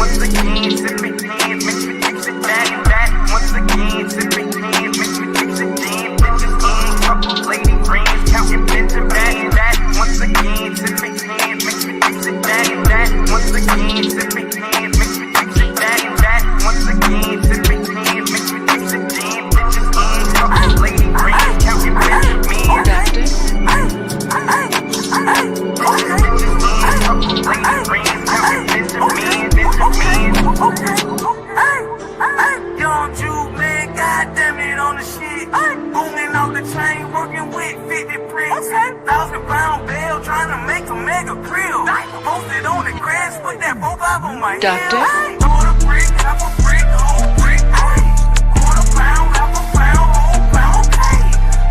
once again, sipping hands, makes me fix it that and that. Once again, sipping hands, makes me fix it then. Bitches in, couple lady friends, counting pins and that and that. Once again, sipping hands, makes me fix it that and that. Once again, sipping hands, makes me fix it that and that. Once again, sipping hands, makes me fix it then. Bitches in, couple lady friends, counting pins and me. Young Jew, man, goddamn it on the shit. Booming off the chain, working with 50 bricks. 1,000-pound bale, trying to make a mega grill. Posted on the grass, put that 4-5 on my head. Quarter brick, half a brick, whole brick. Quarter pound, half a pound, whole pound.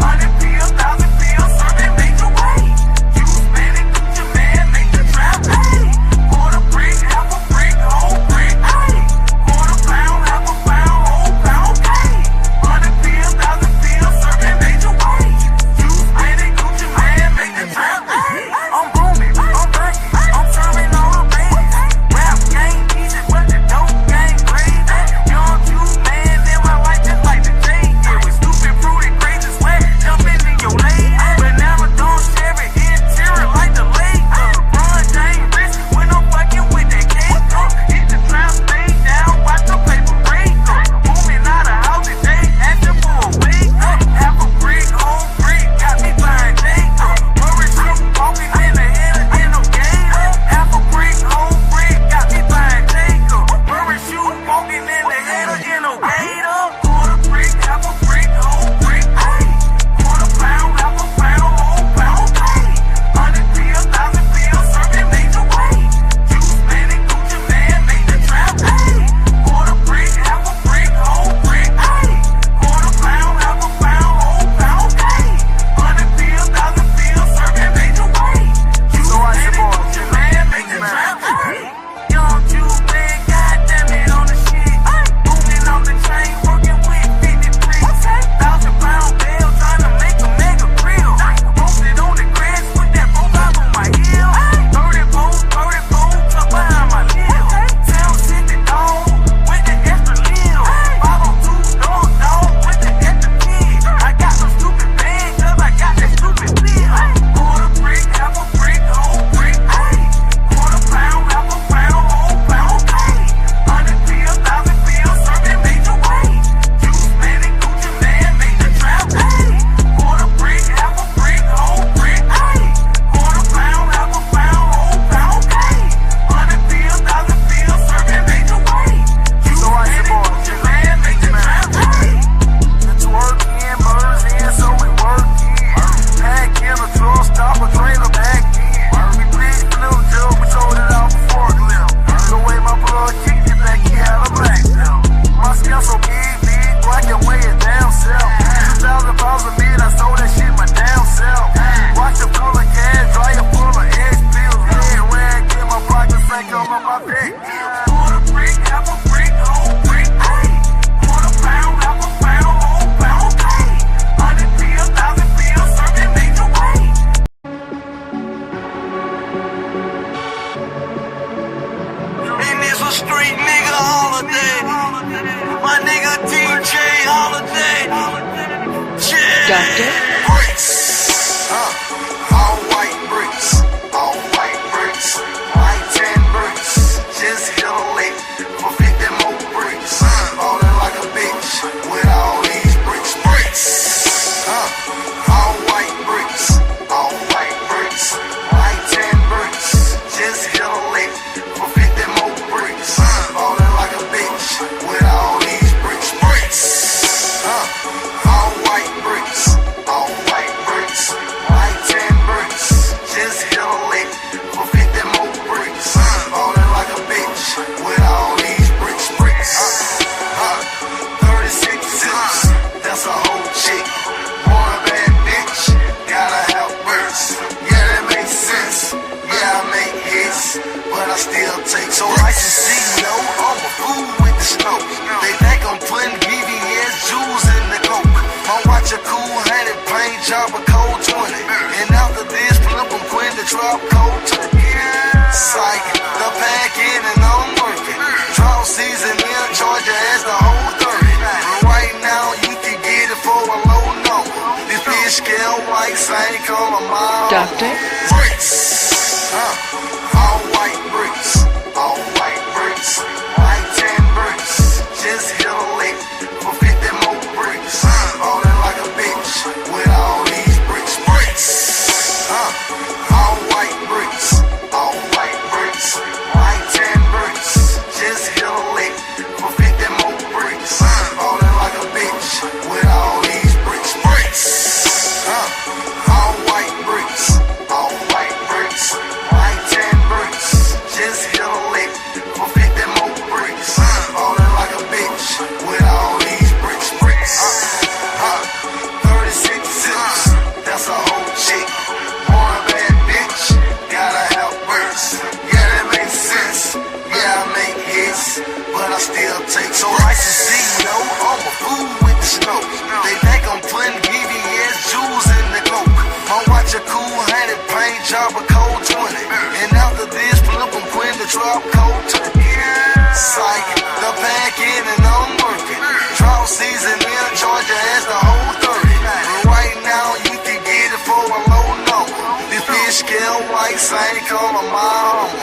100 pills, 1,000 pills, serving major way. You spend it, Gucci man, make the trap. Quarter brick, half a brick, whole brick. Quarter pound, half a pound, whole pound. 100 pills, 1,000 pills, serving major way. You spend it, Gucci man, make the trap. I'm booming, I'm breaking, I'm serving all the babies. Rap game easy, but the dope game crazy. Young Jew man, live my life just like the Tate. Yeah, we stupid, fruity, crazy, sweat, jumping in your lane. Banana don't share it, interior like the lake. Run James wrist when I'm fucking with that cake. Hit the trap, stay down, watch the paper break. Moving out of house today, asking for a wake. Half a brick, whole brick, got me buying Tate. Murray shoot, walking in the head in no gator. Half a brick, whole brick, got me buying Tate. Murray shoot, walking in the head in no gator. Quarter brick, half a brick, whole brick. Quarter pound, half a pound, whole pound. 100 pills, 1,000 pills, serving major way. You spend it, Gucci man, make the trap. Quarter brick, half a brick, whole brick. Quarter pound, half a pound, whole pound. 100 pills, 1,000 pills, serving major way. You spend it, Gucci man, make the trap. Young Jew man, goddamn it on the shit. Booming off the chain, working with 50 bricks. 1,000-pound bale, trying to make a mega grill. Posted on the grass, put that 4-5 on my heel. 30 poles, tucked behind my lip. Sound shit the dog, with the extra lil. 502 dog, with the extra kid. I got some stupid bands, cause I got that stupid bill. Quarter brick, half a brick, whole brick. Quarter pound, half a pound, whole pound. 100 pills, 1,000 pills, serving major way. You spend it, Gucci man, make the trap. Quarter brick, half a brick, whole brick. Quarter pound, half a pound, whole pound. 100 pills, 1,000 pills, serving major way. You spend it, Gucci man, make the trap. The twerk in, birds in, so we work in. Pack in a truck, stop a trailer back in. We big little joke, we sold it out for forklift. The way my blood kicked it back, he had a black belt. My scale so big, black and weigh it down south. 2,000 pounds of meat, I sold that shit my damn self. Watch it full of cash, dryer full of eggs, pills. Red rag in my pocket, sank on my back. Quarter brick, half a brick, whole brick. Quarter pound, half a pound, whole pound. 100 pills, 1,000 pills, serving major way. And it's a street nigga holiday. My nigga DJ holiday. Doctor? Bricks. All white bricks. All white bricks. White 10 bricks. Just hit a lick for 50 more bricks. Ballin' like a bitch with all these bricks. Bricks. All white bricks. All white bricks. White 10 bricks. Just hit a lick for 50 more bricks. Ballin' like a bitch with all these bricks. Bricks. All white bricks. All white bricks. White 10 bricks. Just hit a lick for 50 more bricks. Ballin' like a bitch with all these bricks. Bricks. 36 zips. That's a whole chick. Born a bad bitch. Gotta have bricks. Yeah, that makes sense. Yeah, I make hits, but I still take. So licensee, yo, I'm a fool with the snow. They think I'm putting BBS jewels in the coke. My watch a cool 100 paint job a cold 20. And after this, flip them quit the drop cold 20. Psych, the pack in and I'm working. call them all Doctor? bricks. All white bricks. All white bricks. White tan bricks. Just hit a lick for 50 more bricks. Ballin' like a bitch with all these bricks. Bricks. All white bricks. All white bricks. White tan bricks. Just hit a lick for 50 more bricks. Ballin' like a bitch with all these bricks. Bricks. All white bricks. All white bricks. White tan bricks. Just hit a lick for 50 more bricks. Ballin' like a bitch with all these bricks. Bricks. 36 zips. That's a whole chick. One bad bitch. Gotta have bricks. Yeah, that makes sense. Yeah, I make hits, but I still take so license no. I'm a fool with the snow. They think I'm putting BBS jewels in the coke. I watch a cool 100 paint job a cold 20. And after this, flip them quit the drop cold turkey. Psych, the back in and I'm working. Drought season in Georgia has the whole 30. But right now you can get it for a low number. This fish scale white same color my home.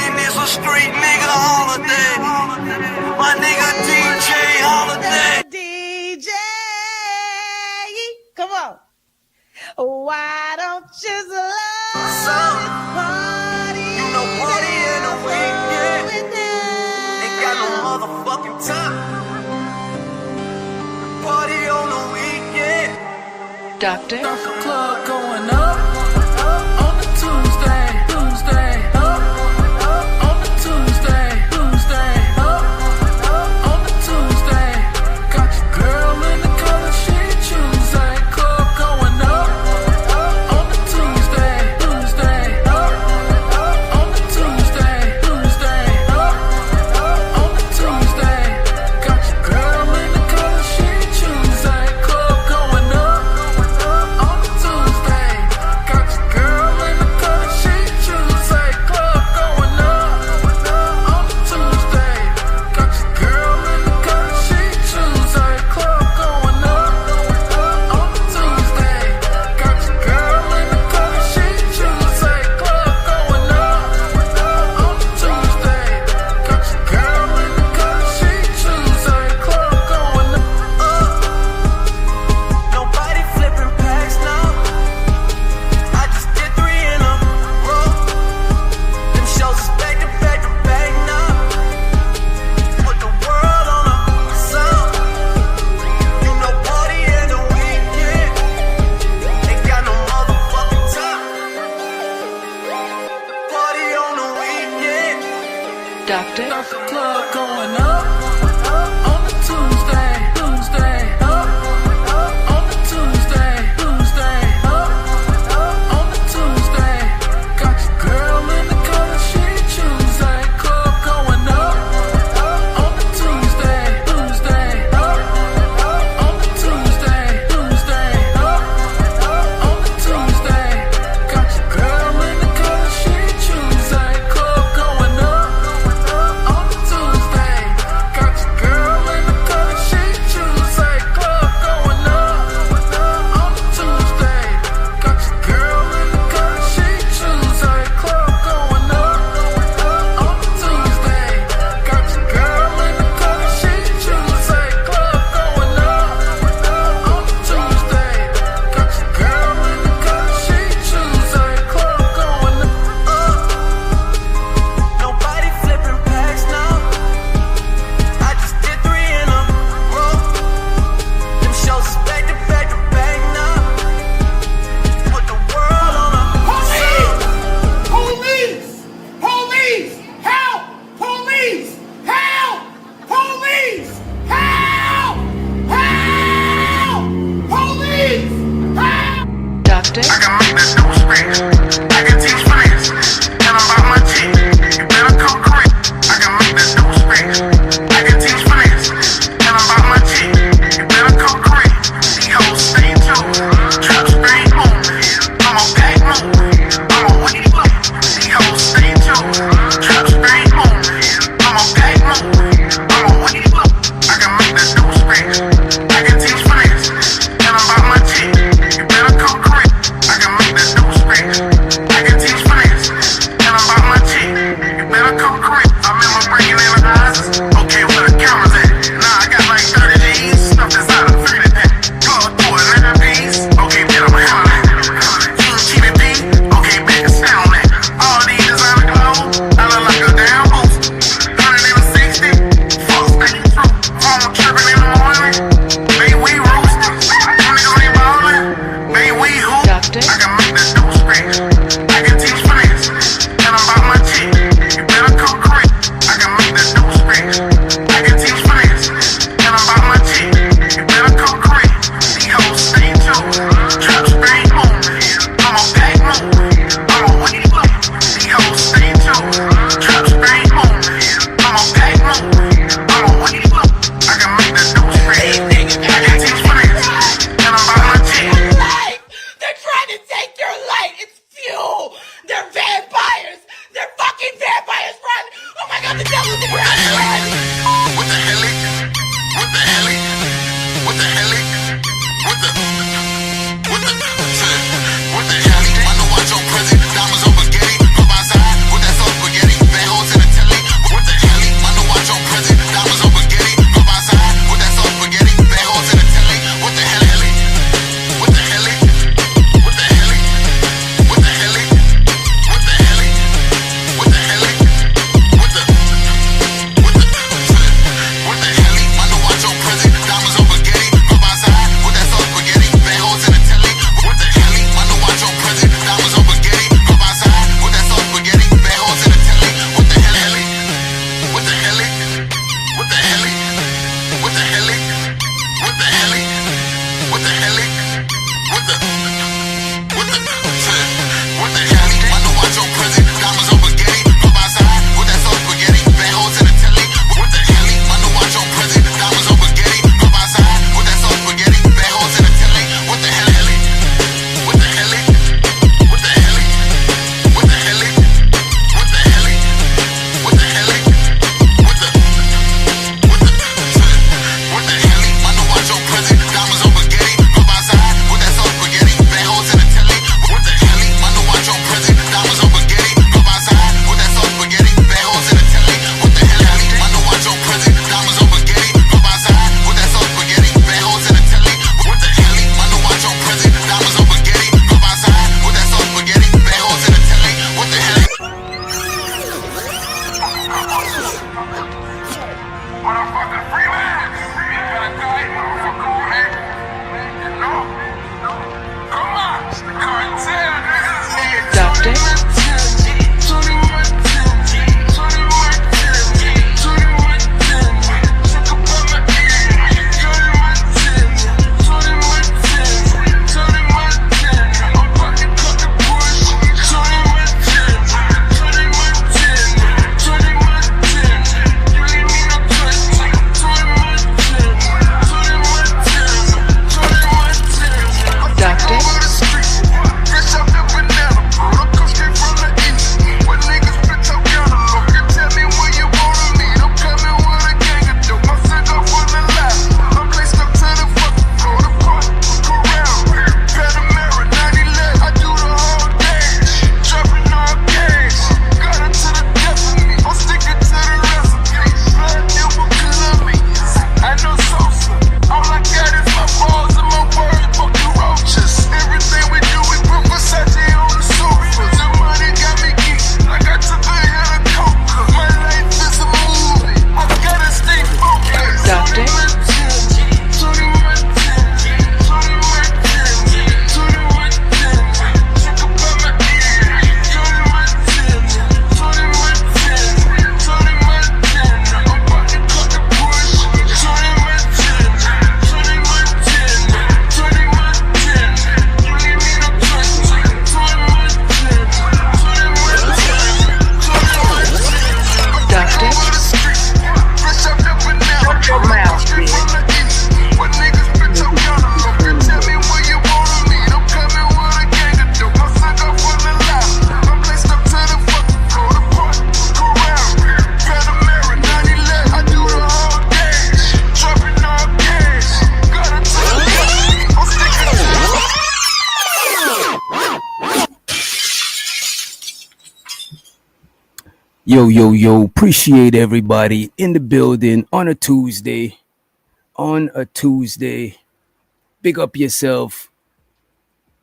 And it's a street nigga holiday. My nigga DJ holiday. DJ, come on. Why don't you love this party? You know party in the weekend. Ain't got no motherfucking time. Party on the weekend. Doctor? Club going up on the Tuesday, up on the Tuesday, up on the Tuesday. Got your girl in the color she Tuesday. Club going up on the Tuesday, up on the Tuesday, up on the Tuesday. Got your girl in the color she Tuesday. Club going up on the Tuesday. Got your girl in the color she Tuesday. Club going up on the Tuesday. Got your girl in the color she Tuesday. Club going up on the Tuesday. Got your girl in the color she Tuesday. Club going up on the Tuesday. Got your girl in the color she Tuesday. Club going up. Nobody flipping packs now. I just did 3 in a row. Them shows is back to back to back now. Put the world on a sound. You know party in the weekend. Ain't got no motherfucking time. Party on the weekend. Doctor? Club going up on the Tuesday, up on the Tuesday, up on the Tuesday. Got your girl in the color she Tuesday. Club going up on the Tuesday, up on the Tuesday, up on the Tuesday. Got your girl in the color she Tuesday. Club going up on the Tuesday. Doctor. Yo, appreciate everybody in the building on a Tuesday. Big up yourself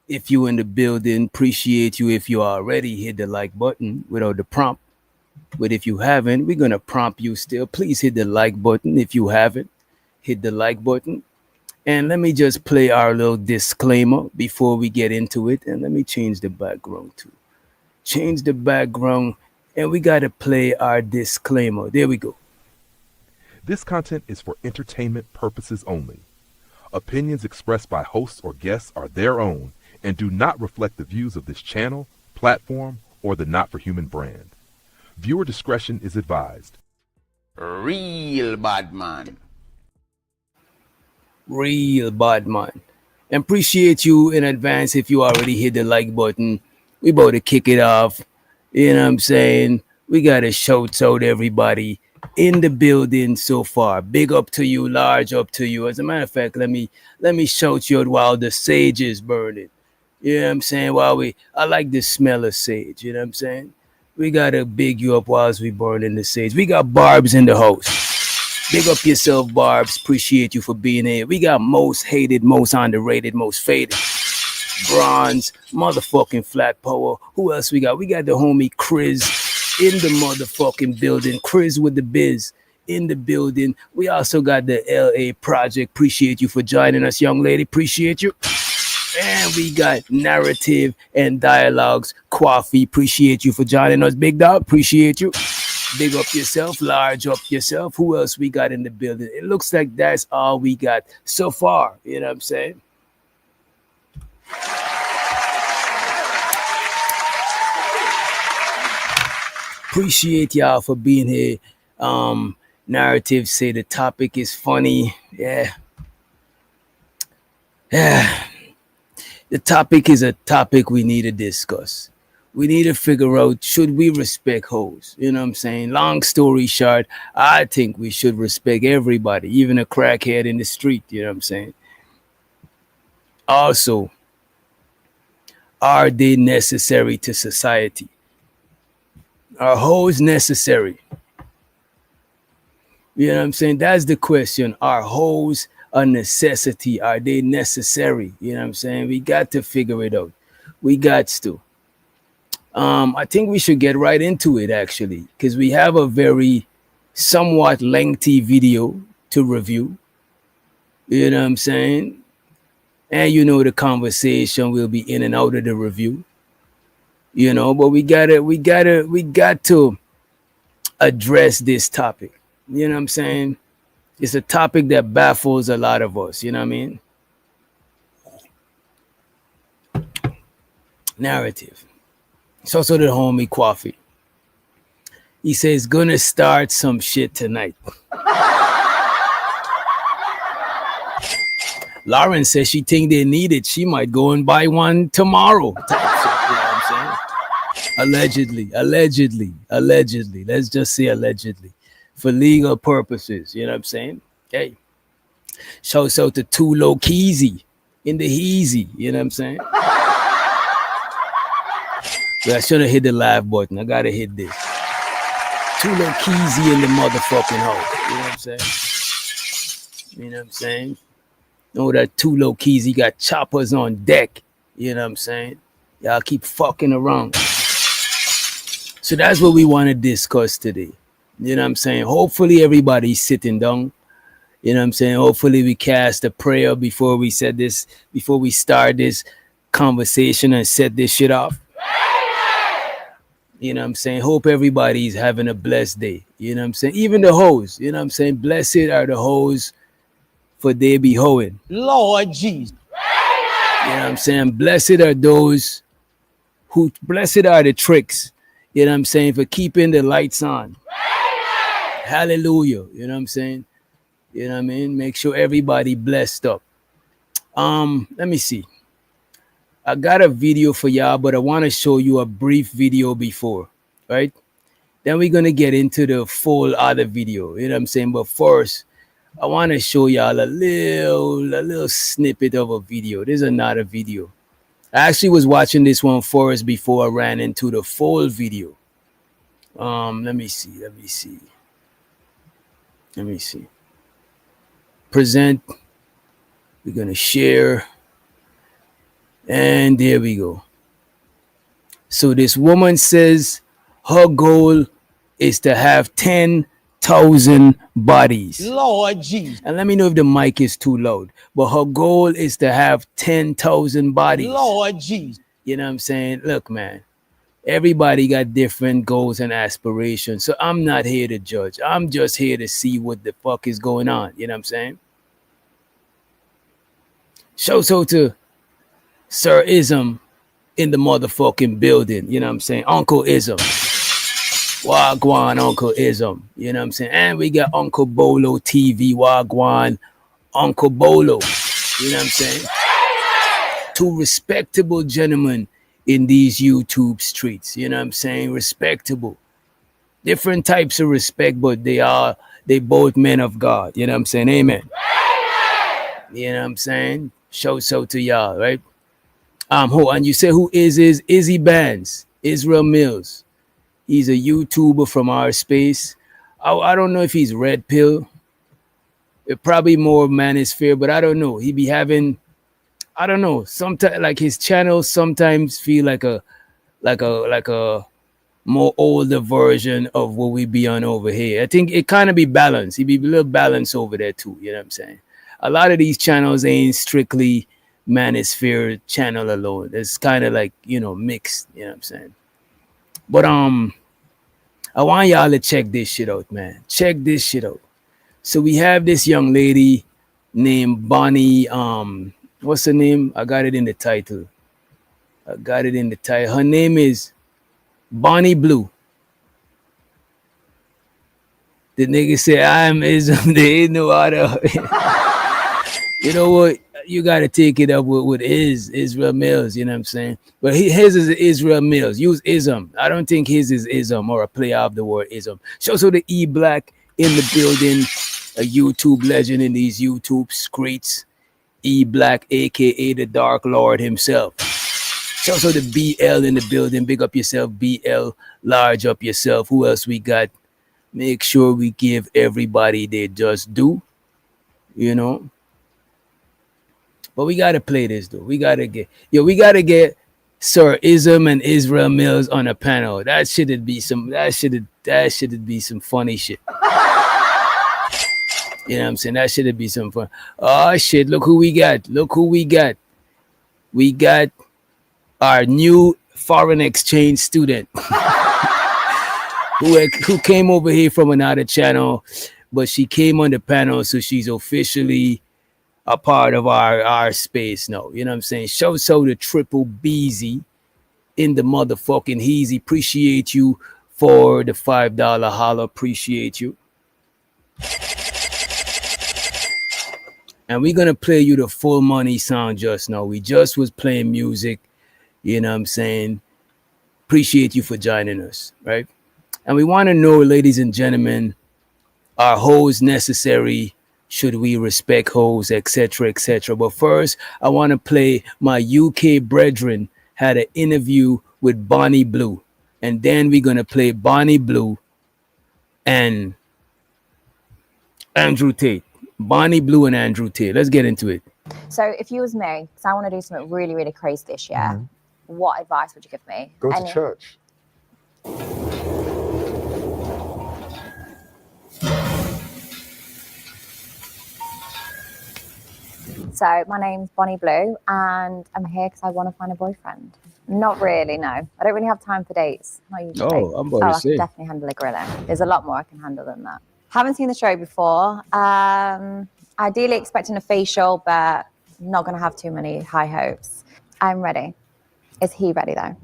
if you in the building. Appreciate you if you already hit the like button without the prompt. But if you haven't, we're going to prompt you still. Please hit the like button if you haven't. Hit the like button. And let me just play our little disclaimer before we get into it. And let me change the background too. Change the background. And we got to play our disclaimer. There we go. This content is for entertainment purposes only. Opinions expressed by hosts or guests are their own and do not reflect the views of this channel, platform, or the Not for Human brand. Viewer discretion is advised. Real bad man. Real bad man. And appreciate you in advance if you already hit the like button. We about to kick it off. You know what I'm saying? We got to shout out everybody in the building so far. Big up to you, large up to you. As a matter of fact, let me shout you out while the sage is burning. You know what I'm saying? I like the smell of sage. You know what I'm saying? We got to big you up whilst we burning the sage. We got Barbs in the house. Big up yourself, Barbs. Appreciate you for being here. We got most hated, most underrated, most faded. Bronze, motherfucking Flat Power. Who else we got? We got the homie Chris in the motherfucking building. Chris with the biz in the building. We also got the LA Project. Appreciate you for joining us, young lady. Appreciate you. And we got Narrative and Dialogues. Coffee. Appreciate you for joining us, big dog. Appreciate you. Big up yourself, large up yourself. Who else we got in the building? It looks like that's all we got so far. You know what I'm saying? Appreciate y'all for being here. Narrative say the topic is funny. Yeah. The topic is a topic we need to discuss. We need to figure out, should we respect hoes? You know what I'm saying? Long story short, I think we should respect everybody, even a crackhead in the street. You know what I'm saying? Also, are they necessary to society? Are hoes necessary? You know what I'm saying? That's the question. Are hoes a necessity? Are they necessary? You know what I'm saying? We got to figure it out. We got to. I think we should get right into it, actually, because we have a very somewhat lengthy video to review. You know what I'm saying? And you know the conversation will be in and out of the review. you know. But we got to address this topic. You know what I'm saying? It's a topic that baffles a lot of us. You know what I mean? Narrative. It's also the homie Coffee. He says gonna start some shit tonight. Lauren says she think they need it. She might go and buy one tomorrow. Type shit, you know what I'm saying? Allegedly. Let's just say allegedly. For legal purposes, you know what I'm saying? Hey. Shouts out to Too Low Keezy in the Heezy, you know what I'm saying? But I should have hit the live button. I gotta hit this. Too Low Keezy in the motherfucking hole. You know what I'm saying? You know what I'm saying? Know that Too Low Keezy got choppers on deck. You know what I'm saying? Y'all keep fucking around. So that's what we want to discuss today. You know what I'm saying? Hopefully everybody's sitting down. You know what I'm saying? Hopefully we cast a prayer before we start this conversation and set this shit off. You know what I'm saying? Hope everybody's having a blessed day. You know what I'm saying? Even the hoes. You know what I'm saying? Blessed are the hoes, for they be hoeing. Lord Jesus. You know what I'm saying? Blessed are those blessed are the tricks. You know what I'm saying? For keeping the lights on. Hallelujah. You know what I'm saying? You know what I mean? Make sure everybody blessed up. Let me see. I got a video for y'all, but I want to show you a brief video before, right? Then we're going to get into the full other video, you know what I'm saying? But first, I want to show y'all a little snippet of a video. This is another video. I actually was watching this one first before I ran into the full video. Let me see. Present. We're going to share. And there we go. So this woman says her goal is to have 10,000 bodies. Lord Jesus. And let me know if the mic is too loud. But her goal is to have 10,000 bodies. Lord Jesus. You know what I'm saying? Look, man. Everybody got different goals and aspirations. So I'm not here to judge. I'm just here to see what the fuck is going on. You know what I'm saying? Shouts out to Sir Ism in the motherfucking building. You know what I'm saying? Uncle Ism. Wagwan, Uncle Ism. You know what I'm saying? And we got Uncle Bolo TV. Wagwan, Uncle Bolo. You know what I'm saying? Two respectable gentlemen in these YouTube streets. You know what I'm saying? Respectable. Different types of respect, but they both men of God. You know what I'm saying? Amen. You know what I'm saying? Shouts out to y'all, right? And you say who is Izzy Bands, Israel Mills. He's a YouTuber from our space. I don't know if he's red pill. It probably more manosphere, but I don't know. He be having, I don't know. Sometimes like his channel sometimes feel like a more older version of what we be on over here. I think it kind of be balanced. He be a little balanced over there too. You know what I'm saying? A lot of these channels ain't strictly manosphere channel alone. It's kind of like, you know, mixed, you know what I'm saying? But I want y'all to check this shit out, man. Check this shit out. So we have this young lady named Bonnie, what's her name? I got it in the title. Her name is Bonnie Blue. The nigga said, I'm Ism. There ain't no other. You know what? You got to take it up with Israel Mills, you know what I'm saying? But his is Israel Mills. Use ism. I don't think his is ism or a play of the word ism. Show so the E Black in the building, a YouTube legend in these YouTube streets. E Black, aka the Dark Lord himself. Show so the BL in the building. Big up yourself, BL. Large up yourself. Who else we got? Make sure we give everybody their just due, you know. But we gotta play this though. We gotta get Sir Ism and Israel Mills on a panel. That should be some funny shit. You know what I'm saying? That should be some fun. Oh shit, look who we got. We got our new foreign exchange student who came over here from another channel, but she came on the panel, so she's officially a part of our space now. You know what I'm saying? Shouts out to Triple BZ in the motherfucking Heezy. Appreciate you for the $5 holla. Appreciate you. And we're gonna play you the full money sound just now. We just was playing music, you know what I'm saying? Appreciate you for joining us, right? And we want to know, ladies and gentlemen, are hoes necessary? Should we respect hoes, etc., etc.? But first, I want to play my UK brethren had an interview with Bonnie Blue. And then we're gonna play Bonnie Blue and Andrew Tate. Bonnie Blue and Andrew Tate. Let's get into it. So if you was me, because I want to do something really, really crazy this year, what advice would you give me? Go to church. So my name's Bonnie Blue, and I'm here because I want to find a boyfriend. Not really, no. I don't really have time for dates. Not usually. Oh, I'm about to I say. can definitely handle a griller. There's a lot more I can handle than that. Haven't seen the show before. Ideally expecting a facial, but not going to have too many high hopes. I'm ready. Is he ready though?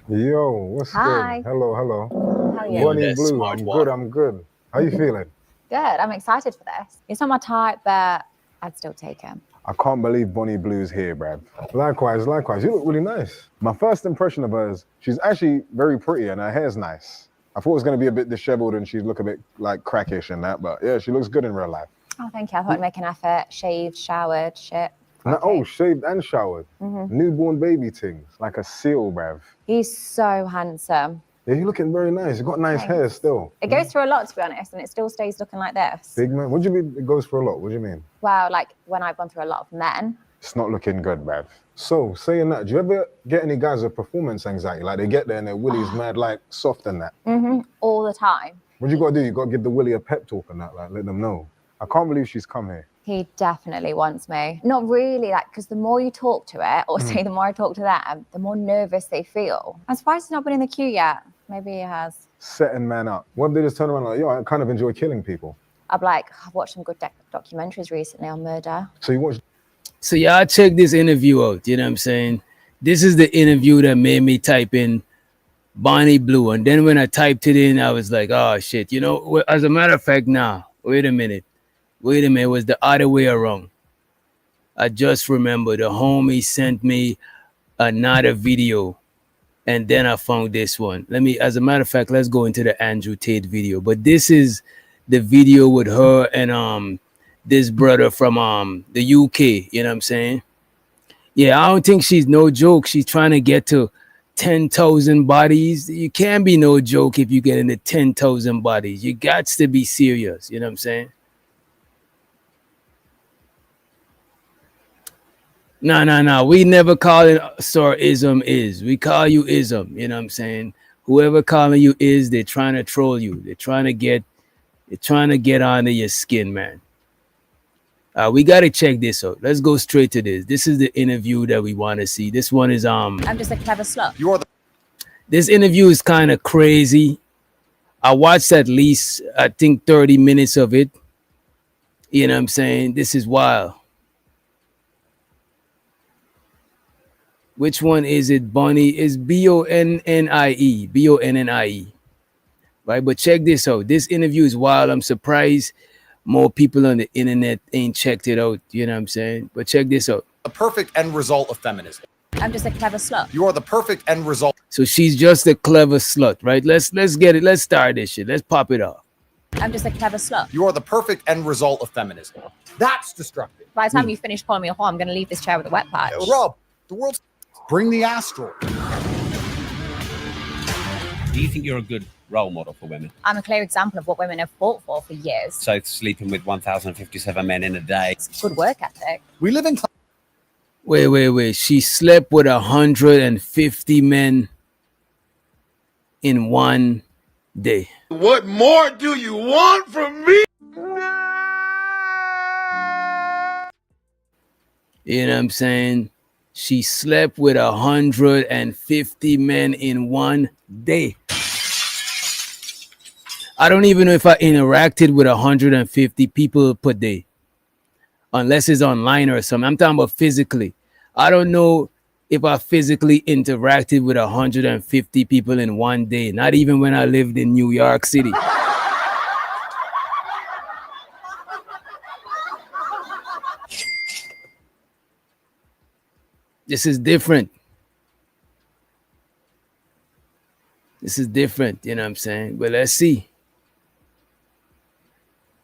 Yo, what's Hi. good? Hello. How are you? Yo, Bonnie that's Blue, smart I'm walk. good, I'm good. How you feeling? Good. I'm excited for this. It's not my type, but I'd still take him. I can't believe Bonnie Blue's here, bruv. Likewise. You look really nice. My first impression of her is she's actually very pretty and her hair's nice. I thought it was going to be a bit disheveled and she'd look a bit like crackish and that, but yeah, she looks good in real life. Oh, thank you. I thought I'd make an effort. Shaved, showered, shit. Oh, shaved and showered. Newborn baby things, like a seal, bruv. He's so handsome. Yeah, you're looking very nice. You've got nice hair still. It goes through a lot, to be honest, and it still stays looking like this. Big man, what do you mean it goes for a lot? What do you mean? Well, like when I've gone through a lot of men. It's not looking good, bruv. So, saying that, do you ever get any guys with performance anxiety? Like they get there and their willy's mad, like soft and that. All the time. What you got to do? You got to give the willy a pep talk and that, like let them know. I can't believe she's come here. He definitely wants me. Not really, like, because the more you talk to it, or say the more I talk to them, the more nervous they feel. I'm surprised he's not been in the queue yet. Maybe he has. Setting man up. What if they just turn around like, yo, I kind of enjoy killing people? I've watched some good documentaries recently on murder. So you watch. So y'all check this interview out. You know what I'm saying? This is the interview that made me type in Bonnie Blue. And then when I typed it in, I was like, oh shit. You know, as a matter of fact, wait a minute. It was the other way around. I just remember the homie sent me another video. And then I found this one. As a matter of fact, let's go into the Andrew Tate video. But this is the video with her and this brother from the UK. You know what I'm saying? Yeah, I don't think she's no joke. She's trying to get to 10,000 bodies. You can't be no joke if you get into 10,000 bodies. You got to be serious. You know what I'm saying? No. We never call it Sir Ism is. We call you Ism. You know what I'm saying? Whoever calling you is, they're trying to troll you. They're trying to get under your skin, man. We gotta check this out. Let's go straight to this. This is the interview that we want to see. This one is I'm just a clever slut. This interview is kind of crazy. I watched at least, I think, 30 minutes of it. You know what I'm saying? This is wild. Which one is it? Bonnie is Bonnie. Bonnie. Right? But check this out. This interview is wild. I'm surprised more people on the internet ain't checked it out. You know what I'm saying? But check this out. The perfect end result of feminism. I'm just a clever slut. You are the perfect end result. So she's just a clever slut, right? Let's get it. Let's start this shit. Let's pop it off. I'm just a clever slut. You are the perfect end result of feminism. That's destructive. By the time you finish calling me a whore, I'm going to leave this chair with a wet patch. Rob, the world's... Bring the astral. Do you think you're a good role model for women? I'm a clear example of what women have fought for years. So sleeping with 1,057 men in a day. It's good work ethic. We live in... Wait. She slept with 150 men in one day. What more do you want from me? You know what I'm saying? she slept with 150 men in one day. I don't even know if I interacted with 150 people per day, unless it's online or something. I'm talking about physically. I don't know if I physically interacted with 150 people in one day, not even when I lived in New York City. This is different. This is different, you know what I'm saying? But let's see.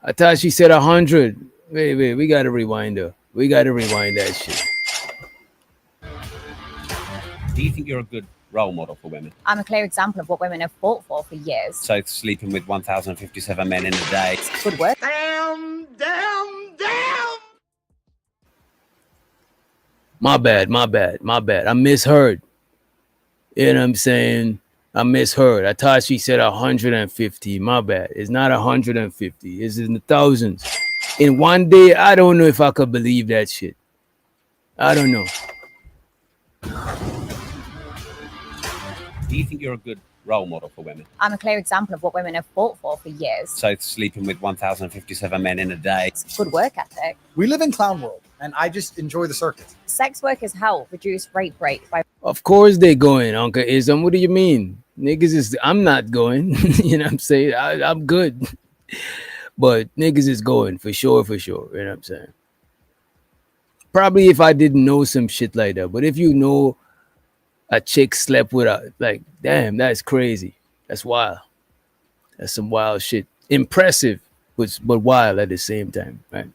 I thought she said 100. Wait, we gotta rewind her. We gotta rewind that shit. Do you think you're a good role model for women? I'm a clear example of what women have fought for years. So sleeping with 1,057 men in a day. Good work. Damn. My bad. I misheard. You know what I'm saying? I misheard. I thought she said 150. My bad. It's not 150. It's in the thousands. In one day, I don't know if I could believe that shit. I don't know. Do you think you're a good role model for women? I'm a clear example of what women have fought for years. So sleeping with 1,057 men in a day. Good work ethic. We live in clown world, and I just enjoy the circus. Sex workers help reduce rape rate by Of course they going, Uncle Ism. What do you mean? Niggas is, I'm not going. You know what I'm saying? I'm good. But niggas is going for sure. You know what I'm saying? Probably if I didn't know some shit like that. But if you know a chick slept with a, like, damn, that's crazy. That's wild. That's some wild shit. Impressive, but wild at the same time, right?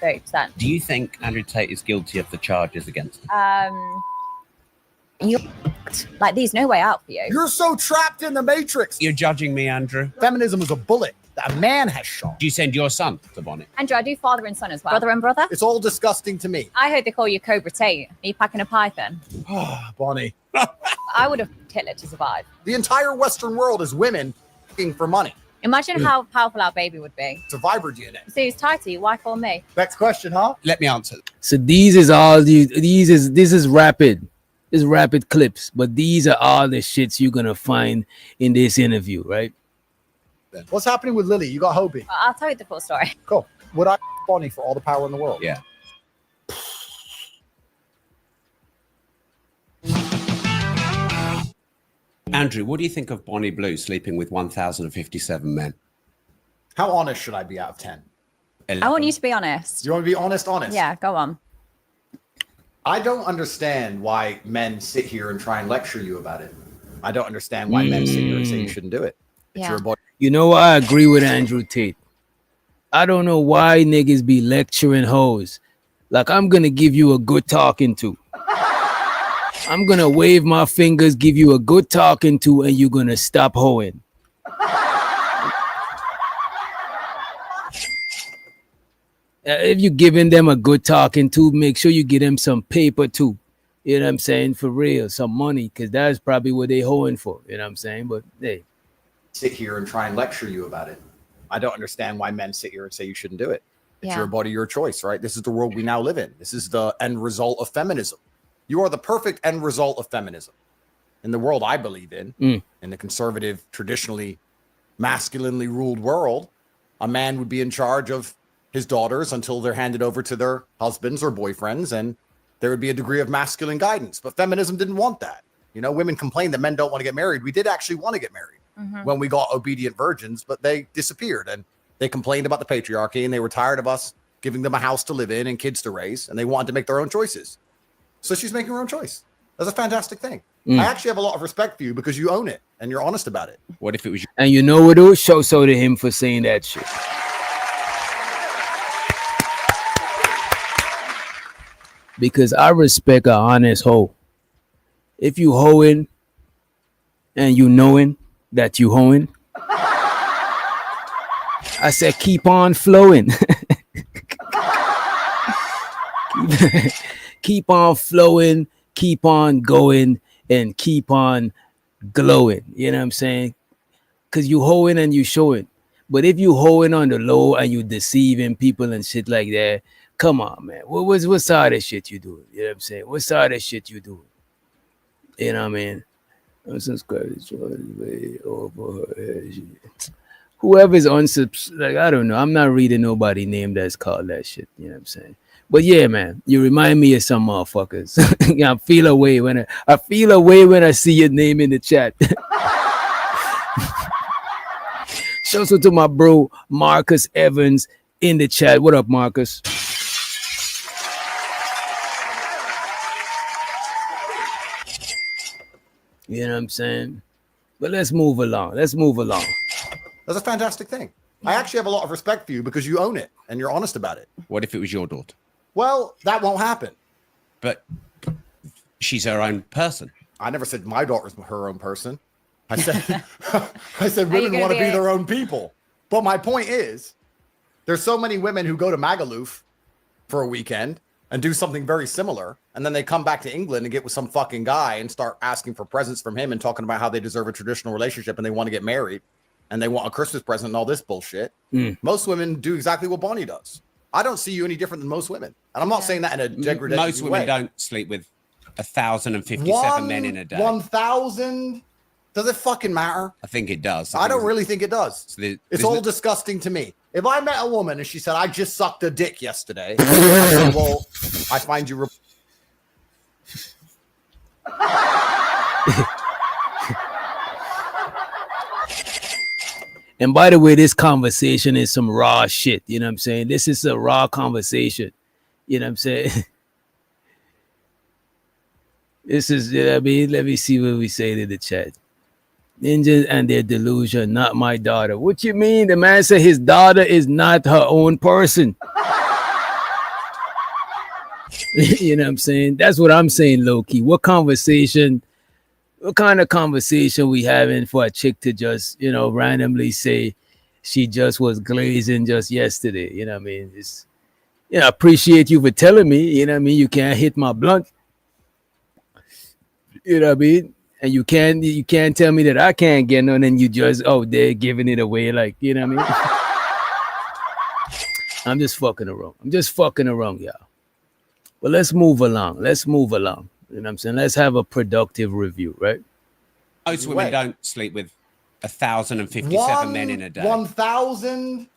30%. Do you think Andrew Tate is guilty of the charges against him? You like there's no way out for you. You're so trapped in the matrix. You're judging me, Andrew. Feminism is a bullet that a man has shot. Do you send your son to Bonnet? Andrew, I do father and son as well. Brother and brother? It's all disgusting to me. I heard they call you Cobra Tate. Are you packing a python? Bonnie. I would have killed it to survive. The entire Western world is women looking for money. Imagine how powerful our baby would be. Survivor DNA. So who's tighter, your wife or me? Next question, huh? Let me answer. So this is rapid. This is rapid clips, but these are all the shits you're gonna find in this interview, right? What's happening with Lily? You got Hobie. I'll tell you the full story. Cool. Would I Bonnie for all the power in the world? Yeah. Andrew, what do you think of Bonnie Blue sleeping with 1,057 men? How honest should I be out of 10? 11. I want you to be honest. Do you want to be honest? Yeah, go on. I don't understand why men sit here and try and lecture you about it. I don't understand why men sit here and say you shouldn't do it. It's Yeah. your body. You know what? I agree with Andrew Tate. I don't know why niggas be lecturing hoes. Like, I'm gonna give you a good talking to. I'm gonna wave my fingers, give you a good talking to, and you're gonna stop hoeing. If you're giving them a good talking to, make sure you give them some paper too. You know what I'm saying? For real, some money, because that's probably what they hoeing for. You know what I'm saying? But hey. Sit here and try and lecture you about it. I don't understand why men sit here and say you shouldn't do it. It's your body, your choice, right? This is the world we now live in. This is the end result of feminism. You are the perfect end result of feminism. In the world I believe in the conservative, traditionally masculinely ruled world, a man would be in charge of his daughters until they're handed over to their husbands or boyfriends, and there would be a degree of masculine guidance. But feminism didn't want that. You know, women complain that men don't want to get married. We did actually want to get married when we got obedient virgins, but they disappeared, and they complained about the patriarchy, and they were tired of us giving them a house to live in and kids to raise, and they wanted to make their own choices. So she's making her own choice. That's a fantastic thing. I actually have a lot of respect for you because you own it and you're honest about it. What if it was you? And you know what? It was show so to him for saying that shit. Because I respect a honest hoe. If you hoeing and you knowing that you hoeing, I said keep on flowing. Keep on flowing, keep on going, and keep on glowing. You know what I'm saying? Because you hoeing and you showing. But if you hoeing on the low and you deceiving people and shit like that, Come on, man. What side of shit you doing? You know what I'm saying? What side of shit you doing? You know what I mean? Whoever's like, I don't know. I'm not reading nobody name that's called that shit. You know what I'm saying? But yeah, man, you remind me of some motherfuckers. I feel a way when I see your name in the chat. Shout out to my bro Marcus Evans in the chat. What up, Marcus? You know what I'm saying? But let's move along. That's a fantastic thing. I actually have a lot of respect for you because you own it and you're honest about it. What if it was your daughter? Well, that won't happen. But she's her own person. I never said my daughter's her own person. I said women want to be their own people. But my point is, there's so many women who go to Magaluf for a weekend and do something very similar, and then they come back to England and get with some fucking guy and start asking for presents from him and talking about how they deserve a traditional relationship and they want to get married and they want a Christmas present and all this bullshit. Most women do exactly what Bonnie does. I don't see you any different than most women. And I'm not saying that in a degrading way. Most women don't sleep with 1,057 men in a day. 1,000? Does it fucking matter? I think it does. I don't really think it does. So it's all disgusting to me. If I met a woman and she said, I just sucked a dick yesterday, I say, well, I find you... And by the way, this conversation is some raw shit. You know what I'm saying? This is a raw conversation. You know what I'm saying? This is, you know what I mean? Let me see what we say to the chat. Ninjas and their delusion, not my daughter. What you mean? The man said his daughter is not her own person. You know what I'm saying? That's what I'm saying, low-key. What kind of conversation we having for a chick to just, you know, randomly say she just was glazing just yesterday? You know what I mean? It's, you know, I appreciate you for telling me, you know what I mean? You can't hit my blunt. You know what I mean? And you can't tell me that I can't get none, and you just they're giving it away, like, you know what I mean? I'm just fucking around, y'all. But let's move along. You know what I'm saying? Let's have a productive review, right? Most women don't sleep with 1,057 men in a day. 1,000?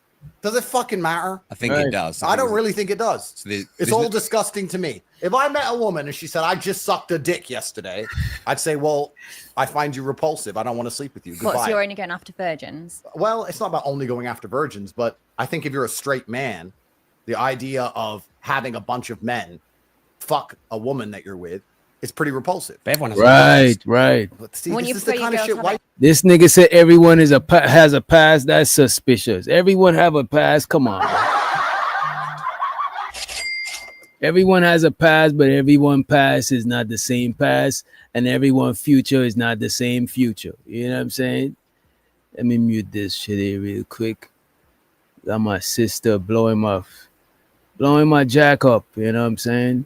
Does it fucking matter? I think it does. I don't really think it does. So it's all disgusting to me. If I met a woman and she said, I just sucked a dick yesterday, I'd say, well, I find you repulsive. I don't want to sleep with you. Goodbye. What, so you're only going after virgins? Well, it's not about only going after virgins, but I think if you're a straight man, the idea of having a bunch of men fuck a woman that you're with is pretty repulsive. Everyone has Right. But see, this is the kind of shit white. This nigga said everyone has a past. That's suspicious. Everyone have a past. Come on. Everyone has a past, but everyone past is not the same past, and everyone future is not the same future. You know what I'm saying? Let me mute this shit here real quick. Got my sister blowing my jack up. You know what I'm saying?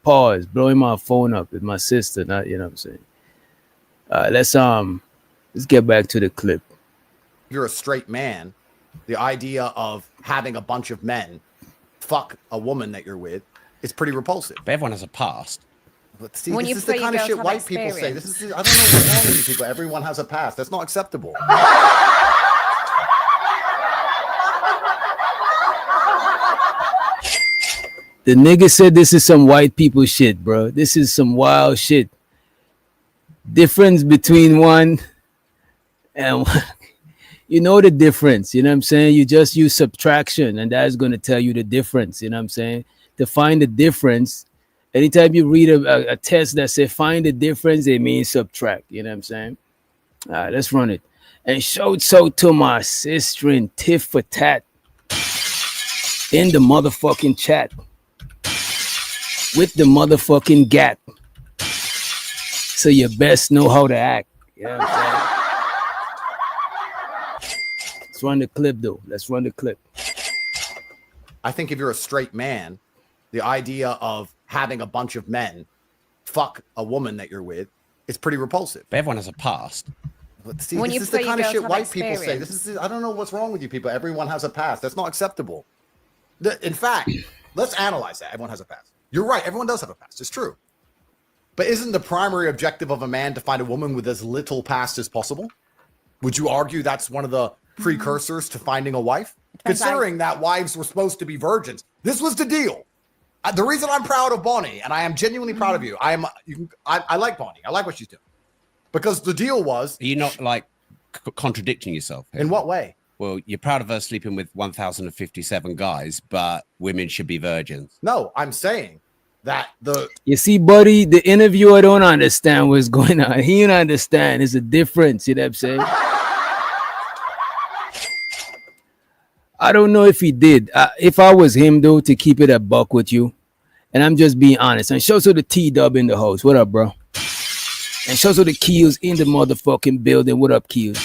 Pause. Blowing my phone up with my sister. Not, you know what I'm saying? Let's get back to the clip. If you're a straight man, the idea of having a bunch of men fuck a woman that you're with is pretty repulsive. But everyone has a past. But see, this is the kind of shit white people say. I don't know what's wrong with you people. Everyone has a past. That's not acceptable. The nigga said this is some white people shit, bro. This is some wild shit. Difference between one and one. You know the difference, you know what I'm saying? You just use subtraction, and that's going to tell you the difference, you know what I'm saying? To find the difference, anytime you read a test that says find the difference, it means subtract, you know what I'm saying? All right, let's run it. And shouts out to my sister in Tiff for Tat in the motherfucking chat with the motherfucking gat. So you best know how to act. You know what I'm saying? Let's run the clip, though. Let's run the clip. I think if you're a straight man, the idea of having a bunch of men fuck a woman that you're with is pretty repulsive. But everyone has a past. But see, this is the kind of shit white people say. I don't know what's wrong with you people. Everyone has a past. That's not acceptable. In fact, Let's analyze that. Everyone has a past. You're right. Everyone does have a past. It's true. But isn't the primary objective of a man to find a woman with as little past as possible? Would you argue that's one of the precursors to finding a wife? Considering that wives were supposed to be virgins. This was the deal. The reason I'm proud of Bonnie, and I am genuinely proud of you, I like Bonnie. I like what she's doing. Because the deal was... Are you not like contradicting yourself here? In what way? Well, you're proud of her sleeping with 1,057 guys, but women should be virgins. No, I'm saying that You see, buddy, the interviewer don't understand what's going on. He don't understand. It's a difference. You know what I'm saying? I don't know if he did. If I was him, though, to keep it a buck with you, and I'm just being honest. And shout out to the T-Dub in the house. What up, bro? And shout out to the Keels in the motherfucking building. What up, Keels?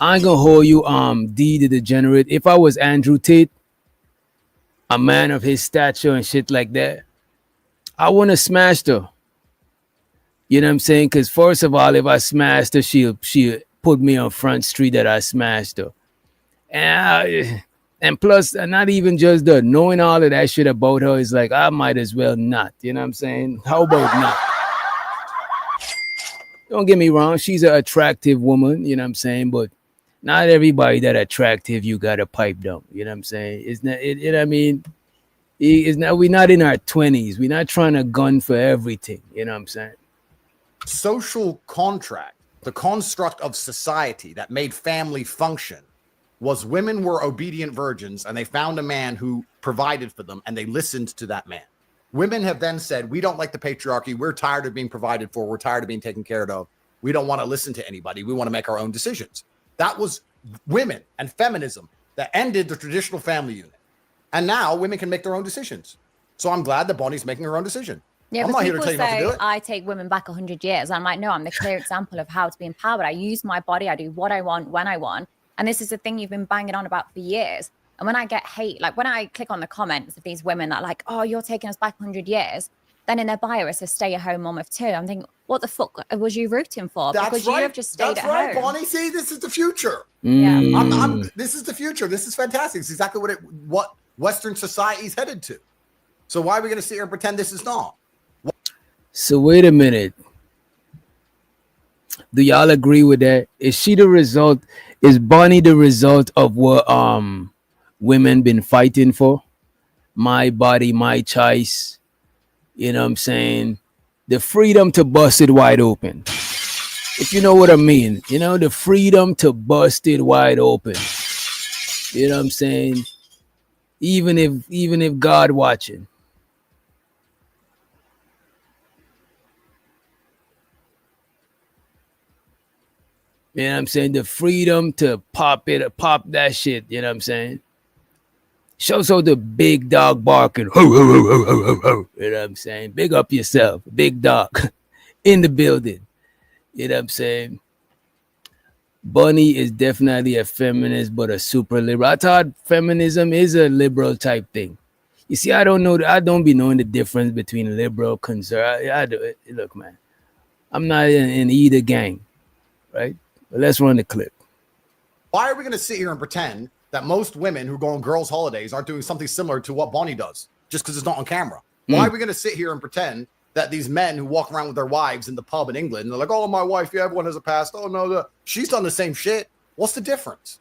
I ain't gonna hold you, D the degenerate. If I was Andrew Tate, a man of his stature and shit like that, I want to smash her. You know what I'm saying? Because first of all, if I smashed her, she'll put me on Front Street that I smashed her. And plus, not even just the knowing all of that shit about her is like, I might as well not. You know what I'm saying? How about not? Don't get me wrong. She's an attractive woman. You know what I'm saying? But not everybody that attractive, you got to pipe down. You know what I'm saying? It's not, I mean, it's not, we're not in our 20s. We're not trying to gun for everything. You know what I'm saying? Social contract, the construct of society that made family function, was women were obedient virgins and they found a man who provided for them and they listened to that man. Women have then said, we don't like the patriarchy. We're tired of being provided for. We're tired of being taken care of. We don't want to listen to anybody. We want to make our own decisions. That was women and feminism that ended the traditional family unit. And now women can make their own decisions. So I'm glad that Bonnie's making her own decision. Yeah, I'm not here to people tell you not to do say it. I take women back 100 years. I'm like, no, I'm the clear example of how to be empowered. I use my body. I do what I want when I want. And this is the thing you've been banging on about for years. And when I get hate, like when I click on the comments of these women that are like, oh, you're taking us back 100 years. Then in their bio, it says stay-at-home mom of two. I'm thinking, what the fuck was you rooting for? That's because right. you have just stayed That's at right, home. Bonnie. See, this is the future. Yeah. This is the future. This is fantastic. It's exactly what Western society is headed to. So why are we going to sit here and pretend this is not? So wait a minute. Do y'all agree with that? Is she the result? Is Bonnie the result of what women been fighting for? My body, my choice. You know what I'm saying? The freedom to bust it wide open. If you know what I mean. You know, the freedom to bust it wide open. You know what I'm saying? Even if God watching. You know what I'm saying? The freedom to pop that shit. You know what I'm saying? Shows out the big dog barking. Ho, ho, ho, ho, ho, ho, ho. You know what I'm saying? Big up yourself. Big dog in the building. You know what I'm saying? Bunny is definitely a feminist, but a super liberal. I thought feminism is a liberal type thing. You see, I don't know. I don't be knowing the difference between liberal, conservative. Look, man, I'm not in either gang, right? But let's run the clip. Why are we going to sit here and pretend that most women who go on girls' holidays aren't doing something similar to what Bonnie does just because it's not on camera? Why are we going to sit here and pretend that these men who walk around with their wives in the pub in England, they're like, oh, my wife, yeah, everyone has a past. Oh, no, she's done the same shit. What's the difference?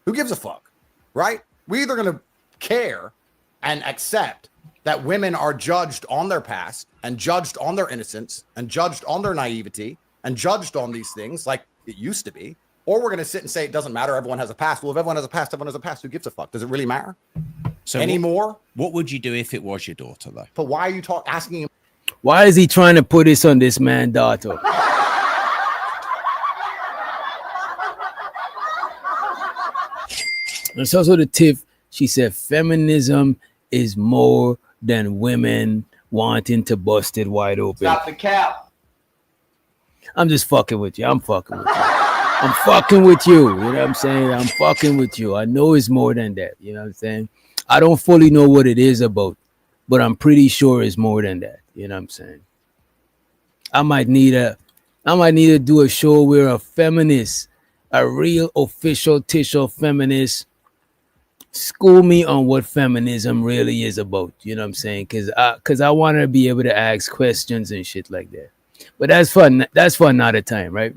Who gives a fuck, right? We're either going to care and accept that women are judged on their past and judged on their innocence and judged on their naivety and judged on these things like it used to be, or we're going to sit and say it doesn't matter, everyone has a past. Well, if everyone has a past, everyone has a past. Who gives a fuck? Does it really matter anymore? What would you do if it was your daughter, though? But why are you asking him? Why is he trying to put this on this man's daughter? And so the tip, she said, feminism is more than women wanting to bust it wide open. Stop the cap. I'm just fucking with you. I'm fucking with you. I'm fucking with you. You know what I'm saying? I'm fucking with you. I know it's more than that. You know what I'm saying? I don't fully know what it is about, but I'm pretty sure it's more than that. You know what I'm saying? I might need to do a show where a feminist, a real official feminist, school me on what feminism really is about. You know what I'm saying? Cause I want to be able to ask questions and shit like that. But that's fun. That's for another time, right?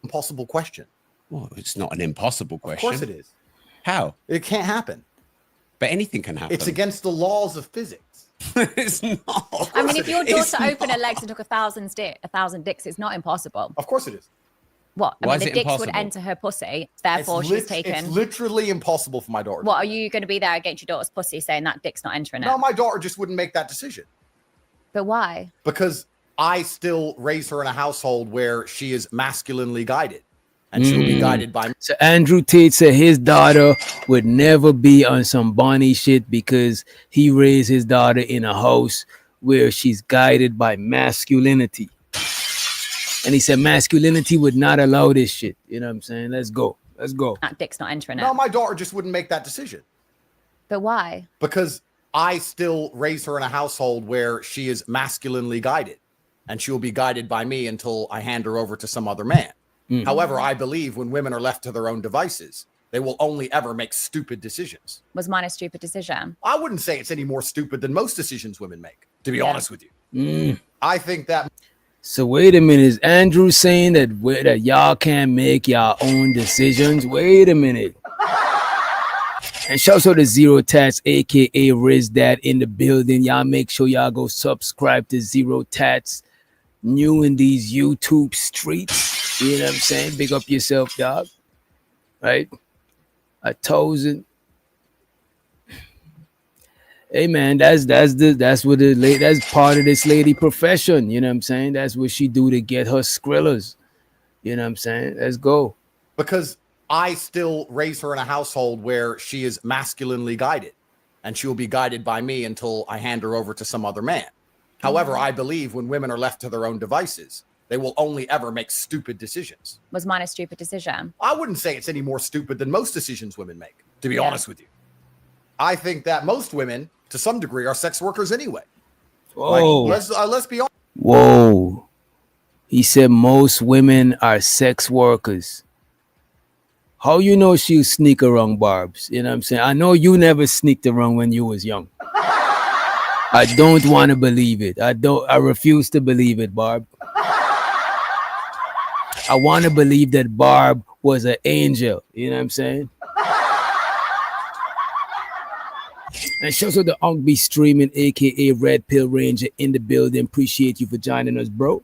Impossible question. Well, it's not an impossible question. Of course it is. How? It can't happen. But anything can happen. It's against the laws of physics. It's not. I mean, if your daughter opened her legs and took 1,000 dicks, it's not impossible. Of course it is. What? I Why mean, is the it dicks impossible? would enter her pussy, therefore she's taken. It's literally impossible for my daughter. What, are you going to be there against your daughter's pussy saying that dick's not entering it? No, my daughter just wouldn't make that decision. But why? Because I still raise her in a household where she is masculinely guided. And she'll be guided by me. So Andrew Tate said his daughter would never be on some Bonnie shit because he raised his daughter in a house where she's guided by masculinity. And he said masculinity would not allow this shit. You know what I'm saying? Let's go. Let's go. That dick's not entering it. No, my daughter just wouldn't make that decision. But why? Because I still raise her in a household where she is masculinely guided. And she'll be guided by me until I hand her over to some other man. However, I believe when women are left to their own devices, they will only ever make stupid decisions. Was mine a stupid decision? I wouldn't say it's any more stupid than most decisions women make, to be honest with you. I think that. So wait a minute. Is Andrew saying that y'all can't make your own decisions? Wait a minute. And shout out to Zero Tats, aka Riz Dad in the building. Y'all make sure y'all go subscribe to Zero Tats. New in these YouTube streets. You know what I'm saying? Big up yourself, dog. Right? 1,000. Hey man, that's what that's part of this lady profession. You know what I'm saying? That's what she do to get her skrillers. You know what I'm saying? Let's go. Because I still raise her in a household where she is masculinely guided, and she will be guided by me until I hand her over to some other man. However, I believe when women are left to their own devices, they will only ever make stupid decisions. Was mine a stupid decision? I wouldn't say it's any more stupid than most decisions women make, to be honest with you. I think that most women, to some degree, are sex workers anyway. Whoa. Like, let's be honest. Whoa. He said most women are sex workers. How you know she'll sneak around, Barbs? You know what I'm saying? I know you never sneaked around when you was young. I don't want to believe it. I refuse to believe it, Barb. I want to believe that Barb was an angel. You know what I'm saying? And shout out to Unk be streaming, aka Red Pill Ranger in the building. Appreciate you for joining us, bro.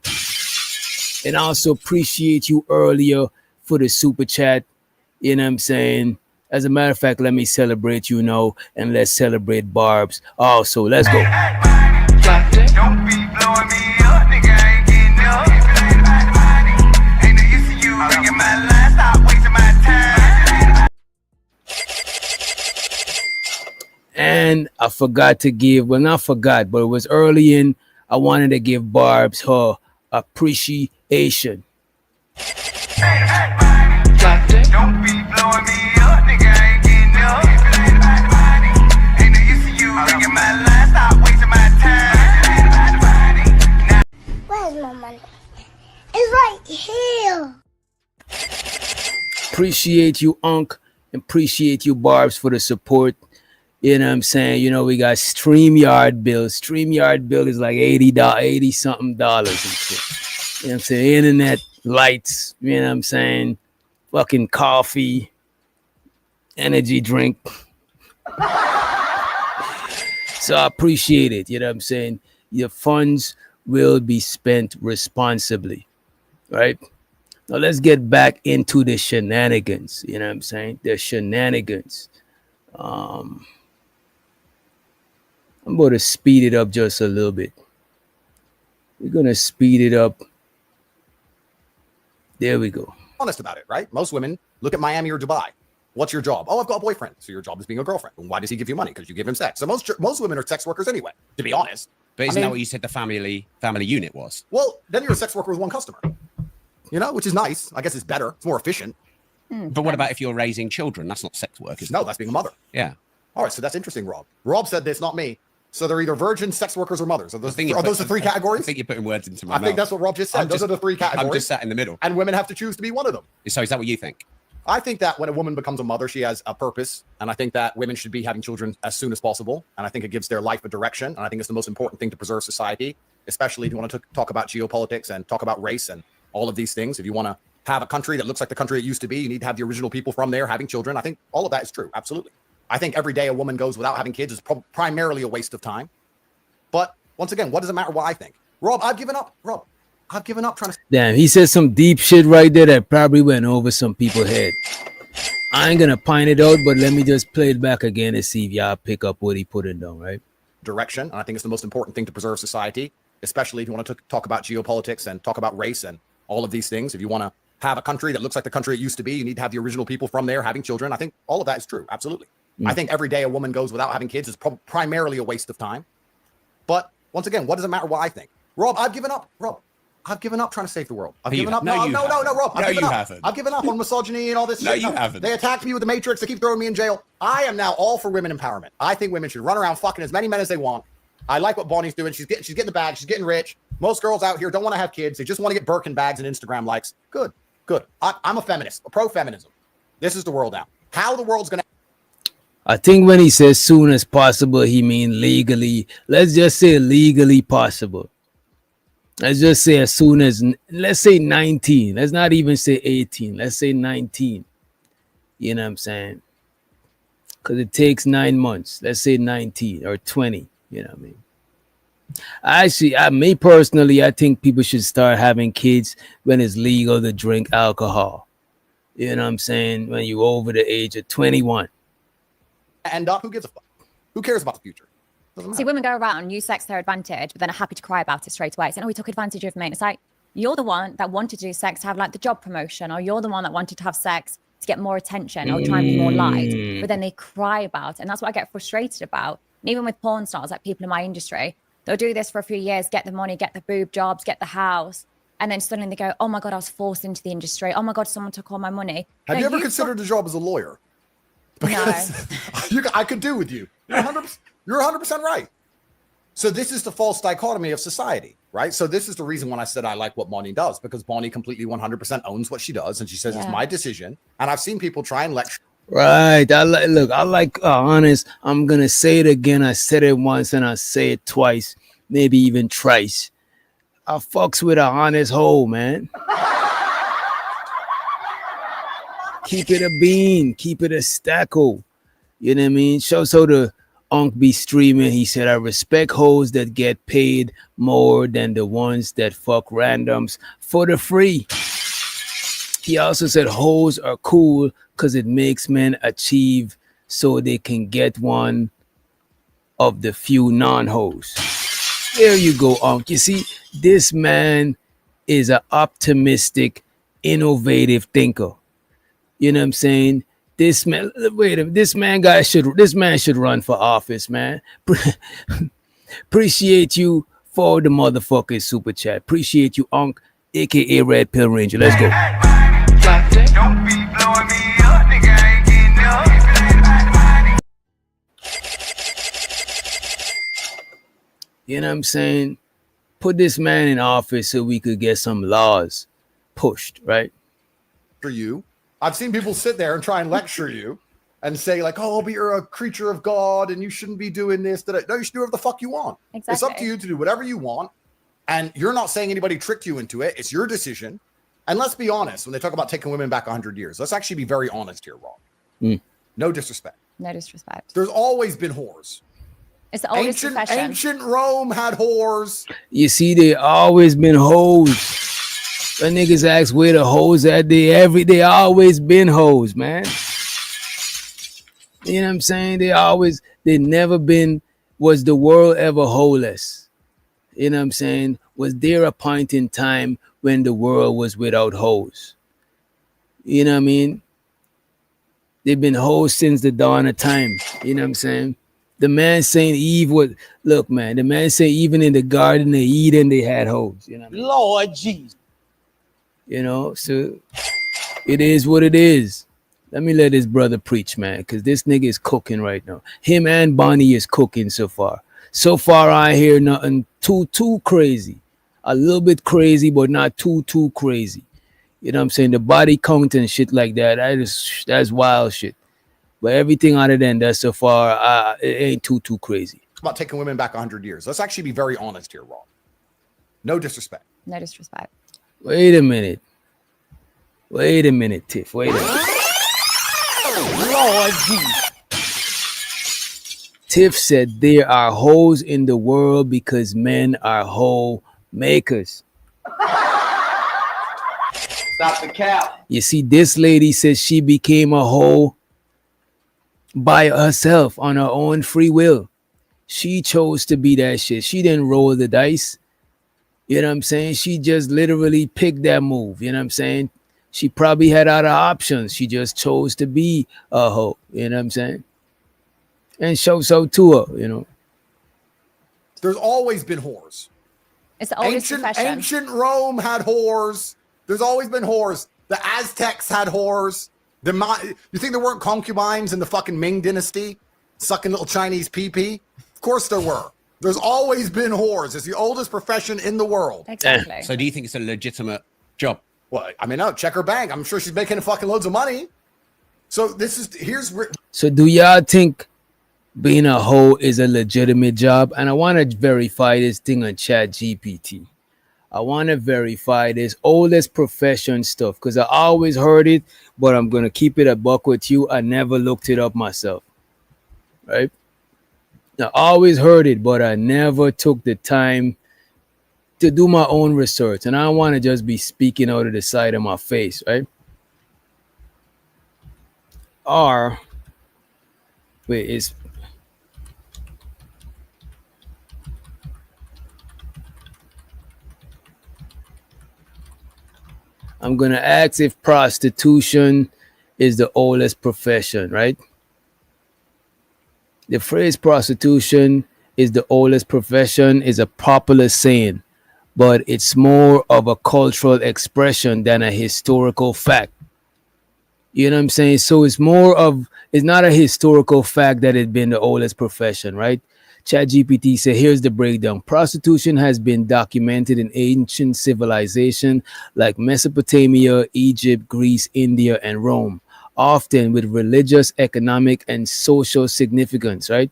And I also appreciate you earlier for the super chat. You know what I'm saying? As a matter of fact, let me celebrate you now, and let's celebrate Barb's. Also, let's go. Don't be blowing me up, nigga. I ain't getting up. Ain't no use to you ringing my line. Stop wasting my time. And I forgot to give, well, not forgot, but it was early in, I wanted to give Barb's her appreciation. Don't be blowing me up, nigga. I ain't getting up. Ain't no use to you ringing my line. Stop wasting my time. Where's my money? It's right here. Appreciate you, Unk, and appreciate you, Barb's, for the support. You know what I'm saying? You know, we got StreamYard bills. StreamYard bill is like $80 something and shit. You know what I'm saying? Internet, lights, you know what I'm saying? Fucking coffee, energy drink. So I appreciate it. You know what I'm saying? Your funds will be spent responsibly, right? Now let's get back into the shenanigans. You know what I'm saying? The shenanigans. I'm going to speed it up just a little bit. We're going to speed it up. There we go. Honest about it, right? Most women look at Miami or Dubai. What's your job? Oh, I've got a boyfriend. So your job is being a girlfriend. And why does he give you money? Because you give him sex. So most women are sex workers anyway, to be honest. But isn't that what you said the family unit was? Well, then you're a sex worker with one customer. You know, which is nice. I guess it's better. It's more efficient. But what about if you're raising children? That's not sex work, is it? No, that's being a mother. Yeah. All right, so that's interesting, Rob. Rob said this, not me. So they're either virgins, sex workers, or mothers. Are those the three categories? I think you're putting words into my mouth. I think that's what Rob just said. Those are the three categories. I'm just sat in the middle. And women have to choose to be one of them. So is that what you think? I think that when a woman becomes a mother, she has a purpose. And I think that women should be having children as soon as possible. And I think it gives their life a direction. And I think it's the most important thing to preserve society, especially if you want to talk about geopolitics and talk about race and all of these things. If you want to have a country that looks like the country it used to be, you need to have the original people from there having children. I think all of that is true. Absolutely. I think every day a woman goes without having kids is primarily a waste of time. But once again, what does it matter what I think? Rob, I've given up. Rob, I've given up trying to. Damn, he said some deep shit right there that probably went over some people's head. I ain't gonna pine it out, but let me just play it back again and see if y'all pick up what he put in down, right? Direction. And I think it's the most important thing to preserve society, especially if you want to talk about geopolitics and talk about race and all of these things. If you want to have a country that looks like the country it used to be, you need to have the original people from there having children. I think all of that is true. Absolutely. I think every day a woman goes without having kids is primarily a waste of time. But once again, what does it matter what I think? Rob, I've given up. Rob, I've given up trying to save the world. I've given up. No, Rob. I've given up. I've given up on misogyny and all this shit. You haven't. They attacked me with the Matrix. They keep throwing me in jail. I am now all for women empowerment. I think women should run around fucking as many men as they want. I like what Bonnie's doing. She's getting the bag. She's getting rich. Most girls out here don't want to have kids. They just want to get Birkin bags and Instagram likes. Good. I'm a feminist, a pro-feminism. This is the world now. How the world's going to. I think when he says soon as possible, he means legally. Let's just say legally possible. Let's just say as soon as, let's say 19. Let's not even say 18. Let's say 19. You know what I'm saying? Because it takes 9 months. Let's say 19 or 20. You know what I mean? Me personally, I think people should start having kids when it's legal to drink alcohol. You know what I'm saying? When you're over the age of 21. End up, who gives a fuck? Who cares about the future? See, women go around and use sex to their advantage, but then are happy to cry about it straight away. Saying, oh, he took advantage of me. And it's like, you're the one that wanted to do sex to have like the job promotion, or you're the one that wanted to have sex to get more attention or try and be more liked. But then they cry about it. And that's what I get frustrated about. And even with porn stars, like people in my industry, they'll do this for a few years, get the money, get the boob jobs, get the house. And then suddenly they go, oh my God, I was forced into the industry. Oh my God, someone took all my money. Have you ever considered a job as a lawyer? Because I could do with you. You're 100% right. So this is the false dichotomy of society, right? So this is the reason when I said I like what Bonnie does, because Bonnie completely 100% owns what she does. And she says, it's my decision. And I've seen people try and lecture. Right. I like honest. I'm going to say it again. I said it once and I say it twice, maybe even thrice. I fucks with a honest hoe, man. Keep it a bean. Keep it a stacko. You know what I mean? So the Unc be streaming. He said, I respect hoes that get paid more than the ones that fuck randoms for the free. He also said hoes are cool because it makes men achieve so they can get one of the few non-hoes. There you go, Unc. You see, this man is an optimistic, innovative thinker. You know what I'm saying? This man, this man should run for office, man. Appreciate you for the motherfucking super chat. Appreciate you, Unc, aka Red Pill Ranger. Let's go. Don't be blowing me up, nigga. I ain't getting up. You know what I'm saying? Put this man in office so we could get some laws pushed, right? For you. I've seen people sit there and try and lecture you and say like, oh, but you're a creature of God and you shouldn't be doing this. No, you should do whatever the fuck you want. Exactly. It's up to you to do whatever you want. And you're not saying anybody tricked you into it. It's your decision. And let's be honest, when they talk about taking women back 100 years, let's actually be very honest here, Rob. No disrespect. No disrespect. There's always been whores. It's the oldest profession. Ancient Rome had whores. You see, they always been hoes. When niggas ask where the hoes at, they always been hoes, man. You know what I'm saying? They never been, was the world ever holeless? You know what I'm saying? Was there a point in time when the world was without hoes? You know what I mean? They've been hoes since the dawn of time. You know what I'm saying? The man saying Eve was, look, man, the man saying even in the Garden of Eden, they had hoes. You know what I mean? Lord Jesus. You know, so it is what it is. Let me let this brother preach, man, because this nigga is cooking right now. Him and Bonnie is cooking so far. So far, I hear nothing too crazy. A little bit crazy, but not too crazy. You know what I'm saying? The body count and shit like that, that's wild shit. But everything other than that so far, it ain't too crazy. About taking women back 100 years. Let's actually be very honest here, Ron. No disrespect. No disrespect. Wait a minute, Tiff. Wait a minute. Lord Jesus. Tiff said there are hoes in the world because men are hoe makers. Stop the cap. You see, this lady says she became a hoe by herself on her own free will. She chose to be that shit. She didn't roll the dice. You know what I'm saying? She just literally picked that move. You know what I'm saying? She probably had other options. She just chose to be a hoe. You know what I'm saying? And so to her, you know. There's always been whores. It's the oldest profession. Ancient Rome had whores. There's always been whores. The Aztecs had whores. You think there weren't concubines in the fucking Ming dynasty sucking little Chinese pee-pee? Of course there were. There's always been whores. It's the oldest profession in the world. Exactly. So do you think it's a legitimate job? Well, I mean, no, check her bank. I'm sure she's making fucking loads of money. So here's where. So do y'all think being a hoe is a legitimate job? And I want to verify this thing on Chat GPT. I want to verify this oldest profession stuff because I always heard it, but I'm going to keep it a buck with you. I never looked it up myself, right? I always heard it, but I never took the time to do my own research. And I don't want to just be speaking out of the side of my face, right? I'm going to ask if prostitution is the oldest profession, right? The phrase prostitution is the oldest profession is a popular saying, but it's more of a cultural expression than a historical fact. You know what I'm saying? So it's not a historical fact that it's been the oldest profession, right? ChatGPT said, here's the breakdown. Prostitution has been documented in ancient civilization like Mesopotamia, Egypt, Greece, India, and Rome, often with religious, economic, and social significance, right?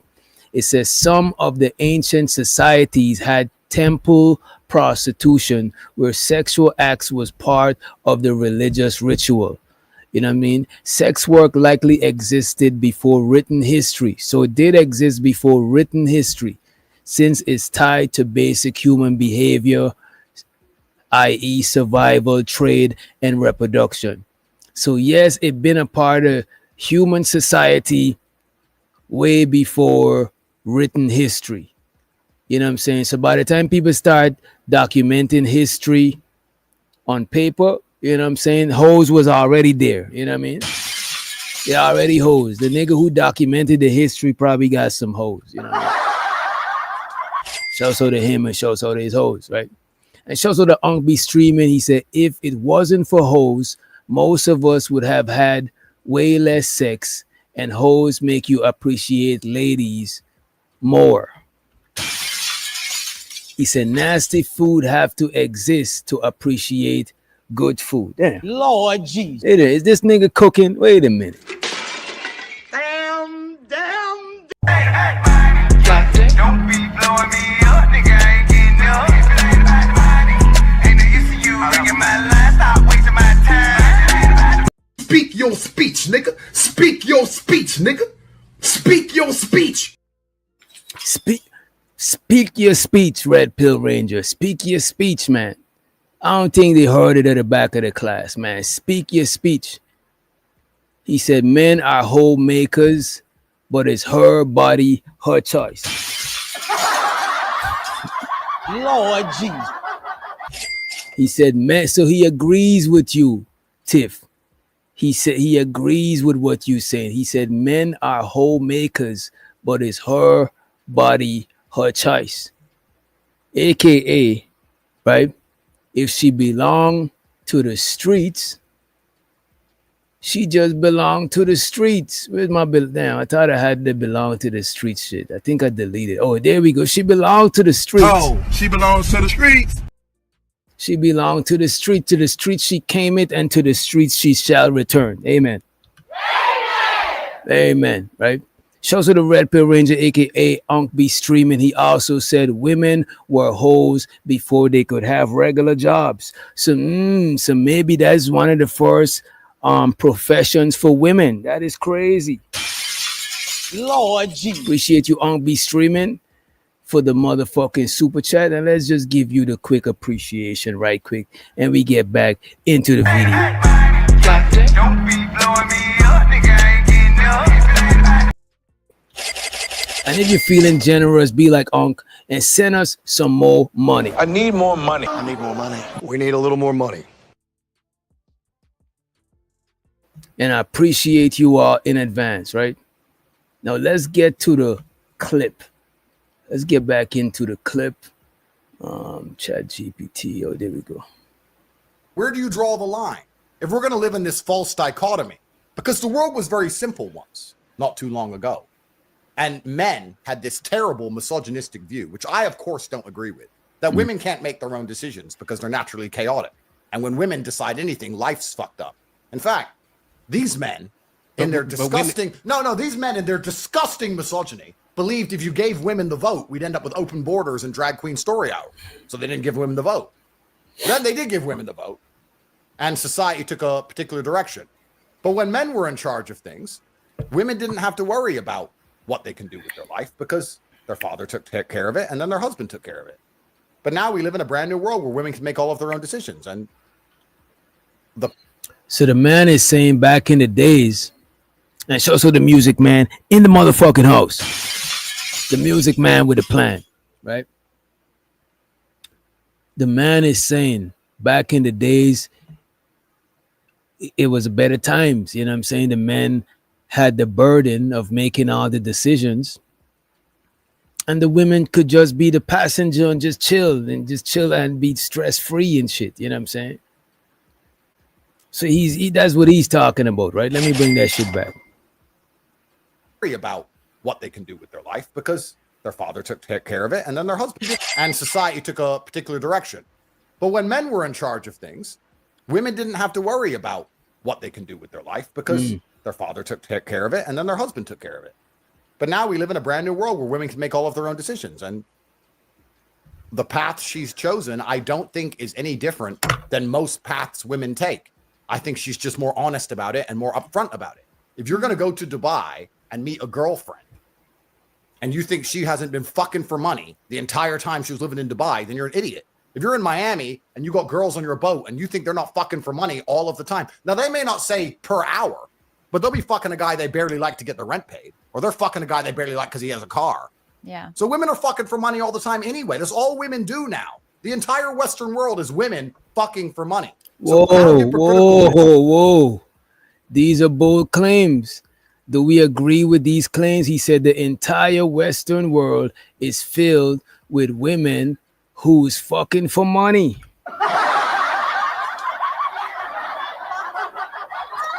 It says some of the ancient societies had temple prostitution where sexual acts was part of the religious ritual. You know what I mean? Sex work likely existed before written history. So it did exist before written history since it's tied to basic human behavior, i.e. survival, trade, and reproduction. So yes, it's been a part of human society way before written history. You know what I'm saying? So by the time people start documenting history on paper, you know what I'm saying? Hoes was already there. You know what I mean? They already hoes. The nigga who documented the history probably got some hoes. You know what I mean? Shouts out to him and shouts out to his hoes, right? And shouts out to Unc be streaming. He said, if it wasn't for hoes, most of us would have had way less sex, and hoes make you appreciate ladies more. He said, nasty food have to exist to appreciate good food. Damn. Lord Jesus. It is. This nigga cooking? Wait a minute. Damn. Don't be blowing me up, nigga. I ain't getting up. Ain't no use to you ringing my line. Stop wasting my time. Speak your speech, nigga. Speak your speech, nigga. Speak your speech. Speak your speech, Red Pill Ranger. Speak your speech, man. I don't think they heard it at the back of the class, man. Speak your speech. He said, men are homemakers, but it's her body, her choice. Lord Jesus. He said, man, so he agrees with you, Tiff. He said he agrees with what you saying. He said, men are homemakers, but it's her body, her choice. AKA, right? If she belonged to the streets, she just belonged to the streets. Where's my bill? Damn, I thought I had to belong to the streets shit. I think I deleted. Oh, there we go. She belonged to the streets. Oh, she belongs to the streets. She belonged to the street. To the street she came it, and to the streets she shall return. Amen. Amen. Right? Shows of the Red Pill Ranger, aka Unc B Streaming. He also said women were hoes before they could have regular jobs. So maybe that's one of the first professions for women. That is crazy. Lord Jesus. Appreciate you, Unc B Streaming, for the motherfucking super chat. And let's just give you the quick appreciation right quick, and we get back into the video. Don't be blowing me up, nigga, I ain't getting up. And if you're feeling generous, be like Unc and send us some more money. I need more money. I need more money. We need a little more money. And I appreciate you all in advance, right? Now let's get to the clip. Let's get back into the clip. Chat GPT. Oh, there we go. Where do you draw the line if we're going to live in this false dichotomy? Because the world was very simple once, not too long ago. And men had this terrible misogynistic view, which I, of course, don't agree with, that women can't make their own decisions because they're naturally chaotic. And when women decide anything, life's fucked up. In fact, these men in their disgusting, these men in their disgusting misogyny believed if you gave women the vote, we'd end up with open borders and drag queen story hour. So they didn't give women the vote. Then they did give women the vote, and society took a particular direction. But when men were in charge of things, women didn't have to worry about what they can do with their life because their father took care of it and then their husband took care of it. But now we live in a brand new world where women can make all of their own decisions. And so the man is saying back in the days, and so the music man in the motherfucking house, the music man with a plan, right? The man is saying back in the days, it was a better times. You know what I'm saying? The men had the burden of making all the decisions, and the women could just be the passenger and just chill and be stress free and shit. You know what I'm saying? So that's what he's talking about, right? Let me bring that shit back. Worry about what they can do with their life because their father took care of it and then their husband did, and society took a particular direction. But when men were in charge of things, women didn't have to worry about what they can do with their life because their father took care of it and then their husband took care of it. But now we live in a brand new world where women can make all of their own decisions. And the path she's chosen, I don't think is any different than most paths women take. I think she's just more honest about it and more upfront about it. If you're going to go to Dubai and meet a girlfriend and you think she hasn't been fucking for money the entire time she was living in Dubai, then you're an idiot. If you're in Miami and you got girls on your boat and you think they're not fucking for money all of the time, now they may not say per hour, but they'll be fucking a guy they barely like to get the rent paid, or they're fucking a guy they barely like because he has a car. Yeah. So women are fucking for money all the time anyway. That's all women do now. The entire Western world is women fucking for money. So Whoa. These are bold claims. Do we agree with these claims? He said the entire Western world is filled with women who's fucking for money.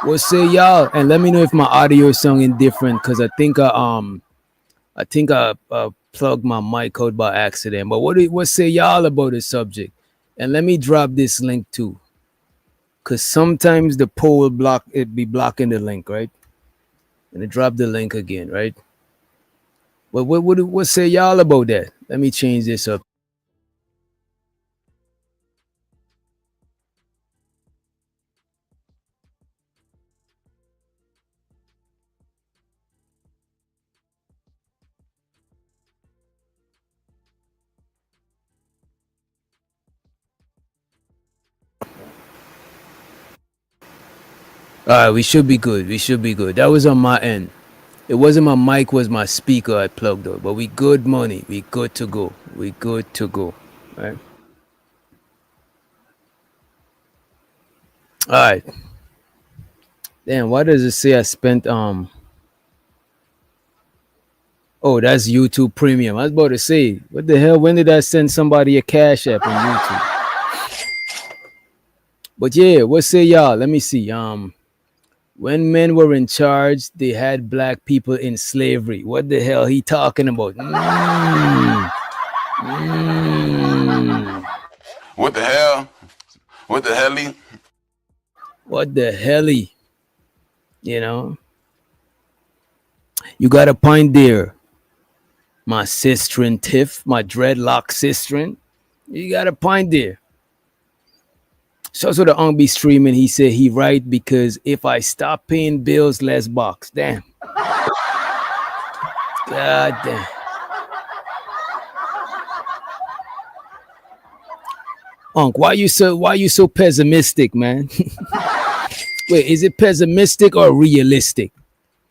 What say y'all? And let me know if my audio is sounding different, because I think I plugged my mic out by accident. But what say y'all about the subject? And let me drop this link too, because sometimes the poll be blocking the link, right? And I drop the link again, right? But what say y'all about that? Let me change this up. All right, we should be good. That was on my end. It wasn't my mic, was my speaker I plugged up. But we good money. We good to go. Right? All right. Damn, why does it say I spent Oh, that's YouTube Premium. I was about to say, what the hell? When did I send somebody a Cash App on YouTube? But yeah, what say y'all? Let me see. When men were in charge, they had black people in slavery. What the hell he talking about? What the hell? What the helly? What the helly? You know? You got a point there. My sister Tiff, my dreadlock sister. You got a point there. So the be streaming, he said he right because if I stop paying bills, less box. Damn. God damn. Unc, why you so pessimistic, man? Wait, is it pessimistic or realistic?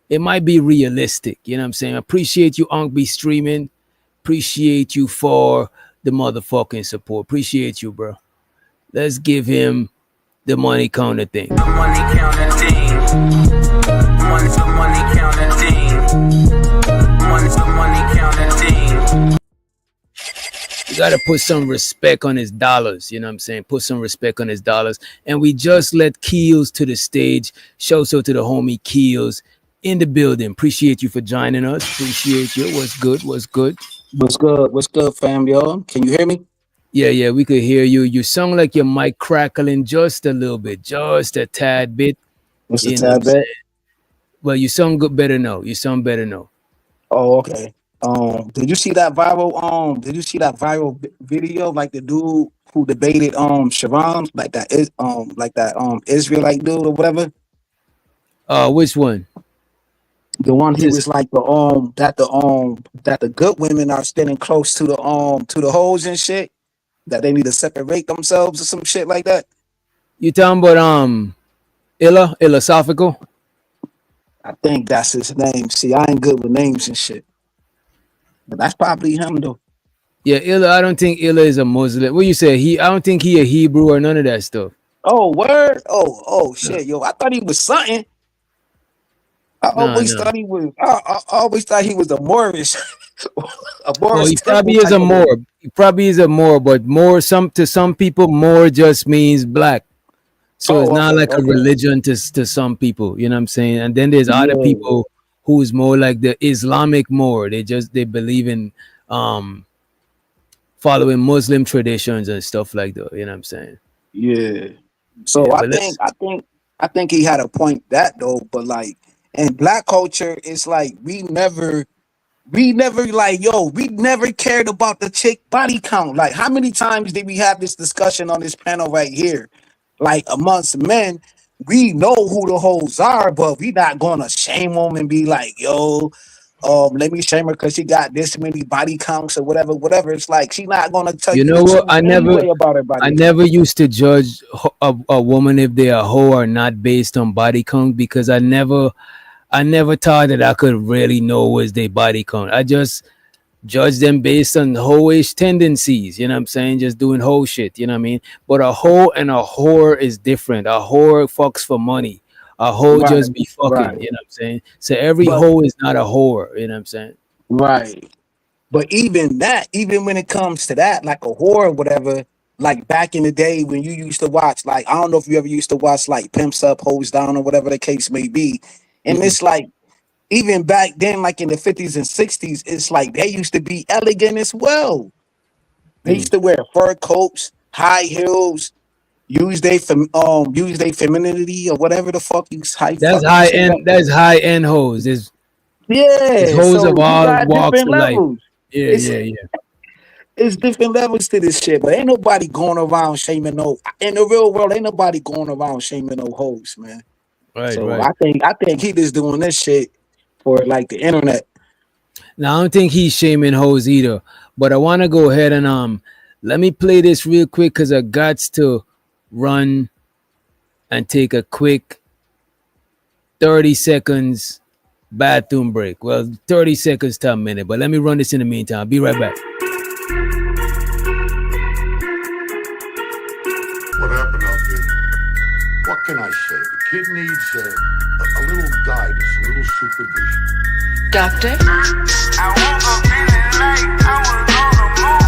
It might be realistic, you know what I'm saying? Appreciate you, Unc, be streaming. Appreciate you for the motherfucking support. Appreciate you, bro. Let's give him the money counter thing. The money counter thing. The money counter thing. The money counter thing. You gotta put some respect on his dollars, you know what I'm saying? Put some respect on his dollars. And we just let Keels to the stage. Show so to the homie Keels in the building. Appreciate you for joining us. Appreciate you. What's good? What's good? What's good? What's good, fam, y'all? Can you hear me? Yeah, we could hear you. You sound like your mic crackling just a little bit, just a tad bit. What's a tad bit? Well, you sound good, better now. You sound better now. Oh, okay. Did you see that viral? Did you see that viral video, like the dude who debated Sharon, like that Israelite dude or whatever? Which one? The one he was like that the good women are standing close to the hoes and shit, that they need to separate themselves or some shit like that. You talking about Philosophical? I think that's his name. See, I ain't good with names and shit, but that's probably him though. Yeah, Illa. I don't think Illa is a Muslim. What you say? I don't think he a Hebrew or none of that stuff. Oh, word. Oh shit, yo. I thought he was something. I always thought he was. I always thought he was a Moorish. Well, he probably is a Moor. He probably is a Moor, but Moor to some people, Moor just means black. So it's not like a religion to some people. You know what I'm saying? And then there's other people who's more like the Islamic Moor. They believe in following Muslim traditions and stuff like that. You know what I'm saying? Yeah. So I think he had a point that though, but like. And black culture, it's like we never cared about the chick body count. Like, how many times did we have this discussion on this panel right here? Like, amongst men, we know who the hoes are, but we not gonna shame them and be like, yo, let me shame her because she got this many body counts or whatever. It's like she not gonna tell you. You know what? I never used to judge a woman if they are a hoe or not based on body count because I never thought that I could really know was their body count. I just judge them based on hoe-ish tendencies, you know what I'm saying? Just doing hoe shit, you know what I mean? But a hoe and a whore is different. A whore fucks for money. A hoe just be fucking, you know what I'm saying? So every hoe is not a whore, you know what I'm saying? Right. But even when it comes to that, like a whore or whatever, like back in the day when you used to watch, like, I don't know if you ever used to watch like Pimps Up, Hoes Down or whatever the case may be. And it's like, even back then, like in the 50s and 60s, it's like they used to be elegant as well. They used to wear fur coats, high heels, use their femininity or whatever the fuck you hype. That's high end. That's high end hoes. There's hoes of all walks of life. Yeah. It's different levels to this shit, but ain't nobody going around shaming no. In the real world, ain't nobody going around shaming no hoes, man. Right. I think he just doing this shit for like the internet. Now I don't think he's shaming hoes either, but I want to go ahead and let me play this real quick because I got to run and take a quick 30 seconds bathroom break. Well, 30 seconds to a minute, but let me run this in the meantime. I'll be right back. What happened out there? What can I say? The kid needs a little guidance, a little supervision. Doctor? I woke up feeling like I was on the moon.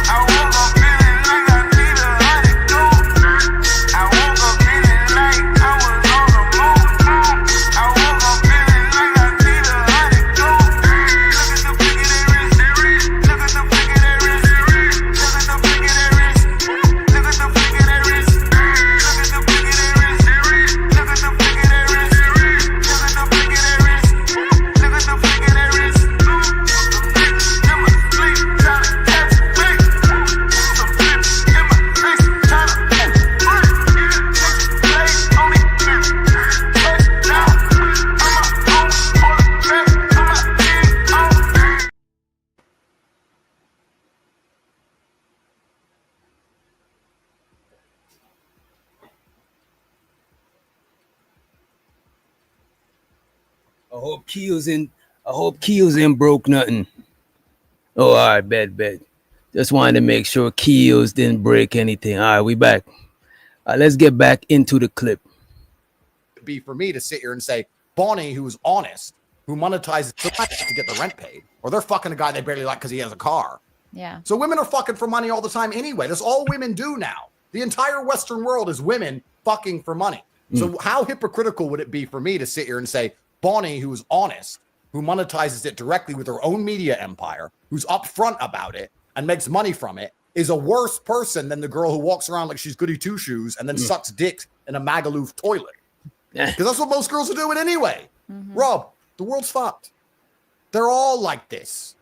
I woke up feeling like I need a antidote. I woke up feeling like I was on the moon. I woke up feeling like I need a antidote. Look at the flick of that wrist. Look at the flick of that wrist. Look at the flick of that wrist. hope Keels in broke nothing. Oh, all right, bet. Just wanted to make sure Keels didn't break anything. All right, we back. Let's get back into the clip. It'd be for me to sit here and say, Bonnie, who's honest, who monetizes to get the rent paid, or they're fucking a guy they barely like because he has a car. Yeah. So women are fucking for money all the time anyway. That's all women do now. The entire Western world is women fucking for money. So how hypocritical would it be for me to sit here and say, Bonnie, who's honest, who monetizes it directly with her own media empire, who's upfront about it and makes money from it, is a worse person than the girl who walks around like she's goody two shoes and then sucks dick in a Magaluf toilet. Because that's what most girls are doing anyway. Rob, the world's fucked. They're all like this.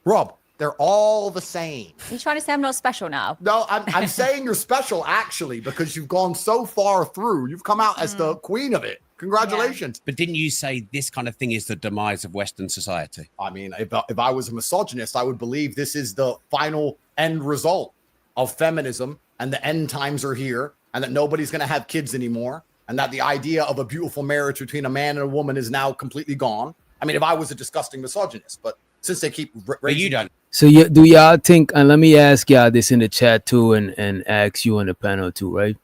Rob, they're all the same. You trying to say I'm not special now? No, I'm saying you're special actually because you've gone so far through. You've come out as the queen of it. Congratulations. But didn't you say this kind of thing is the demise of Western society? I mean, if I was a misogynist, I would believe this is the final end result of feminism and the end times are here and that nobody's going to have kids anymore and that the idea of a beautiful marriage between a man and a woman is now completely gone. I mean, if I was a disgusting misogynist, but since they keep raising... you don't. So do y'all think, and let me ask y'all this in the chat too and ask you on the panel too, right?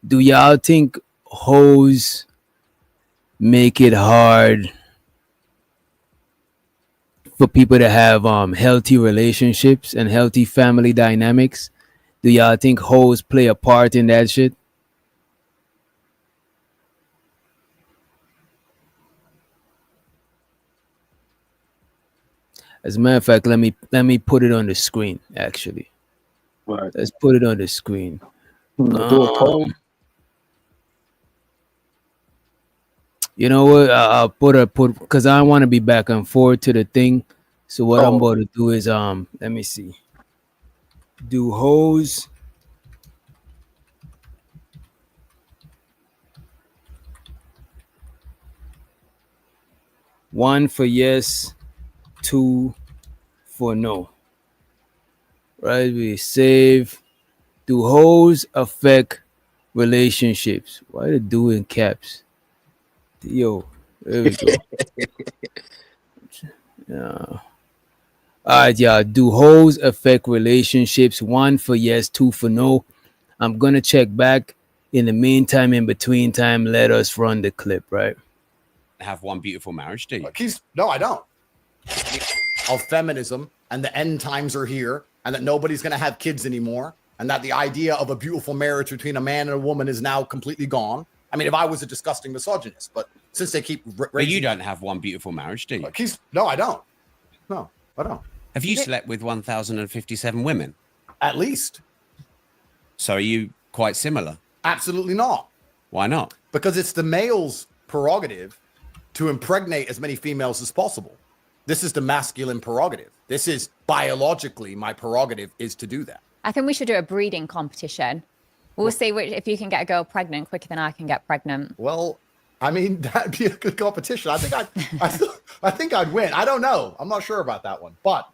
Do y'all think hoes make it hard for people to have healthy relationships and healthy family dynamics? Do y'all think hoes play a part in that shit? As a matter of fact, let me put it on the screen. Actually, Right. let's put it on the screen. Do a poll. You know what? I'll put because I want to be back and forth to the thing. So what I'm about to do is let me see. Do hoes one for yes, two for no. Right? We save. Do hoes affect relationships? Why the do in caps? Yo, there we go. Yeah. All right, y'all. Do hoes affect relationships? One for yes, two for no. I'm gonna check back. In the meantime, in between time, let us run the clip, right? Have one beautiful marriage, do you? No, I don't. Of feminism and the end times are here and that nobody's going to have kids anymore and that the idea of a beautiful marriage between a man and a woman is now completely gone. I mean, if I was a disgusting misogynist, but since they keep But you don't have one beautiful marriage, do you? No, I don't. No, I don't. Have you slept with 1,057 women? At least. So are you quite similar? Absolutely not. Why not? Because it's the male's prerogative to impregnate as many females as possible. This is the masculine prerogative. This is biologically my prerogative is to do that. I think we should do a breeding competition. We'll see if you can get a girl pregnant quicker than I can get pregnant. Well, I mean, that'd be a good competition. I think I'd win. I don't know. I'm not sure about that one, but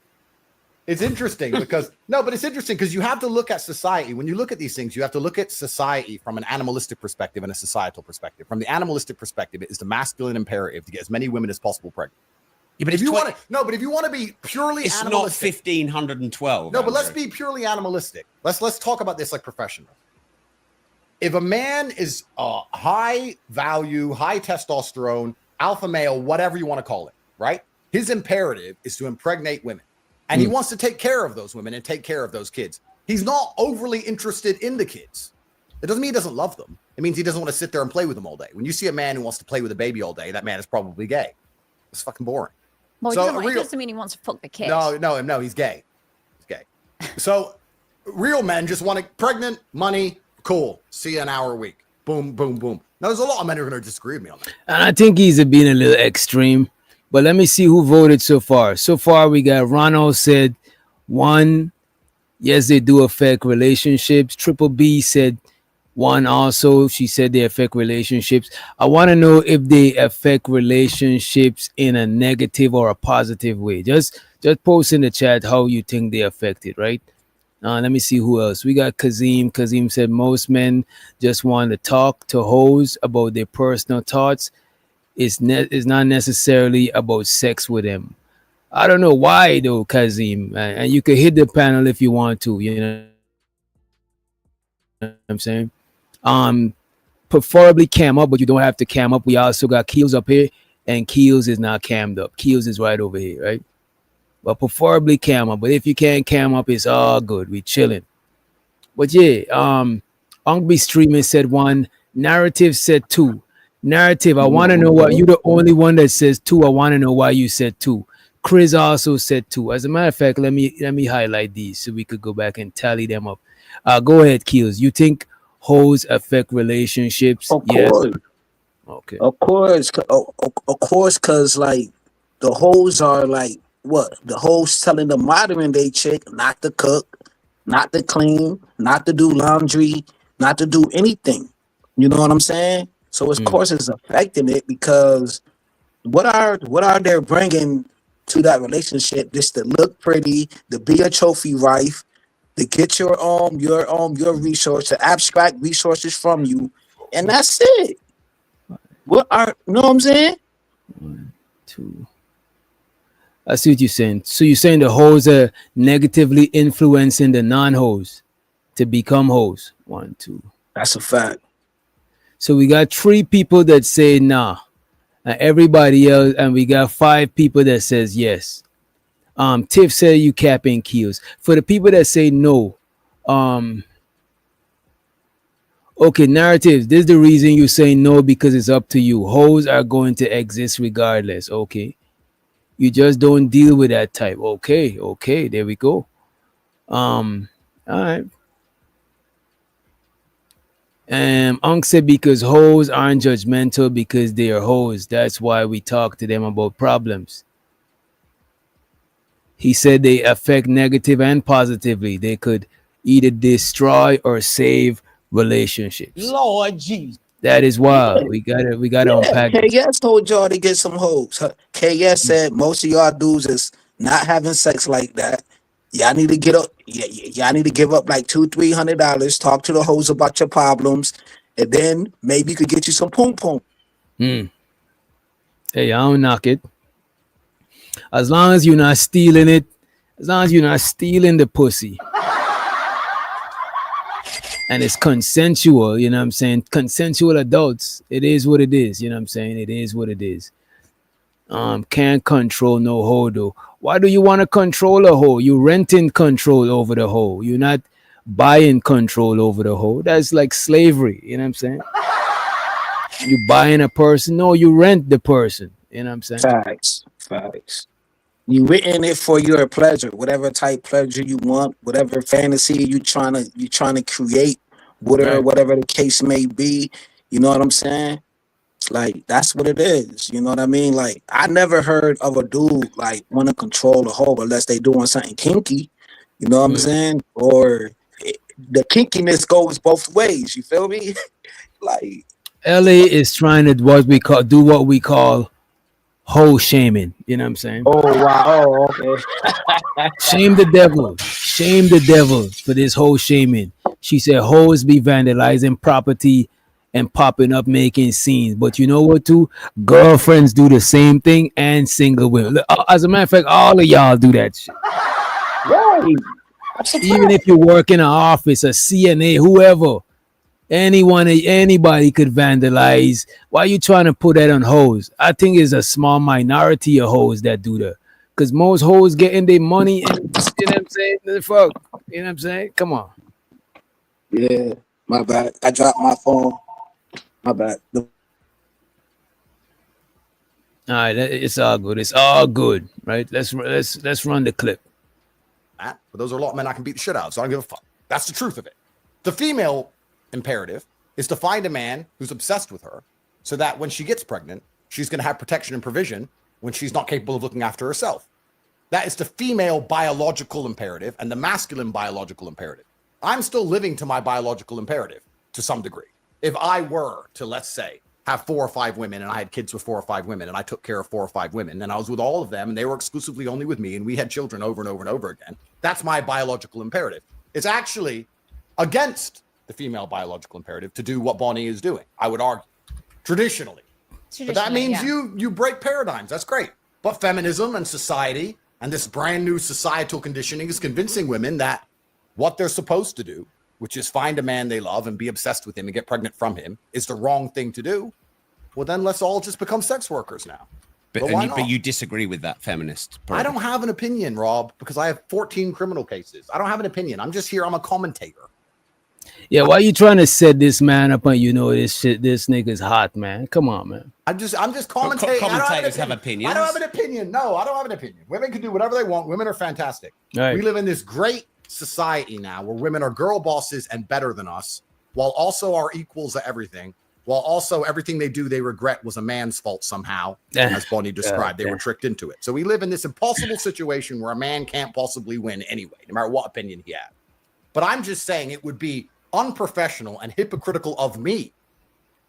it's interesting because it's interesting because you have to look at society. When you look at these things, you have to look at society from an animalistic perspective and a societal perspective. From the animalistic perspective, it is the masculine imperative to get as many women as possible pregnant. Yeah, but if you want to be purely it's animalistic, not 1,512. No, but let's be purely animalistic. Let's talk about this like professional. If a man is high value, high testosterone, alpha male, whatever you want to call it, right? His imperative is to impregnate women. And he wants to take care of those women and take care of those kids. He's not overly interested in the kids. It doesn't mean he doesn't love them. It means he doesn't want to sit there and play with them all day. When you see a man who wants to play with a baby all day, that man is probably gay. It's fucking boring. Well, it doesn't mean he wants to fuck the kid. No, he's gay. He's gay. So real men just want to pregnant, money, cool. See you an hour a week. Boom, boom, boom. Now, there's a lot of men who are going to disagree with me on that. And I think he's being a little extreme. But let me see who voted so far. So far, we got Ronald said one. Yes, they do affect relationships. Triple B said one also. She said they affect relationships. I want to know if they affect relationships in a negative or a positive way. Just post in the chat how you think they affect it, right? Let me see who else. We got Kazim. Kazim said most men just want to talk to hoes about their personal thoughts. it's not necessarily about sex with them. I don't know why though, Kazim. And you could hit the panel if you want to. You know what I'm saying? Um, Preferably cam up, but you don't have to cam up. We also got Keels up here, and Keels is not cammed up. Keels is right over here, right? But preferably cam up. But if you can't cam up, it's all good. We chilling. But yeah, Ongby Streaming said 1. Narrative said 2. Narrative, I want to know what you the only one that says 2. I want to know why you said 2. Chris also said 2. As a matter of fact, let me highlight these so we could go back and tally them up. Go ahead, Keels. You think hoes affect relationships? Of Yes. course. Okay. Of course, because like the hoes are like what? The hoes telling the modern day chick not to cook, not to clean, not to do laundry, not to do anything. You know what I'm saying? So of course it's affecting it because what are they bringing to that relationship? Just to look pretty, to be a trophy wife, to get your resource, to abstract resources from you, and that's it. What are you know what I'm saying? 1, 2. I see what you're saying. So you're saying the hoes are negatively influencing the non-hoes to become hoes. 1, 2. That's a fact. So we got 3 people that say nah, and everybody else, and we got 5 people that says yes. Tiff said you capping Keels. For the people that say no, okay, narratives. This is the reason you say no because it's up to you. Hoes are going to exist regardless. Okay, you just don't deal with that type. Okay, there we go. All right. Unc said because hoes aren't judgmental because they are hoes. That's why we talk to them about problems. He said they affect negative and positively. They could either destroy or save relationships. Lord Jesus. That is wild. We gotta unpack this. KS told y'all to get some hoes. KS said most of y'all dudes is not having sex like that. Y'all need to get up. Y'all need to give up like $200-300. Talk to the hoes about your problems, and then maybe you could get you some poom poom. Hey, I don't knock it. As long as you're not stealing it, as long as you're not stealing the pussy. And it's consensual, you know what I'm saying? Consensual adults. It is what it is, you know what I'm saying? It is what it is. Can't control no hoe though. Why do you want to control a hoe? You renting control over the hoe. You're not buying control over the hoe. That's like slavery, you know what I'm saying? You buying a person? No, you rent the person. You know what I'm saying? Facts. You written it for your pleasure, whatever type pleasure you want, whatever fantasy you trying to create, whatever the case may be. You know what I'm saying? Like that's what it is. You know what I mean? Like I never heard of a dude like want to control a hoe unless they doing something kinky. You know what I'm saying? Or the kinkiness goes both ways. You feel me? Like LA is trying to do what we call hoe shaming. You know what I'm saying? oh wow, okay. Shame the devil. Shame the devil for this hoe shaming. She said hoes be vandalizing property and popping up making scenes. But you know what too? Girlfriends do the same thing and single women. As a matter of fact, all of y'all do that shit. Right. Even if you work in an office, a CNA, whoever, anybody could vandalize. Why are you trying to put that on hoes? I think it's a small minority of hoes that do that. Because most hoes getting their money and you know what I'm saying? Fuck. You know what I'm saying? Come on. Yeah, my bad. I dropped my phone. My bad. All right, it's all good. It's all good, right? Let's run the clip. But those are a lot of men I can beat the shit out of, so I don't give a fuck. That's the truth of it. The female imperative is to find a man who's obsessed with her so that when she gets pregnant, she's going to have protection and provision when she's not capable of looking after herself. That is the female biological imperative and the masculine biological imperative. I'm still living to my biological imperative to some degree. If I were to, let's say, have 4 or 5 women and I had kids with 4 or 5 women and I took care of 4 or 5 women and I was with all of them and they were exclusively only with me and we had children over and over and over again, that's my biological imperative. It's actually against the female biological imperative to do what Bonnie is doing, I would argue, traditionally. But that means you break paradigms. That's great. But feminism and society and this brand new societal conditioning is convincing women that what they're supposed to do, which is find a man they love and be obsessed with him and get pregnant from him, is the wrong thing to do. Well, then let's all just become sex workers now. But you disagree with that feminist I don't have an opinion, Rob, because I have 14 criminal cases. I don't have an opinion. I'm just here. I'm a commentator. Yeah, why you trying to set this man up on this shit? This nigga's hot, man. Come on, man. I'm just commentating. Commentators have opinions. I don't have an opinion. No, I don't have an opinion. Women can do whatever they want. Women are fantastic. Right. We live in this great society now where women are girl bosses and better than us, while also are equals at everything. While also everything they do, they regret was a man's fault somehow, as Bonnie described. They were tricked into it. So we live in this impossible situation where a man can't possibly win anyway, no matter what opinion he had. But I'm just saying it would be unprofessional and hypocritical of me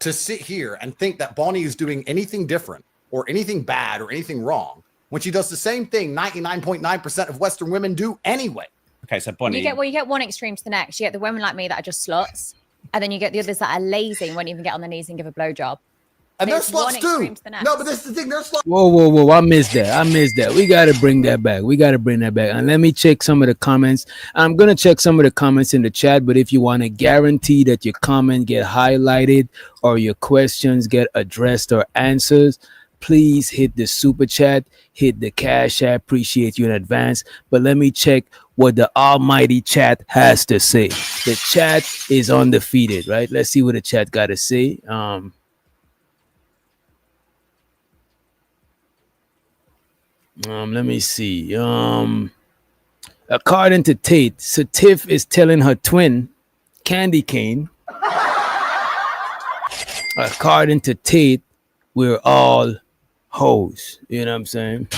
to sit here and think that Bonnie is doing anything different or anything bad or anything wrong when she does the same thing 99.9% of Western women do anyway. Okay, so Bonnie, you get one extreme to the next. You get the women like me that are just sluts. And then you get the others that are lazy and won't even get on their knees and give a blowjob. And they're sluts too. No, but this is the thing. They're sluts. Whoa. I missed that. We got to bring that back. And let me check some of the comments. I'm going to check some of the comments in the chat. But if you want to guarantee that your comment get highlighted or your questions get addressed or answers, please hit the super chat, hit the cash app. Appreciate you in advance. But let me check what the almighty chat has to say. The chat is undefeated, right? Let's see what the chat got to say. Let me see. According to Tate, so Tiff is telling her twin, Candy Cane. According to Tate, we're all hoes. You know what I'm saying?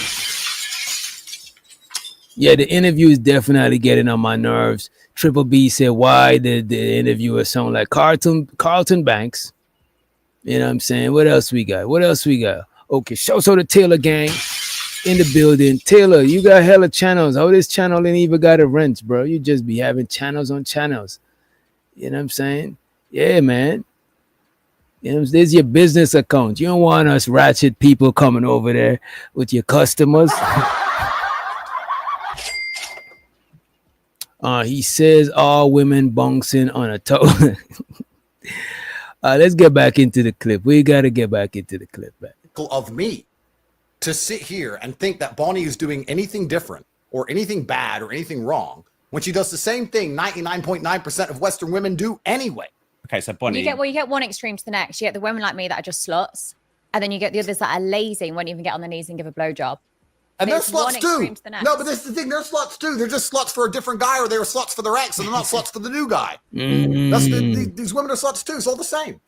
Yeah, the interview is definitely getting on my nerves. Triple B said, why did the interviewer sound like Carlton Banks? You know what I'm saying? What else we got? Okay, so the Taylor gang in the building. Taylor, you got hella channels. How this channel ain't even got a rent, bro? You just be having channels on channels. You know what I'm saying? Yeah, man. You know, there's your business account. You don't want us ratchet people coming over there with your customers. He says all women bouncing on a toe. Let's get back into the clip. We got to get back into the clip. Of me to sit here and think that Bonnie is doing anything different or anything bad or anything wrong when she does the same thing 99.9% of Western women do anyway. Okay, so Bonnie, you get one extreme to the next. You get the women like me that are just sluts, and then you get the others that are lazy and won't even get on their knees and give a blowjob. And they're sluts too. No, but this is the thing. They're sluts too. They're just sluts for a different guy, or they were sluts for their ex, and they're not sluts for the new guy. These women are sluts too. It's all the same.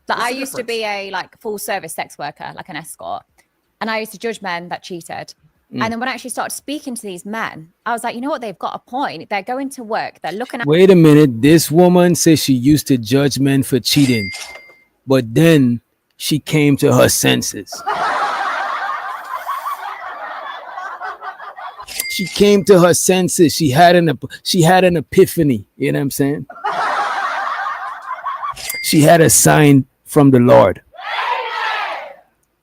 Like I used to be a full service sex worker, like an escort, and I used to judge men that cheated. And then when I actually started speaking to these men, I was like, you know what? They've got a point. They're going to work. They're looking at. Wait a minute. This woman says she used to judge men for cheating, but then she came to her senses. She came to her senses. She had an epiphany. You know what I'm saying? She had a sign from the Lord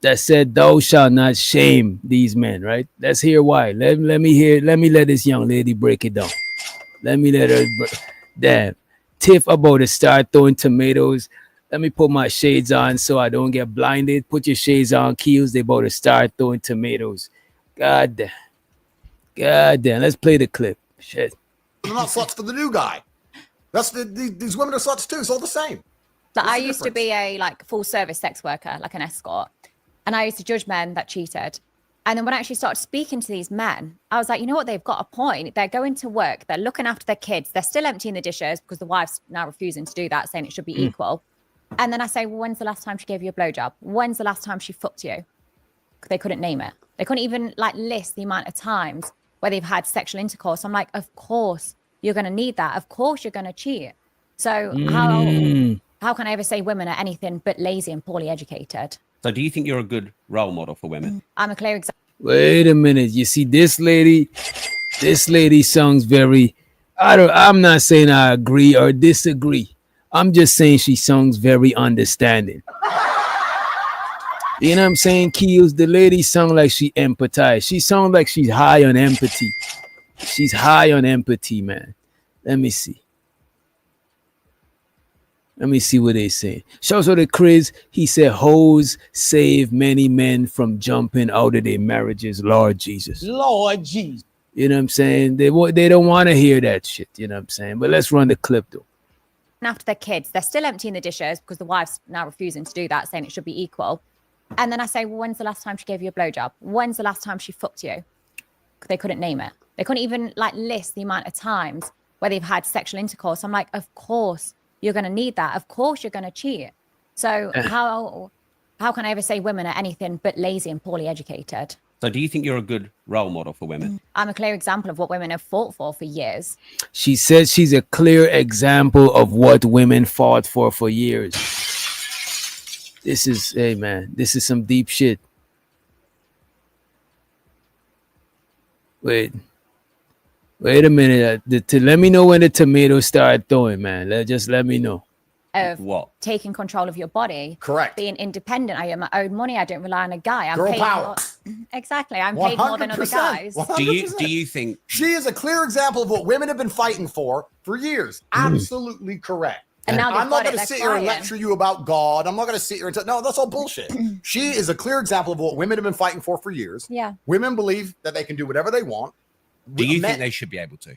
that said, "Thou shalt not shame these men." Right? Let's hear why. Let me let this young lady break it down. Let me let her. Damn, Tiff about to start throwing tomatoes. Let me put my shades on so I don't get blinded. Put your shades on, Keels. They about to start throwing tomatoes. God damn. Let's play the clip. Shit. They're not sluts for the new guy. These women are sluts too. It's all the same. Like I used to be a full service sex worker, like an escort, and I used to judge men that cheated. And then when I actually started speaking to these men, I was like, you know what? They've got a point. They're going to work. They're looking after their kids. They're still emptying the dishes because the wife's now refusing to do that, saying it should be equal. And then I say, well, when's the last time she gave you a blowjob? When's the last time she fucked you? They couldn't name it. They couldn't even list the amount of times where they've had sexual intercourse. I'm like, of course you're going to need that. Of course you're going to cheat. So how can I ever say women are anything but lazy and poorly educated? So do you think you're a good role model for women? I'm a clear example. Wait a minute. You see, this lady sounds very, I'm not saying I agree or disagree. I'm just saying she sounds very understanding. You know what I'm saying, Keels? The lady sound like she empathize. She sound like she's high on empathy. She's high on empathy, man. Let me see. Let me see what they say. Shouts out to Chris. He said, hoes save many men from jumping out of their marriages. Lord Jesus. Lord Jesus. You know what I'm saying? They don't want to hear that shit. You know what I'm saying? But let's run the clip, though. After their kids, they're still emptying the dishes because the wife's now refusing to do that, saying it should be equal. And then I say, well, when's the last time she gave you a blowjob? When's the last time she fucked you? They couldn't name it. They couldn't even list the amount of times where they've had sexual intercourse. I'm like, of course you're going to need that. Of course you're going to cheat. So how can I ever say women are anything but lazy and poorly educated? So do you think you're a good role model for women? I'm a clear example of what women have fought for years. She says she's a clear example of what women fought for years. This is, hey man, this is some deep shit. Wait a minute. Let me know when the tomatoes start throwing, man. Just let me know. Of what? Taking control of your body. Correct. Being independent. I earn my own money. I don't rely on a guy. I'm Girl paid power. Exactly. I'm paid more than other 100%. guys. 100%. Do you think she is a clear example of what women have been fighting for years? Absolutely correct. And now I'm not going to sit here and lecture you about God. I'm not going to sit here and no, that's all bullshit. She is a clear example of what women have been fighting for years. Yeah. Women believe that they can do whatever they want. Do you think they should be able to?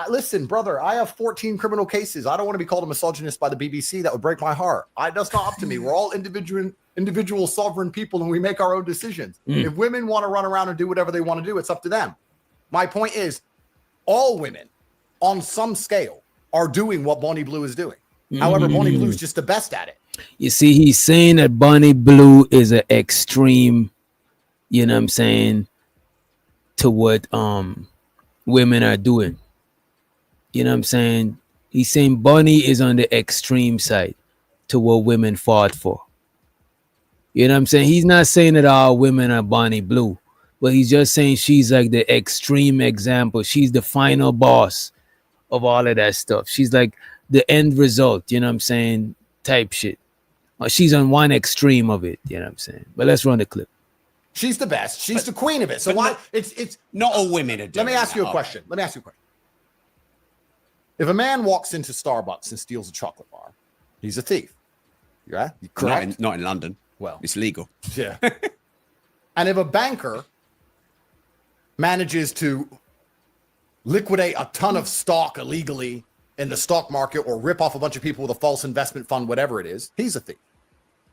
Listen, brother, I have 14 criminal cases. I don't want to be called a misogynist by the BBC. That would break my heart. That's not up to me. We're all individual sovereign people, and we make our own decisions. If women want to run around and do whatever they want to do, it's up to them. My point is, all women, on some scale, are doing what Bonnie Blue is doing. However, Bonnie Blue is just the best at it. You see, he's saying that Bonnie Blue is an extreme, you know what I'm saying, to what women are doing. You know what I'm saying? He's saying Bonnie is on the extreme side to what women fought for. You know what I'm saying? He's not saying that all women are Bonnie Blue, but he's just saying she's like the extreme example. She's the final boss of all of that stuff. She's like the end result, you know what I'm saying, type shit. She's on one extreme of it, you know what I'm saying? But let's run the clip. She's the best. She's the queen of it. So why? It's not all women are doing. Let me ask you a question. If a man walks into Starbucks and steals a chocolate bar, he's a thief. Yeah, correct. Not in London. Well, it's legal. Yeah. And if a banker manages to liquidate a ton of stock illegally in the stock market or rip off a bunch of people with a false investment fund, whatever it is, he's a thief,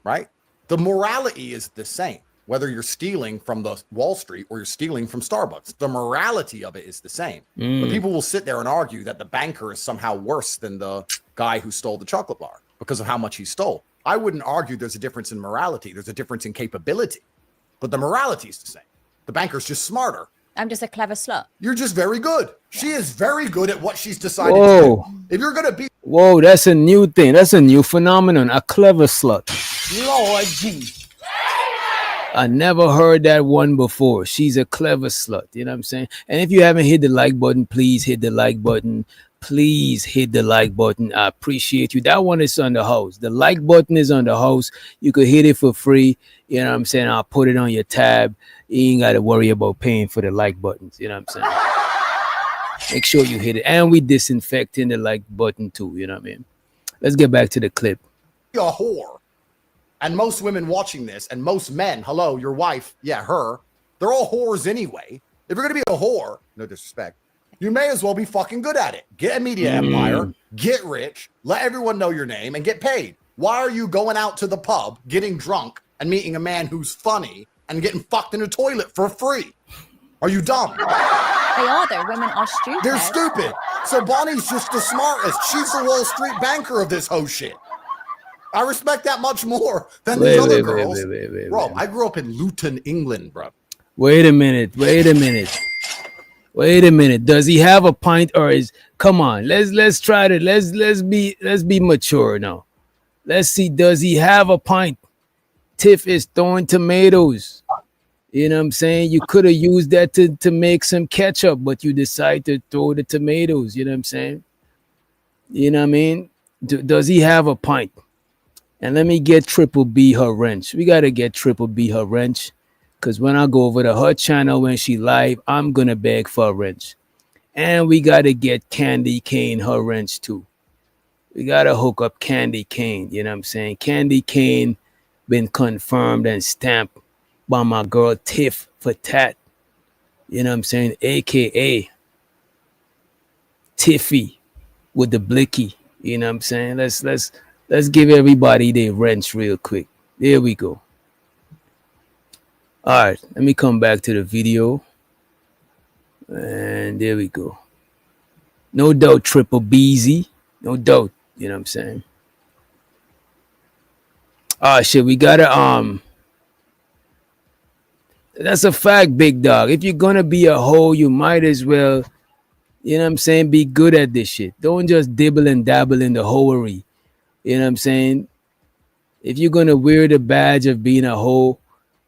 right? The morality is the same. Whether you're stealing from the Wall Street or you're stealing from Starbucks, the morality of it is the same. But people will sit there and argue that the banker is somehow worse than the guy who stole the chocolate bar because of how much he stole. I wouldn't argue there's a difference in morality. There's a difference in capability, but the morality is the same. The banker's just smarter. I'm just a clever slut. You're just very good. She is very good at what she's decided to do. If you're going to be... Whoa, that's a new thing. That's a new phenomenon. A clever slut. Lord Jesus. I never heard that one before. She's a clever slut. You know what I'm saying? And if you haven't hit the like button, please hit the like button. Please hit the like button. I appreciate you. That one is on the house. The like button is on the house. You could hit it for free. You know what I'm saying? I'll put it on your tab. You ain't got to worry about paying for the like buttons. You know what I'm saying? Make sure you hit it. And we disinfecting the like button too. You know what I mean? Let's get back to the clip. A whore. And most women watching this, and most men, hello, your wife, yeah, her, they're all whores anyway. If you're going to be a whore, no disrespect, you may as well be fucking good at it. Get a media empire, get rich, let everyone know your name, and get paid. Why are you going out to the pub, getting drunk, and meeting a man who's funny, and getting fucked in a toilet for free? Are you dumb? They are, though. Women are stupid. They're stupid. So Bonnie's just the smartest. She's the Wall Street banker of this whole shit. I respect that much more than these other girls. Bro, I grew up in Luton, England, bro. Wait a minute. Does he have a pint or is? Come on, let's try to let's be mature now. Let's see. Does he have a pint? Tiff is throwing tomatoes. You know what I'm saying? You could have used that to make some ketchup, but you decide to throw the tomatoes. You know what I'm saying? You know what I mean? Does he have a pint? And let me get Triple B her wrench. We got to get Triple B her wrench. Because when I go over to her channel when she live, I'm going to beg for a wrench. And we got to get Candy Cane her wrench too. We got to hook up Candy Cane. You know what I'm saying? Candy Cane been confirmed and stamped by my girl Tiff for Tate. You know what I'm saying? AKA Tiffy with the blicky. You know what I'm saying? Let's give everybody their wrench real quick. There we go. All right, let me come back to the video. And there we go. No doubt, Triple BZ. No doubt. You know what I'm saying? Oh shit, we gotta that's a fact, big dog. If you're gonna be a hoe, you might as well, you know what I'm saying, be good at this shit. Don't just dibble and dabble in the hoery. You know what I'm saying? If you're gonna wear the badge of being a hoe,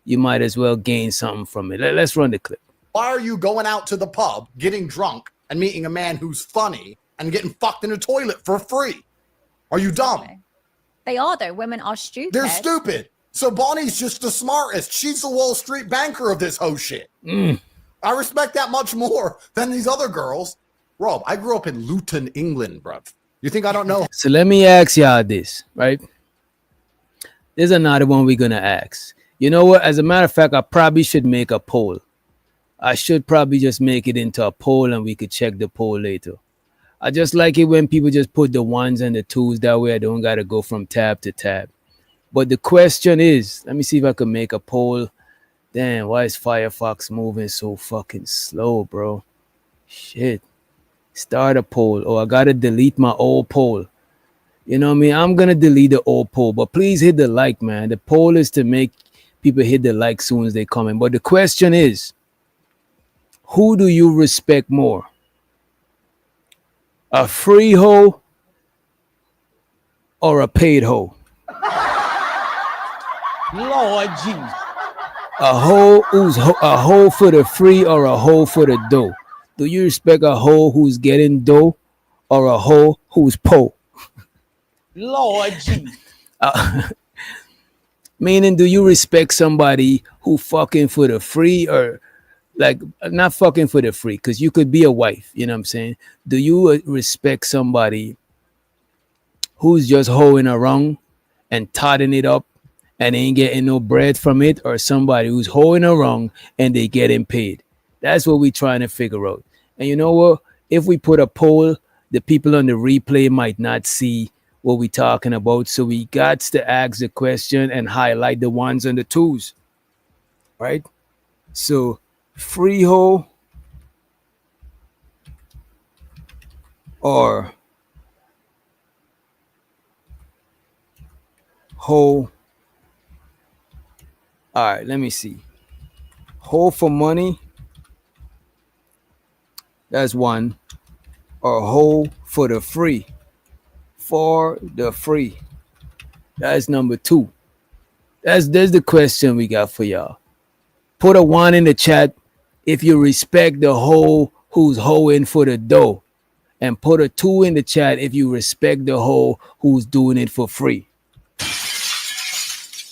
you might as well gain something from it. Let's run the clip. Why are you going out to the pub, getting drunk, and meeting a man who's funny and getting fucked in a toilet for free? Are you dumb? They are, though. Women are stupid. They're stupid. So Bonnie's just the smartest. She's the Wall Street banker of this hoe shit. I respect that much more than these other girls. Rob, I grew up in Luton, England, bruv. You think I don't know? So let me ask y'all this, right? There's another one we're gonna ask. You know what? As a matter of fact, I probably should make a poll. I should probably just make it into a poll and we could check the poll later. I just like it when people just put the ones and the twos. That way I don't got to go from tab to tab. But the question is, let me see if I can make a poll. Damn, why is Firefox moving so fucking slow, bro? Shit. Start a poll. Oh, I got to delete my old poll. You know what I mean? I'm going to delete the old poll. But please hit the like, man. The poll is to make people hit the like soon as they comment. But the question is, who do you respect more? A free hoe or a paid hoe? Lord Jesus. A hoe who's a hoe for the free or a hoe for the dough? Do you respect a hoe who's getting dough or a hoe who's po? Lord Jesus. Meaning, do you respect somebody who fucking for the free or like not fucking for the free? Because you could be a wife, you know what I'm saying? Do you respect somebody who's just hoeing around and totting it up and ain't getting no bread from it, or somebody who's hoeing around and they getting paid? That's what we're trying to figure out. And you know what? If we put a poll, the people on the replay might not see what we're talking about. So we got to ask the question and highlight the ones and the twos, right? So free hoe or hoe. All right, let me see. Hoe for money. That's one. Or hoe for the free. For the free. That's number two. There's the question we got for y'all. Put a one in the chat if you respect the hoe who's hoeing for the dough. And put a two in the chat if you respect the hoe who's doing it for free.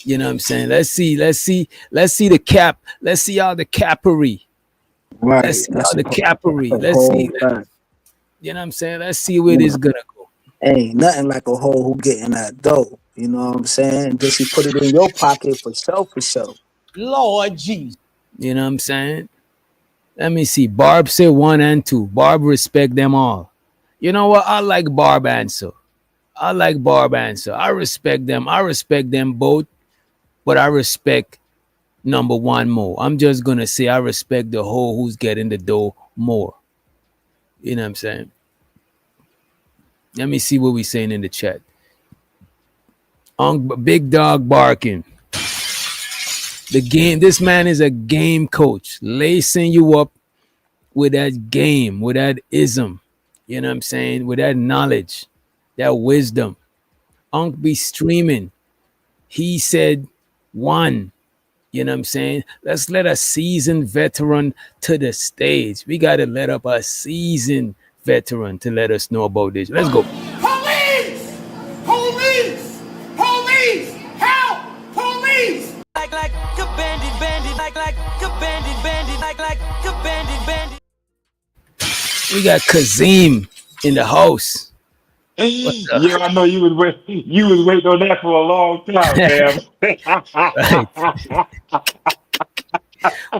You know what I'm saying? Let's see the cap. Let's see all the cappery. Right. Let's see all the cappery. Let's see. You know what I'm saying? Let's see where this is gonna go. Ain't nothing like a hoe who getting that dough. You know what I'm saying? Then she put it in your pocket for show. Lord Jesus. You know what I'm saying? Let me see. Barb said 1 and 2. Barb respect them all. You know what? I like Barb answer. I respect them. I respect them both. But I respect number one more. I'm just gonna say I respect the hoe who's getting the dough more. You know what I'm saying? Let me see what we're saying in the chat. Big dog barking. The game. This man is a game coach, lacing you up with that game, with that ism. You know what I'm saying? With that knowledge, that wisdom. Unc be streaming. He said 1. You know what I'm saying? Let's let a seasoned veteran to the stage. We got to let up a seasoned veteran to let us know about this. Let's go. Police! Police! Police! like a bandit, like a bandit, like a bandit. We got Kazim in the house. What's up? Yeah, I know you was waiting on that for a long time, fam.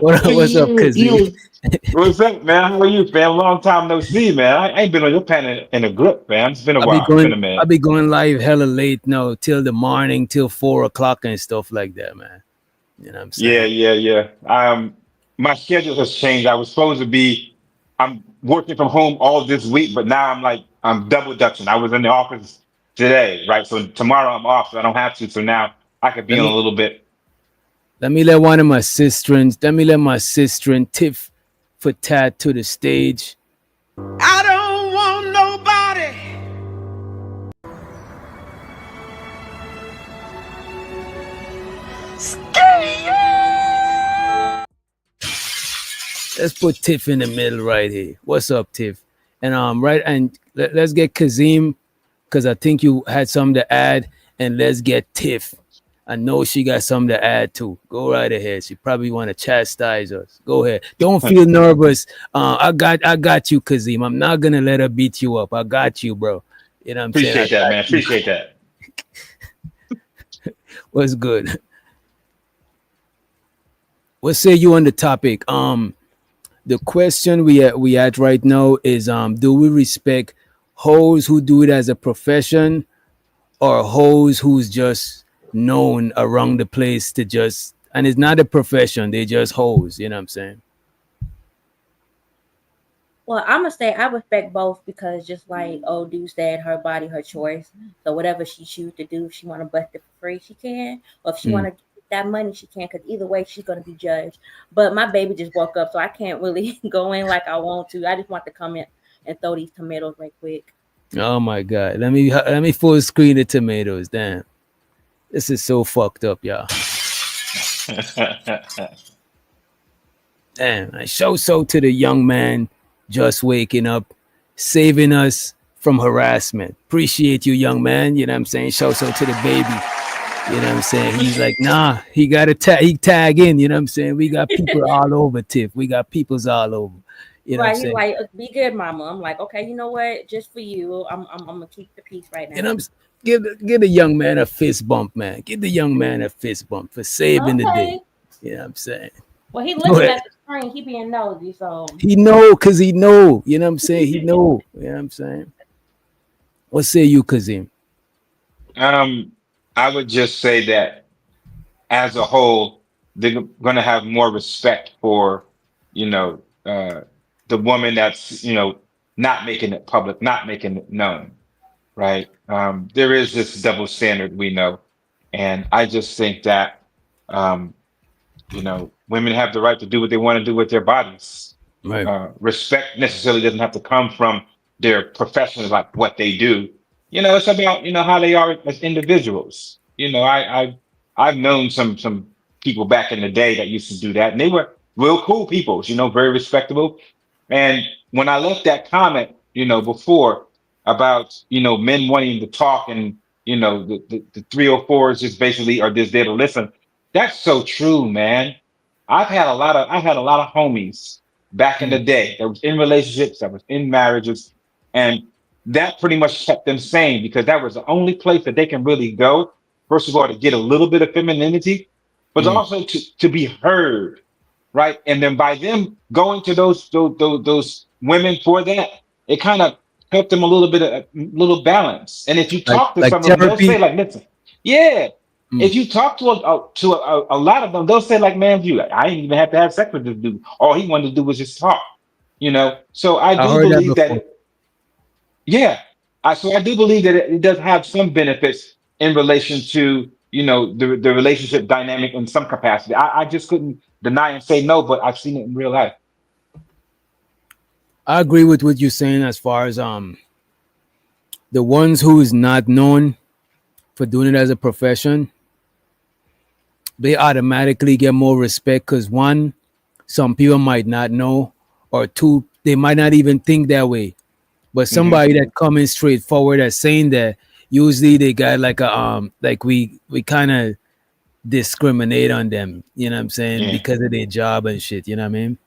What's up, Kazim? What's up, man? How are you, fam? Long time no see, man. I ain't been on your panel in a grip, fam. It's been a while. It's been a minute. I'll be going live hella late now, till the morning, till 4 o'clock and stuff like that, man. You know what I'm saying? Yeah. My schedule has changed. I'm working from home all this week, but now I'm double dutching. I was in the office today, right? So tomorrow I'm off, so I don't have to. So now I could be on a little bit. Let me let my sister and Tiff for Tate to the stage. I don't want nobody. Let's put Tiff in the middle right here. What's up, Tiff? And let's get Kazim, because I think you had something to add, and let's get Tiff. I know she got something to add too. Go right ahead. She probably want to chastise us. Go ahead. Don't feel nervous. I got you, Kazim. I'm not gonna let her beat you up. I got you, bro. You know what I'm saying? Appreciate that, man. Appreciate that. What's good? What say you on the topic? The question we at right now is do we respect hoes who do it as a profession, or hoes who's just known around the place to just, and it's not a profession, they just hoes, you know what I'm saying? Well, I'm gonna say I respect both, because just like old dude said, her body, her choice. So whatever she choose to do, if she want to bust it for free, she can. Or if she want to get that money, she can. Because either way, she's gonna be judged. But my baby just woke up, so I can't really go in like I want to. I just want to come in and throw these tomatoes right quick. Oh my God! Let me full screen the tomatoes. Damn, this is so fucked up, y'all. Damn, I show so to the young man just waking up, saving us from harassment. Appreciate you, young man. You know what I'm saying? Show so to the baby. You know what I'm saying? He's like, nah, he got to he tag in. You know what I'm saying? We got people all over, Tiff. We got peoples all over. You know Right, what I'm he's saying? like, be good, mama. I'm like, okay, you know what? Just for you, I'm gonna keep the peace right now. You know, give the young man a fist bump, man. Give the young man a fist bump for saving the day. You know what I'm saying? Well, he looking at the screen. He being nosy, so he know, cause he know. You know what I'm saying? He know. You know what I'm saying? What say you, Kazim? I would just say that as a whole, they're going to have more respect for, the woman that's, not making it public, not making it known, right? There is this double standard, we know. And I just think that, women have the right to do what they want to do with their bodies. Right. Respect necessarily doesn't have to come from their profession, like what they do. It's about, how they are as individuals. I've known some people back in the day that used to do that, and they were real cool people, very respectable. And when I left that comment, before about, men wanting to talk and, the 304s just basically are just there to listen. That's so true, man. I had a lot of homies back in the day that was in relationships, that was in marriages, and that pretty much kept them sane, because that was the only place that they can really go. First of all, to get a little bit of femininity, but also to be heard, right? And then by them going to those women for that, it kind of helped them a little balance. And if you talk to some of them, they'll say like, listen, yeah. If you talk to a lot of them, they'll say like, man, I didn't even have to have sex with this dude. All he wanted to do was just talk, So I do believe that. So I do believe that it does have some benefits in relation to, the relationship dynamic in some capacity. I just couldn't deny and say no, but I've seen it in real life. I agree with what you're saying as far as the ones who is not known for doing it as a profession, they automatically get more respect, because one, some people might not know, or two, they might not even think that way. But somebody that coming straightforward as saying that, usually they got like a like we kind of discriminate on them, you know what I'm saying, Yeah. because of their job and shit, you know what I mean?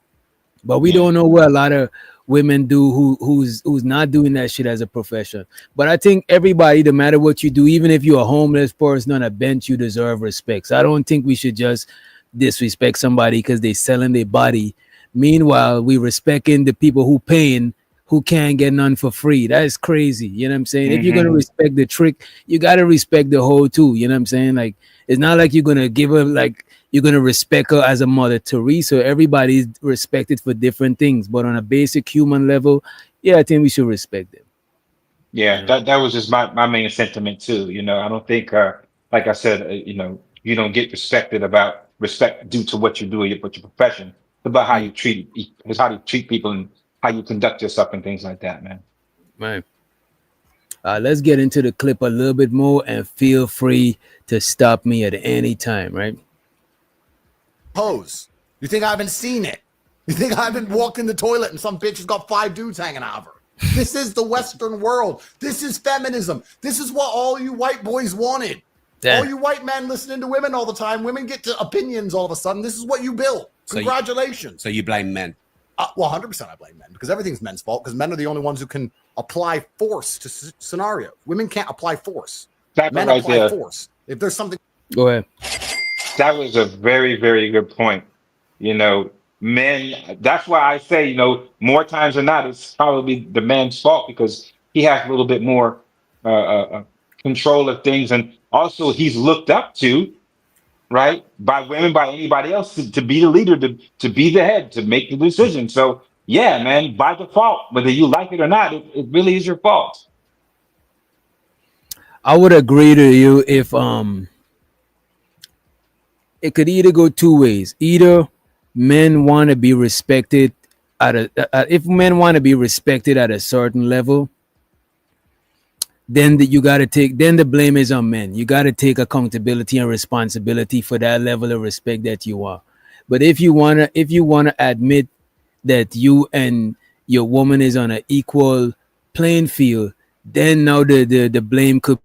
But we Yeah. don't know what a lot of women do who's not doing that shit as a profession. But I think everybody, no matter what you do, even if you're a homeless person on a bench, you deserve respect. So I don't think we should just disrespect somebody because they selling their body. Meanwhile, we respecting the people who paying, who can't get none for free. That is crazy. You know what I'm saying? If you're gonna respect the trick, you gotta respect the whole too. You know what I'm saying? Like, it's not like you're gonna give her, like, you're gonna respect her as a Mother Teresa. Everybody's respected for different things, but on a basic human level, yeah, I think we should respect them. Yeah, that was just my main sentiment too. You know, I don't think, like I said, you know, you don't get respected about respect due to what you do, but your profession. It's about how you treat, it's how you treat people and how you conduct yourself and things like that, man. Right. Let's get into the clip a little bit more, and feel free to stop me at any time. Right. Pose. You think I haven't seen it? You think I haven't walked in the toilet and some bitch has got 5 dudes hanging out of her? This is the Western world. This is feminism. This is what all you white boys wanted. Damn. All you white men listening to women all the time. Women get to opinions all of a sudden. This is what you built. Congratulations. So you blame men? Well, 100% I blame men, because everything's men's fault, because men are the only ones who can apply force to scenarios. Women can't apply force. Men right apply there. force. If there's something... Go ahead. That was a very, very good point. You know, men, that's why I say, you know, more times than not, it's probably the man's fault, because he has a little bit more control of things. And also he's looked up to, right, by women, by anybody else, to be the leader, to be the head, to make the decision. So yeah, man, by default, whether you like it or not, it really is your fault. I would agree to you if it could either go two ways. Either men want to be respected if men want to be respected at a certain level, then you got to take, then the blame is on men. You got to take accountability and responsibility for that level of respect that you are. But if you want to admit that you and your woman is on an equal playing field, then now the blame could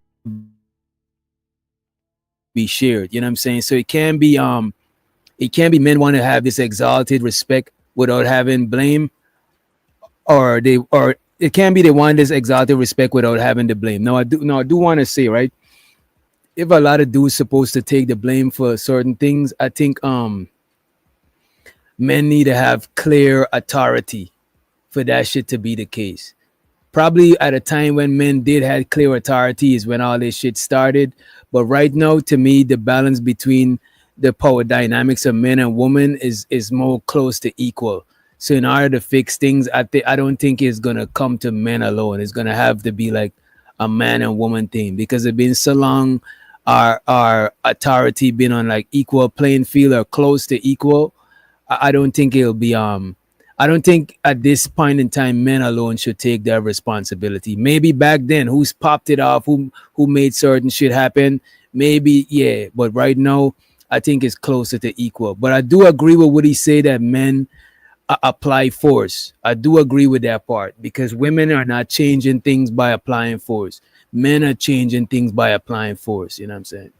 be shared. You know what I'm saying? So it can be men want to have this exalted respect without having blame, or it can be they want this exalted respect without having the blame. Now I do want to say, right, if a lot of dudes supposed to take the blame for certain things, I think men need to have clear authority for that shit to be the case. Probably at a time when men did have clear authority is when all this shit started. But right now, to me, the balance between the power dynamics of men and women is more close to equal. So in order to fix things, I don't think it's gonna come to men alone. It's gonna have to be like a man and woman thing, because it's been so long our authority been on like equal playing field or close to equal. I don't think it'll be I don't think at this point in time men alone should take their responsibility. Maybe back then, who's popped it off, who made certain shit happen, maybe, yeah. But right now, I think it's closer to equal. But I do agree with what he said, that men apply force. I do agree with that part, because women are not changing things by applying force. Men are changing things by applying force. You know what I'm saying?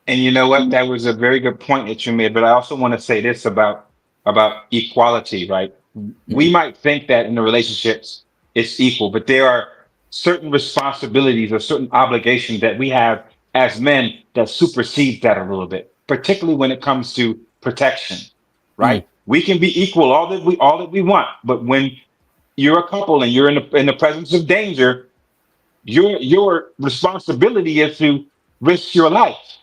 And you know what? That was a very good point that you made. But I also want to say this about equality, right? We might think that in the relationships it's equal, but there are certain responsibilities or certain obligations that we have as men that supersedes that a little bit, particularly when it comes to protection, right? We can be equal all that we want, but when you're a couple and you're in the presence of danger, your responsibility is to risk your life,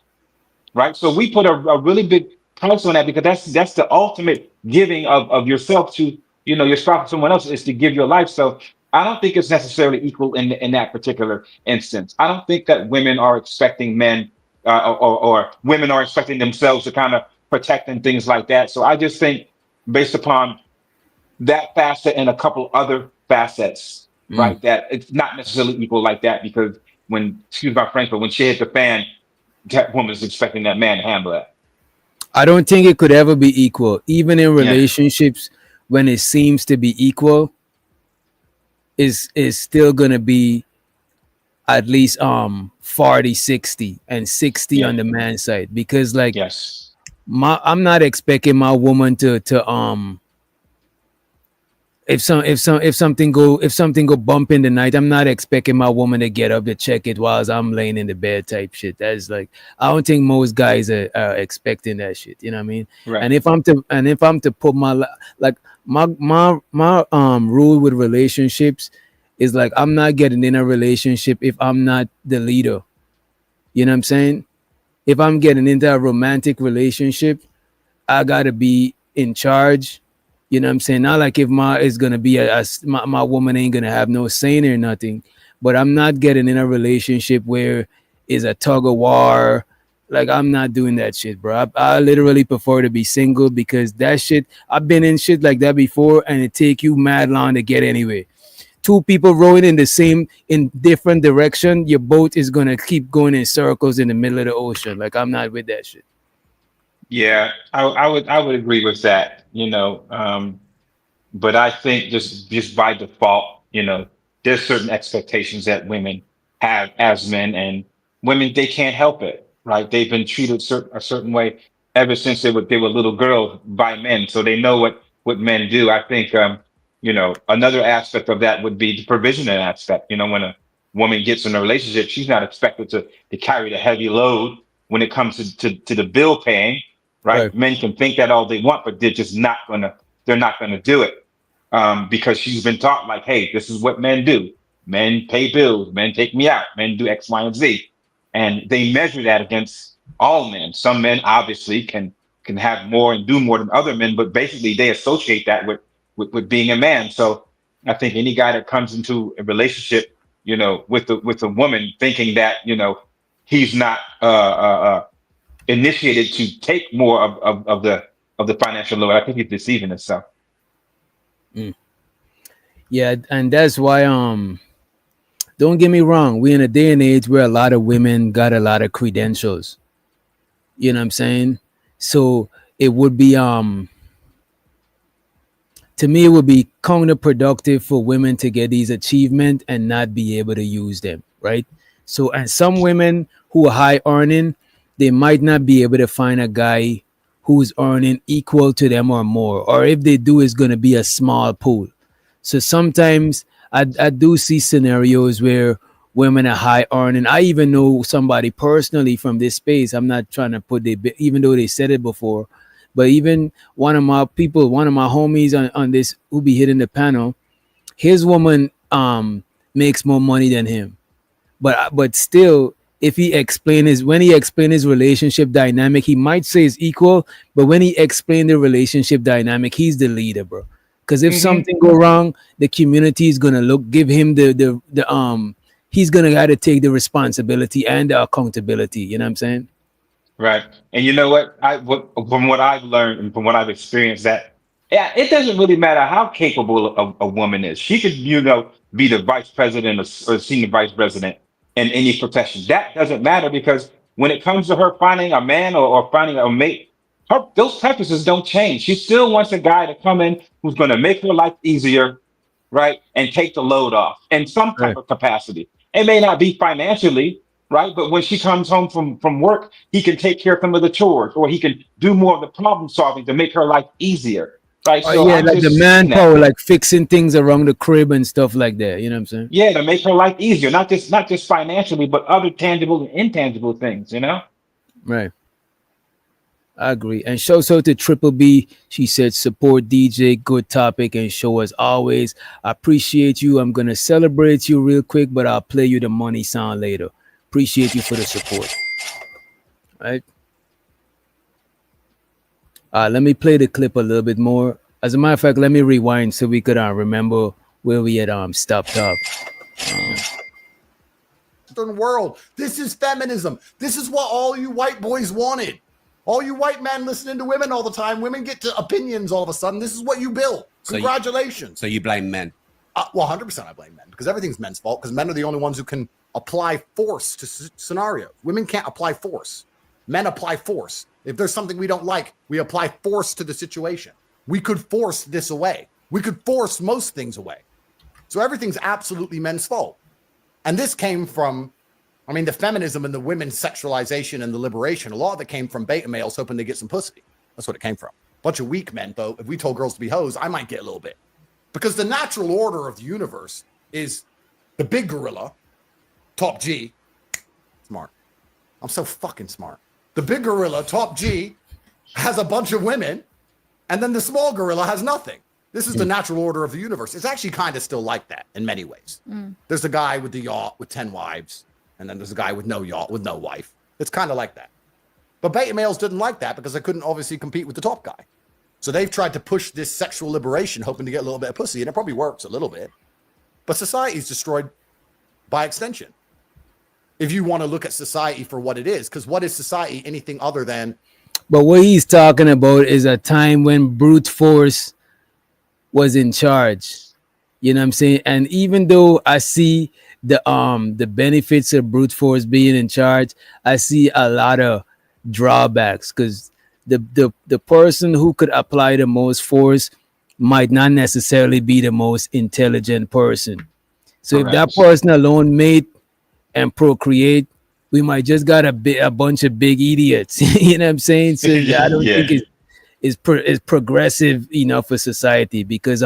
right? So we put a really big price on that, because that's the ultimate giving of yourself to, you know, your spouse or someone else, is to give your life. So I don't think it's necessarily equal in that particular instance. I don't think that women are expecting men or women are expecting themselves to kind of protect and things like that. So I just think, based upon that facet and a couple other facets, right, that it's not necessarily equal like that, because when, excuse my French, but when she hit the fan, that woman's expecting that man to handle that. I don't think it could ever be equal. Even in relationships, when it seems to be equal, is still gonna be at least 40-60 and 60 Yeah. on the man side, because like Yes. I'm not expecting my woman to if something go bump in the night, I'm not expecting my woman to get up to check it while I'm laying in the bed type shit. That's like, I don't think most guys are expecting that shit. You know what I mean? Right. And if I'm to put my like my rule with relationships is like, I'm not getting in a relationship if I'm not the leader. You know what I'm saying? If I'm getting into a romantic relationship, I gotta be in charge. You know what I'm saying? Not like if my woman ain't gonna have no say or nothing, but I'm not getting in a relationship where it's a tug of war. Like, I'm not doing that shit, bro. I literally prefer to be single, because that shit, I've been in shit like that before, and it take you mad long to get anywhere. Two people rowing in different direction, your boat is gonna keep going in circles in the middle of the ocean. Like, I'm not with that shit. Yeah, I would agree with that, but I think just by default, there's certain expectations that women have as men, and women, they can't help it, right? They've been treated a certain way ever since they were little girls by men, so they know what men do. I think another aspect of that would be the provision aspect. When a woman gets in a relationship, she's not expected to carry the heavy load when it comes to the bill paying. Right? Men can think that all they want, but they're not gonna do it. Because she's been taught, like, hey, this is what men do. Men pay bills, men take me out, men do X, Y, and Z. And they measure that against all men. Some men obviously can have more and do more than other men, but basically they associate that with being a man. So I think any guy that comes into a relationship, with a woman, thinking that, he's not initiated to take more of the financial load, I think he's deceiving himself. Yeah, and that's why don't get me wrong, we're in a day and age where a lot of women got a lot of credentials. You know what I'm saying? So it would be to me, it would be counterproductive for women to get these achievements and not be able to use them, right? So, and some women who are high earning, they might not be able to find a guy who's earning equal to them or more, or if they do, it's going to be a small pool. So sometimes I do see scenarios where women are high earning. I even know somebody personally from this space. I'm not trying to put even though they said it before, but even one of my homies on this who be hitting the panel, his woman makes more money than him, but still, if when he explain his relationship dynamic, he might say it's equal, but when he explain the relationship dynamic, he's the leader, bro. Because if something go wrong, the community is gonna give him he's gonna have to take the responsibility and the accountability. You know what I'm saying? Right. And you know what? From what I've learned and from what I've experienced, that it doesn't really matter how capable a woman is. She could, be the vice president or senior vice president in any profession. That doesn't matter, because when it comes to her finding a man or finding a mate, those preferences don't change. She still wants a guy to come in who's going to make her life easier, right, and take the load off in some type of capacity. It may not be financially, right, but when she comes home from work, he can take care of some of the chores, or he can do more of the problem solving to make her life easier. Right. So yeah, like the manpower, like fixing things around the crib and stuff like that. You know what I'm saying? Yeah, to make her life easier, not just financially, but other tangible and intangible things. Right. I agree. And shout out to Triple B. She said, support DJ, good topic and show as always. I appreciate you. I'm gonna celebrate you real quick, but I'll play you the money sound later. Appreciate you for the support. Right. Let me play the clip a little bit more. As a matter of fact, let me rewind so we could remember where we had stopped off. World. This is feminism. This is what all you white boys wanted. All you white men listening to women all the time. Women get to opinions all of a sudden. This is what you built. Congratulations. So you blame men? Well, 100% I blame men, because everything's men's fault, because men are the only ones who can apply force to scenarios. Women can't apply force. Men apply force. If there's something we don't like, we apply force to the situation. We could force this away. We could force most things away. So everything's absolutely men's fault. And this came from I mean, the feminism and the women's sexualization and the liberation, a lot of it came from beta males hoping to get some pussy. That's what it came from. Bunch of weak men, though. If we told girls to be hoes, I might get a little bit. Because the natural order of the universe is the big gorilla, top G, smart. I'm so fucking smart. The big gorilla, top G, has a bunch of women, and then the small gorilla has nothing. This is the natural order of the universe. It's actually kind of still like that in many ways. There's a guy with the yacht with 10 wives, and then there's a guy with no yacht with no wife. It's kind of like that. But beta males didn't like that because they couldn't obviously compete with the top guy. So they've tried to push this sexual liberation, hoping to get a little bit of pussy, and it probably works a little bit. But society's destroyed by extension. If you want to look at society for what it is, because what is society anything other than... But what he's talking about is a time when brute force was in charge. You know what I'm saying? And even though I see the benefits of brute force being in charge, I see a lot of drawbacks, because the person who could apply the most force might not necessarily be the most intelligent person. So if that person alone mate and procreate, we might just got a bunch of big idiots. You know what I'm saying? So I don't think it's progressive enough for society, because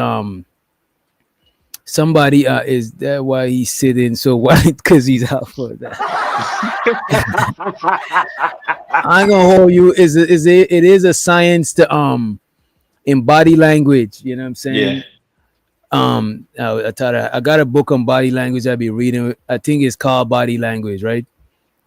somebody is that why he's sitting so white, because he's out for that. I ain't gonna hold you. It is a science to in body language. You know what I'm saying? I got a book on body language I'll be reading. I think it's called Body Language, right?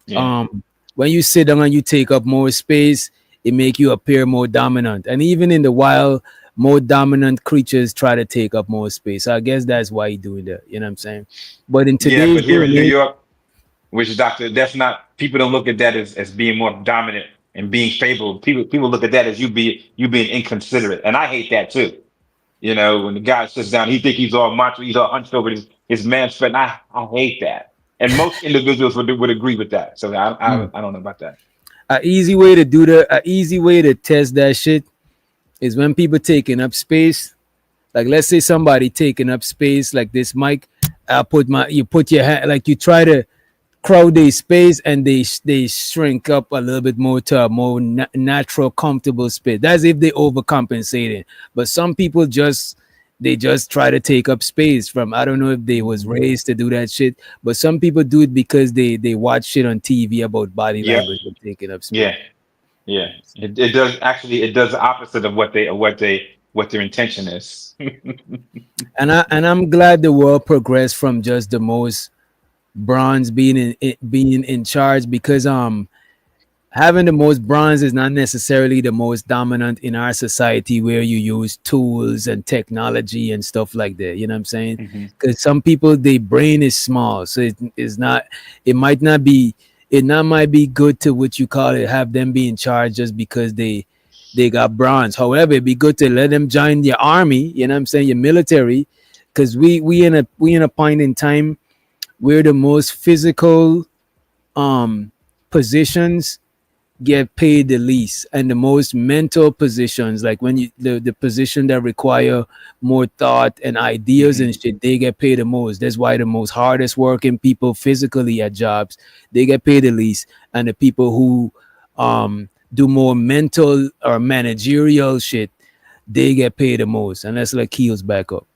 When you sit down and you take up more space, it make you appear more dominant. And even in the wild, more dominant creatures try to take up more space. So I guess that's why he's doing that. You know what I'm saying? But in today's but here in New York, which doctor, that's not, people don't look at that as being more dominant and being favorable. People look at that as you being inconsiderate. And I hate that too. You know, when the guy sits down, he think he's all macho, he's all hunched over his man's foot. And I hate that. And most individuals would agree with that. So I don't know about that. An easy way to do that, an easy way to test that shit is when people taking up space. Like, let's say somebody taking up space like this mic. You put your hand, like you try to crowd their space, and they shrink up a little bit more to a more natural, comfortable space. That's if they overcompensating. But some people just try to take up space from, I don't know if they was raised to do that shit, but some people do it because they watch shit on TV about body language and taking up space. Yeah. It does the opposite of what their intention is. and I'm glad the world progressed from just the most bronze being in charge, because having the most bronze is not necessarily the most dominant in our society, where you use tools and technology and stuff like that. You know what I'm saying? Because some people, their brain is small, so it might be good to, what you call it, have them be in charge just because they got bronze. However, it'd be good to let them join your army. You know what I'm saying? Your military, because we in a point in time where the most physical positions get paid the least, and the most mental positions, like when the position that require more thought and ideas and shit, they get paid the most. That's why the most hardest working people physically at jobs, they get paid the least, and the people who do more mental or managerial shit, they get paid the most. And that's like heels back up.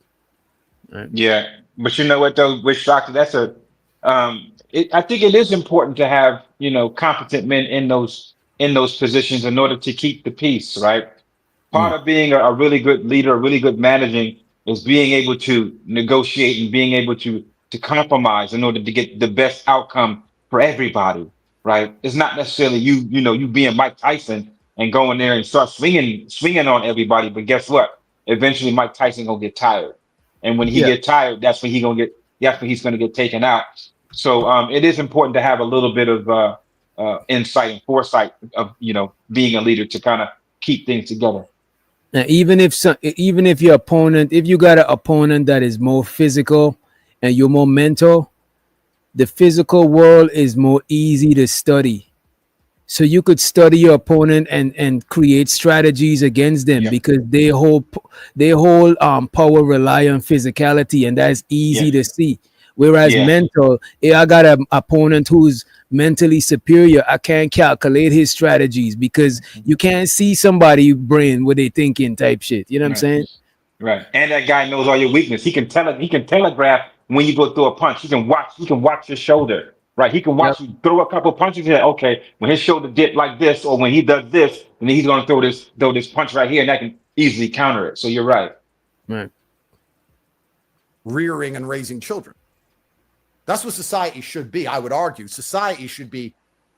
Right? Yeah, but you know what though, Rich Doctor, that's I think it is important to have, competent men in those positions in order to keep the peace, right? Part of being a really good leader, a really good managing, is being able to negotiate and being able to compromise in order to get the best outcome for everybody, right? It's not necessarily you being Mike Tyson and going there and start swinging on everybody. But guess what? Eventually Mike Tyson gonna get tired. And when he get tired, that's when he's gonna get taken out. So it is important to have a little bit of insight and foresight of being a leader to kind of keep things together. Now, even if your opponent, if you got an opponent that is more physical and you're more mental, the physical world is more easy to study. So you could study your opponent and create strategies against them, because their whole power rely on physicality, and that's easy to see. Whereas mental, I got an opponent who's mentally superior, I can't calculate his strategies because you can't see somebody brain what they thinking type shit. You know what I'm saying? Right. And that guy knows all your weakness. He can tell it. He can telegraph when you go through a punch. He can watch. He can watch your shoulder. Right. He can watch you throw a couple punches. And okay, when his shoulder dip like this, or when he does this, and he's going to throw this punch right here, and that can easily counter it. So you're right. Right. Rearing and raising children. That's what society should be. I would argue society should be,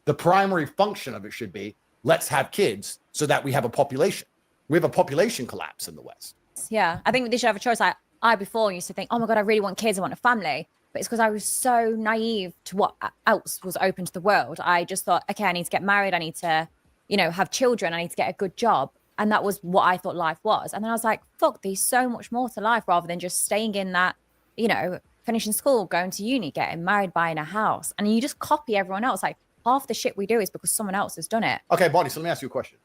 the primary function of it should be, let's have kids so that we have a population. We have a population collapse in the West. Yeah, I think they should have a choice. I before used to think, oh my God, I really want kids. I want a family. But it's because I was so naive to what else was open to the world. I just thought, okay, I need to get married. I need to, have children. I need to get a good job. And that was what I thought life was. And then I was like, fuck, there's so much more to life rather than just staying in that, finishing school, going to uni, getting married, buying a house. And you just copy everyone else. Like half the shit we do is because someone else has done it. Okay, Bonnie, so let me ask you a question.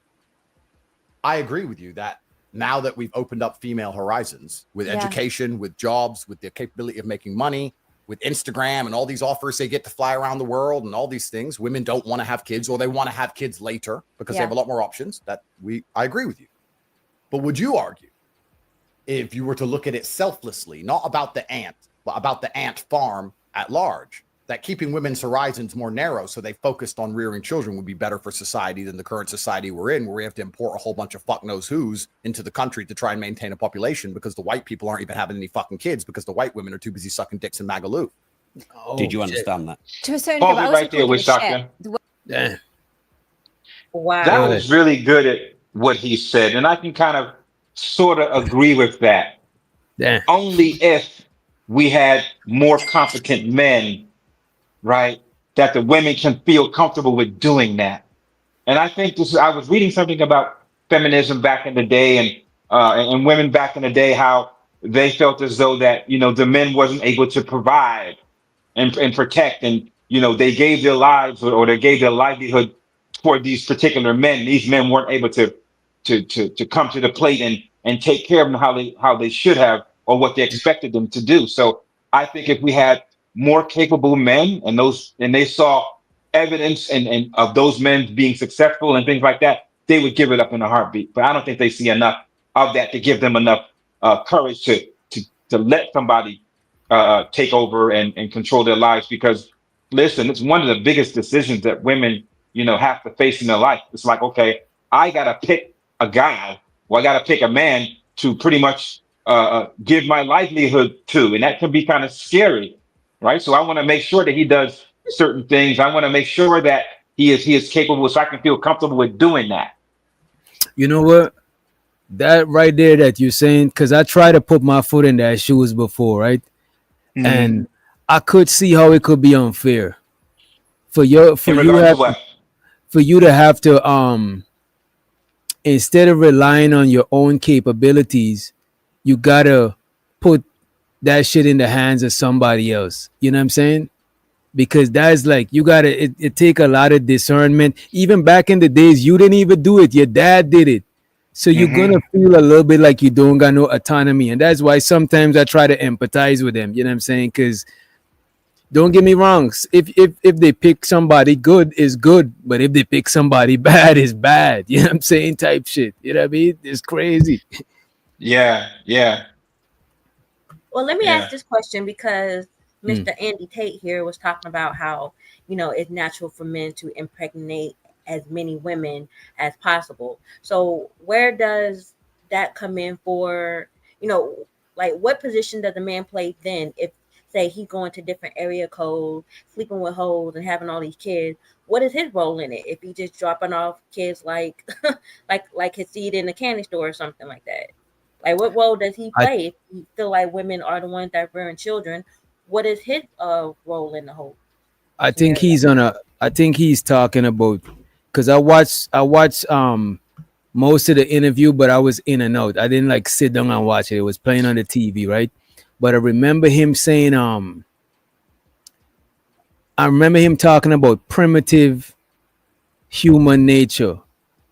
I agree with you that now that we've opened up female horizons with education, with jobs, with the capability of making money, with Instagram and all these offers they get to fly around the world and all these things, women don't want to have kids, or they want to have kids later because they have a lot more options. I agree with you. But would you argue, if you were to look at it selflessly, not about the ant, but about the ant farm at large, that keeping women's horizons more narrow so they focused on rearing children would be better for society than the current society we're in, where we have to import a whole bunch of fuck knows who's into the country to try and maintain a population because the white people aren't even having any fucking kids because the white women are too busy sucking dicks in Magaloo. Did you understand that? To a certain Pause degree, it right there with shotgun. Yeah. Wow. That was really good at what he said. And I can kind of sort of agree with that. Yeah. Only if we had more competent men, right, that the women can feel comfortable with doing that. And I think I was reading something about feminism back in the day and women back in the day, how they felt as though that, the men wasn't able to provide and protect. And, they gave their lives or they gave their livelihood for these particular men. These men weren't able to come to the plate and take care of them how they should have, or what they expected them to do. So I think if we had more capable men and they saw evidence and of those men being successful and things like that, they would give it up in a heartbeat. But I don't think they see enough of that to give them enough courage to let somebody take over and control their lives. Because listen, it's one of the biggest decisions that women, have to face in their life. It's like, okay, I gotta pick a guy, or I gotta pick a man to pretty much give my livelihood to, and that can be kind of scary. Right. So I want to make sure that he does certain things. I want to make sure that he is capable, so I can feel comfortable with doing that. You know what? That right there that you're saying, because I tried to put my foot in that shoes before, right? Mm-hmm. And I could see how it could be unfair for you to have to instead of relying on your own capabilities, you gotta put that shit in the hands of somebody else. You know what I'm saying? Because that's like, you gotta it take a lot of discernment. Even back in the days, you didn't even do it, your dad did it. So you're gonna feel a little bit like you don't got no autonomy. And that's why sometimes I try to empathize with them. You know what I'm saying? Because don't get me wrong, if they pick somebody good, is good, but if they pick somebody bad, is bad. You know what I'm saying? Type shit. You know what I mean? It's crazy. Yeah. Well, let me ask this question, because Mr. Andy Tate here was talking about how, it's natural for men to impregnate as many women as possible. So where does that come in for, like what position does a man play then if, say, he going to different area codes, sleeping with hoes and having all these kids? What is his role in it? If he just dropping off kids like like his seed in the candy store or something like that? Like, what role does he play? If you feel like women are the ones that are bearing children, what is his role in the whole? I think he's talking about, because I watched most of the interview, but I was in and out. I didn't like sit down and watch it. It was playing on the TV, right? But I remember him saying, I remember him talking about primitive human nature.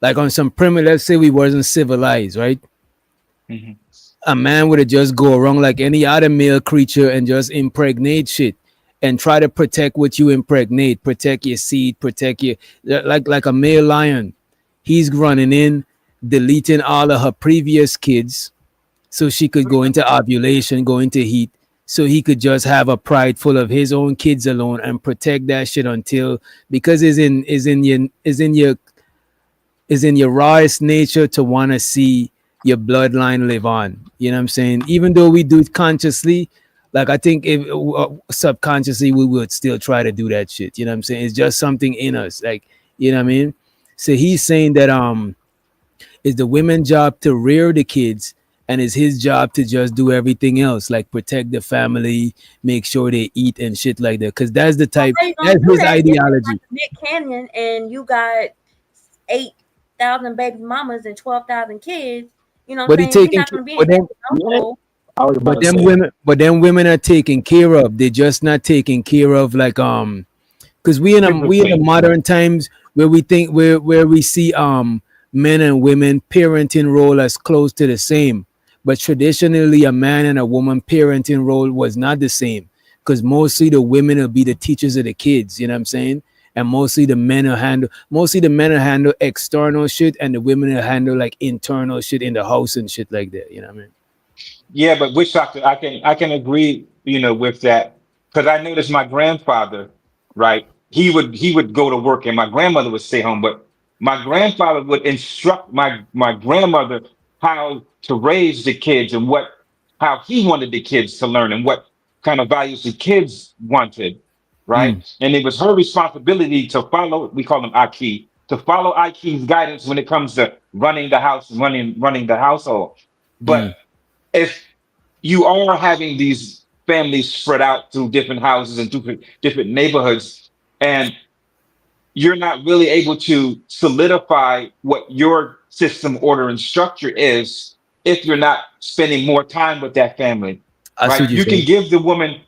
Like on some primitive, let's say we wasn't civilized, right? Mm-hmm. A man would have just go around like any other male creature and just impregnate shit. and try to protect what you impregnate, protect your seed, protect your like a male lion. He's running in, deleting all of her previous kids so she could go into ovulation, go into heat, so he could just have a pride full of his own kids alone and protect that shit until, because is in your rawest nature to want to see your bloodline live on. You know what I'm saying? Even though we do it consciously, like I think if subconsciously we would still try to do that shit. You know what I'm saying? It's just something in us. Like, you know what I mean? So he's saying that it's the women's job to rear the kids, and it's his job to just do everything else, like protect the family, make sure they eat and shit like that. Because that's the type, that's his ideology. Like Nick Cannon, and you got 8,000 baby mamas and 12,000 kids. You know what I'm saying? He's not gonna be but then women are taken care of. They're just not taken care of like because we in the modern times where we think where we see men and women parenting role as close to the same. But traditionally, a man and a woman parenting role was not the same, because mostly the women will be the teachers of the kids. You know what I'm saying? And mostly the men will handle external shit, and the women will handle like internal shit in the house and shit like that. You know what I mean? Yeah, but which doctor I can agree, with that, because I noticed my grandfather, right? He would go to work and my grandmother would stay home, but my grandfather would instruct my grandmother how to raise the kids and how he wanted the kids to learn and what kind of values the kids wanted, right? And it was her responsibility to follow, we call them Aki, to follow Aki's guidance when it comes to running the house, running the household. But if you are having these families spread out through different houses and different neighborhoods, and you're not really able to solidify what your system, order, and structure is, if you're not spending more time with that family, right? You can give the woman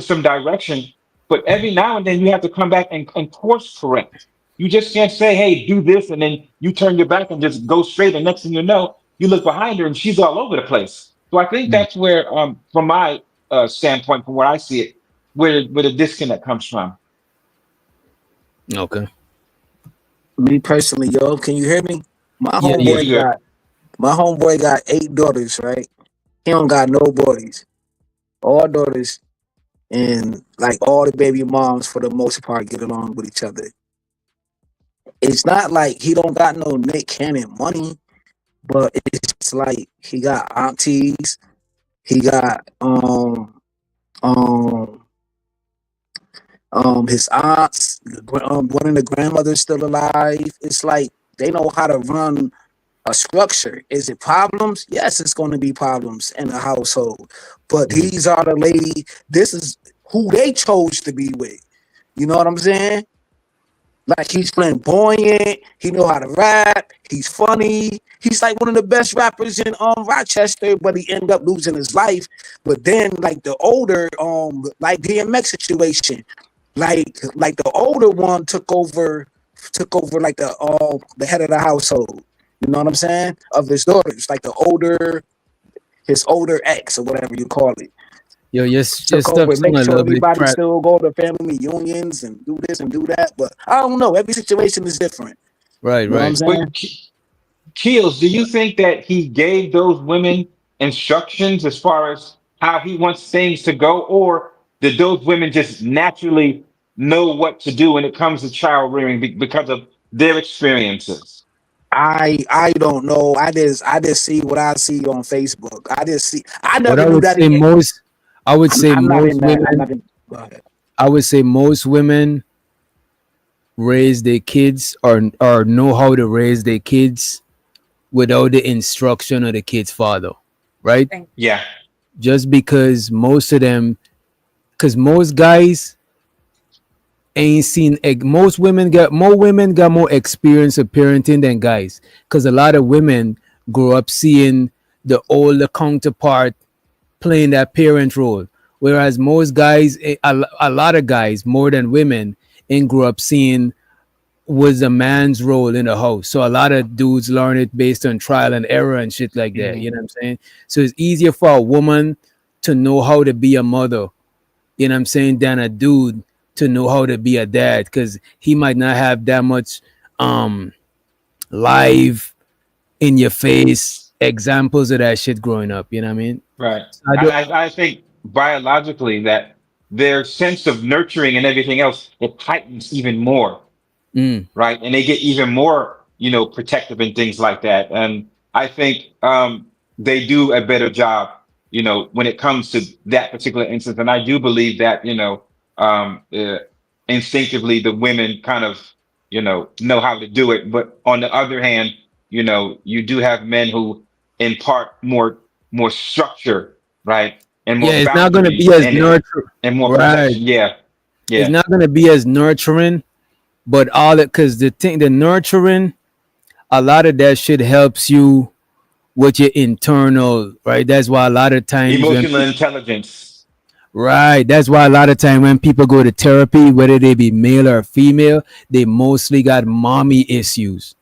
some direction, but every now and then you have to come back and course correct. You just can't say, hey, do this, and then you turn your back and just go straight, and next thing you know, you look behind her and she's all over the place. So I think that's where, from my standpoint, from where I see it, where the disconnect comes from. Okay. Me personally, yo, can you hear me? My homeboy got 8 daughters, right? He don't got no boys. All daughters, and like all the baby moms for the most part get along with each other. It's not like he don't got no Nick Cannon money, but it's like he got aunties, he got his aunts, one of the grandmothers still alive. It's like they know how to run a structure. Is it problems? Yes, it's going to be problems in a household. But these are the lady. This is who they chose to be with. You know what I'm saying? Like, he's flamboyant. He know how to rap. He's funny. He's like one of the best rappers in Rochester, but he ended up losing his life. But then, like the older, like DMX situation, like the older one took over like the head of the household. You know what I'm saying? Of his daughters, like his older ex or whatever you call it. Yo, Make sure everybody still go to family reunions and do this and do that. But I don't know. Every situation is different. Right, you know right. But Keels, do you think that he gave those women instructions as far as how he wants things to go, or did those women just naturally know what to do when it comes to child rearing because of their experiences? I don't know. I just see what I see on Facebook. I never But knew that. I would say most women raise their kids or know how to raise their kids without the instruction of the kid's father, right? Yeah. Just because most guys ain't seen, most women got more experience of parenting than guys, because a lot of women grow up seeing the older counterpart playing that parent role, whereas most guys, a lot of guys more than women, ain't grew up seeing was a man's role in the house. So a lot of dudes learn it based on trial and error and shit like that. You know what I'm saying? So it's easier for a woman to know how to be a mother, you know what I'm saying, than a dude to know how to be a dad, because he might not have that much live in your face examples of that shit growing up. You know what I mean? Right. I do, I think biologically that their sense of nurturing and everything else, it heightens even more. Right. And they get even more, protective and things like that. And I think they do a better job, when it comes to that particular instance. And I do believe that, instinctively the women kind of, know how to do it. But on the other hand, you do have men who impart more structure, right? And more yeah, it's not gonna be boundaries as nurturing. and more Right. protection. Yeah. It's Yeah. not gonna be as nurturing, but all it, because the nurturing, a lot of that shit helps you with your internal, right? That's why a lot of times Emotional intelligence. right, that's why a lot of time when people go to therapy, whether they be male or female, they mostly got mommy issues.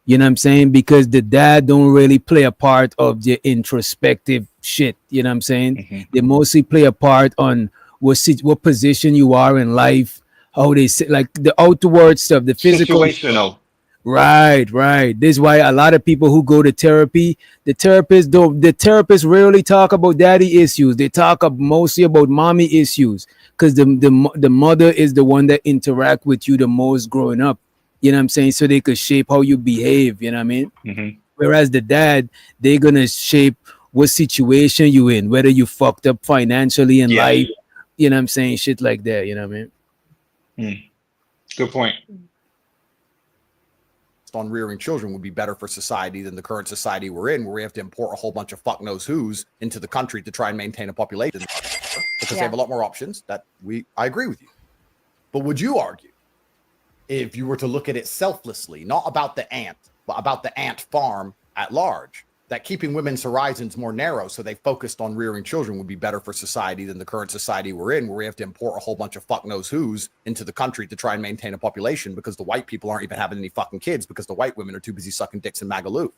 You know what I'm saying? Because the dad don't really play a part of the introspective shit. You know what I'm saying? They mostly play a part on what position you are in life, how they sit, like the outward stuff, the physical stuff. Situational. Right. This is why a lot of people who go to therapy, the therapists rarely talk about daddy issues. They talk mostly about mommy issues, because the mother is the one that interact with you the most growing up. You know what I'm saying? So they could shape how you behave. You know what I mean? Whereas the dad, they're gonna shape what situation you in, whether you fucked up financially in life. You know what I'm saying? Shit like that. You know what I mean? Good point. On rearing children would be better for society than the current society we're in, where we have to import a whole bunch of fuck knows who's into the country to try and maintain a population, because they have a lot more options. I agree with you. But would you argue, if you were to look at it selflessly, not about the ant, but about the ant farm at large, that keeping women's horizons more narrow so they focused on rearing children would be better for society than the current society we're in, where we have to import a whole bunch of fuck knows who's into the country to try and maintain a population, because the white people aren't even having any fucking kids because the white women are too busy sucking dicks in Magaloo?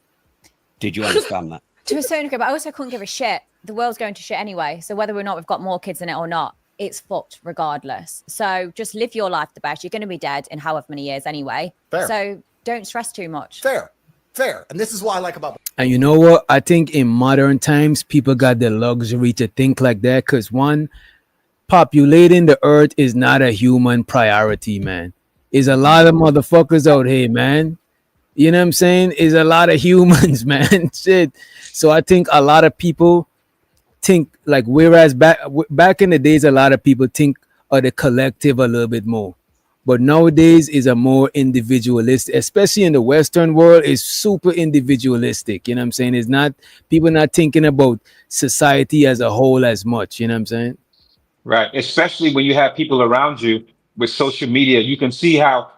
Did you understand that? To a certain degree, but I also couldn't give a shit. The world's going to shit anyway. So whether or not we've got more kids in it or not, it's fucked regardless. So just live your life the best. You're going to be dead in however many years anyway. Fair. So don't stress too much. Fair. And this is what I like about. And you know what? I think in modern times, people got the luxury to think like that, because one, populating the earth is not a human priority, man. It's a lot of motherfuckers out here, man. You know what I'm saying? It's a lot of humans, man. Shit. So I think a lot of people think like, whereas back in the days, a lot of people think of the collective a little bit more. But nowadays is a more individualistic, especially in the Western world, is super individualistic. You know what I'm saying? It's not, people not thinking about society as a whole as much. You know what I'm saying? Right. Especially when you have people around you with social media, you can see how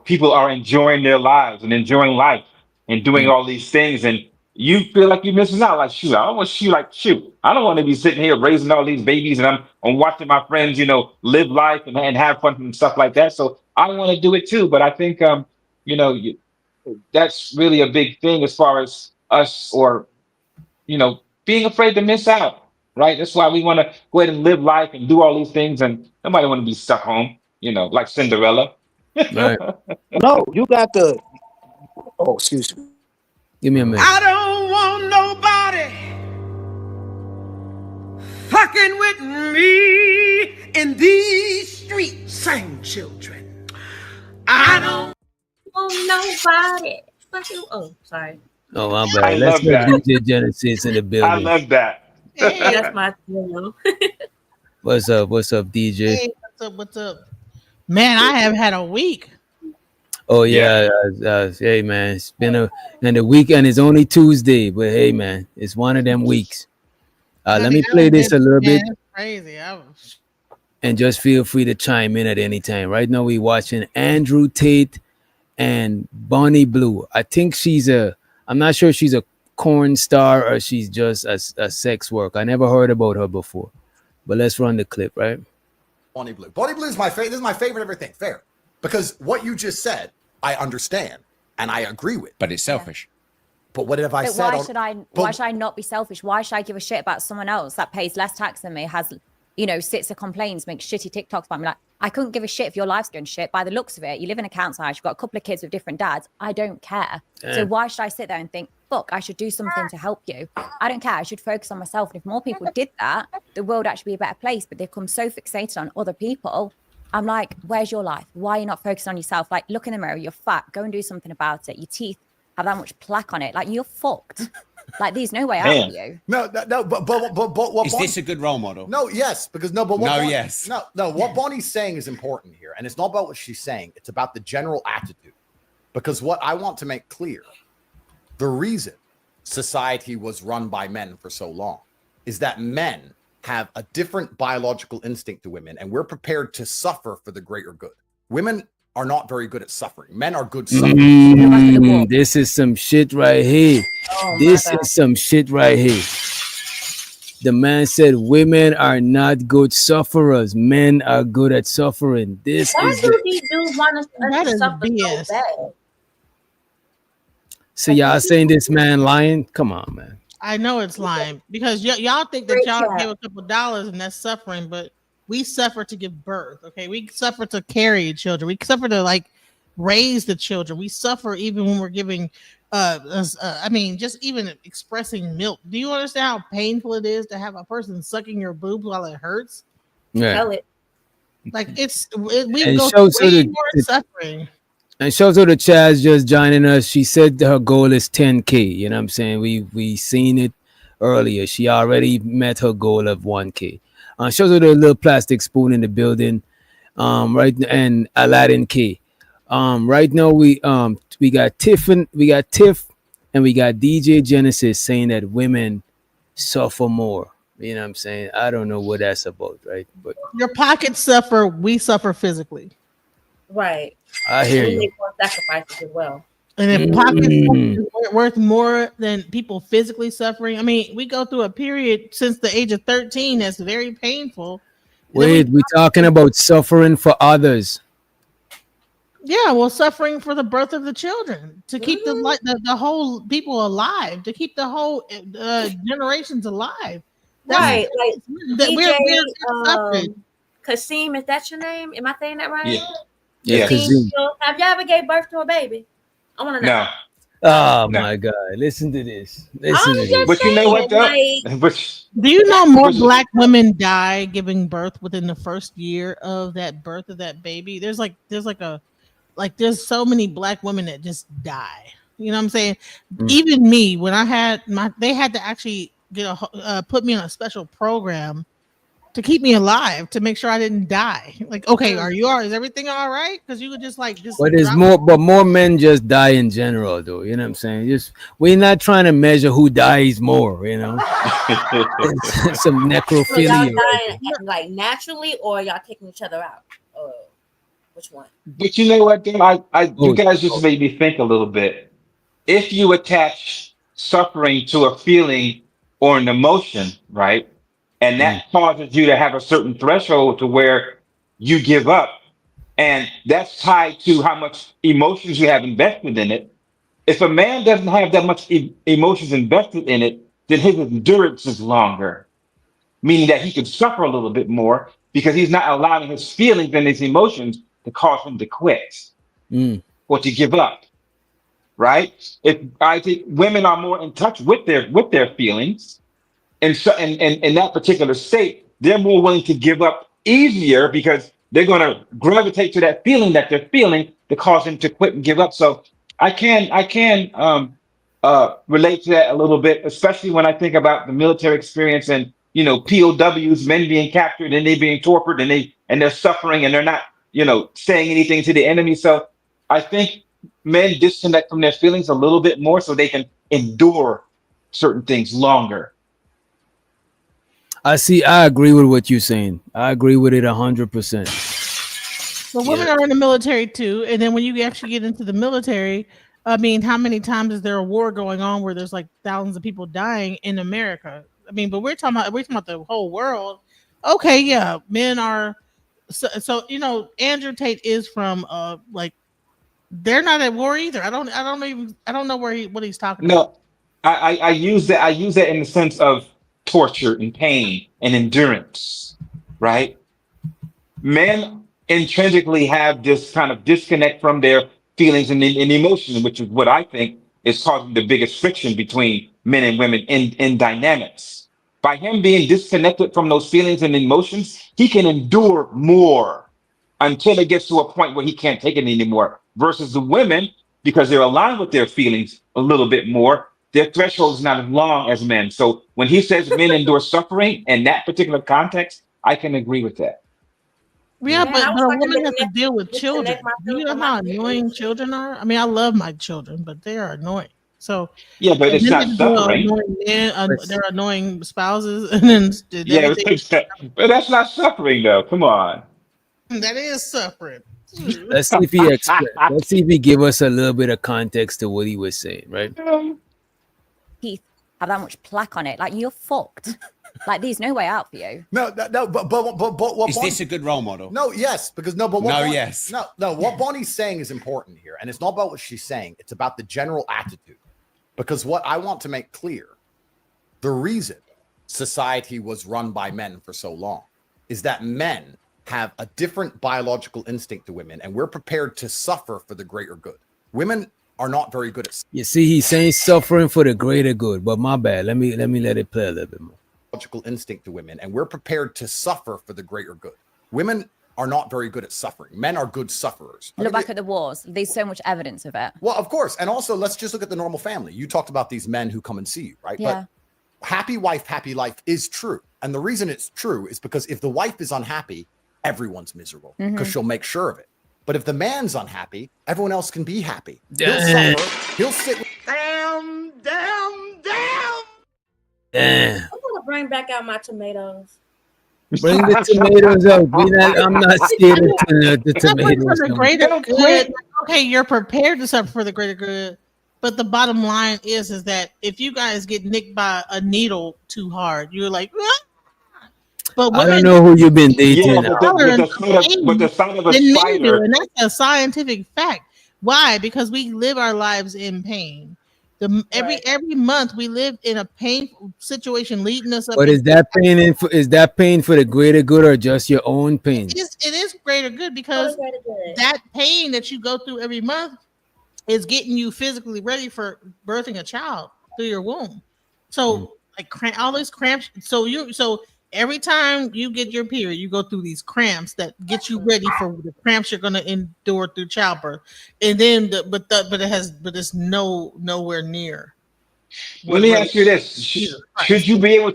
people are enjoying their lives and enjoying life and doing all these things. And you feel like you're missing out. Like, shoot, I don't want I don't want to be sitting here raising all these babies and I'm watching my friends, live life and have fun and stuff like that. So I want to do it too. But I think, that's really a big thing as far as us, or, being afraid to miss out. Right. That's why we want to go ahead and live life and do all these things. And nobody want to be stuck home, like Cinderella. Right. No, you got the. Oh, excuse me. Give me a minute. I don't want nobody fucking with me in these streets. Sing, children. I don't want nobody fucking. Oh, sorry. Oh, my I bad. Let's love that. get DJ Genesis in the building. I love that. That's my deal. What's up, DJ? Hey, what's up? Man, I have had a week. Oh yeah. Hey man, it's been and the weekend is only Tuesday, but hey man, it's one of them weeks. Let me play this a little bit. That's crazy. And just feel free to chime in at any time. Right now we're watching Andrew Tate and Bonnie Blue. I think I'm not sure she's a corn star or she's just a sex worker. I never heard about her before. But let's run the clip, right? Bonnie Blue. Bonnie Blue is my favorite. This is my favorite everything. Fair. Because what you just said, I understand and I agree with. But it's selfish. But what have I said? Why should I not be selfish? Why should I give a shit about someone else that pays less tax than me, has sits and complains, makes shitty TikToks about me. Like, I couldn't give a shit if your life's going shit. By the looks of it, you live in a council house, you've got a couple of kids with different dads. I don't care. Yeah. So why should I sit there and think, fuck, I should do something to help you? I don't care. I should focus on myself. And if more people did that, the world would actually be a better place. But they've become so fixated on other people. I'm like, where's your life? Why are you not focusing on yourself? Like, look in the mirror, you're fat. Go and do something about it. Your teeth have that much plaque on it. Like, you're fucked. Like, there's no way out of you. No, but what Is this a good role model? No, yes, because what yes. what Bonnie's saying is important here, and it's not about what she's saying. It's about the general attitude. Because what I want to make clear, the reason society was run by men for so long is that men have a different biological instinct to women, and we're prepared to suffer for the greater good. Women are not very good at suffering. Men are good sufferers. This is some shit right here. This is some shit right here. The man said women are not good sufferers. Men are good at suffering. This Why is do these dudes want us to suffer BS. so bad? so y'all saying this man lying? Come on, man. I know it's lying because y'all think that y'all give a couple dollars and that's suffering, but we suffer to give birth. Okay, we suffer to carry children. We suffer to like raise the children. We suffer even when we're giving. I mean, just even expressing milk. Do you understand how painful it is to have a person sucking your boobs while it hurts? Yeah. Tell it. Like we And go shows through her way the- more suffering. And shows her the Chaz just joining us. She said her goal is 10K. You know what I'm saying? We seen it earlier. She already met her goal of 1K. Shows her the little plastic spoon in the building. Right, and Aladdin K. Right now we got Tiff and we got DJ Genesis saying that women suffer more. You know what I'm saying? I don't know what that's about, right? But Your pockets suffer. We suffer physically. Right. I hear We you. make more sacrifices as well. And if pockets is worth more than people physically suffering, I mean, we go through a period since the age of 13 that's very painful. Wait, we're talking about suffering for others. Yeah, well, suffering for the birth of the children, to keep the whole people alive, to keep the whole generations alive. Right. Like we're DJ Kasim, is that your name? Am I saying that right? Yeah. Yeah. Kasim. Have you ever gave birth to a baby? I want to know. No. Oh my God! Listen to this. Listen to this. But you know what though? Do you know more black women die giving birth within the first year of that birth of that baby? There's so many black women that just die. You know what I'm saying? Even me, when I had they had to actually get put me on a special program to keep me alive, to make sure I didn't die. Like, okay, is everything all right? Because you could just But there's more men just die in general, though. You know what I'm saying? Just we're not trying to measure who dies more. You know, it's some So y'all necrophilia. dying like naturally, or y'all taking each other out? Which one? But you know what, though? You guys just made me think a little bit. If you attach suffering to a feeling or an emotion, right? And that causes you to have a certain threshold to where you give up. And that's tied to how much emotions you have invested in it. If a man doesn't have that much emotions invested in it, then his endurance is longer, meaning that he can suffer a little bit more because he's not allowing his feelings and his emotions to cause him to quit or to give up. Right? If I think women are more in touch with their feelings, and so in that particular state, they're more willing to give up easier because they're going to gravitate to that feeling that they're feeling to cause them to quit and give up. So I can relate to that a little bit, especially when I think about the military experience and POWs, men being captured and they being tortured and they're suffering and they're not saying anything to the enemy. So I think men disconnect from their feelings a little bit more so they can endure certain things longer. I agree with what you're saying. I agree with it 100%. Well, women are in the military too, and then when you actually get into the military, I mean, how many times is there a war going on where there's like thousands of people dying in America? I mean, but we're talking about the whole world. Okay, yeah, men are. So Andrew Tate is from they're not at war either. I don't know what he's talking about. No, I use that in the sense of torture and pain and endurance. right? Men intrinsically have this kind of disconnect from their feelings and emotions, which is what I think is causing the biggest friction between men and women in dynamics. By him being disconnected from those feelings and emotions, he can endure more until it gets to a point where he can't take it anymore. Versus the women, because they're aligned with their feelings a little bit more, their threshold is not as long as men. So when he says men endure suffering in that particular context, I can agree with that. Yeah, Man, I but was a fucking woman has to disconnect, deal with children. disconnect Do you myself know from how my annoying kids. children are? I mean, I love my children, but they are annoying. So, Yeah, but and it's then not they deal with suffering. annoying men, But they're annoying spouses, and then Yeah, everything but that's not suffering though. Come on. that is suffering. let's see if he express. Let's see if he give us a little bit of context to what he was saying, right? Teeth have that much plaque on it. Like, you're fucked. Like, there's no way out for you. No, but what Is this a good role model? No, yes, because no, but what No, Bonnie, yes. no. What Bonnie's saying is important here, and it's not about what she's saying. It's about the general attitude. Because what I want to make clear, the reason society was run by men for so long is that men have a different biological instinct to women, and we're prepared to suffer for the greater good. Women are not very good at You see, he's saying suffering for the greater good. But my bad. Let me let it play a little bit more. biological instinct to women, and we're prepared to suffer for the greater good. Women are not very good at suffering. Men are good sufferers. Look back at the wars. There's so much evidence of it. Well, of course. And also, let's just look at the normal family. You talked about these men who come and see you, right? Yeah. But happy wife, happy life is true. And the reason it's true is because if the wife is unhappy, everyone's miserable because she'll make sure of it. But if the man's unhappy, everyone else can be happy. He'll suffer. He'll sit with Damn. Damn. I'm gonna bring back out my tomatoes. Bring the tomatoes up. I'm not scared of the tomatoes. For the greater good. Okay, you're prepared to suffer for the greater good, but the bottom line is that if you guys get nicked by a needle too hard, you're like, ah! But I don't know who you've been dating. Yeah, but the sight of a than men do, spider. and that's a scientific fact. Why? Because we live our lives in pain. Every month we live in a painful situation leading us up. But is that pain for the greater good or just your own pain? It is greater good because that pain that you go through every month is getting you physically ready for birthing a child through your womb. So all these cramps. So every time you get your period, you go through these cramps that get you ready for the cramps you're going to endure through childbirth. And then, but it's nowhere near. Let me ask you this: should you be able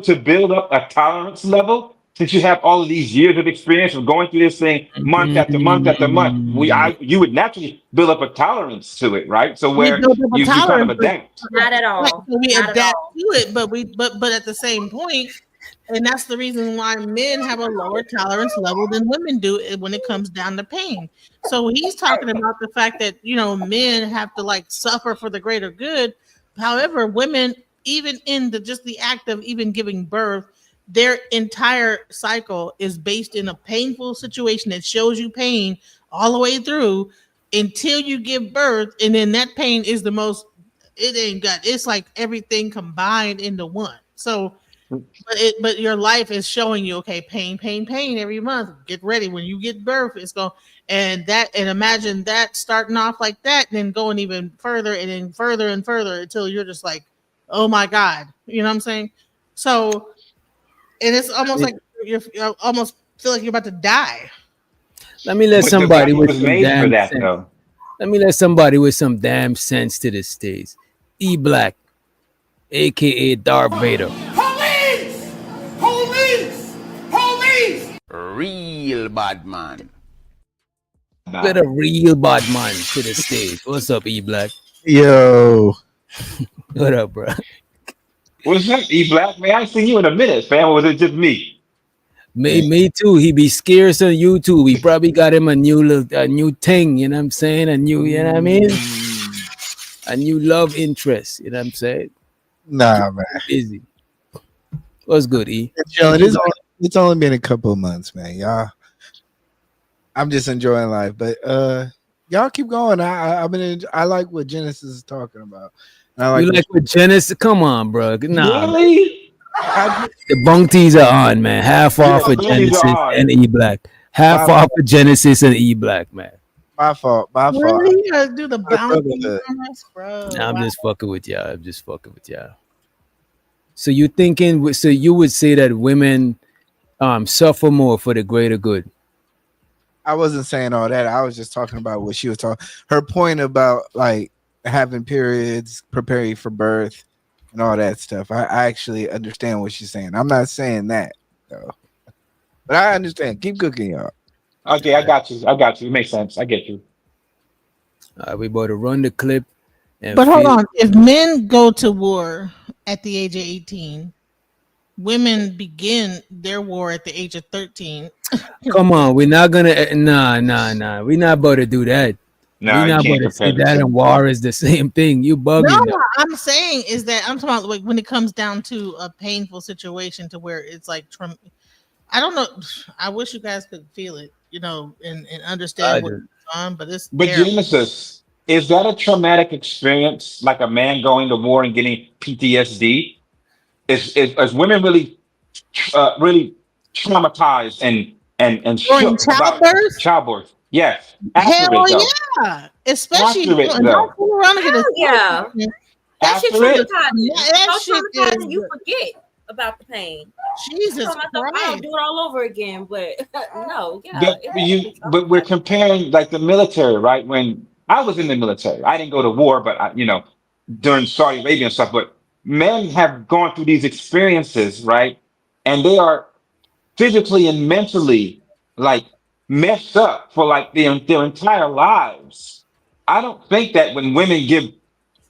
to build up a tolerance level since you have all of these years of experience of going through this thing month after month after month? You would naturally build up a tolerance to it, right? So where you kind of adapt. Not at all. Right, so we Not at adapt all. to it, but at the same point, and that's the reason why men have a lower tolerance level than women do when it comes down to pain. So he's talking about the fact that men have to like suffer for the greater good. However, women, even in the act of even giving birth, their entire cycle is based in a painful situation that shows you pain all the way through until you give birth, and then that pain is the most. It's like everything combined into one. So, but your life is showing you, okay, pain every month. Get ready when you get birth. It's going and imagine that starting off like that, and then going even further and then further and further until you're just like, oh my God, you know what I'm saying? So, and it's almost like you almost feel like you're about to die. Let me let somebody with some damn that, sense. though. Let me let somebody with some damn sense to the stage. E Black, aka Darth Vader. Police! Real bad man. Get a real bad man to the stage. What's up, E Black? Yo. What up, bro? What's up, E Black? Man, I ain't seen you in a minute, fam. Or was it just me? Me too. He be scarce on YouTube. We probably got him a new thing, you know what I'm saying? You know what I mean? A new love interest, you know what I'm saying? Nah, man. Busy. What's good, E? It's only been a couple of months, man. Y'all, I'm just enjoying life, but y'all keep going. I like what Genesis is talking about. And I You like what Genesis? Come on, bro. Nah. Really? The bounties are on, man. Half Yeah, off the of panties Genesis are on. and E Black. Half My, off of Genesis and E Black, man. my fault. My fault. Really? You gotta do the For the bounty brotherhood. on us, bro. I'm Wow. just fucking with y'all. I'm just fucking with y'all. So you thinking? So you would say that women suffer more for the greater good? I wasn't saying all that. I was just talking about what she was talking. Her point about like having periods, preparing for birth, and all that stuff. I actually understand what she's saying. I'm not saying that though, but I understand. Keep cooking, y'all. Okay, I got you. I got you. It makes sense. I get you. We about to run the clip and But hold feel. on. If men go to war at the age of 18, women begin their war at the age of 13. Come on, we're not gonna. Nah. We're not about to do that. No, We're you not about can't to say compare the that two. and war is the same thing. You No, bugging now. I'm saying is that I'm talking about like when it comes down to a painful situation to where it's like I don't know. I wish you guys could feel it, and understand I what's do. on, but it's But terrible. Genesis, is that a traumatic experience, like a man going to war and getting PTSD? Is women really traumatized and During shook about childbirth? childbirth? Yes. After Hell it though. yeah. Especially After it don't though. fool around and get a Hell yeah. C-section. That shit After it. traumatizing. That So shit traumatizing is you forget about the pain. Jesus Tell myself I'll Christ. do it all over again, but no, yeah, it's definitely But we're traumatizing. comparing like the military, right? When I was in the military, I didn't go to war, but during Saudi Arabia and stuff. But men have gone through these experiences, right? And they are physically and mentally like messed up for like their entire lives. I don't think that when women give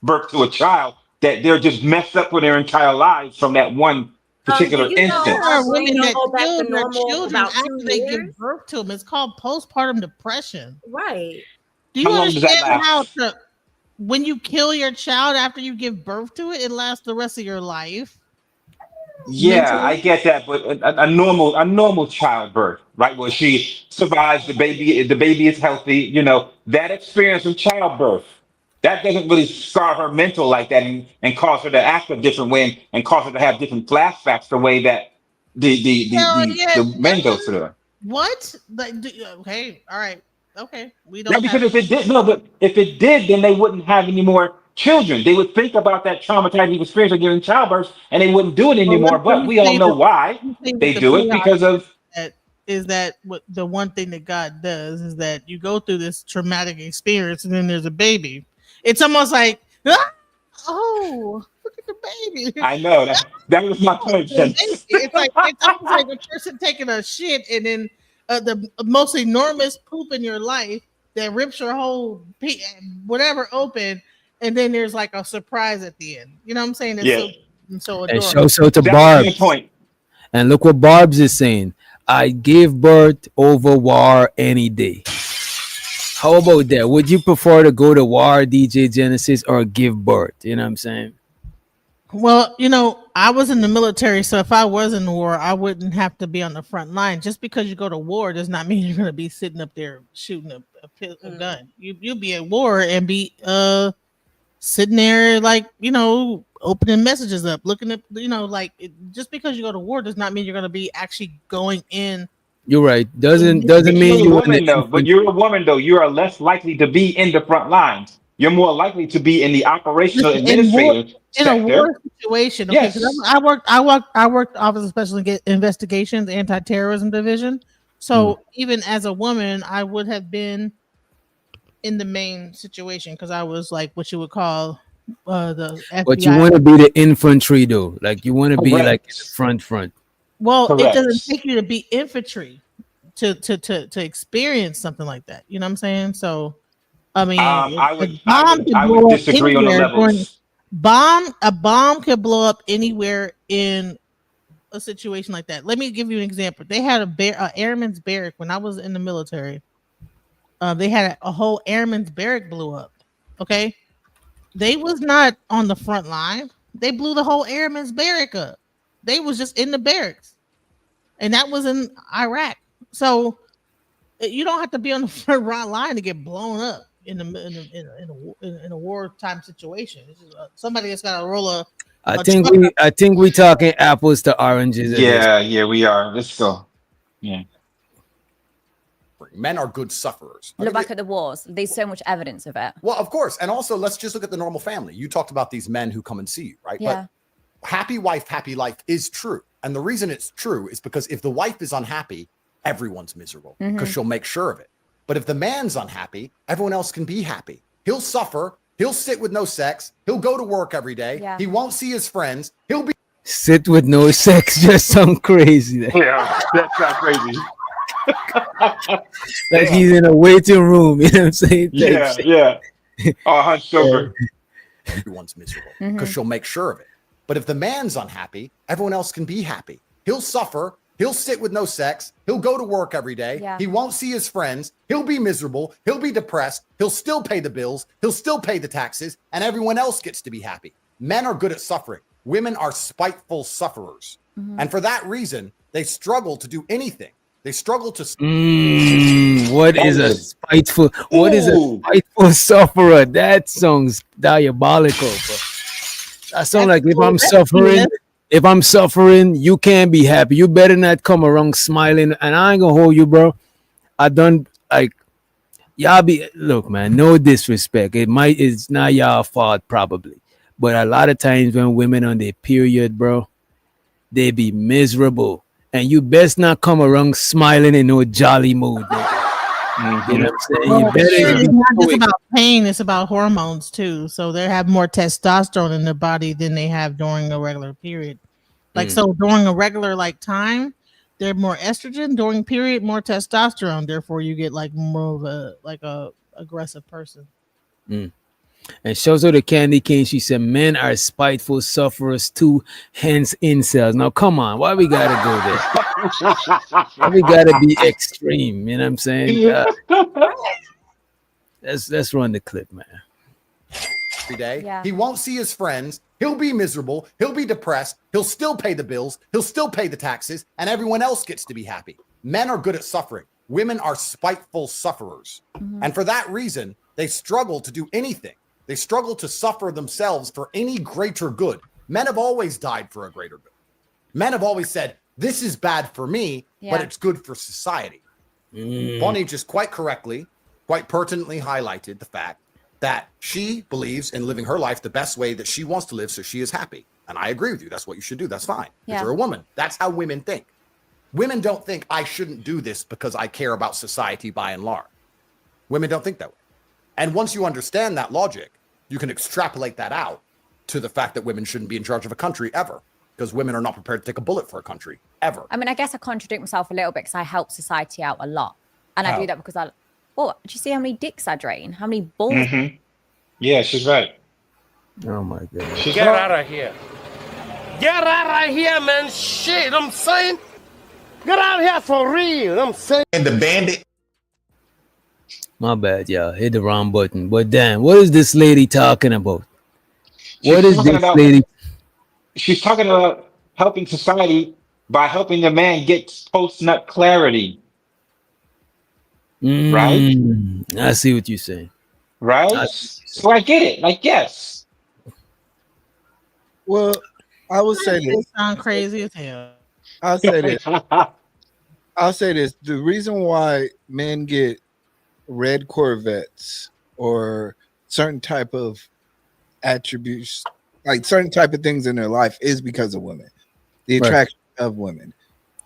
birth to a child that they're just messed up for their entire lives from that one Do particular you know There our are instance. brain women don't that go back kill to their normal children about after 2 they years? give birth to them. It's called postpartum depression. Right. Do How you long does that understand how last? when you kill your child after you give birth to it, it lasts the rest of your life Yeah, I mentally? get that, but a normal childbirth, right? Where she survives, the baby is healthy, that experience of childbirth, that doesn't really scar her mental like that and cause her to act a different way and cause her to have different flashbacks the way that Hell yeah, the men go through it. what? Like, okay, all right, okay. We Yeah, don't because have. if it did, no, but if it did, then they wouldn't have any more children. They would think about that traumatizing experience of giving childbirth, and they wouldn't do it Well, anymore. let But me we all say know that. why Let me say what they the do it payoff because of is that what the one thing that God does is that you go through this traumatic experience and then there's a baby. It's almost like, "Ah, oh, look at the baby. I know that was my Oh, point, the baby." Sense. It's almost like a person taking a shit and then the most enormous poop in your life that rips your whole whatever open, and then there's like a surprise at the end. You know what I'm saying? It's Yeah, so And adorable. show so to that was my Barb's. point. And look what Barb's is saying. I give birth over war any day. How about that? Would you prefer to go to war, DJ Genesis, or give birth? You know what I'm saying? Well, I was in the military, so if I was in war, I wouldn't have to be on the front line. Just because you go to war does not mean you're going to be sitting up there shooting a gun. You'll be at war and be sitting there like opening messages up, looking at like just because you go to war does not mean you're going to be actually going in. You're right. In Doesn't But mean you're a you in the woman though. But infantry. you're a woman though. You are less likely to be in the front lines. You're more likely to be in the operational Listen, administrative in a war sector. situation, okay, because Yes. I worked Office of Special Investigations, Anti-Terrorism Division. Mm. So even as a woman, I would have been in the main situation because I was like what you would call the But you FBI. want to be the infantry though. Like you want to be like in the Correct. front. Well, it doesn't Correct. take you to be infantry to experience something like that. You know what I'm saying? So I mean, I a would I bomb would can I would blow up disagree on the anywhere during levels. a bomb could blow up anywhere in a situation like that. Let me give you an example. They had a airman's barrack when I was in the military. They had a whole airman's barrack blew up. Okay, they was not on the front line. They blew the whole airman's barrack up. They was just in the barracks, and that was in Iraq. So you don't have to be on the front line to get blown up in a wartime situation. It's just, somebody that's got to roll I think we talking apples to oranges. Yeah, we are. Let's go. Yeah. Men are good sufferers. Look back at the wars. There's so much evidence of it. Well, of course. And also, let's just look at the normal family. You talked about these men who come and see you, right? Yeah. But happy wife, happy life is true. And the reason it's true is because if the wife is unhappy, everyone's miserable because she'll make sure of it. But if the man's unhappy, everyone else can be happy. He'll suffer. He'll sit with no sex. He'll go to work every day. Yeah. He won't see his friends. He'll be sit with no sex. Just sound crazy. Yeah, that's not crazy. Like he's in a waiting room. You know what I'm saying? Yeah. Oh, hunched over. Everyone's miserable because she'll make sure of it. But if the man's unhappy, everyone else can be happy. He'll suffer. He'll sit with no sex. He'll go to work every day. Yeah. He won't see his friends. He'll be miserable. He'll be depressed. He'll still pay the bills. He'll still pay the taxes. And everyone else gets to be happy. Men are good at suffering. Women are spiteful sufferers. And for that reason, they struggle to do anything. They struggle to. What is a spiteful? What is a spiteful sufferer? That sounds diabolical, bro. That sounds like if I'm suffering, you can't be happy. You better not come around smiling. And I ain't gonna hold you, bro. I done like y'all be look, man. No disrespect. It's not y'all fault probably, but a lot of times when women on their period, bro, they be miserable. And you best not come around smiling in no jolly mood. You know what I'm saying? Well, You better it's not just about pain, it's about hormones too. So they have more testosterone in their body than they have during a regular period. Like so during a regular time, they're more estrogen, during period, more testosterone. Therefore, you get like more of a aggressive person. And shows her the candy cane. She said, "Men are spiteful sufferers too, hence incels." Now, come on, why we gotta go there? Why we gotta be extreme? You know what I'm saying? Let's run the clip, man. Every day, he won't see his friends. He'll be miserable. He'll be depressed. He'll still pay the bills. He'll still pay the taxes, and everyone else gets to be happy. Men are good at suffering. Women are spiteful sufferers, and for that reason, they struggle to do anything. They struggle to suffer themselves for any greater good. Men have always died for a greater good. Men have always said, this is bad for me, but it's good for society. Bonnie just quite correctly, quite pertinently highlighted the fact that she believes in living her life the best way that she wants to live so she is happy. And I agree with you. That's what you should do. That's fine. If you're a woman, that's how women think. Women don't think I shouldn't do this because I care about society by and large. Women don't think that way. And once you understand that logic, you can extrapolate that out to the fact that women shouldn't be in charge of a country ever, because women are not prepared to take a bullet for a country ever. I mean, I guess I contradict myself a little bit because I help society out a lot. And I do that because do you see how many dicks I drain? How many balls? Yeah, she's right. Oh my God. Get out of here. Get out of here, man. Shit, I'm saying. Get out of here for real. I'm saying. And the bandit. My bad, y'all. Hit the wrong button. But damn, what is this lady talking about? She's talking about helping society by helping a man get post-nut clarity. Right? I see what you're saying. Right? So I get it. Like, yes. Well, I would say this. Sound crazy as hell. I'll say this. I'll say this. The reason why men get red Corvettes or certain type of attributes, like certain type of things in their life, is because of women, the attraction of women.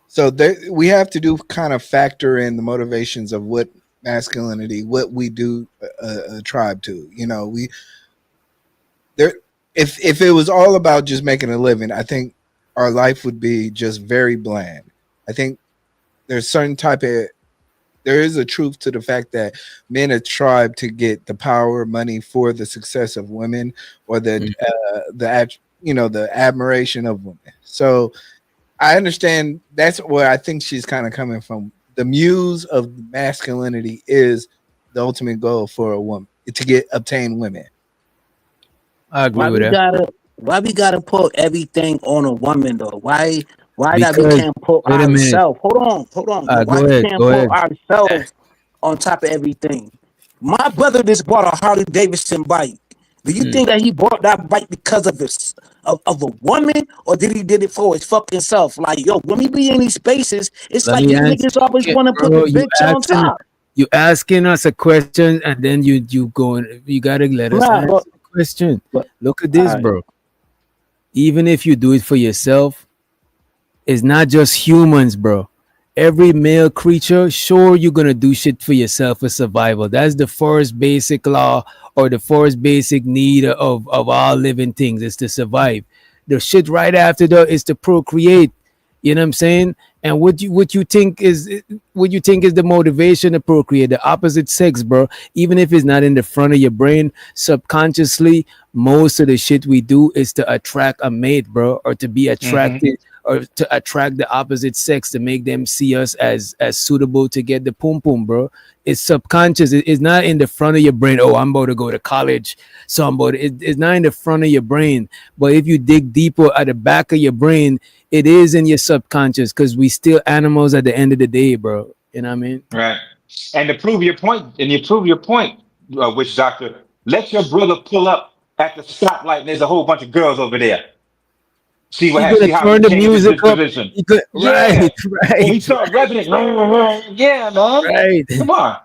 So we have to do kind of factor in the motivations of what masculinity, what we do a tribe to. You know, if it was all about just making a living, I think our life would be just very bland. I think there's certain there is a truth to the fact that men are tried to get the power, money for the success of women, or the admiration of women. So I understand that's where I think she's kind of coming from. The muse of masculinity is the ultimate goal for a woman, to obtain women. I agree with that. Why we gotta put everything on a woman though? Why that we Because- can't put wait a minute. ourselves? Hold on. Why Go we ahead, can't go put ahead. ourselves on top of everything? My brother just bought a Harley Davidson bike, Do you think that he brought that bike because of of a woman, or did he did it for his fucking self? Like, yo, when we be in these spaces, it's Let like me these answer. niggas always Okay, want to put the bro, bitch on top. you asking us a question, and then you going. You gotta let us Nah, answer the question. but Look at all this, right. bro. Even if you do it for yourself, it's not just humans, bro. Every male creature, sure, you're gonna do shit for yourself for survival. That's the first basic law or the first basic need of all living things is to survive. The shit right after that is to procreate. You know what I'm saying? And what you think is the motivation to procreate? The opposite sex, bro. Even if it's not in the front of your brain, subconsciously, most of the shit we do is to attract a mate, bro, or to be attracted or to attract the opposite sex to make them see us as suitable to get the pum pum, bro. It's subconscious. It's not in the front of your brain. Oh, I'm about to go to college. So I'm about to, it's not in the front of your brain. But if you dig deeper at the back of your brain, it is in your subconscious because we still animals at the end of the day, bro. You know what I mean? Right. And to prove your point, witch doctor, let your brother pull up at the stoplight and there's a whole bunch of girls over there. See what He happens. could See have how he turned the changed his music up. disposition. He could, Yeah. right, When he right, started revving it, yeah, man. right. Come on.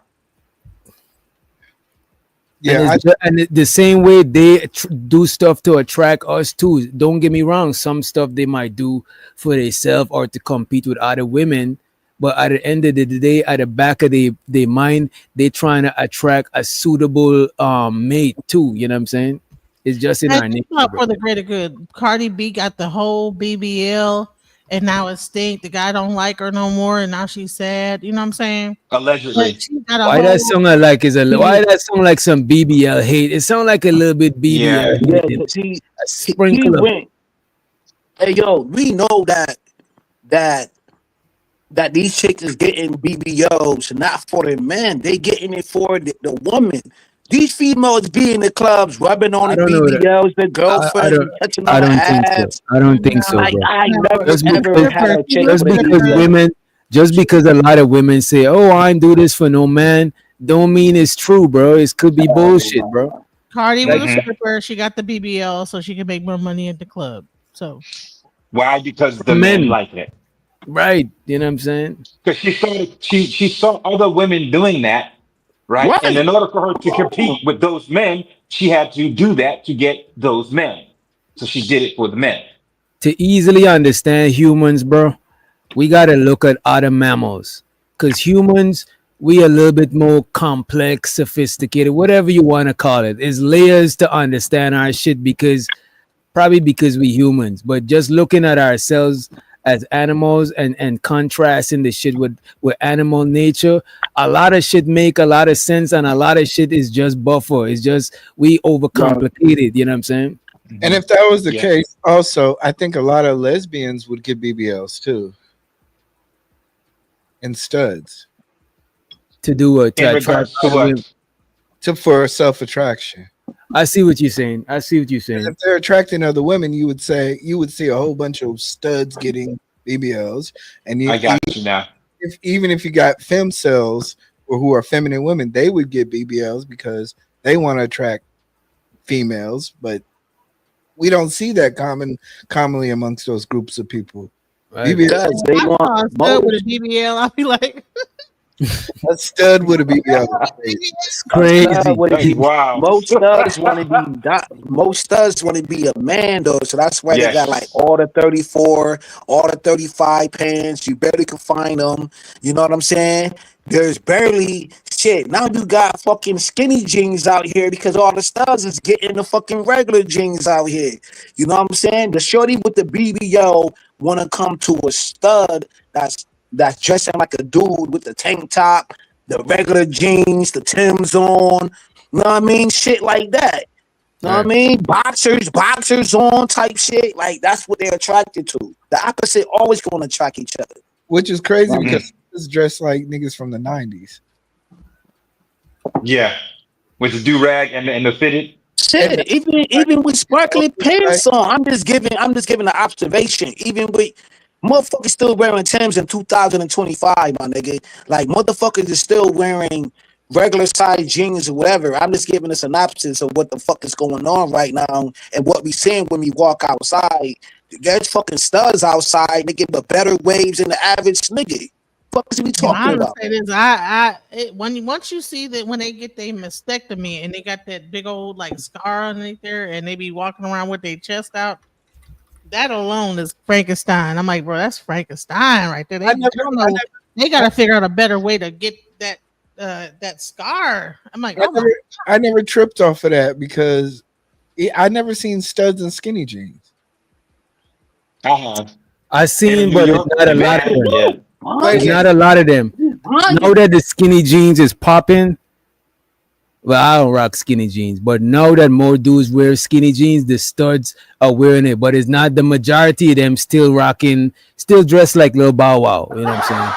Yeah, And the same way they do stuff to attract us too. Don't get me wrong. Some stuff they might do for themselves or to compete with other women. But at the end of the day, at the back of their mind, they trying to attract a suitable mate too. You know what I'm saying? It's just in I our think nature, not bro. for the greater good. Cardi B got the whole BBL, and now it stink. The guy don't like her no more, and now she's sad. You know what I'm saying? But Allegedly. she got a Why that whole. song I like is why that song like some BBL hate? It sound like a little bit BBL Yeah. Yeah, hate. because A he sprinkle of went. Hey, yo, we know that that these chicks is getting BBOs not for the men. They getting it for the woman. These females be in the clubs rubbing on I the don't know that. BBLs, the I girlfriends, don't and touching I on the don't think so. ass. I don't think so, No, Like, bro. I no, never Just she's a ever because had stripper. a She's chick a just with a because stripper. BBL. a lot of women say, "Oh, I ain't do this for no man," don't mean it's true, bro. It could be bullshit, bro. Cardi was Like a hmm stripper. She got the BBL so she can make more money at the club. So Why? Because the from men men, like it. right? You know what I'm saying? Because she saw other women doing that, right? And Right. in order for her to compete with those men, she had to do that to get those men. So she did it for the men. To easily understand humans, bro, we gotta look at other mammals, because humans we a little bit more complex, sophisticated, whatever you want to call it. It's layers to understand our shit because probably because we humans, but just looking at ourselves as animals and contrasting the shit with animal nature, a lot of shit make a lot of sense and a lot of shit is just buffer. It's just we overcomplicated. You know what I'm saying? and if that was the Yeah. case, also, I think a lot of lesbians would get BBLs too and studs To do it In to attract regards to other women. what? for self attraction. I see what you're saying. I see what you're Because saying. if they're attracting other women, you would see a whole bunch of studs getting BBLs, and I got you now. even if you got fem cells or who are feminine women, they would get BBLs because they want to attract females, but we don't see that commonly amongst those groups of people. Right. Because they I saw a want stud with a most. BBL. I'll be like, A stud with a BBL. It's crazy. Would That's be wild. most studs want to be most studs want to be a man though, so that's why they got like Yes. all the 34, all the 35 pants. You barely can find them. You know what I'm saying? There's barely shit. Now you got fucking skinny jeans out here because all the studs is getting the fucking regular jeans out here. You know what I'm saying? The shorty with the BBL want to come to a stud that's dressing like a dude with the tank top, the regular jeans, the Timbs on, you know what I mean? Shit like that. You know what I mean? Boxers on type shit. Like that's what they're attracted to. The opposite always gonna attract each other. Which is crazy Mhm. because it's dressed like niggas from the 90s. Yeah. With the do rag and the fitted. Shit, even with sparkly pants on, I'm just giving an observation. Even with motherfuckers still wearing Timbs in 2025, my nigga. Like motherfuckers is still wearing regular size jeans or whatever. I'm just giving a synopsis of what the fuck is going on right now and what we seeing when we walk outside. There's fucking studs outside making the better waves than the average nigga. Fuck is we Well, talking I would about? say this. Once you see that when they get their mastectomy and they got that big old like scar underneath there and they be walking around with their chest out, that alone is Frankenstein. I'm like, bro, that's Frankenstein right there. They don't know. They got to figure out a better way to get that scar. I'm like, oh my. I never tripped off of that because I never seen studs and skinny jeans. I have. I seen, but it's not a lot of them. Yeah. It's not a lot of them. Now that the skinny jeans is popping, well, I don't rock skinny jeans, but now that more dudes wear skinny jeans, the studs are wearing it. But it's not the majority of them still rocking, still dressed like Lil Bow Wow. You know what I'm saying?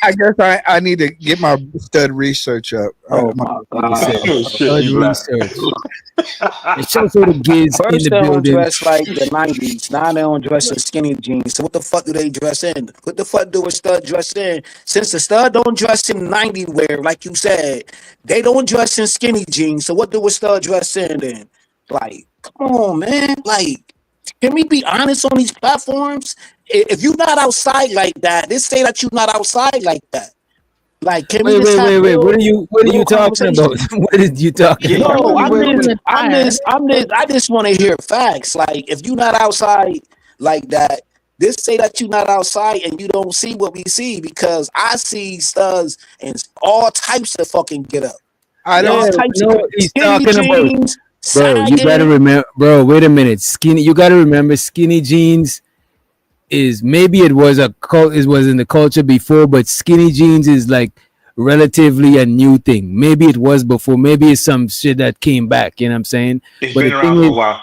I guess I need to get my stud research up. Stud research. It shows all the kids in First the they don't building. dress like the 90s. Now they don't dress in skinny jeans. So what the fuck do they dress in? What the fuck do a stud dress in? Since the stud don't dress in 90 wear, like you said, they don't dress in skinny jeans. So what do a stud dress in then? Like, come on, man. Like, can we be honest on these platforms? If you're not outside like that, they say that you're not outside like that. Like, can we just have Wait. real- What are you real talking about? conversation? What is you talking about? No, I just want to hear facts. Like, if you're not outside like that, this say that you're not outside and you don't see what we see because I see studs and all types of fucking get up. I All don't types know of what he's skinny talking about. jeans, Bro, you gotta sagging. remember, bro. Wait a minute, skinny. You gotta remember, skinny jeans is maybe it was it was in the culture before, but skinny jeans is like relatively a new thing. Maybe it was before. Maybe it's some shit that came back. You know what I'm saying? It's But been the around thing for a is, while.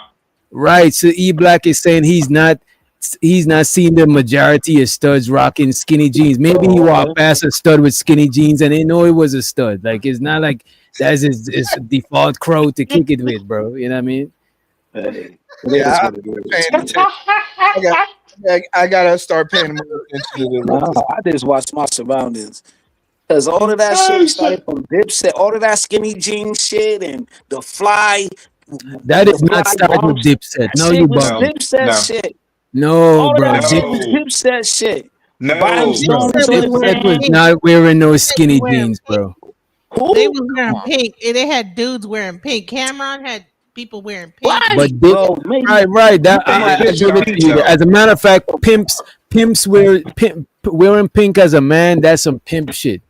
right? So E Black is saying he's not seeing the majority of studs rocking skinny jeans. Maybe he walked past a stud with skinny jeans and they know it was a stud. Like it's not like that's his default crow to kick it with, bro. You know what I mean? Yeah, I gotta start paying more attention to this. I just watch my surroundings. Because all of that shit started from Dipset, all of that skinny jeans shit and the fly. That the is not fly starting with bumps, Dipset. that No, shit you was bugging. Dipset shit. No, All of bro. that shit was No. Dipset shit. No. Rhinestones Dipset on was it. Dipset was pink. not wearing no skinny wearing jeans, bro. They was wearing pink. They had dudes wearing pink. Cameron had people wearing pink. But Bro, maybe- right. That They I did give it to you. start, As a matter of fact, pimps wearing pink as a man. That's some pimp shit.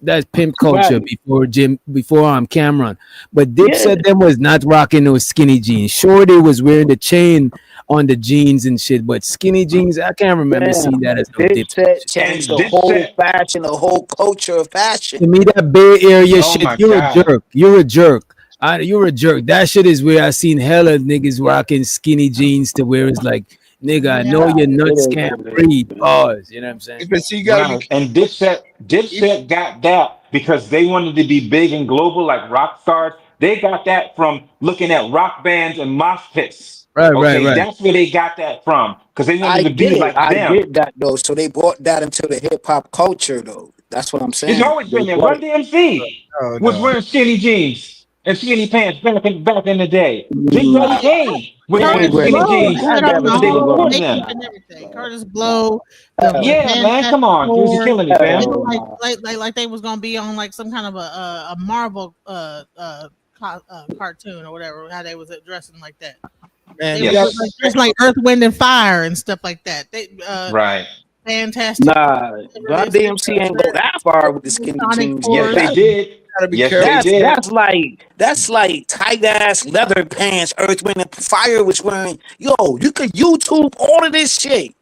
That's pimp culture Right. before Cameron. But Dipset them was not rocking those skinny jeans. Sure, they was wearing the chain on the jeans and shit, but skinny jeans, I can't remember seeing that as no Dipset. Dipset changed the whole fashion, the whole culture of fashion. To me, that Bay Area Oh shit, my you're God. a jerk. You're a jerk. You're a jerk. That shit is where I seen hella niggas rocking skinny jeans to where it's like, nigga, I know your nuts can't breathe. Pause. You know what I'm saying? But see, you gotta Right. be And Dipset got that because they wanted to be big and global like rock stars. They got that from looking at rock bands and mosh pits. Right. That's where they got that from because they wanted to be like I them. get that though. So they brought that into the hip hop culture though. That's what I'm saying. It's always been there. Run DMC was wearing skinny jeans and skinny pants back in the day. Big Daddy Kane was wearing skinny jeans. They were cool then. and everything. Curtis Blow. Yeah, man, come on. He was killing it, fam. Like they was gonna be on like some kind of a Marvel cartoon or whatever. How they was dressing like that. Man, They was just like Earth, Wind, and Fire and stuff like that. They Right. fantastic. Nah, Run DMC ain't go that far with the skinny Sonic jeans. Force. Yes, they did. gotta be Yes, careful. they did. That's like tight ass leather pants. Earth, Wind, and Fire was wearing. Yo, you could YouTube all of this shit.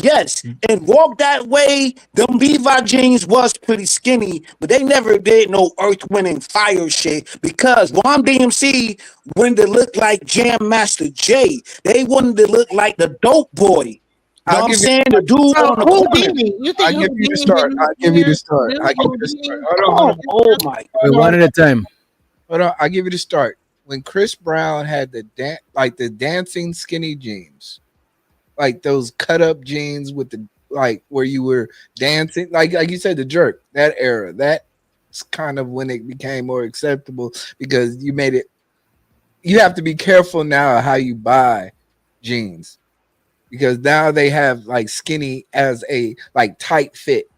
Yes, and Walk That Way, them Levi jeans was pretty skinny, but they never did no Earth, Wind, and Fire shit because Ron DMC wanted to look like Jam Master Jay. They wanted to look like the Dope Boy. You know what I'm saying? The dude on the corner. I'll give you the start. I'll give you the start. Hold on. Oh my Wait, one at a time. Hold on. I'll give you the start. When Chris Brown had the dancing skinny jeans, like those cut up jeans with like where you were dancing, like you said, the jerk, that era, that's kind of when it became more acceptable because you made it. You have to be careful now how you buy jeans because now they have like skinny as a like tight fit,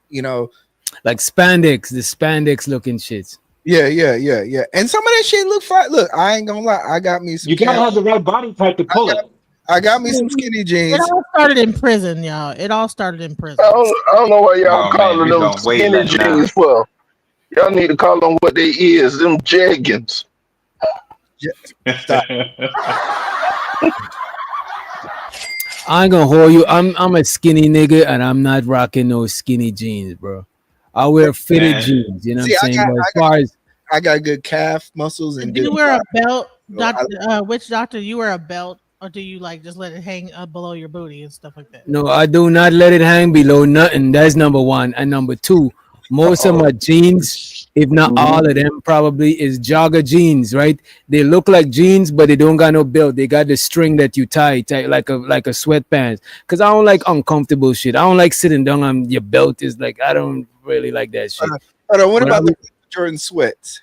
you know, like spandex, the spandex looking shits. Yeah. And some of that shit look fine. Look, I ain't gonna lie. I got me some. You gotta have the right body type to pull it. I got me some skinny jeans. It all started in prison, y'all. It all started in prison. I don't know why y'all Oh, man, calling we them gonna wait skinny that now. jeans for. Y'all need to call them what they is, them jeggings. I ain't gonna hold you. I'm a skinny nigga and I'm not rocking no skinny jeans, bro. I wear fitted Man. jeans, you know See, what I'm saying? But as far as I got good calf muscles and Do you good wear a thigh. belt, So doctor? Which doctor? You wear a belt, or do you like just let it hang below your booty and stuff like that? no, I do not let it hang below nothing. That's number one. And number two, most of my jeans, if not all of them, probably is jogger jeans, right? They look like jeans, but they don't got no belt. They got the string that you tie like a sweatpants. Cause I don't like uncomfortable shit. I don't like sitting down on your belt. Is like I don't really like that shit. Hold on, what But about I- the Jordan sweats?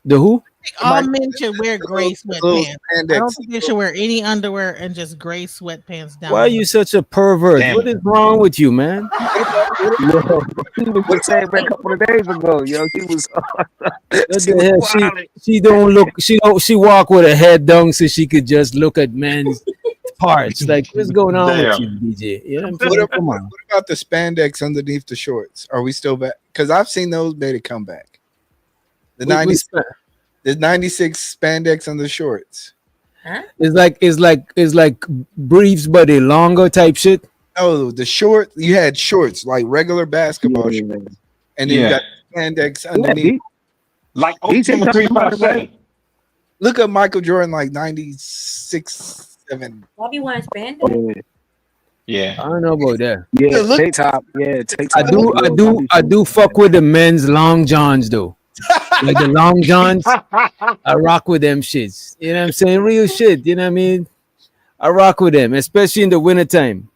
the who? All men should wear gray little sweatpants. I don't spandex. think they should wear any underwear and just gray sweatpants down. Why are you such a pervert? Damn What it. is wrong with you, man? Yo, he was saying a couple of days ago, yo, he was What she the was hell? wilding. She don't look. She walk with her head down so she could just look at men's parts. Like what's going on with Damn. you, DJ? You know what I'm What saying? about, Come on. what about the spandex underneath the shorts? Are we still back? Because I've seen those made a comeback. The We 90, sp- the 96 spandex on the shorts. It's like briefs, but they longer type shit. No, the short you had shorts like regular basketball Yeah. shorts, and then you Yeah. got spandex Yeah, underneath. Like DJ Ultimate talking about it, 357. Look up Michael Jordan like 96, 7. Why be wearing spandex? Yeah, Yeah. I don't know about that. yeah, Look- take top. Yeah, take I top. do fuck with the men's long johns though. Like the long johns, I rock with them shits. You know what I'm saying? Real shit. You know what I mean? I rock with them, especially in the wintertime.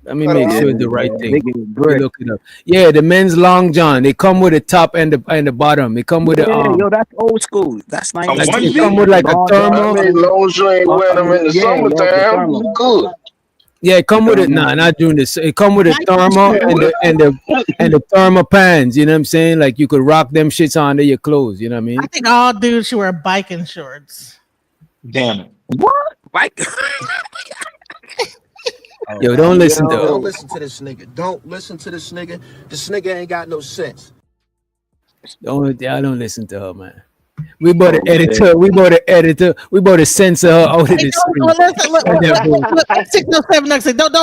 Let me make sure it's the right thing. They get You brick. look it up. Yeah, the men's long john. They come with the top and the bottom. They come with the Yeah, yo, that's old school. That's A like they 90s. come with like a Long I thermal. mean, long as you ain't wearing them in the yeah, yo, the summertime, thermal. you good. Yeah, it come with it. Nah, not doing this. It come with a thermal and the thermal pants. You know what I'm saying? Like you could rock them shits under your clothes. You know what I mean? I think all dudes should wear biking shorts. Damn it. What? Like, Yo, don't listen to Don't her. listen to this nigga. Don't listen to this nigga. This nigga ain't got no sense. I don't listen to her, man. We bought an editor. We bought an editor. We bought to censor her out of Hey, the screen. look, 607 next thing. Don't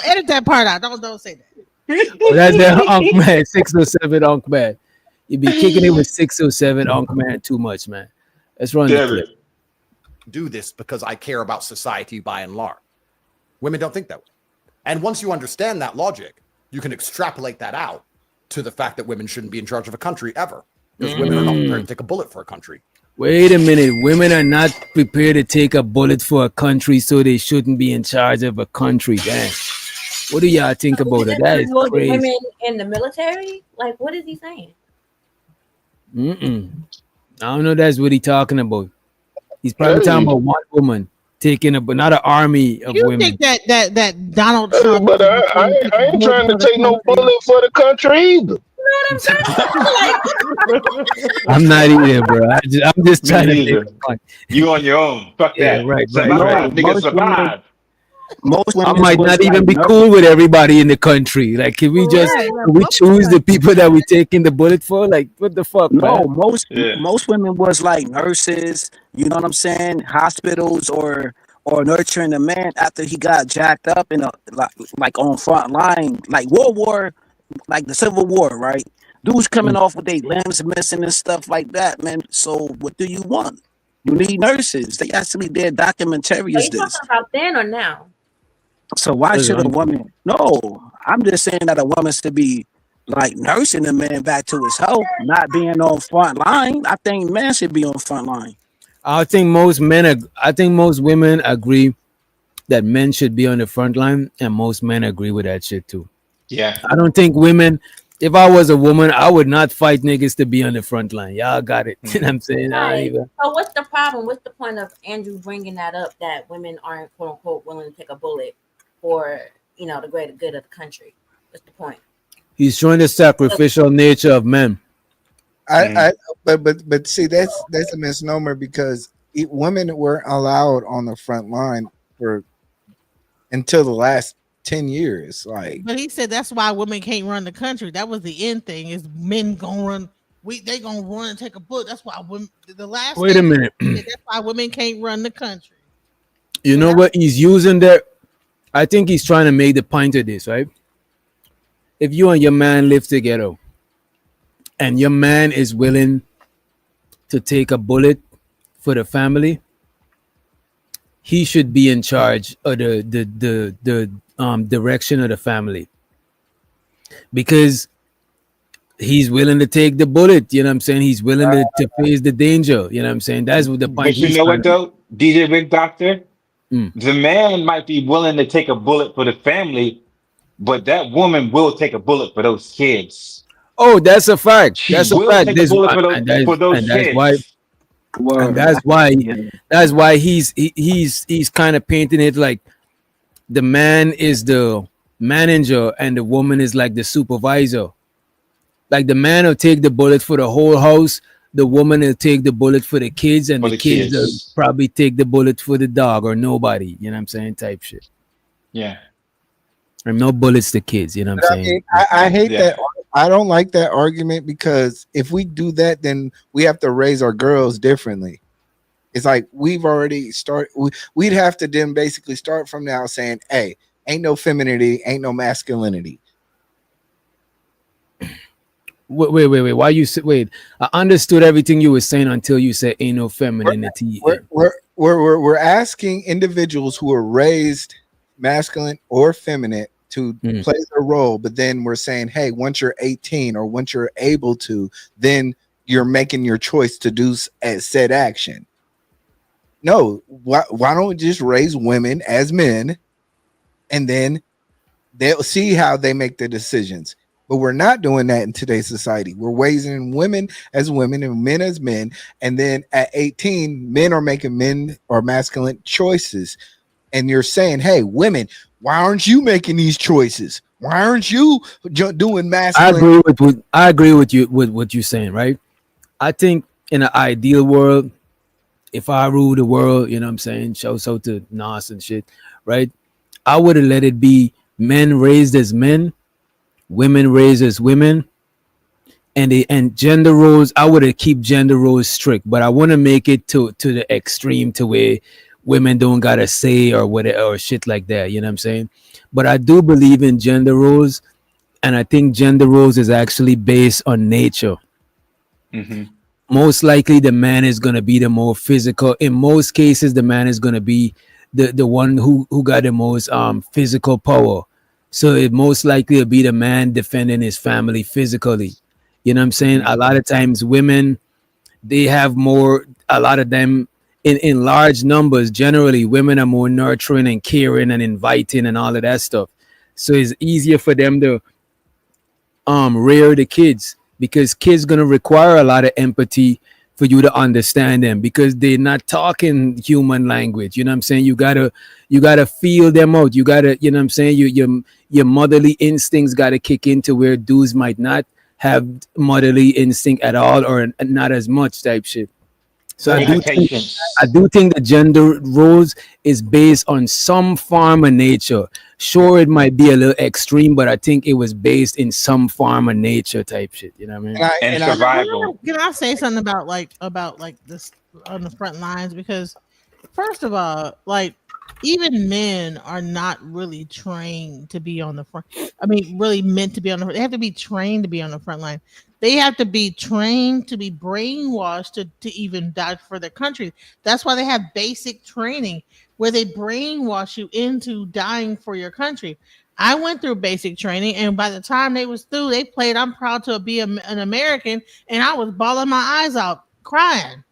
edit that part out. Don't say that. Oh, that's the Unk Man, 607 Unk Man. You be kicking it with 607 Unk Man too much, man. Let's run the Damn clip. it. Do this because I care about society by and large. Women don't think that way. And once you understand that logic, you can extrapolate that out to the fact that women shouldn't be in charge of a country ever. Because women are not prepared to take a bullet for a country. Wait a minute. Women are not prepared to take a bullet for a country, so they shouldn't be in charge of a country. Damn. What do y'all think about it? That is Women crazy. in the military? Like, what is he saying? I don't know. That's what he's talking about. He's probably talking about one woman taking but not an army of You women. think that Donald Trump? But I ain't trying to take no bullet for the country either. I'm not either, bro. I'm just Me trying to neither. make fun. You on your own. Fuck Yeah, that. right. Survive. Nigga, survive. most I women might was not like even be nurses. cool with everybody in the country. Like, can we just can we choose the people that we taking the bullet for? Like, what the fuck, No, man? most women was like nurses, you know what I'm saying? Hospitals or nurturing the man after he got jacked up in a like on front line, like World War, like the Civil War, right? Dudes coming off with their limbs missing and stuff like that, man. So what do you want? You need nurses. They actually did documentary Are is you this. talking about then or now? So why That's should a what I'm woman? No, I'm just saying that a woman should be like nursing the man back to his health, not being on front line. I think men should be on front line. I think most men. I think most women agree that men should be on the front line, and most men agree with that shit too. Yeah. I don't think women. If I was a woman, I would not fight niggas to be on the front line. Y'all got it. You know what I'm saying? I don't Right. even. So what's the problem? What's the point of Andrew bringing that up, that women aren't quote unquote willing to take a bullet for, you know, the greater good of the country? What's the point? He's showing the sacrificial nature of men. But see, that's a misnomer because women weren't allowed on the front line for until the last 10 years. Like, But he said that's why women can't run the country. That was the end thing. Is men gonna run? They gonna run and take a bullet. That's why women. The last. Wait a thing minute. he said, that's why women can't run the country. You know what he's using there? I think he's trying to make the point of this, right? If you and your man live together, and your man is willing to take a bullet for the family, he should be in charge of the direction of the family, because he's willing to take the bullet. You know what I'm saying? He's willing to face the danger. You know what I'm saying? That's what the point. But you know what though, DJ Rick Doctor, the man might be willing to take a bullet for the family, but that woman will take a bullet for those kids. Oh, that's a fact. She That's a will fact. take a bullet for those kids. And that's why he's kind of painting it like the man is the manager and the woman is like the supervisor. Like the man will take the bullet for the whole house, the woman will take the bullet for the kids, and the kids will probably take the bullet for the dog or nobody. You know what I'm saying? Type shit. Yeah. And no bullets to kids. You know what I'm saying? I hate that. I don't like that argument because if we do that, then we have to raise our girls differently. It's like we've already started. We'd have to then basically start from now saying, hey, ain't no femininity, ain't no masculinity. Wait. Why you say, wait? I understood everything you were saying until you said ain't no femininity. We're asking individuals who are raised masculine or feminine to play their role, but then we're saying, hey, once you're 18 or once you're able to, then you're making your choice to do said action. No, why don't we just raise women as men, and then they'll see how they make the decisions. But we're not doing that in today's society. We're raising women as women and men as men, and then at 18, men are making men or masculine choices. And you're saying, hey, women, why aren't you making these choices? Why aren't you doing masculine? I agree with you with what you're saying, right? I think in an ideal world, if I rule the world, you know what I'm saying, shout out to Nas and shit, right? I would have let it be men raised as men, women raised as women, and gender roles. I would have keep gender roles strict, but I want to make it to the extreme to where women don't gotta say or whatever or shit like that. You know what I'm saying? But I do believe in gender roles, and I think gender roles is actually based on nature. Most likely, the man is gonna be the more physical. In most cases, the man is gonna be the one who got the most physical power. So it most likely will be the man defending his family physically. You know what I'm saying? A lot of times, women, they have more. A lot of them. In large numbers, generally, women are more nurturing and caring and inviting and all of that stuff. So it's easier for them to rear the kids, because kids gonna require a lot of empathy for you to understand them, because they're not talking human language. You know what I'm saying? You gotta feel them out. You gotta, you know what I'm saying? Your motherly instincts gotta kick into where dudes might not have motherly instinct at all or not as much type shit. So I do think the gender roles is based on some form of nature. Sure, it might be a little extreme, but I think it was based in some form of nature type shit. You know what I mean? And survival. Can I say something about this on the front lines? Because first of all, like even men are not really trained to be on the front. I mean, really meant to be on the front. They have to be trained to be on the front line. They have to be trained to be brainwashed to even die for their country. That's why they have basic training where they brainwash you into dying for your country. I went through basic training, and by the time they was through, they played "I'm proud to be an American," and I was bawling my eyes out, crying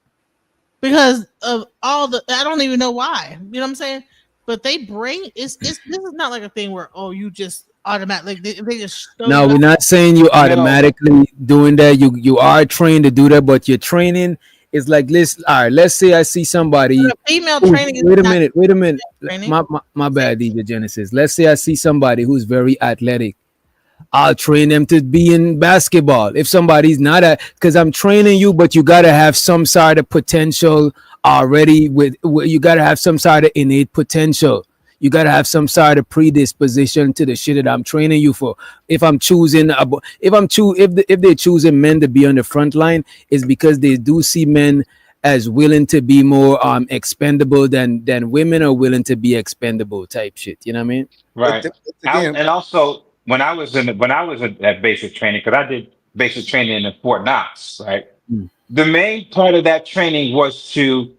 because of all the. I don't even know why. You know what I'm saying? but they bring it's this is not like a thing where you just automatically they just throw No, you we're out. not saying you No, automatically doing that. You are trained to do that, but your training is like this. All right, let's say I see somebody. But a female Who's, training is wait a not minute. Wait a minute. training. My bad, DJ Genesis. Let's say I see somebody who's very athletic. I'll train them to be in basketball. If somebody's not because I'm training you, but you gotta have some sort of potential already. You gotta have some sort of innate potential. You gotta have some sort of predisposition to the shit that I'm training you for. If I'm choosing, if they're choosing men to be on the front line, is because they do see men as willing to be more expendable than women are willing to be expendable type shit. You know what I mean? right. Again, And also when I was at basic training, because I did basic training in Fort Knox, right? Mm. The main part of that training was to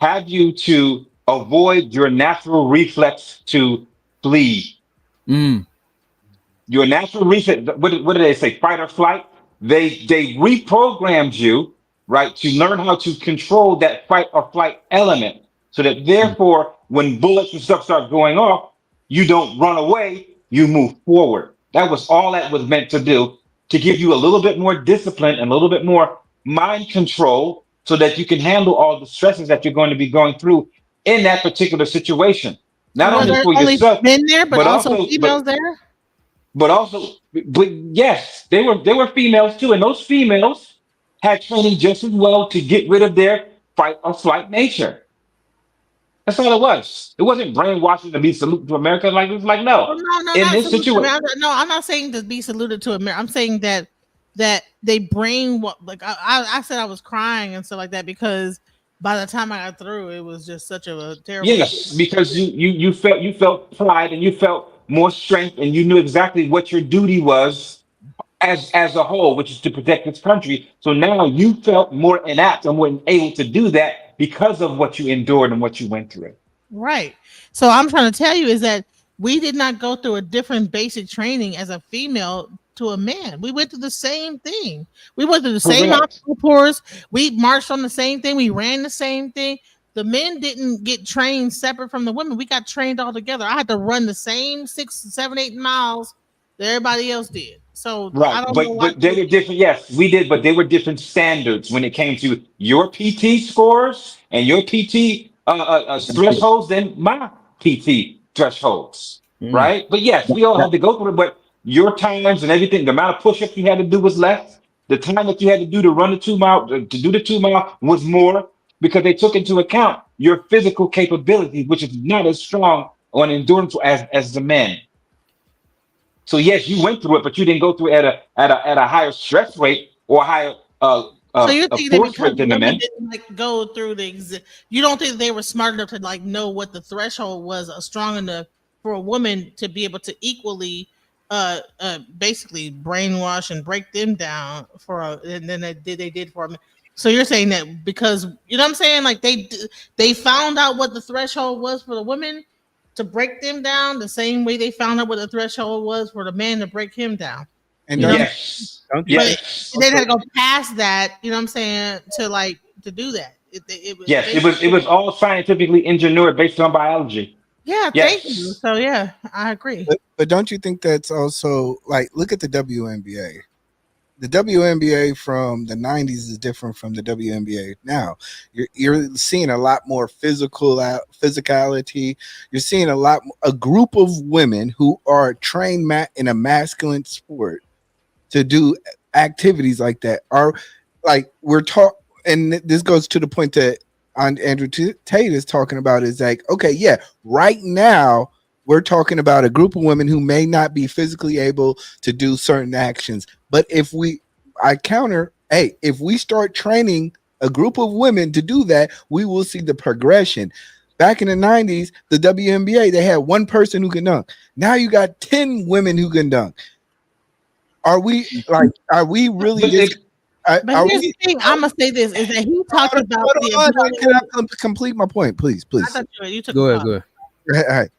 have you to avoid your natural reflex to flee. Mm. Your natural reflex. What do they say? Fight or flight. They reprogrammed you, right, to learn how to control that fight or flight element, so that therefore, when bullets and stuff start going off, you don't run away. You move forward. That was all that was meant to do, to give you a little bit more discipline and a little bit more mind control, so that you can handle all the stresses that you're going to be going through in that particular situation. Not Were only there for only yourself, men there, but but also also, females there? but yes, they were females too, and those females had training just as well to get rid of their fight or flight nature. That's all it was. It wasn't brainwashing to be salute to America. Like it was like Oh no. no, In not this salute to situation, America. No, I'm not saying to be saluted to America. I'm saying that they bring what like I said I was crying and stuff like that because by the time I got through, it was just such a terrible. yes, because you felt pride and you felt more strength and you knew exactly what your duty was as a whole, which is to protect this country. So now you felt more inapt and more able to do that because of what you endured and what you went through. Right. So I'm trying to tell you is that we did not go through a different basic training as a female to a man. We went through the same thing. We went through the same Correct. obstacle course. We marched on the same thing. We ran the same thing. The men didn't get trained separate from the women. We got trained all together. I had to run the same 6, 7, 8 miles that everybody else did. So Right, I don't know why but they were different. Yes, we did, but they were different standards when it came to your PT scores and your PT thresholds than my PT thresholds. Mm. Right, but yes, we all had to go through it. But your times and everything, the amount of push-ups you had to do was less. The time that you had to do to run the 2 mile, to do the 2 mile was more, because they took into account your physical capability, which is not as strong on endurance as the men. So yes, you went through it, but you didn't go through it at a higher stress rate or higher So you're a thinking that force because rate the than the women men. didn't like go through you don't think they were smart enough to like know what the threshold was strong enough for a woman to be able to equally basically brainwash and break them down and then they did for them. So you're saying that because you know what I'm saying, like they found out what the threshold was for the women to break them down the same way they found out what the threshold was for the man to break him down. and You know what I'm Yes, don't you but think yes, they had to go past that, you know what I'm saying, to do that. It was yes. It basically was all scientifically engineered based on biology. yeah, thank you. Yes, So yeah, I agree. but don't you think that's also like look at the WNBA. The WNBA from the 90s is different from the WNBA now. You're seeing a lot more physicality. You're seeing a group of women who are trained in a masculine sport to do activities like that. Are like we're taught, and this goes to the point that Andrew Tate is talking about is like, okay, yeah, right now we're talking about a group of women who may not be physically able to do certain actions. But if we start training a group of women to do that, we will see the progression. Back in the 90s, the WNBA, they had one person who can dunk. Now you got 10 women who can dunk. Are we really but this? But here's the thing, I'm gonna say this is that he talked about the ability. Can I complete my point, please? I thought you took Go a ahead, pause. go ahead. All right.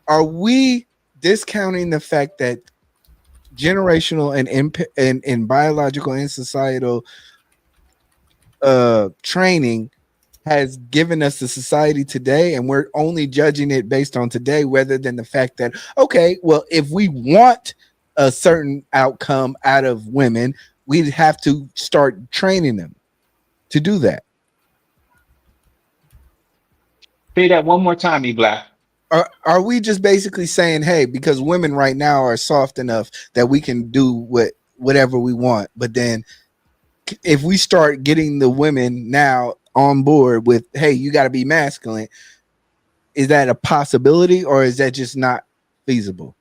Are we discounting the fact that generational and biological and societal training has given us the society today, and we're only judging it based on today, rather than the fact that, okay, well, if we want a certain outcome out of women, we'd have to start training them to do that. Say that one more time, E-Black. Are we just basically saying, hey, because women right now are soft enough that we can do whatever we want, but then if we start getting the women now on board with, hey, you got to be masculine, is that a possibility, or is that just not feasible?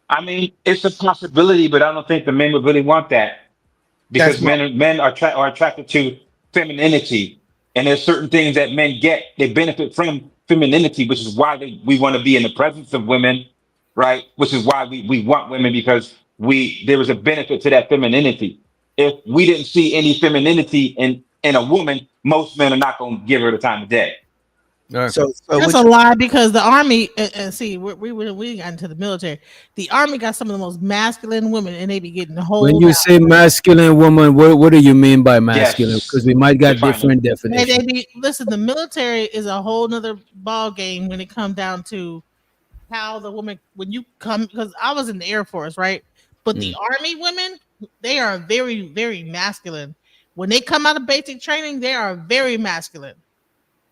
I mean, it's a possibility, but I don't think the men would really want that, because men are attracted to femininity, and there's certain things that men get. They benefit from femininity, which is why we want to be in the presence of women, right? Which is why we want women, because there is a benefit to that femininity. If we didn't see any femininity in a woman, most men are not going to give her the time of day. So that's a lie, because the army, see, we got into the military. The army got some of the most masculine women, and they be getting the whole. When you say masculine woman, what do you mean by masculine? Because we might got different definitions. Listen, the military is a whole nother ball game when it comes down to how the woman, when you come, because I was in the Air Force, right? But the army women, they are very, very masculine. When they come out of basic training, they are very masculine.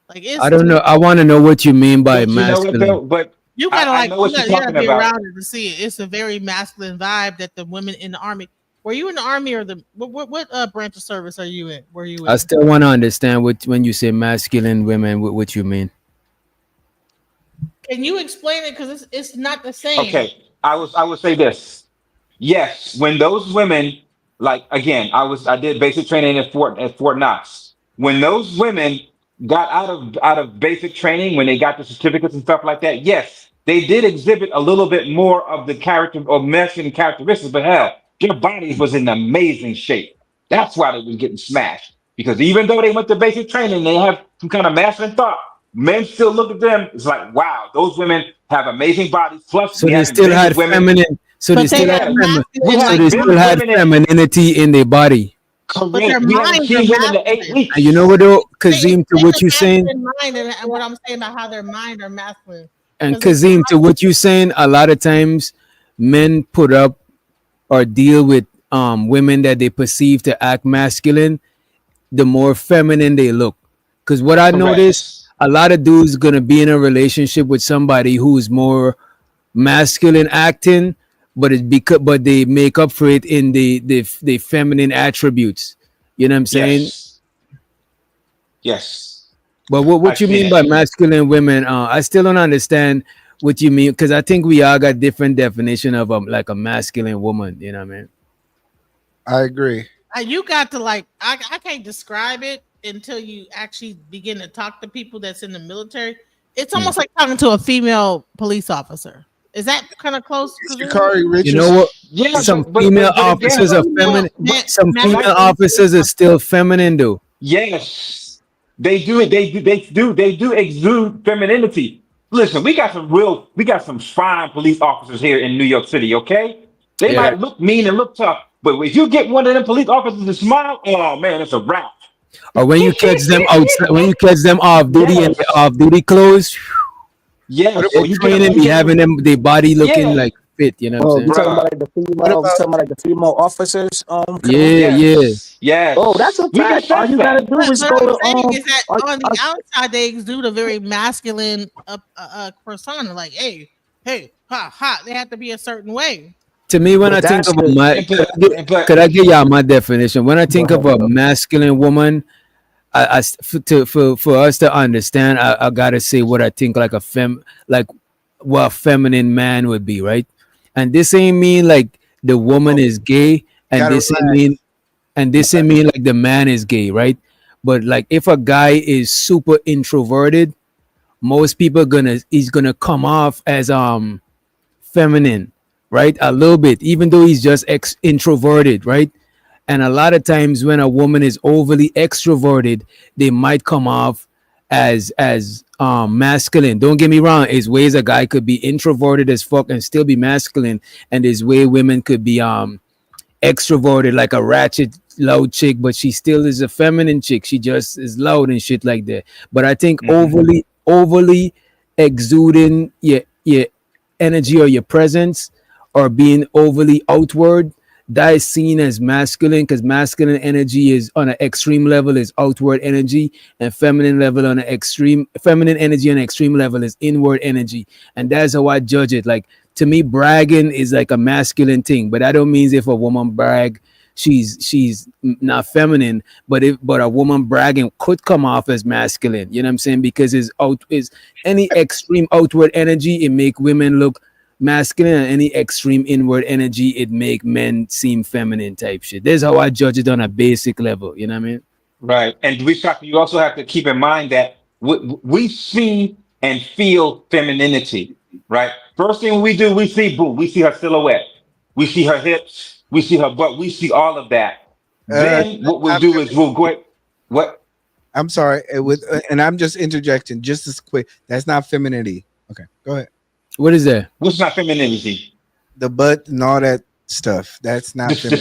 Like, I don't know. I want to know what you mean by masculine. You know what, but you gotta I know what you're talking be about. around it to see it. It's a very masculine vibe that the women in the army. Were you in the army, or what branch of service are you in? Were you in? I still want to understand when you say masculine women, what you mean. Can you explain it? Because it's not the same. Okay, I would say this. Yes, when those women, like, again, I did basic training at Fort Knox. When those women got out of basic training, when they got the certificates and stuff like that, yes, they did exhibit a little bit more of the character or masculine characteristics, but hell, their bodies was in amazing shape. That's why they was getting smashed. Because even though they went to basic training, they have some kind of masculine thought. Men still look at them. It's like, wow, those women have amazing bodies. Plus, so they still had feminine. So they still had femininity in their body. But their minds are masculine. And you know what though, Kazim, to what you're saying, mind and what I'm saying about how their mind are masculine. and Kazim, to what you're saying, a lot of times men put up or deal with women that they perceive to act masculine, the more feminine they look. Because what I noticed, a lot of dudes gonna be in a relationship with somebody who's more masculine acting, but they make up for it in the feminine attributes. You know what I'm saying? Yes. But what you mean by masculine women? I still don't understand what you mean, because I think we all got different definition of like a masculine woman. You know what I mean? I agree. You got to I can't describe it until you actually begin to talk to people that's in the military. It's almost like talking to a female police officer. Is that kind of close? You know what? Yeah, some female officers are feminine. Some female officers are still feminine, though. Yes, they do. They do exude femininity. Listen, we got some fine police officers here in New York City. Okay, they might look mean and look tough, but if you get one of them police officers to smile, oh man, it's a wrap. Or when you catch them outside, when you catch them off duty and off duty clothes. Yeah, you training be having them their body looking like fit, you know what I'm saying? You talking about like the female officers? Yeah. Oh, that's a fact. All you gotta do is go to is that on the outside they exude a very masculine persona. Like, hey, ha. They have to be a certain way. To me, when I think of could I get y'all my definition? When I think of a masculine woman, for us to understand, I gotta say what I think like what a feminine man would be, right? And this ain't mean like the woman is gay, and this ain't mean like the man is gay, right? But like if a guy is super introverted, most people he's gonna come off as feminine, right? A little bit, even though he's just introverted, right? And a lot of times when a woman is overly extroverted, they might come off as masculine. Don't get me wrong. There's ways a guy could be introverted as fuck and still be masculine. And there's way women could be extroverted, like a ratchet loud chick, but she still is a feminine chick. She just is loud and shit like that. But I think overly exuding your energy or your presence, or being overly outward, that is seen as masculine, because masculine energy is on an extreme level is outward energy, and feminine energy on an extreme level is inward energy. And that's how I judge it. Like, to me, bragging is like a masculine thing, but that don't mean if a woman brag, she's not feminine. But a woman bragging could come off as masculine. You know what I'm saying? Because is any extreme outward energy, it make women look masculine, and any extreme inward energy, it make men seem feminine type shit. That's how I judge it on a basic level. You know what I mean? Right. And you also have to keep in mind that we see and feel femininity, right? First thing we do, we see her silhouette, we see her hips, we see her butt, we see all of that. Then what we'll do is we'll go. What? I'm sorry, and I'm just interjecting just as quick. That's not femininity. Okay, go ahead. What is that? What's not femininity? The butt and all that stuff. That's not the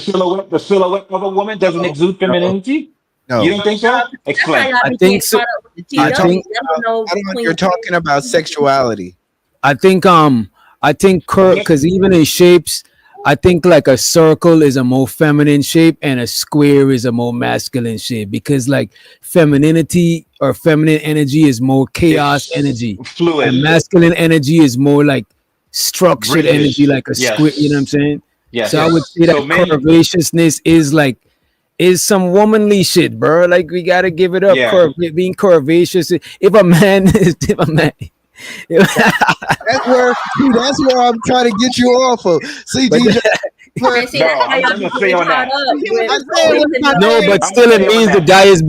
silhouette of a woman doesn't exude femininity. No. You don't think so? Explain. I think so. You're talking about sexuality. I think because even in shapes, I think like a circle is a more feminine shape and a square is a more masculine shape, because like femininity or feminine energy is more chaos energy, fluid, and masculine energy is more like structured energy, like a square. You know what I'm saying? Yes. So I would say that curvaceousness is some womanly shit, bro. Like, we gotta give it up. Being curvaceous. If a man that's where I'm trying to get you off of. See, DJ. No, but still it means the guy it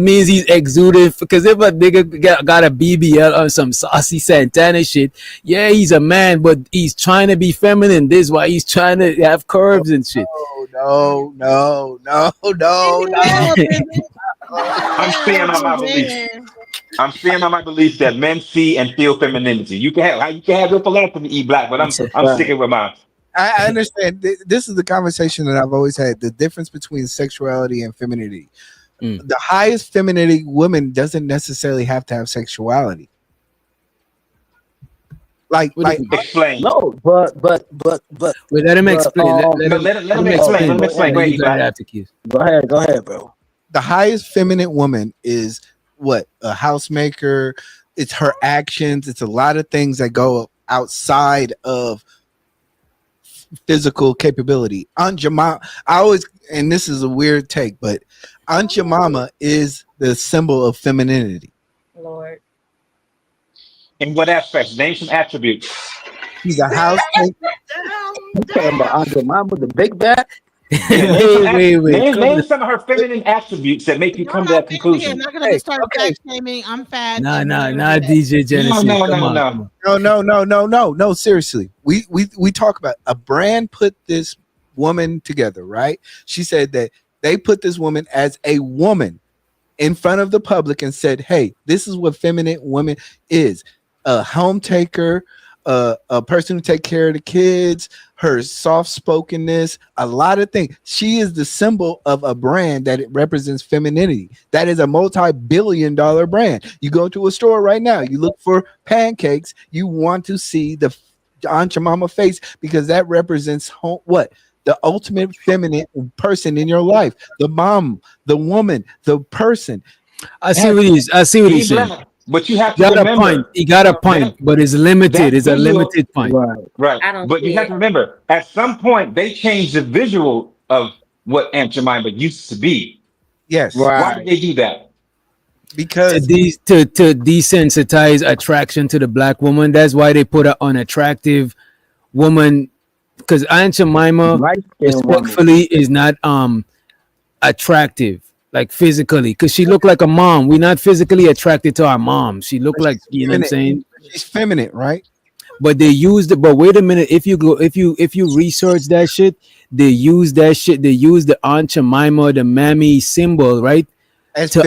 means he's exuding. Because if a nigga got a BBL or some saucy Santana shit, yeah, he's a man, but he's trying to be feminine. This is why he's trying to have curves and shit. No. I'm staying on my belief. I'm staying on my belief that men see and feel femininity. You can have your philosophy, E-Black, but I'm sticking with mine. I understand. This is the conversation that I've always had. The difference between sexuality and femininity. The highest femininity woman doesn't necessarily have to have sexuality. Like explain. No, but wait, let him explain. Let him explain. Go ahead, bro. The highest feminine woman is what? A housemaker. It's her actions. It's a lot of things that go outside of physical capability. Aunt Jemima, and this is a weird take, but Aunt Jemima is the symbol of femininity. Lord. In what aspects? Name some attributes. She's a housemaker. You talking about Aunt Jemima, the big bad? Name some of her feminine attributes that make you come to that conclusion. I'm not gonna start fat shaming. I'm fat. Nah, DJ Genesis. No. Seriously, we talk about a brand put this woman together, right? She said that they put this woman as a woman in front of the public and said, "Hey, this is what feminine woman is: a home taker, a person who take care of the kids." Her soft-spokenness, a lot of things. She is the symbol of a brand that it represents femininity. That is a multi-billion-dollar brand. You go to a store right now, you look for pancakes, you want to see the Aunt Jemima face because that represents what? The ultimate feminine person in your life. The mom, the woman, the person. I see what he's saying. But you have to remember, he got a point, but it's limited. It's a limited point. Right. But you have to remember, at some point, they changed the visual of what Aunt Jemima used to be. Yes. Why did they do that? Because to desensitize attraction to the black woman. That's why they put an unattractive woman. Because Aunt Jemima, respectfully, is not attractive. Like physically, because she looked like a mom. We're not physically attracted to our mom. She looked like, you know what I'm saying? She's feminine, right? But they used it. But wait a minute. If you research that shit, they use that shit. They use the Aunt Jemima, the mammy symbol, right? As to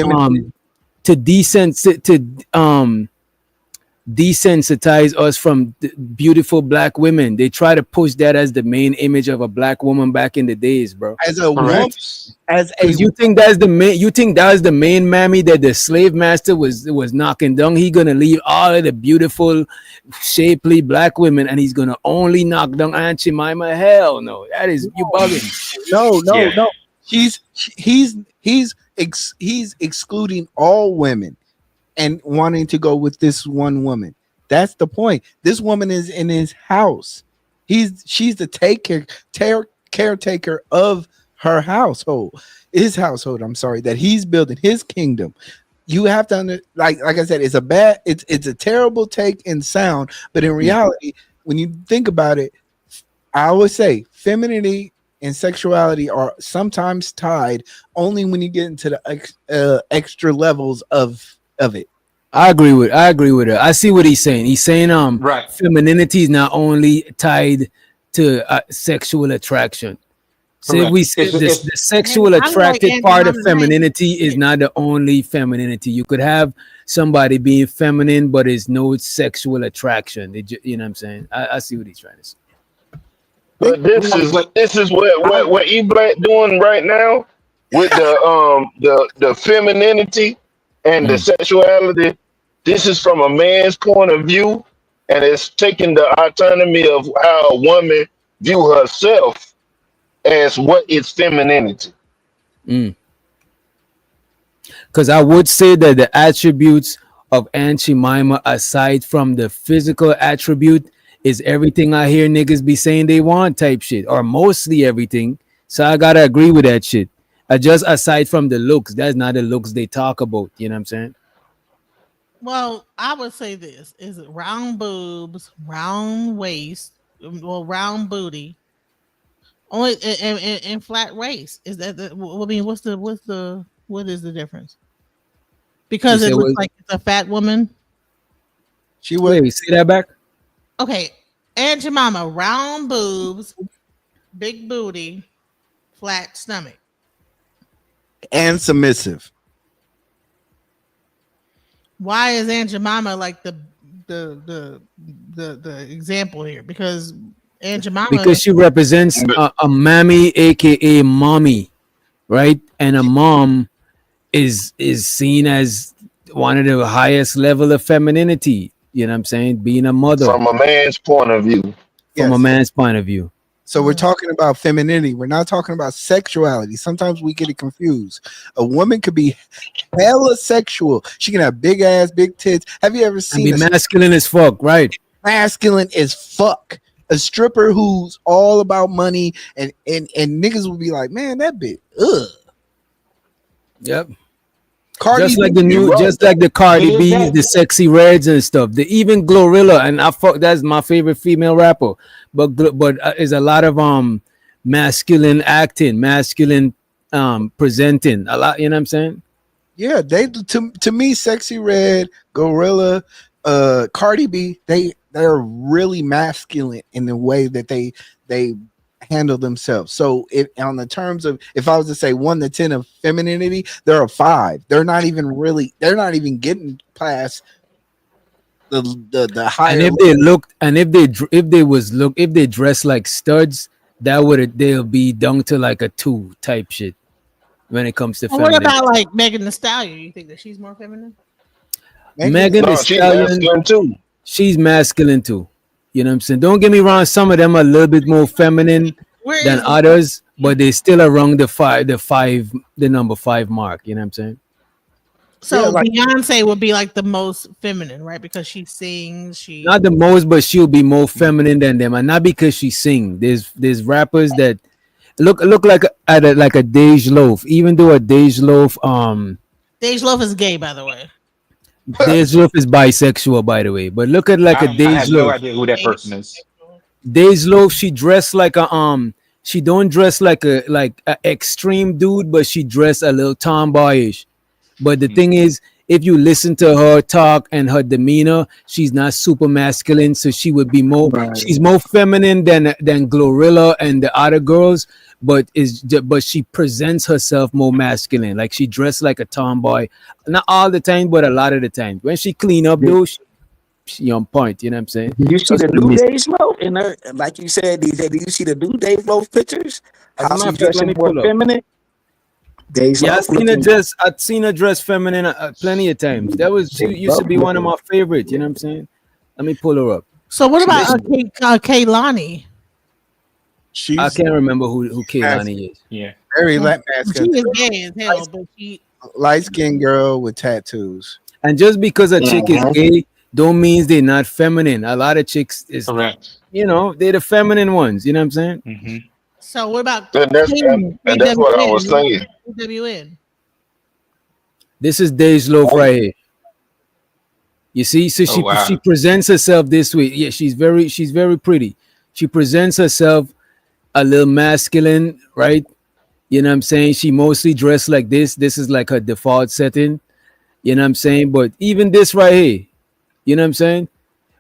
desensitize us from beautiful black women. They try to push that as the main image of a black woman back in the days, bro. As a woman, as a Because you think that's the main, you think that was the main mammy that the slave master was knocking down. He gonna leave all of the beautiful, shapely black women, and he's gonna only knock down Aunt Jemima. Hell no, that is you bugging. No. He's excluding all women and wanting to go with this one woman. That's the point. This woman is in his house. She's the caretaker of her household, his household. I'm sorry, that he's building his kingdom. You have to like I said, it's a terrible take and sound, but in reality, when you think about it, I always say femininity and sexuality are sometimes tied only when you get into the extra levels of it. I agree with her. I see what he's saying. He's saying right. Femininity is not only tied to sexual attraction. So if we say the sexual attracted part of femininity is not the only femininity. You could have somebody being feminine, but there's no sexual attraction. You know what I'm saying? I see what he's trying to say. But this is what E Black doing right now with the femininity and the sexuality. This is from a man's point of view, and it's taking the autonomy of how a woman view herself as what is femininity. Because I would say that the attributes of Aunt Jemima, aside from the physical attribute, is everything I hear niggas be saying they want type shit, or mostly everything. So I gotta agree with that shit. Just aside from the looks, that's not the looks they talk about. You know what I'm saying? Well, I would say this: is it round boobs, round waist, well, round booty, only and flat waist? Is that the? I mean, what is the difference? Because it looks like it's a fat woman. She wait, say that back. Okay, Aunt Jemima, round boobs, big booty, flat stomach, and submissive. Why is Aunt Jemima like the example here? Because Aunt Jemima, because she represents a mammy, aka mommy, right? And a mom is seen as one of the highest level of femininity. You know what I'm saying? Being a mother. From a man's point of view. From a man's point of view. So we're talking about femininity. We're not talking about sexuality. Sometimes we get it confused. A woman could be hella sexual. She can have big ass, big tits. Have you ever seen be masculine as fuck, right? Masculine as fuck. A stripper who's all about money and niggas would be like, man, that bitch, ugh. Yep. Cardi just like the Cardi B's, the sexy reds and stuff. The even Glorilla, and that's my favorite female rapper. But is a lot of masculine acting, masculine presenting. A lot, you know what I'm saying? Yeah, they to me, Sexy Red, Gorilla, Cardi B, they're really masculine in the way that they handle themselves. So on the terms of, if I was to say 1 to 10 of femininity, they're a 5. They're not even getting past the higher. And if they dress like studs, they'll be down to like a 2 type shit when it comes to what about like Megan Thee Stallion? You think that she's more feminine? Megan Thee Stallion too. She's masculine too. You know what I'm saying? Don't get me wrong, some of them are a little bit more feminine than others, but they still around the number 5 mark. You know what I'm saying? So Beyonce would be like the most feminine, right? Because she sings. Not the most, but she'll be more feminine than them, and not because she sings. There's rappers that look like a Dej Loaf, even though a Dej Loaf Dej Loaf is gay, by the way. Dej Loaf is bisexual, by the way. But look at like a Dej Loaf. I have no idea who that person is. Dej Loaf, she dressed like she don't dress like a extreme dude, but she dressed a little tomboyish. But the thing is, if you listen to her talk and her demeanor, she's not super masculine, so she would be more. Right. She's more feminine than Glorilla and the other girls, but she presents herself more masculine. Like she dressed like a tomboy, not all the time, but a lot of the time. When she clean up, though, she on point. You know what I'm saying? Do you see Just the the new miss. Days Loaf in her? Like you said, DJ, do you see the new Dave Loaf pictures? As a How matter she's of fact, let dressing me more pull up. feminine? Days Yeah, Loaf looking I've seen her dress feminine plenty of times. That was she Dave used to Loaf be one of looking. my favorites. You know what I'm saying? Let me pull her up. So what She about looking. Kaylani? I She's can't remember who Kaylani is. Yeah. very She masculine. is gay as hell, but she Light skinned girl with tattoos. And just because a chick is Mhm. gay, don't mean they're not feminine. A lot of chicks is, Correct. they're the feminine ones. You know what I'm saying? Hmm. So what about And that's King and that's what I was AWN? saying. AWN. This is Dej Loaf Oh, right here. You see, so Oh she wow. presents herself this way. Yeah, she's very pretty. She presents herself a little masculine, right? You know what I'm saying? She mostly dressed like this. This is like her default setting. You know what I'm saying? But even this right here, you know what I'm saying?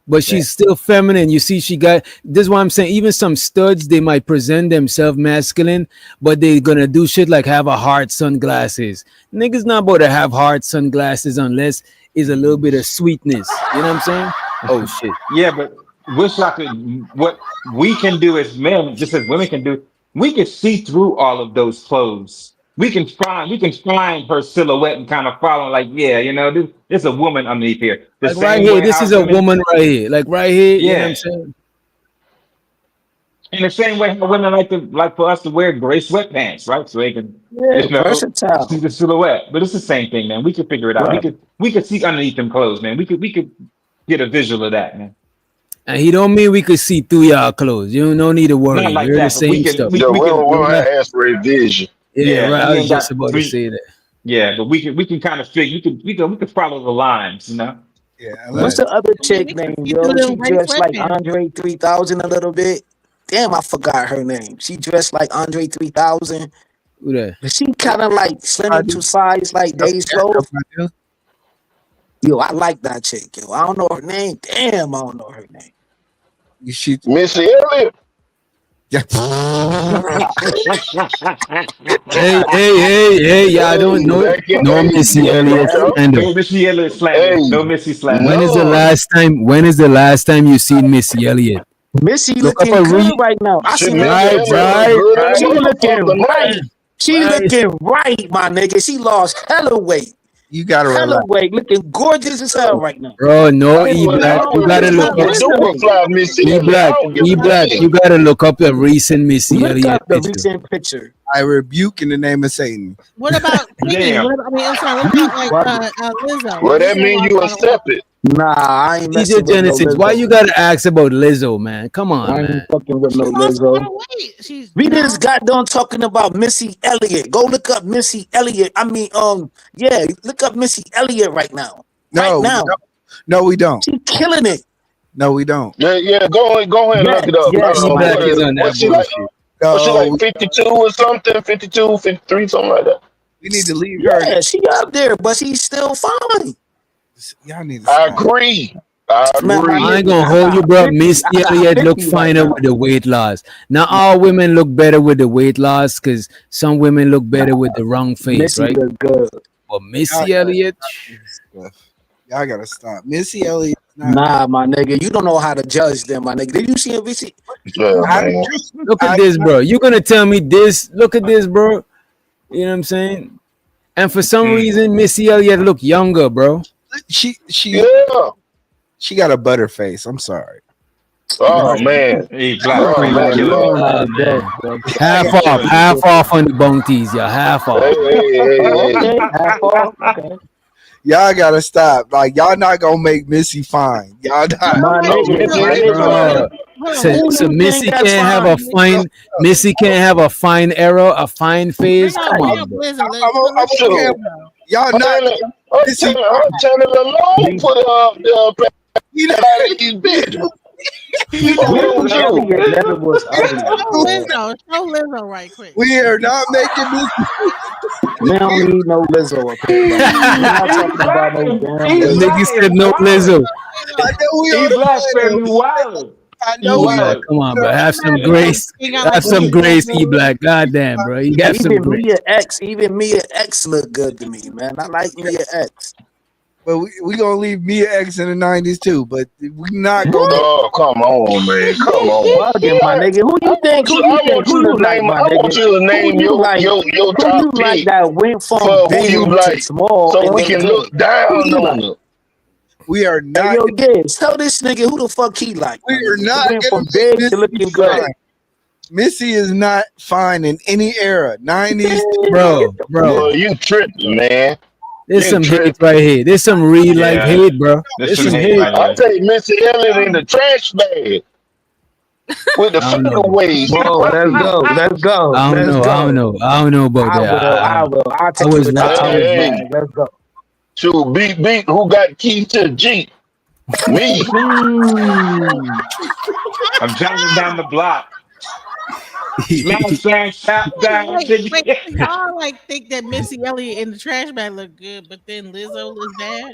But Yeah. she's still feminine. You see, she got this is why I'm saying even some studs, they might present themselves masculine, but they're gonna do shit like have a hard sunglasses. Niggas not about to have hard sunglasses unless it's a little bit of sweetness. You know what I'm saying? Oh shit. Yeah, but what we can do as men, just as women can do, we can see through all of those clothes. We can find her silhouette and kind of follow, like, yeah, there's a woman underneath here. The Like right same here, way this how is a women, woman right here. Like right here, you know what I'm yeah, saying? in the same way how women like for us to wear gray sweatpants, right? So they can, Yeah, see versatile. the silhouette. But it's the same thing, man. We could figure it out. We Right. could we could see underneath them clothes, man. We could get a visual of that, man. And he don't mean we could see through y'all clothes. You no need to worry. Not like We're the that, but we same can stuff. we, yeah, we can we don't Yeah, have X-ray vision. yeah, yeah, right. I we was ain't just got about to we say that. yeah, but we can kind of figure we can follow the lines. Yeah, What's unless the other I mean, we chick can name, see through yo? She them gray dressed like sweatpants. Andre 3000 a little bit. Damn, I forgot her name. She dressed like Andre 3000. Who that? But she kind of like slender I to do. size like Days Yep, Loaf. I do. Yo, I like that chick, yo. I don't know her name. Damn, I don't know her name. She Missy Elliott. yeah. Hey, y'all don't Hey, know. back in No hey, Missy Elliott y'all, slander. No Missy Elliott slander. hey, No Missy slander. When is the no, last time? When is the last time you seen Missy Elliott? Missy Look up looking a good read. right now. I shit, seen her Missy Right, picture. Elliott look right, good as a right, She looking motherfucker right. now. She right. looking right, my nigga. She lost hella weight. You gotta Hella relax. weight. Looking gorgeous as hell right now. Bro, no I E would, Black. I You would What gotta is do, look her I up would do Insta a name? fly Missy E Elliott. I Black. don't give E a Black. damn. You gotta look up the recent Missy Look Elliott up the picture. recent picture. I rebuke in the name of Satan. What about King? Damn. I mean, I'm sorry. What about like What? Lizzo? Well, that Lizzo mean you lost a lot of accept weight. it. Nah, I ain't DJ messing with no Genesis, why Lizzo. you gotta ask about Lizzo, man? Come on, I ain't man. fucking with She no lost a lot Lizzo. of weight. She's We just got done talking about Missy Elliott. Go look up Missy Elliott. I mean, yeah, look up Missy Elliott right now. Right No, we now. don't. No, we don't. She killing it. No, we don't. Yeah, go ahead and Yes, look it up. yes, E my Black is nigga. on that What's she like? bullshit. What's she No, like? 52 or something? 52, 53, something like that. we need to leave her. Yeah, she up there, but she's still fine. Y'all need to I stop. agree. I Man, my I agree. ain't nigga, gonna I hold you, got bro. 50. Missy I got Elliott look 50 right finer now. with the weight loss. Not all women look better with the weight loss, because some women look better with the wrong face, Missy right? look good. But Y'all Missy gotta Elliott, stop this stuff. Y'all gotta stop. Missy Elliott. Not, Nah, my nigga, you don't know how to judge them, my nigga. Did you see a Missy? Yeah, I, man. look at I, this, bro. You gonna tell me this? Look at this, bro. You know what I'm saying? And for some reason, Missy Elliott look younger, bro. she Yeah. got a butter face. I'm sorry. Oh, man. Hey, Black, Oh, before you man. kill You it. don't know how Oh to man, judge, bro. half off on the bounties, yeah, half off. Hey. Okay, half off. Okay. Y'all gotta stop. Like y'all not gonna make Missy fine. Y'all not. My Oh, nigga, Missy my is nigga. fine. Hold on, So, wait. so Who you Missy think that's can't have a fine? Missy can't have a fine era, a fine phase. Come Bring on, up bro. Lizzo. I'm Let's okay. Sure. Lizzo. Y'all not Her Missy channel alone put up the You know, out of these bitches. we For not, real, Missy too. Elliott never was ugly. Show Bro. Lizzo. Show Lizzo right quick. we are not making Missy. We don't need no Lizzo up here right now. We're not talking about no damn The Lizzo. nigga Black is said no wild. Lizzo. I know we E on the Black channel. family wild. I He know we on. wild. Come on, bro. Have some Imagine grace. he got like Have the some big ass grace, E boobs. Black. Goddamn, bro. You got some Even grace. Mia X look good to me, man. I like Mia X. But we gonna leave Mia X in the 90s too. But we not gonna. Oh, come on, man. Come on. Bugging, my nigga. Who you think? Who you think? Who you like, my I want nigga? you to Who name you like? your Who you top like pick that went from for who big you to like, small? so and we went can big? look Who down you on like? them. We are Hey, not. yo, Gibbs, tell this nigga who the fuck he like. We my are nigga. not He went gonna from make big Missy to looking fine. good. Missy is not fine in any era. 90s. Bro. Well, you tripping, man. There's You some hate tripping. right here. There's some real life Yeah, hate, bro. there's There's some some hate hate. right I here. take Missy Elliott in the trash bag with the I don't know. fadeaways. Bro, let's go. Let's go. I don't Let's know. go. I don't know. I don't know about I that. will. I will. I'll I take you was in the right. I trash was Hey, bag. Let's go. shoot, beat, who got keys to the Jeep? Me. I'm driving down the block. Smash, tap down. Wait, y'all like think that Missy Elliott in the trash bag look good, but then Lizzo is bad?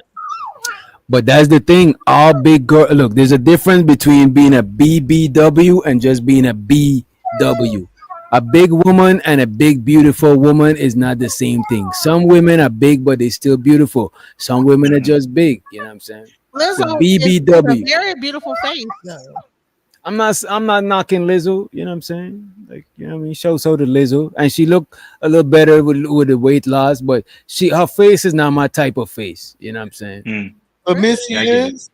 But that's the thing. All big girl. Look, there's a difference between being a BBW and just being a BW. A big woman and a big beautiful woman is not the same thing. Some women are big, but they're still beautiful. Some women are just big. You know what I'm saying? It's a Lizzo is BBW. a very beautiful face, though. I'm not knocking Lizzo, you know what I'm saying? Like, you know what I mean? So the Lizzo. And she looked a little better with the weight loss, but her face is not my type of face. You know what I'm saying? But Missy is.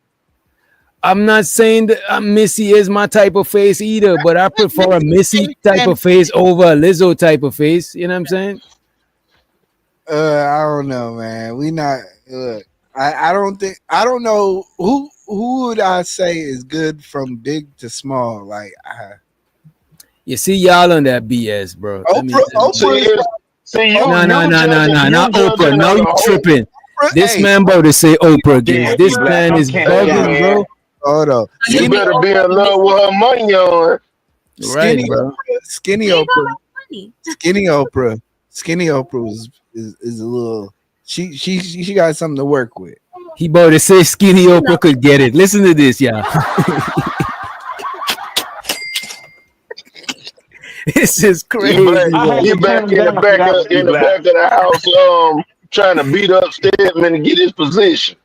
I'm not saying that Missy is my type of face either, but I prefer a Missy type of face over a Lizzo type of face. You know what I'm saying? I don't know, man. We not look. I don't know who would I say is good from big to small. Like you see y'all on that BS, bro. Oprah. See, No, not Oprah. Now you tripping. This Hey. man about to say Oprah again. Yeah, This Black, man is okay. bugging, bro. Hold on. You better be in love with her money on. Right, bro. Skinny Oprah. Skinny Oprah is a little. She got something to work with. He about to say skinny Oprah could get it. Listen to this, y'all. This is crazy. He back in the back of the house, trying to beat up Stedman and get his position.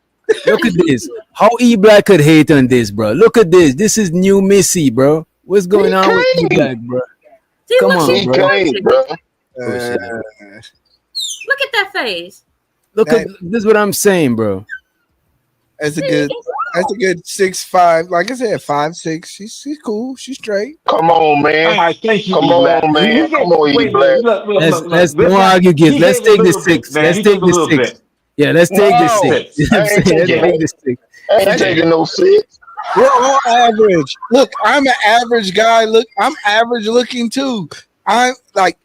Look at this. How E Black could hate on this, bro. Look at this. This is new Missy, bro. What's going on with E Black, bro? Come on, bro. Look at that face. Look at this. Is what I'm saying, bro. That's a good 6'5". Like I said, 5'6". She's cool. She's straight. Come on, man. All right, thank you. Come on, man. Come on, E Black. Let's don't argue, kids. Let's take the 6. Let's take the 6. Yeah, let's take the 6. You know what I'm saying? Let's take the 6. I ain't taking no 6. We're all average. Look, I'm an average guy. Look, I'm average looking too. I'm like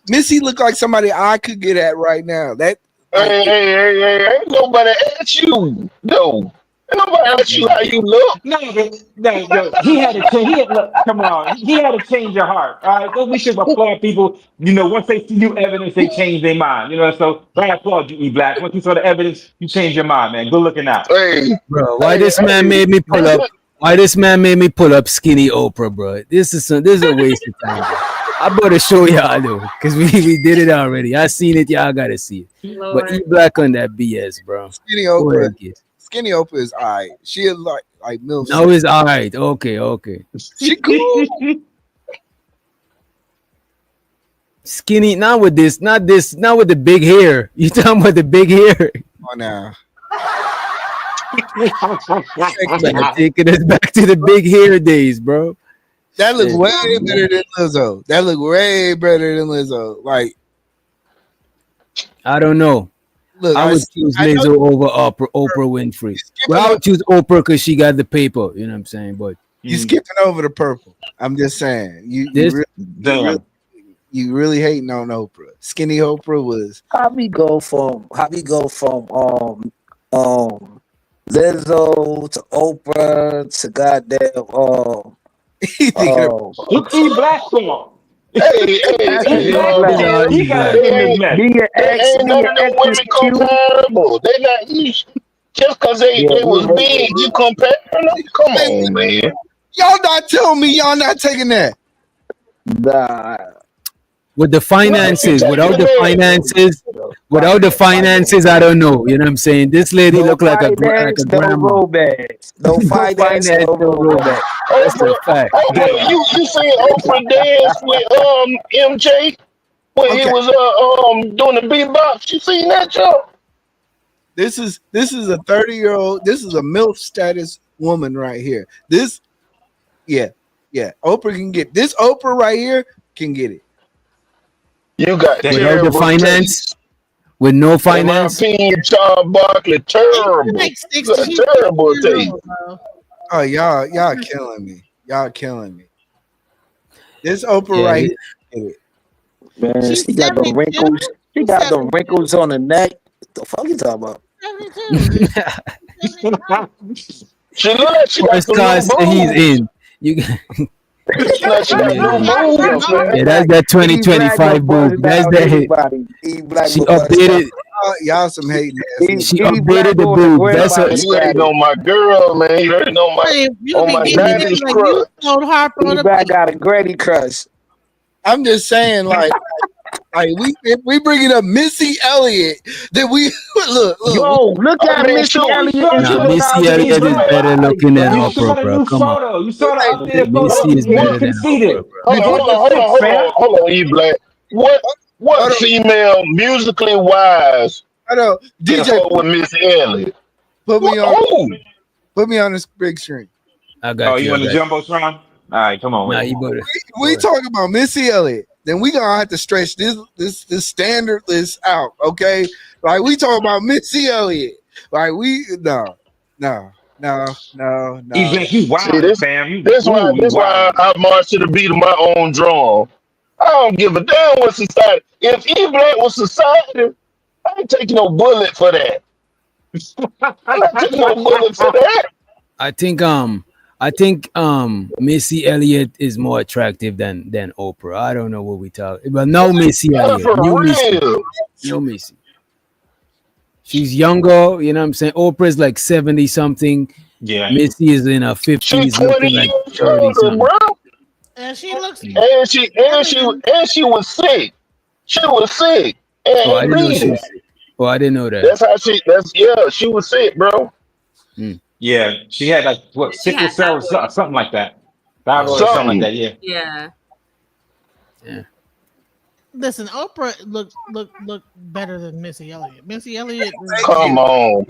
Missy look like somebody I could get at right now. That hey, ain't nobody ask you. No. Ain't nobody ask you how you look. No, he had to change. Look, come on. He had to change your heart. All right, we should applaud people. You know, once they see new evidence, they change their mind. You know, so I applaud you, E Black. Once you saw the evidence, you changed your mind, man. Good looking out. Hey, bro, why this man made me pull up? Why this man made me pull up skinny Oprah, bro? This is a waste of time, bro. I better show y'all though, because we did it already. I seen it, y'all gotta see it. Lord. But E Black on that BS, bro. Skinny Oprah is alright. She is like milk. No, it's alright. Okay. She cool. Skinny, not with this, not with the big hair. You talking about the big hair? Oh no. Taking us back to the big hair days, bro. That looks way better than Lizzo. Like, I don't know. Look, I would choose Lizzo over Oprah Winfrey. Well, I would choose Oprah because she got the paper. You know what I'm saying? But you skipping over the purple. I'm just saying. You really hating on Oprah. Skinny Oprah was. How we go from Lizzo to Oprah to goddamn Look, E Black song. Hey, he got in this mess. Ain't none of them women comparable. They not just because they was big, you compare them. Come on, man. Y'all not telling me y'all not taking that. Nah. with the finances, without the finances, I don't know. You know what I'm saying? This lady No look like a finance, no grandma. romance. No finance, no no romance. That's a fact. Oprah, you seen Oprah dance with MJ when he Okay. was doing the beatbox? You seen that, Joe? This is a 30-year-old. This is a MILF status woman right here. This, yeah. Oprah can get this. Oprah right here can get it. You got Without the terrible finance, taste. with no In my finance. opinion, Charles Barkley, terrible. Like You 60, got she's terrible 60 years taste. old, bro. Oh, y'all killing me. Y'all killing me. This Oprah Yeah, right it- here. Get it. Man, She's she got the 72. wrinkles. She She's got the 72. wrinkles on the neck. What the fuck you talking about? 72. 75. She look like she got First some class, new he's moves. in. You. Look like she got Yeah. new moves, man. Yeah, that's that E Black 2025 gonna buzz boob. That's down that hit. anybody. E Black She gonna buzz down. updated. Y'all some hating ass. She E Black updated the on the boob. gram That's out a. of You ain't status. on my girl, man. You ain't on Hey, you on be my getting Yeah. it daddy's like crush. you told Harper on E the Black got a granny crush. I'm just saying, like if we bringing up Missy Elliott, then we look. Yo, look I at mean, Missy shoot, Elliott in Nah, Missy Elliott is 2005, better looking than bro. You saw Oprah, the bro. new Come on. photo. You saw the Hey, updated photo. Missy is You better look than conceited. Oprah, bro. hold Get on, your hold on, fix, hold fam. on, hold on, E Black. What hold on, female musically wise hold on. can DJ, fuck with Miss Elliott? put me on Who? this big screen. I Oh, got you you. I on the got you. jumbotron? All right, come on Nah, with you it. better. We talking about Missy Elliott, then we gonna have to stretch this standard list out, okay? Like we talking about Missy Elliott, like we no. Even if you See, wildin', fam. You this you why wildin'. I march to the beat of my own drum. I don't give a damn what society. If E Black was society, I ain't taking no bullet for that. I'm not taking no bullet for that. I think Missy Elliott is more attractive than Oprah. I don't know what we talk. But no Missy Elliott. For New Missy. real. No Missy. She's younger, you know what I'm saying? Oprah's like 70 something. Yeah. Missy is in her She 50s 20 looking like years 30 older, something. bro. And she looks. And she was sick. She was sick Oh, I and didn't know beat she it. was sick. Oh, I didn't know that. That's how she was sick, bro. Yeah. She had like what, She sickle had cell or thyroid. something like that. Thyroid or something like that, yeah. Yeah. Listen, Oprah look better than Missy Elliott. Missy Elliott. Come on.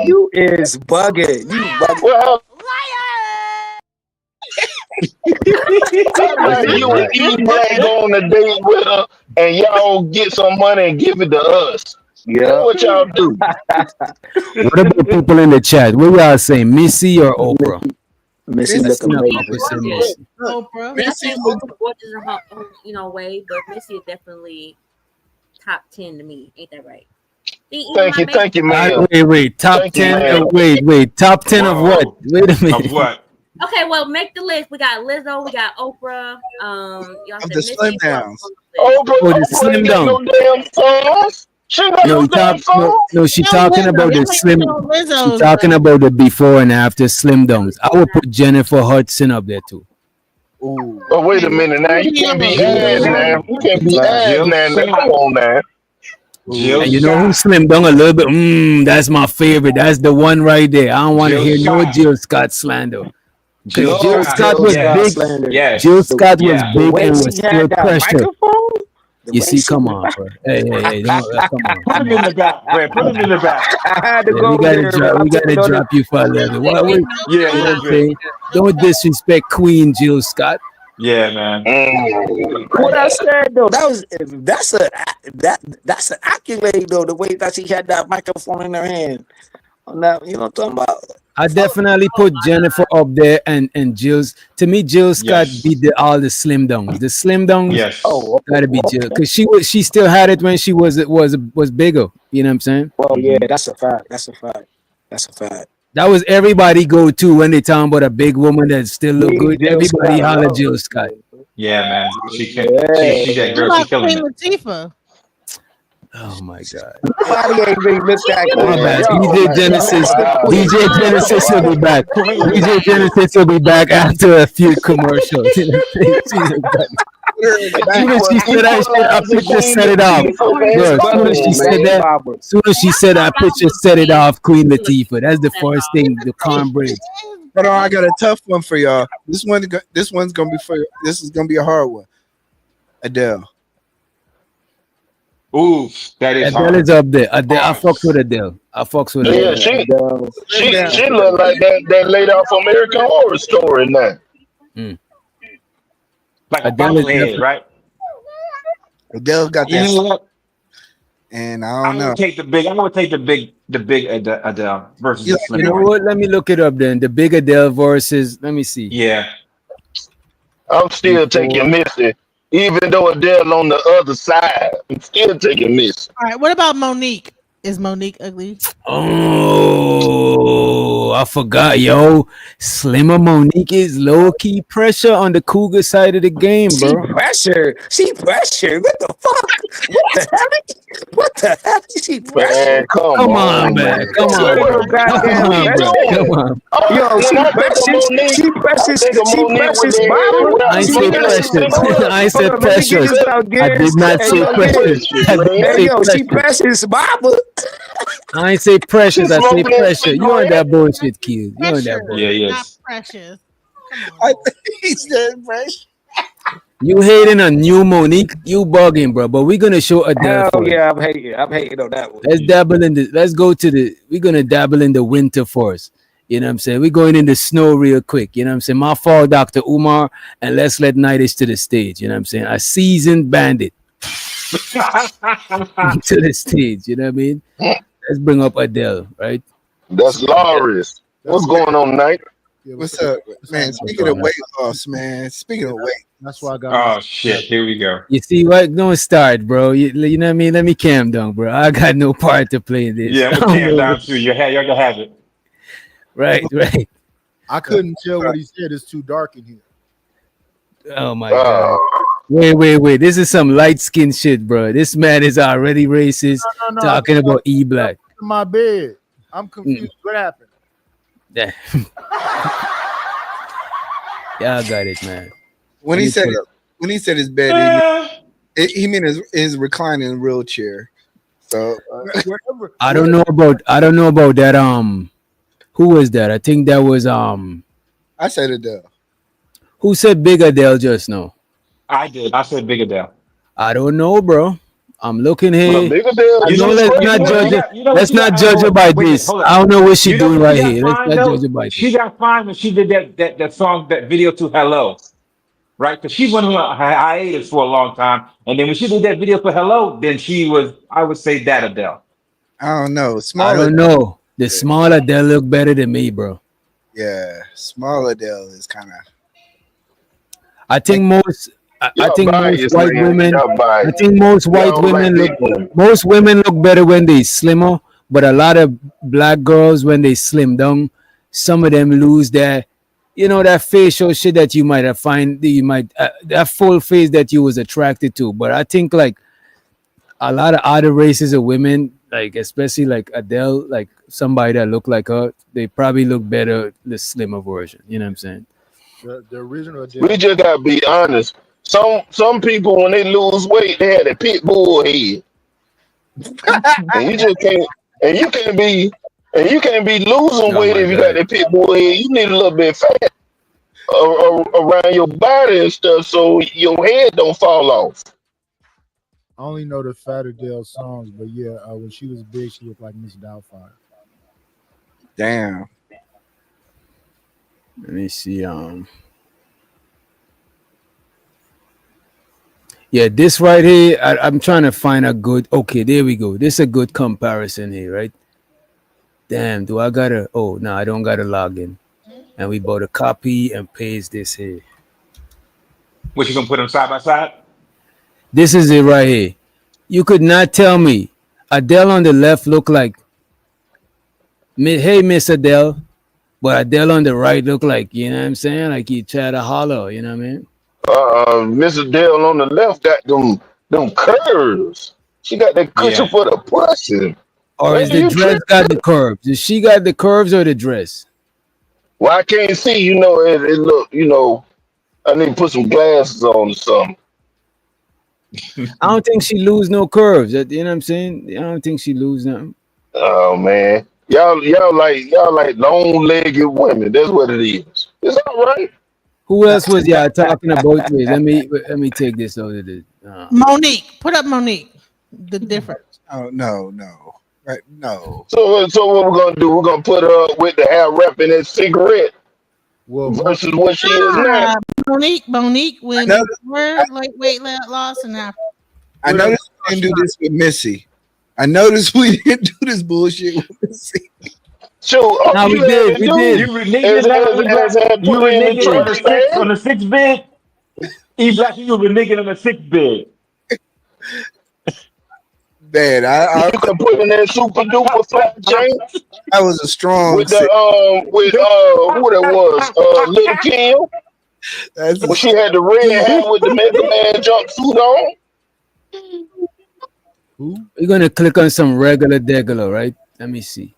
You is bugging. You bugging. Well, like you and E Black go on a date with her and y'all get some money and give it to us. Yeah. What y'all do? What about people in the chat? What y'all saying? Missy or Oprah? Missy Let's looking see amazing. Oprah say Missy. Oprah. I think Oprah gorgeous in her own, way, but Missy is definitely top 10 to me. Ain't that right? See, Thank you, man. Wait. Top Thank you, 10. man. Wait. Top 10 of what? Whoa. Wait a minute. Of what? Okay, well, make the list. We got Lizzo, we got Oprah, y'all said The Missy. Slim Downs. Oprah, Oh, the Oprah Slim ain't got no Down. damn songs. She ain't got No, no damn songs. she No, talking Lizzo. about the Y'all slim. ain't know Lizzo's, She talking about the before and after slim downs. I would put Jennifer Hudson up there too. Ooh. Oh, wait a minute now. You can't be ass now. You can't be ass Jill now. Scott. Come on now. Jill And you know who Scott. slimmed down a little bit? That's my favorite. That's the one right there. I don't want to Jill hear no Scott. Jill Scott slander. Jill Jill Scott. Scott was Yes. big. slander. Yes. Jill Scott was Yeah. The big way and she was had still that pressure. microphone. The You way see, she come on, bro. Hey, don't, come on. Put him in the back, Red. Put him in the back. I had to Yeah, go we gotta there, drop. man. We I'm gotta putting on drop you for a little. What? Yeah, You a know little what I'm bit. saying? Don't disrespect Queen Jill Scott. Yeah, man. what I said though. That's an accolade though. The way that she had that microphone in her hand. On that, you know what I'm talking about? I definitely put Jennifer up there and Jill's. To me, Jill Scott Yes. beat all the slim downs. The slim downs Yes. Oh, gotta be Jill because she still had it when she was bigger. You know what I'm saying? well, yeah, that's a fact. That's a fact. That was everybody go to when they talking about a big woman that still look Big good. Jill Everybody Scott, holler oh. Jill Scott. Yeah, man. She can. Yeah. She that What girl. She about killing Queen it. Latifah? Oh my God. Nobody ain't really looked at My Queen. bad. Yo, DJ Genesis. DJ Genesis will be back. DJ Genesis will be back after a few commercials. She's a Soon as she said that shit, I picture set it off. Bro, soon as she said that, soon as she said that, I picture set it off, Queen Latifah. That's the first thing, the cornbread. Hold on, I got a tough one for y'all. This one's gonna be for. This is gonna be a hard one. Adele. Ooh, that is Adele hard. is up there. Adele, I fucks with Adele. I fucks with Yeah, Adele. she look like that lady off American Horror Story now. Like a Adele is bobblehead, different. right? Adele got You that. know what? And I I don't know. would take the big. I would take the big Adele versus the slim You know one. what? Let me look it up then. The big Adele versus. Let me see. Yeah. I'm still taking Missy, even though Adele on the other side. I'm still taking Missy. All right, what about Monique? Is Monique ugly? Oh, I forgot, yo. Slimmer Monique is low key pressure on the Cougar side of the game, She bro. pressure. She pressure. What the fuck? What the hell? What the hell? She pressure. Man, Come on, man. Come on, bro. Come on, bro. Come on. Yo, she When I think of precious. Monique, She precious. I think of She Monique with precious. the Mama. I ain't She say precious. precious. Hold up, I ain't hold said up. Let me get precious. this out, I Gibbs. did not Hey, say yo, precious. Gibbs. I didn't Hey, say yo, she precious. precious. Mama. I ain't say precious. She I say smoking that pressure. You on cigarette. that bullshit, kid. You on that Pressure, bullshit. Yeah. not Yes. precious. Come I on. think he said precious. You hating on new Monique? You bugging, bro. But we're gonna show Adele Hell first. yeah, I'm hating. I'm hating on that one. Let's dabble in the. Let's go to the. We're gonna dabble in the winter first. You know what I'm saying? We're going in the snow real quick. You know what I'm saying? My fault, Dr. Umar, and let's let Nightish to the stage. You know what I'm saying? A seasoned bandit to the stage. You know what I mean? Let's bring up Adele, right? That's Loris. What's going on, Night? What's up, man? Speaking of weight loss, man. Speaking of weight, That's why I got. Oh shit! Here we go. You see what? Don't start, bro. You know what I mean? Let me calm down, bro. I got no part to play in this. Yeah, I'm gonna calm down too. You're gonna have it. Right, right. I couldn't tell what he said. It's too dark in here. Oh my god. Wait. This is some light skin shit, bro. This man is already racist No. talking about E-Black. In my bed. I'm confused. What happened? Yeah. Yeah, I got it, man. when Let he me said pull up. when he said his bed, he meant his reclining wheelchair. So Wherever. I don't know about that. Who was that? I think that was I said Adele. who said Big Adele just now? I did. I said Big Adele. I don't know, bro. I'm looking here. Big Adele. I know let's not judge her. Let's not judge her by this. I don't know what she doing right here. Let's not judge her by She this. got fined when she did that song, that video to Hello, right? Because she went on a hiatus for a long time, and then when she did that video for Hello, then she was, I would say, that Adele. I don't know. Small I don't know. The small Adele look better than me, bro. Yeah, small Adele is kind of. I think most. I think most white women. I think most white women look. Most women look better when they slimmer, but a lot of black girls when they slim down, some of them lose that. You know that facial shit that you might have find. You might that full face that you was attracted to. But I think like a lot of other races of women, like especially like Adele, like somebody that look like her, they probably look better the slimmer version. You know what I'm saying? The original. We just gotta be honest. Some people when they lose weight, they had a pit bull head, and you just can't. And you can't be losing weight if you got that pit bull head. You need a little bit of fat around your body and stuff, so your head don't fall off. I only know the Fat Adele songs, but yeah, when she was big, she looked like Miss Doubtfire. Damn. Let me see. Yeah, this right here, I'm trying to find a good. Okay, there we go. This is a good comparison here, right? Damn, do I gotta? Oh no, I don't gotta log in. And we bought a copy and paste this here. What, you gonna put them side by side? This is it right here. You could not tell me Adele on the left look like, hey Miss Adele, but Adele on the right look like, you know what I'm saying? Like you try to holler, you know what I mean? Miss Adele on the left got them curves. She got that cushion for the pussy. Or is the dress got the curves? Does she got the curves or the dress? Well, I can't see. It look. I need to put some glasses on or something. I don't think she lose no curves. You know what I'm saying? I don't think she lose nothing. Oh man, y'all like long-legged women. That's what it is. It's all right. Who else was y'all talking about? Wait, let me take this over the. Monique, put up Monique. The difference. Oh no, right? No. So what we're gonna do? We're gonna put her up with the hair wrap and that cigarette Well, versus what she is now. Monique, when know- before weight loss and after. I noticed we didn't do this with Missy. I noticed we didn't do this bullshit with Missy. Sure. No, we did. We did. You reneging on the six bed. E-Black, you reneging on the six bed. Man, You can put in that super duper flat chain I was a strong with the who that was Little Kim. When she had the red hair with the Mega Man jumpsuit on. We're gonna click on some regular degular, right? Let me see,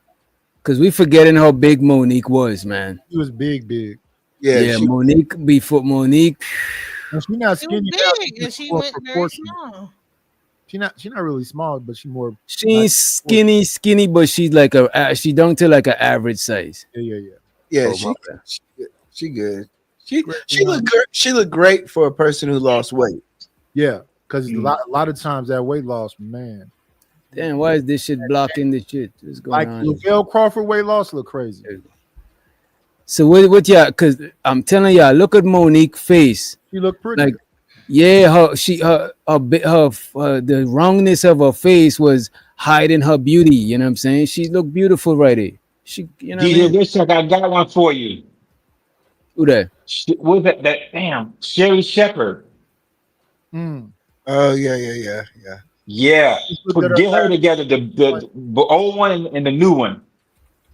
because we forgetting how big Monique was, man. She was big. Yeah, Monique before Monique. And she not She was skinny. big and she went very small. She not really small, but she more. She's skinny, but she's like she down to like an average size. Yeah. Yeah, she good. She looked good. She looked great for a person who lost weight. Yeah, because a lot of times that weight loss, man. Damn, why is this shit blocking the shit? What's going Like on? Lavelle Crawford weight loss look crazy. So what y'all? Because I'm telling y'all, look at Monique's face. She look pretty. Like, yeah, the wrongness of her face was hiding her beauty. You know what I'm saying? She looked beautiful right here. She, you know. DJ Wishak, I got one for you. Who that? What was that? Damn, Sherry Shepherd. Oh yeah. Yeah, get her together. The old one and the new one.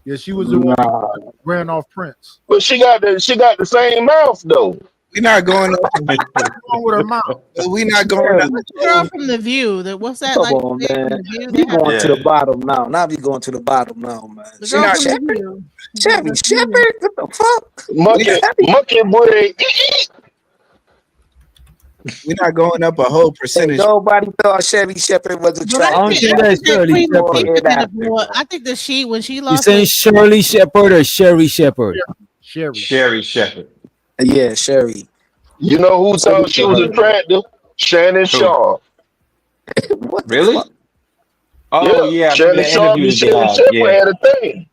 Yeah, she was the one who ran off Prince. But she got the same mouth though. We're not going up. What's wrong with her mouth? We're not going up. The girl from The View. What's that Come like? on, The man. View, We going to the bottom now. Now we going to the bottom now, man. The She girl not from The View. Chevy Shepherd? What the fuck? Monkey boy. We're not going up a whole percentage. Nobody thought Chevy Shepherd was attractive. I think that's Shirley Shepherd. I think that when she You lost saying weight, Shirley Shepherd or Sherry Shepherd? Sherry Shepherd. Yeah, Sherry. You know who thought she was attractive? Shannon Sharp. Really? Oh yeah, Shannon Sharp and Shannon Shepherd had a thing.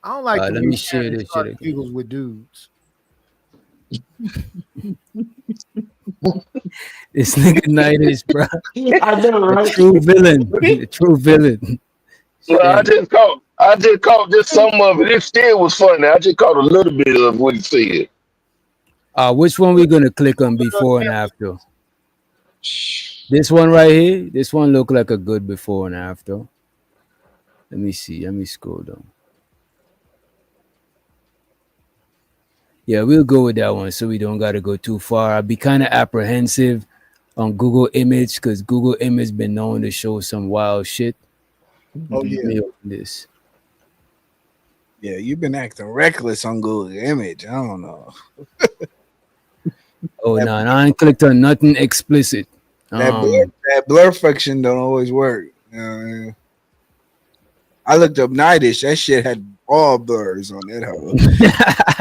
I don't like. Let me share this shit. Eagles with dudes. This nigga night is, bro. I know, right? The true villain. The true villain. Well, I just caught just some of it. It still was funny. I just caught a little bit of what he said. Which one we gonna click on before and after? This one right here. This one look like a good before and after. Let me see. Let me scroll down. Yeah, we'll go with that one so we don't gotta go too far. I'll be kind of apprehensive on Google Image because Google Image been known to show some wild shit. Oh yeah. Let me open this. Yeah, you've been acting reckless on Google Image. I don't know. Oh no, I ain't clicked on nothing explicit. That blur function don't always work. You know what I mean? I looked up Nightish. That shit had all blurs on that hoe.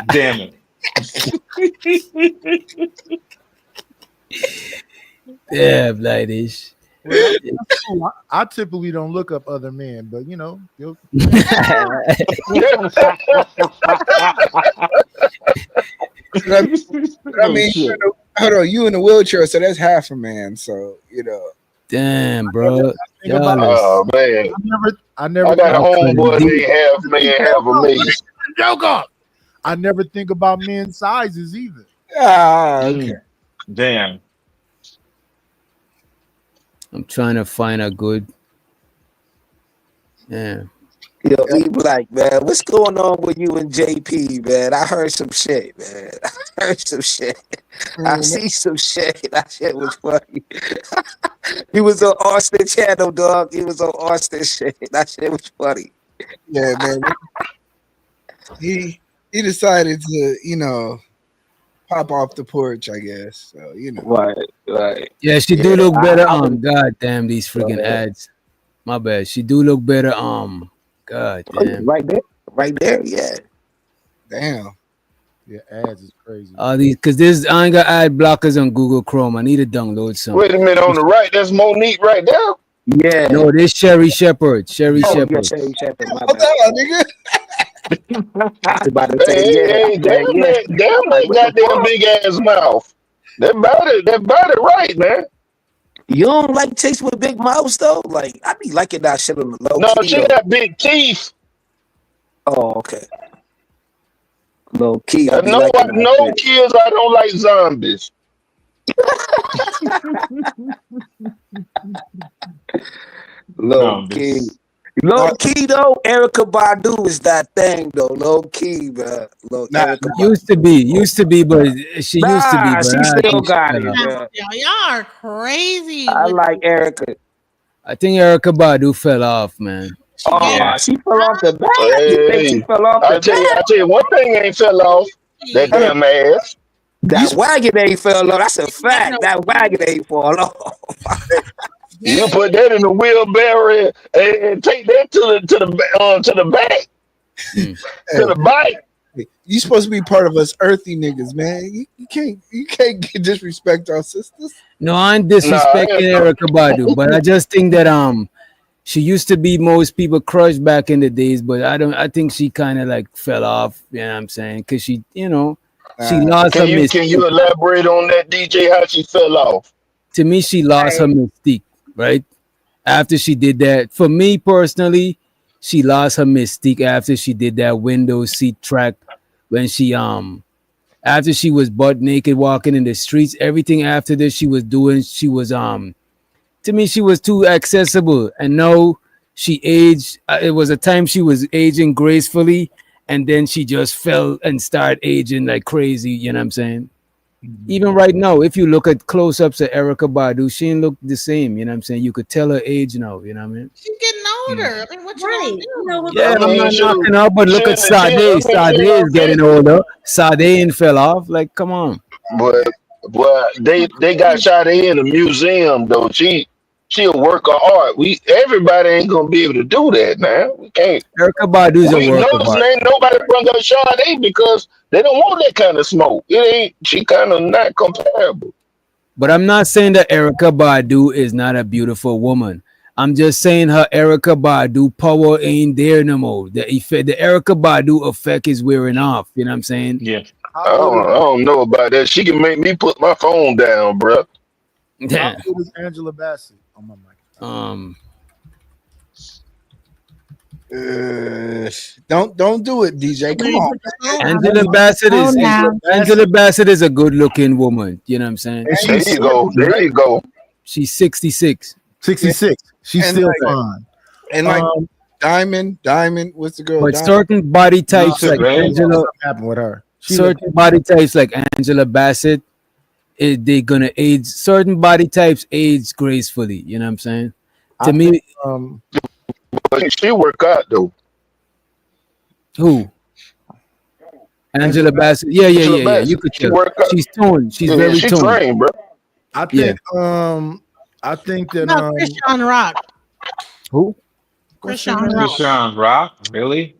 Damn it. Yeah, Blightish. I typically don't look up other men, but you know. I mean, hold on, you in a wheelchair, so that's half a man. So you know. Damn, bro. Oh man, I never. I got a homeboy named half man, half a me. Joke on. I never think about men's sizes either. Okay. Damn. I'm trying to find a good. Yeah. Yo, E Black, man, what's going on with you and JP, man? I heard some shit, man. I heard some shit. I see some shit. That shit was funny. He was on Austin channel, dog. He was on Austin shit. That shit was funny. Yeah, man. He decided to, pop off the porch, I guess. So Right. Yeah, she do look better. God damn these freaking ads. My bad. She do look better. God damn. Right there. Yeah. Damn. Yeah, ads is crazy. All these, cause I ain't got ad blockers on Google Chrome. I need to download some. Wait a minute, on the right, that's Monique right there. Yeah. No, this Sherry Shepherd. Sherry Oh, Shepherd. yeah, Sherry Shepherd. My What's bad. up, nigga? I was about to say, Hey, damn that goddamn big ass mouth. That body right, man. You don't like chicks with big mouths though? Like I be liking that shit on the low No, key. she Though. got big teeth. Oh, okay. Low key. I be No, liking that no shit. kids. I don't like zombies. Low key. Low key though, Erica Badu is that thing though. Low key, bro. Erica Used to be, but she used to be. Nah, But she I still think she got fell it, off. bro. Y'all are crazy. I like Erica. I think Erica Badu fell off, man. Oh, she fell off the bat. You think she Hey, fell off I the tell bat? you one thing ain't fell off. That damn ass. That wagon ain't fell off. That's a fact. That wagon ain't fall off. You put that in the wheelbarrow and take that to the back, to the bike. You supposed to be part of us earthy niggas, man. You can't disrespect our sisters. No, I'm disrespecting Erica Badu, but I just think that she used to be most people crush back in the days, but I think she kind of like fell off. You know what I'm saying? Because she lost her mystique. Can you elaborate on that, DJ? How she fell off? To me, she lost her mystique, right? After she did that, for me personally, she lost her mystique after she did that window seat track when she after she was butt naked walking in the streets. Everything after this she was doing, she was to me she was too accessible, and now she aged. It was a time she was aging gracefully, and then she just fell and started aging like crazy. You know what I'm saying? Even right now, if you look at close-ups of Erica Badu, she didn't look the same. You know what I'm saying? You could tell her age now. You know what I mean? She's getting older. I mean, what you gonna do? Yeah, I'm not knocking her, but look at Sade. Sade is getting older. Sade ain't fell off. Like, come on. But they got shot in a museum though. She a work of art. Everybody ain't gonna be able to do that now. We can't. Erica Badu's a work of art. Ain't nobody bring up Sade because they don't want that kind of smoke. She kind of not comparable. But I'm not saying that Erica Badu is not a beautiful woman. I'm just saying her Erica Badu power ain't there no more. The Erica Badu effect is wearing off. You know what I'm saying? Yeah. I don't know about that. She can make me put my phone down, bro. How old is Angela Bassett? On my mic. Don't do it, DJ. Come on. Angela Bassett is a good looking woman. You know what I'm saying? There you go. She's 66. 66. She's And still like- fine. And like Diamond, what's the girl? But Diamond? certain body types like Angela, Something happened with her. certain body types like Angela Bassett, they're gonna age. Certain body types age gracefully. You know what I'm saying? To me, But she work out though. who? Angela Bassett. Yeah. Bassett. You could She tell. work out. She's toned. She's Yeah, very she toned. trained, bro. I think I think that No, Christian Rock. Who? Christian Rock. Krishan Rock, really?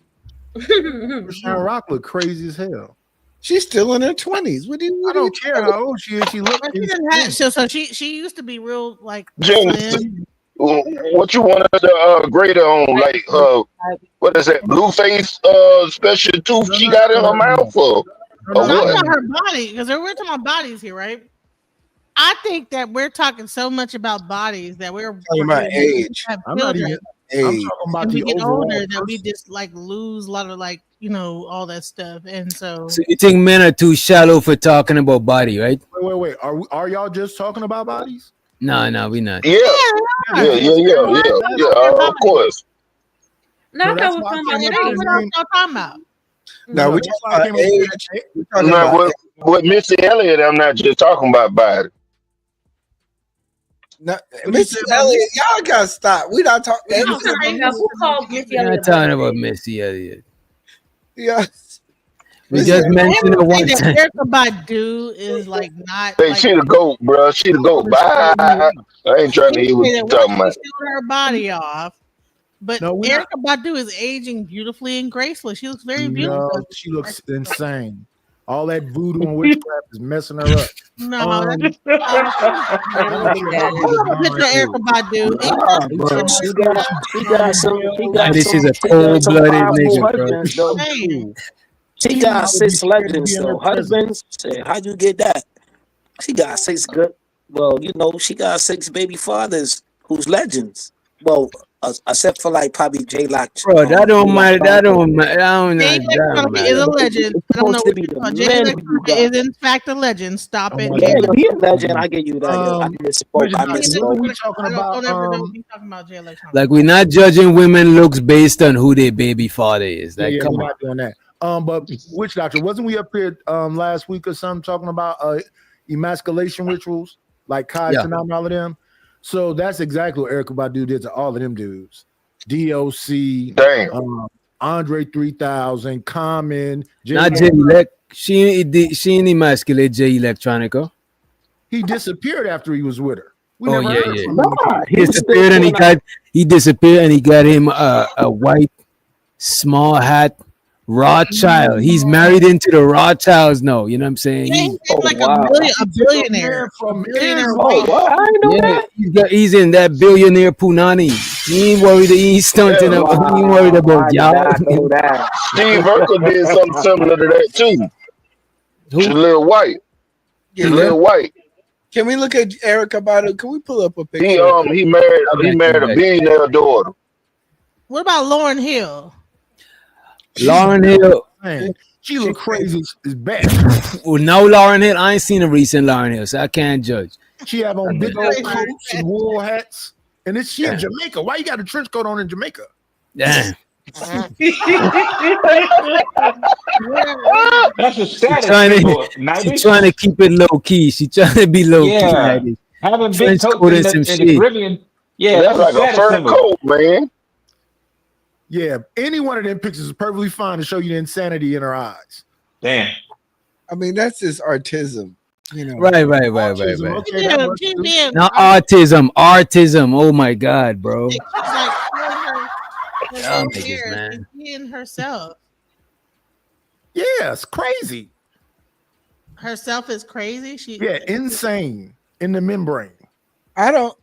Christian Rock look crazy as hell. She's still in her 20s. I don't care how old she is. She look. But she didn't have, so she used to be real like James, slim. what you want us to grade her on? Like what is that? Blueface special tooth she got in her mouth for? No, about her body, because we're talking about bodies here, right? I think that we're talking so much about bodies that we're talking about age. I'm not children. even. I'm talking about And we the get overall. older that we just like lose a lot of like all that stuff, and so So you think men are too shallow for talking about body, right? Wait. Are y'all just talking about bodies? No, we not. Yeah. Of course. No, I that's thought we were why I talking came about up age. with what else y'all talking about? No, we're that's talking why I about came up with age. We're talking No, about with Missy Elliott, I'm not just talking about body. no, Missy Elliott. Y'all gotta stop. We not talking. Who called Missy We're Elliott? not talking about Missy Elliott. Yeah. We just mentioned it Say one that time. Erykah Badu is like not Hey, like she the GOAT, bro. She the GOAT. Bye. I ain't trying to hear what say you that talking once about. she showed her body off. But No, we're Erykah not. Badu is aging beautifully and gracefully. She looks very No, beautiful. she looks insane. All that voodoo and witchcraft is messing her up. No, that's I want you to have Pull up a picture of Erykah Badu. Nah, You bro, talking she about got she got some she Oh, got this is some a she got some cold-blooded powerful nigga, bro. husbands though. Saying. She She got would be 6 scared to be legends in her though. presence. Husbands, shit, how you get that? She got 6 good. Well, you know, she got 6 baby fathers who's legends. Well, except for like probably J Lock. Bro, that don't matter. That Chronicle. don't matter. Jay That don't Electronica is a matter. legend. It's I don't know supposed to what be you the call. Jay men who you Electronica got. is in fact a legend. Stop Oh it. my Yeah, God. to be a legend, I give you that. Yeah, I Rich misspoke. I Doctor, Jay what are misspoke. we Electronica. talking I about? don't ever know be talking about Jay Electronica. Like we're not judging women looks based on who their baby father is. Like, Yeah, come we're on. not doing that. But Witch Doctor, wasn't we up here last week or something talking about emasculation rituals like Kai Yeah. Tanam and all of them? So that's exactly what Erykah Badu did to all of them dudes. DOC, Damn. Andre 3000, Common, Not Jay Elect. She ain't emasculate Jay Electronica. He disappeared after he was with her. We Oh never yeah, heard yeah. from him again. He disappeared and he disappeared and he got him a white small hat Rothschild. He's married into the Rothschilds now. You know what I'm saying? Yeah, He's he's like a billionaire. From Billionaire Islam. What? I didn't know that. he's in that billionaire punani. He ain't worried. He ain't stunting Yeah. up. He ain't worried I about did y'all. not know that. Steve Urkel did something similar to that too. She's a little white. She's a little white. Can we look at Erykah Badu? Can we pull up a picture? He married a billionaire daughter. What about Lauryn Hill? Lauryn Hill. Man, she look crazy as bad. Well, no, Lauryn Hill. I ain't seen a recent Lauryn Hill, so I can't judge. She have on big old coats and wool hats. And it's she in Jamaica. Why you got a trench coat on in Jamaica? Damn. That's a status She's trying to keep it low key. She's trying to be low key. Yeah. Like Having big trench coats coat in and the, some in shit. the Caribbean. Yeah, That's like a status fur symbol. coat, man. Yeah, any one of them pictures is perfectly fine to show you the insanity in her eyes. Damn. I mean, that's just artism. You know. Right. Okay, that works too. Now autism. Oh my god, bro. She's like her Y'all own niggas, hair man. and being herself. Yeah, it's crazy. Herself is crazy. She Insane in the membrane. I don't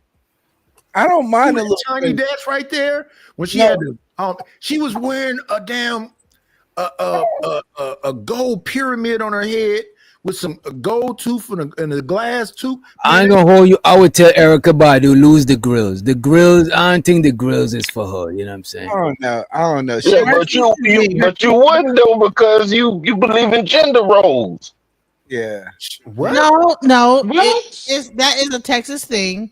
mind a little tiny bit. dash right there when she had the she was wearing a damn a gold pyramid on her head with some gold tooth and a glass tooth. I ain't gonna hold you. I would tell Erykah Badu lose the grills. The grills. I don't think the grills is for her. You know what I'm saying? I don't know. Yeah, but you wouldn't though because you believe in gender roles. Yeah. What? No. That is a Texas thing,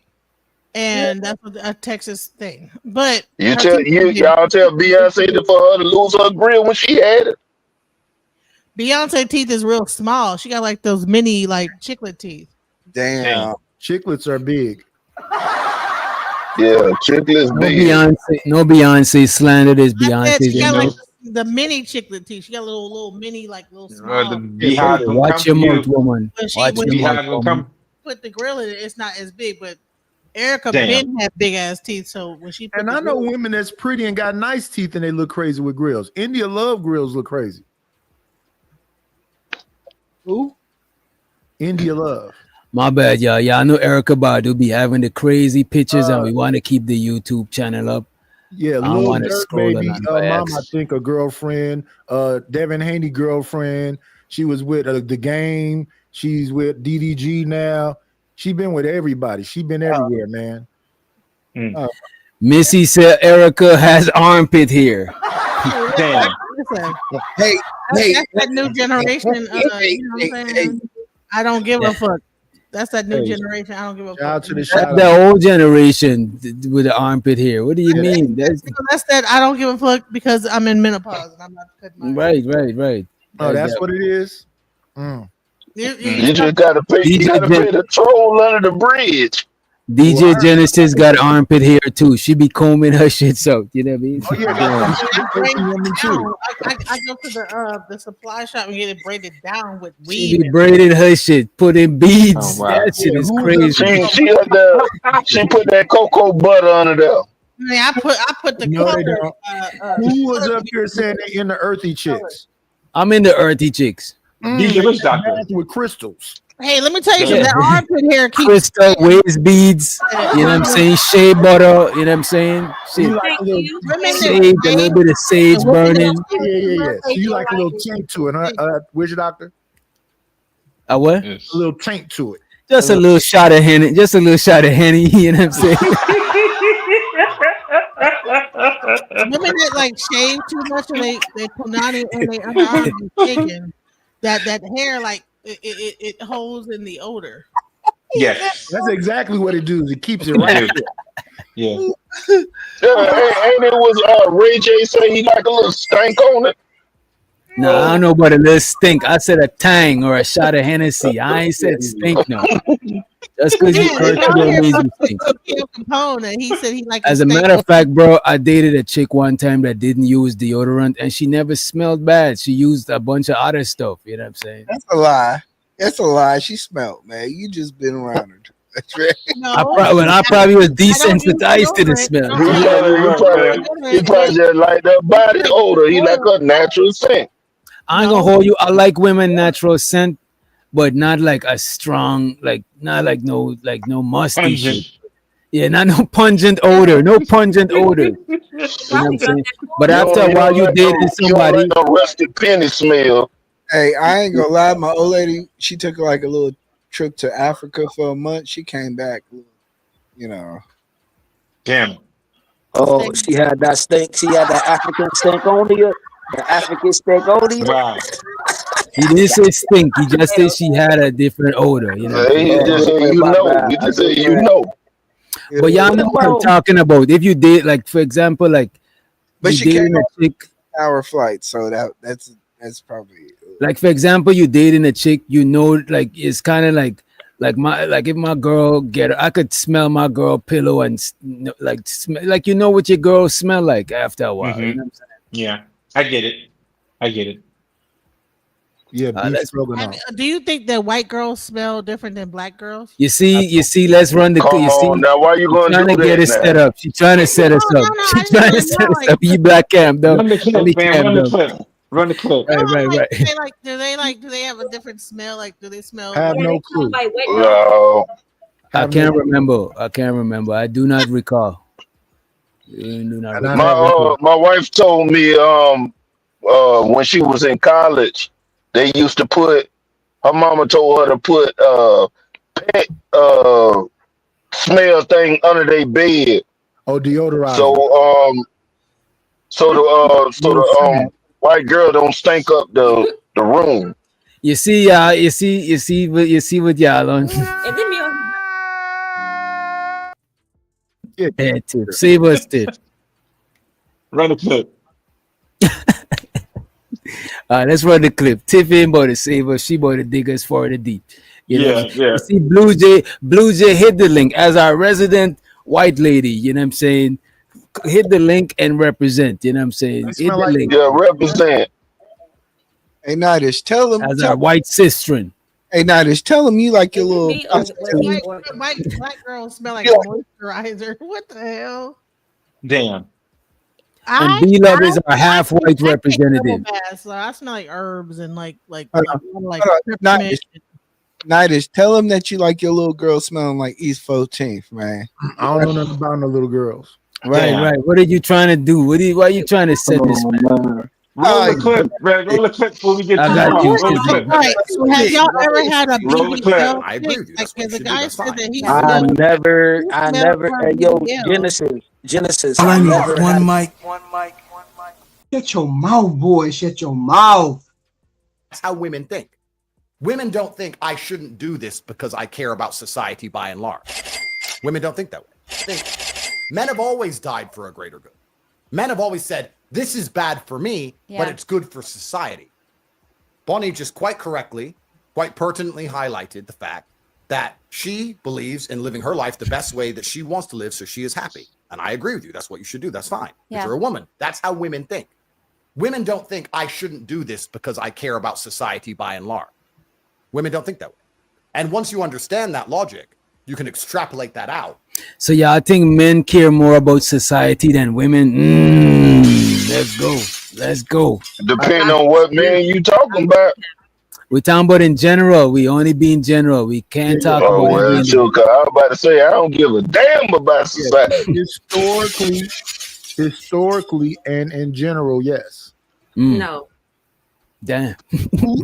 and that's a Texas thing. But Y'all tell Beyonce for her to lose her grill when she had it. Beyonce teeth is real small. She got like those mini like chiclet teeth. Damn. Chiclets are big. Yeah, chiclets big. No Beyonce slander this Beyonce. She got like the mini chiclet teeth. She got little mini like little small. The beehive will Watch come your to mouth, you. woman. When Watch she your mouth, will woman. come. put the grill in it, it's not as big. But Erykah Damn. Ben had big ass teeth, so when she put And the I know grill- women that's pretty and got nice teeth and they look crazy with grills. India Love grills look crazy. Who? India Love. My bad, y'all. Y'all know Erykah Badu be having the crazy pictures, and we want to keep the YouTube channel up. Yeah, I don't Lil want to Durk scroll baby, on by mom, I accident. think a girlfriend, Devin Haney girlfriend. She was with The Game. She's with DDG now. She been with everybody. She been everywhere, man. Missy said Erykah has armpit hair. Damn. Listen, Hey, that's that new generation. You know what I'm saying? I don't give a fuck. That's that new generation. I don't give a Shout out fuck. to the That's shout the out. old generation with the armpit hair. What do you mean? That's That's that. I don't give a fuck because I'm in menopause and I'm not cutting my hair. right. Oh, that's what it is. You just gotta pay. You gotta pay the troll under the bridge. DJ Genesis got armpit hair too. She be combing her shit out. You know what I mean? Oh yeah, that's women too. I go to the supply shop and get it braided down with She weave. be braiding her shit, putting beads. Oh, wow. That shit is Who was crazy. She put that cocoa butter under there. I put the No, they color. don't. Who was up here saying they in the earthy chicks? I'm in the earthy chicks. DJ Rich Doctor. With crystals. Hey, let me tell you Yeah. something. That armpit hair keeps Crystal waist beads. You know what I'm saying? Shea butter. You know what I'm saying? You Shit. like a little, Sage, a little bit of sage burning. yeah. So you like a little taint to it, huh? Where's your doctor? A what? A little taint to it. Just a little shot of Henny. Just a little shot of Henny. You know what I'm saying? women that like shave too much and they punani and they underarms be shaking. That hair like it holds in the odor. Yes. That's exactly what it does. It keeps it right. Yeah. Ain't it was Ray J say he like a little stank on it? No, I don't know about a little stink. I said a tang or a shot of Hennessy. I ain't said stink no. Just because you heard it don't mean you stink. Component. He said he like. As a matter of fact, bro, I dated a chick one time that didn't use deodorant and she never smelled bad. She used a bunch of other stuff. You know what I'm saying? That's a lie. That's a lie. She smelled, man. You just been around her. That's right. No, I probably was desensitized to the smell. He probably just like the body odor. He like a natural scent. I ain't gonna hold you. I like women natural scent, but not like a strong, not like no musty shit. Yeah, not no pungent odor. No pungent odor. You know what I'm saying? But after a while, you dated somebody. No rusty penny smell. Hey, I ain't gonna lie. My old lady, she took like a little trip to Africa for a month. She came back, you know. Damn. Oh, she had that stink. She had that African stink on you. The African stink on you. Wow. He didn't say stink. He just said she had a different odor. You know. He just said you know. He just said you know. But y'all know what I'm talking about. If you date, like for example, like, But you she came dating a chick. Hour flight, so that's probably. Like for example, you dating a chick, you know, like it's kind of like if my girl I could smell my girl pillow and like you know what your girl smell like after a while. You know what I'm saying? Yeah, I get it. Yeah, do you think that white girls smell different than black girls? You see. Let's run the. Come on, now why you going to get it set up? She's trying to set us up. She's trying to set us up. You black cam though. Run the clip, man. Run the clip. Right. Do they have a different smell? Like, do they smell? I have no clue. No. I can't remember. I do not recall. My wife told me when she was in college, they used to put. Her mama told her to put pet smell thing under their bed. Oh, deodorizer. So the white girl don't stink up the room. You see what y'all on. Yeah, tip. Save us, tip. Run the clip. Let's run the clip. Tiff ain't about to save us. She about to dig us for the deep. You know? Yeah. You see, Blue Jay hit the link as our resident white lady. You know what I'm saying? Hit the link and represent. You know what I'm saying? Hit the link. Yeah, represent. Hey, Nadish, tell them. As our white sister. Hey, Nadish, tell them you like your little. Black girls smell like moisturizer. What the hell? Damn. And B-Love is our half white representative. So I smell like herbs and like Nadish, tell them that you like your little girl smelling like East 14th, man. I don't know nothing about no little girls. Right. What are you trying to do? Why are you trying to set this man? Roll the clip, Brad. Roll the clip before we get too got long. you. Roll the clip. Right. So have y'all ever had a Roll the BB clip. smell? I agree with you. That's Like the guy said that he I never. Hey, yo, BBL. Genesis. One mic. Shut your mouth, boy. Shut your mouth. That's how women think. Women don't think I shouldn't do this because I care about society by and large. Women don't think that way. Men have always died for a greater good. Men have always said, this is bad for me, but it's good for society. Bonnie just quite correctly, quite pertinently highlighted the fact that she believes in living her life the best way that she wants to live, so she is happy. And I agree with you. That's what you should do. That's fine. Yeah. If you're a woman, that's how women think. Women don't think I shouldn't do this because I care about society by and large. Women don't think that way. And once you understand that logic, you can extrapolate that out. So yeah, I think men care more about society than women. Let's go. Let's go. Depending on what man you talking about. We're talking about in general. We only be in general. We can't talk Oh, about well, every sure, 'cause I was about to say, I don't give a damn about society. Historically, and in general, yes. No. Damn.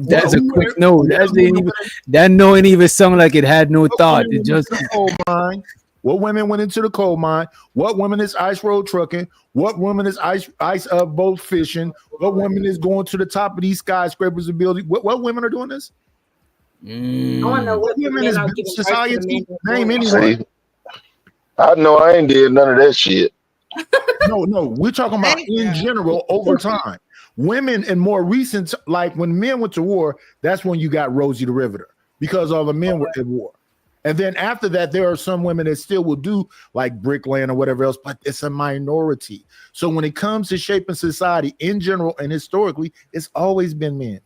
That's a quick no. That no ain't even sound like it had no thought. It just coal mine. What women went into the coal mine? What women is ice road trucking? What women is ice boat fishing? What women is going to the top of these skyscrapers and building? What women are doing this? I want to know what women men is are built giving society. birth Name to anyone. See, I know I ain't did none of that shit. No, we're talking about in general over time. Women in more recent, like when men went to war, that's when you got Rosie the Riveter because all the men were at war. And then after that, there are some women that still will do like bricklaying or whatever else, but it's a minority. So when it comes to shaping society in general and historically, it's always been men.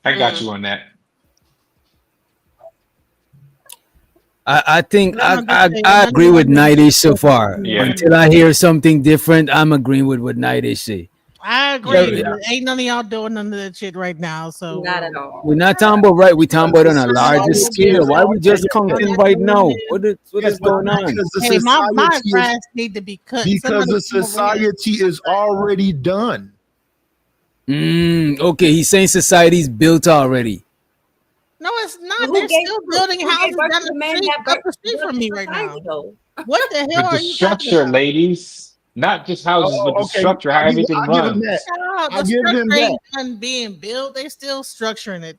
I got you on that. I think I agree with Nightish so far. Yeah. Until I hear something different, I'm agreeing with what Nightish say. I agree. Yeah. Ain't none of y'all doing none of that shit right now. So Not at all. We're not talking about right. We're talking about on a larger scale. Why we just counting right now? What is going on? Hey, my grass need to be cut. Because the society is already done. Okay, he's saying society's built already. No, it's not. They're still building houses down the street from me right now. What the hell But are the you structure, ladies, not just houses, but the structure, how everything runs. The structure ain't done being built. They still structuring it.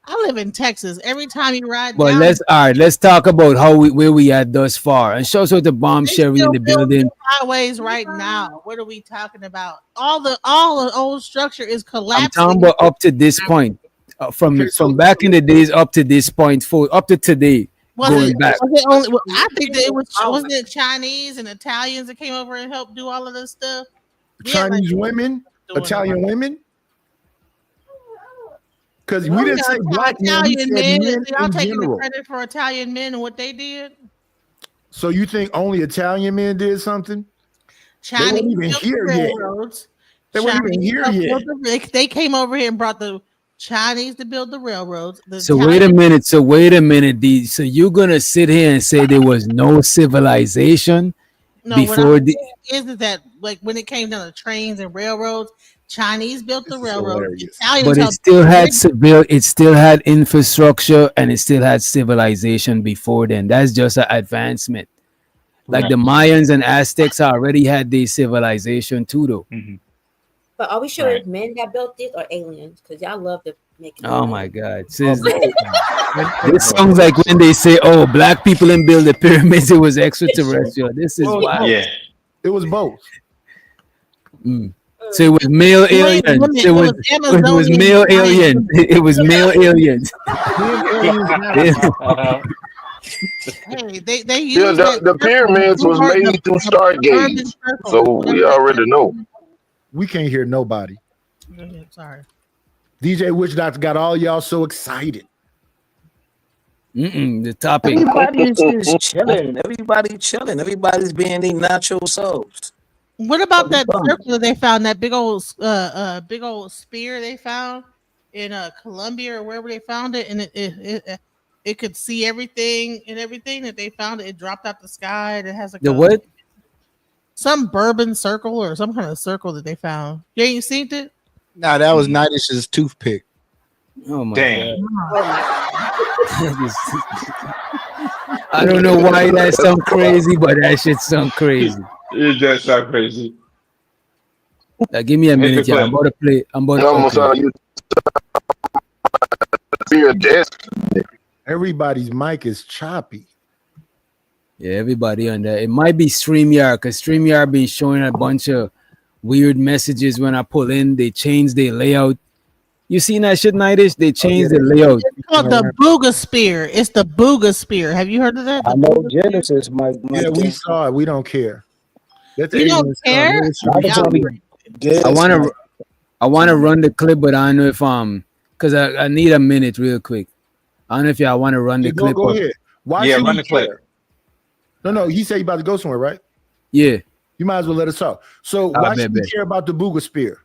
I live in Texas. Every time you ride But down, let's talk about where we at thus far, and show us what the bomb sharing in the building. highways right now. What are we talking about? All the old structure is I'm collapsing. talking about up to this point, from back in the days up to this point, up to today, going back. I think that it wasn't it Chinese and Italians that came over and helped do all of this stuff. Chinese women, Italian women. Because we didn't say black men, we said men Y'all in taking the general. credit for Italian men and what they did? So you think only Italian men did something? Chinese They weren't even built the here yet. railroads. They weren't even here yet. They came over here and brought the Chinese to build the railroads. So wait a minute. So you're gonna sit here and say there was no civilization before the? Is that like when it came down to trains and railroads? Chinese built the railroads. But it still had infrastructure and it still had civilization before then. That's just an advancement. Like the Mayans and Aztecs already had their civilization too, though. But are we sure it's men that built this or aliens? Because y'all love to make it. Oh my God. Sis, this sounds like when they say, oh, black people didn't build the pyramids, it was extraterrestrial. This is wild. Yeah. It was both. So it was male aliens. It was male aliens. It was male aliens. Hey, they Yeah, the pyramids was made through stargates, so we already know. We can't hear nobody. Sorry. DJ Witch Doctor got all y'all so excited. The topic. Everybody's just chilling. Everybody chilling. Everybody's being their natural selves. What about that circle that they found? That big old spear they found in Colombia or wherever they found it, and it could see everything that they found. It dropped out the sky. And it has The what? Some bourbon circle or some kind of circle that they found. You ain't seen it? Nah, that was Nightish's toothpick. Oh my Damn. God. I don't know why that sound crazy, but that shit sound crazy. It does sound crazy. Now, give me a minute, yeah. I'm about to play. Everybody's mic is choppy. Yeah, everybody on that. It might be StreamYard because StreamYard been showing a bunch of weird messages when I pull in. They change their layout. You seen that shit, Nightish? They changed the layout. It's called the Booga Spear. It's the Booga Spear. Have you heard of that? I know Genesis might. Yeah, we saw it. We don't care. That's You don't care? I want to run the clip, but I don't know if because I need a minute real quick. I don't know if y'all want to run the clip. Go ahead. Why Yeah, should run we the clip. care? No. He said you about to go somewhere, right? Yeah. You might as well let us talk. So why should we care about the Booga Spear?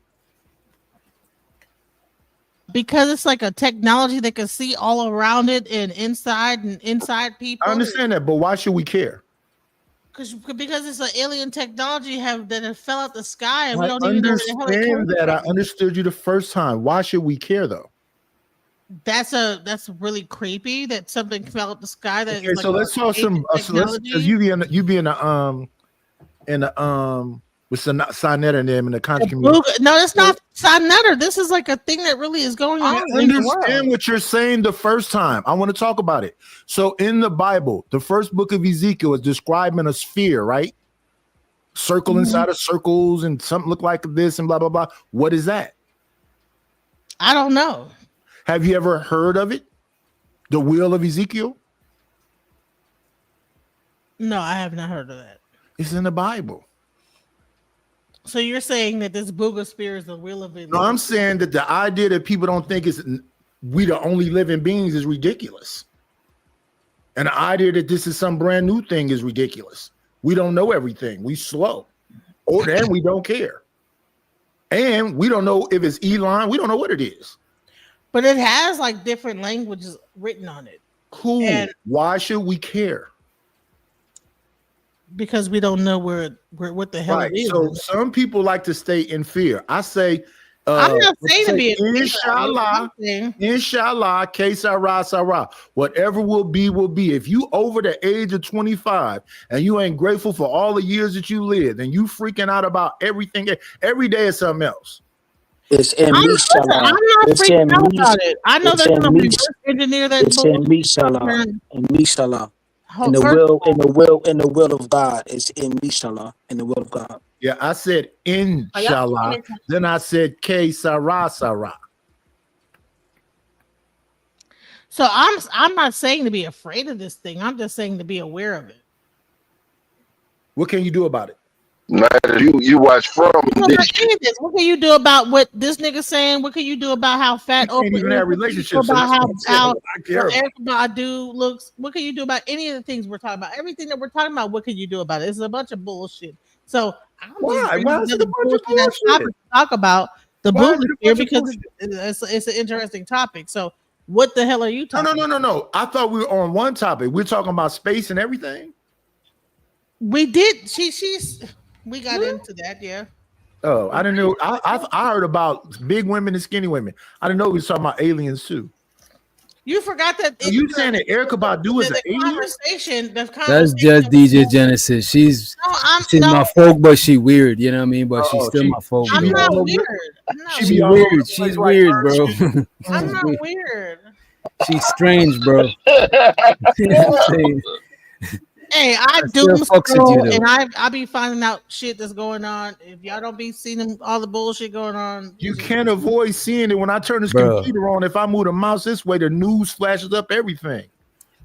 Because it's like a technology that can see all around it and inside people. I understand that, but why should we care? Because it's an alien technology that fell out the sky and we I don't even know where the hell it came understand that. I from. understood you the first time. Why should we care though? That's really creepy that something fell out the sky. That Okay, so let's talk some. Because you be in the with Sonetta and them in the country community. No, it's not Sonetta. This is like a thing that really is going on. I understand what you're saying the first time. I want to talk about it. So in the Bible, the first book of Ezekiel is describing a sphere, right? Circle inside of circles and something look like this and blah, blah, blah. What is that? I don't know. Have you ever heard of it? The wheel of Ezekiel? No, I have not heard of that. It's in the Bible. So you're saying that this Booga Spear is the wheel of it? No, I'm saying that the idea that people don't think we the only living beings is ridiculous. And the idea that this is some brand new thing is ridiculous. We don't know everything. We slow. And we don't care. And we don't know if it's Elon. We don't know what it is. But it has like different languages written on it. Cool. And why should we care? Because we don't know what the hell it is. So some people like to stay in fear. I say, I'm not saying to be inshallah, que sara, sara. Whatever will be, will be. If you over the age of 25 and you ain't grateful for all the years that you lived and you freaking out about everything, every day is something else. It's in I'm not freaking out about it. I know they're going to reverse engineer that. It's in Mishalah. In Mishalah. In the will of God. It's in Mishalah. In the will of God. Yeah, I said inshallah. Then I said K Sarah Sarah. So I'm not saying to be afraid of this thing. I'm just saying to be aware of it. What can you do about it? You watch from What can you do about what this nigga saying? What can you do about how fat Oprah even have relationships? About how Erykah Badu looks? What can you do about any of the things we're talking about? Everything that we're talking about, what can you do about it? It's a bunch of bullshit. So why is it a bunch of bullshit? Talk about the bullshit because it's an interesting topic. So what the hell are you talking about? No. I thought we were on one topic. We're talking about space and everything. We did. We got into that, yeah. Oh, I didn't know. I heard about big women and skinny women. I didn't know we was talking about aliens too. You forgot that. You saying that Erykah Badu is an alien? That's just DJ Genesis. She's my folk, but she weird. You know what I mean? But she's still my folk. I'm not weird. She's weird. She's weird, bro. I'm not weird. She's strange, bro. Hey, I do scroll and I be finding out shit that's going on. If y'all don't be seeing all the bullshit going on, you can't avoid seeing it. When I turn this computer on, if I move the mouse this way, the news flashes up everything.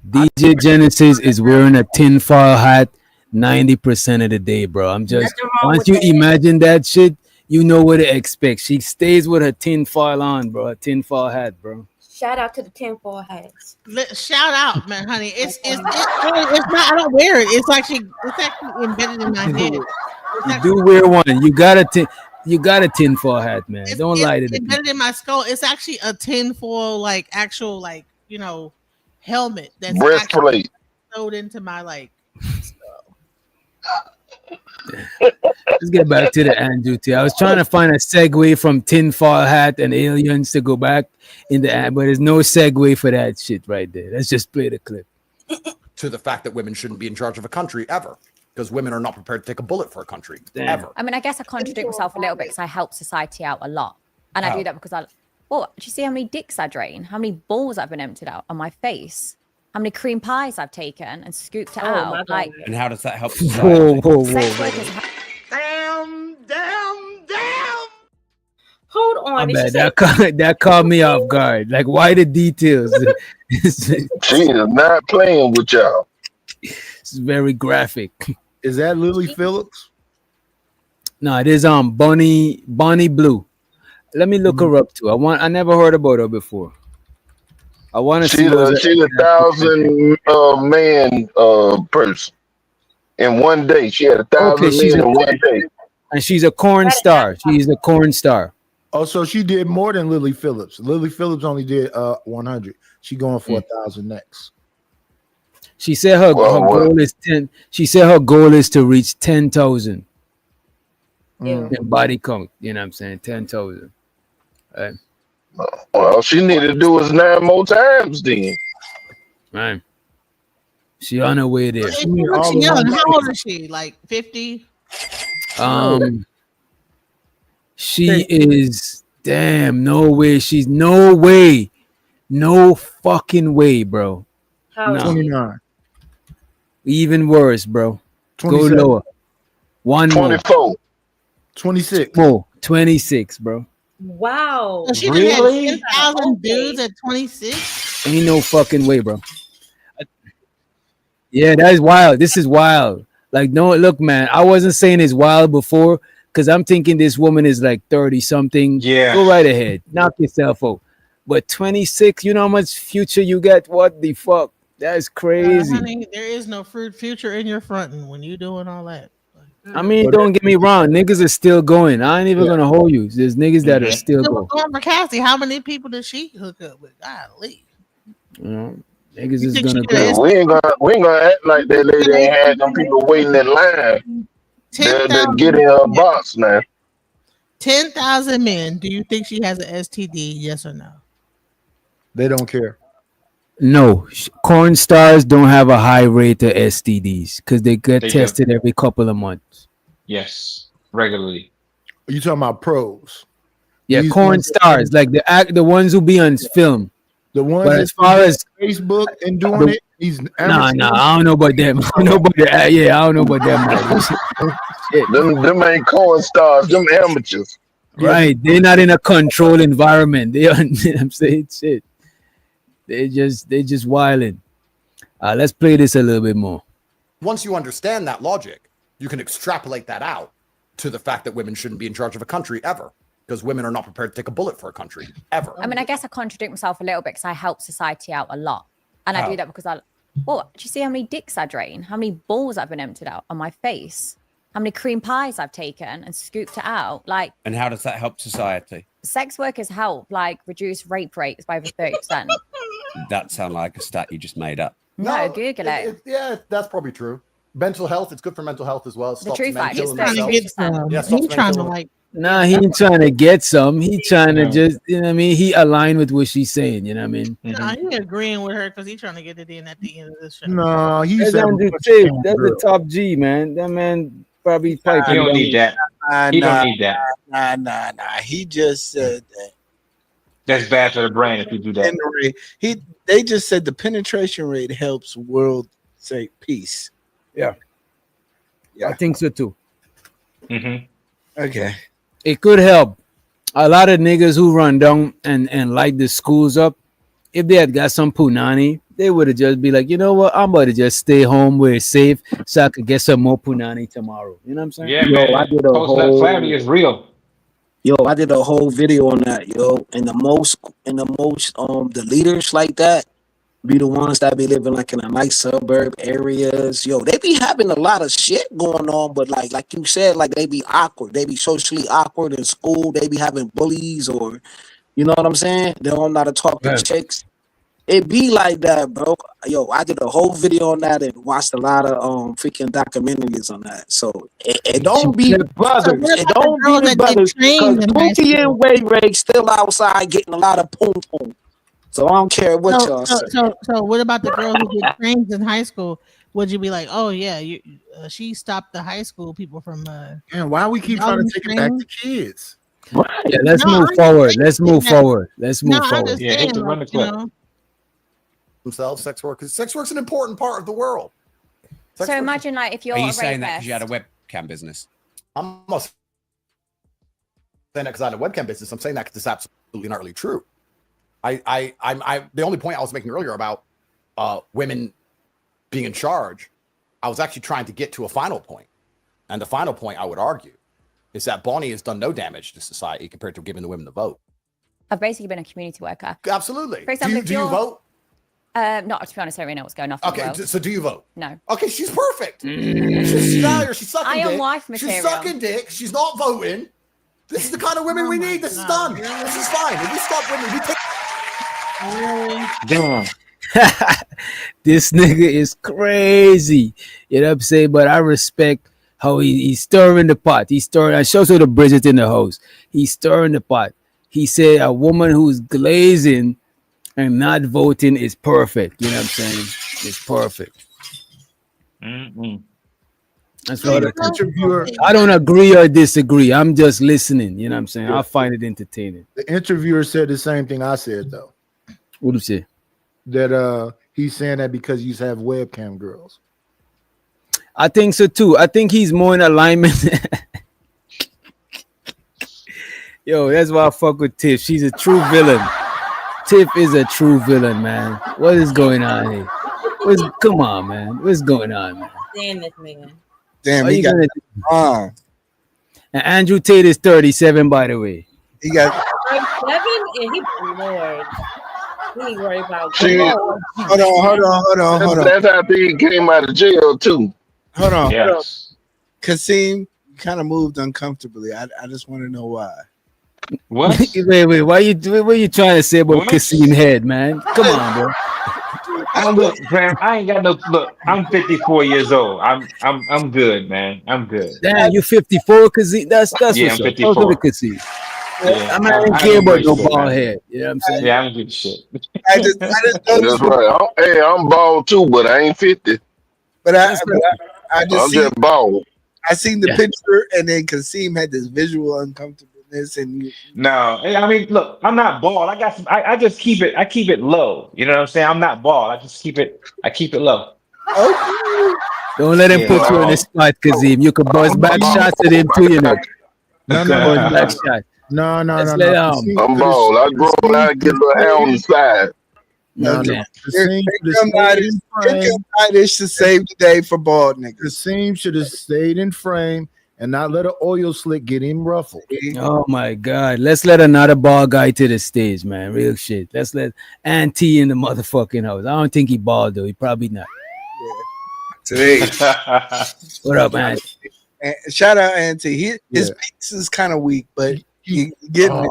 DJ Genesis is wearing a tinfoil hat 90% of the day, bro. I'm just once you imagine that shit, you know what to expect. She stays with her tinfoil on, bro. A tinfoil hat, bro. Shout out to the tinfoil hats. Shout out, man, honey. It's not. I don't wear it. It's actually embedded in my head. You do wear one. You got a tinfoil hat, man. Don't lie to me. It's embedded in my skull. It's actually a tinfoil, actual helmet that's breastplate sewed into my skull. Let's get back to the Andrew T. I was trying to find a segue from tinfoil hat and aliens to go back in the ad, but there's no segue for that shit right there. Let's just play the clip. To the fact that women shouldn't be in charge of a country ever, because women are not prepared to take a bullet for a country ever. I mean, I guess I contradict myself a little bit because I help society out a lot, and I do that because do you see how many dicks I drain? How many balls I've been emptied out on my face? How many cream pies I've taken and scooped it out? And how does that help society? Whoa. Hold on. My Did bad. she say That caught me off guard. Like, why the details? It's She is not playing with y'all. very graphic. Is that Lily Phillips? No, it is Bonnie Blue. Let me look her up too. I never heard about her before. I want to see She's what a 1,000 man person in one day. She had 1,000 she's men in one day. and she's a corn star. She's a corn star. Oh, so she did more than Lily Phillips. Lily Phillips only did 100. She going for 1,000 next. She said her goal is 10. She said her goal is to reach 10,000 in body count. You know what I'm saying? 10,000. Right. Well, she needed to do it 9 more times then. Right. She on her way there. She looks young. How old is she? Like 50? She is no way. She's no way. No fucking way, bro. How old is she? 29. Even worse, bro. 27. Go lower. One 24. more. 26. More. 26, bro. Wow. So she really? 10,000 dudes at 26? Ain't no fucking way, bro. Yeah, that is wild. This is wild. Like, no, look, man, I wasn't saying it's wild before because I'm thinking this woman is like 30 something. Yeah. Go right ahead. Knock yourself out. But 26, you know how much future you got? What the fuck? That's crazy. Honey, there is no future in your fronting when you doing all that. I mean, don't get me wrong. Niggas are still going. I ain't even going to hold you. There's niggas that are still going. For Cassie, how many people does she hook up with? Golly. You know, niggas is going to go. Yeah, we ain't gonna act like that lady ain't had them people waiting in line. They're getting her box now. 10,000 men. Do you think she has an STD? Yes or no? They don't care. No, corn stars don't have a high rate of STDs because they get tested every couple of months. Yes, regularly. Are you talking about pros? Yeah, These corn ones- stars, like the ones who be on film. The ones But that as far as Facebook and doing it, these nah, I don't know about them. I don't know about that. Yeah, I don't know about them. Shit. Them ain't corn stars, them amateurs. Right, they're not in a controlled environment. They are. I'm saying shit. They just wilding. Let's play this a little bit more. Once you understand that logic, you can extrapolate that out to the fact that women shouldn't be in charge of a country ever, because women are not prepared to take a bullet for a country ever. I mean, I guess I contradict myself a little bit because I help society out a lot. And I do that because do you see how many dicks I drain? How many balls I've been emptied out on my face? How many cream pies I've taken and scooped it out? Like, And how does that help society? sex workers help, like, reduce rape rates by over 30%. That sounds like a stat you just made up. No, Google it. Yeah, that's probably true. Mental health, it's good for mental health as well. The true fact is 30%. that He's trying to like. Nah, he ain't trying to get some. He trying to just, you know what I mean? He aligned with what she's saying, you know what I mean? Nah, he agreeing with her because he's trying to get it in at the end of this show. No, That's Andrew Tate. That's the top G, man. That man probably piping. He don't need that. He don't need that. Nah. He just said that. That's bad for the brain if you do that. They just said the penetration rate helps world say peace. Yeah. I think so too. Okay. It could help. A lot of niggas who run down and light the schools up, if they had got some punani, they would have just be like, you know what, I'm about to just stay home where it's safe so I could get some more punani tomorrow. You know what I'm saying? Yeah, man. I did a Post-clarity is real. Yo, I did a whole video on that, yo. And the most the leaders like that be the ones that be living like in a nice suburb areas. Yo, they be having a lot of shit going on, but like you said, like they be awkward. They be socially awkward in school. They be having bullies, or you know what I'm saying? They don't know how to talk to chicks. It be like that, bro. Yo, I did a whole video on that and watched a lot of freaking documentaries on that. So it don't be the brothers. It don't be the brothers. Because Mookie and Ray Ray still outside getting a lot of poom poom. So I don't care what y'all say. So what about the girls who get trained in high school? Would you be like, oh yeah, she stopped the high school people from? And why we keep trying to take it back to kids? Yeah, let's move forward. Let's move forward. Let's move forward. Yeah, hit the run the clip. Themselves, sex work, because sex work's an important part of the world. So imagine, like, if you're Are you a saying that rapist. because you had a webcam business? I'm a saying that because I'm in the webcam business. I'm saying that because it's absolutely not really true. The only point I was making earlier about women being in charge, I was actually trying to get to a final point. And the final point I would argue is that Bonnie has done no damage to society compared to giving the women the vote. I've basically been a community worker. Absolutely. For example, do you vote? Not to be honest, I don't really know what's going on. Okay, so do you vote? No. Okay, she's perfect. She's out here. She's sucking dick. I am wife material. She's sucking dick. She's not voting. This is the kind of women we need. This is done. This is fine. If we stop women, we take. Damn. This nigga is crazy. You know what I'm saying? But I respect how he's stirring the pot. He's stirring. I show the Bridget in the house. He's stirring the pot. He said a woman who's glazing and not voting is perfect. You know what I'm saying? It's perfect. That's what I don't agree or disagree. I'm just listening. You know what I'm saying? I find it entertaining. The interviewer said the same thing I said though. What did you say? That he's saying that because you have webcam girls. I think so too. I think he's more in alignment. Yo, that's why I fuck with Tiff. She's a true villain. Tiff is a true villain, man. What is going on here? Come on, man. What's going on, man? Damn this man. Damn, he got and Andrew Tate is 37, by the way. He got 37 and he Lord. He ain't worried about hold on. That's how he came out of jail too. Hold on. Yes. Kasim kind of moved uncomfortably. I just want to know why. What? wait. What are you trying to say about Kasim head, man? Come on, bro. Look, fam, I ain't got no look. I'm 54 years old. I'm good, man. I'm good. Damn, you 54, Kasim? That's Yeah, what's I'm up. 54. Talk to Kasim. Yeah, I mean, I don't care about no bald head. You know what I'm saying? Yeah, I don't give a shit. I just That's right. I'm bald too, but I ain't 50. But I I'm just just bald. I seen the picture, and then Kasim had this visual uncomfortableness, and No, I mean, look, I'm not bald. I got some. I just keep it. I keep it low. You know what I'm saying? I'm not bald. I just keep it. I keep it low. Okay. Don't let him put you in the spot, Kasim. You can buzz back shots at him too, you know. No. Back shot. No. I'm bald. I grow out and get a little hair on the side. No. Here come Titus to save the day for bald niggas. Kasim should have stayed in frame and not let an oil slick get him ruffled. Oh my God. Let's let another bald guy to the stage, man. Real shit. Let's let Auntie in the motherfucking house. I don't think he bald though. He probably not. Today. What up, man? And shout out Auntie. His piece is kind of weak, but he getting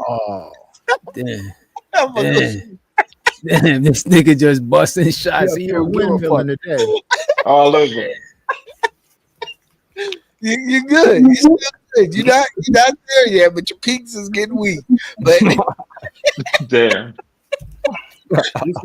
Damn. it. Damn, this nigga just busting shots. He don't give a fuck. All over. You're good. You're still good. You're not there yet, but your peaks is getting weak. But Damn.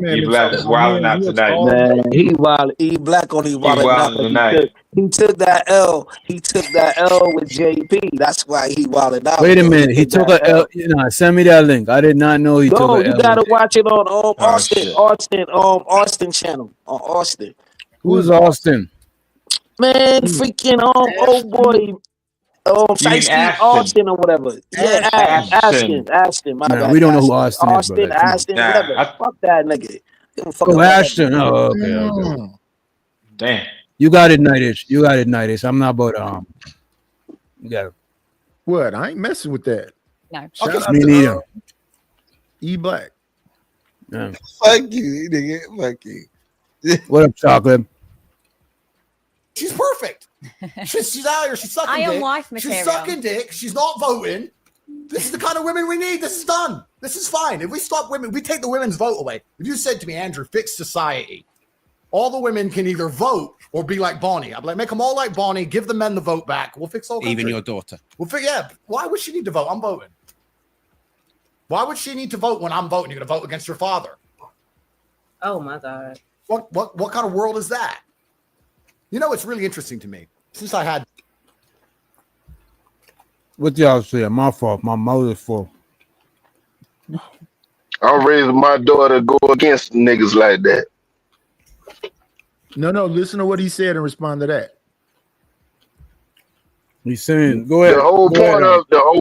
E-Black is wilding out tonight. Man, he wild. E-Black on he wilding out. Tonight. He took that L. He took that L with JP. That's why he wilding out. Wait a minute. He took a L. You know, send me that link. I did not know he took a L. You gotta watch it on Austin channel on Austin. Who's Austin? Man, freaking old boy. Austin or whatever. Yeah, Ashton. My bad. We don't know who Austin is. Ashton, whatever. Fuck that nigga. Ashton. Oh, okay. Damn. You got it, Nightish. I'm not about You got it. What? I ain't messing with that. No. Me neither. E-Black. Yeah. Fuck you, nigga. Fuck you. What up, Chocolate? She's perfect. She's out here. She's sucking dick. I am wife material. She's sucking dick. She's not voting. This is the kind of women we need. This is done. This is fine. If we stop women, we take the women's vote away. If you said to me, Andrew, fix society, all the women can either vote or be like Bonnie. I'd be like, make them all like Bonnie. Give the men the vote back. We'll fix all. Even your daughter. Yeah. Why would she need to vote? I'm voting. Why would she need to vote when I'm voting? You're going to vote against your father. Oh my God. What kind of world is that? You know, it's really interesting to me. Since I had. What y'all say? My fault. My mother's fault. I'm raising my daughter to go against niggas like that. No. Listen to what he said and respond to that. He's saying, go ahead. The whole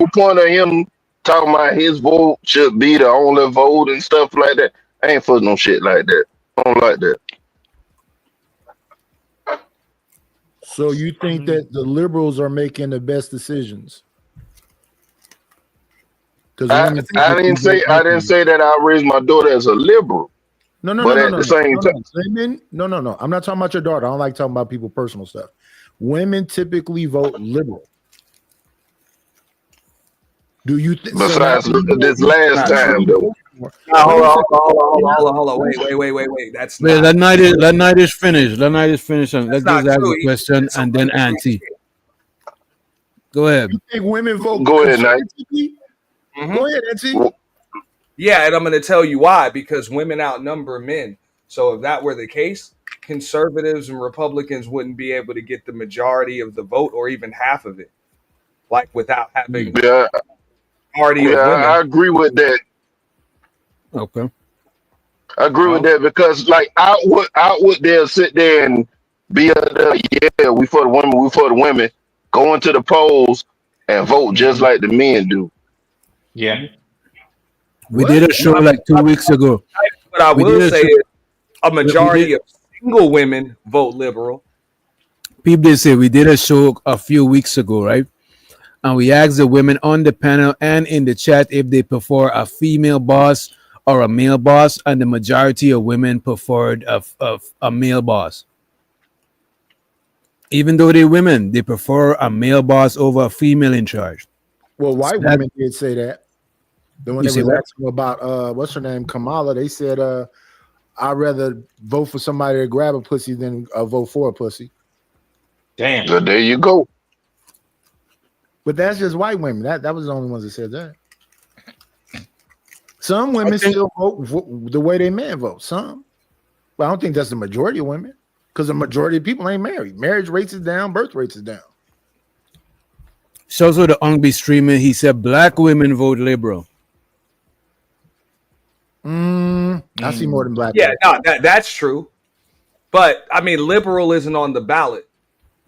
point of him talking about his vote should be the only vote and stuff like that. I ain't for no shit like that. I don't like that. So you think that the liberals are making the best decisions? I didn't say that I raised my daughter as a liberal. No. But at the same time, women, no. I'm not talking about your daughter. I don't like talking about people personal stuff. Women typically vote liberal. Do you think? Besides this last time, though. Hold on. Wait. That's Wait, not. let night is finished. Let night is finished, and let's That's just not ask true. the question, and then Auntie. Go ahead. You think women vote? Go ahead, Knight. Go ahead, Auntie. Yeah, and I'm going to tell you why. Because women outnumber men. So if that were the case, conservatives and Republicans wouldn't be able to get the majority of the vote or even half of it, like without having party of women. I agree with that. Okay. I agree with that because, like, outward they'll sit there and be we for the women, go into the polls and vote just like the men do. Yeah. We did a show like 2 weeks ago. What I will say is a majority of single women vote liberal. People did say we did a show a few weeks ago, right? And we asked the women on the panel and in the chat if they prefer a female boss or a male boss, and the majority of women preferred a male boss. Even though they're women, they prefer a male boss over a female in charge. Well, white women did say that. Then when You they say was what? asking about what's her name, Kamala, they said I'd rather vote for somebody to grab a pussy than vote for a pussy. Damn. So there you go. But that's just white women. That was the only ones that said that. Some women still vote the way they men vote. Some. But I don't think that's the majority of women. Because the majority of people ain't married. Marriage rates is down, birth rates is down. So the Ungby streamer, he said black women vote liberal. I see more than black Yeah, women. no, that's true. But I mean, liberal isn't on the ballot.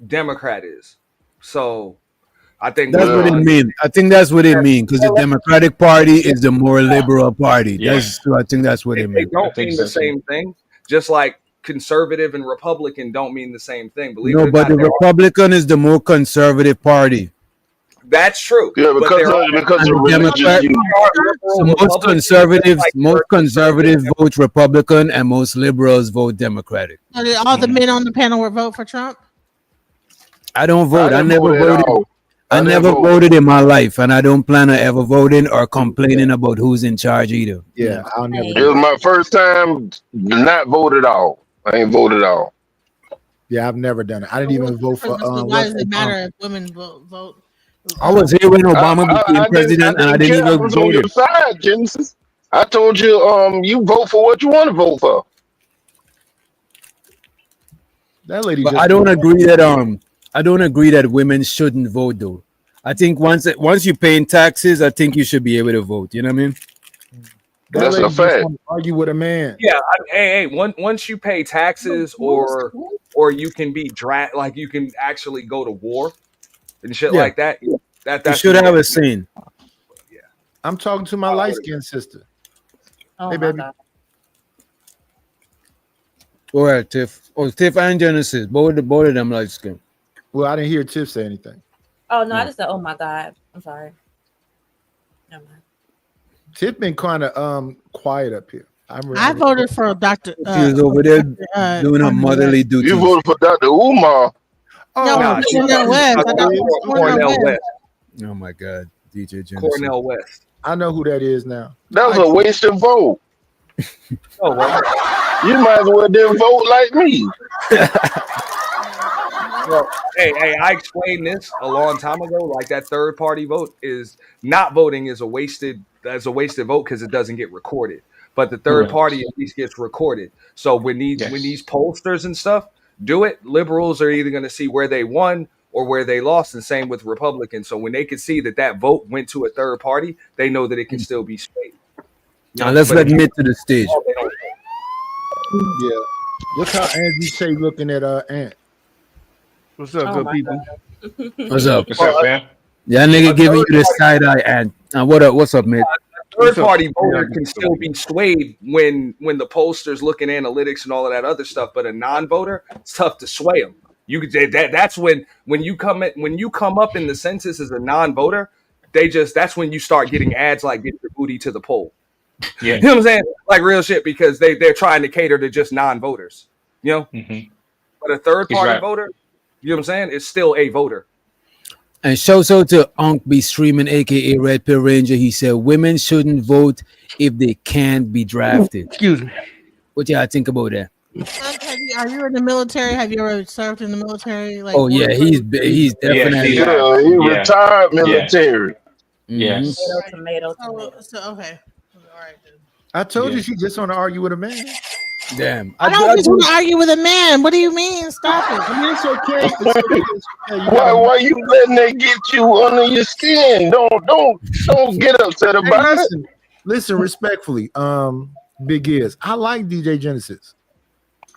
Democrat is. So I think That's what it means. I think that's what it means, because the Democratic Party is the more liberal party. Yeah. I think that's what it They means. don't mean the same thing. Just like conservative and Republican don't mean the same thing. Believe it No, or but not, the Republican is the more conservative party. that's true. Yeah, But because there are- of And the religious Democrat, views. so most conservatives vote Republican, and most liberals vote Democratic. So did all the men on the panel were vote for Trump? I don't vote. I didn't never vote at voted. all. I didn't never vote. voted in my life, and I don't plan on ever voting or complaining about who's in charge either. Yeah, I'll never. It was my first time not vote at all. I ain't voted at all. Yeah, I've never done it. I didn't even vote for. Why does it matter if women vote? I was here when Obama became I president, and I didn't care. I even was on your vote. side, Genesis. I told you, you vote for what you want to vote for. That lady. But just I don't agree that women shouldn't vote, though. I think once you're paying taxes, I think you should be able to vote. You know what I mean? That That's lady a just fact. wanna argue with a man. Yeah, once you pay taxes or you can be like you can actually go to war and shit Yeah. like that. You That's should have a scene. I'm talking to my light skinned sister. Oh Hey, my baby. God. All right, Tiff. Oh, Tiff and Genesis, both of them light skin. Well, I didn't hear Tiff say anything. Oh no, I just said, oh my God. I'm sorry. Never mind. Tiff been kind of quiet up here. I voted for Dr. She was over there doing her motherly You duties. voted for Dr. Umar. No, Cornell West. I thought it was Cornell West. Oh my God, DJ Genesis. Cornell West. I know who that is now. That was a wasted vote. Oh, well. You might as well didn't vote like me. Well, hey, I explained this a long time ago. Like that third party vote is not voting is a wasted vote because it doesn't get recorded. But the third party at least gets recorded. So when these pollsters and stuff do it, liberals are either going to see where they won or where they lost, and same with Republicans. So when they can see that vote went to a third party, they know that it can still be swayed. Now let's let Mitt to the stage. Yeah. Look how Angie Shea looking at Ant. What's up, good people? What's up? What's up, fam? Yeah, nigga giving you the side eye, What up? What's up, mate? Third party voter can still be swayed when the pollsters look at analytics and all of that other stuff, but a non-voter, it's tough to sway them. You could that's when you come up in the census as a non-voter, that's when you start getting ads like "get your booty to the poll." Yeah, you know what I'm saying? Like real shit, because they're trying to cater to just non-voters. You know, but a third party voter, you know what I'm saying, is still a voter. And shouts out to Unc B Streaming, aka Red Pill Ranger. He said women shouldn't vote if they can't be drafted. Excuse me. What y'all think about that? Are you in the military? Have you ever served in the military? Like, oh yeah, he's definitely he retired military. Yes. Tomato. So okay. All right. Then. I told you she just want to argue with a man. Damn. I don't just want to argue with a man. What do you mean? Stop it. I mean, it's okay. It's okay. Why you letting that get you under your skin? Don't get upset about it. Listen, respectfully, Big Ears. I like DJ Genesis.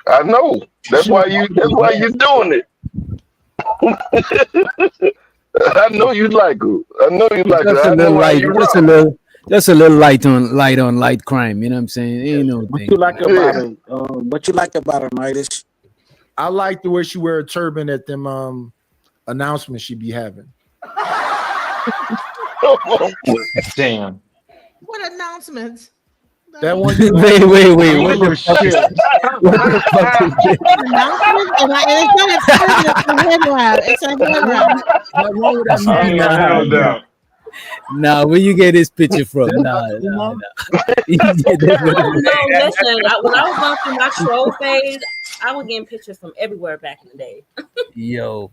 I know. That's why you're doing it. I know you like her. I know you like her. Just a little light on light crime. You know what I'm saying? Ain't no What thing. you like about her? What you like about her, Midas? I like the way she wear a turban at them announcements she be having. Damn. What announcements? That one. Wait. What the fuck is It's a head wrap. Nah, where you get this picture from? Nah. No, listen. When I was going through my troll phase, I was getting pictures from everywhere back in the day. Yo.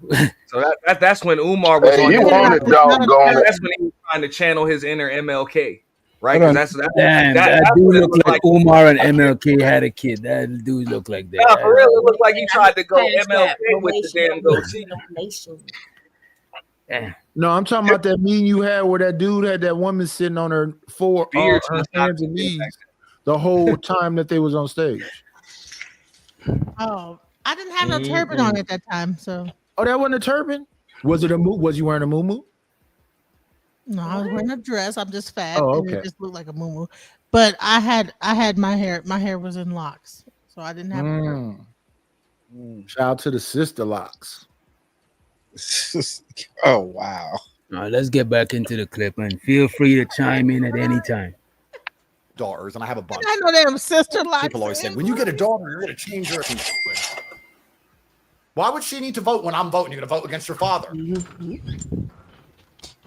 So that's when Umar was on. That's when he was trying to channel his inner MLK, right? That dude looked like Umar and MLK had a kid. That dude looked like that. Yeah, for real, it looked like he tried to go MLK with the damn goatee. No, I'm talking about that meme you had where that dude had that woman sitting on her hands and knees the whole time that they was on stage. Oh, I didn't have no turban on at that time, so. Oh, that wasn't a turban? Was it a moo? Was you wearing a moo? No, I was wearing a dress. I'm just fat. Oh, and okay. it just looked like a moo. But I had my hair. My hair was in locks, so I didn't have. Shout out to the sister locks. Oh wow! All right, let's get back into the clip, and feel free to chime in at any time. Daughters, and I have a bunch. I know them sister locks. People always say, when you get a daughter, you're going to change your opinion. Why would she need to vote when I'm voting? You're going to vote against your father.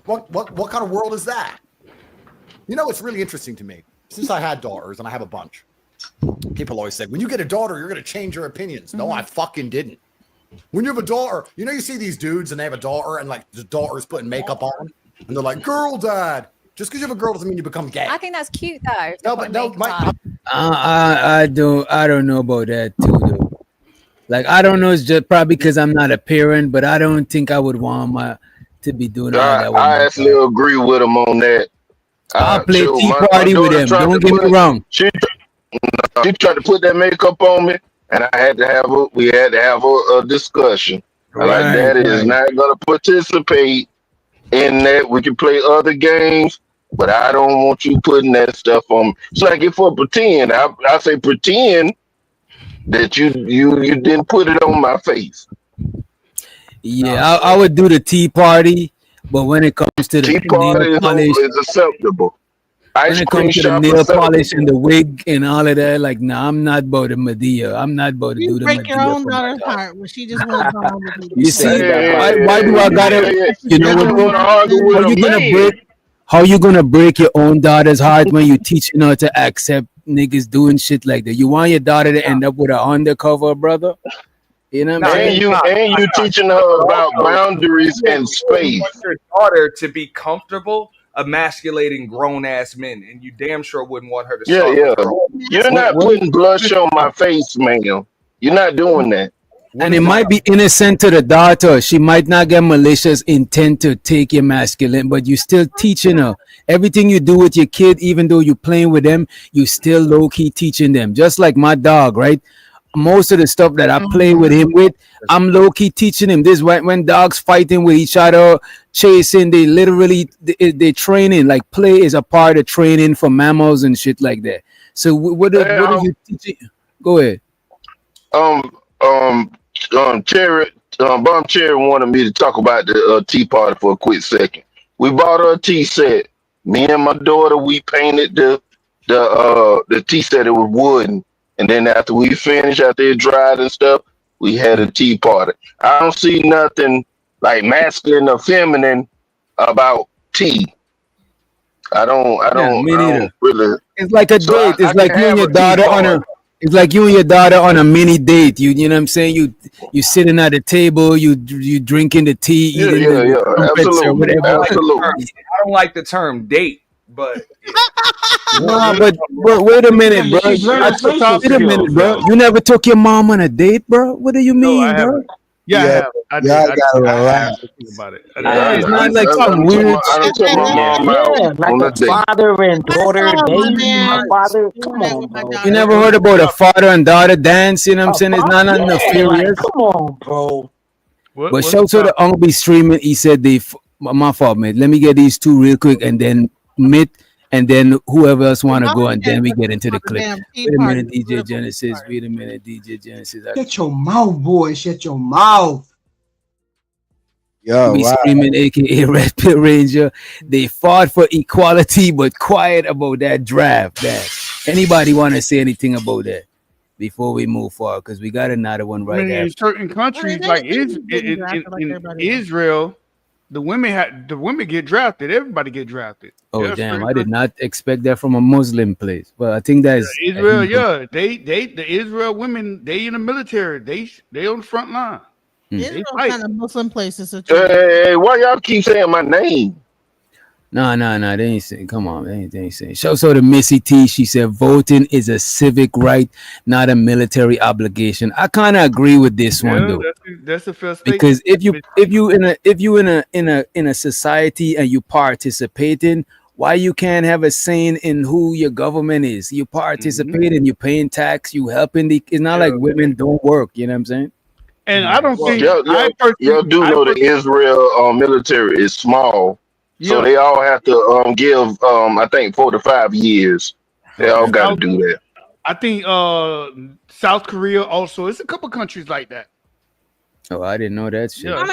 What kind of world is that? You know, it's really interesting to me. Since I had daughters, and I have a bunch, people always say, when you get a daughter, you're going to change your opinions. No, I fucking didn't. When you have a daughter, you know, you see these dudes and they have a daughter and like the daughter's putting makeup on and they're like, girl dad. Just because you have a girl doesn't mean you become gay. I think that's cute though. No, but no, I don't know about that too though. Like I don't know, it's just probably because I'm not a parent, but I don't think I would want to be doing all that. I actually agree with him on that. I'll play tea party with him. Don't get me wrong. She tried to put that makeup on me. And we had to have a discussion. Like Daddy is not gonna participate in that. We can play other games, but I don't want you putting that stuff on me. It's like if I pretend, I say pretend that you didn't put it on my face. Yeah, I would do the tea party, but when it comes to the tea party is acceptable. When it comes to the nail polish and the wig and all of that, like, nah, I'm not about the Medea. I'm not about to do the break Medea your own daughter's heart when she just wants to go on with you. You see, why do I gotta? You know, how you gonna break your own daughter's heart when you teaching her to accept niggas doing shit like that? You want your daughter to end up with an undercover brother? You know what I'm saying? And you teaching her about boundaries and space. You want your daughter to be comfortable emasculating grown ass men, and you damn sure wouldn't want her to. You're not putting blush on my face, man. You're not doing that. And it might be innocent to the daughter. She might not get malicious intent to take your masculine, but you still teaching her. Everything you do with your kid, even though you're playing with them, you still low-key teaching them. Just like my dog, right? most of the stuff that I play with him with, I'm low key teaching him this. When dogs fighting with each other, chasing, they literally they training. Like play is a part of training for mammals and shit like that. So what are you teaching? Go ahead. Cherry, Bomb Cherry wanted me to talk about the tea party for a quick second. We bought her a tea set. Me and my daughter, we painted the tea set. It was wooden, and then after we finished, after it dried and stuff, we had a tea party. I don't see nothing like masculine or feminine about tea. I don't really. It's like a date. It's like you and your daughter on a. It's like you and your daughter on a mini date. You know what I'm saying? You sitting at a table, you drinking the tea, eating the crumpets or whatever. I don't like the term date, but but wait a minute, bro. Wait a minute, bro. You never took your mom on a date, bro? What do you mean, bro? Yeah, I did. I gotta think about it. It's not like some weird shit. Like a father and daughter dating. My father, come on, bro. You never heard about a father and daughter dance? You know what I'm saying? It's not nefarious. Come on, bro. But shout to the Ungby streaming. He said my fault, mate. Let me get these two real quick, and then Mitt, and then whoever else want to go, and then we get into the clip. Wait a minute, DJ Genesis. Wait a minute, DJ Genesis. Shut your mouth, boy. Shut your mouth. Yo, we screaming, aka Red Pill Ranger. They fought for equality, but quiet about that draft. Anybody want to say anything about that before we move forward? Because we got another one right there. In certain countries, like in Israel, the women get drafted. Everybody get drafted. Oh damn! I did not expect that from a Muslim place. Well, I think that's Israel. Yeah, the Israel women. They in the military. They on the front line. Israel kind of Muslim places. Hey, why y'all keep saying my name? No. They ain't saying. Come on, they ain't saying. So to Missy T, she said voting is a civic right, not a military obligation. I kind of agree with this one though. That's a fair statement. Because if you in a society and you participating, why you can't have a saying in who your government is? You participating, you paying tax, you helping. It's not like women don't work. You know what I'm saying? And I don't think y'all do know the Israel military is small, so they all have to give I think 4 to 5 years. They all got to do that. I think South Korea also. It's a couple countries like that. Oh, I didn't know that shit. Yeah, I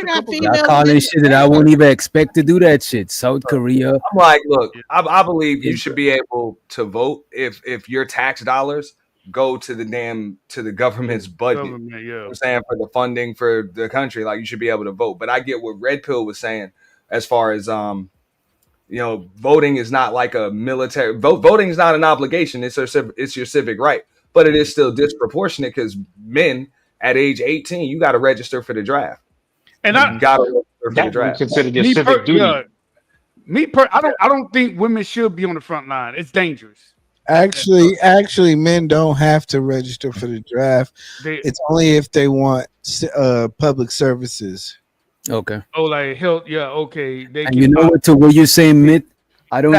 calling shit that I won't even expect to do that shit. South Korea. I'm like, look, I believe you should be able to vote if your tax dollars go to the government's budget. You know what I'm saying, for the funding for the country, like you should be able to vote. But I get what Red Pill was saying as far as voting is not like a military voting is not an obligation. It's your civic right, but it is still disproportionate because men at age 18, you got to register for the draft. And I got to register for the draft. Considered your civic duty. I don't think women should be on the front line. It's dangerous. Actually, men don't have to register for the draft. It's only if they want public services. Okay. Oh, like health. Yeah. Okay. And you know what? To what you're saying, Mitt, I don't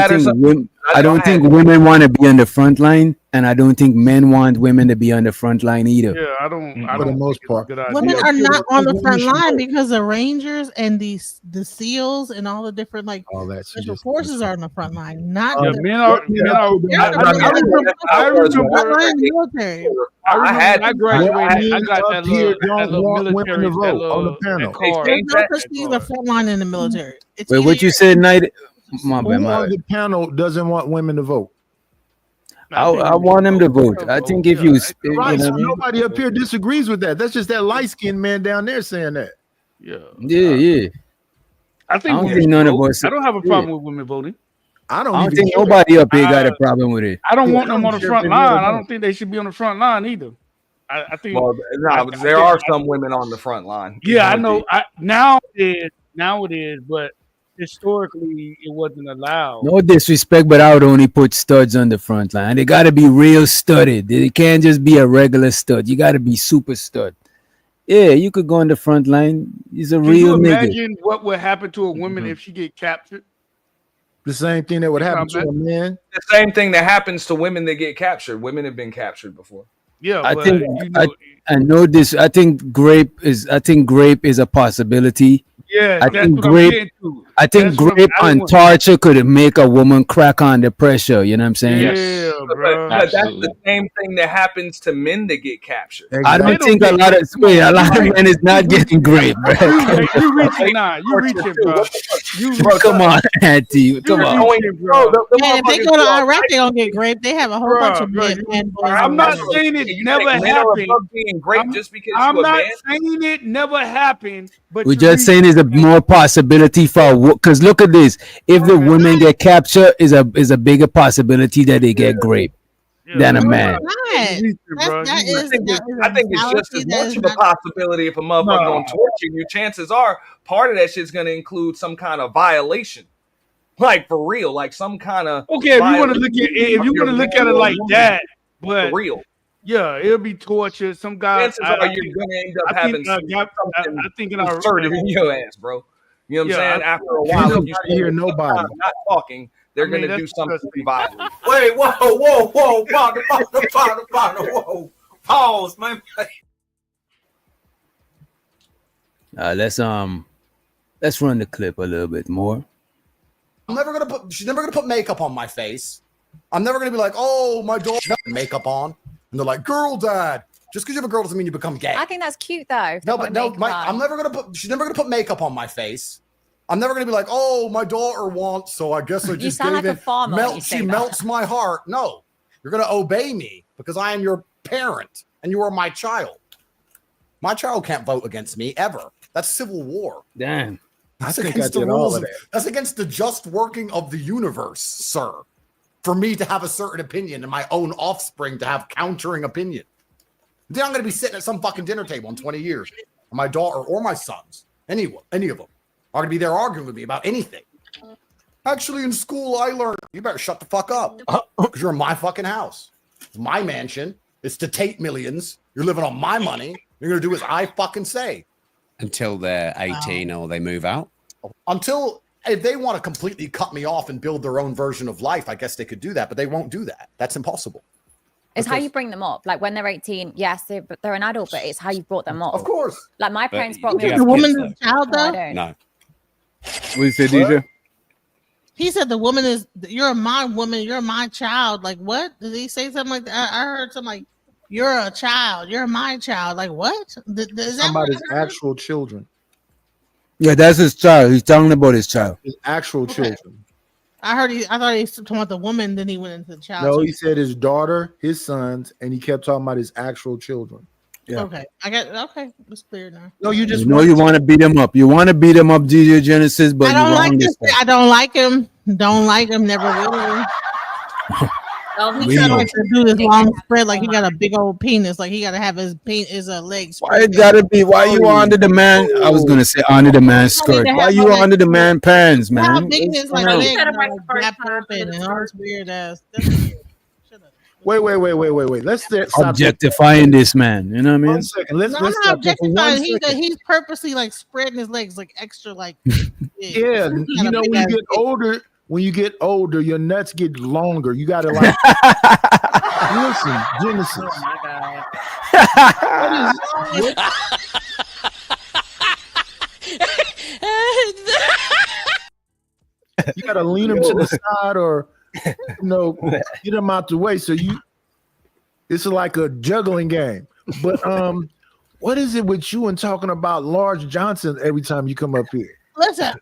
think women want to be on the front line, and I don't think men want women to be on the front line either. Yeah, I don't. For the most part, women are not on the front line because the Rangers and the SEALs and all the different all that special forces are on the front line. Not men are. I military. I graduated. I got that little military on the panel. There's no such thing as the front line in the military. Wait, what you said, Knight? Who on the panel doesn't want women to vote? I want them to vote. I think if you right, so nobody up here disagrees with that. That's just that light-skinned man down there saying that. Yeah. I don't have a problem with women voting. I don't think nobody up here got a problem with it. I don't want them on the front line. I don't think they should be on the front line either. I think there are some women on the front line. Yeah, I know. Now it is, but historically it wasn't allowed. No disrespect, but I would only put studs on the front line. They got to be real studded. They can't just be a regular stud. You got to be super stud. Yeah, you could go on the front line. He's a real nigga. Imagine what would happen to a woman if she get captured. The same thing that would happen to a man. The same thing that happens to women that get captured. Women have been captured before. Yeah, I but think you know, I know this. I think grape is a possibility. yeah, I that's think what I'm grape getting to. I think That's what grape I didn't and want. torture could make a woman crack under pressure. You know what I'm saying? Yeah, bro. But that's the same thing that happens to men that get captured. I They don't don't think a get lot great. of Come on, men is not getting grape, bro. you reaching now. You reaching, bro. You Come on, Auntie. Come on. reaching, bro. Man, if they go to Iraq, they gonna get grape. They have a whole bunch of Bro, men, boys. I'm and not girls. saying it You never think men are happened. above being great just because I'm you a not man? saying it never happened, but We're you just saying there's a more possibility for because look at this. If the women get captured, is a bigger possibility that they get grape than a man. That is I think it's just as much of a possibility if a motherfucker gonna torture you. Chances are part of that shit's gonna include some kind of violation, like for real, like some kind of. Okay, if you want to look at it like that, but for real, yeah, it'll be torture. Some guys. Chances are you're gonna end up having something I think in our assertive in your ass, bro. You know what I'm saying? After a Ain't while, if nobody you hear spend nobody. time not talking, they're gonna do something violent. Wait, whoa, whoa. Pause, man. Let's run the clip a little bit more. She's never gonna put makeup on my face. I'm never gonna be like, oh, my daughter makeup on. And they're like, girl dad. Just because you have a girl doesn't mean you become gay. I think that's cute though. No, but no, she's never gonna put makeup on my face. I'm never gonna be like, oh, my daughter wants, so I guess I You just sound gave like a it. farmer when you say She that. melts my heart. No, you're gonna obey me because I am your parent and you are my child. My child can't vote against me ever. That's civil war. Damn. That's I think against I the did all rules. of that. That's against the just working of the universe, sir. For me to have a certain opinion and my own offspring to have countering opinion. Then I'm going to be sitting at some fucking dinner table in 20 years. And my daughter or my sons, any of them, are going to be there arguing with me about anything. Actually, in school, I learned. You better shut the fuck up. Because you're in my fucking house. It's my mansion. It's the Tate millions. You're living on my money. You're going to do as I fucking say. Until they're 18 or they move out? Until if they want to completely cut me off and build their own version of life, I guess they could do that, but they won't do that. That's impossible. It's how you bring them up. Like when they're 18, yes, they're an adult, but it's how you brought them up. Of course. Like my But parents brought me you up. have The woman kids, is a child, No, I though. don't. No. What you say, DJ? He said the woman is. You're my woman. You're my child. Like what? Did he say something like that? I heard something like, "You're a child. You're my child." Like what? Is that Somebody's what I heard? actual children. Yeah, that's his child. He's talking about his child. His actual children. I thought he was talking about the woman. Then he went into the child. No, he said his daughter, his sons, and he kept talking about his actual children. Yeah. Okay, okay. It's clear now. No, you just You know you want to beat him up. You want to beat him up, DJ Genesis, but I don't you like wrong this. this time. I don't like him. Don't like him. Never will. He kind of likes to do this long spread, like he got a big old penis, like he got to have his legs. Why it gotta be? Why you under the man? I was gonna say under the man's skirt. Why you under the man pants, How man? big is like What's legs? going on? Like, gap open and all this weird ass. Wait. Let's stop. Objectifying this man. You know what I mean? 1 second. Let's No, I'm stop not there for 1 objectifying. second. He's purposely like spreading his legs like extra, like Yeah, He's you got a know big when you ass get dick. older, your nuts get longer. You gotta like listen, Genesis. Oh my god. You gotta lean them to the side or get them out the way. So it's like a juggling game. But what is it with you and talking about Large Johnson every time you come up here? Listen,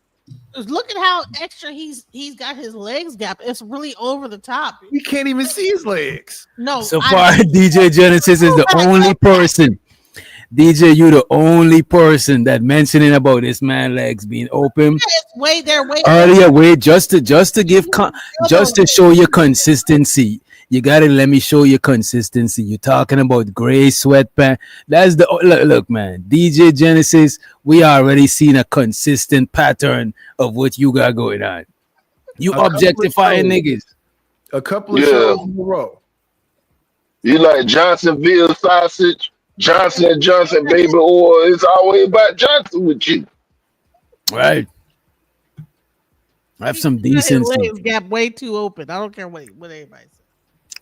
look at how extra he's got his legs gap. It's really over the top. We can't even see his legs. No, So far, DJ Genesis is the only person. DJ, you the only person that mentioning about this man legs being open. They're way Earlier, wait, just to show your consistency. You gotta let me show you consistency. You're talking about gray sweatpants. That's the look, man. DJ Genesis, we already seen a consistent pattern of what you got going on. You objectifying niggas. A couple of shows in a row. You like Johnsonville sausage, Johnson & Johnson baby oil. It's always about Johnson with you. Right. Have some His decency. legs gap way too open. I don't care what anybody says.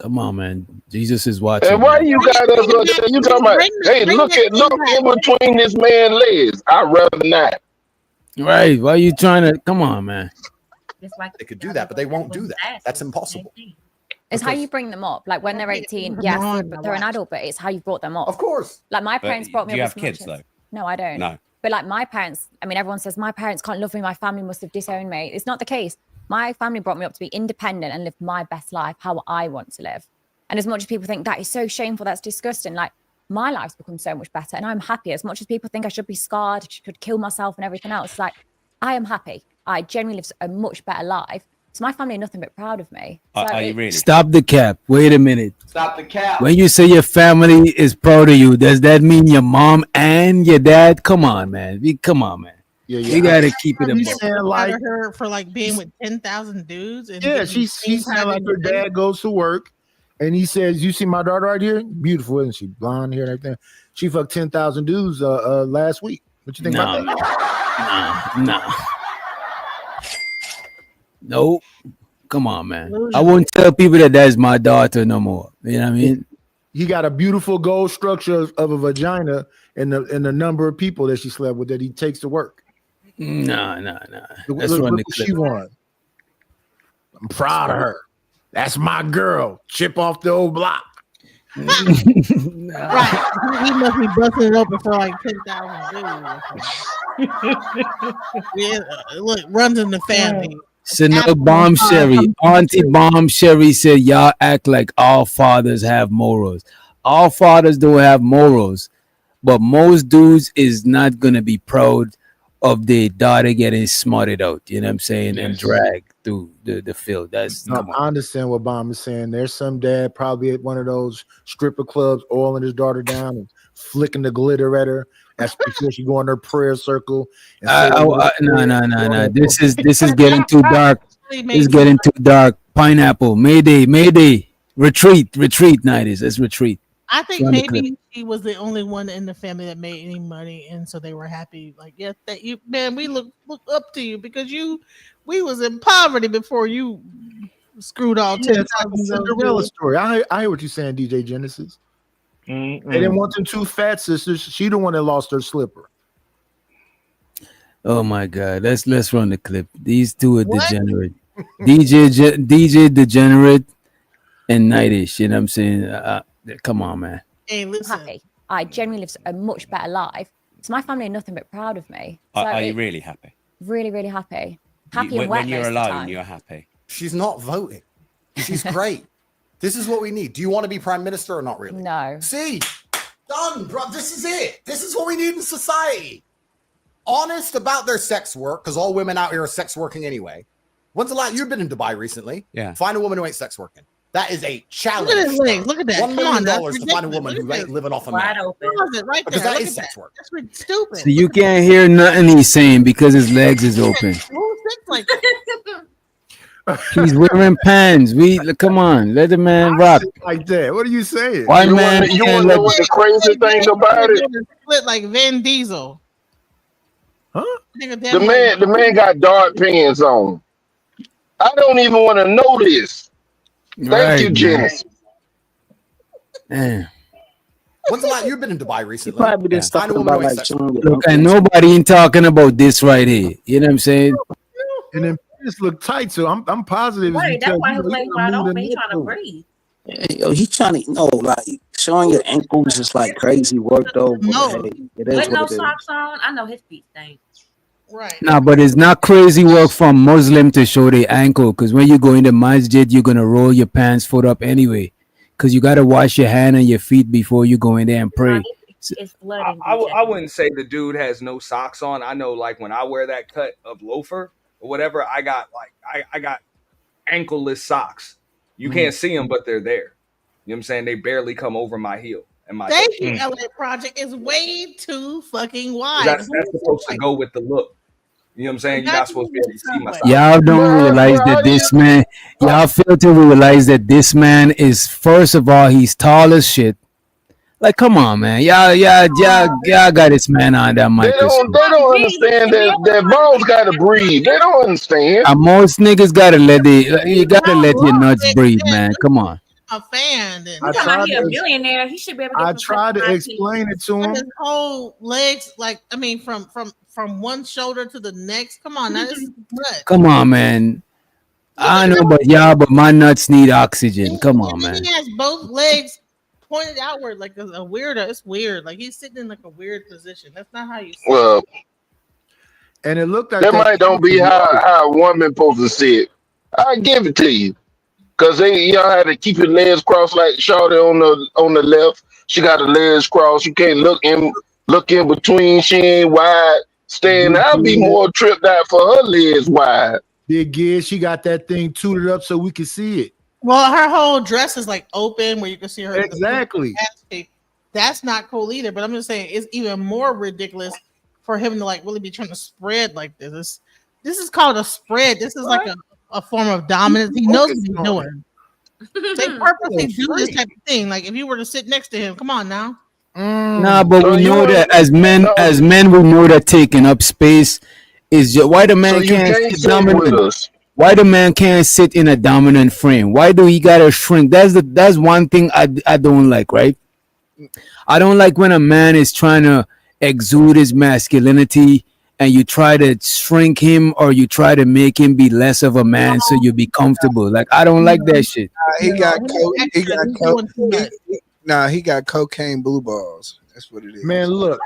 Come on, man. Jesus is watching. And why Man. you got us? You talking about? Hey, look in between this man's legs. I'd rather not. Right? Why are you trying to? Come on, man. They could do that, but they won't do that. That's impossible. It's how you bring them up. Like when they're 18, yes, they're an adult, but it's how you brought them up. Of course. Like my parents brought me up. Do you as have kids much as- though? No, I don't. No. But like my parents, I mean, everyone says my parents can't love me. My family must have disowned me. It's not the case. My family brought me up to be independent and live my best life, how I want to live. And as much as people think that is so shameful, that's disgusting, like my life's become so much better and I'm happy. As much as people think I should be scarred, should kill myself and everything else, like I am happy. I genuinely live a much better life. So my family are nothing but proud of me. So Are you really? Stop the cap. Wait a minute. Stop the cap. When you say your family is proud of you, does that mean your mom and your dad? Come on, man. Come on, man. Yeah. You gotta keep it He above. said like, her for like being with 10,000 dudes. And yeah, she said like her dad goes to work, and he says, "You see my daughter right here? Beautiful, isn't she? Blonde hair and everything. She fucked 10,000 dudes last week. What you think about that? No. Nope. Come on, man. I won't tell people that that's my daughter no more. You know what I mean? He got a beautiful gold structure of a vagina and the number of people that she slept with that he takes to work. No. Let's Look run the what clip. she won. I'm proud of her. That's my girl. Chip off the old block. Right. He must be busting it open for like 10,000 dudes. Yeah, look, runs in the family. Chanel Bomb Sherry, Auntie Bomb Sherry said, "Y'all act like all fathers have morals. All fathers don't have morals, but most dudes is not gonna be proud of their daughter getting smarted out. You know what I'm saying, and dragged through the field. That's No, I understand what Bomb is saying. There's some dad probably at one of those stripper clubs, oiling his daughter down and flicking the glitter at her. That's before she go in her prayer circle. No. This is getting too dark. It's getting too dark. Pineapple, Mayday, retreat, 90s. Let's retreat. I think maybe she was the only one in the family that made any money, and so they were happy. Like, yes, that you, man, we look up to you because we was in poverty before you screwed all 10,000. It's like a Cinderella story. I hear what you're saying, DJ Genesis. They didn't want them two fat sisters. She the one that lost her slipper. Oh my God! Let's run the clip. These two are degenerate. DJ degenerate and nightish. You know what I'm saying? Come on, man. Hey, listen. Happy. I genuinely live a much better life. So my family are nothing but proud of me. So Are you really happy? Really, really happy. Happy and wet when you're most of the alone, time. you're happy. She's not voting. She's great. This is what we need. Do you want to be prime minister or not really? No. See, done, bro. This is it. This is what we need in society. Honest about their sex work, because all women out here are sex working anyway. When's the last? You've been in Dubai recently. Yeah. Find a woman who ain't sex working. That is a challenge. Look at his leg. Look at that. $1 million to find a woman who ain't living off a man. open. Right Because there. that Look is at sex work. That's stupid. So you can't hear nothing he's saying because his legs is open. Who thinks like that? He's wearing pants. Come on, let the man rock. Like that. What are you saying? Why man? You want to know what the crazy thing about it? Split like Vin Diesel. Huh? The man got dark pants on. I don't even want to know this. Thank you, Janice. Man. When's the last? You've been in Dubai recently. Probably been Find a talking woman about who ain't like sex working. Look, and nobody ain't talking about this right here. You know what I'm saying? And then just look tight, so I'm positive. Right, that's why his you legs gotta wide move open. the He's trying to nipple. breathe. Yo, he's trying to like showing your ankles is like crazy work though. But No. hey, it is With no what it is. socks on, I know his feet stink. Right. Nah, but it's not crazy work for a Muslim to show their ankle, because when you go in the masjid, you're gonna roll your pants foot up anyway, because you gotta wash your hand and your feet before you go in there and pray. It's blood. I wouldn't say the dude has no socks on. I know, like when I wear that cut of loafer or whatever, I got ankleless socks. You can't see them, but they're there. You know what I'm saying? They barely come over my heel and my. Thank you, LA Project is way too fucking wide. That's supposed to go with the look. You know what I'm saying? You're not supposed to be able to see my socks. Y'all don't realize that this man, y'all fail to realize that this man is, first of all, he's tall as shit. Like, come on, man. Y'all got this man on that They microscope. don't understand that balls gotta breathe. They don't understand. Most niggas gotta let you gotta let your nuts breathe, man. Come on. a fan. Then. He's talking about he a millionaire. He should be able to. I tried to explain it to him. His whole legs, like I mean, from one shoulder to the next. Come on, that is nuts. Come on, man. I know, but but my nuts need oxygen. Come on, man. He has both legs pointed outward like a weirdo. It's weird. Like he's sitting in like a weird position. That's not how you. Well, and it looked like that might don't be how a woman supposed to see it. I give it to you, cause y'all had to keep your legs crossed like Shawty on the left. She got her legs crossed. You can't look in between. She ain't wide. Stand. I'll be more tripped out for her legs wide. Big Giz, she got that thing tooted up so we can see it. Well, her whole dress is like open where you can see her. Exactly. That's not cool either. But I'm just saying it's even more ridiculous for him to like really be trying to spread like this. This is called a spread. This is like a form of dominance. He knows what he's doing. They purposely do this type of thing. Like if you were to sit next to him, come on now. Nah, but we know that as men, we know that taking up space is just why the man can't sit dominant. Why the man can't sit in a dominant frame? Why do he gotta shrink? That's one thing I don't like, right? I don't like when a man is trying to exude his masculinity and you try to shrink him or you try to make him be less of a man so you be comfortable. Like I don't like that shit. He got cocaine blue balls. That's what it is. Man, look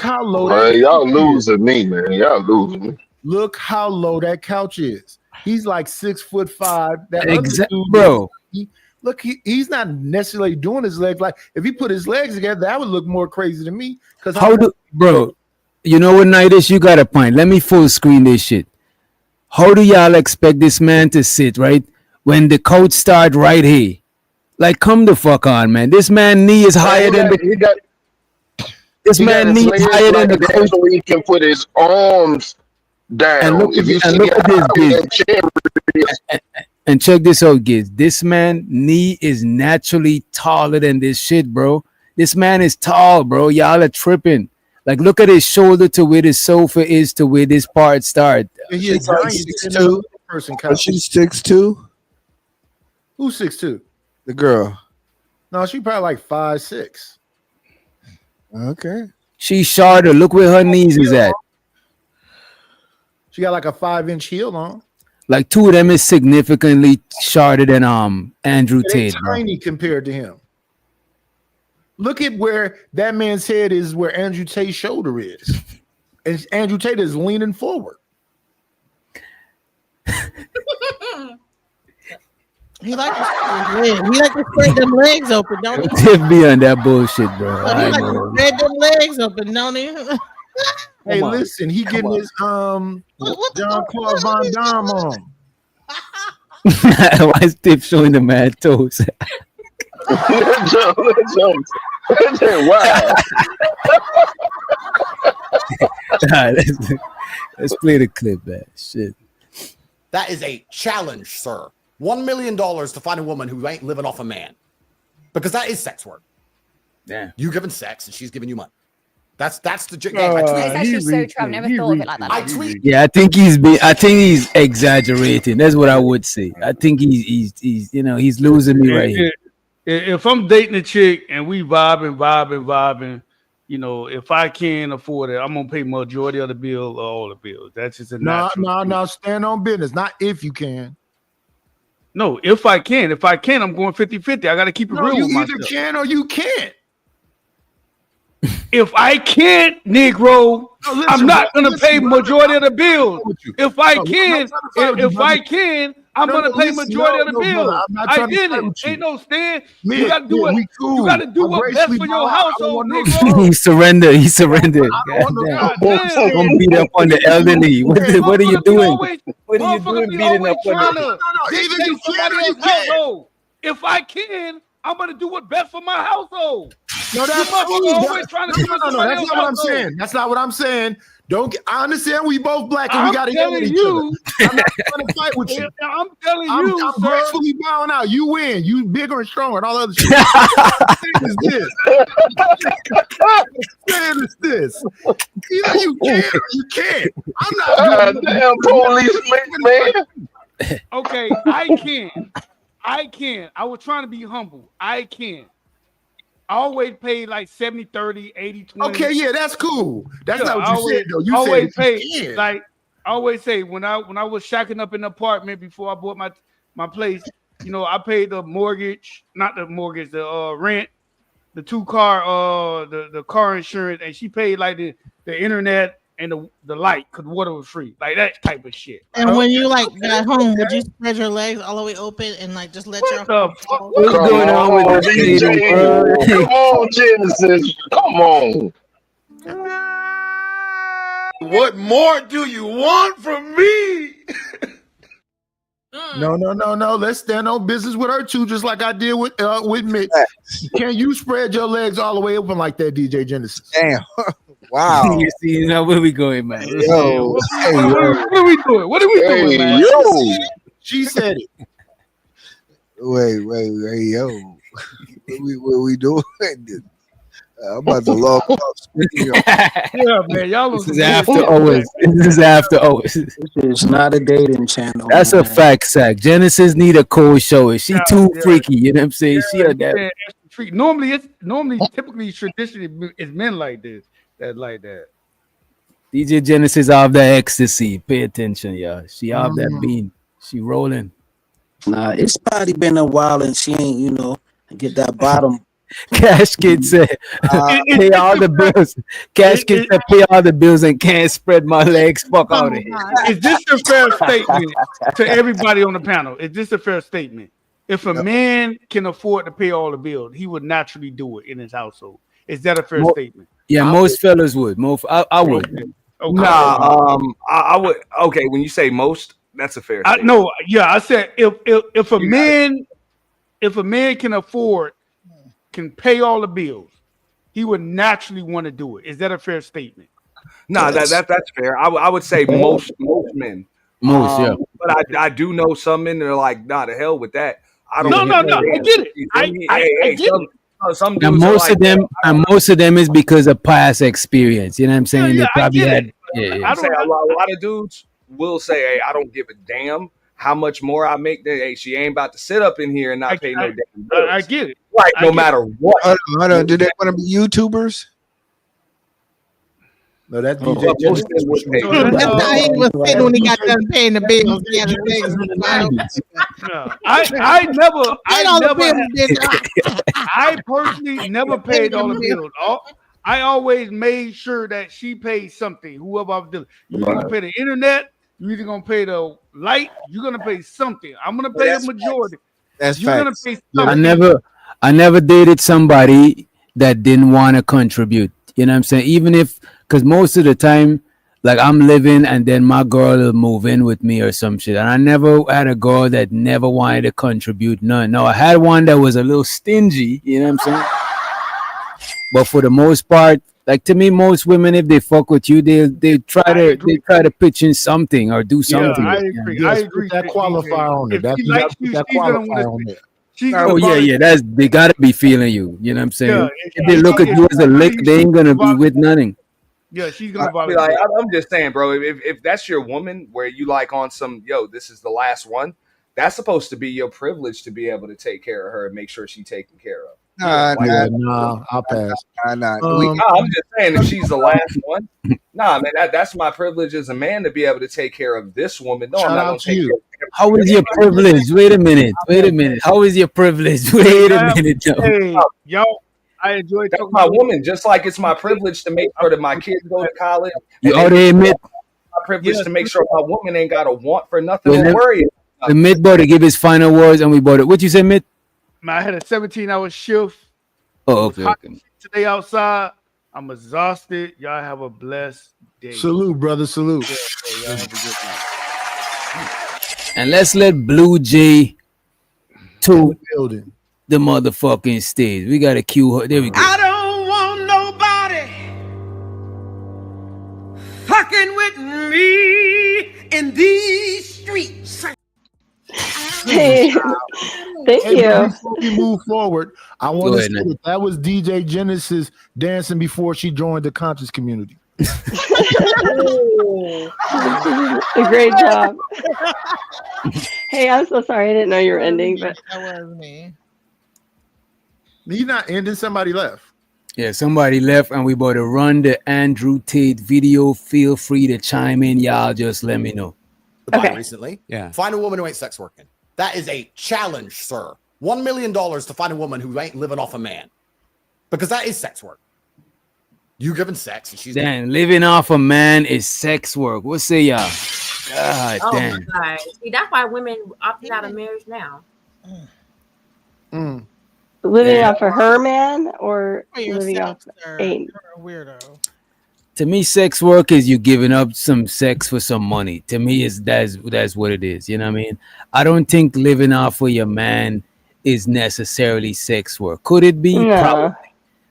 how low that y'all losing me, man. Y'all losing me. Look how low that couch is. He's like 6'5". That exactly, bro. He's not necessarily doing his legs. Like if he put his legs together, that would look more crazy to me. Bro? You know what night is? You got a point. Let me full screen this shit. How do y'all expect this man to sit right when the couch start right here? Like, come the fuck on, man. This man knee is higher than the. This man knee is higher than the couch. So he can put his arms down. And look at this, Giz. And check this out, Giz. This man knee is naturally taller than this shit, bro. This man is tall, bro. Y'all are tripping. Like, look at his shoulder to where the sofa is to where this part starts. He's like 6'2". She's 6'2". Who's 6'2"? The girl. No, she probably like 5'6". Okay. She's shorter. Look where her knees is at. She got like a 5-inch heel on. Like two of them is significantly shorter than Andrew Tate, bro. Tiny compared to him. Look at where that man's head is, where Andrew Tate's shoulder is, and Andrew Tate is leaning forward. He like to spread them legs open, don't he? Tip me on that bullshit, bro. He like to spread them legs open, don't he? Hey, listen, he getting his John Claude Van Damme on. Why is Tip showing the mad toes? Wow. Let's play the clip, man. Shit. That is a challenge, sir. $1 million to find a woman who ain't living off a man, because that is sex work. Yeah, you giving sex and she's giving you money. That's the game. That's actually so true. I've never thought of it like that. I tweet. Yeah, I think he's exaggerating. That's what I would say. I think he's he's losing me right here. If I'm dating a chick and we vibing, if I can afford it, I'm gonna pay majority of the bill or all the bills. That's just a no. Stand on business. Not if you can. No, if I can, I'm going 50-50. I got to keep it real with myself. You either can or you can't. If I can't, Negro, I'm not going to pay majority of the bills. If I can, I'm going to pay majority of the bills. I did it. Ain't no stand. You got to do it. You got to do what's best for your household, Negro. He surrendered. Don't beat up on the elderly. What are you doing? What are you doing beating up on the either you can or you can't. If I can, I'm going to do what's best for my household. No, that's always trying to that's not what I'm saying. That's not what I'm saying. I understand we both black and we got to yell at each other. I'm not trying to fight with you. I'm telling you, I'm gracefully bowing out. You win. You bigger and stronger and all other shit. Saying is this. Either you can or you can't. I'm not damn police man. Okay, I can. I was trying to be humble. I can. I always pay like 70, 30, 80, 20. Okay, yeah, that's cool. That's not what you always, said though. You always said pay like I always say when I was shacking up in the apartment before I bought my place, you know, I paid the mortgage, not the mortgage, the rent, the car, the car insurance, and she paid like the internet and the light because water was free, like that type of shit. And when you like got home, would you spread your legs all the way open and like just let your What's going on with DJ? Come on, Genesis. Come on. What more do you want from me? No. Let's stand on business with her too, just like I did with Mitch. Can you spread your legs all the way open like that, DJ Genesis? Damn. Wow. You see, now where we going, man? Yo, what are we doing? What are we doing, man? She said it. Wait, yo. What we doing? I'm about to log off. Yeah, man. Y'all This is after hours. This is after hours. It's not a dating channel. That's man. a fact, Zach. Genesis need a cold shower. She too freaky. You know what I'm saying? She a that. Normally, typically, traditionally, it's men like this. That like that. DJ Genesis off that ecstasy. Pay attention, y'all. She off that bean. She rolling. Nah, it's probably been a while and she ain't, get that bottom. Cash Kid said, pay all the bills. Cash Kid said, pay all the bills and can't spread my legs. Fuck out of here. Is this a fair statement to everybody on the panel? Is this a fair statement? If a man can afford to pay all the bills, he would naturally do it in his household. Is that a fair statement? Yeah, most fellas would. I would. Okay. Nah, I would. Okay, when you say most, that's a fair statement. No, yeah, I said if a man can afford, can pay all the bills, he would naturally want to do it. Is that a fair statement? No, that's fair. I would say most men. Yeah. But I do know some men that are like, nah, the hell with that. I don't. No. I get it. I get it. Some and most of them is because of past experience. You know what I'm saying? Yeah, they probably had. I say a lot of dudes will say, "Hey, I don't give a damn how much more I make. Hey, she ain't about to sit up in here and not pay no damn bills." I get it. Like no matter what. Hold on. Do they want to be YouTubers? No, that's DJ Genesis. That's how he was sitting when he got done paying the bills. He had I personally never paid all the bills. I always made sure that she paid something. Whoever I was dealing, you're gonna pay the internet. You're either gonna pay the light. You're gonna pay something. I'm gonna pay the majority. That's you're gonna pay something. I never dated somebody that didn't want to contribute. You know what I'm saying? Even if, because most of the time, like I'm living and then my girl will move in with me or some shit. And I never had a girl that never wanted to contribute none. No, I had one that was a little stingy. You know what I'm saying? But for the most part, like to me, most women, if they fuck with you, they try to pitch in something or do something. Yeah, I agree. I agree. That qualifier on it. That qualifier on there. Oh yeah, they gotta be feeling you. You know what I'm saying? Yeah, if they look at you as a lick, they ain't gonna be with nothing. Yeah, she's gonna be like, I'm just saying, bro. If that's your woman, where you like on some, this is the last one. That's supposed to be your privilege to be able to take care of her and make sure she's taken care of. No, I'll pass. I'm just saying, if she's the last one, man, that's my privilege as a man to be able to take care of this woman. No, I'm not gonna take care of. How is your privilege? Wait a minute. How is your privilege? Wait a minute, Hey, yo, I enjoy talking about my woman, just like it's my privilege to make sure that my kids go to college. You already admit my privilege to make sure my woman ain't got to want for nothing or worry. The Mitt boy to give his final words, and we bought it. What you say, Mitt? I had a 17-hour shift. Oh, okay. Today outside, I'm exhausted. Y'all have a blessed day. Salute, brother. Salute. Y'all have a good night. And let's let Blue Jay to the motherfucking stage. We gotta cue her. There we go. I don't want nobody fucking with me in these streets. Thank you. Before we move forward, I want to say that was DJ Genesis dancing before she joined the conscious community. A great job. Hey, I'm so sorry. I didn't know you were ending, but that was me. He's not ending. Somebody left. Yeah, somebody left, and we about to run the Andrew Tate video. Feel free to chime in, y'all. Just let me know. Okay. Recently, yeah. Find a woman who ain't sex working. That is a challenge, sir. $1 million to find a woman who ain't living off a man, because that is sex work. You giving sex, and she's Damn, living off a man is sex work. What say y'all? God Oh damn. my God. See, that's why women opting out of marriage now. living off of her man or For living yourself, off sir. a You're a weirdo. To me, sex work is you giving up some sex for some money. To me, that's what it is. You know what I mean? I don't think living off of your man is necessarily sex work. Could it be? No.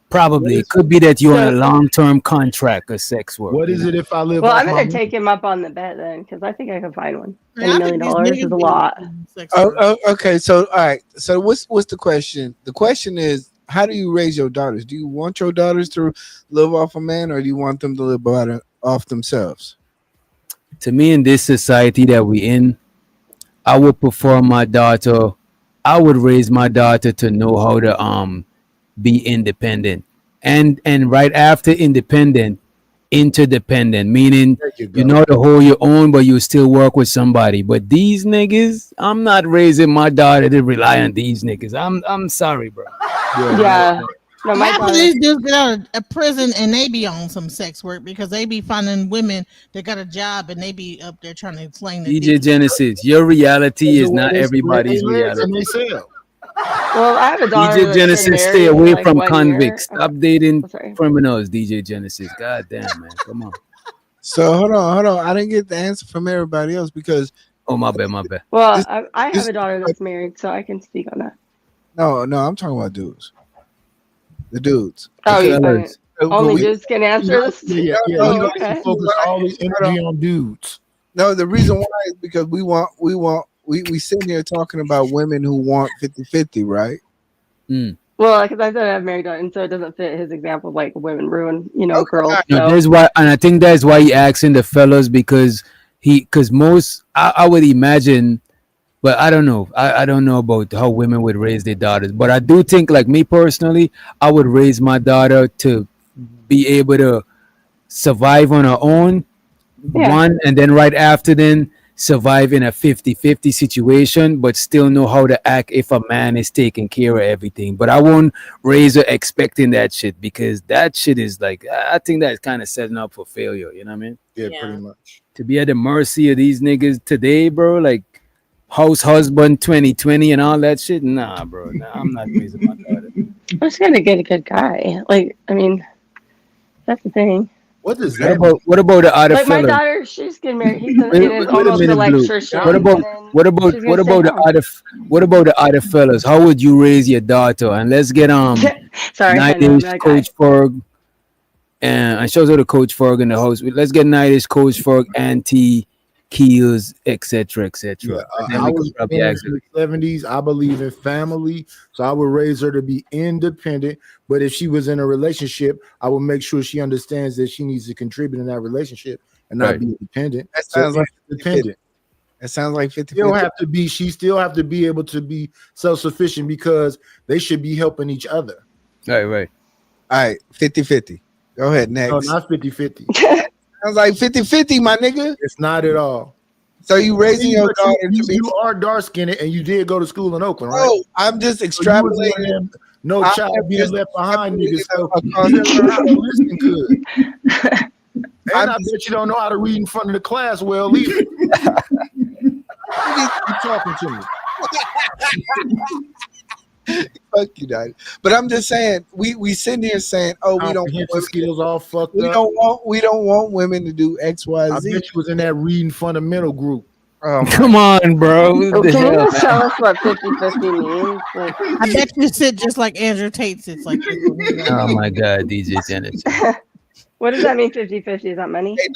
Probably. It could be that you're on a long-term contract of sex work. What is it if I live Well, off I'm my gonna take him up on the bet then, because I think I can find one. Yeah, And I $1 think million these is a niggas lot. Okay, so all right. So what's the question? The question is, how do you raise your daughters? Do you want your daughters to live off a man, or do you want them to live off themselves? To me, in this society that we in, I would prefer my daughter. I would raise my daughter to know how to be independent, and right after independent, interdependent, meaning you know to hold your own, but you still work with somebody. But these niggas, I'm not raising my daughter to rely on these niggas. I'm sorry, bro. Yeah. No, my Half of daughter. these dudes get out of prison and they be on some sex work because they be finding women that got a job and they be up there trying to explain the DJ Genesis, your reality is not everybody's And reality. they sell. Well, I have a daughter DJ that's been Genesis, stay married away like from 1 convicts. year. Stop dating sorry. criminals, DJ Genesis. God damn, man. Come on. So hold on. I didn't get the answer from everybody else because. Oh, my bad. Well, I have a daughter that's married, so I can speak on that. No, I'm talking about dudes. The dudes. Oh, Okay. only dudes can answer this? Yeah. Oh, You like to focus all the energy on dudes. No, the reason why is because we sitting here talking about women who want 50-50, right? Well, because I said I have married daughter, and so it doesn't fit his example of like women ruin, girls. No, So. that's why, and I think that's why he asking the fellas because most I would imagine, but I don't know. I don't know about how women would raise their daughters, but I do think, like me personally, I would raise my daughter to be able to survive on her own. Yeah. One, and then right after then survive in a 50-50 situation, but still know how to act if a man is taking care of everything. But I won't raise her expecting that shit, because that shit is like, I think that's kind of setting up for failure. You know what I mean? Yeah, pretty much. To be at the mercy of these niggas today, bro, like house husband 2020 and all that shit. Nah, bro. Nah, I'm not raising my daughter. I'm just gonna get a good guy. Like, I mean, that's the thing. What does that mean? What about the other like fella? my daughter, she's getting married. He's Wait a almost minute, Blue. electrician. What about the other fellas? How would you raise your daughter? And let's get Sorry, Nightish, Coach Ferg, and I shows her the Coach Ferg in the house. Let's get Nightish, Coach Ferg, Auntie Keels, etc. Yeah, I was in the 70s. I believe in family, so I would raise her to be independent. But if she was in a relationship, I would make sure she understands that she needs to contribute in that relationship and not be dependent. That sounds like dependent. That sounds like 50. She still have to be able to be self-sufficient, because they should be helping each other. Right. All right, 50-50. Go ahead, next. No, not 50-50. Sounds like 50-50, my nigga. It's not at all. So you raising your daughter to be... You are dark-skinned, and you did go to school in Oakland, right? Oh, I'm just extrapolating. No child being left behind, niggas. So you learn how to listen good. And I bet you don't know how to read in front of the class well either. You talking to me. Fuck you, Daddy. But I'm just saying, we sitting here saying, oh, we don't want skills all fucked we up. We don't want women to do X, Y, I Z. bet you was in that reading fundamental group. Come on, bro. Can you just tell us what 50-50 means? Like, I bet you sit just like Andrew Tate sits like this. Oh my God, DJ Genesis. what does that mean? 50-50? Is that money? Hey,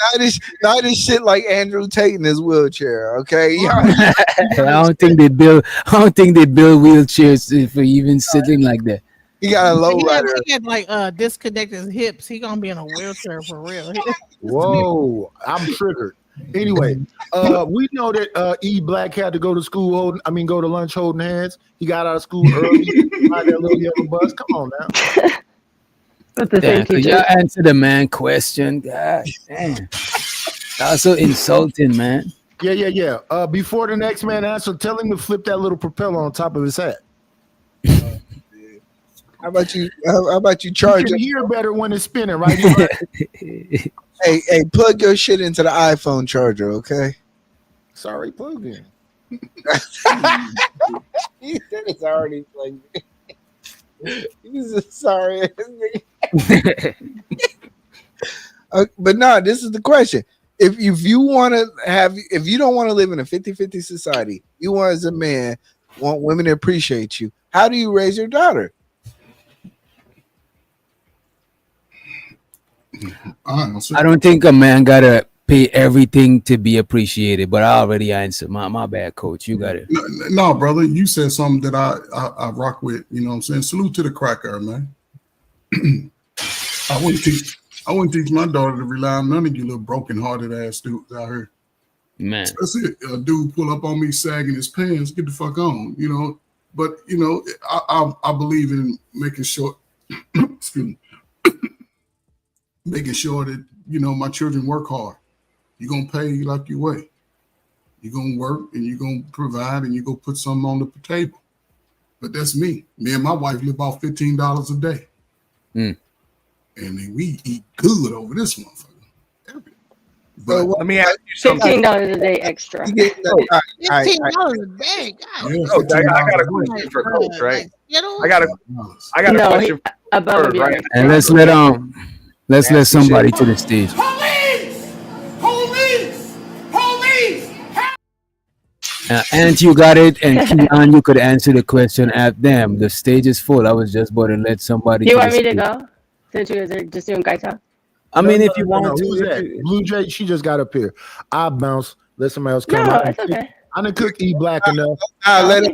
not this shit like Andrew Tate in his wheelchair. Okay, I don't think they build wheelchairs for even sitting like that. He got a low He rider. had like disconnected his hips. He gonna be in a wheelchair for real. Whoa, I'm triggered. Anyway, we know that E Black had to go to school go to lunch holding hands. He got out of school early. Ride that little yellow bus. Come on now. Damn, could y'all answer the man question? God damn. That's so insulting, man. Yeah. Before the next man answer, tell him to flip that little propeller on top of his hat. How about you charge? You can hear better when it's spinning, right? Hey, plug your shit into the iPhone charger, okay? Sorry, plug in. He said it's already plugged in. He's sorry. But no, this is the question. If you don't want to live in a 50-50 society, you want as a man want women to appreciate you. How do you raise your daughter? I don't think a man gotta pay everything to be appreciated, but I already answered. My bad, coach. You got it. No, brother, you said something that I rock with. You know what I'm saying? Salute to the cracker, man. I wouldn't teach my daughter to rely on none of you little broken hearted ass dudes out here. Man, especially a dude pull up on me sagging his pants. Get the fuck on, you know. But you know, I believe in making sure. Excuse me. Making sure that, you know, my children work hard. You're going to pay like you weigh. You're going to work and you're going to provide and you're going to put something on the table. But that's me. Me and my wife live off $15 a day. And then we eat good over this motherfucker. But let me ask you something. $15 a day extra. $15 a day. God. I got a question for Coach, right? I got a question for her, right? And let's let somebody to the stage. And you got it, and Keon, you could answer the question at them. The stage is full. I was just about to let somebody. Do you want me to go? Since you guys are just doing guy talk? I mean, if you want to. Who's that? Blue Jay, she just got up here. I'll bounce. Let somebody else come. No, it's okay. I didn't cook E Black enough. I want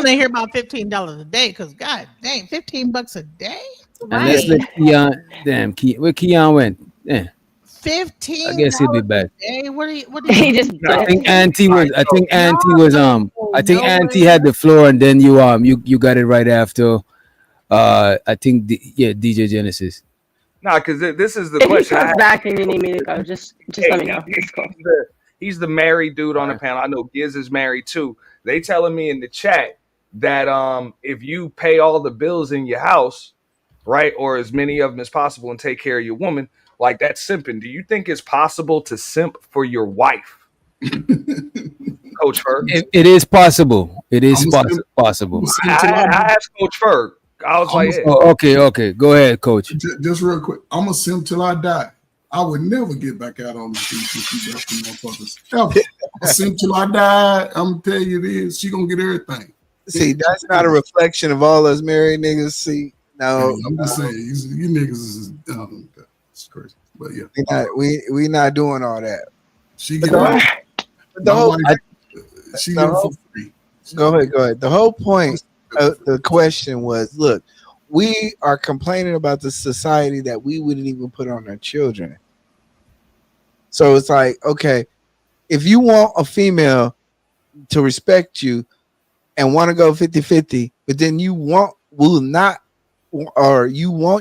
to hear about $15 a day because God dang, $15 a day. And let's let Keon. Damn, where Keon went? Yeah. 15. I guess he'll be back. What do you just? I think Auntie had the floor, and then you got it right after. I think DJ Genesis. Nah, because this is the If question. he comes back and you need me to go, just let me know. It's cool. He's the married dude on the panel. I know Giz is married too. They telling me in the chat that if you pay all the bills in your house, right, or as many of them as possible, and take care of your woman, like that's simping. Do you think it's possible to simp for your wife, Coach Ferg? It is possible. It is possible. I asked Coach Ferg. I was like, okay. Go ahead, Coach. Just real quick. I'm going to simp till I die. I would never get back out on the streets with you motherfuckers. Ever. I simp till I die. I'm going to tell you this. She going to get everything. See, that's not a reflection of all us married niggas. See, no. I'm just saying, you niggas is it's crazy. But yeah. We not doing all that. She get out. She get for free. Go ahead. The whole point of the question was, look, we are complaining about the society that we wouldn't even put on our children. So it's like, okay, if you want a female to respect you and want to go 50-50, but then you want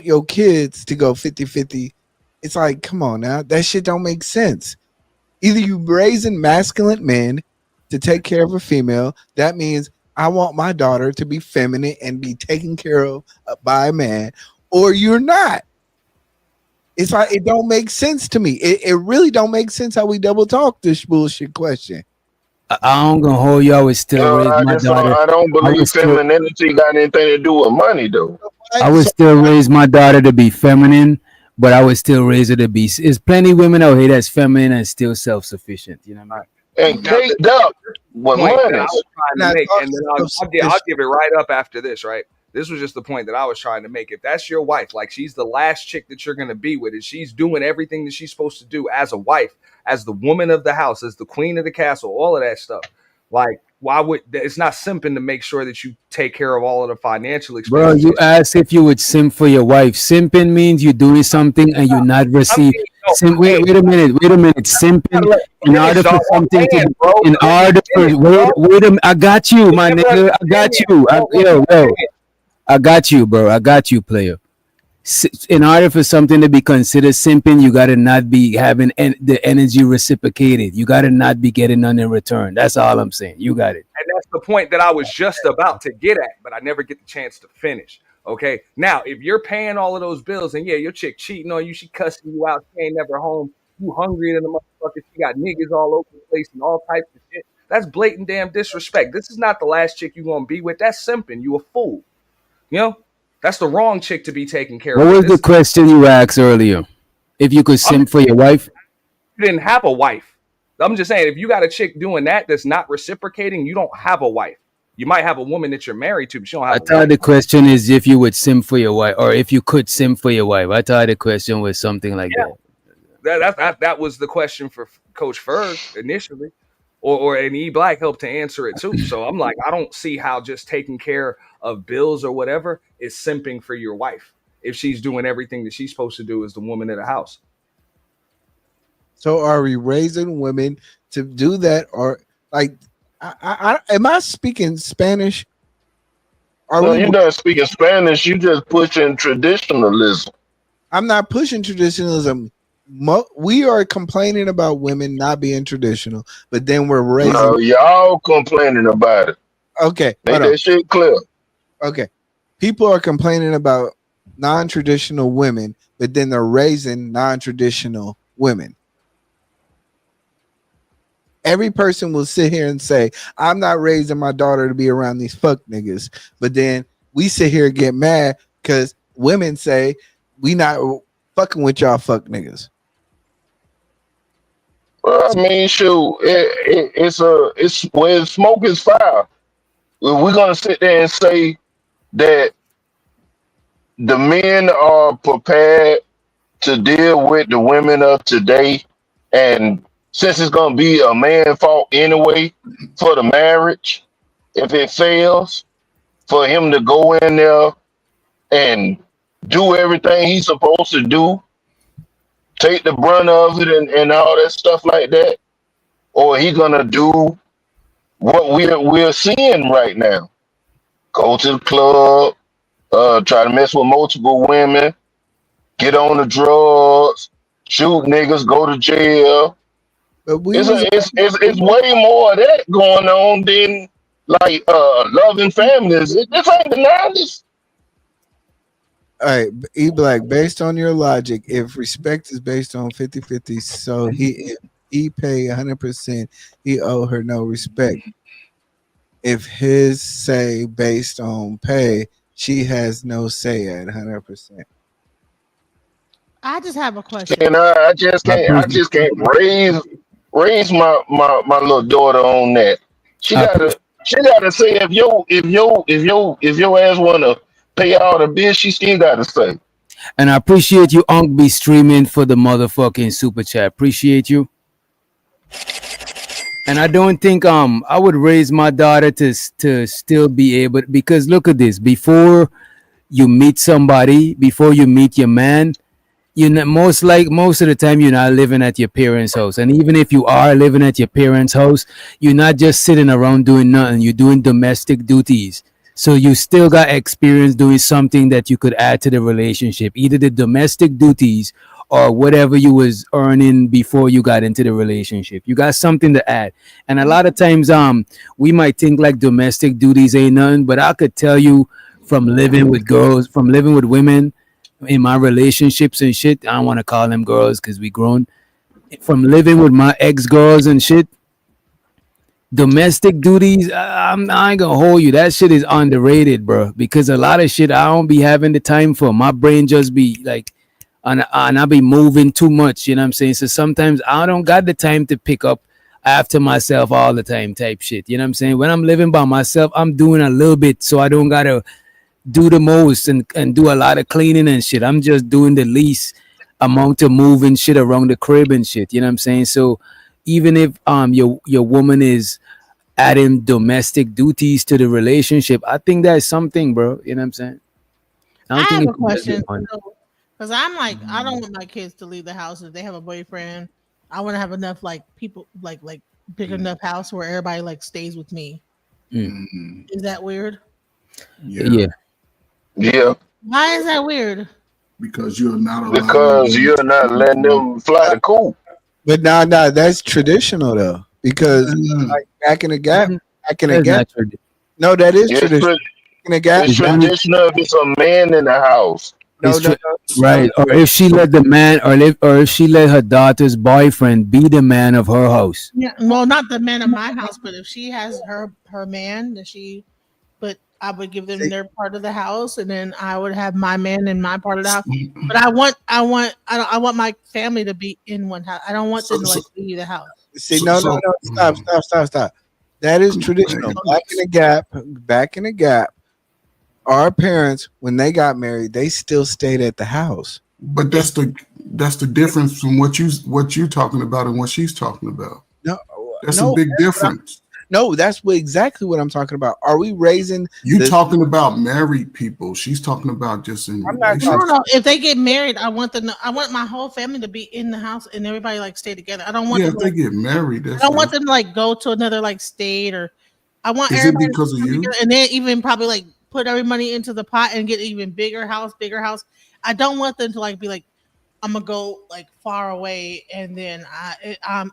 your kids to go 50-50, it's like, come on now, that shit don't make sense. Either you raising masculine men to take care of a female, that means I want my daughter to be feminine and be taken care of by a man, or you're not. It's like, it don't make sense to me. It really don't make sense how we double talk this bullshit question. I'm gonna hold you. I would still raise my daughter. I don't believe femininity got anything to do with money, though. I would still raise my daughter to be feminine, but I would still raise her to be. There's plenty of women out here that's feminine and still self-sufficient. You know what I mean? And caked up with money. I'll give it right up after this, right? This was just the point that I was trying to make. If that's your wife, like she's the last chick that you're going to be with, and she's doing everything that she's supposed to do as a wife, as the woman of the house, as the queen of the castle, all of that stuff. Like, Why would it's not simping to make sure that you take care of all of the financial Bro, expenses? you asked if you would simp for your wife. Simping means you're doing something and you not receive. Wait a minute. Simping in order for something to in order for wait a minute. I got you, my nigga. I got you. I got you, bro. I got you, player. In order for something to be considered simping, you gotta not be having the energy reciprocated. You gotta not be getting none in return. That's all I'm saying. You got it. And that's the point that I was just about to get at, but I never get the chance to finish. Okay. Now, if you're paying all of those bills and yeah, your chick cheating on you, she cussing you out, she ain't never home, you hungry than a motherfucker, she got niggas all over the place and all types of shit. That's blatant damn disrespect. This is not the last chick you gonna be with. That's simping. You a fool. You know? That's the wrong chick to be taking care What of. was the question you asked earlier? If you could simp for your wife? You didn't have a wife. I'm just saying, if you got a chick doing that's not reciprocating, you don't have a wife. You might have a woman that you're married to, but you don't have I a thought wife. the question is if you would simp for your wife, or if you could simp for your wife. I thought the question was something like that. That was the question for Coach Ferg initially, and E Black helped to answer it too. So I'm like, I don't see how just taking care of bills or whatever is simping for your wife if she's doing everything that she's supposed to do as the woman of the house. So are we raising women to do that, or like, am I speaking Spanish? You're not speaking Spanish. You just pushing traditionalism. I'm not pushing traditionalism. We are complaining about women not being traditional, but then we're raising. No, y'all complaining about it. Okay, make that shit clear. Okay, people are complaining about non-traditional women, but then they're raising non-traditional women. Every person will sit here and say, I'm not raising my daughter to be around these fuck niggas. But then we sit here and get mad because women say we not fucking with y'all fuck niggas. Well, I mean, shoot, it's where smoke is fire. We're gonna sit there and say that the men are prepared to deal with the women of today, and since it's gonna be a man fault anyway for the marriage, if it fails, for him to go in there and do everything he's supposed to do, take the brunt of it and all that stuff like that, or he gonna do what we're seeing right now: go to the club, try to mess with multiple women, get on the drugs, shoot niggas, go to jail. It's way more of that going on than like loving families. This ain't the 90s. All right, E Black, based on your logic, if respect is based on 50-50, so he pay 100%, he owe her no respect. If his say based on pay, she has no say at 100%. I just have a question. And I just can't raise my little daughter on that. She gotta say if your ass wanna pay all the bills, she still gotta say. And I appreciate you, Unc, be streaming for the motherfucking super chat. Appreciate you. And I don't think I would raise my daughter to still be able, because look at this, before you meet somebody, before you meet your man, you know, most of the time you're not living at your parents' house. And even if you are living at your parents' house, you're not just sitting around doing nothing, you're doing domestic duties. So you still got experience doing something that you could add to the relationship, either the domestic duties or whatever you was earning before you got into the relationship. You got something to add. And a lot of times we might think like domestic duties ain't nothing, but I could tell you from living with girls, from living with women in my relationships and shit, I don't want to call them girls because we grown, from living with my ex-girls and shit, domestic duties, I ain't gonna hold you, that shit is underrated, bro, because a lot of shit I don't be having the time for. My brain just be like, and I be moving too much, you know what I'm saying? So sometimes I don't got the time to pick up after myself all the time type shit, you know what I'm saying? When I'm living by myself, I'm doing a little bit, so I don't gotta do the most and do a lot of cleaning and shit. I'm just doing the least amount of moving shit around the crib and shit, you know what I'm saying? So even if your woman is adding domestic duties to the relationship. I think that's something, bro. You know what I'm saying? I I don't have think a it's just question. one. Because I'm like, I don't want my kids to leave the house if they have a boyfriend. I want to have enough like people like big enough house where everybody like stays with me. Is that weird? Yeah. Yeah, Why is that weird? Because you're not allowing because them you're not letting them fly the coop. But nah, that's traditional though. Because like back in the gap, That's not true. no, that is It's, traditional. tra- Back in the gap, it's traditional if it's a man in the house. no, no, Right. Or if she let the man, or if she let her daughter's boyfriend be the man of her house. Yeah, well, not the man of my house, but if she has her man, that but I would give them their part of the house, and then I would have my man in my part of the house. But I want my family to be in one house. I don't want them to like leave the house. See, no, stop. That is traditional. Back in the gap, our parents, when they got married, they still stayed at the house. But that's the difference from what you're talking about and what she's talking about. That's a big difference. That's exactly what I'm talking about. Are we raising? You talking about married people? She's talking about just in. No. If they get married, I want my whole family to be in the house and everybody like stay together. I don't want. Yeah, if they get married, I don't want them to like go to another like state or. I want Is everybody it because to of come you? together and then even probably like put every money into the pot and get an even bigger house. I don't want them to like be like, I'm gonna go like far away and then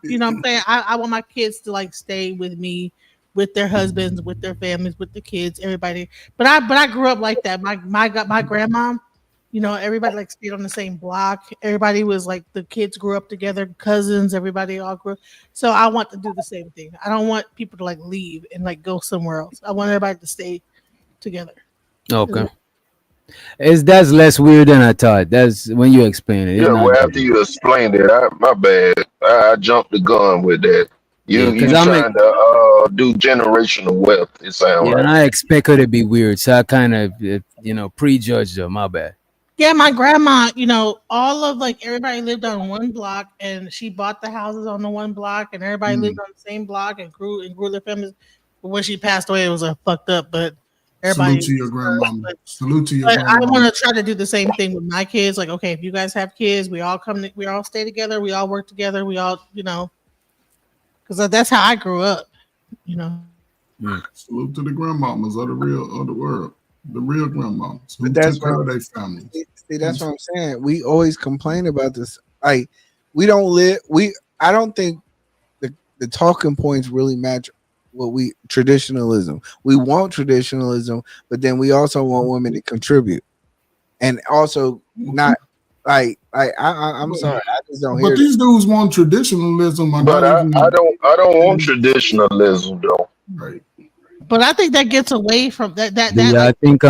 you know what I'm saying? I want my kids to like stay with me, with their husbands, with their families, with the kids, everybody. But I grew up like that. My grandma, you know, everybody like stayed on the same block. Everybody was like the kids grew up together, cousins, everybody all grew. So I want to do the same thing. I don't want people to like leave and like go somewhere else. I want everybody to stay together. Okay. That's less weird than I thought. That's when you explain it. It's Yeah, not well, that after you explained it, my bad. I jumped the gun with that. Yeah, You trying to do generational wealth? It sounds and like. I expect her to be weird, so I kind of prejudged her. My bad. Yeah, my grandma, you know, all of like everybody lived on one block and she bought the houses on the one block and everybody lived on the same block and grew their families. But when she passed away, it was a fucked up, but everybody. Salute to your grandmama. Salute to your But I grandmama. want to try to do the same thing with my kids. Like, okay, if you guys have kids, we all stay together, we all work together, we all, you know, because that's how I grew up, you know. Salute to the grandmamas of the world, the real grandmamas who But that's took care of their family. See, that's what I'm saying. We always complain about this. Like, we don't live. I don't think the talking points really match what traditionalism. We want traditionalism, but then we also want women to contribute, and also not like I'm sorry, I just don't hear. But these dudes want traditionalism. But I don't want traditionalism though. Right. But I think that gets away from that I think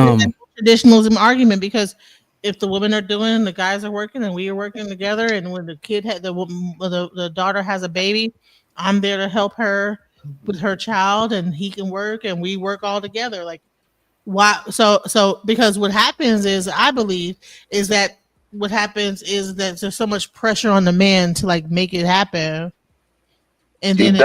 traditionalism argument, because if the women are doing, the guys are working, and we are working together, and when the kid had the daughter has a baby, I'm there to help her with her child, and he can work, and we work all together. Like, why? So because what happens is, I believe, is that what happens is that there's so much pressure on the man to like make it happen, and then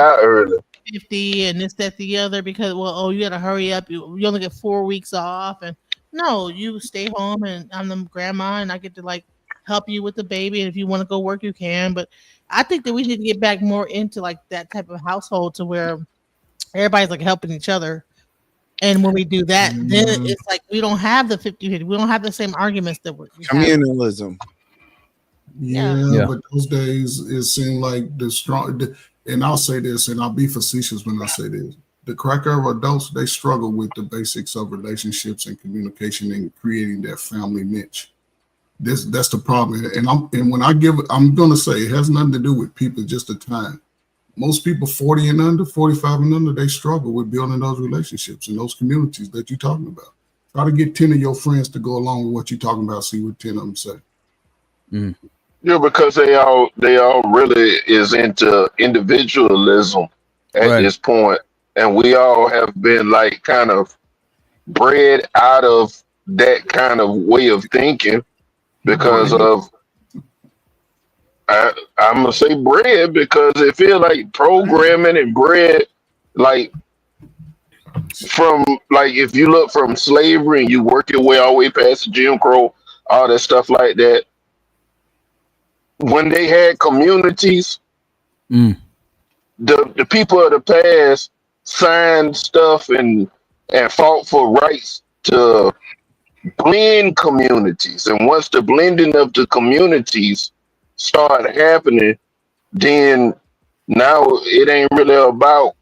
50 and this, that, the other, because you gotta hurry up. You only get 4 weeks off, and no, you stay home, and I'm the grandma, and I get to like help you with the baby. And if you want to go work, you can. But I think that we need to get back more into like that type of household to where everybody's like helping each other. And when we do that, then it's like we don't have the 50-50. We don't have the same arguments that we have. Communalism. Yeah, but those days it seemed like the strong. And I'll say this, and I'll be facetious when I say this: the cracker of adults, they struggle with the basics of relationships and communication and creating that family niche. That's the problem. And when I'm gonna say it has nothing to do with people, just the time. Most people 40 and under, 45 and under, they struggle with building those relationships in those communities that you're talking about. Try to get 10 of your friends to go along with what you're talking about. See what 10 of them say. Yeah, because they all really is into individualism at this point, and we all have been like kind of bred out of that kind of way of thinking because of I'm gonna say bred because it feels like programming and bred like from like if you look from slavery and you work your way all the way past Jim Crow, all that stuff like that. When they had communities, the people of the past signed stuff and fought for rights to blend communities. And once the blending of the communities started happening, then now it ain't really about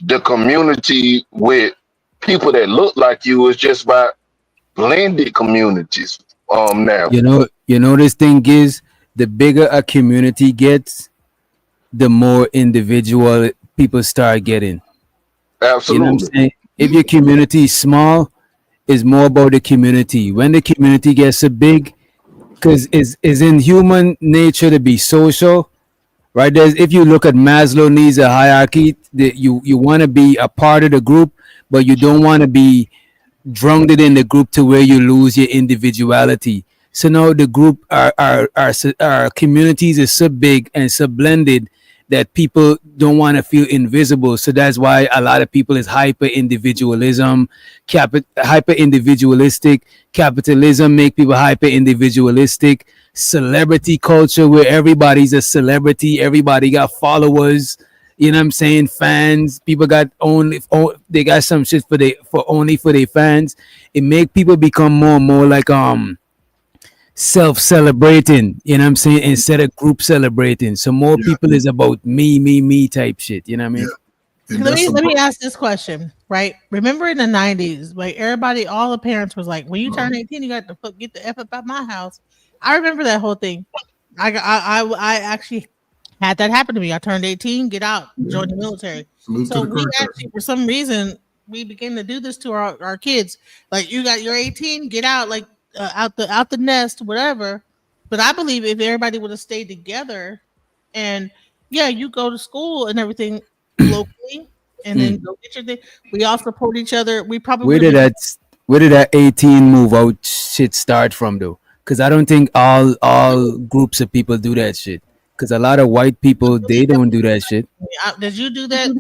the community with people that look like you. It's just about blended communities. Now You know this thing is, the bigger a community gets, the more individual people start getting. Absolutely. You know what I'm saying? If your community is small, it's more about the community. When the community gets so big, because it's in human nature to be social, right? If you look at Maslow needs a hierarchy, that you want to be a part of the group, but you don't want to be drowned in the group to where you lose your individuality. So now the group, our communities is so big and so blended that people don't want to feel invisible. So that's why a lot of people is hyper individualism, hyper individualistic. Capitalism make people hyper individualistic. Celebrity culture where everybody's a celebrity, everybody got followers. You know what I'm saying? Fans. People got they got some shit for their fans. It make people become more and more like self-celebrating, you know what I'm saying, instead of group celebrating. So more people is about me type shit, you know what I mean? Let me ask this question, right? Remember in the 90s, like everybody, all the parents was like, when you turn 18, you got to get the F up out my house. I remember that whole thing. I actually had that happen to me. I turned 18, get out, join the military. So we actually, for some reason, we began to do this to our kids. Like, you're 18, get out, like out the nest, whatever. But I believe if everybody would have stayed together, and you go to school and everything locally, and then go get your thing. We all support each other. We probably where did that 18 move out shit start from though? Because I don't think all groups of people do that shit. Because a lot of white people, they don't do that shit. Did you do that?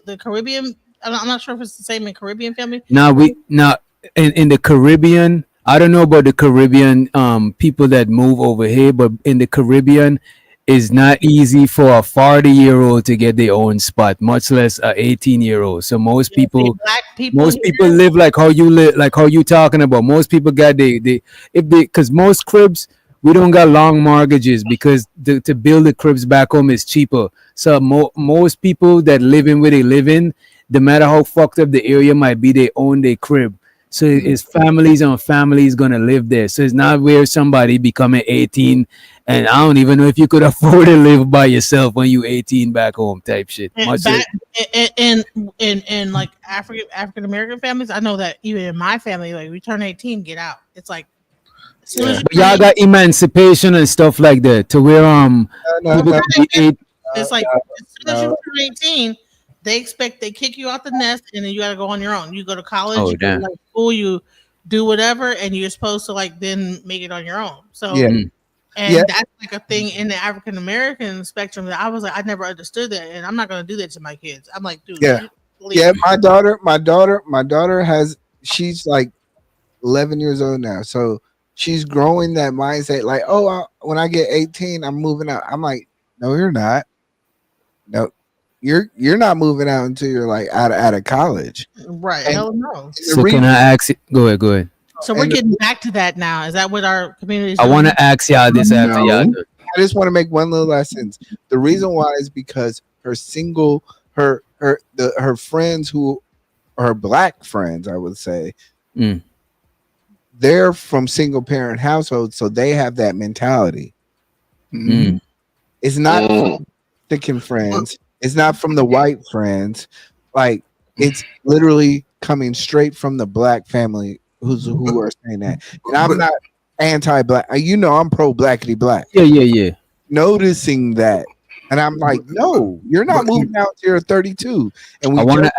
The Caribbean? I'm not sure if it's the same in Caribbean family. In the Caribbean, I don't know about the Caribbean people that move over here, but in the Caribbean, it's not easy for a 40-year-old to get their own spot, much less a 18-year-old. So most people live like how you live, like how you talking about. Most people got because most cribs, we don't got long mortgages because to build the cribs back home is cheaper. So most people that live in where they live in, no matter how fucked up the area might be, they own their crib. So it's families and families gonna live there. So it's not where somebody becoming 18 and I don't even know if you could afford to live by yourself when you 18 back home type shit. In like African American families, I know that even in my family, like we turn 18, get out. It's like But y'all got emancipation and stuff like that to where it's like as soon as you turn 18, they kick you out the nest, and then you got to go on your own. You go to college, you go to like school, you do whatever, and you're supposed to like then make it on your own. So that's like a thing in the African American spectrum that I was like, I never understood that, and I'm not gonna do that to my kids. I'm like, dude, my daughter she's like 11 years old now, so she's growing that mindset. Like, when I get 18, I'm moving out. I'm like, no, you're not. No. You're not moving out until you're like out of college, right? Hell no. So can I ask? Go ahead. So we're getting back to that now. Is that what our community is? I want to ask y'all this after y'all do. I just want to make one little last sentence. The reason why is because her friends who are black friends, I would say, they're from single parent households, so they have that mentality. It's not Mexican friends. It's not from the white friends. Like, it's literally coming straight from the black family who are saying that. And I'm not anti-black. I'm pro blackity black. Yeah. Noticing that. And I'm like, no, you're not moving out until you're 32. And I want to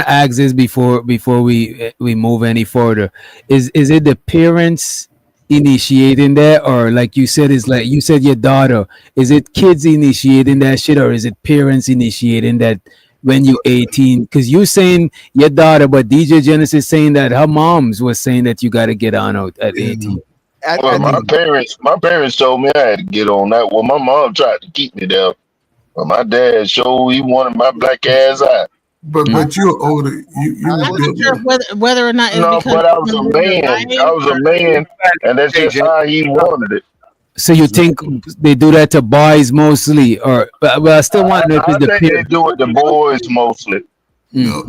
ask this before we move any further. Is it the parents initiating that, or like you said, is like you said your daughter, is it kids initiating that shit, or is it parents initiating that when you 18? Because you're saying your daughter, but DJ Genesis saying that her moms was saying that you got to get on out at 18. Well, my parents told me I had to get on that. Well, my mom tried to keep me there, but my dad showed he wanted my black ass out. But you're older. You I'm not sure whether or not it's No, because but I was a man. I was a man, and that's just how he wanted it. So you think they do that to boys mostly, or but I still want to know if I it's the think they do it to boys mostly. No,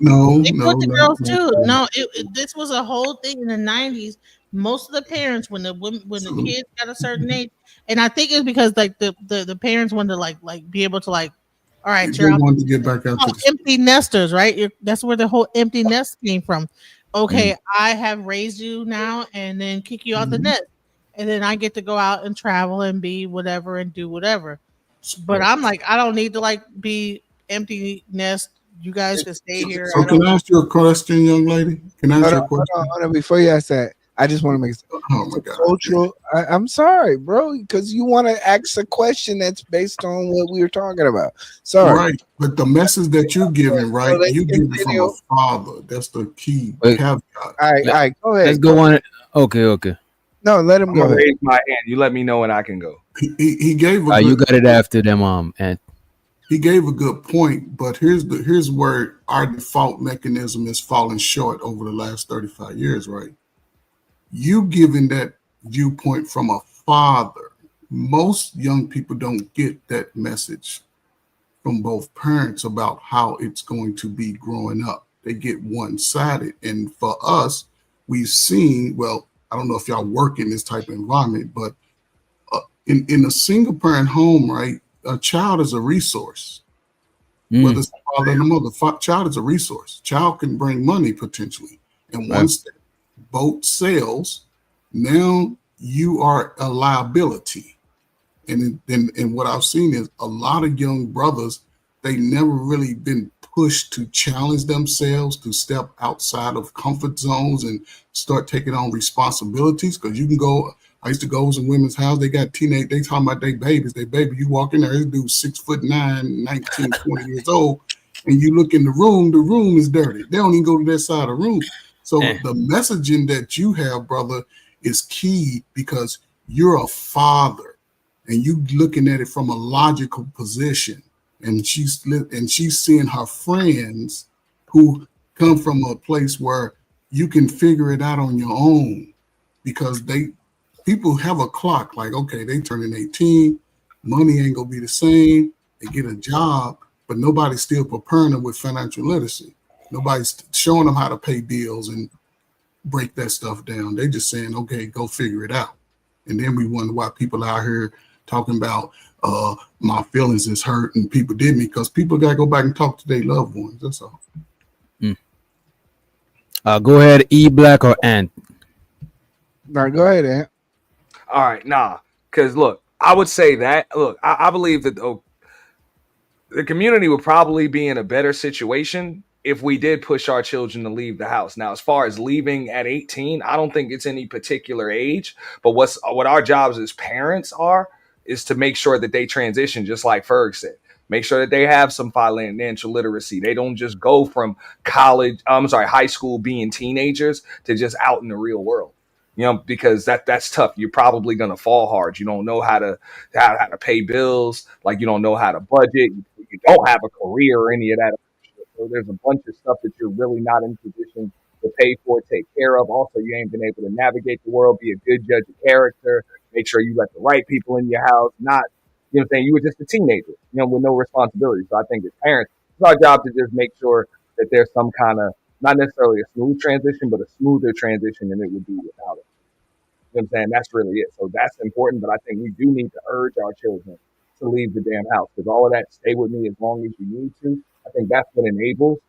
They put the girls too. No, this was a whole thing in the 90s. Most of the parents, when the kids got a certain age, and I think it's because like the parents wanted to like be able to like, all right, They you're out. wanted to get back out to the Empty nesters, right? That's where the whole empty nest came from. Okay, I have raised you now, and then kick you out the nest, and then I get to go out and travel and be whatever and do whatever. But I'm like, I don't need to like be empty nest. You guys can stay here. So can I ask you a question, young lady? Can I ask you a question? Hold on. Before you ask that, I just want to make cultural. I'm sorry, bro, because you want to ask a question that's based on what we were talking about. Sorry, Right, but the message that you're giving, right? You give it from a father. That's the key caveat. All right, go ahead. Let's go on it. Okay. No, let him I'm go. gonna raise my hand. You let me know when I can go. He gave You got it after them, and he gave a good point, but here's where our default mechanism is falling short over the last 35 years, right? You giving that viewpoint from a father. Most young people don't get that message from both parents about how it's going to be growing up. They get one-sided. And for us, we've seen, well, I don't know if y'all work in this type of environment, but in a single parent home, right, a child is a resource. Whether it's the father and the mother, child is a resource. Child can bring money potentially. And once that boat sails, now you are a liability. And what I've seen is a lot of young brothers, they never really been pushed to challenge themselves, to step outside of comfort zones and start taking on responsibilities. Because you can go, I used to go to women's house, they got teenage, they talking about they babies, you walk in there, this dude's 6'9", 19, 20 years old, and you look in the room is dirty. They don't even go to that side of the room. So the messaging that you have, brother, is key because you're a father and you looking at it from a logical position. And she's seeing her friends who come from a place where you can figure it out on your own because people have a clock like, okay, they turning 18, money ain't gonna be the same. They get a job, but nobody's still preparing them with financial literacy. Nobody's showing them how to pay bills and break that stuff down. They just saying, okay, go figure it out. And then we wonder why people out here talking about my feelings is hurt and people did me, because people got to go back and talk to their loved ones. That's all. Go ahead, E Black or Ant. No, go ahead, Ant. All right, because look, I would say that. Look, I believe that the community would probably be in a better situation if we did push our children to leave the house. Now, as far as leaving at 18, I don't think it's any particular age, but what our jobs as parents is to make sure that they transition, just like Ferg said. Make sure that they have some financial literacy. They don't just go from high school being teenagers to just out in the real world. Because that's tough. You're probably gonna fall hard. You don't know how to pay bills. Like you don't know how to budget. You don't have a career or any of that. So there's a bunch of stuff that you're really not in position to pay for, take care of. Also, you ain't been able to navigate the world, be a good judge of character, make sure you let the right people in your house. Not, you were just a teenager, with no responsibility. So I think as parents, it's our job to just make sure that there's some kind of, not necessarily a smooth transition, but a smoother transition than it would be without it. You know what I'm saying? That's really it. So that's important, but I think we do need to urge our children to leave the damn house, because all of that, stay with me as long as you need to. I think that's what enables.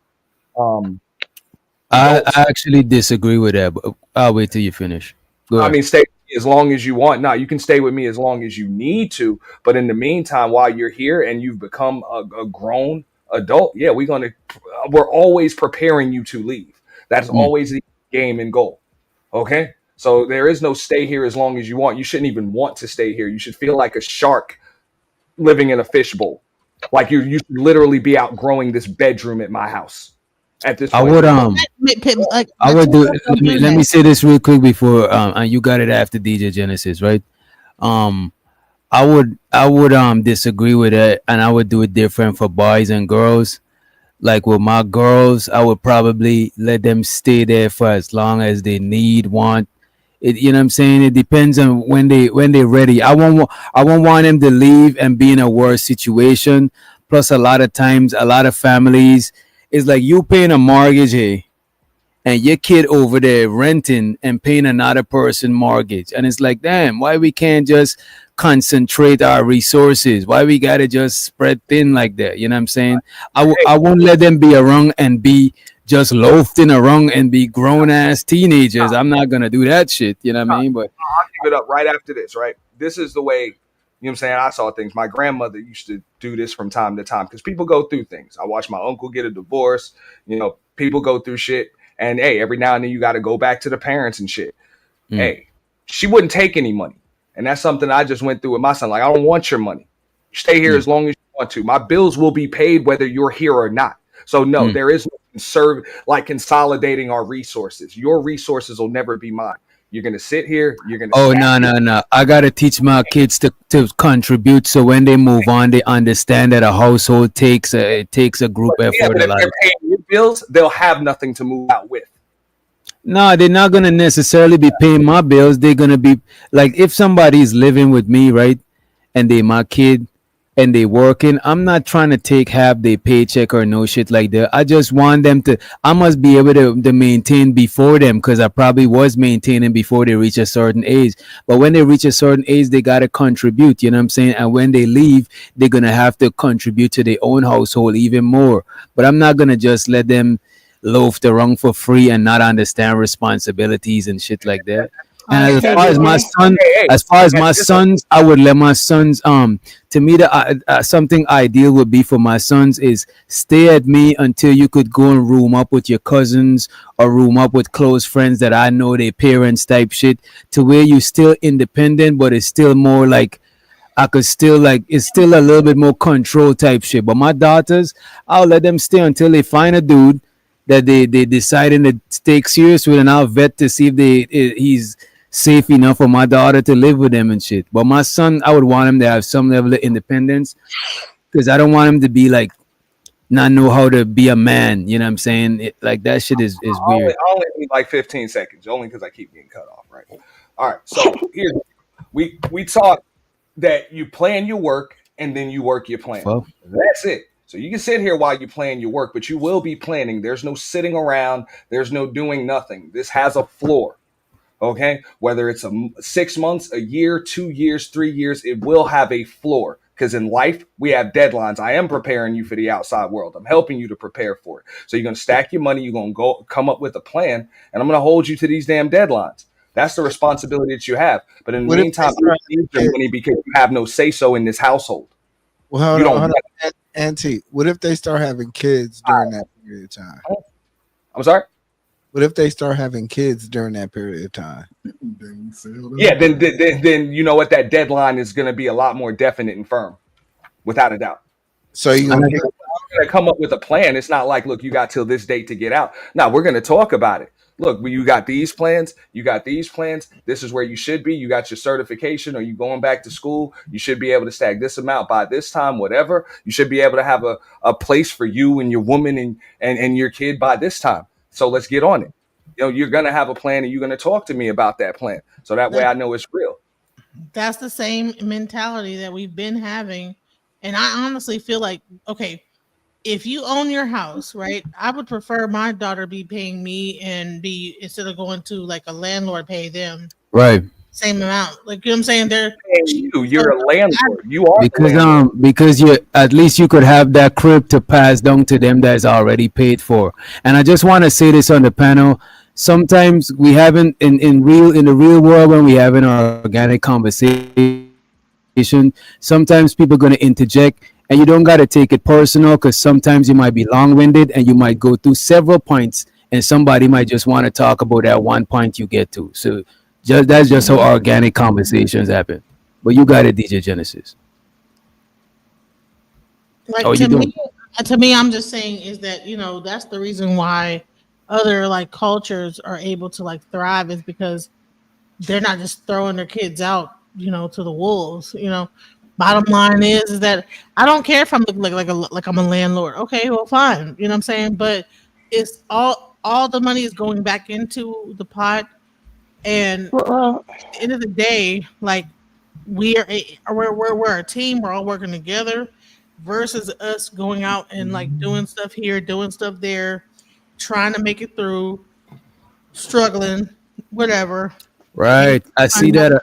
I actually disagree with that, but I'll wait till you finish. Go ahead. I mean, stay with me as long as you want. No, you can stay with me as long as you need to. But in the meantime, while you're here and you've become a grown adult, we're always preparing you to leave. That's always the game and goal. Okay? So there is no stay here as long as you want. You shouldn't even want to stay here. You should feel like a shark living in a fishbowl. Like you should literally be outgrowing this bedroom at my house at this I point. would Like, I would do. don't do Let me that. say this real quick before and you got it after DJ Genesis, right? Um, I would disagree with it, and I would do it different for boys and girls. Like with my girls, I would probably let them stay there for as long as they need, want. It, you know what I'm saying? It depends on when they're ready. I won't want them to leave and be in a worse situation. Plus, a lot of times, a lot of families, it's like you paying a mortgage, hey, and your kid over there renting and paying another person mortgage, and it's like, damn, why we can't just concentrate our resources? Why we gotta just spread thin like that? You know what I'm saying? I won't let them be around and be just loafing around and be grown ass teenagers. I'm not gonna do that shit. You know what I mean? But I'll give it up right after this, right? This is the way, you know what I'm saying, I saw things. My grandmother used to do this from time to time because people go through things. I watched my uncle get a divorce. You know, people go through shit. And hey, every now and then you got to go back to the parents and shit. Hey, she wouldn't take any money. And that's something I just went through with my son. Like, I don't want your money. Stay here as long as you want to. My bills will be paid whether you're here or not. So no, there is no consolidating our resources. Your resources will never be mine. You're going to sit here. You're going to. oh no. I gotta teach my kids to contribute, so when they move on, they understand that a household takes a group Yeah, effort. but if they're paying your bills, they'll have nothing to move out with. No, they're not gonna necessarily be paying my bills. They're gonna be like, if somebody's living with me, right, and they my kid and they working, I'm not trying to take half their paycheck or no shit like that. I just want them to. I must be able to maintain before them, because I probably was maintaining before they reach a certain age. But when they reach a certain age, they gotta contribute. You know what I'm saying? And when they leave, they're gonna have to contribute to their own household even more. But I'm not gonna just let them loaf around for free and not understand responsibilities and shit like that. And as far as my son, I would let my sons. To me, the something ideal would be for my sons is stay at me until you could go and room up with your cousins or room up with close friends that I know their parents type shit. To where you still independent, but it's still more like I could still like it's still a little bit more control type shit. But my daughters, I'll let them stay until they find a dude that they deciding to take serious with, and I'll vet to see if he's safe enough for my daughter to live with them and shit. But my son, I would want him to have some level of independence, because I don't want him to be like not know how to be a man. You know what I'm saying? Like that shit is weird. I only need like 15 seconds, only because I keep getting cut off. Right. All right. So here we talk that you plan your work and then you work your plan. Well, that's it. So you can sit here while you plan your work, but you will be planning. There's no sitting around. There's no doing nothing. This has a floor. Okay. Whether it's 6 months, a year, 2 years, 3 years, it will have a floor. Because in life, we have deadlines. I am preparing you for the outside world. I'm helping you to prepare for it. So you're going to stack your money. You're going to go come up with a plan, and I'm going to hold you to these damn deadlines. That's the responsibility that you have. But in the meantime, you need your money because you have no say-so in this household. Well, hold on. Auntie, what if they start having kids during that period of time? I'm sorry? What if they start having kids during that period of time? Yeah, then you know what? That deadline is going to be a lot more definite and firm, without a doubt. So you're going to come up with a plan. It's not like, look, you got till this date to get out. Now, we're going to talk about it. Look, you got these plans. You got these plans. This is where you should be. You got your certification. Or you going back to school? You should be able to stack this amount by this time, whatever. You should be able to have a place for you and your woman and your kid by this time. So let's get on it. You know, you're going to have a plan and you're going to talk to me about that plan. So that way I know it's real. That's the same mentality that we've been having. And I honestly feel like, okay, if you own your house, right, I would prefer my daughter be paying me and be, instead of going to like a landlord pay them. Right. Same amount. Like, you know what I'm saying? You're a landlord. You are because you at least you could have that crib to pass down to them that's already paid for. And I just want to say this on the panel. Sometimes we haven't in the real world, when we have an organic conversation, sometimes people are going to interject, and you don't got to take it personal, because sometimes you might be long-winded and you might go through several points, and somebody might just want to talk about that one point you get to. So that's just how organic conversations happen. But you got it, DJ Genesis. Like Oh, you don't. to me, I'm just saying is that that's the reason why other like cultures are able to like thrive is because they're not just throwing their kids out, to the wolves. Bottom line is that I don't care if I'm looking like I'm a landlord. Okay, well, fine. You know what I'm saying? But it's all the money is going back into the pot, and Well, at the end of the day, like we're a team. We're all working together, versus us going out and like doing stuff here, doing stuff there, trying to make it through, struggling, whatever. Right. I see I'm not- that.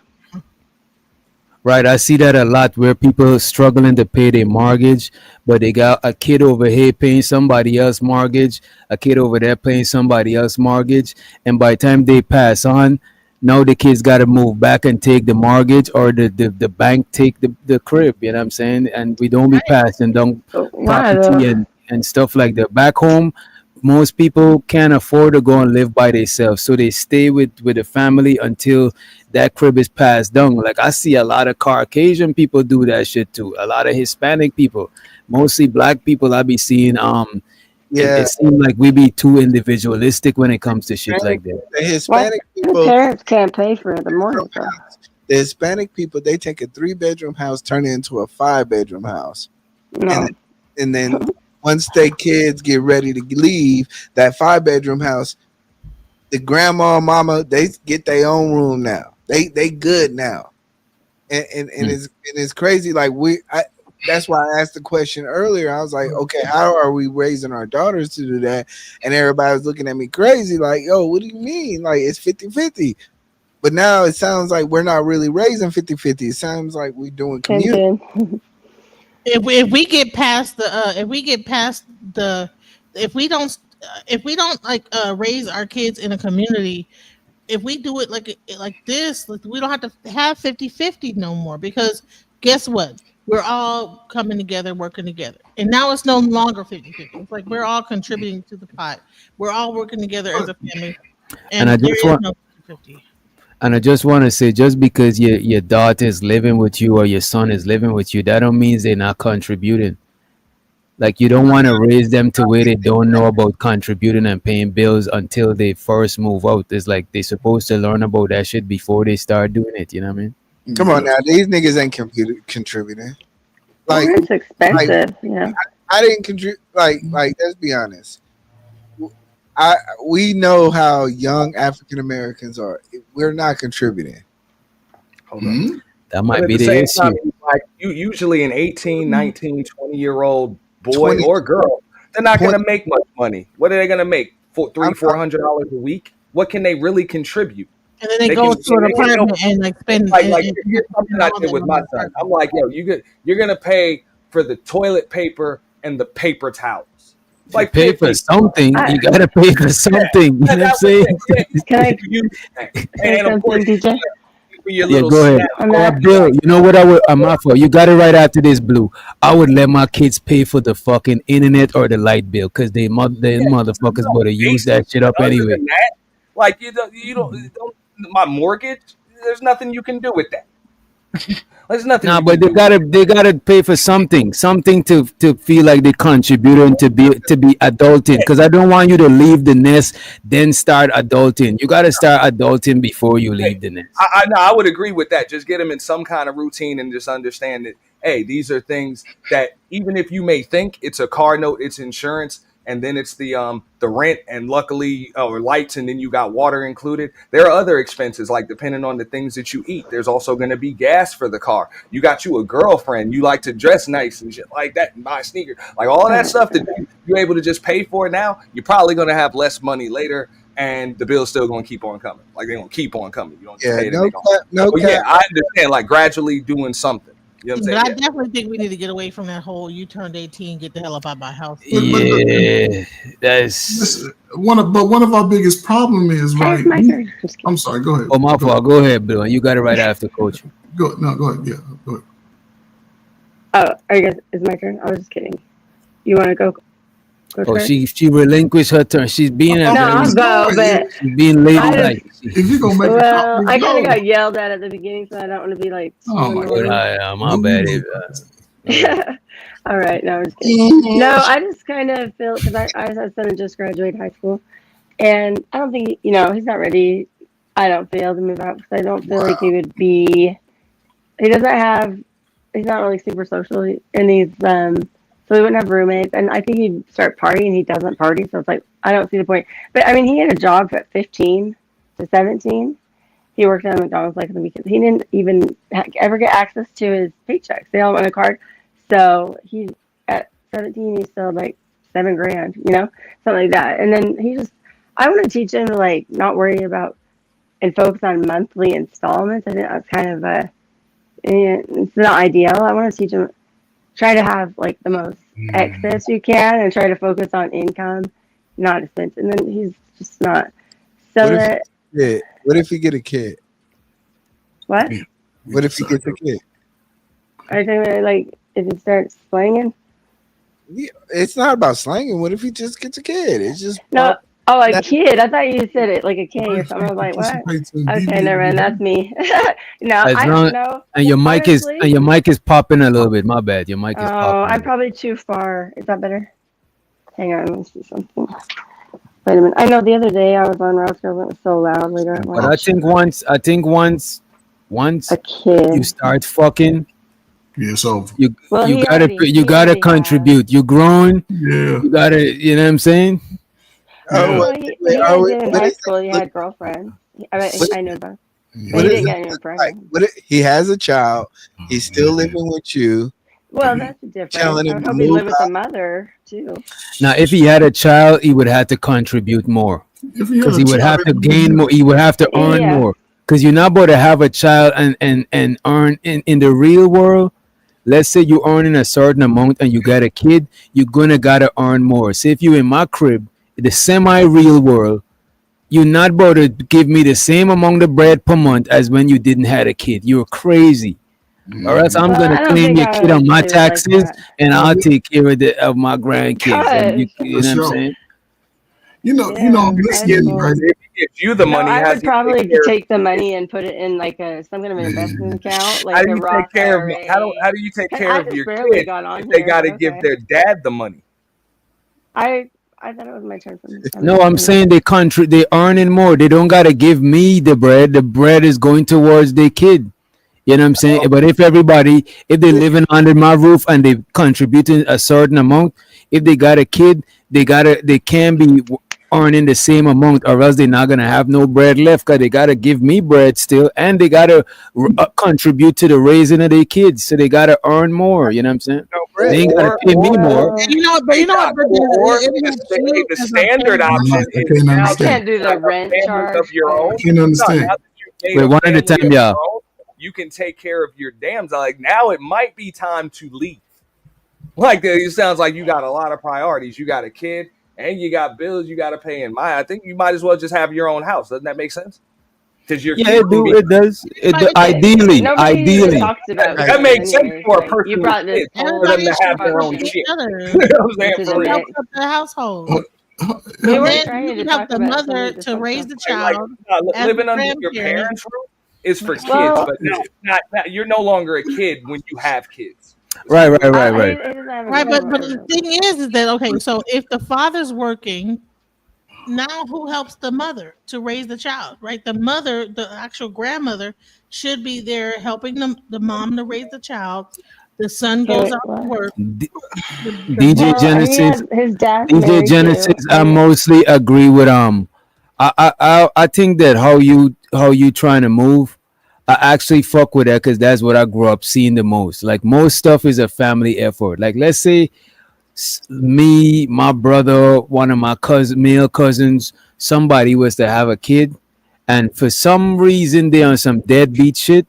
Right, I see that a lot where people struggling to pay their mortgage, but they got a kid over here paying somebody else mortgage, a kid over there paying somebody else mortgage, and by the time they pass on, now the kids got to move back and take the mortgage, or the bank take the crib. You know what I'm saying? And we don't be passing down why property though? and stuff like that. Back home, most people can't afford to go and live by themselves, so they stay with the family until that crib is passed down. Like I see a lot of Caucasian people do that shit too. A lot of Hispanic people, mostly black people. I be seeing. It seems like we be too individualistic when it comes to shit like that. The Why Hispanic the people, parents can't pay for the mortgage though? the Hispanic people, they take a 3-bedroom house, turn it into a 5-bedroom house, No. and then once their kids get ready to leave that 5-bedroom house, the grandma and mama, they get their own room now. They good now, and it's crazy. Like that's why I asked the question earlier. I was like, okay, how are we raising our daughters to do that? And everybody was looking at me crazy, like, yo, what do you mean? Like it's 50-50. But now it sounds like we're not really raising 50-50. It sounds like we're doing community. If we get past if we don't like raise our kids in a community, if we do it like this, like, we don't have to have 50-50 no more, because guess what? We're all coming together, working together. And now it's no longer 50-50. It's like we're all contributing to the pot. We're all working together as a family. And I just want no 50-50. And I just want to say, just because your daughter is living with you or your son is living with you, that don't mean they're not contributing. Like, you don't want to raise them to where they don't know about contributing and paying bills until they first move out. It's like they're supposed to learn about that shit before they start doing it. You know what I mean? Come on now, these niggas ain't contributing. Like It's expensive. Yeah. I didn't contribute. Like let's be honest. We know how young African Americans are. We're not contributing. Hold on. That might But be at the same issue. time, like you usually an 18, 19, 20-year-old boy or girl, they're not going to make much money. What are they going to make? $400 a week? What can they really contribute? And then they go to an apartment and like spend. Like here's something I did with my son. I'm like, yo, you're going to pay for the toilet paper and the paper towels. Like Pay for something. You got to pay for something. You know what I'm saying? Can I say And of course, something, DJ? for your Yeah, little go ahead. snap. Bill, you know what I'm out for? You got it right after this, Blue. I would let my kids pay for the fucking internet or the light bill, because they motherfuckers better use that shit up Other anyway. than that, like you don't my mortgage. There's nothing you can do with that. There's nothing. Nah, you but can they gotta pay for something to feel like they contributing to be adulting. Because I don't want you to leave the nest then start adulting. You gotta start adulting before you leave the nest. I would agree with that. Just get them in some kind of routine and just understand that, hey, these are things that even if you may think it's a car note, it's insurance, and then it's the rent and luckily or lights, and then you got water included. There are other expenses, like depending on the things that you eat. There's also going to be gas for the car. You got you a girlfriend. You like to dress nice and shit like that and buy sneakers. Like all of that stuff that you're able to just pay for now, you're probably going to have less money later, and the bill's still going to keep on coming. Like they're going to keep on coming. You don't just pay it and they go. Yeah, I understand. Like gradually doing something. You know what I'm But saying? I definitely think we need to get away from that whole "you turned 18, get the hell up out of my house." Yeah, that's one of our biggest problem is right. I'm sorry. Go ahead. Oh, my fault. Go ahead, Bill. You got it right after, Coach. Go ahead. Yeah, go ahead. Oh, are you guys? It's my turn. I was just kidding. You want to go? Oh, first? she relinquished her turn. She's being No, I'll go, but she's being ladylike. If you gonna make well, I kind of go. got yelled at the beginning, so I don't want to be like. Oh my annoying. My bad. All right, no, I'm just kidding. No, I just kind of feel because I have a son who just graduated high school, and I don't think he's not ready. I don't feel to move out because I don't feel like he would be. He doesn't have. He's not really super social, and he's so he wouldn't have roommates. And I think he'd start partying. He doesn't party, so it's like I don't see the point. But I mean, he had a job at 15 to 17. He worked at McDonald's like on the weekends. He didn't even ever get access to his paychecks. They all went on a card. So he at 17, he's still like $7,000, something like that. And then I want to teach him to like not worry about and focus on monthly installments. I think that's kind of it's not ideal. I want to teach him, try to have like the most excess you can and try to focus on income, not expense. And then he's just not. So What if you get a kid? What? What if you get a kid? I think like if it starts slanging. It's not about slanging. What if he just gets a kid? It's just a kid. I thought you said it like a K or something. I was like, what? Okay, never mind. That's me. No, I don't know. And your mic is popping a little bit. My bad. Your mic is popping. Oh, I'm probably too far. Is that better? Hang on, let me see something. Wait a minute. I know the other day I was on Rouse Girls and it was so loud later at But I think once a kid you start fucking, so you gotta contribute. You're grown. Yeah. You gotta, you know what I'm saying? He in high school. He had girlfriends. I knew that. He didn't get any pregnant. He has a child. He's still living with you. Well, that's different. I hope he lived with a mother too. Now, if he had a child, he would have to contribute more because he would have to gain more. He would have to earn more because you're not about to have a child and earn in the real world. Let's say you're earning a certain amount and you got a kid, you're gonna gotta earn more. Say if you're in my crib, in the semi-real world, you're not about to give me the same amount of bread per month as when you didn't have a kid. You're crazy. Or else I'm gonna claim your kid on my taxes and I'll take care of my grandkids. You know what I'm saying? I'm listening, right? If you the money, I would probably take the money and put it in like some kind of an investment account, like a Roth IRA. How do you take care of your kids if they got to give their dad the money? I thought it was my turn. No, I'm saying they earning more. They don't gotta give me the bread. The bread is going towards their kid. You know what I'm saying? But if they're living under my roof and they contributing a certain amount, if they got a kid, they can be earning the same amount, or else they're not gonna have no bread left because they gotta give me bread still, and they gotta contribute to the raising of their kids, so they gotta earn more. You know what I'm saying? They ain't gotta pay me more. But you know what? The standard option is I can't do the rent charge of your own. I can't understand. Wait, one at a time, y'all. You can take care of your dams. Like now, it might be time to leave. Like it sounds like you got a lot of priorities. You got a kid, and you got bills you got to pay. I think you might as well just have your own house. Doesn't that make sense? Because it does. Ideally, that makes sense for a person. For them to have their own shit. The household. You have the mother to raise the child. Living under your parents' roof is for kids, but not you're no longer a kid when you have kids. Right. Right, but the thing is that okay, so if the father's working, now who helps the mother to raise the child? Right, the mother, the actual grandmother, should be there helping the mom to raise the child. The son goes out to work. DJ Genesis, DJ Genesis, I mostly agree with I think that how you trying to move, I actually fuck with that because that's what I grew up seeing the most. Like most stuff is a family effort. Like let's say me, my brother, one of my male cousins, somebody was to have a kid, and for some reason they on some deadbeat shit.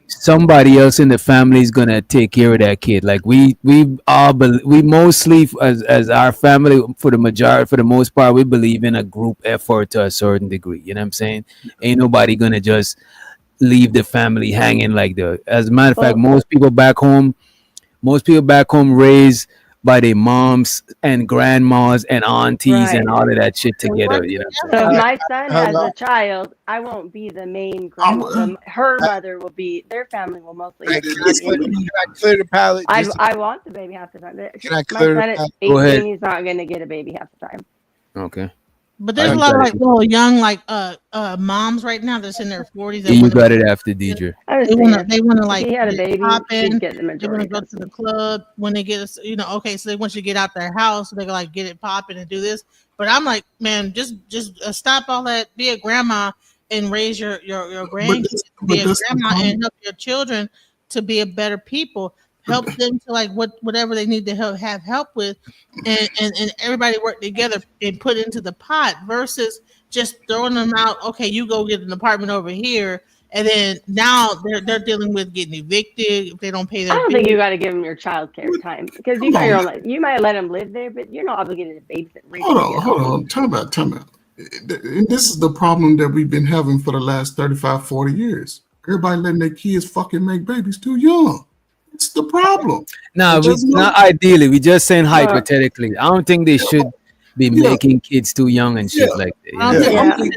Somebody else in the family is gonna take care of that kid. Like we mostly as our family for the most part we believe in a group effort to a certain degree. You know what I'm saying? Ain't nobody gonna just leave the family hanging like that. As a matter of fact, most people back home raise by their moms and grandmas and aunties and Right. all of that shit together. You know what I'm So saying? if my son has a child, I won't be the main grandma. Her mother will be. Their family will mostly Can be. I clear the palate? I want the baby half the time. Can I My clear son the at palate? 18, Go ahead. he's not going to get a baby half the time. Okay. But there's a lot of like little young moms right now that's in their 40s. Yeah, you got it after DJ. They want to like if he had a get baby, popping. he'd get the They want to majority. go to the club when they get okay. So they want you to get out their house. So they can like get it popping and do this. But I'm like, man, just stop all that. Be a grandma and raise your grandkids. Be a grandma and help your children to be a better people. Help them to like whatever they need to have help with, and everybody work together and put into the pot versus just throwing them out. Okay, you go get an apartment over here, and then now they're dealing with getting evicted if they don't pay their. I don't bills. think you got to give them your child care time because you got your own life. You might let them live there, but you're not obligated to babysit. Hold on. Time out. And this is the problem that we've been having for the last 35, 40 years. Everybody letting their kids fucking make babies too young. It's the problem. No, not ideally. We just saying hypothetically. I don't think they should be making kids too young and shit like that. You know?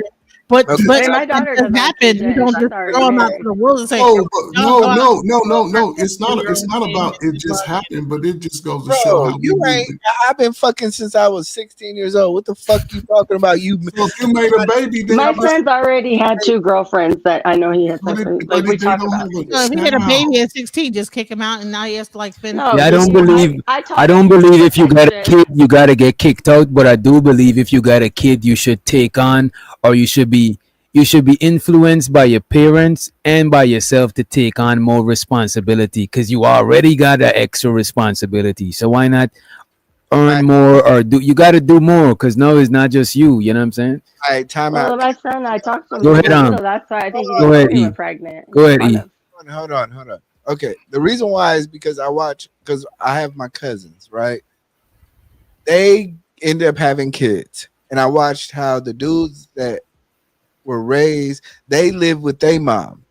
But my daughter doesn't happen. You don't just throw them out to the wolves and say, no. It's not about it just happened, but it just goes to show how you ain't. I've been fucking since I was 16 years old. What the fuck you talking about? You made a baby. My son's already had 2 girlfriends that I know he has. Like we talked about. If he had a baby at 16, just kick him out, and now he has to like finish. I don't believe. I don't believe if you got a kid, you gotta get kicked out. But I do believe if you got a kid, you should take on, or you should be influenced by your parents and by yourself to take on more responsibility because you already got an extra responsibility. So why not earn more or do? You got to do more because no, it's not just you. You know what I'm saying? All right, time Well, out. my son, I talked to him. Go ahead, so that's why I think Go ahead, E. pregnant. Go ahead, E. Hold on. Okay, the reason why is because because I have my cousins, right? They end up having kids, and I watched how the dudes that were raised, they live with their mom.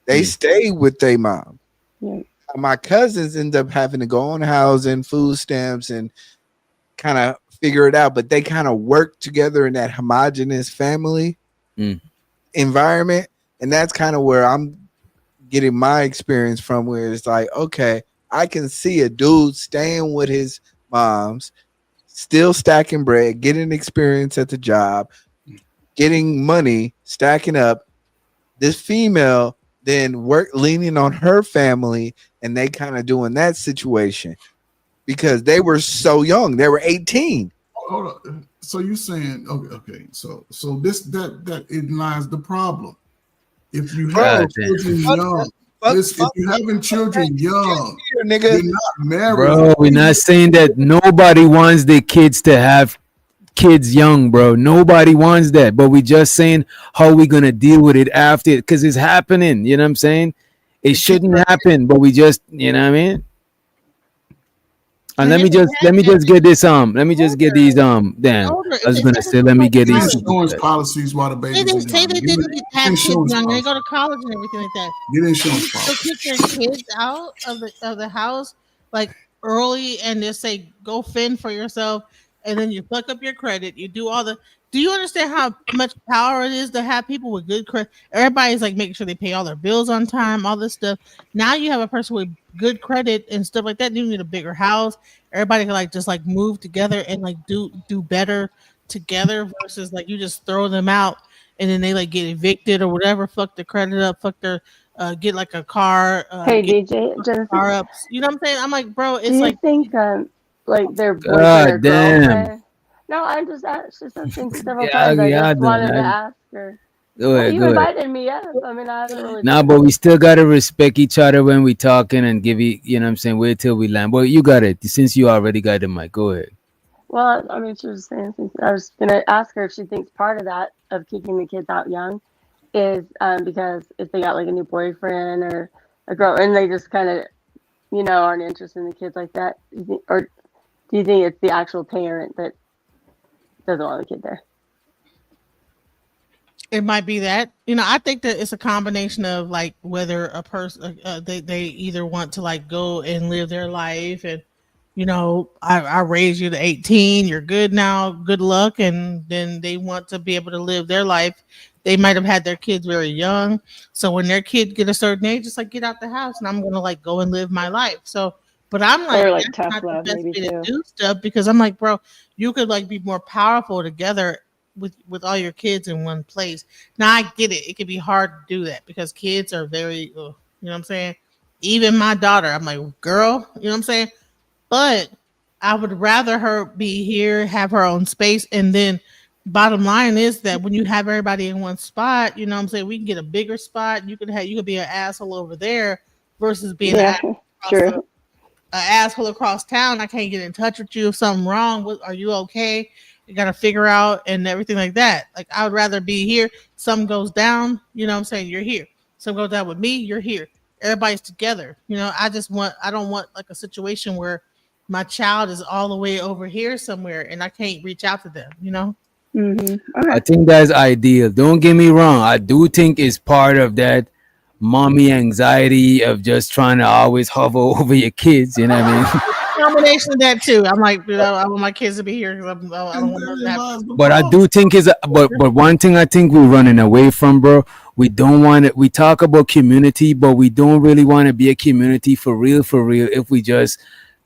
They stay with their mom. Yeah. My cousins end up having to go on housing, food stamps, and kind of figure it out. But they kind of work together in that homogenous family environment. And that's kind of where I'm getting my experience from, where it's like, okay, I can see a dude staying with his moms, still stacking bread, getting experience at the job, getting money, stacking up. This female then leaning on her family, and they kind of doing that situation because they were so young. They were 18. Hold on. So you're saying okay. So this that it lies the problem. If you have children young, if you're having children young, you're not married. Bro, we're not saying that nobody wants their kids to have kids young, bro. Nobody wants that, but we just saying how we gonna deal with it after it because it's happening. You know what I'm saying? It shouldn't happen, but we just, you know what I mean? And let me just get this let me just get these damn. I was gonna say let me get these insurance policies while the baby's young. Say they didn't have kids young. They go to college and everything like that. Get insurance So policies. kick their kids out of the house like early and just say go fend for yourself, and then you fuck up your credit. You do all the. Do you understand how much power it is to have people with good credit? Everybody's like making sure they pay all their bills on time, all this stuff. Now you have a person with good credit and stuff like that. You need a bigger house. Everybody can like just like move together and like do better together versus like you just throw them out and then they like get evicted or whatever. Fuck their credit up. Fuck their get like a car. Hey DJ, Jennifer. Car ups. You know what I'm saying? I'm like, bro, it's Do you like think like their boyfriend God or damn. girlfriend? No, I'm just asking several times. I just wanted to ask her. Go ahead, You go ahead. invited me, yes. I mean, I haven't really. Nah, but we still gotta respect each other when we talking and give you know what I'm saying. Wait till we land. But you got it since you already got the mic. Go ahead. Well, I mean, she was saying. I was gonna ask her if she thinks part of that of kicking the kids out young is because if they got like a new boyfriend or a girl and they just kind of, aren't interested in the kids like that, or do you think it's the actual parent that doesn't want the kid there? It might be that. I think that it's a combination of like whether a person they either want to like go and live their life and I raised you to 18, you're good now, good luck. And then they want to be able to live their life. They might have had their kids very young. So when their kid get a certain age, it's like, get out the house and I'm going to like go and live my life. So, but I'm like, Or like that's tough not the love, best maybe way to too. do stuff, because I'm like, bro, you could like be more powerful together with all your kids in one place. Now I get it. It can be hard to do that because kids are very, you know what I'm saying? Even my daughter, I'm like, girl, you know what I'm saying? But I would rather her be here, have her own space. And then bottom line is that when you have everybody in one spot, you know what I'm saying, we can get a bigger spot. You could be an asshole over there versus being Yeah, true. an asshole across town. I can't get in touch with you if something wrong. Are you okay? You gotta figure out and everything like that. Like I would rather be here. Something goes down, you know what I'm saying? You're here. Something goes down with me, you're here. Everybody's together. I don't want like a situation where my child is all the way over here somewhere and I can't reach out to them, you know? Mm-hmm. I think that's ideal. Don't get me wrong. I do think it's part of that mommy anxiety of just trying to always hover over your kids. You know what I mean? Combination of that too. I'm like, I want my kids to be here because I don't want them to have. But I do think but one thing I think we're running away from, bro. We don't want it. We talk about community, but we don't really want to be a community for real. If we just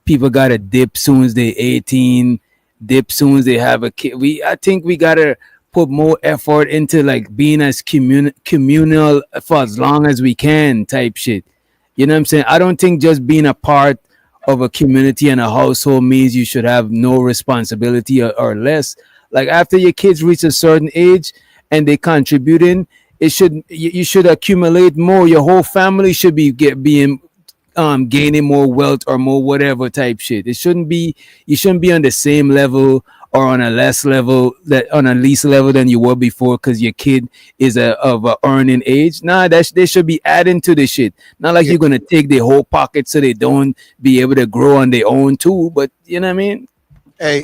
people gotta dip soon as they 18, dip soon as they have a kid. I think we gotta put more effort into like being as communal for as long as we can type shit. You know what I'm saying? I don't think just being a part of a community and a household means you should have no responsibility or less. Like after your kids reach a certain age and they contributing, you should accumulate more. Your whole family should be being gaining more wealth or more whatever type shit. You shouldn't be on the same level or on a least level than you were before because your kid is of a earning age. Nah, they should be adding to the shit. Not like you're gonna take their whole pocket so they don't be able to grow on their own too. But you know what I mean? Hey,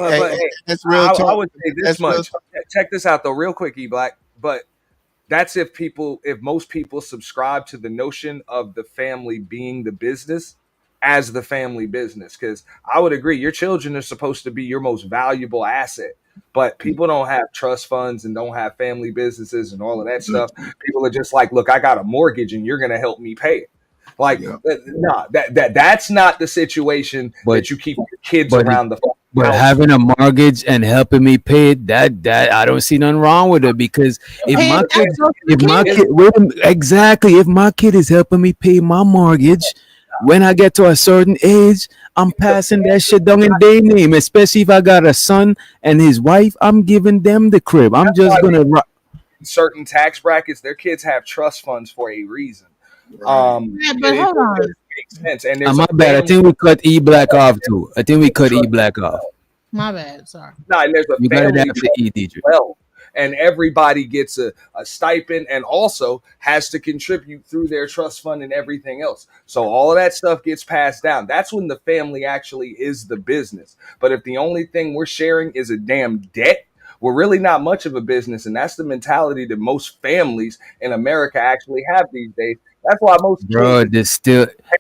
that's real I talk. would say this much. Check this out though, real quick, E-Black. But that's if most people subscribe to the notion of the family being the business as the family business. Because I would agree, your children are supposed to be your most valuable asset. But people don't have trust funds and don't have family businesses and all of that stuff. People are just like, look, I got a mortgage and you're going to help me pay it. Like, nah, that's not the situation that you keep your kids around the But house. having a mortgage and helping me pay it, that I don't see nothing wrong with it because if my kid is helping me pay my mortgage, when I get to a certain age, I'm passing that shit down in their name. Especially if I got a son and his wife, I'm giving them the crib. I'm just gonna certain tax brackets, their kids have trust funds for a reason. But hold on. Makes sense. And my bad. I think we cut E-Black off too. I think we cut E-Black off. My bad. Sorry. No, and there's a You got it family after E, DJ. well, and everybody gets a stipend and also has to contribute through their trust fund and everything else. So all of that stuff gets passed down. That's when the family actually is the business. But if the only thing we're sharing is a damn debt, we're really not much of a business. And that's the mentality that most families in America actually have these days. That's why most Bro,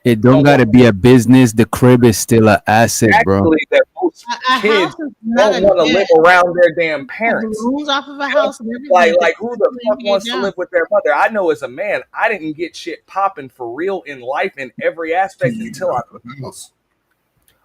it don't gotta be a business. The crib is still an asset, bro. actually that most kids don't want to live around their damn parents. Balloons off of a house and everything. Like who the fuck wants to live with their mother? I know as a man, I didn't get shit popping for real in life in every aspect until I was.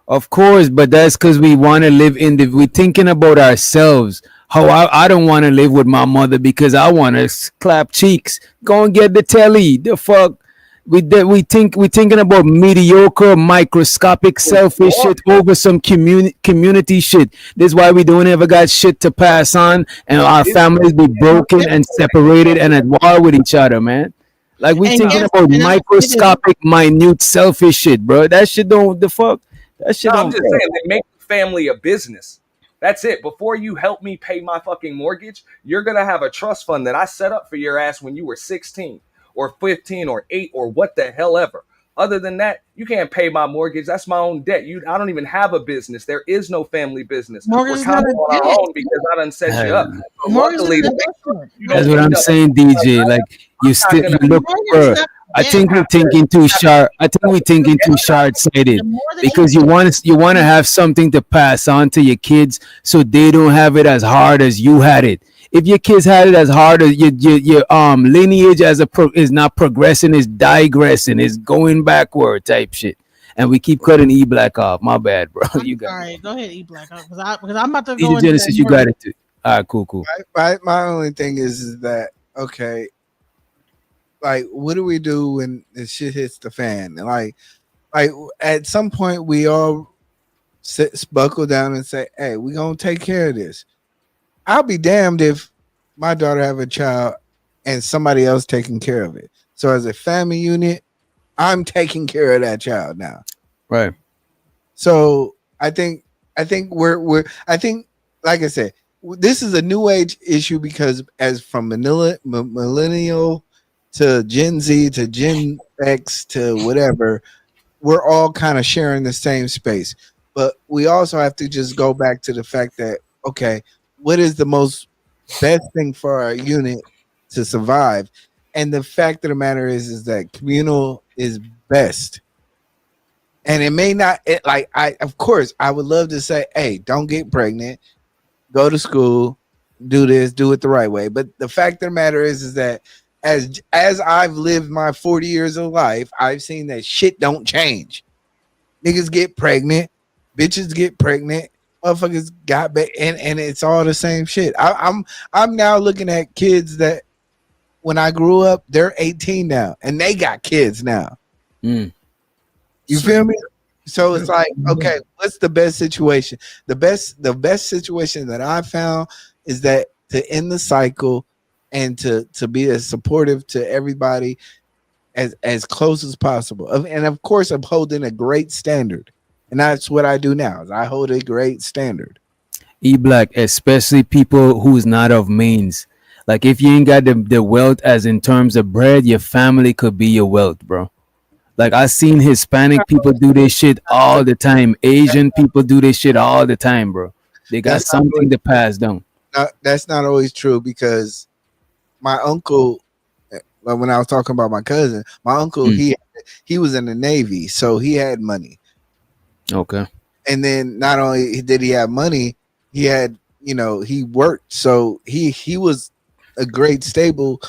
Of course, but that's because we want to live we're thinking about ourselves. How I don't want to live with my mother because I want to clap cheeks. Go and get the telly. The fuck. We're thinking about mediocre, microscopic, selfish shit over some community shit. This is why we don't ever got shit to pass on, and our families be broken and separated and at war with each other, man. Like we thinking about microscopic, minute, selfish shit, bro. That shit don't the fuck. That shit I'm don't. just saying, they make the family a business. That's it. Before you help me pay my fucking mortgage, you're gonna have a trust fund that I set up for your ass when you were 16 or 15 or 8 or what the hell ever. Other than that, you can't pay my mortgage. That's my own debt. I don't even have a business. There is no family business. Mortgage We're kind of on our own because I done set you up. So luckily, That's what I'm saying, DJ. Like you look, bro. I think we're thinking too short. I think we're thinking too short-sighted because you want to have something to pass on to your kids so they don't have it as hard as you had it. If your kids had it as hard as your lineage is not progressing, is digressing, is going backward type shit. And we keep cutting E Black off. My bad, bro. You got All right, go ahead, E Black, because I'm about to it. go into Genesis, that you more. got it too. All right, cool. My only thing is that okay, like what do we do when the shit hits the fan? Like at some point we all buckle down and say, "Hey, we gonna take care of this." I'll be damned if my daughter have a child and somebody else taking care of it. So as a family unit, I'm taking care of that child now. Right. So I think we're like I said, this is a new age issue because as from millennial to Gen Z to Gen X to whatever, we're all kind of sharing the same space. But we also have to just go back to the fact that, okay, what is the best thing for our unit to survive? And the fact of the matter is that communal is best. And it may not, of course, I would love to say, hey, don't get pregnant, go to school, do this, do it the right way. But the fact of the matter is that as I've lived my 40 years of life, I've seen that shit don't change. Niggas get pregnant, bitches get pregnant, motherfuckers got back, and it's all the same shit. I'm now looking at kids that when I grew up, they're 18 now, and they got kids now. You feel me? So it's like, okay, what's the best situation? The best situation that I found is that to end the cycle and to be as supportive to everybody as close as possible. And of course, I'm holding a great standard. And that's what I do now, is I hold a great standard. E Black, especially people who's not of means. Like if you ain't got the wealth as in terms of bread, your family could be your wealth, bro. Like I seen Hispanic people do this shit all the time. Asian people do this shit all the time, bro. They got something to pass down. That's not always true because my uncle, when I was talking about my cousin, my uncle, he was in the Navy, so he had money. Okay. And then not only did he have money, he had, he worked. So he was a great stable,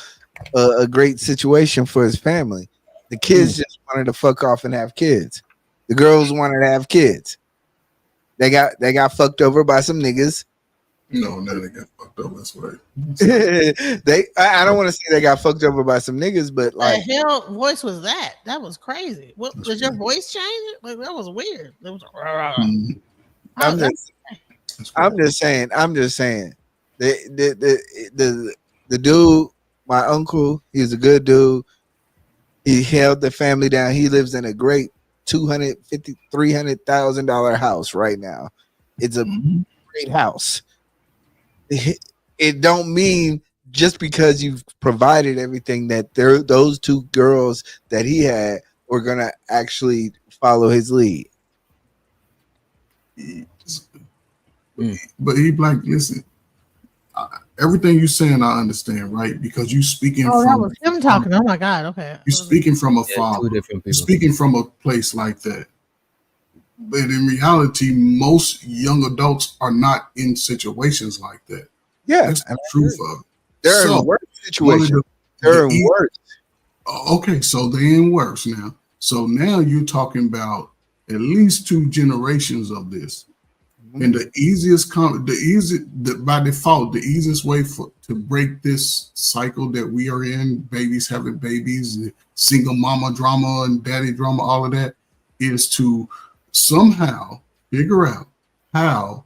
a great situation for his family. The kids just wanted to fuck off and have kids. The girls wanted to have kids. They got fucked over by some niggas. No, they got fucked over. That's right. I don't want to say they got fucked over by some niggas, but like, the hell voice was that? That was crazy. What did your voice change? Like that was weird. It was. I'm just saying. The dude, my uncle, he's a good dude. He held the family down. He lives in a great $300,000 house right now. It's a great house. It don't mean just because you've provided everything that those two girls that he had were gonna actually follow his lead. But E Black, listen. Everything you're saying, I understand, right? Because you speaking from. That was him talking. Oh my God. Okay. You're speaking from a father. You're speaking from a place like that. But in reality, most young adults are not in situations like that. Yeah, that's the truth of it. They're in worse situations. They're in worse. Okay, so they're in worse now. So now you're talking about at least 2 generations of this. And the easiest, by default, the easiest way to break this cycle that we are in, babies having babies, single mama drama and daddy drama, all of that, is to somehow figure out how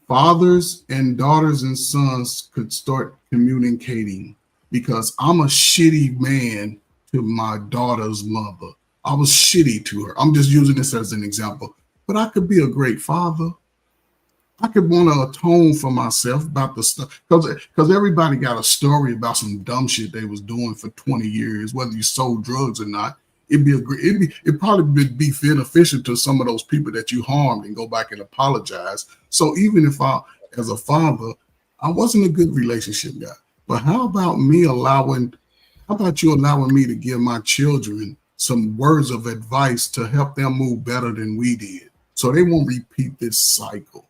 fathers and daughters and sons could start communicating. Because I'm a shitty man to my daughter's mother. I was shitty to her. I'm just using this as an example. But I could be a great father. I could want to atone for myself about the stuff because everybody got a story about some dumb shit they was doing for 20 years, whether you sold drugs or not. It'd probably be beneficial to some of those people that you harmed and go back and apologize. So even if as a father, I wasn't a good relationship guy, but how about how about you allowing me to give my children some words of advice to help them move better than we did, so they won't repeat this cycle?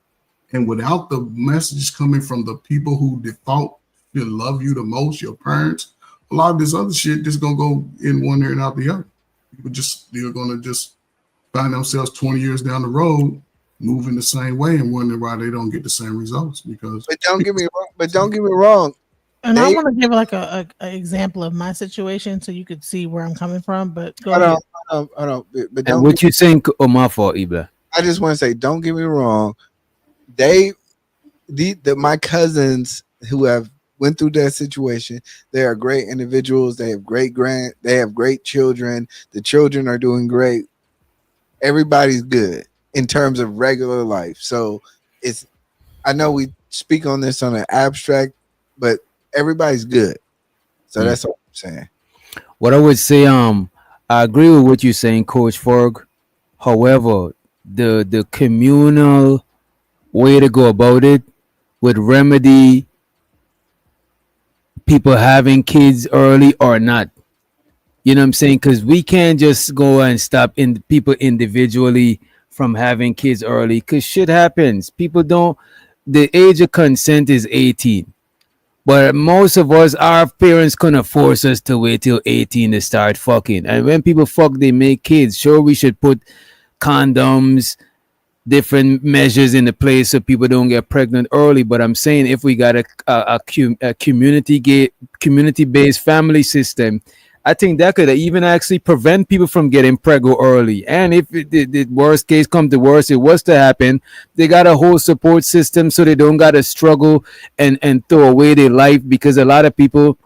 And without the messages coming from the people who default to love you the most, your parents, a lot of this other shit just gonna go in one ear and out the other. People they're gonna just find themselves 20 years down the road moving the same way and wonder why they don't get the same results. Because But don't get me wrong. And I want to give like a example of my situation so you could see where I'm coming from. But go ahead. Hold on. But And what you think, Omar, for Ibla? I just want to say, don't get me wrong. My cousins who have went through that situation, they are great individuals. They have they have great children. The children are doing great. Everybody's good in terms of regular life. So I know we speak on this on an abstract, but everybody's good. So that's what I'm saying. What I would say, I agree with what you're saying, Coach Ferg. However, the communal way to go about it would remedy people having kids early or not. You know what I'm saying? Because we can't just go and stop people individually from having kids early, because shit happens. People don't. The age of consent is 18. But most of us, our parents couldn't force us to wait till 18 to start fucking. And when people fuck, they make kids. Sure, we should put condoms, different measures into place so people don't get pregnant early. But I'm saying if we got a community-based family system, I think that could even actually prevent people from getting pregnant early. And if the worst case come to worst, it was to happen, they got a whole support system so they don't got to struggle and throw away their life, because a lot of people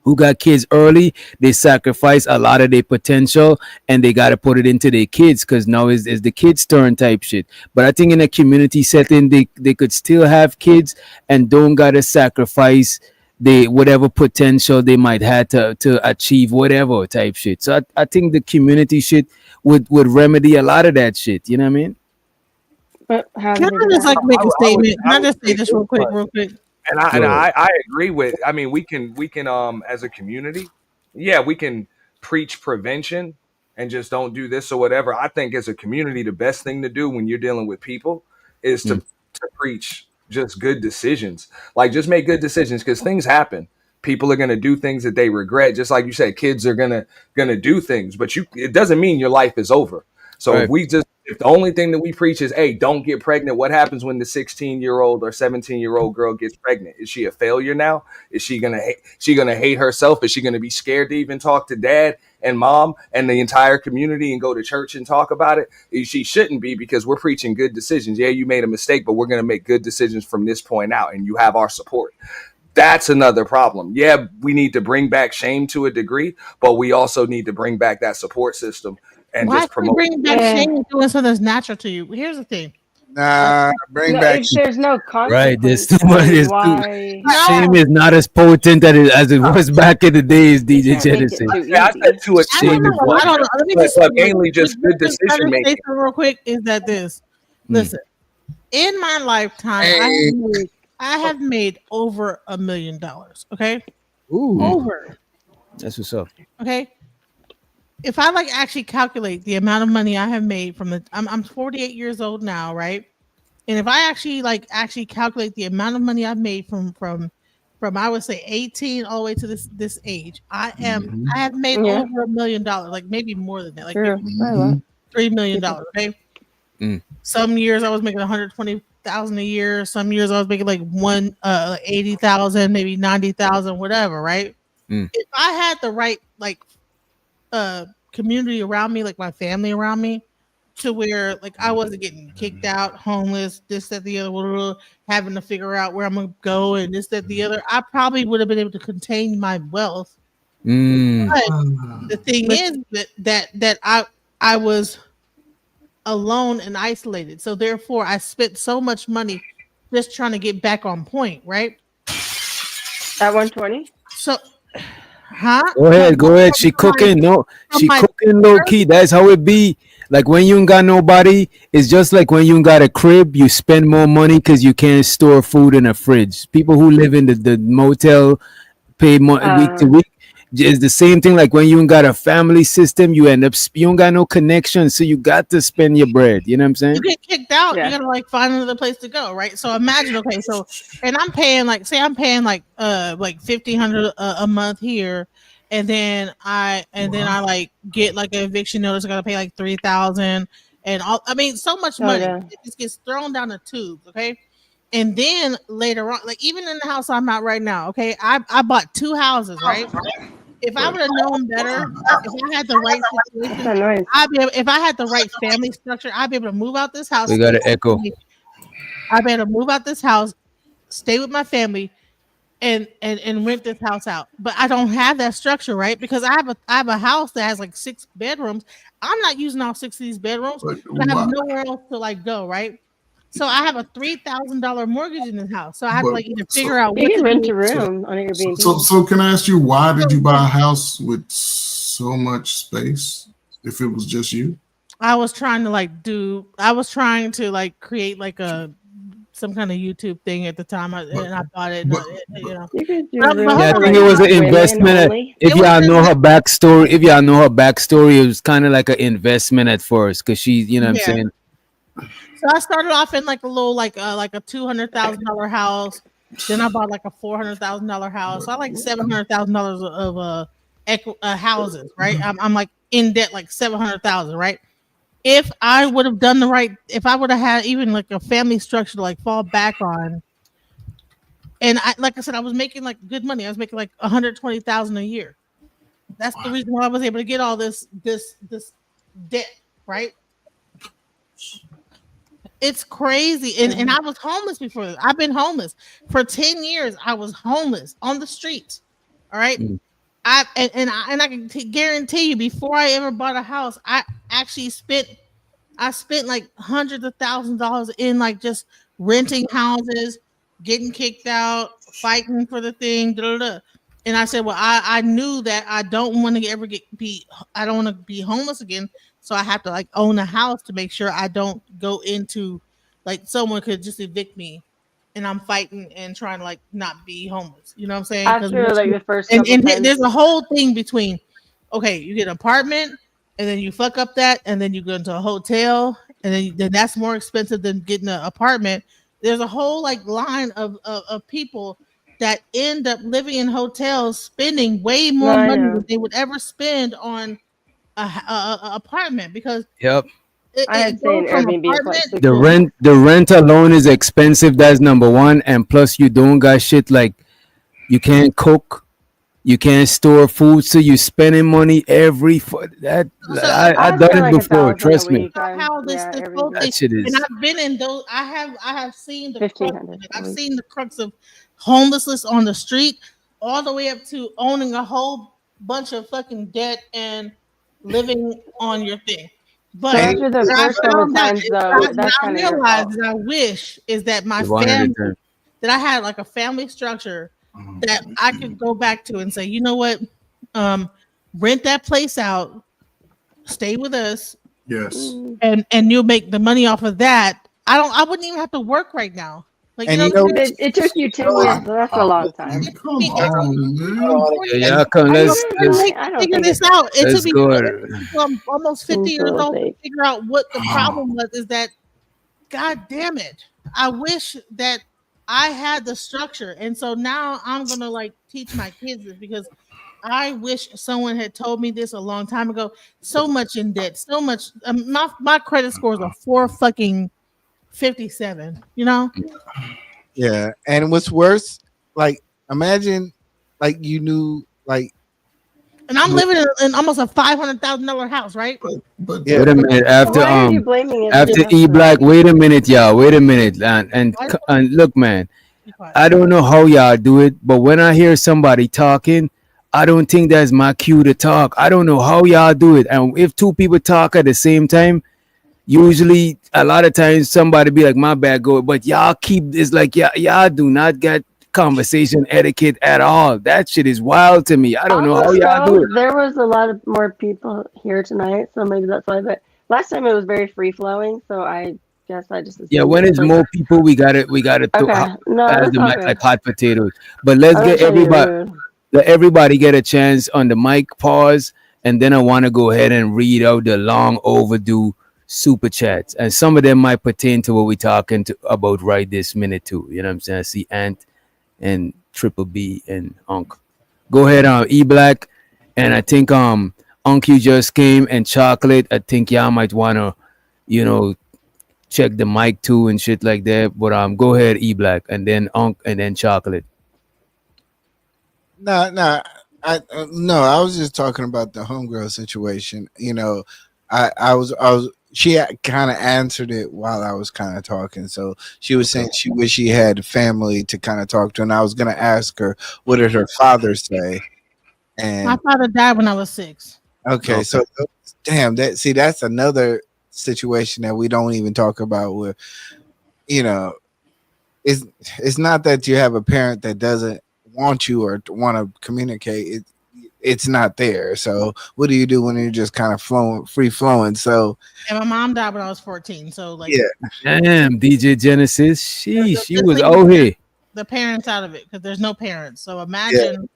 who got kids early, they sacrifice a lot of their potential and they got to put it into their kids, because now is the kids' turn type shit. But I think in a community setting, they could still have kids and don't got to sacrifice whatever potential they might have to achieve whatever type shit. So I think the community shit would remedy a lot of that shit. You know what I mean? But how Can I just like make a statement? Can I just say this real quick? And I agree with. I mean, we can as a community, we can preach prevention and just don't do this or whatever. I think as a community, the best thing to do when you're dealing with people is to preach just good decisions. Like, just make good decisions, because things happen. People are going to do things that they regret. Just like you said, kids are going to do things, but it doesn't mean your life is over. So Right. if the only thing that we preach is, hey, don't get pregnant, what happens when the 16-year-old or 17-year-old girl gets pregnant? Is she a failure now? Is she gonna hate herself? Is she gonna be scared to even talk to dad and mom and the entire community and go to church and talk about it? She shouldn't be, because we're preaching good decisions. Yeah, you made a mistake, but we're gonna make good decisions from this point out, and you have our support. That's another problem. Yeah, we need to bring back shame to a degree, but we also need to bring back that support system and Why just can we promote. bring back shame and doing something that's natural to you? Here's the thing. If there's no consequence, Right, there's too much. why? Shame is not as potent as it was back in the days, DJ Genesis. I said to a Shame is what? Let me but mainly just good decision making. Real quick is that this. Listen, in my lifetime, I have made over $1 million. Okay, over. That's what's up. Okay. If I actually calculate the amount of money I have made from I'm 48 years old now, right? And if I actually calculate the amount of money I've made from I would say 18 all the way to this age, I have made over $1 million, like maybe more than that, like maybe $3 million. Okay. Some years I was making 120,000 a year. Some years I was making like 80,000, maybe 90,000, whatever. Right. If I had the right community around me, like my family around me, to where I wasn't getting kicked out, homeless, this, that, the other, having to figure out where I'm gonna go and this, that, the other, I probably would have been able to contain my wealth. But the thing is that I was alone and isolated, so therefore I spent so much money just trying to get back on point, right? At 120. So. Huh? Go ahead. She cooking. No, she cooking low key. That's how it be. Like when you ain't got nobody, it's just like when you ain't got a crib, you spend more money because you can't store food in a fridge. People who live in the motel pay more week to week. It's the same thing like when you ain't got a family system, you end up you don't got no connection, so you got to spend your bread. You know what I'm saying? You get kicked out, you gotta like find another place to go, right? So imagine, okay, so and I'm paying like, say I'm paying like $1,500 a month here, and then I like get like an eviction notice. I gotta pay like $3,000 and all. I mean, so much money. It just gets thrown down the tubes, okay. And then later on, like even in the house I'm at right now, okay, I bought 2 houses, right? If I would have known better, if I had the right situation, if I had the right family structure, I'd be able to move out this house. We got an echo. I'd be able to move out this house, stay with my family, and rent this house out. But I don't have that structure, right? Because I have a house that has like 6 bedrooms. I'm not using all 6 of these bedrooms, but I have nowhere else to like go, right? So I have a $3,000 mortgage in this house. So I have to like either figure out what to rent do. a room on Airbnb. So can I ask you, why did you buy a house with so much space if it was just you? I was trying to create like some kind of YouTube thing at the time, and I bought it. You know, I think it was an investment. If y'all know her backstory, it was kind of like an investment at first because she, you know what I'm saying. So I started off in like a little like a $200,000 house. Then I bought like a $400,000 house. So I like $700,000 of houses, right? I'm like in debt like $700,000, right? If I would have done if I would have had even like a family structure to like fall back on, and like I said, I was making like good money. I was making like $120,000 a year. That's the reason why I was able to get all this debt, right? It's crazy. And I was homeless before this. I've been homeless for 10 years. I was homeless on the streets. All right. I can guarantee you, before I ever bought a house, I actually spent like hundreds of thousands of dollars in like just renting houses, getting kicked out, fighting for the thing. And I said, well, I knew that I don't want to ever I don't want to be homeless again. So I have to like own a house to make sure I don't go into like someone could just evict me, and I'm fighting and trying to like not be homeless. You know what I'm saying? After like the first and times. There's a whole thing between, okay, you get an apartment and then you fuck up that, and then you go into a hotel, and then that's more expensive than getting an apartment. There's a whole like line of people that end up living in hotels, spending way more money than they would ever spend on a apartment, because the rent alone is expensive. That's number one, and plus you don't got shit like you can't cook, you can't store food, so you spending money every I've done it before. Trust me. That shit is. And I've been in those. I have seen the crux of homelessness on the street, all the way up to owning a whole bunch of fucking debt and living on your thing. But after the first couple times, though, that's I realized that I wish is that my family, that I had like a family structure that I could go back to and say, you know what, rent that place out, stay with us, yes, and you'll make the money off of that. I wouldn't even have to work right now. Like, and you know it took you 10 years, so that's a long time. Come on, man. Yeah, come. Let's figure this out. It took go. me almost 50 years old to figure out what the problem was. Is that, God damn it, I wish that I had the structure, and so now I'm gonna like teach my kids this, because I wish someone had told me this a long time ago. So much in debt, so much. My credit scores are 457. You know. Yeah, and what's worse, like imagine, like you knew, like, and I'm living in almost a $500,000 house, right? But wait a minute. After E Black, wait a minute, y'all. Wait a minute, and look, man. I don't know how y'all do it, but when I hear somebody talking, I don't think that's my cue to talk. I don't know how y'all do it, and if two people talk at the same time, usually a lot of times somebody be like, my bad, go, but y'all keep this like y'all do not get conversation etiquette at all. That shit is wild to me. I don't know how y'all do it. There was a lot of more people here tonight, so maybe that's why. But last time it was very free flowing, so I guess I just when it's more people, we got it. Okay. No, like hot potatoes. But let's get everybody. let everybody get a chance on the mic pause, and then I want to go ahead and read out the long overdue super chats, and some of them might pertain to what we're talking about right this minute too. You know what I'm saying? I see Ant and Triple B and Unk. Go ahead, E Black, and I think Unk, you just came, and Chocolate. I think y'all might wanna, you know, check the mic too and shit like that. But go ahead, E Black, and then Unk, and then Chocolate. No, no. I was just talking about the homegirl situation. You know, I was. She kind of answered it while I was kind of talking. So she was saying she wished she had family to kind of talk to, and I was gonna ask her what did her father say. And my father died when I was 6. Okay, so damn that's another situation that we don't even talk about. Where you know, it's not that you have a parent that doesn't want you or want to communicate. It's not there. So what do you do when you're just kind of free flowing? So and my mom died when I was 14. So like, damn, DJ Genesis, she was out here. The parents out of it because there's no parents. So imagine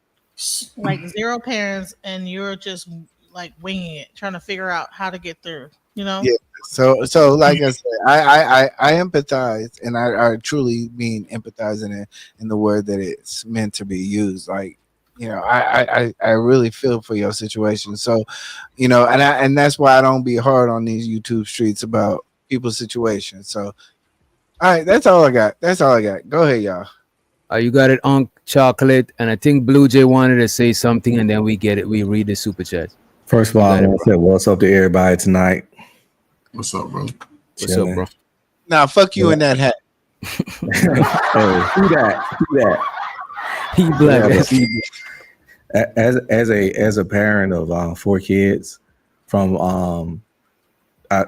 like 0 parents and you're just like winging it, trying to figure out how to get through. You know? Yeah. So like I said, I empathize, and I truly mean empathizing in the word that it's meant to be used. Like, you know, I really feel for your situation. So, you know, and that's why I don't be hard on these YouTube streets about people's situations. So, all right, that's all I got. Go ahead, y'all. You got it on Chocolate, and I think Blue Jay wanted to say something, and then we get it. We read the super chat. First of all, I want to say what's up to everybody tonight. What's up, bro? What's up, bro? Nah, fuck you in that hat. Hey, who that? He Black. As a parent of 4 kids, from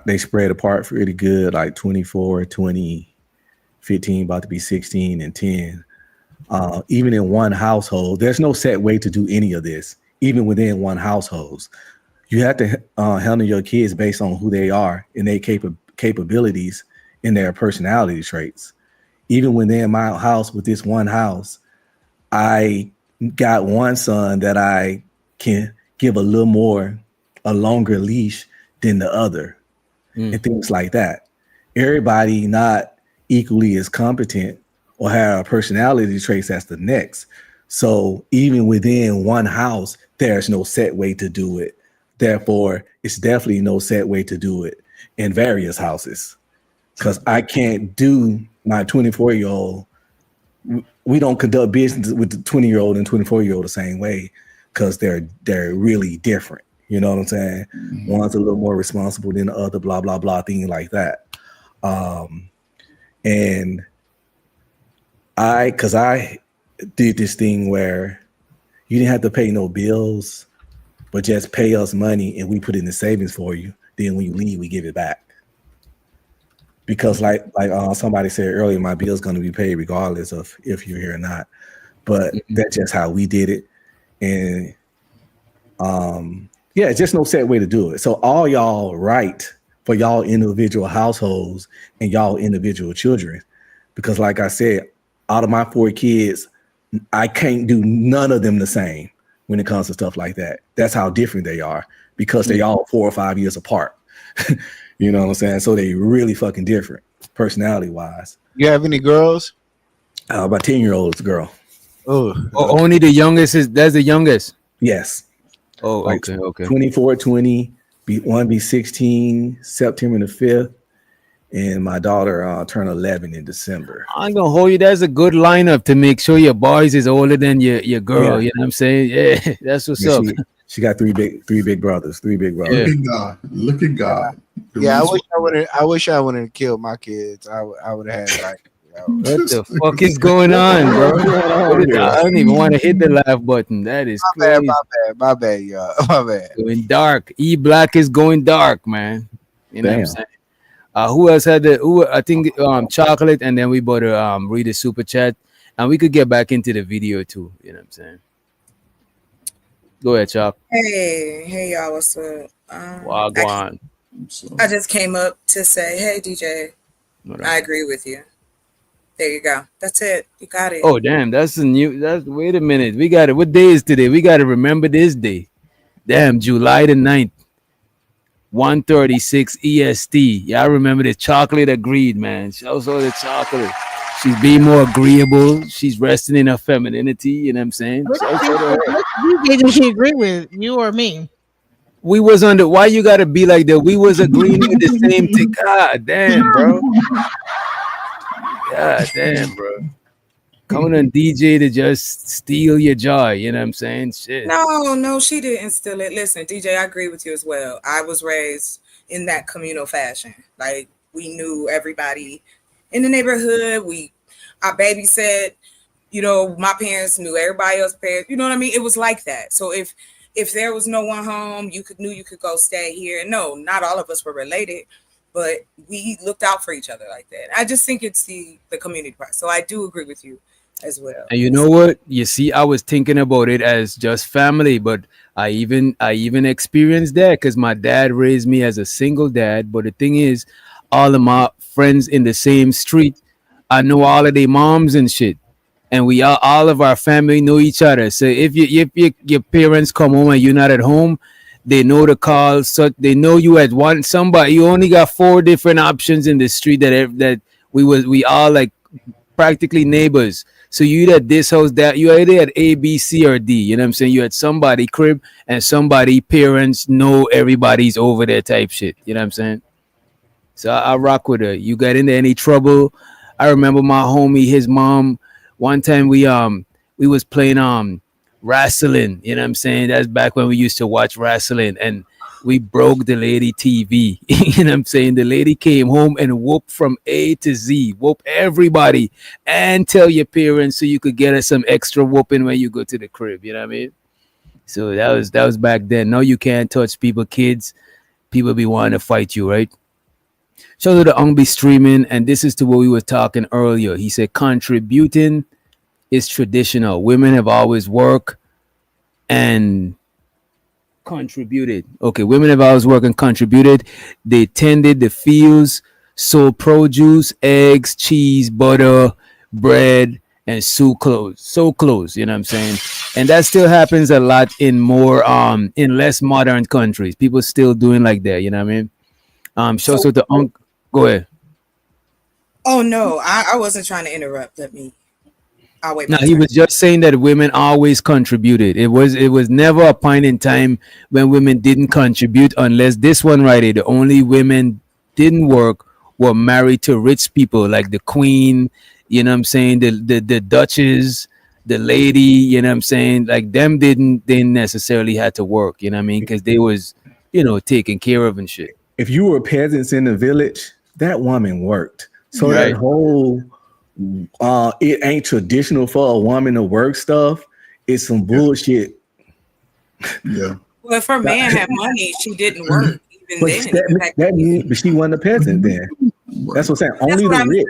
they spread apart pretty good, like 24, 20, 15, about to be 16 and 10. Even in one household, there's no set way to do any of this. Even within one household, you have to handle your kids based on who they are and their capabilities and their personality traits. Even within my house, with this one house, I got one son that I can give a longer leash than the other, and things like that. Everybody not equally as competent or have personality traits as the next. So even within one house, there's no set way to do it. Therefore, it's definitely no set way to do it in various houses. Because I can't do my 24-year-old. We don't conduct business with the 20-year-old and 24-year-old the same way, because they're really different. You know what I'm saying? Mm-hmm. One's a little more responsible than the other, blah, blah, blah, thing like that. And because I did this thing where you didn't have to pay no bills, but just pay us money and we put it in the savings for you. Then when you leave, we give it back. Because like somebody said earlier, my bill's going to be paid regardless of if you're here or not. But that's just how we did it. And just no set way to do it. So all y'all right for y'all individual households and y'all individual children. Because like I said, out of my 4 kids, I can't do none of them the same when it comes to stuff like that. That's how different they are, because they all 4 or 5 years apart. You know what I'm saying? So they really fucking different personality wise. You have any girls? My 10-year-old is a girl. Oh, only the youngest that's the youngest. Yes. Oh, like okay. 24, 20, one be 16, September the 5th. And my daughter turned 11 in December. I'm gonna hold you. That's a good lineup to make sure your boys is older than your girl. Yeah. You know what I'm saying? Yeah, that's what's up. She got three big brothers. Yeah. Look at God. Yeah, I wish I wouldn't have killed my kids. I would have had like. What the fuck is going on, bro? I don't even want to hit the laugh button. That is crazy. My bad, y'all. My bad. Going dark. E Black is going dark, man. You know what I'm saying? Who else had I think Chocolate, and then we better read the super chat, and we could get back into the video too. You know what I'm saying? Go ahead, Choc. Hey y'all, what's up? I just came up to say, hey DJ, I agree with you. There you go. That's it. You got it. Oh damn, that's a new. That's wait a minute. We got it. What day is today? We got to remember this day. Damn, July the 9th, 1:36 EST. Yeah, I remember the chocolate agreed, man. She also the chocolate. She's being more agreeable. She's resting in her femininity. You know what I'm saying? Who did she agree with, you or me? We was on the. Why you gotta be like that? We was agreeing with the same thing. God damn, bro. God damn, bro. Coming on DJ to just steal your joy. You know what I'm saying? Shit. No, she didn't steal it. Listen, DJ, I agree with you as well. I was raised in that communal fashion. Like, we knew everybody in the neighborhood. I babysat. You know, my parents knew everybody else's parents. You know what I mean? It was like that. So if there was no one home, you could go stay here. No, not all of us were related, but we looked out for each other like that. I just think it's the community part. So I do agree with you as well. And you know what? You see, I was thinking about it as just family, but I even experienced that because my dad raised me as a single dad. But the thing is, all of my friends in the same street, I know all of their moms and shit. And we all of our family know each other. So if your parents come home and you're not at home, they know the call. So they know you at somebody. You only got 4 different options in the street that we all like practically neighbors. So you at this house, that you either at A, B, C, or D. You know what I'm saying? You at somebody crib and somebody parents know everybody's over there type shit. You know what I'm saying? So I rock with her. You got into any trouble? I remember my homie, his mom. One time we was playing wrestling, you know what I'm saying? That's back when we used to watch wrestling, and we broke the lady TV. You know what I'm saying? The lady came home and whooped from A to Z, whoop everybody, and tell your parents so you could get her some extra whooping when you go to the crib. You know what I mean? So that was back then. No, you can't touch people, kids. People be wanting to fight you, right? Shout out to Ungby streaming, and this is to what we were talking earlier. He said contributing is traditional. Women have always worked and contributed. Okay, women have always worked and contributed. They tended the fields, sold produce, eggs, cheese, butter, bread, and sew clothes. You know what I'm saying? And that still happens a lot in in less modern countries. People still doing like that. You know what I mean? So the go ahead. Oh no, I wasn't trying to interrupt. I'll wait. No, he was just saying that women always contributed. It was never a point in time when women didn't contribute, unless this one right here. The only women didn't work were married to rich people like the queen. You know what I'm saying? The duchess, the lady. You know what I'm saying? Like them didn't necessarily had to work. You know what I mean? Because they was taken care of and shit. If you were peasants in the village, that woman worked. So right. That whole it ain't traditional for a woman to work stuff. It's some bullshit. Yeah. Well, if her man had money, she didn't work. But she wasn't a peasant then. That's what I'm saying. Only the rich.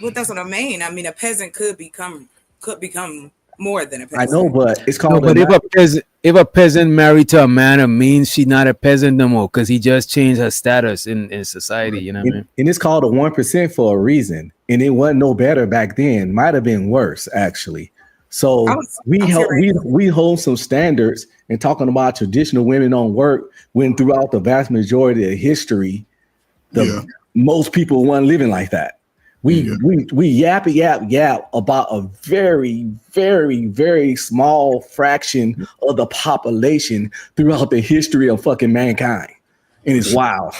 Well, that's what I mean. I mean, a peasant could become more than a peasant. I know, but it's called. No, but if a peasant married to a man of means, she's not a peasant no more because he just changed her status in society. You know what I mean? And it's called a 1% for a reason. And it wasn't no better back then. Might have been worse actually. So we hold some standards and talking about traditional women on work when throughout the vast majority of history, most people weren't living like that. We yap about a very, very, very small fraction of the population throughout the history of fucking mankind. And it's wild.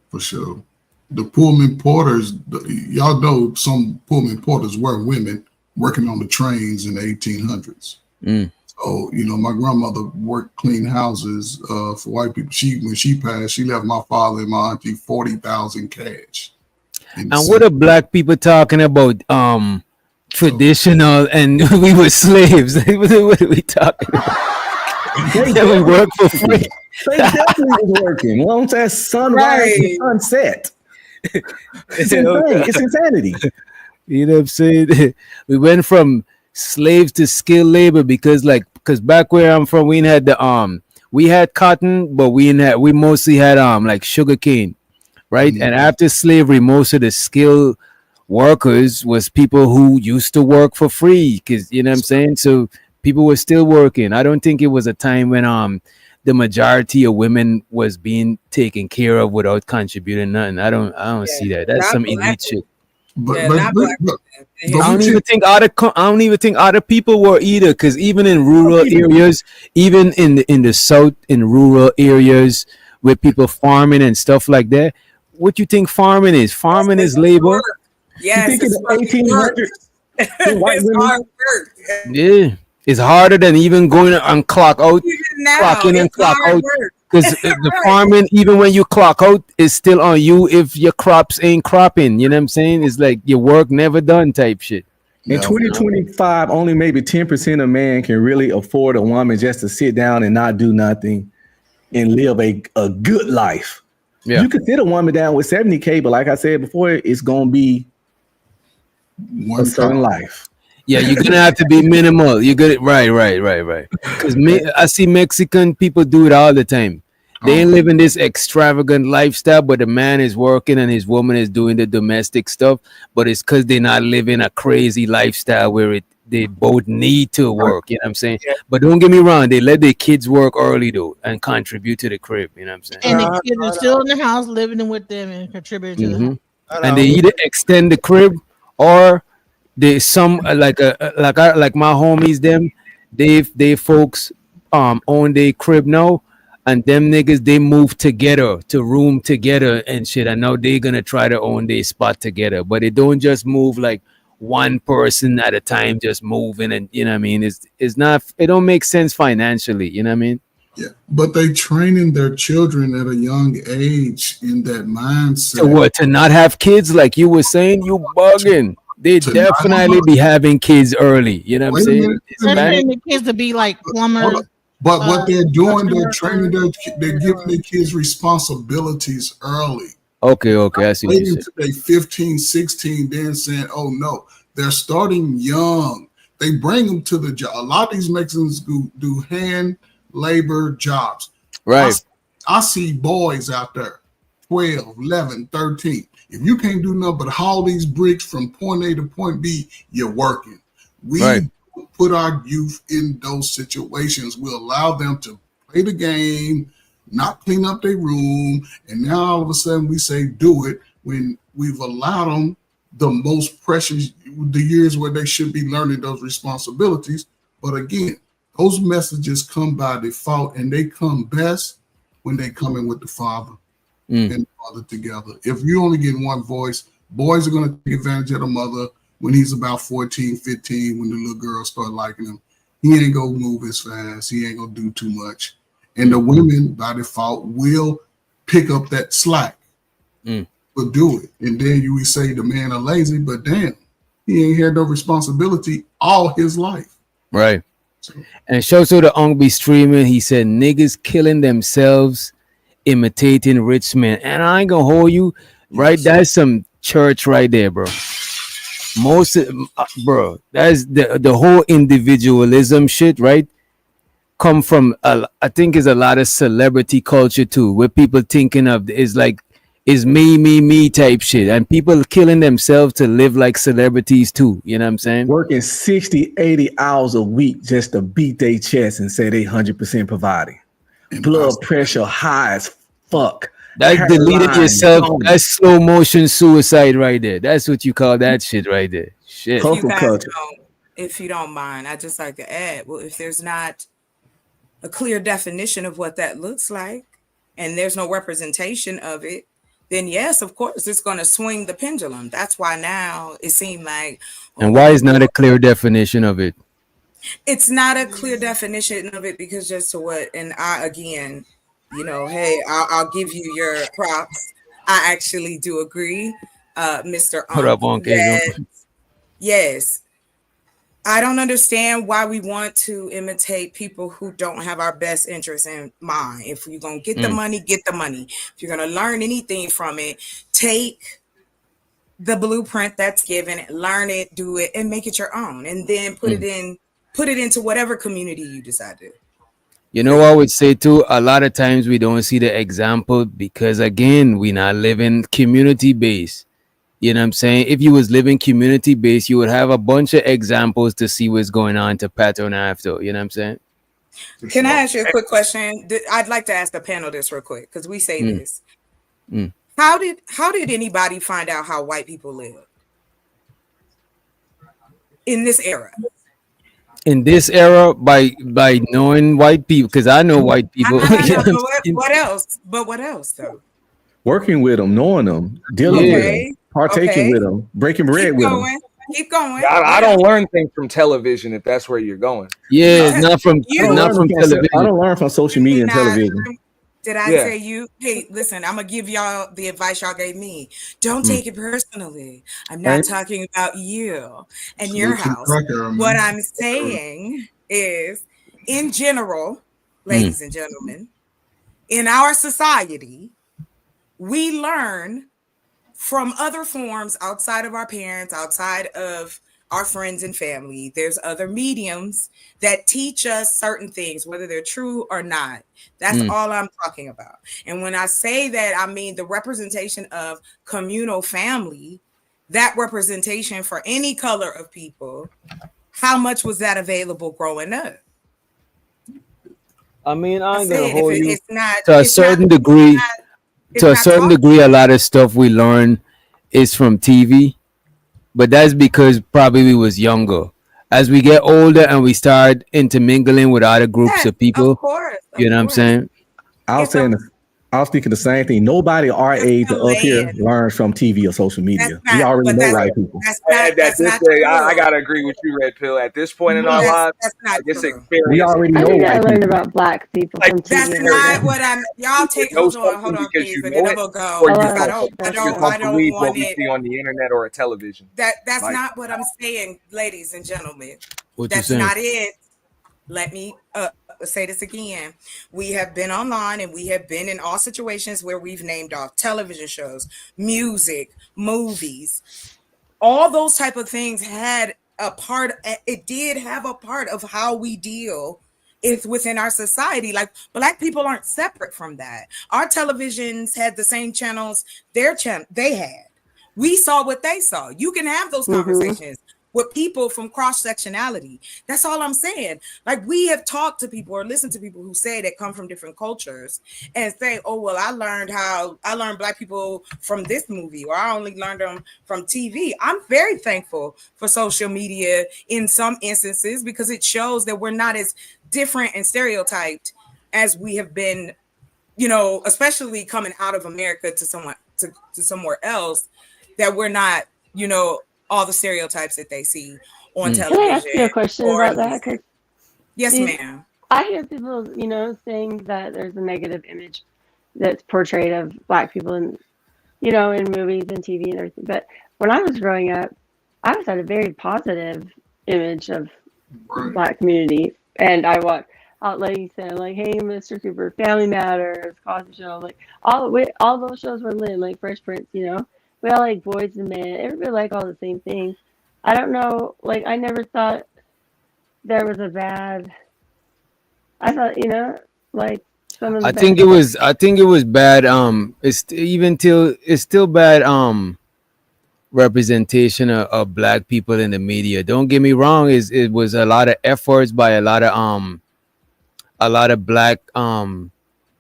For sure. The Pullman porters, y'all know some Pullman porters were women working on the trains in the 1800s. So, my grandmother worked clean houses for white people. When she passed, she left my father and my auntie $40,000 cash. And what are black people talking about? Traditional, and we were slaves. What are we talking about? We work for free. They definitely was working. You know what I'm saying? Sunrise and sunset. It's insane. It's insanity. You know what I'm saying? We went from slaves to skilled labor because back where I'm from, we had we had cotton, but we mostly had like sugar cane. Right. And after slavery, most of the skilled workers was people who used to work for free, because you know what I'm saying. So people were still working. I don't think it was a time when the majority of women was being taken care of without contributing nothing. I don't see that. That's some elite shit. But, I don't even think other people were either, because even in rural areas, even in the south, in rural areas with people farming and stuff like that, what you think farming is? Farming is labor. Yes, you think in the 1800s, white women, Yeah, it's harder than even going and clock out, clock in and clock out. Because the farming, even when you clock out, is still on you if your crops ain't cropping. You know what I'm saying? It's like your work never done type shit. In 2025, only maybe 10% of men can really afford a woman just to sit down and not do nothing and live a good life. Yeah. You can sit a woman down with 70K, but like I said before, it's going to be a certain life. Yeah, you're gonna have to be minimal. You're gonna right. Because I see Mexican people do it all the time. They ain't living this extravagant lifestyle, but the man is working and his woman is doing the domestic stuff. But it's because they're not living a crazy lifestyle where they both need to work. You know what I'm saying? But don't get me wrong, they let their kids work early though and contribute to the crib. You know what I'm saying? And the kids are still in the house, living with them and contributing to the house. And they either extend the crib or they some like my homies them they folks own their crib now, and them niggas they move together to room together and shit, and now they gonna try to own their spot together, but they don't just move like one person at a time just moving, and you know what I mean, it's not, it don't make sense financially, you know what I mean. Yeah, but they training their children at a young age in that mindset. To what? To not have kids, like you were saying? You bugging. They definitely be having kids early. You know what I'm saying? They're training the kids to be like plumbers. But what they're doing, they're training they're giving their kids responsibilities early. Okay, I see what you Waiting said. till they 15, 16, then saying, oh no, they're starting young. They bring them to the job. A lot of these Mexicans do hand labor jobs. Right. I see boys out there, 12, 11, 13. If you can't do nothing but haul these bricks from point A to point B, you're working. We put our youth in those situations. We allow them to play the game, not clean up their room, and now all of a sudden we say do it when we've allowed them the most precious, the years where they should be learning those responsibilities. But again, those messages come by default, and they come best when they come in with the father and mother together. If you only get one voice, boys are going to take advantage of the mother when he's about 14, 15, when the little girls start liking him. He ain't going to move as fast. He ain't going to do too much. And the women, by default, will pick up that slack. But do it. And then you would say the man are lazy, but damn, he ain't had no responsibility all his life. Right. And shout to the Ong be streaming. He said niggas killing themselves imitating rich men. And I ain't gonna hold you, right? That's some church right there, bro. Bro, that's the whole individualism shit, right? Come from I think is a lot of celebrity culture too, where people thinking of is like is me type shit, and people killing themselves to live like celebrities too. You know what I'm saying? Working 60, 80 hours a week just to beat their chest and say they 100% providing. Blood pressure high as fuck. That's deleting yourself. That's slow motion suicide right there. That's what you call that shit right there. Shit. If you don't mind, I'd just like to add, well, if there's not a clear definition of what that looks like, and there's no representation of it, then yes, of course, it's going to swing the pendulum. That's why now it seemed like. And why is not a clear definition of it? It's not a clear definition of it because just to what, and I, again, you know, hey, I'll give you your props. I actually do agree, Mr. Hold up, yes. I don't understand why we want to imitate people who don't have our best interests in mind. If you're going to get the money, get the money. If you're going to learn anything from it, take the blueprint that's given, learn it, do it, and make it your own. And then put it into whatever community you decide to. You know, I would say too, a lot of times we don't see the example because again, we not living community based. You know what I'm saying? If you was living community based, you would have a bunch of examples to see what's going on to pattern after. You know what I'm saying? Can I ask you a quick question? I'd like to ask the panel this real quick because we say this. How did anybody find out how white people live in this era? In this era, by knowing white people, because I know white people. What else? But what else though? Working with them, knowing them, dealing with them, partaking with them, breaking bread with them. Keep going. I don't learn things from television if that's where you're going. Yeah, not from television. I don't learn from social media and television. Did I say you? Hey, listen, I'm gonna give y'all the advice y'all gave me. Don't take it personally. I'm not talking about you and your house. What I'm saying is, in general, ladies and gentlemen, in our society, we learn from other forms outside of our parents, outside of our friends and family. There's other mediums that teach us certain things, whether they're true or not. That's all I'm talking about. And when I say that, I mean the representation of communal family, that representation for any color of people. How much was that available growing up? I mean, I ain't gonna said, hold if it- you it's not- to a it's certain not- degree. it's To a not certain talked degree, a lot of stuff we learn is from TV, but that's because probably we was younger. As we get older and we start intermingling with other groups of people, you know what I'm saying? I was thinking the same thing. Nobody our age or up here learns from TV or social media. We already know white people. I gotta agree with you, Red Pill. At this point in our lives, this experience. We already I know think I white learned people. about black people from TV. That's not what I'm. Y'all take. Hold on, please, and then I'm gonna go. Or you I don't don't believe what want we it. see on the internet or a television. That's Like- not what I'm saying, ladies and gentlemen. What you That's saying? not it. Let me say this again. We have been online and we have been in all situations where we've named off television shows, music, movies. All those type of things had a part. It did have a part of how we deal within our society. Like black people aren't separate from that. Our televisions had the same channels they had. We saw what they saw. You can have those conversations with people from cross-sectionality. That's all I'm saying. Like we have talked to people or listened to people who say that come from different cultures and say, oh, well, I learned black people from this movie, or I only learned them from TV. I'm very thankful for social media in some instances because it shows that we're not as different and stereotyped as we have been, especially coming out of America to somewhere else, that we're not, all the stereotypes that they see on television. Can I ask you a question about that? 'Cause yes, see, ma'am. I hear people, saying that there's a negative image that's portrayed of black people in movies and TV and everything. But when I was growing up, I was had a very positive image of black community, and I watched, like you said, like Hey, Mr. Cooper, Family Matters, Cosby Show, like all those shows were lit, like Fresh Prince, We all like Boys and Men. Everybody like all the same things. I don't know. Like I never thought there was a bad. I thought like some of the. I think it was bad. It's still bad. Representation of black people in the media. Don't get me wrong. It was a lot of efforts by a lot of black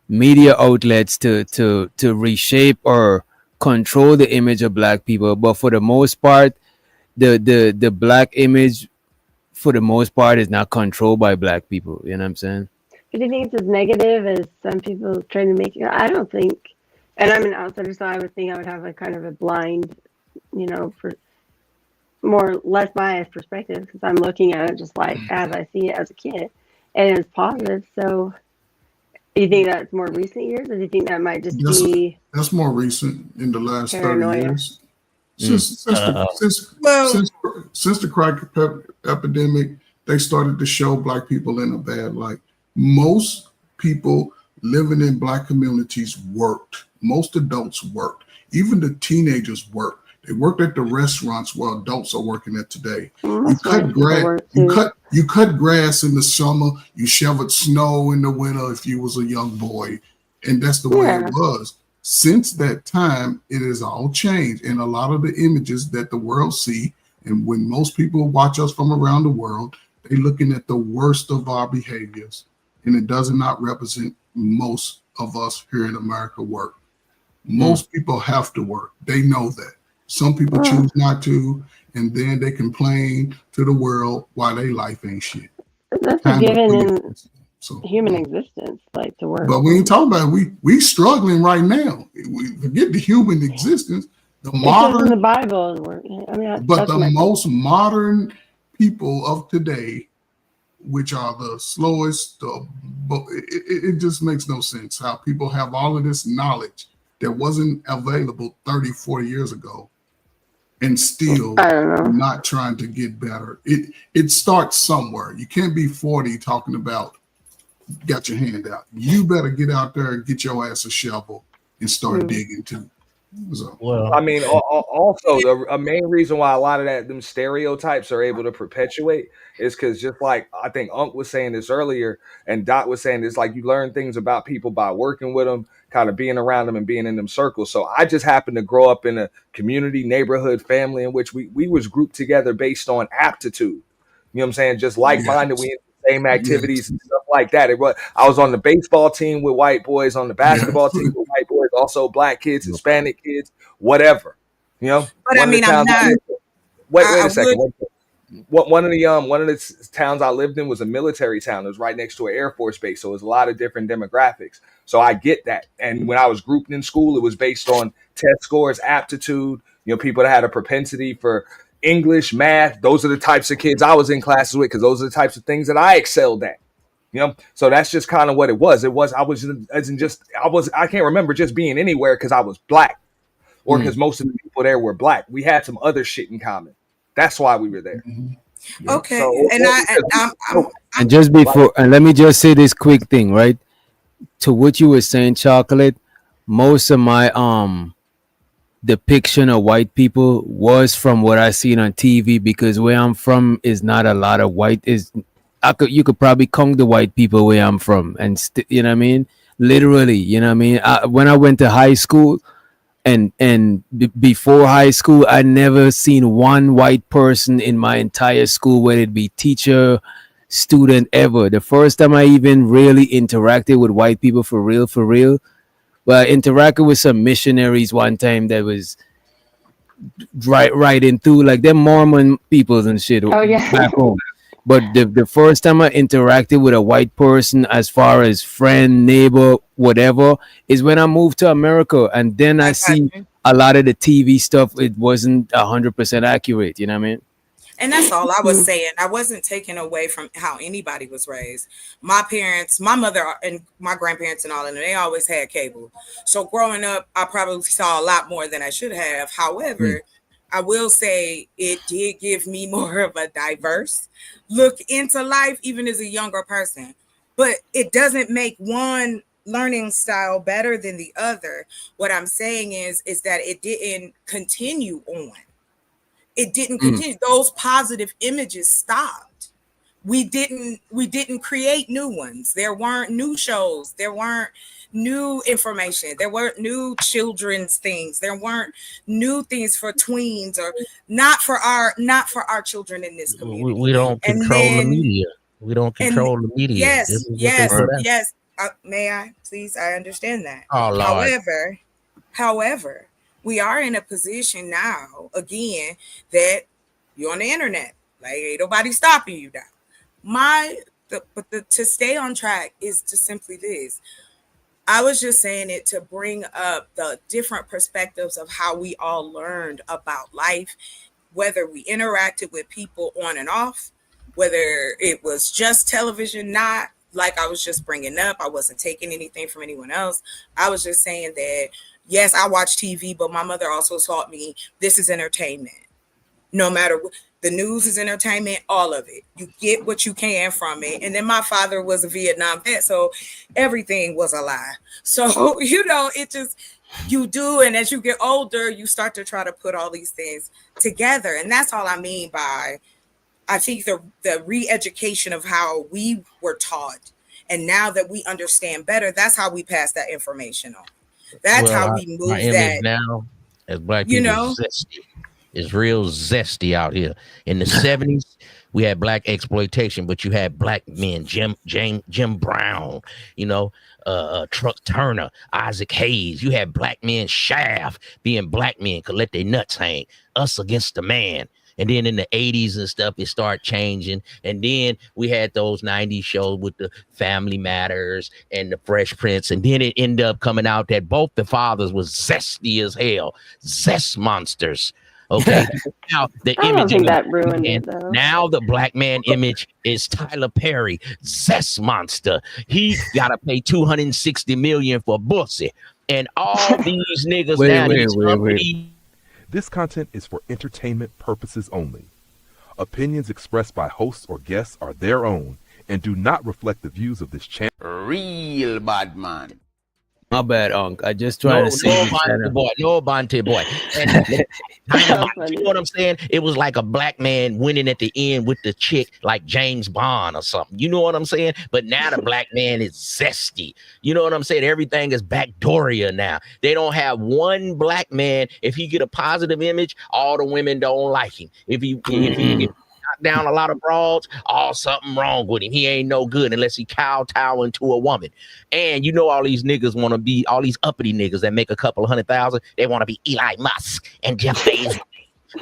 media outlets to reshape or control the image of black people, but for the most part, the black image, for the most part, is not controlled by black people. You know what I'm saying? Do you think it's as negative as some people trying to make it? I don't think. And I'm an outsider, so I would think I would have a kind of a blind, for less biased perspective because I'm looking at it just like as I see it as a kid, and it's positive. So. Do you think that's more recent years, or do you think that might just be? That's more recent in the last paranoia? 30 years. Since the crack epidemic, they started to show black people in a bad light. Most people living in black communities worked. Most adults worked. Even the teenagers worked. They worked at the restaurants where adults are working at today. You cut grass. You cut grass in the summer. You shoveled snow in the winter if you was a young boy, and that's the way it was. Since that time, it has all changed. And a lot of the images that the world see, and when most people watch us from around the world, they're looking at the worst of our behaviors. And it does not represent most of us here in America work. Most people have to work. They know that. Some people choose not to, and then they complain to the world why their life ain't shit. That's a given in human existence, like to work. But we ain't talking about it. We struggling right now. We forget the human existence. The modern, in the Bible. I mean, but the most modern people of today, which are the slowest, it just makes no sense how people have all of this knowledge that wasn't available 30, 40 years ago and still not trying to get better. It starts somewhere. You can't be 40 talking about got your hand out. You better get out there and get your ass a shovel and start digging too. So, well, I mean, also a main reason why a lot of them stereotypes are able to perpetuate is because, just like I think Unc was saying this earlier, and Dot was saying this, like you learn things about people by working with them, kind of being around them and being in them circles. So I just happened to grow up in a community, neighborhood, family in which we was grouped together based on aptitude. You know what I'm saying? Just like-minded, we in the same activities and stuff like that. I was on the baseball team with white boys, on the basketball team with white boys, also black kids, Hispanic kids, whatever. You know. But I mean, I'm not. Wait a second. One of the towns I lived in was a military town. It was right next to an Air Force base, so it was a lot of different demographics. So I get that. And when I was grouped in school, it was based on test scores, aptitude. You know, people that had a propensity for English, math. Those are the types of kids I was in classes with because those are the types of things that I excelled at. You know, so that's just kind of what it was. I can't remember just being anywhere because I was black or because most of the people there were black. We had some other shit in common. That's why we were there. Okay. So, and just before, and let me just say this quick thing, right? To what you were saying, Chocolate, most of my depiction of white people was from what I seen on TV because where I'm from is not a lot of white. You could probably count the white people where I'm from, and you know what I mean. Literally, you know what I mean. When I went to high school, and before high school, I never seen one white person in my entire school, whether it be teacher, student, ever. The first time I even really interacted with white people for real, well, I interacted with some missionaries one time that was right into like them Mormon peoples and shit back home. But the first time I interacted with a white person as far as friend, neighbor, whatever, is when I moved to America. And then I see a lot of the TV stuff, it wasn't 100% accurate. You know what I mean? And that's all I was saying. I wasn't taking away from how anybody was raised. My parents, my mother and my grandparents and all of them, they always had cable. So growing up, I probably saw a lot more than I should have. However, I will say it did give me more of a diverse look into life, even as a younger person. But it doesn't make one learning style better than the other. What I'm saying is that it didn't continue on. It didn't continue. Those positive images stopped. We didn't create new ones. There weren't new shows. There weren't new information. There weren't new children's things. There weren't new things for tweens or not for our children in this community. We don't control the media. We don't control the media. Yes. May I please? I understand that. Oh, Lord. However, we are in a position now, again, that you're on the internet. Like, ain't nobody stopping you now. To stay on track is to simply this. I was just saying it to bring up the different perspectives of how we all learned about life, whether we interacted with people on and off, whether it was just television, not like I was just bringing up. I wasn't taking anything from anyone else. I was just saying that, yes, I watch TV, but my mother also taught me this is entertainment. No matter what, the news is entertainment, all of it. You get what you can from it. And then my father was a Vietnam vet, so everything was a lie. So, it just, you do. And as you get older, you start to try to put all these things together. And that's all I mean by, I think the re-education of how we were taught. And now that we understand better, that's how we pass that information on. That's Well, how we move my image that. now as black You people know? is zesty. It's real zesty out here. In the 70s, we had black exploitation, but you had black men, Jim Brown, you know, Truck Turner, Isaac Hayes. You had black men, Shaft, being black men could let their nuts hang. Us against the man. And then in the 80s and stuff, it started changing. And then we had those 90s shows with the Family Matters and the Fresh Prince. And then it ended up coming out that both the fathers was zesty as hell, zest monsters. Okay. Now the I don't image think of that ruined it, though. now the black man image is Tyler Perry, zest monster. He gotta pay $260 million for bussy. And all these niggas Wait. This content is for entertainment purposes only. Opinions expressed by hosts or guests are their own and do not reflect the views of this channel. Real bad man. My bad, Unc. I just trying to say no Bonte boy. And, you know what I'm saying? It was like a black man winning at the end with the chick like James Bond or something. You know what I'm saying? But now the black man is zesty. You know what I'm saying? Everything is backdooria now. They don't have one black man. If he get a positive image, all the women don't like him. If he get down a lot of broads, something wrong with him. He ain't no good unless he kowtow into a woman. And you know all these niggas want to be, all these uppity niggas that make a couple of $100,000, they want to be Eli Musk and Jeff Bezos.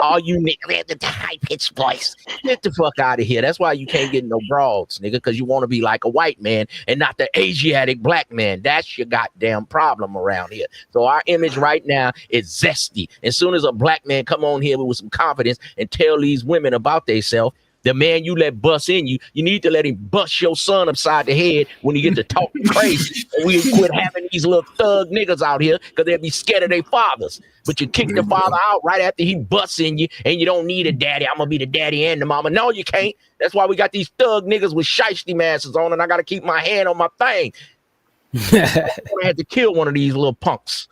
All you niggas with the high-pitched voice. Get the fuck out of here. That's why you can't get no broads, nigga, because you want to be like a white man and not the Asiatic black man. That's your goddamn problem around here. So our image right now is zesty. As soon as a black man come on here with some confidence and tell these women about themselves, the man you let bust in you, you need to let him bust your son upside the head when he get to talking crazy. And we quit having these little thug niggas out here because they'll be scared of their fathers. But you kick the father out right after he busts in you, and you don't need a daddy. I'm going to be the daddy and the mama. No, you can't. That's why we got these thug niggas with shiesty masks on, and I got to keep my hand on my thing. I had to kill one of these little punks.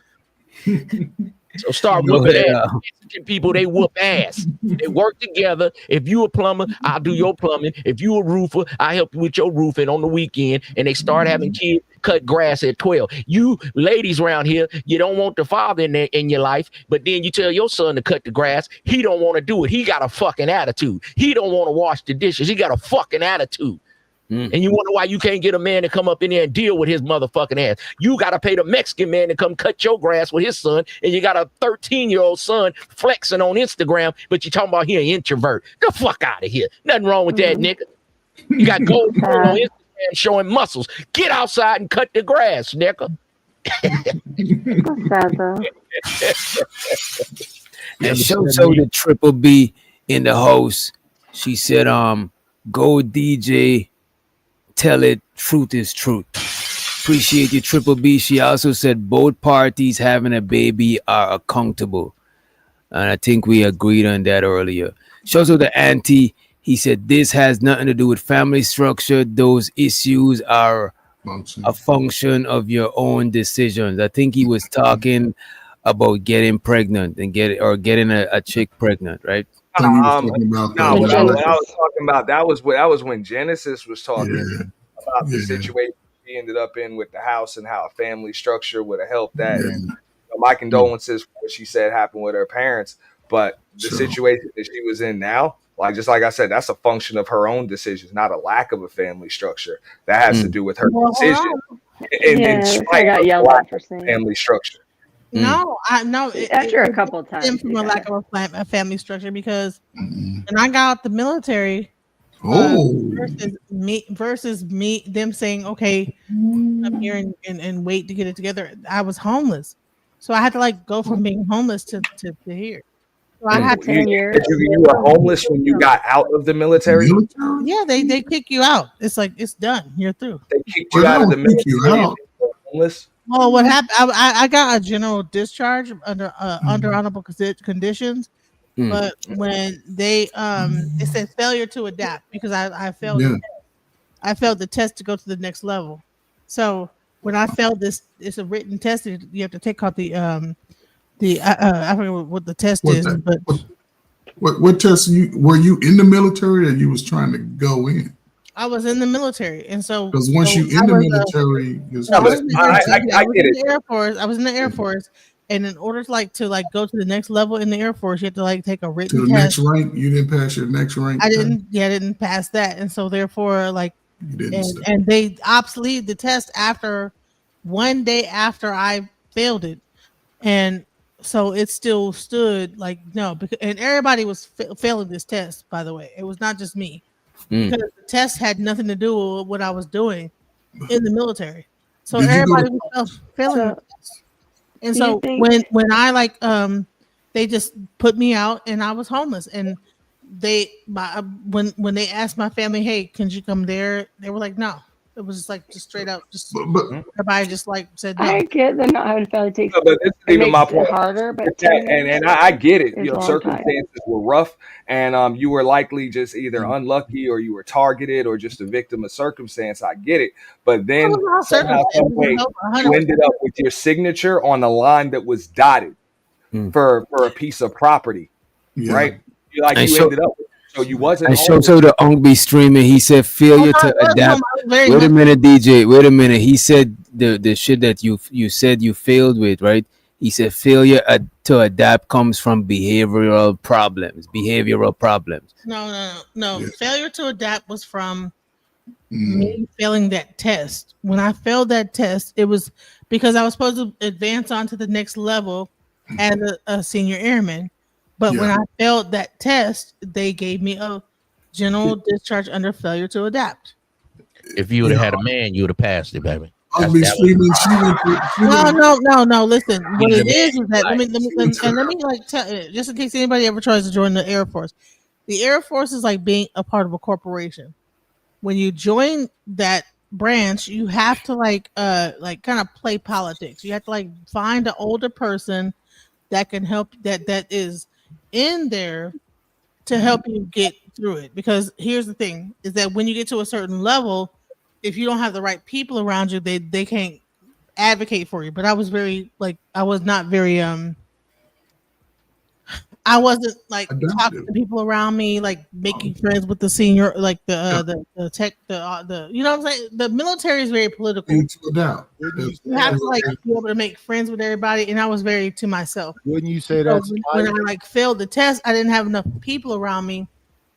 So start whooping ass. Mexican people, they whoop ass. They work together. If you a plumber, I'll do your plumbing. If you a roofer, I help you with your roofing on the weekend. And they start having kids cut grass at 12. You ladies around here, you don't want the father in your life, but then you tell your son to cut the grass. He don't want to do it. He got a fucking attitude. He don't want to wash the dishes. He got a fucking attitude. And you wonder why you can't get a man to come up in there and deal with his motherfucking ass. You got to pay the Mexican man to come cut your grass with his son, and you got a 13-year-old son flexing on Instagram, but you talking about he an introvert. The fuck out of here. Nothing wrong with that, nigga. You got gold on Instagram showing muscles. Get outside and cut the grass, nigga. And so the Triple B in the house, she said, go DJ, tell it, truth is truth. Appreciate you, Triple B. She also said both parties having a baby are accountable. And I think we agreed on that earlier. She also the auntie, he said this has nothing to do with family structure. Those issues are a function of your own decisions. I think he was talking about getting pregnant and getting a chick pregnant, right? What I was talking about, that was when Genesis was talking about the situation he ended up in with the house and how a family structure would have helped that. And, my condolences for what she said happened with her parents, but the situation that she was in now, just like I said, that's a function of her own decisions, not a lack of a family structure. That has to do with her decision. I got yelled at for saying family structure. No, I know. After a couple of times, from a lack of a family structure, because when I got out the military, versus me, them saying, "Okay, I'm here and wait to get it together." I was homeless, so I had to go from being homeless to here. So I had 10 years. You were homeless when you got out of the military? Yeah, they kick you out. It's like it's done. You're through. They kicked you out of the military. Homeless. Well, what happened? I got a general discharge under honorable conditions, but when they it said failure to adapt because I failed. I failed the test to go to the next level. So when I failed this, it's a written test. You have to take out the I forget what the test is. But what test were you in the military or you was trying to go in? I was in the military, and so Because once you in the military, I was in get the Air Force. I was in the Air Force, and in order to go to the next level in the Air Force, you have to take a written to the test. next rank, you didn't pass your next rank. I didn't pass that, and so therefore, and they obsoleted the test after 1 day after I failed it, and so it still stood no, and everybody was failing this test. By the way, it was not just me. Because the test had nothing to do with what I was doing in the military, so everybody was failing the test. And so when I they just put me out and I was homeless, and when they asked my family, hey, can you come there? They were like, no. It was just straight up, everybody just said no. I get that not having a family takes but this is even my point. harder, but and I get it. It's a long Circumstances were rough, and you were likely just either unlucky or you were targeted or just a victim of circumstance. I get it, but then somehow, some way, you ended up with your signature on the line that was dotted for a piece of property, right? You ended up. So you wasn't. And so the Ong be streaming. He said failure to adapt. Wait a minute, DJ. Wait a minute. He said the shit that you said you failed with, right? He said failure to adapt comes from behavioral problems. No. Failure to adapt was from me failing that test. When I failed that test, it was because I was supposed to advance on to the next level as a senior airman. But when I failed that test, they gave me a general discharge under failure to adapt. If you would have had a man, you would have passed it, baby. I'll be screaming. No. Listen, what it is that let me just in case anybody ever tries to join the Air Force. The Air Force is like being a part of a corporation. When you join that branch, you have to kind of play politics. You have to find an older person that can help that is in there to help you get through it. Because here's the thing is that when you get to a certain level, if you don't have the right people around you, they can't advocate for you. But I was I wasn't talking to people around me, making friends with the senior, the tech, the you know what I'm saying? The military is very political. You have to be able to make friends with everybody, and I was very to myself. Wouldn't you say that when I failed the test, I didn't have enough people around me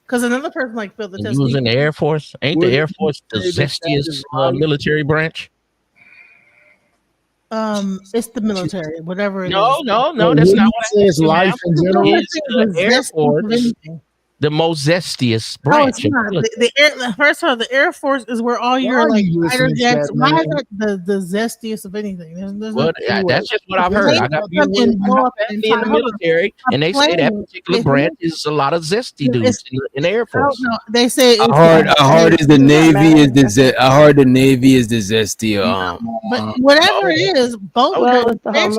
because another person failed the test. You was in the Air Force? Ain't the Air Force the zestiest military branch? It's the military, whatever it is. No, that's not what I said. Life in general. It's the Air Force, the most zestiest branch. No, it's not. First of all, the Air Force is where all your fighter jets. Why is that the zestiest of anything? That's just what I've heard. I got people in the military, and they say that particular branch is a lot of zesty dudes in the Air Force. No, they say I heard the Navy is the zesty. But whatever it is, both of them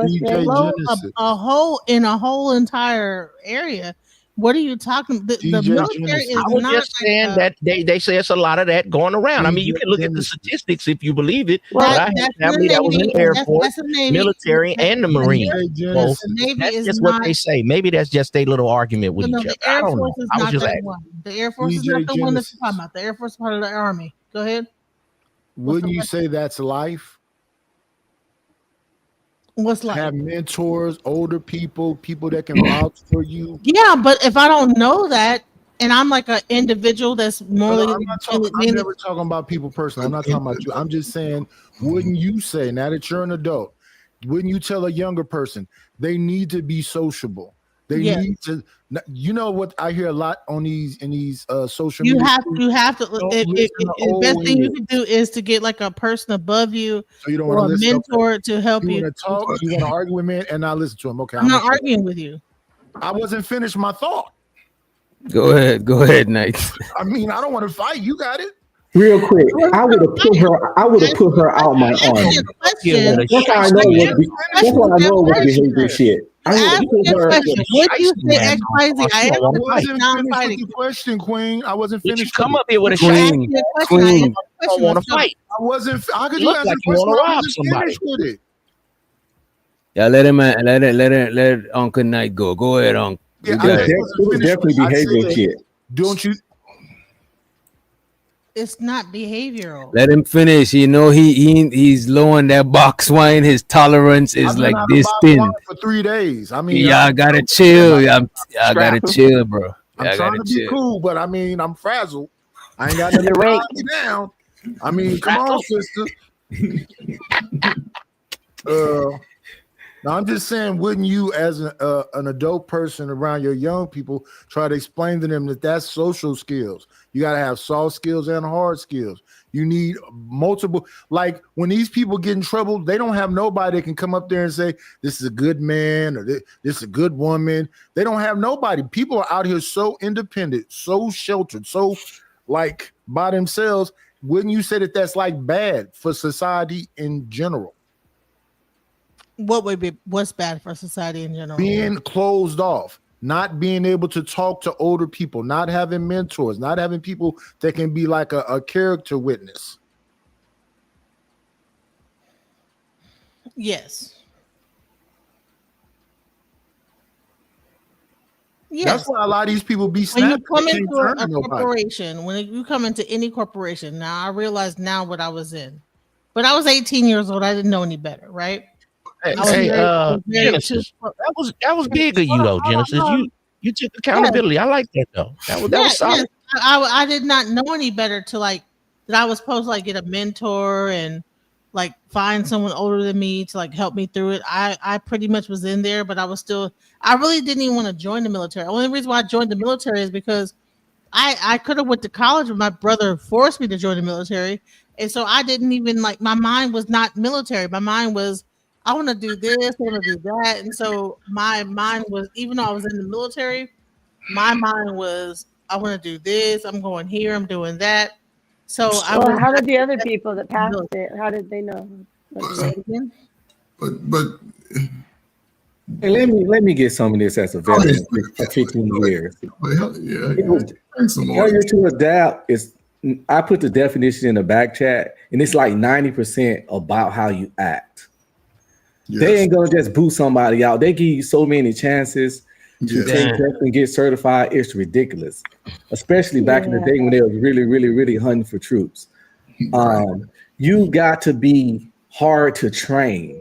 a whole entire area. What are you talking? The military is I was just saying that they say it's a lot of that going around. I mean, you can look at the statistics if you believe it. Well, I had family that was in the Air Force, military, and the Marine. That's just what they say. Maybe that's just a little argument with each other. I don't know. I was just asking. The Air Force is not the one that you're talking about. The Air Force is part of the Army. Go ahead. Wouldn't you say that's life? What's like? Have mentors, older people that can vouch for you. Yeah, but if I don't know that, and I'm like an individual that's more. I'm never talking about people personally. I'm not talking about you. I'm just saying, wouldn't you say, now that you're an adult, wouldn't you tell a younger person they need to be sociable? They need to. You know what I hear a lot on these social media. You have to. The best thing you can do is to get like a person above you, so you don't or want a to mentor to help you. You want to talk. You want to argue with me and not listen to him. Okay, I'm not arguing with you. I wasn't finished my thought. Go ahead, Nate. I mean, I don't want to fight. You got it. Real quick, I would have put her out my arm. That's how I know it was behavior shit. What do you say, X, Y, Z? I wasn't finished with the question, Queen. I wasn't finished. Come up here with a Queen. I don't want to fight. I wasn't. How could you Look ask like a you question? want to I rob wasn't somebody. finished with it. Yeah, let Uncle Knight go. Go ahead, Uncle. It was definitely behavior shit. Don't you? It's not behavioral. Let him finish. You know he's low on that box wine. His tolerance is like this thin. For 3 days. I mean, y'all gotta chill. Y'all gotta chill, bro. I'm trying to be cool, but I mean, I'm frazzled. I ain't got nothing to calm me down. I mean, come on, sister. Now I'm just saying, wouldn't you, as an adult person around your young people, try to explain to them that that's social skills? You got to have soft skills and hard skills. You need multiple. Like when these people get in trouble, they don't have nobody that can come up there and say, this is a good man or this is a good woman. They don't have nobody. People are out here so independent, so sheltered, so like by themselves. Wouldn't you say that that's like bad for society in general? What's bad for society in general? Being closed off, not being able to talk to older people, not having mentors, not having people that can be like a character witness. Yes. That's why a lot of these people be when you snapping. come They can't into turn to a nobody. corporation, when you come into any corporation, now I realize now what I was in. But I was 18 years old. I didn't know any better, right? Genesis, that was big of you though, Genesis. You took accountability. I like that though. That was solid. I did not know any better to like that I was supposed to like get a mentor and like find someone older than me to like help me through it. I pretty much was in there, but I really didn't even want to join the military. The only reason why I joined the military is because I could have went to college, but my brother forced me to join the military. And so I didn't even like, my mind was not military. My mind was, I want to do this, I want to do that. And so my mind was, even though I was in the military, my mind was, I want to do this, I'm going here, I'm doing that. So how did the other people that passed it, how did they know? But hey, let me get some of this as a veteran for 15 years. Failure to adapt is, I put the definition in the back chat, and it's like 90% about how you act. Yes. They ain't gonna just boot somebody out. They give you so many chances to take tests and get certified. It's ridiculous, especially back in the day when they was really, really, really hunting for troops. You got to be hard to train.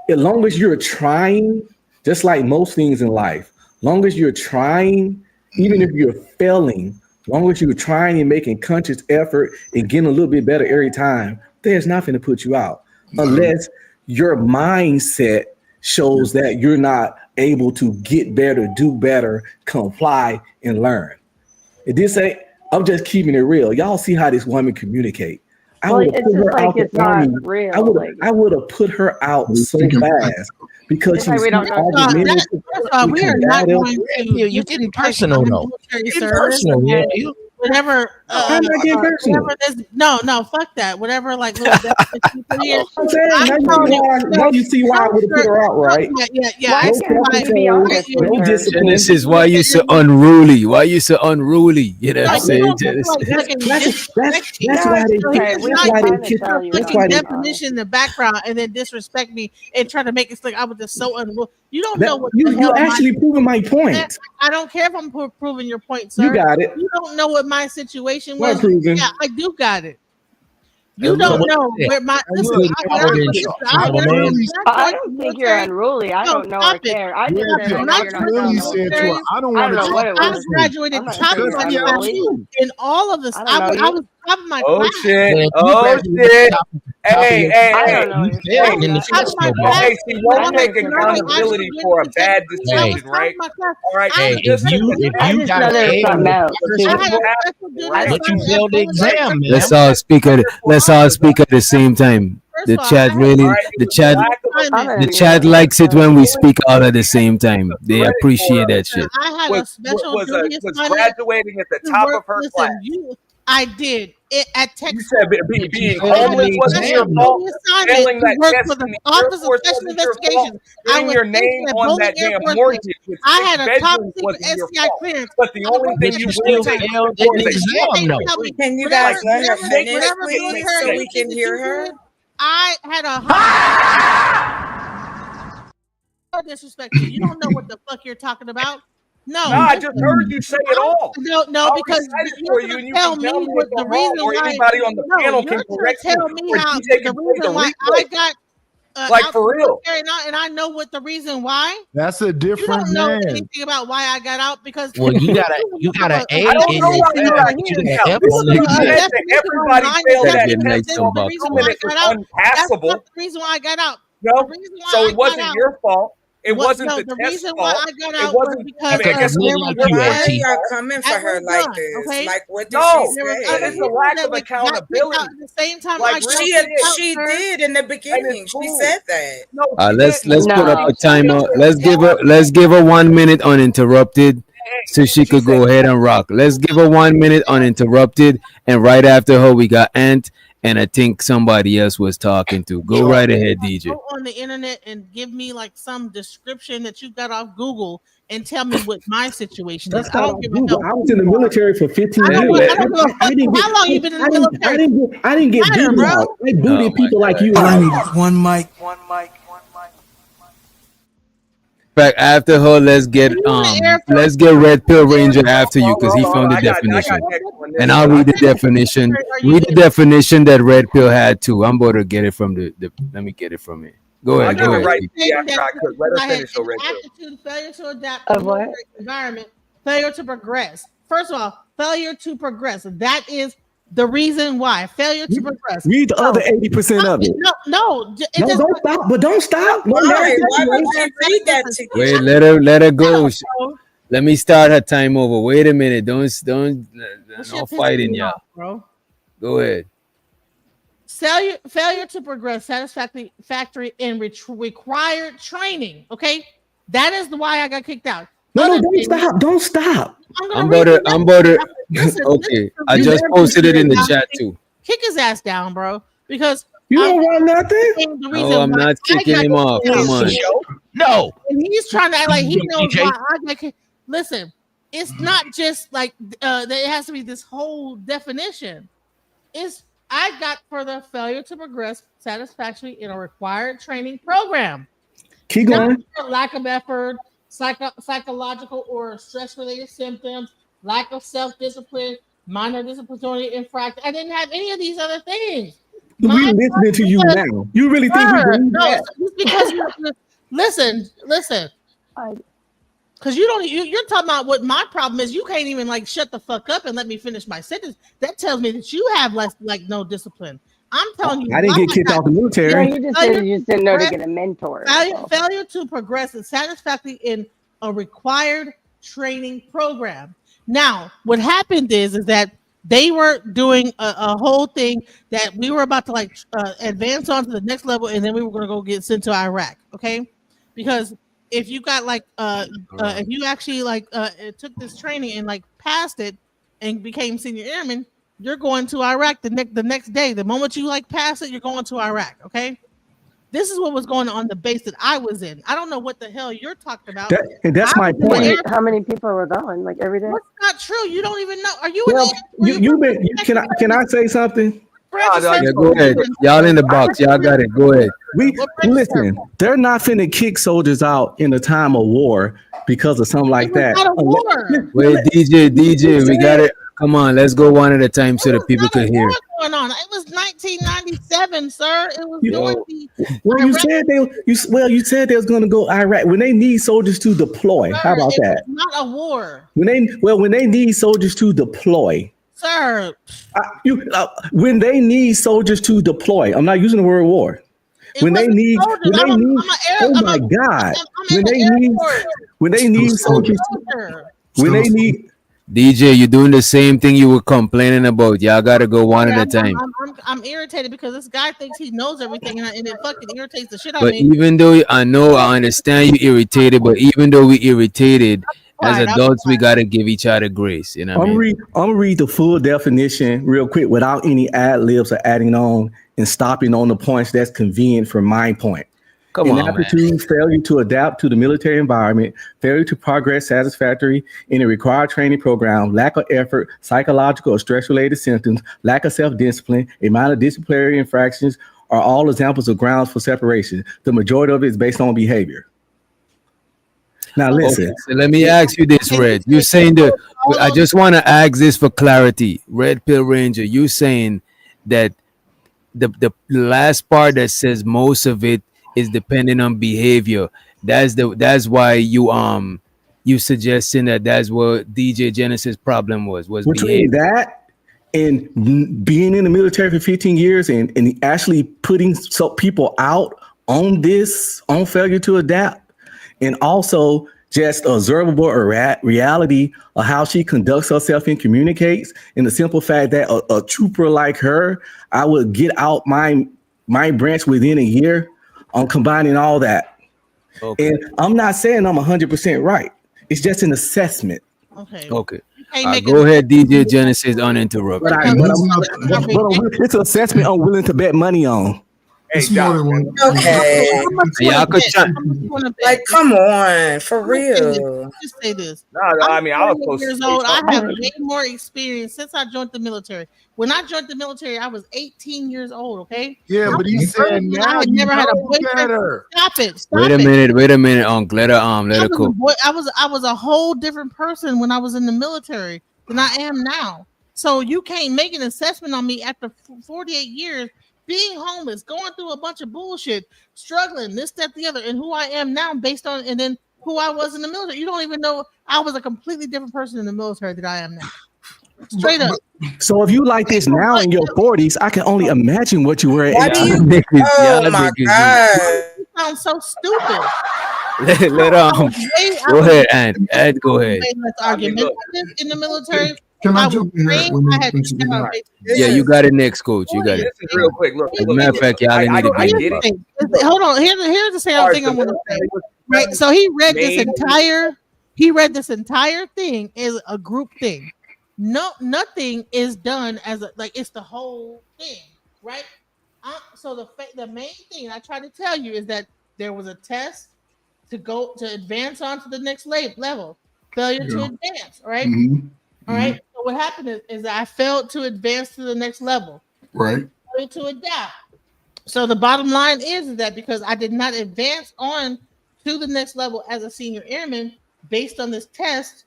As long as you're trying, just like most things in life, long as you're trying, even if you're failing, long as you're trying and making conscious effort and getting a little bit better every time, there's nothing to put you out unless your mindset shows that you're not able to get better, do better, comply, and learn. And this ain't, I'm just keeping it real. Y'all see how this woman communicate. I would have put her out the army. I would have put her out so fast because she's we are not going to. You're getting personal though. Personal, yeah. Whatever. No, fuck that. Whatever, like little now you see why I would have put her out, right? Yeah. This is why you so unruly. Why you so unruly? You know what I'm saying? That's why they definition in the background and then disrespect me and try to make it like I was just so unruly. You don't know what you're actually proving my point. I don't care if I'm proving your point, sir. You got it. You don't know what my situation was. Proving. Yeah, I do got it. You don't know where my. I don't think you're unruly. I don't know or care. I just said you're not unruly. I don't want to. I graduated top of my class in all of this. I was top of my class. Oh shit! Hey! See, y'all take accountability for a bad decision, right? All right. If you got but you failed the exam, man. Let's all speak at the same time. The chat likes it when we speak all at the same time. They appreciate that shit. I had a special was graduating at the top of her class. I did it at Texas. You said being homeless wasn't your fault. Failing that test in the Air Force wasn't your fault. Getting your name on that damn mortgage. I had a top secret SCI clearance. But the only thing you still failed the exam, though. Can you guys let her finish, please, so we can hear her? I had a disrespect. You don't know what the fuck you're talking about. No, I just heard you say it all. No, I'll because recite it you're for you, gonna and you tell can me tell me what if the I'm wrong, reason or why. anybody on the panel You're can trying correct to tell me, me or how DJ the can play the reason why I replay. got Like, out for the real. military, and I know what the reason why. That's a You different don't know man. anything about why I got out because Well, you got a A I don't in know your why you got but you kicked got out. an F This on is your a test. test that everybody failed Gotta that get test. nice some the bucks. reason why I It was got out. That's unpassable. not the reason why I got out. No, The reason why so I it wasn't got out. your fault. It wasn't No, the the test's reason why fault. I got It out was wasn't. because I mean, I guess it there wasn't was your Why fault. are y'all coming for that her was like done, this? okay? Like, what did No, she There was say? other it's a people lack that of like got kicked out accountability. at the same time Like, I got real She shit. out, she sir. did in the And beginning. it's She cool. said that. No, she Let's didn't. put up No. a timer. Let's give her 1 minute uninterrupted, so she could go ahead and rock. Let's give her 1 minute uninterrupted, and right after her we got Ant, and I think somebody else was talking to. Go right ahead, DJ. Go on the internet and give me like some description that you got off Google and tell me what my situation is. That's I not don't on give a Google. hell. I was in the military for 15 I years. don't give a fuck. I didn't get, How long you been in the military? I didn't get Matter, booted bro. out. I booted people like you. All I out. need is one mic. Back after her, let's get Red Pill Ranger after you because he found the definition. And I'll read the definition. Read the definition that Red Pill had too. I'm about to get it from the let me get it from it. Go I ahead, got go it ahead. right after I could. Let I her had finish already. aptitude, failure to adapt Of to the what? military environment, failure to progress. First of all, failure to progress. That is the reason why. Failure to progress. Read the other 80% of it. No, it No, just don't stop. But don't stop. No, Why? no, Why would you read that to you? Wait, let her go. Let me start her time over. Wait a minute. Don't no fighting, y'all. Bro. Go ahead. Failure to progress satisfactory in required training. Okay, that is the why I got kicked out. No, don't stop. Don't stop. I'm about to. Okay, I just posted it in the chat too. Kick his ass down, bro. Because you don't want nothing. No, I'm not kicking him off. Come on. No. And he's trying to act like he knows why I got kicked. Listen, it's not just like that. It has to be this whole definition. I got for the failure to progress satisfactorily in a required training program. Keep going. Lack of effort, psychological or stress-related symptoms, lack of self-discipline, minor disciplinary infraction. I didn't have any of these other things. We listening to you now. You really think we believe that? Just because listen. Because you're talking about what my problem is. You can't even like shut the fuck up and let me finish my sentence. That tells me that you have no discipline. I'm telling you, I didn't get kicked out the military. No, you just said you just didn't know to get a mentor. Failure to progress is satisfactory in a required training program. Now, what happened is that they were doing a whole thing that we were about to advance on to the next level, and then we were going to go get sent to Iraq. Okay, because if you got if you actually took this training and passed it and became senior airman, you're going to Iraq the next day. The moment you pass it, you're going to Iraq. Okay, this is what was going on the base that I was in. I don't know what the hell you're talking about. That's my point. How many people were going every day? That's not true. You don't even know. Are you? Can I say something? Yeah, go ahead. Y'all in the box. Y'all got it. Go ahead. Listen. They're not finna kick soldiers out in a time of war because of something like that. Wait, DJ, we got it. Come on, let's go one at a time so the people could hear. Going on. It was 1997, sir. It was you said they was going to go Iraq when they need soldiers to deploy. How about that? Not a war. When they need soldiers to deploy. Sir, when they need soldiers to deploy, I'm not using the word war. When they need DJ, you're doing the same thing you were complaining about. Y'all gotta go one at a time. I'm irritated because this guy thinks he knows everything, and it fucking irritates the shit out But of me. even though I understand you irritated, but even though we irritated, as adults, we gotta give each other grace. You know what I mean? I'm gonna read the full definition real quick without any ad libs or adding on and stopping on the points that's convenient for my point. Inaptitude, failure to adapt to the military environment, failure to progress satisfactory in a required training program, lack of effort, psychological or stress-related symptoms, lack of self-discipline, a minor disciplinary infractions are all examples of grounds for separation. The majority of it is based on behavior. Now listen. Okay, so let me ask you this, Red. You're saying that I just want to ask this for clarity. Red Pill Ranger, you saying that the last part that says most of it is depending on behavior. That's why you suggesting that's what DJ Genesis problem was Between behavior. that and being in the military for 15 years and actually putting people out on failure to adapt, and also just observable reality of how she conducts herself and communicates, and the simple fact that a trooper like her, I would get out my branch within a year on combining all that. Okay. And I'm not saying I'm 100% right. It's just an assessment. Okay. Go ahead, DJ Genesis, uninterrupted. It's an assessment I'm willing to bet money on. Hey, John. Okay. Y'all could like, come on, for real. Just say this. No, I mean, I was 40 years old. I have way more experience since I joined the military. When I joined the military, I was 18 years old. Okay. Yeah, but he said now I you never had a know boyfriend. better. Stop it. Wait a minute, let her cook. I was a whole different person when I was in the military than I am now. So you can't make an assessment on me after 48 years. Being homeless, going through a bunch of bullshit, struggling, this, that, the other, and who I am now based on, and then who I was in the military. You don't even know I was a completely different person in the military than I am now. Straight up. So if you like this now in your 40s, I can only imagine what you were at 18. Oh my God. You sound so stupid. Go ahead, Ed, go ahead. Argumentative in the military. Can I jump in here Yeah, you got it next, coach. You got it. Listen, real quick. Look, As a matter of fact, y'all need to I get get it. it. Hold on. Here's the same thing I want to say. Right. So he read this entire thing as a group thing. No, nothing is done as it's the whole thing, right? So the main thing I try to tell you is that there was a test to advance on to the next level. Failure to advance, right? Mm-hmm. All right. So what happened is I failed to advance to the next level. Right. Failure to adapt. So the bottom line is that because I did not advance on to the next level as a senior airman based on this test,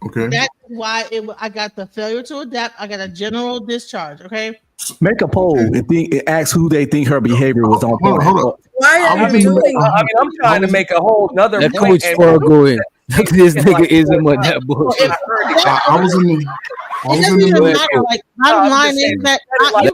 okay, that's why I got the failure to adapt. I got a general discharge. Okay. Make a poll and ask who they think her behavior was on point. Hold on. Why are you doing I'm trying to make a whole nother Let point. Coach Spur go in. This nigga isn't what that bullshit. I was in the. Bottom line is that I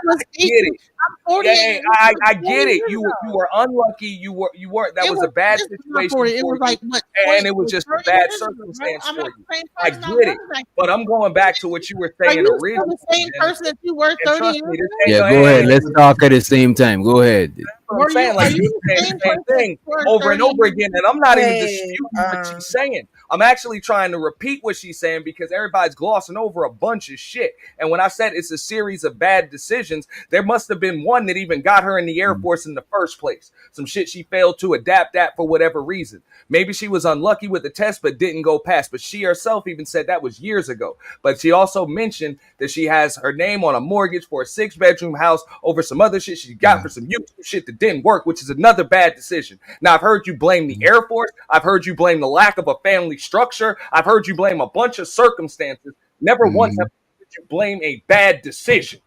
was 18. I'm 48. I get it. You were unlucky. You weren't. That was a bad situation for you. It was like what? And it was just a bad circumstance for you. I get it. But I'm going back to what you were saying originally. The same person that you were 30 years ago? Yeah, go ahead. Let's talk at the same time. Go ahead. I'm saying, like, you saying the same thing over and over again, and I'm not even disputing what she's saying. I'm actually trying to repeat what she's saying because everybody's glossing over a bunch of shit. And when I said it's a series of bad decisions, there must have been one that even got her in the Air Force in the first place. Some shit she failed to adapt at for whatever reason. Maybe she was unlucky with the test but didn't go past. But she herself even said that was years ago. But she also mentioned that she has her name on a mortgage for a 6-bedroom house over some other shit she got for some YouTube shit that didn't work, which is another bad decision. Now, I've heard you blame the Air Force. I've heard you blame the lack of a family structure. I've heard you blame a bunch of circumstances. Never once have you blame a bad decision.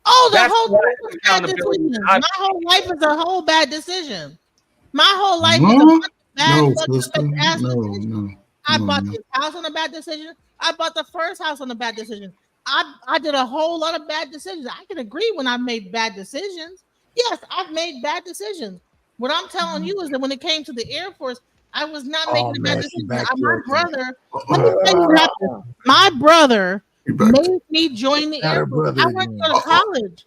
Oh, the whole bad decision. My whole life is a whole bad decision. My whole life is a bad decision. I bought this house on a bad decision. I bought the first house on a bad decision. I did a whole lot of bad decisions. I can agree when I made bad decisions. Yes, I've made bad decisions. What I'm telling you is that when it came to the Air Force, I was not making a bad decision. My brother, let me tell you what happened. My brother made me join the Air Force. I went to college.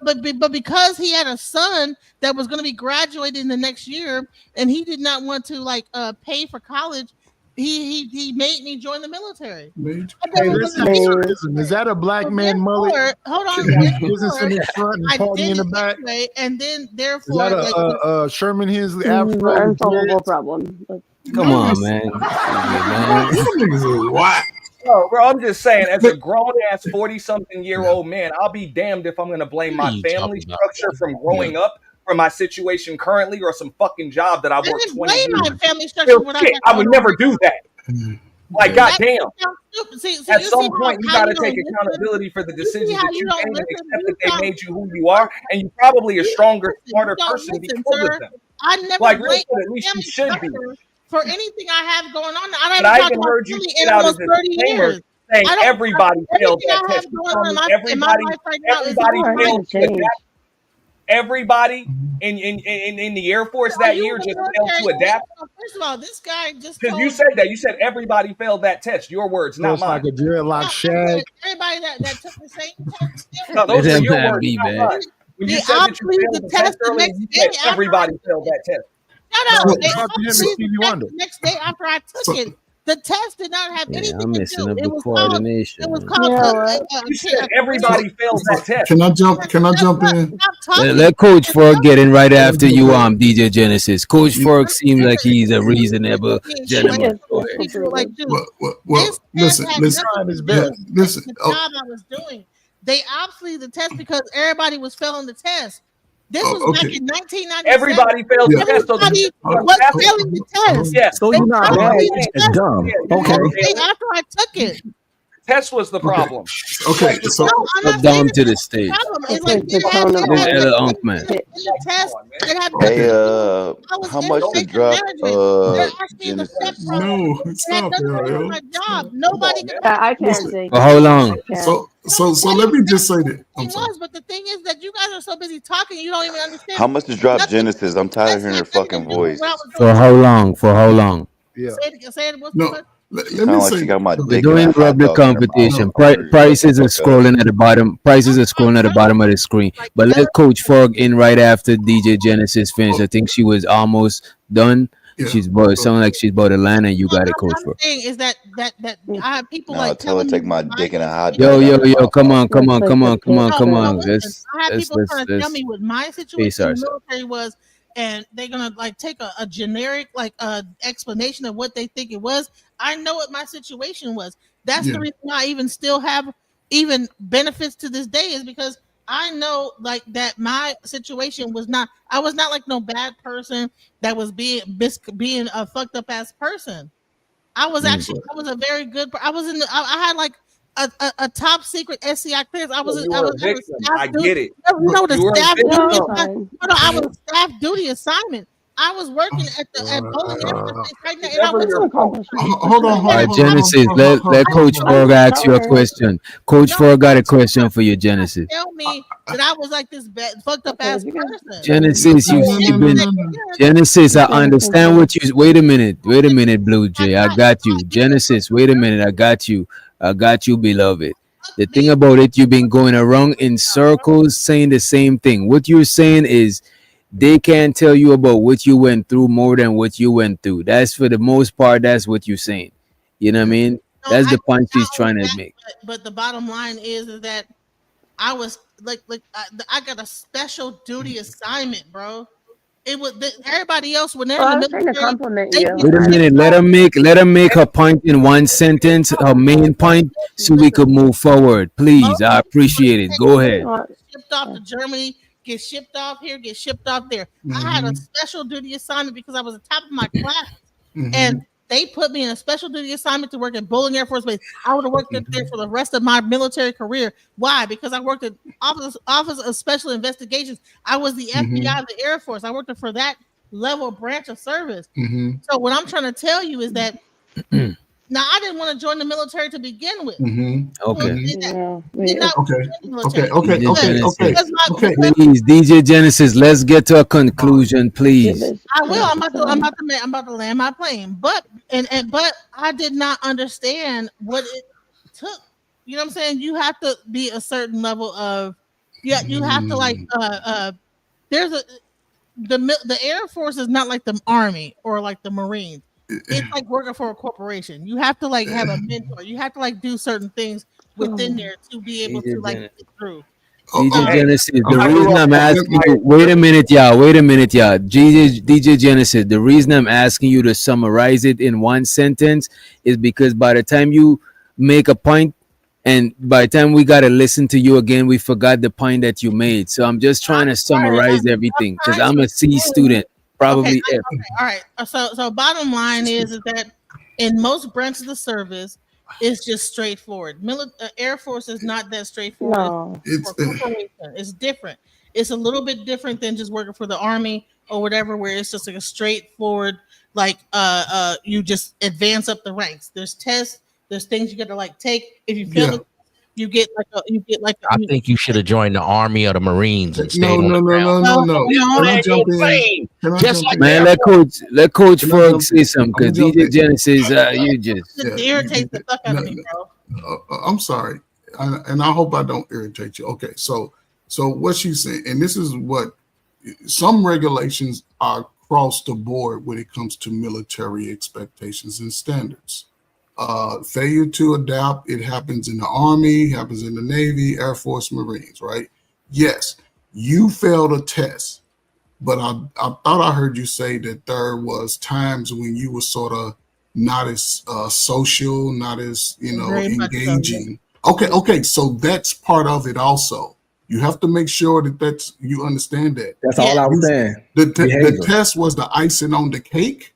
But because he had a son that was going to be graduating the next year, and he did not want to pay for college, he made me join the military. Hey, listen, is that a black man mullet? Hold on. Business in the front and party in the back. And then therefore, is that a Sherman Hensley Afro? Unsolvable problem. Come on, man. What? No, bro, I'm just saying, as a grown-ass 40-something-year-old man, I'll be damned if I'm going to blame my family structure from growing up from my situation currently or some fucking job that I've worked 20 years. My family structure Shit, I would never do that. Like, goddamn. At some point, you got to take accountability for the decisions that you made and accept that they made you who you are. And you're probably a stronger, smarter person because of them. I never like, real shit, at least you should be. For anything I have going on. But I even heard you get out of the disclaimer saying everybody failed that test. Everybody failed to adapt. Everybody in the Air Force that year just failed to adapt. First of all, this guy just because you said that. You said everybody failed that test. Your words, not mine. Like a dreadlock shag. Everybody that took the same test. No, those are your words, not mine. When you said that you failed the test earlier, you said everybody failed that test. The next day after I took it, the test did not have anything to do. It was coordination. called you said everybody fails that test. Can I jump in? Let Coach Fork get in right after you, DJ Genesis. Coach Fork seems like he's a reasonable gentleman. Well, listen. The job I was doing, they obviously the test because everybody was failing the test. This was back in 1997. Everybody failed the test. Everybody was failing the test. Yeah. So you're not bad, it's dumb. Okay. After I took it. Test was the problem. Okay. So down to the stage. Hey, how much to drop? Genesis? No, stop, yo. My job. Nobody. I can't say. Hold on. So let me just say that. But the thing is that you guys are so busy talking, you don't even understand. How much to drop Genesis? I'm tired of hearing your fucking voice. For how long? Yeah. Say it. No. Let me like say. she got my We're dick doing in that hot public dog in her competition. mouth. Prices are scrolling at the bottom. Prices are scrolling at the bottom of the screen. But let Coach Fork in right after DJ Genesis finished. I think she was almost done. Yeah. She's about sound like she's about to land, and you got it, Coach Fork. The thing is that I have people No, like tell her to take my dick in a hot dog. Yo, come on. Come on. Let's I have people trying to tell me what my situation in the military was, and they're gonna like take a generic like explanation of what they think it was. I know what my situation was. That's the reason why I even still have even benefits to this day is because I know like that my situation was not. I was not like no bad person that was being a fucked up ass person. I was actually I was a very good. I was in. I had like a top secret SCI clearance. I was a victim. I get it. You know the staff duty. I was a staff duty assignment. I was working at Bowling Air Force right now, and I was Hold on. All right, Genesis. Let Coach Fork ask you a question. Coach Fork got a question for you, Genesis. Tell me that I was like this fucked up ass person. Genesis, you've been Genesis. I understand what you. Wait a minute, Blue Jay. I got you, Genesis. Wait a minute, I got you, beloved. The thing about it, you've been going around in circles saying the same thing. What you're saying is they can't tell you about what you went through more than what you went through. That's for the most part. That's what you're saying. You know what I mean? That's the point she's trying to make. But the bottom line is that I was like I got a special duty assignment, bro. It was everybody else when they're in the military. Compliment you. Wait a minute. Let her make her point in one sentence, her main point, so we could move forward. Please, I appreciate it. Go ahead. Shipped off to Germany. Get shipped off here, get shipped off there. I had a special duty assignment because I was the top of my class, and they put me in a special duty assignment to work at Bowling Air Force Base. I would have worked there for the rest of my military career. Why? Because I worked at Office of Special Investigations. I was the FBI of the Air Force. I worked for that level branch of service. So what I'm trying to tell you is that now I didn't want to join the military to begin with. Okay. Okay. Please, DJ Genesis, let's get to a conclusion, please. I will. I'm about to land my plane, but I did not understand what it took. You know what I'm saying? You have to be a certain level of you have to like there's the Air Force is not like the Army or like the Marines. It's like working for a corporation. You have to like have a mentor. You have to like do certain things within there to be able to like get through. DJ Genesis, the reason I'm asking you, wait a minute, y'all. DJ Genesis, the reason I'm asking you to summarize it in one sentence is because by the time you make a point, And by the time we got to listen to you again, we forgot the point that you made. So I'm just trying to summarize everything because I'm a C student, probably F. All right. So bottom line is that in most branches of the service, it's just straightforward. Air Force is not that straightforward. No. It's different. It's a little bit different than just working for the Army or whatever, where it's just like a straightforward, like you just advance up the ranks. There's tests. There's things you got to like take. If you fail it, you get like. I think you should have joined the Army or the Marines and stayed on No. the ground. Can I jump in? Just like Man, let Coach Ferg say something because DJ Genesis, you just it irritates the fuck out of me, bro. I'm sorry, and I hope I don't irritate you. Okay, so what she's saying, and this is what some regulations are across the board when it comes to military expectations and standards. Failure to adapt, it happens in the Army, happens in the Navy, Air Force, Marines, right? Yes, you failed a test, but I thought I heard you say that there was times when you were sort of not as social, not as, engaging. Okay, so that's part of it also. You have to make sure that you understand that. That's all I was saying. The test was the icing on the cake.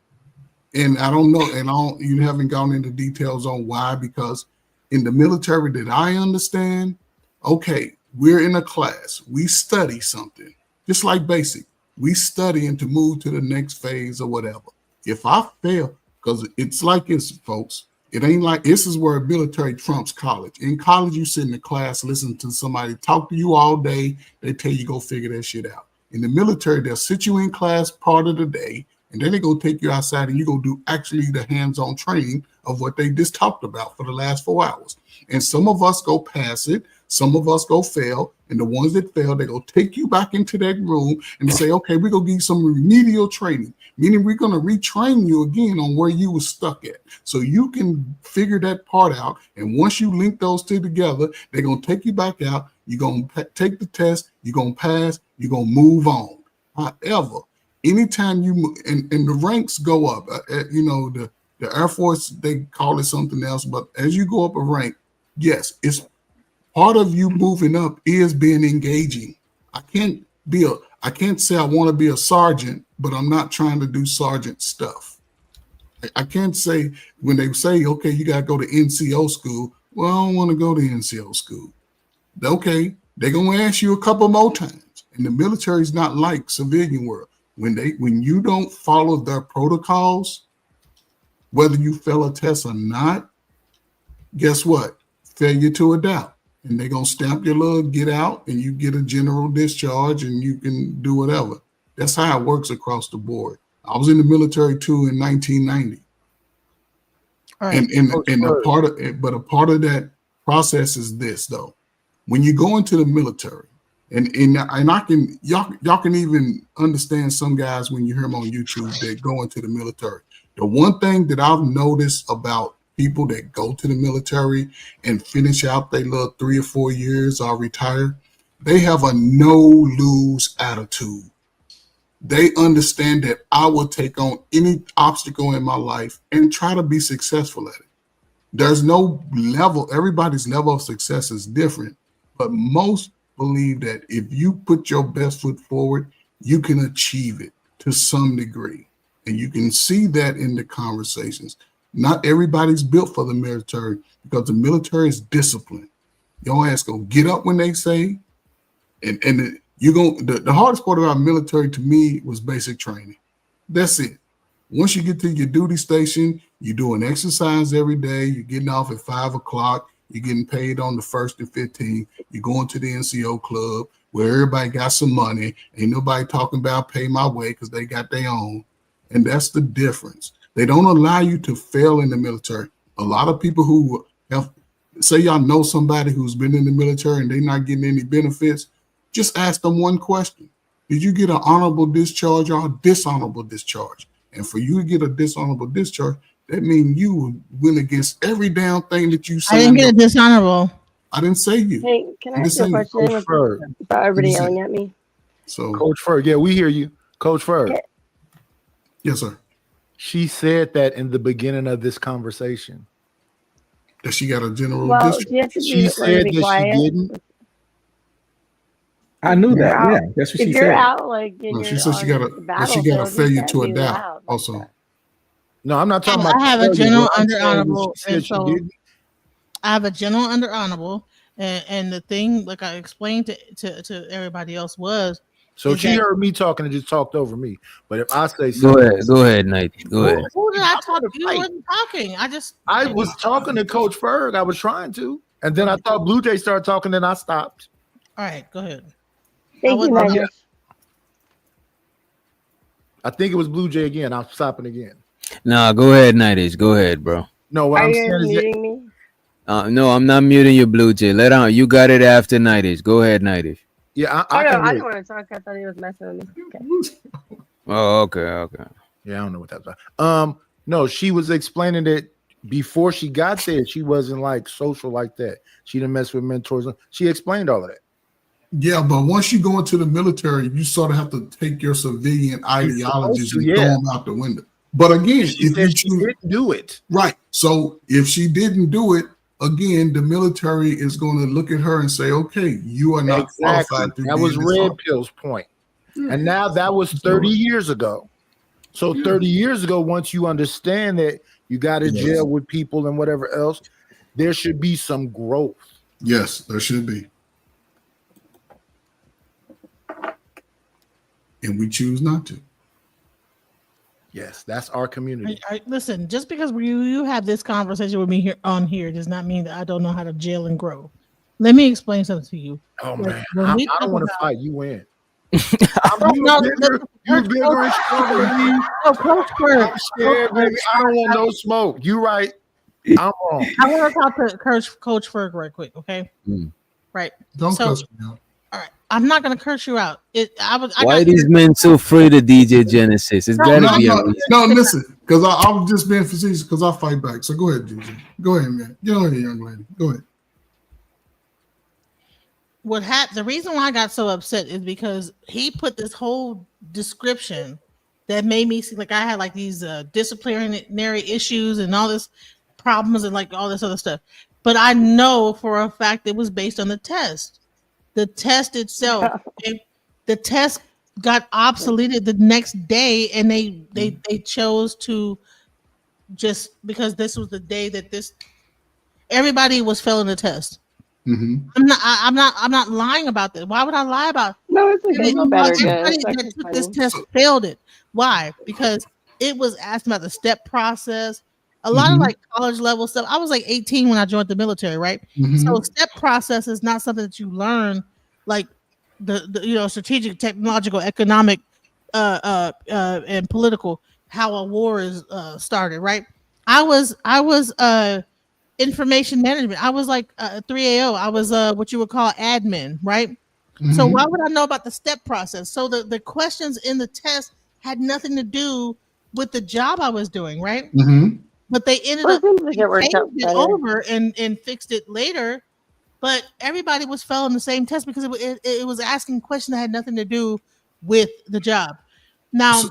And I don't know, and you haven't gone into details on why, because in the military that I understand, okay, we're in a class, we study something, just like basic. We study and to move to the next phase or whatever. If I fail, because it's like this, folks, it ain't like this is where military trumps college. In college, you sit in the class, listen to somebody talk to you all day, they tell you go figure that shit out. In the military, they'll sit you in class part of the day, and then they go take you outside and you go do actually the hands-on training of what they just talked about for the last 4 hours. And some of us go pass it, some of us go fail, and the ones that fail, they go take you back into that room and say, okay, we're going to give you some remedial training, meaning we're going to retrain you again on where you were stuck at. So you can figure that part out. And once you link those two together, they're going to take you back out. You're going to take the test, you're going to pass, you're going to move on. However, anytime you move, and the ranks go up, the Air Force, they call it something else, but as you go up a rank, yes, it's part of you moving up is being engaging. I can't say I want to be a sergeant, but I'm not trying to do sergeant stuff. I can't say when they say, okay, you got to go to NCO school. Well, I don't want to go to NCO school. Okay, they're going to ask you a couple more times. And the military is not like civilian world. When you don't follow their protocols, whether you fail a test or not, guess what? Failure to adapt. And they're going to stamp your little get out and you get a general discharge and you can do whatever. That's how it works across the board. I was in the military too in 1990. Right. But a part of that process is this though. When you go into the military, and I can y'all can even understand some guys when you hear them on YouTube that go into the military. The one thing that I've noticed about people that go to the military and finish out their little 3 or 4 years or retire, they have a no-lose attitude. They understand that I will take on any obstacle in my life and try to be successful at it. There's no level, everybody's level of success is different, but most believe that if you put your best foot forward, you can achieve it to some degree. And you can see that in the conversations. Not everybody's built for the military because the military is disciplined. Your ass go get up when they say, and the hardest part about military to me was basic training. That's it. Once you get to your duty station, you're doing exercise every day. You're getting off at 5 o'clock. You're getting paid on the 1st and 15th. You're going to the NCO club where everybody got some money. Ain't nobody talking about pay my way because they got their own. And that's the difference. They don't allow you to fail in the military. A lot of people who have, say y'all know somebody who's been in the military and they're not getting any benefits, just ask them one question. Did you get an honorable discharge or a dishonorable discharge? And for you to get a dishonorable discharge, that means you went against every damn thing that you said. I didn't get a dishonorable. I didn't say you. Hey, can I ask you a question about everybody yelling at me? So, Coach Ferg, yeah, we hear you. Coach Ferg. Yeah. Yes, sir. She said that in the beginning of this conversation. That she got a general Well, district. do you have to She be, said be that quiet? she didn't. I knew If you're that. out, Yeah, that's what if she you're said. out like in No, she your said she on got the a battlefield, you failure can't to be adapt. loud like Also, that. No, I'm not talking about. I have a failure, general but I'm under saying that honorable, she and said she so didn't. I have a general under honorable, and the thing, like I explained to everybody else, was So is she that heard me talking and just talked over me. But if I say Go something, ahead. Go ahead, Nate. Go ahead. who did I talk to? You fight. wasn't talking. I was talking to Coach Ferg. I was trying to, and then I thought Blue Jay started talking. Then I stopped. All right, go ahead. Thank you, Nigel. I think it was Blue Jay again. I'm stopping again. Nah, go ahead, Nighties. Go ahead, bro. No, what Are I'm you saying guys is that muting me? No, I'm not muting you, Blue Jay. Let on. You got it after Nighties. Go ahead, Nighties. yeah, Oh I no, can I wait. didn't want to talk. I thought he was messing with me. Okay. Oh, okay. Yeah, I don't know what that's about. No, she was explaining that before she got there, she wasn't like social like that. She didn't mess with mentors. She explained all of that. yeah, but once you go into the military, you sort of have to take your civilian ideologies and throw them out the window. But again, She if said you she choose, didn't do it. right, so if she didn't do it, again, the military is going to look at her and say, "Okay, you are not Exactly. qualified to That be was in this Red office." Pill's point. And now that was 30 years ago. So 30 years ago, once you understand that you got to jail with people and whatever else, there should be some growth. Yes, there should be. And we choose not to. Yes, that's our community. Listen, just because you have this conversation with me here does not mean that I don't know how to jail and grow. Let me explain something to you. Oh Like, man, when I we don't talk want to about- fight. You win. No, You're bigger and stronger than me. Coach Ferg. I'm scared, baby. I don't want no smoke. You right. I'm wrong. I want to talk to Coach Ferg right quick, okay? Right. Don't so, cuss me out. All right. I'm not gonna curse you out. Why these men so afraid of DJ Genesis? It's gotta be a reason. No, listen, because I'm just being facetious because I fight back. So go ahead, DJ. Go ahead, man. Go ahead, young lady. Go ahead. The reason why I got so upset is because he put this whole description that made me seem like I had like these disciplinary issues and all this problems and like all this other stuff. But I know for a fact it was based on the test. The test itself, the test got obsoleted the next day, and they chose to just because this was the day that everybody was failing the test. Mm-hmm. I'm not lying about this. Why would I lie about? No, it's okay. It's better. Everybody that took this test failed it. Why? Because it was asked about the step process. A lot of like college level stuff. I was like 18 when I joined the military, right? So step process is not something that you learn like the strategic, technological, economic, and political how a war is started, right? I was information management. I was like 3AO. I was what you would call admin, right? So why would I know about the step process? So the questions in the test had nothing to do with the job I was doing, right? But they ended up changing it over and fixed it later. But everybody was failing the same test because it was asking questions that had nothing to do with the job. Now,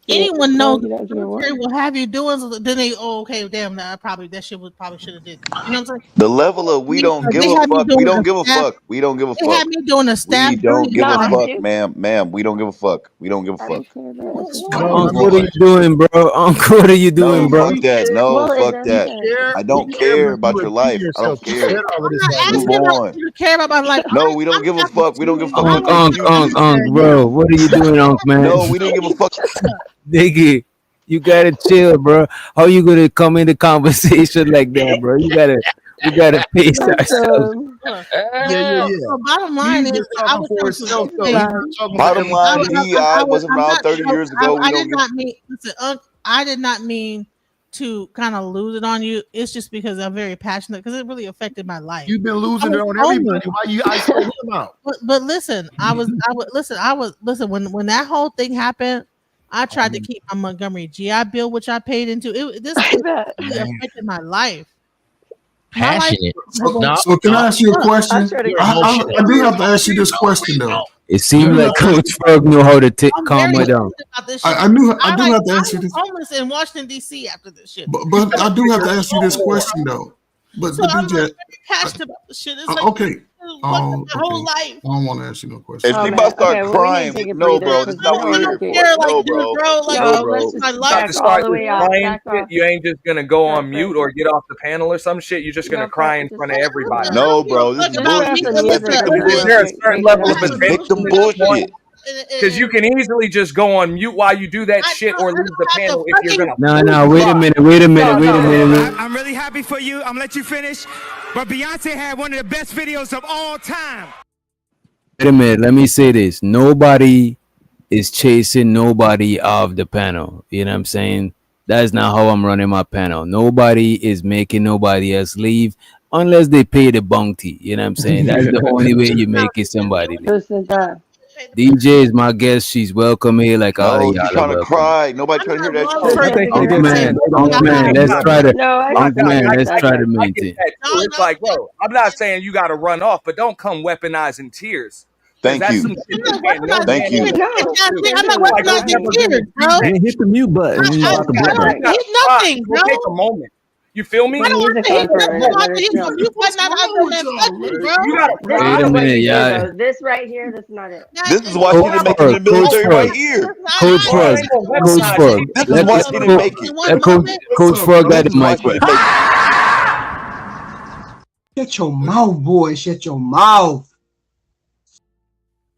anyone knows the military will have you doing, then they, okay, damn, that shit was probably should have did. You know what I'm saying? The level of we don't give a fuck. We don't give a fuck. We don't give a fuck. They had me doing a staff. We don't give a fuck, ma'am. We don't give a fuck. We don't give a fuck. Uncle, what are you doing, bro? Uncle, what are you doing, bro? Fuck that. No, fuck that. I don't care about your life. I don't care. Move on. You care about my life. No, we don't give a fuck. We don't give a fuck. Unc, bro. What are you doing, Unc, man? No, we don't give a fuck. Nigga, you gotta chill, bro. How you gonna come into conversation like that, bro? We gotta pace ourselves. Yeah. So bottom line is, I was bottom line, DEI wasn't around 30 years ago. I did not mean. Listen, Unc, I did not mean to kind of lose it on you. It's just because I'm very passionate because it really affected my life. You've been losing it on everybody. Why you isolate them out? But listen, I was when that whole thing happened. I tried to keep my Montgomery GI Bill, which I paid into. This really affected my life. Passionate. So can I ask you a question? I do have to ask you this question though. It seemed like Coach Ferg knew how to calm her down. I do have to ask you this. Homeless in Washington D.C. after this shit. But I do have to ask you this question though. But So I'm DJ, like passionate about the shit. It's like okay. my whole life. I don't want to ask you no question. If she about to start crying, no, bro, this is not weird. No, bro. No, bro. About to start this crying shit, you ain't just gonna go on mute or get off the panel or some shit. You're just gonna cry in front of everybody. No, bro. This is bullshit. Is there a certain level of victim bullshit? Because you can easily just go on mute while you do that shit or leave the panel if you're gonna. No, wait a minute. I'm really happy for you. I'm gonna let you finish. But Beyonce had one of the best videos of all time. Wait a minute. Let me say this. Nobody is chasing nobody off the panel. You know what I'm saying? That's not how I'm running my panel. Nobody is making nobody else leave unless they pay the bounty. You know what I'm saying? That's the only way you make it somebody leave. DJ is my guest. She's welcome here. Like all No, of she's y'all trying are to welcome. cry. Nobody trying to hear that Man, let's try to. Let's try to I get maintain. that too. It's like, bro, I'm not saying you got to run off, but don't come weaponizing tears. Thank That's you. some shit that can't no Thank you. I'm not weaponizing tears, bro. Man, hit the mute button. You about to blow it. Hit nothing, bro. Take a moment. You feel me? I don't want to hit nothing. I want to hit some mute button out of that button, bro. You gotta Wait a minute, y'all. This right here, that's not it. This is why she didn't make it in the military right here. Coach Frog. This is why she didn't make it. Coach Frog got the mic. Shut your mouth, boy. Shut your mouth.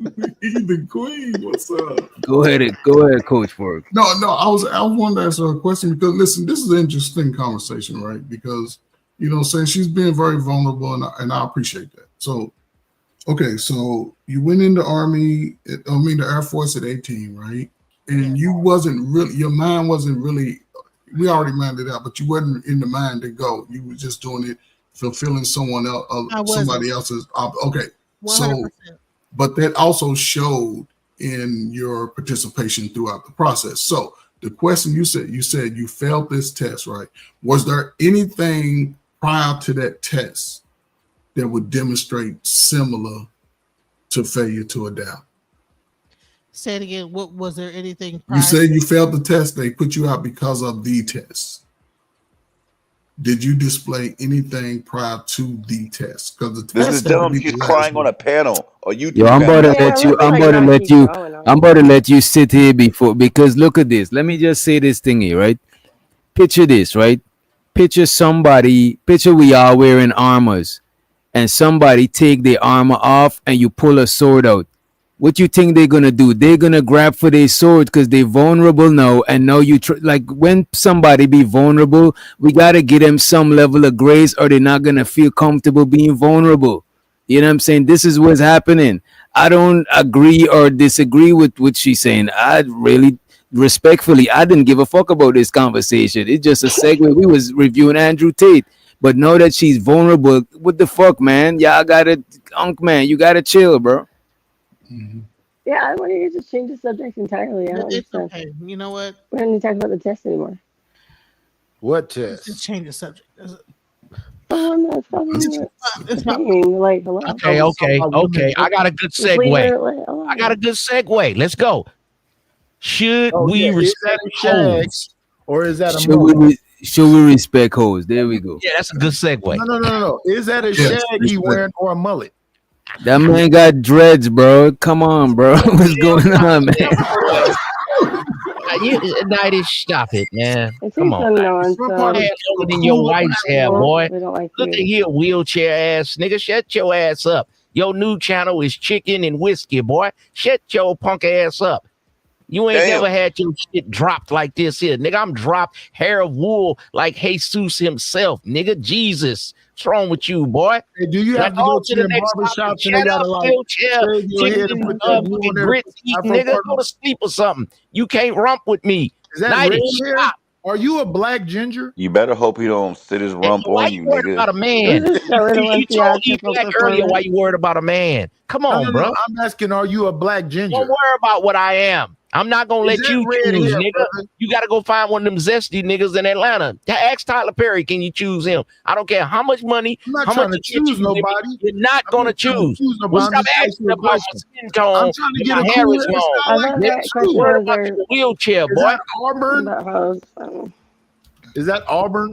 The queen, what's up? Go ahead, Coach Frog. No, I wanted to ask her a question because listen, this is an interesting conversation, right? Because saying she's being very vulnerable, and I appreciate that. So, okay, so you went in the Army, the Air Force at 18, right? And you wasn't really, your mind wasn't really. We already minded it out, but you wasn't in the mind to go. You were just doing it, fulfilling somebody else's. Okay, 100%. So. But that also showed in your participation throughout the process. So the question you said you failed this test, right? Was there anything prior to that test that would demonstrate similar to failure to adapt? Say it again. What was there anything prior? You said you failed the test. They put you out because of the test. Did you display anything prior to the test? Because this is dumb. She's crying on a panel. Or you? Yo, I'm about to let you sit here because look at this. Let me just say this thing here, right? Picture this, right? Picture we are wearing armors, and somebody take their armor off, and you pull a sword out. What you think they're gonna do? They're gonna grab for their sword because they're vulnerable now. And now like when somebody be vulnerable, we gotta give them some level of grace, or they're not gonna feel comfortable being vulnerable. You know what I'm saying? This is what's happening. I don't agree or disagree with what she's saying. I really, respectfully, I didn't give a fuck about this conversation. It's just a segue. We was reviewing Andrew Tate, but now that she's vulnerable, what the fuck, man? Y'all gotta, man, you gotta chill, bro. Yeah, I want you to just change the subject entirely. It's okay. You know what? We don't need to talk about the test anymore. What test? Just change the subject. Oh no, it's probably it's like hello. Okay. I got a good segue. Let's go. Should we respect hoes? Or is that a should we respect hoes? There we go. Yeah, that's a good segue. No. Is that a shag he wearing or a mullet? That man got dreads, bro. Come on, bro. What's going on, man? Nighty, stop it, man. Come on. Longer than your wife's hair, boy. Look at here, wheelchair ass nigga. Shut your ass up. Your new channel is chicken and whiskey, boy. Shut your punk ass up. You ain't never had your shit dropped like this here, nigga. I'm dropped hair of wool like Jesus himself, nigga. Jesus. What's wrong with you, boy? Hey, do you have to go to the barbershop and they gotta nigga, go to sleep or something. You can't rump with me. Is that red hair? Are you a black ginger? You better hope he don't sit his rump on you, nigga. About a man. You told me black earlier why you worried about a man. Come on, bro. I'm asking, are you a black ginger? Don't worry about what I am. I'm not gonna let you choose, nigga. Brother? You gotta go find one of them zesty niggas in Atlanta. Ask Tyler Perry, can you choose him? I don't care how much money. I'm not trying to choose nobody. You're not gonna choose. Well, stop asking about my skin tone. I'm trying to get a hair is long. Worry about your wheelchair, boy. Auburn? Is that Auburn?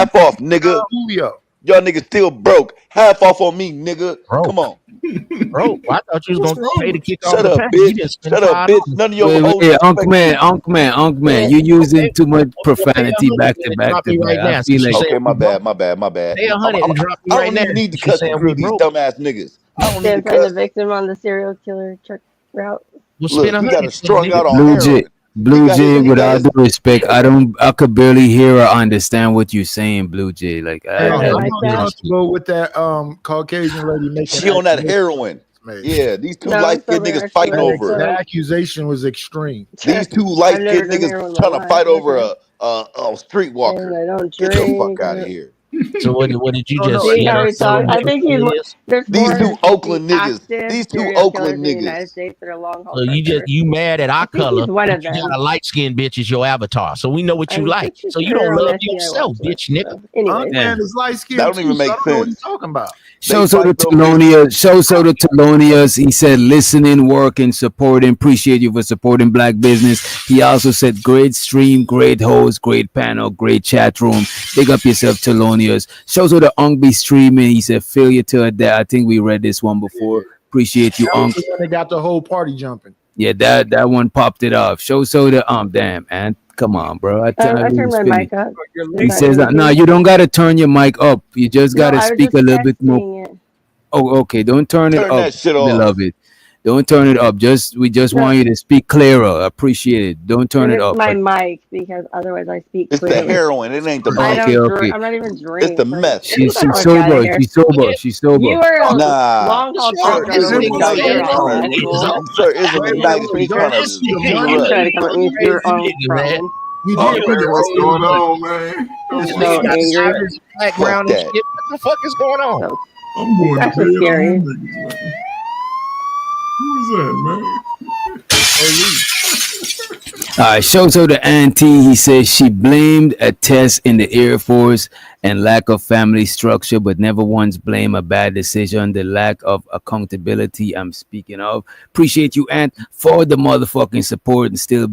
F off, nigga. Julio. Y'all niggas still broke. Half off on me, nigga. Come on. Bro, I thought you was gonna pay to kick off Shut the up, panel. You didn't bitch. spend Shut up, bitch. $5. None of your Wait, hoes Unc respect me. man, you using too much profanity back to back Drop to me right back. I now. feel like Okay, my bad. Pay 100 and drop me I right don't now. even need to She's cuss saying and we greet these broke. dumbass niggas. I don't need to Stand playing the cuss. victim on the serial killer truck route. We'll spend Look, he 100 got us strung out on Blue heroin. Jay, Blue Jay, he with got all his, due respect, I could barely hear or understand what you're saying, Blue Jay. Like Hey, I I'm like that? uncomfortable with that Caucasian lady making she on that accusations. heroin. Man. Yeah, these two No, light skinned sober, niggas actually. fighting over The her. accusation was extreme. These two I've light never skinned done niggas heroin in my trying to life. fight over Okay. a streetwalker. And I don't Get the drink. fuck out of here. So what did you Oh, just no, See see? how he talks. I think he's more, there's These two 450 Oakland niggas. active These two serial killers Oakland in the United niggas. States that are long haul So truck drivers. you mad at our I think color? he's one But of you them. got a light skinned bitch as your avatar, so we know what you I'm like. pretty So you sure don't on love SCI yourself, watch bitch, nigga. list. Anyways, Man is light skinned That don't too, even so I make don't know what sense. he's talking about. Show so the Thelonious. He said, listening, working, supporting. Appreciate you for supporting black business. He also said, great stream, great host, great panel, great chat room. Big up yourself, Thelonious. Show so the Unk be streaming. He said, failure to adapt. I think we read this one before. Appreciate you, That was Unk. the one that got the whole party jumping. Yeah, that one popped it off. Show so the damn, man. Come on, bro. I turned my mic up. He says, no, you don't got to turn your mic up. You just got to I was speak just a little bit more. texting it. Oh, okay. Don't turn it Turn up, that shit off. beloved. Don't turn it up. We just want you to speak clearer. Appreciate it. Don't turn And it it's up. my mic because otherwise I speak It's the clearly. heroin. It ain't the I mic. don't drink. I'm not even drinking. It's the meth. She's Get the fuck sober. outta here. She's sober. She's sober. You are a Nah. long haul I'm truck driver sure with no Ism year on is high school. I'm sure Ism is nice to be trying to You beat her can up. try to come at me with your own problem. We Oh, did nigga, what's going on, man? I'm This so nigga got angry. his background and that. shit. What the fuck is going on? So, I'm going to actually bed scary. on them niggas, man. Who is that, man? All right, shows her the auntie. He says she blamed a test in the Air Force and lack of family structure, but never once blamed a bad decision, the lack of accountability I'm speaking of. Appreciate you, Aunt, for the motherfucking support and still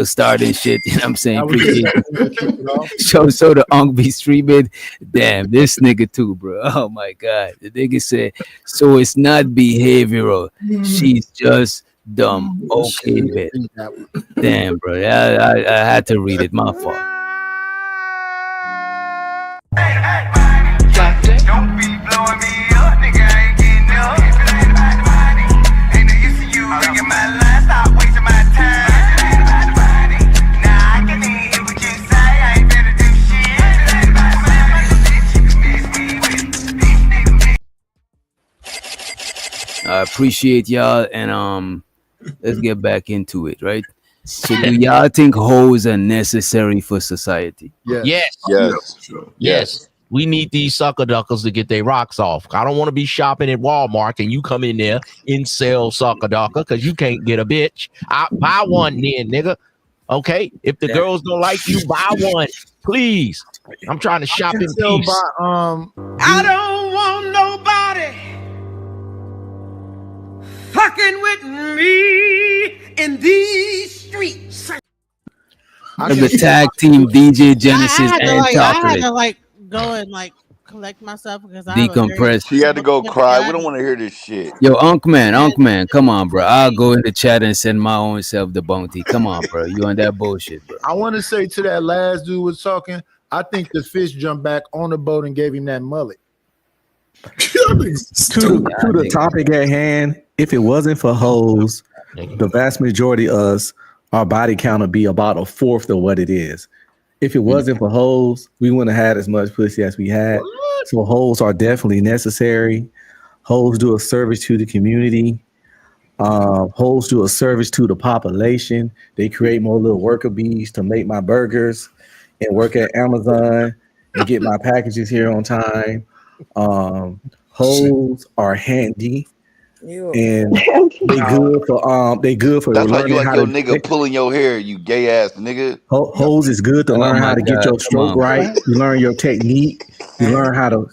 starting shit. You know what I'm saying? Appreciate you. So the Unk be streaming. Damn, this nigga too, bro. Oh my God. The nigga said, so it's not behavioral. She's just dumb. Okay, bet. Damn, bro. I had to read it. My fault. Don't be blowing me up, nigga. I ain't getting up. If it ain't about the money, ain't no use to you ringing my line. Stop wasting my time. If it ain't about the money, nah, I can hear what you say. I ain't finna do shit. If it ain't about the money, bitch, you can miss me with these niggas. I appreciate y'all, and let's get back into it, right? So, do y'all think hoes are necessary for society? Yes. Yes. We need these sucker duckers to get their rocks off. I don't want to be shopping at Walmart and you come in there and sell sucker ducker because you can't get a bitch. I buy one then, nigga. Okay. If the girls don't like you, buy one, please. I'm trying to shop in peace. I don't want nobody fucking with me in these streets. The tag team DJ Genesis and I had Chocolate. to go and collect myself because I have a Decompress. She had to go cry. We don't want to hear this shit. Yo, Unk man, come on, bro. I'll go in the chat and send my own self the bounty. Come on, bro. You on that bullshit, bro. I want to say to that last dude was talking, I think the fish jumped back on the boat and gave him that mullet. To the topic at hand, if it wasn't for hoes, the vast majority of us, our body count would be about a fourth of what it is. If it wasn't for hoes, we wouldn't have had as much pussy as we had. So hoes are definitely necessary. Hoes do a service to the community. Hoes do a service to the population. They create more little worker bees to make my burgers and work at Amazon and get my packages here on time. Hoes are handy. And they good for That's why you learning like how your to nigga pulling your hair, you gay ass nigga. Hoes is good to learn how to get your stroke right. You learn your technique. You learn how to.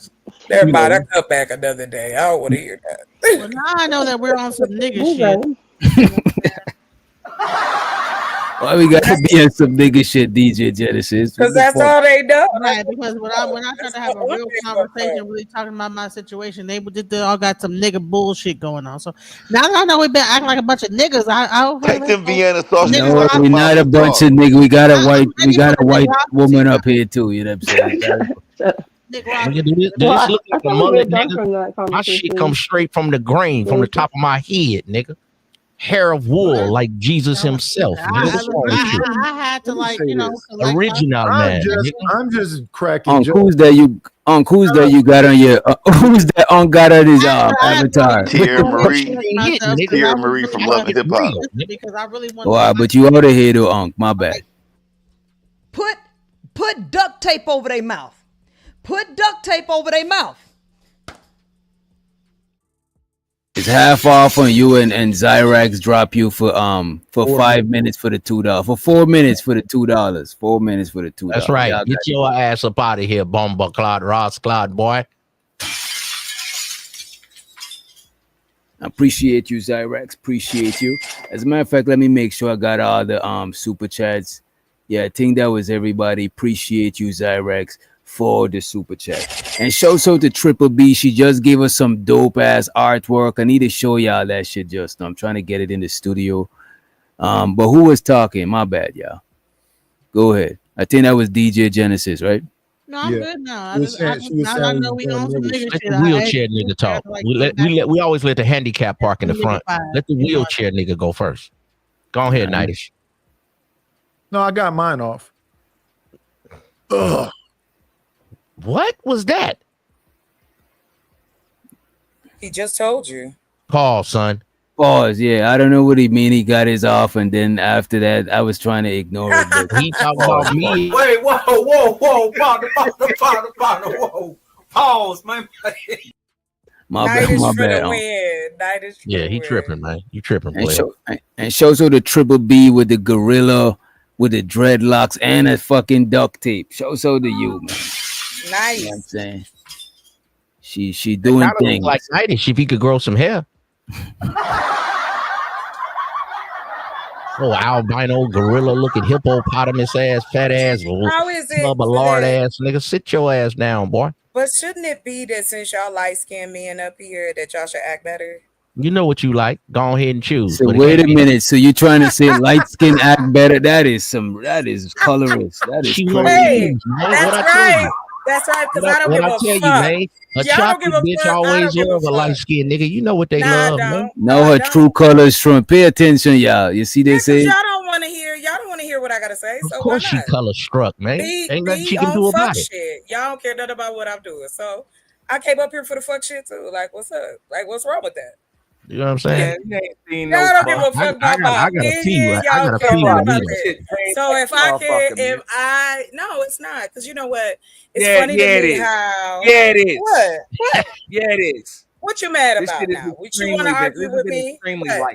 Never mind, I cut back another day. I don't want to hear that. Well, now I know that we're on some nigga shit. Why we gotta be on some nigga shit, DJ Genesis? Because that's all they know. Right, because when I tried to have a real conversation, really talking about my situation, they all got some nigga bullshit going on. So now that I know we've been acting like a bunch of niggas, I Take them Vienna sausages. No, we're not a bunch of niggas. We got a white woman up here too. You know what I'm saying? This look like a mullet, nigga. My shit comes straight from the grain, from the top of my head, nigga. Hair of wool, like Jesus himself. I had to original man. I'm just cracking. Who's that you got on your? Who's that got on his avatar? Tierra Marie from Love and Hip Hop. Because I really want. Wow, but you out of here though, my bad. Put duct tape over their mouth. Put duct tape over their mouth. It's half off on you and Zyrax drop you for 5 minutes for the $2. For 4 minutes for the $2. 4 minutes for the $2. That's right. Get your ass up out of here, Bomba Claude, Ross Claude, boy. I appreciate you, Zyrax. Appreciate you. As a matter of fact, let me make sure I got all the super chats. Yeah, I think that was everybody. Appreciate you, Zyrax, for the super chat. And shout out to Triple B. She just gave us some dope ass artwork. I need to show y'all that shit just. I'm trying to get it in the studio. But who was talking? My bad, y'all. Go ahead. I think that was DJ Genesis, right? No, I'm good now. I know we on some nigga Let shit. the wheelchair nigga talk. We always let the handicap park in the front. Let the wheelchair nigga go first. Go ahead, Nightish. No, I got mine off. Ugh. What was that? He just told you. Pause, son. Pause. Yeah, I don't know what he mean. He got his off, and then after that, I was trying to ignore it. But he talking about me. Wait, whoa, whoa. Pause, man. My bad. Yeah, he tripping, man. You tripping, And boy. shows her the Triple B with the gorilla, with the dreadlocks, and a fucking duct tape. Shows her to you, man. Nice. You know what I'm saying? She doing things. Like Nightish, if he could grow some hair. Albino gorilla looking hippopotamus ass, fat ass, How is it lard ass nigga. Sit your ass down, boy. But shouldn't it be that since y'all light-skinned men up here that y'all should act better? You know what you like. Go ahead and choose. So wait a minute. So you trying to say light skin act better? That is colorist. That is crazy. Hey, that's right. Because I don't give a fuck. You, man, a chocolate bitch always love a light skinned nigga. You know what they love, man. No, her true colors from. Pay attention, y'all. You see, they say. Y'all don't want to hear what I gotta say. Of course, she color struck, man. Ain't nothing she can do about it. Shit. Y'all don't care nothing about what I'm doing. So I came up here for the fuck shit too. Like, what's up? Like, what's wrong with that? You know what I'm saying? Y'all don't give a fuck about I got a pee. I got a pee. So if I can, no, it's not. Because you know what? It's funny to me how. Yeah, it is. What? Yeah, it is. What you mad about now? What you want to argue with me?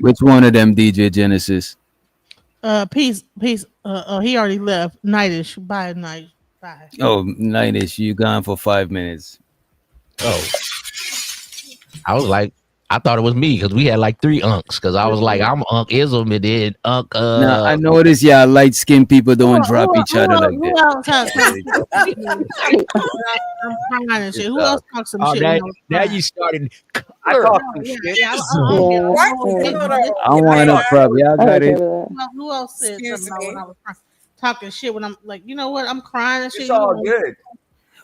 Which one of them, DJ Genesis? Peace. He already left. Nightish. Bye, night. Bye. Oh, Nightish, you gone for 5 minutes. Oh. I was like, I thought it was me because we had like 3 unks. Because I was like, I'm Unk Ism and then Unk. Now I noticed y'all light skinned people don't drop each other like that. I'm crying and shit. Who else talks some shit? Now you started. I talk some shit. I want to probably. Y'all got it. Who else said something when I was talking shit? When I'm like, you know what? I'm crying and shit. It's all good.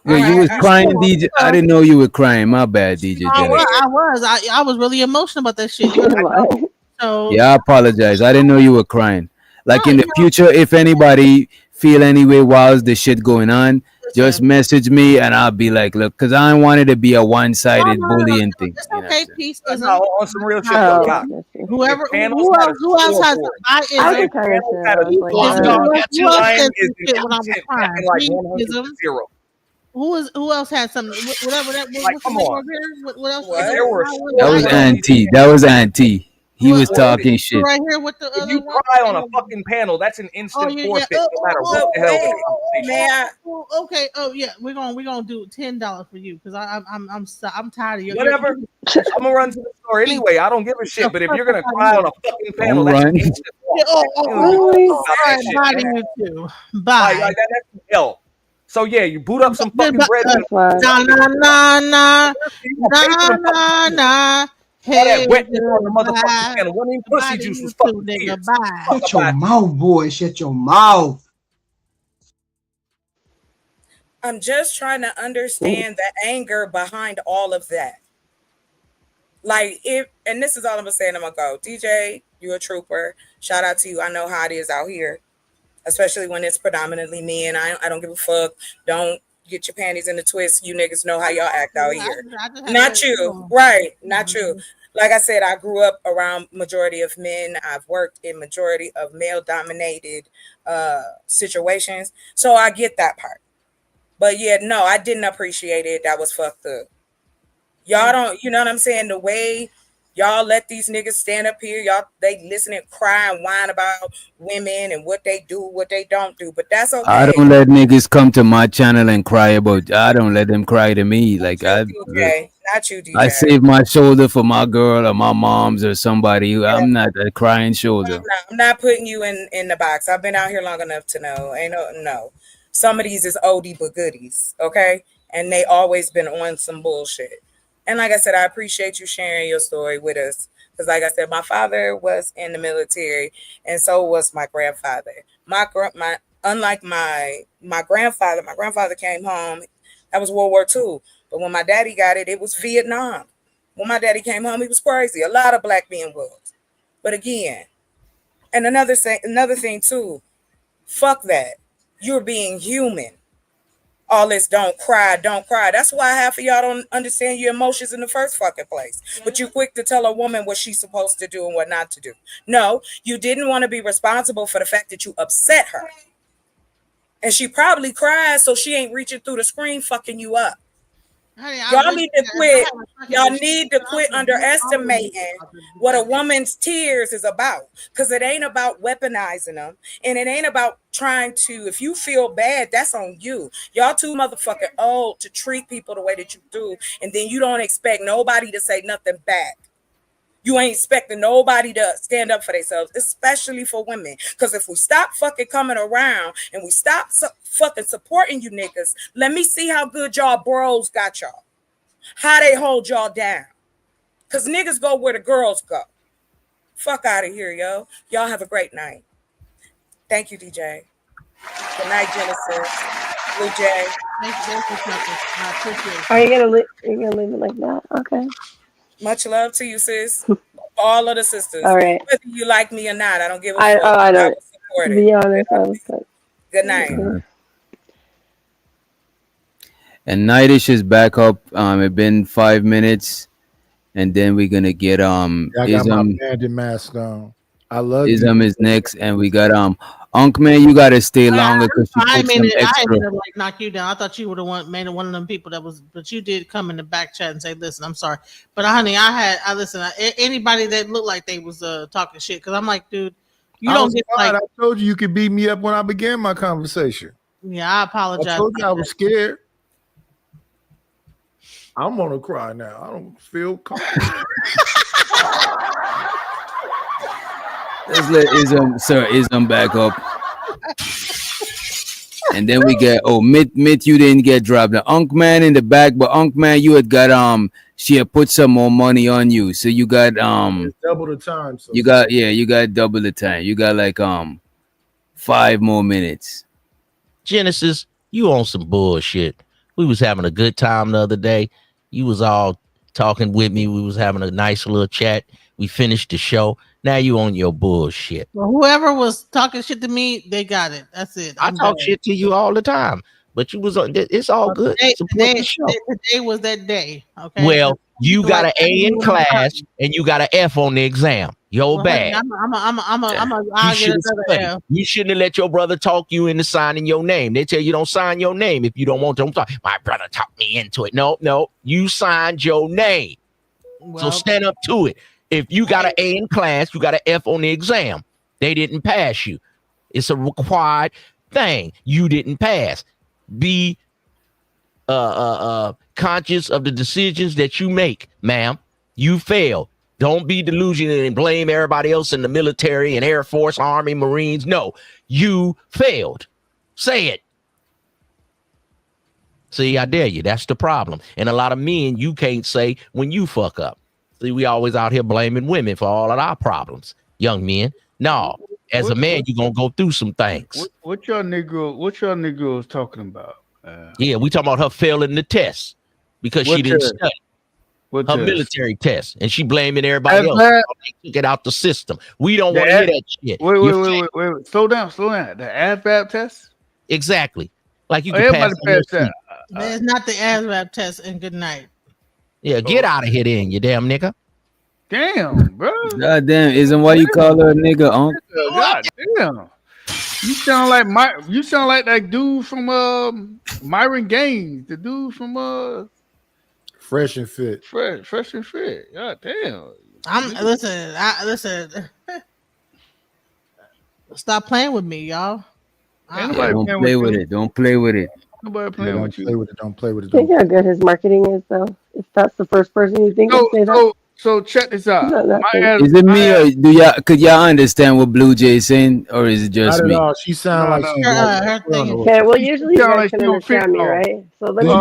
Well, you was crying, DJ. I didn't know you were crying. My bad, DJ. I was really emotional about that shit. So yeah, I apologize. I didn't know you were crying. Like in the future, if anybody feel any way while the shit going on, just message me and I'll be like, look, because I don't want it to be a one-sided bullying thing. It's okay, peace. On some real shit. Who else has Who else had something? Whatever that was. Like, come on. What else? That was Auntie. He was talking shit. Right here with the If you cry on a fucking panel, that's an instant forfeit, no matter what the hell. Okay. Oh yeah, we're gonna do $10 for you because I'm tired of your Whatever. I'm gonna run to the store anyway. I don't give a shit. But if you're gonna cry on a fucking panel, that's an instant forfeit. Bye. Like, that's hell. So yeah, you boot up some fucking bread. Nah. All that wetness on the motherfucking panel. What pussy juice was fucking tears. Shut your mouth, boy. Shut your mouth. I'm just trying to understand the anger behind all of that. Like, and this is all I'm gonna say, and I'm gonna go. DJ, you a trooper. Shout out to you. I know how it is out here, especially when it's predominantly men. I don't give a fuck. Don't get your panties in the twist. You niggas know how y'all act out here. Not you, right? Not you. Like I said, I grew up around majority of men. I've worked in majority of male-dominated situations, so I get that part. But yeah, no, I didn't appreciate it. That was fucked up. Y'all don't, you know what I'm saying? The way y'all let these niggas stand up here, they listen and cry and whine about women and what they do, what they don't do. But that's okay. I don't let niggas come to my channel and cry about. I don't let them cry to me. Like not you, DJ. I save my shoulder for my girl or my mom's or somebody. I'm not a crying shoulder. I'm not putting you in the box. I've been out here long enough to know. No. Some of these is oldie but goodies, okay? And they always been on some bullshit. And like I said, I appreciate you sharing your story with us. Because like I said, my father was in the military, and so was my grandfather. Unlike my grandfather came home. That was World War II. But when my daddy got it, it was Vietnam. When my daddy came home, he was crazy. A lot of black men was. But again, and another thing too, fuck that. You're being human. All this don't cry. That's why half of y'all don't understand your emotions in the first fucking place. But you quick to tell a woman what she's supposed to do and what not to do. No, you didn't want to be responsible for the fact that you upset her. And she probably cried, so she ain't reaching through the screen fucking you up. Honey, y'all need to quit. Y'all need to quit underestimating what a woman's tears is about, because it ain't about weaponizing them, and it ain't about trying to. If you feel bad, that's on you. Y'all too motherfucking old to treat people the way that you do, and then you don't expect nobody to say nothing back. You ain't expecting nobody to stand up for themselves, especially for women. Because if we stop fucking coming around and we stop fucking supporting you niggas, let me see how good y'all bros got y'all. How they hold y'all down. Because niggas go where the girls go. Fuck out of here, yo. Y'all have a great night. Thank you, DJ. Good night, Genesis. Blue Jay. Are you gonna leave it like that? Okay. Much love to you, sis. All of the sisters. All right. Whether you like me or not, I don't give a fuck. I don't. Support To be honest, I was like, good night. And Nightish is back up. It's been 5 minutes, and then we're gonna get I got my bandit mask on. I love Ism you. is next, and we got Unk Man. You gotta stay longer because she I put some ended extra. up like knock you down. I thought you would have one of them people that was, but you did come in the back chat and say, "Listen, I'm sorry, but honey, I listen. Anybody that looked like they was talking shit, because I'm like, dude, you don't get like. I told you could beat me up when I began my conversation. Yeah, I apologize. I told you I was scared. I'm gonna cry now. I don't feel comfortable. Let's let Ism back up. And then we get Myth, you didn't get dropped. The Unk Man in the back, but Unk Man, you had got she had put some more money on you. So you got double the time. So you got double the time. You got like 5 more minutes. Genesis, you on some bullshit. We was having a good time the other day. You was all talking with me. We was having a nice little chat. We finished the show. Now you on your bullshit. Well, whoever was talking shit to me, they got it. That's it. I talk shit to you all the time, but you was on. It's all good. Today was that day. Okay. Well, you got an A in class and you got an F on the exam. Yo, bad. You shouldn't have let your brother talk you into signing your name. They tell you don't sign your name if you don't want to. My brother talked me into it. No, you signed your name. So stand up to it. If you got an A in class, you got an F on the exam. They didn't pass you. It's a required thing. You didn't pass. Be conscious of the decisions that you make, ma'am. You failed. Don't be delusional and blame everybody else in the military and Air Force, Army, Marines. No, you failed. Say it. See, I dare you. That's the problem. And a lot of men, you can't say when you fuck up. See, we always out here blaming women for all of our problems. Young men. No, as a man, you're going to go through some things. What y'all Negroes talking about? Yeah, we talking about her failing the test because she didn't study. Her test? Military test. And she blaming everybody else. They took it out the system. We don't want to hear that shit. Wait. Slow down. The ASVAB test? Exactly. Like you can everybody pass that. It's not the ASVAB test, and good night. Yeah, get out of here then, you damn nigga. Damn, bro. God damn, isn't why you call her a nigga, Unc? God damn. You sound like that dude from Myron Gaines, the dude from Fresh and Fit. Fresh and Fit. God damn. Listen. Stop playing with me, y'all. Don't play with it. Don't play with it. Nobody playing with you. Don't play with it. Think how good his marketing is, though. If that's the first person you think would say that. So check this out. Is it me or could y'all understand what Blue Jay is saying, or is it just Not me? at all. She sounds like she's Okay, well, usually you guys can understand me, right? So let me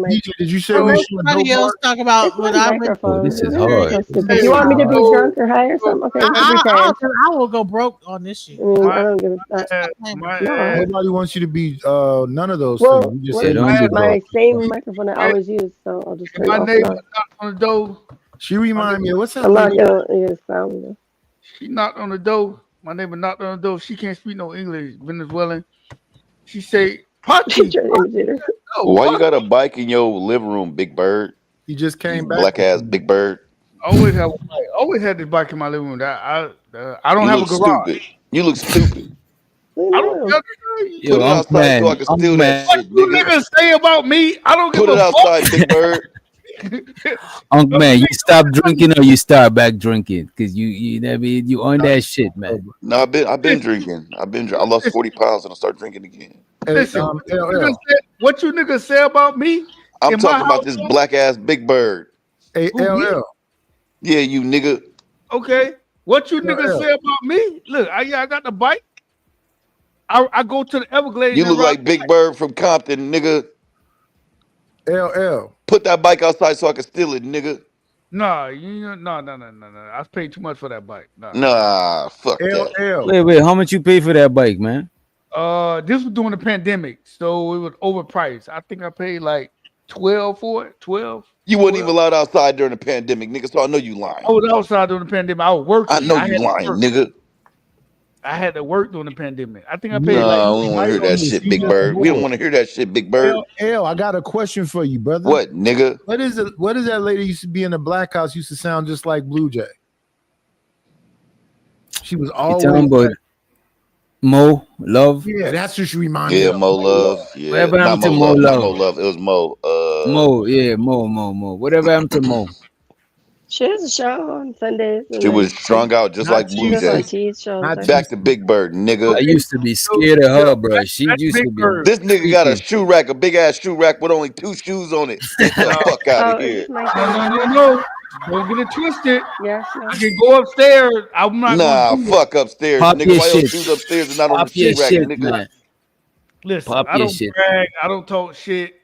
give you Did you say Somebody else talk about what I would. Oh, this is hard. Do you want me to be drunk or high or something? Okay, I will go broke on this shit. I don't give a fuck. Nobody wants you to be none of those Well, things. You just my same microphone I always use, so I'll just turn my it neighbor off. knocked on the door. She remind me of what's that? I'm not gonna sound. She knocked on the door. My neighbor knocked on the door. She can't speak no English, Venezuelan. She say, "Pachi." Why you got a bike in your living room, Big Bird? He just came back. Black ass Big Bird. Always had this bike in my living room. I don't have a garage. Stupid. You look stupid. I don't Put it outside so I can steal that shit, What you nigga. niggas say about me? I don't give Put a it fuck. outside, Big Bird. Unc man, you stop drinking or you start back drinking? Cause you on that shit, man. No, I've been drinking. I lost 40 pounds and I start drinking again. Listen, what you niggas say about me? I'm in my talking about this household? black ass Big Bird. Hey, LL. Yeah, you nigga. Okay. What you niggas say about me? Look, I got the bike. I go to the Everglades. You and look ride like Big Bird from Compton, nigga. LL. Put that bike outside so I can steal it, nigga. No. I paid too much for that bike. Nah, fuck that. Wait, how much you pay for that bike, man? This was during the pandemic, so it was overpriced. I think I paid like 12 for it. 12. You wasn't even allowed outside during the pandemic, nigga, so I know you lying. I was outside during the pandemic. I was working. I know had you to lying, work. nigga. I had to work during the pandemic. I think I paid Nah, we don't like. want to hear that shit, Big Bird. We don't want to hear that shit, Big Bird. L, I got a question for you, brother. What, nigga? What is that lady used to be in the Black House used to sound just like Blue Jay? She was You always talking about Mo Love? Yeah, that's who she reminded me Yeah, of. Mo Love. Yeah, Whatever not happened to Mo Mo Love. Not Love? Mo Love. It was Mo. Mo, yeah, Mo. Whatever happened to Mo? She has a show on Sundays. She was strung out just like Blue Jay. Back to Big Bird, nigga. I used to be scared of her, bro. She used to be. This nigga got a shoe rack, a big ass shoe rack with only 2 shoes on it. Get the fuck out of here. No. Don't get it twisted. Yes, I can go upstairs. I'm not Nah, gonna do fuck upstairs, Pop nigga. your Why your shit. shoes upstairs and not on Pop the shoe your rack, shit, nigga? man. Listen, Pop I your don't shit. brag. I don't talk shit.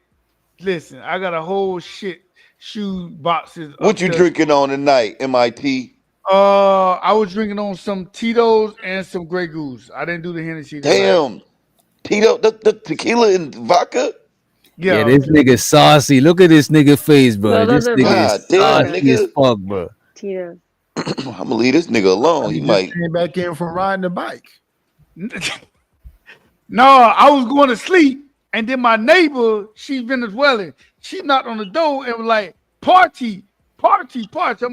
Listen, I got a whole shit shoe boxes. What you upstairs. drinking on tonight, MIT? I was drinking on some Tito's and some Grey Goose. I didn't do the Hennessy. Damn. Tito, the tequila and vodka? Yeah, this nigga saucy. Look at this nigga face, bro. No, This those are nigga God is damn, saucy as nigga. fuck, bro. Tito's. I'm gonna leave this nigga alone. He He might. just came back in from riding the bike. No, I was going to sleep, and then my neighbor, she's Venezuelan. She knocked on the door and was like, "Party." I'm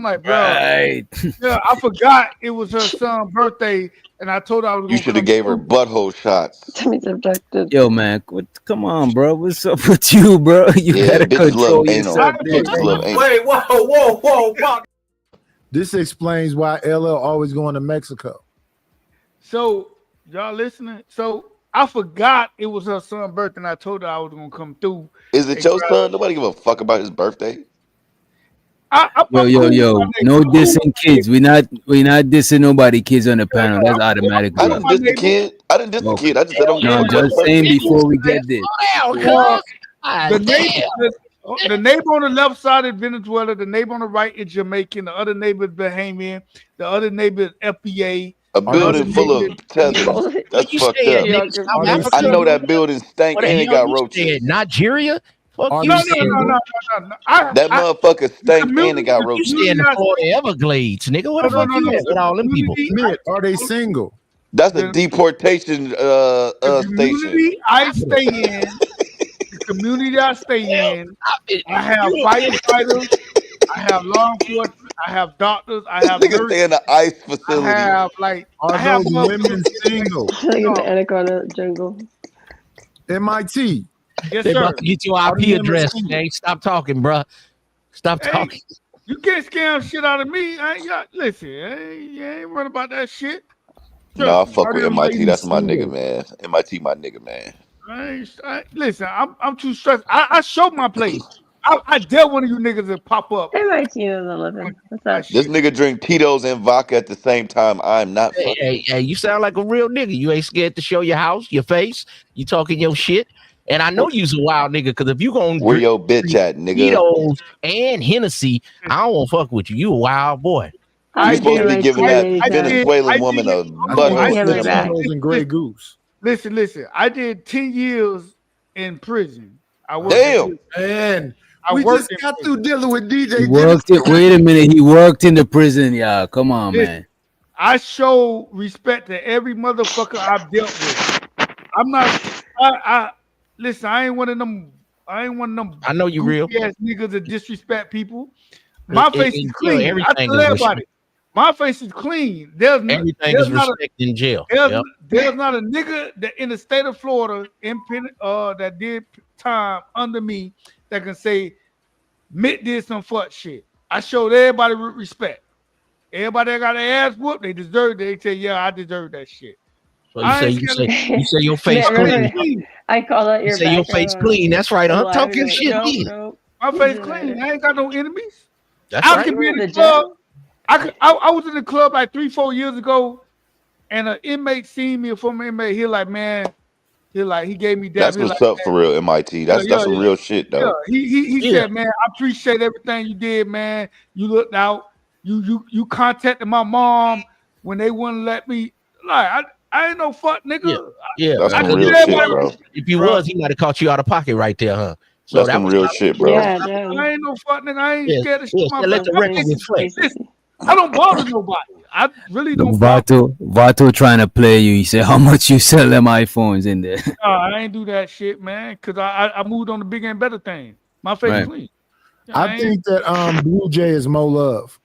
like, bro, Right. yeah, I forgot it was her son's birthday, and I told her I was You going should to have gave her butthole shots. Yo, man, come on, bro. What's up with you, bro? You Yeah, gotta bitches control love anal. yourself. Bitches love anal. Wait, whoa. This explains why LL always going to Mexico. So y'all listening? So I forgot it was her son's birthday, and I told her I was gonna come through. Is it your son? Nobody give a fuck about his birthday. I'm Yo, cool. no dissing kids. We not dissing nobody kids on the panel. That's automatic. I didn't diss the kid. I didn't diss the kid. I just said don't give No, a just fuck. saying before we get this. The neighbor on the left side is Venezuela. The neighbor on the right is Jamaican. The other neighbor is Bahamian. The other neighbor is FBA. A building full of tethers. That's fucked up. I know that building stank and it got roaches. Nigeria? Fuck you. No. That motherfucker stank and it got You roaches. stay in the Florida Everglades, nigga. What the fuck you at with all them people? Are they single? That's a deportation station. Community I stay in. The community I stay in. I have firefighters. I have law enforcement. I have doctors. I have Niggas stay in the ICE facility. I have those women single? Like in the Anaconda jungle. MIT. Yes, They sir. about to get your IP address. Hey, stop talking, bro. Stop talking. You can't scam shit out of me. Listen, you ain't worried about that shit. Nah, I fuck with MIT. That's my nigga, man. MIT, my nigga, man. Listen, I'm too stressed. I showed my place. I dare one of you niggas to pop up. MIT is a living. What's up? This nigga drink Tito's and vodka at the same time. I'm not fucking. Hey, you sound like a real nigga. You ain't scared to show your house, your face. You talking your shit. And I know you's a wild nigga, because if you gonna where your bitch at, nigga? Tito's and Hennessy, I don't want to fuck with you. You a wild boy. You supposed to be giving that Venezuelan woman a Tito's and Grey Goose. Listen. I did 10 years in prison. I worked Damn. Man, we just got through dealing with DJ. He worked it. Wait a minute. He worked in the prison, y'all. Come on, man. I show respect to every motherfucker I've dealt with. I'm not. Listen. I ain't one of them. I know you real. Ass niggas that disrespect people. My face is clean. I everything tell is everybody. My face is clean. Everything is respect in jail. There's not a nigga that in the state of Florida that did time under me that can say Mitt did some fuck shit. I showed everybody with respect. Everybody that got their ass whooped, they deserve it. They say, yeah, I deserve that shit. So you say your face clean. I call that your You say your face clean. That's right. I'm talking shit. No. My face clean. I ain't got no enemies. That's I right. could be in the club. I was in the club like 3-4 years ago, and an inmate seen me, a former inmate. He like, man, he gave me that. That's what's up for real, MIT. That's some real shit, though. Yeah. He said, man, I appreciate everything you did, man. You looked out. You contacted my mom when they wouldn't let me. Like, I ain't no fuck nigga. Yeah. That's some real shit, bro. If you was, he might have caught you out of pocket right there, huh? So that's some real shit, bro. I ain't no fuck nigga. I ain't scared of shit. Let the record reflect. I don't bother nobody. I really don't. Vato trying to play you. He said, how much you sell them iPhones in there? No, I ain't do that shit, man. Cause I moved on to bigger and better things. My face is clean. I think that Blue Jay is Mo Love.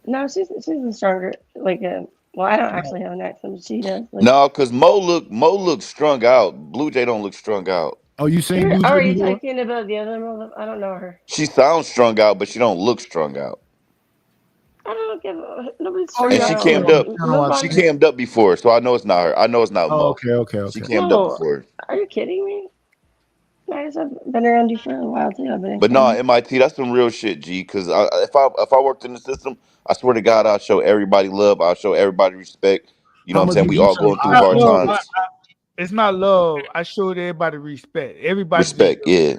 No, she's a stronger, like a. Well, I don't actually have an accent, but she does. Like, No, because Mo look strung out. Blue Jay don't look strung out. Oh, you seen Blue Jay? are you talking about the other one? I don't know her. She sounds strung out, but she don't look strung out. I don't give a nobody's. And she cammed up. She cammed up before, so I know it's not her. I know it's not Mo. Okay. She cammed up before. Are you kidding me? Guys, I've been around you for a while too. But no, MIT, that's some real shit, G. Because if I worked in the system, I swear to God, I'll show everybody love. I'll show everybody respect. You know what I'm saying? We all going through hard times. It's not love. I showed everybody respect. Everybody respect. Yeah.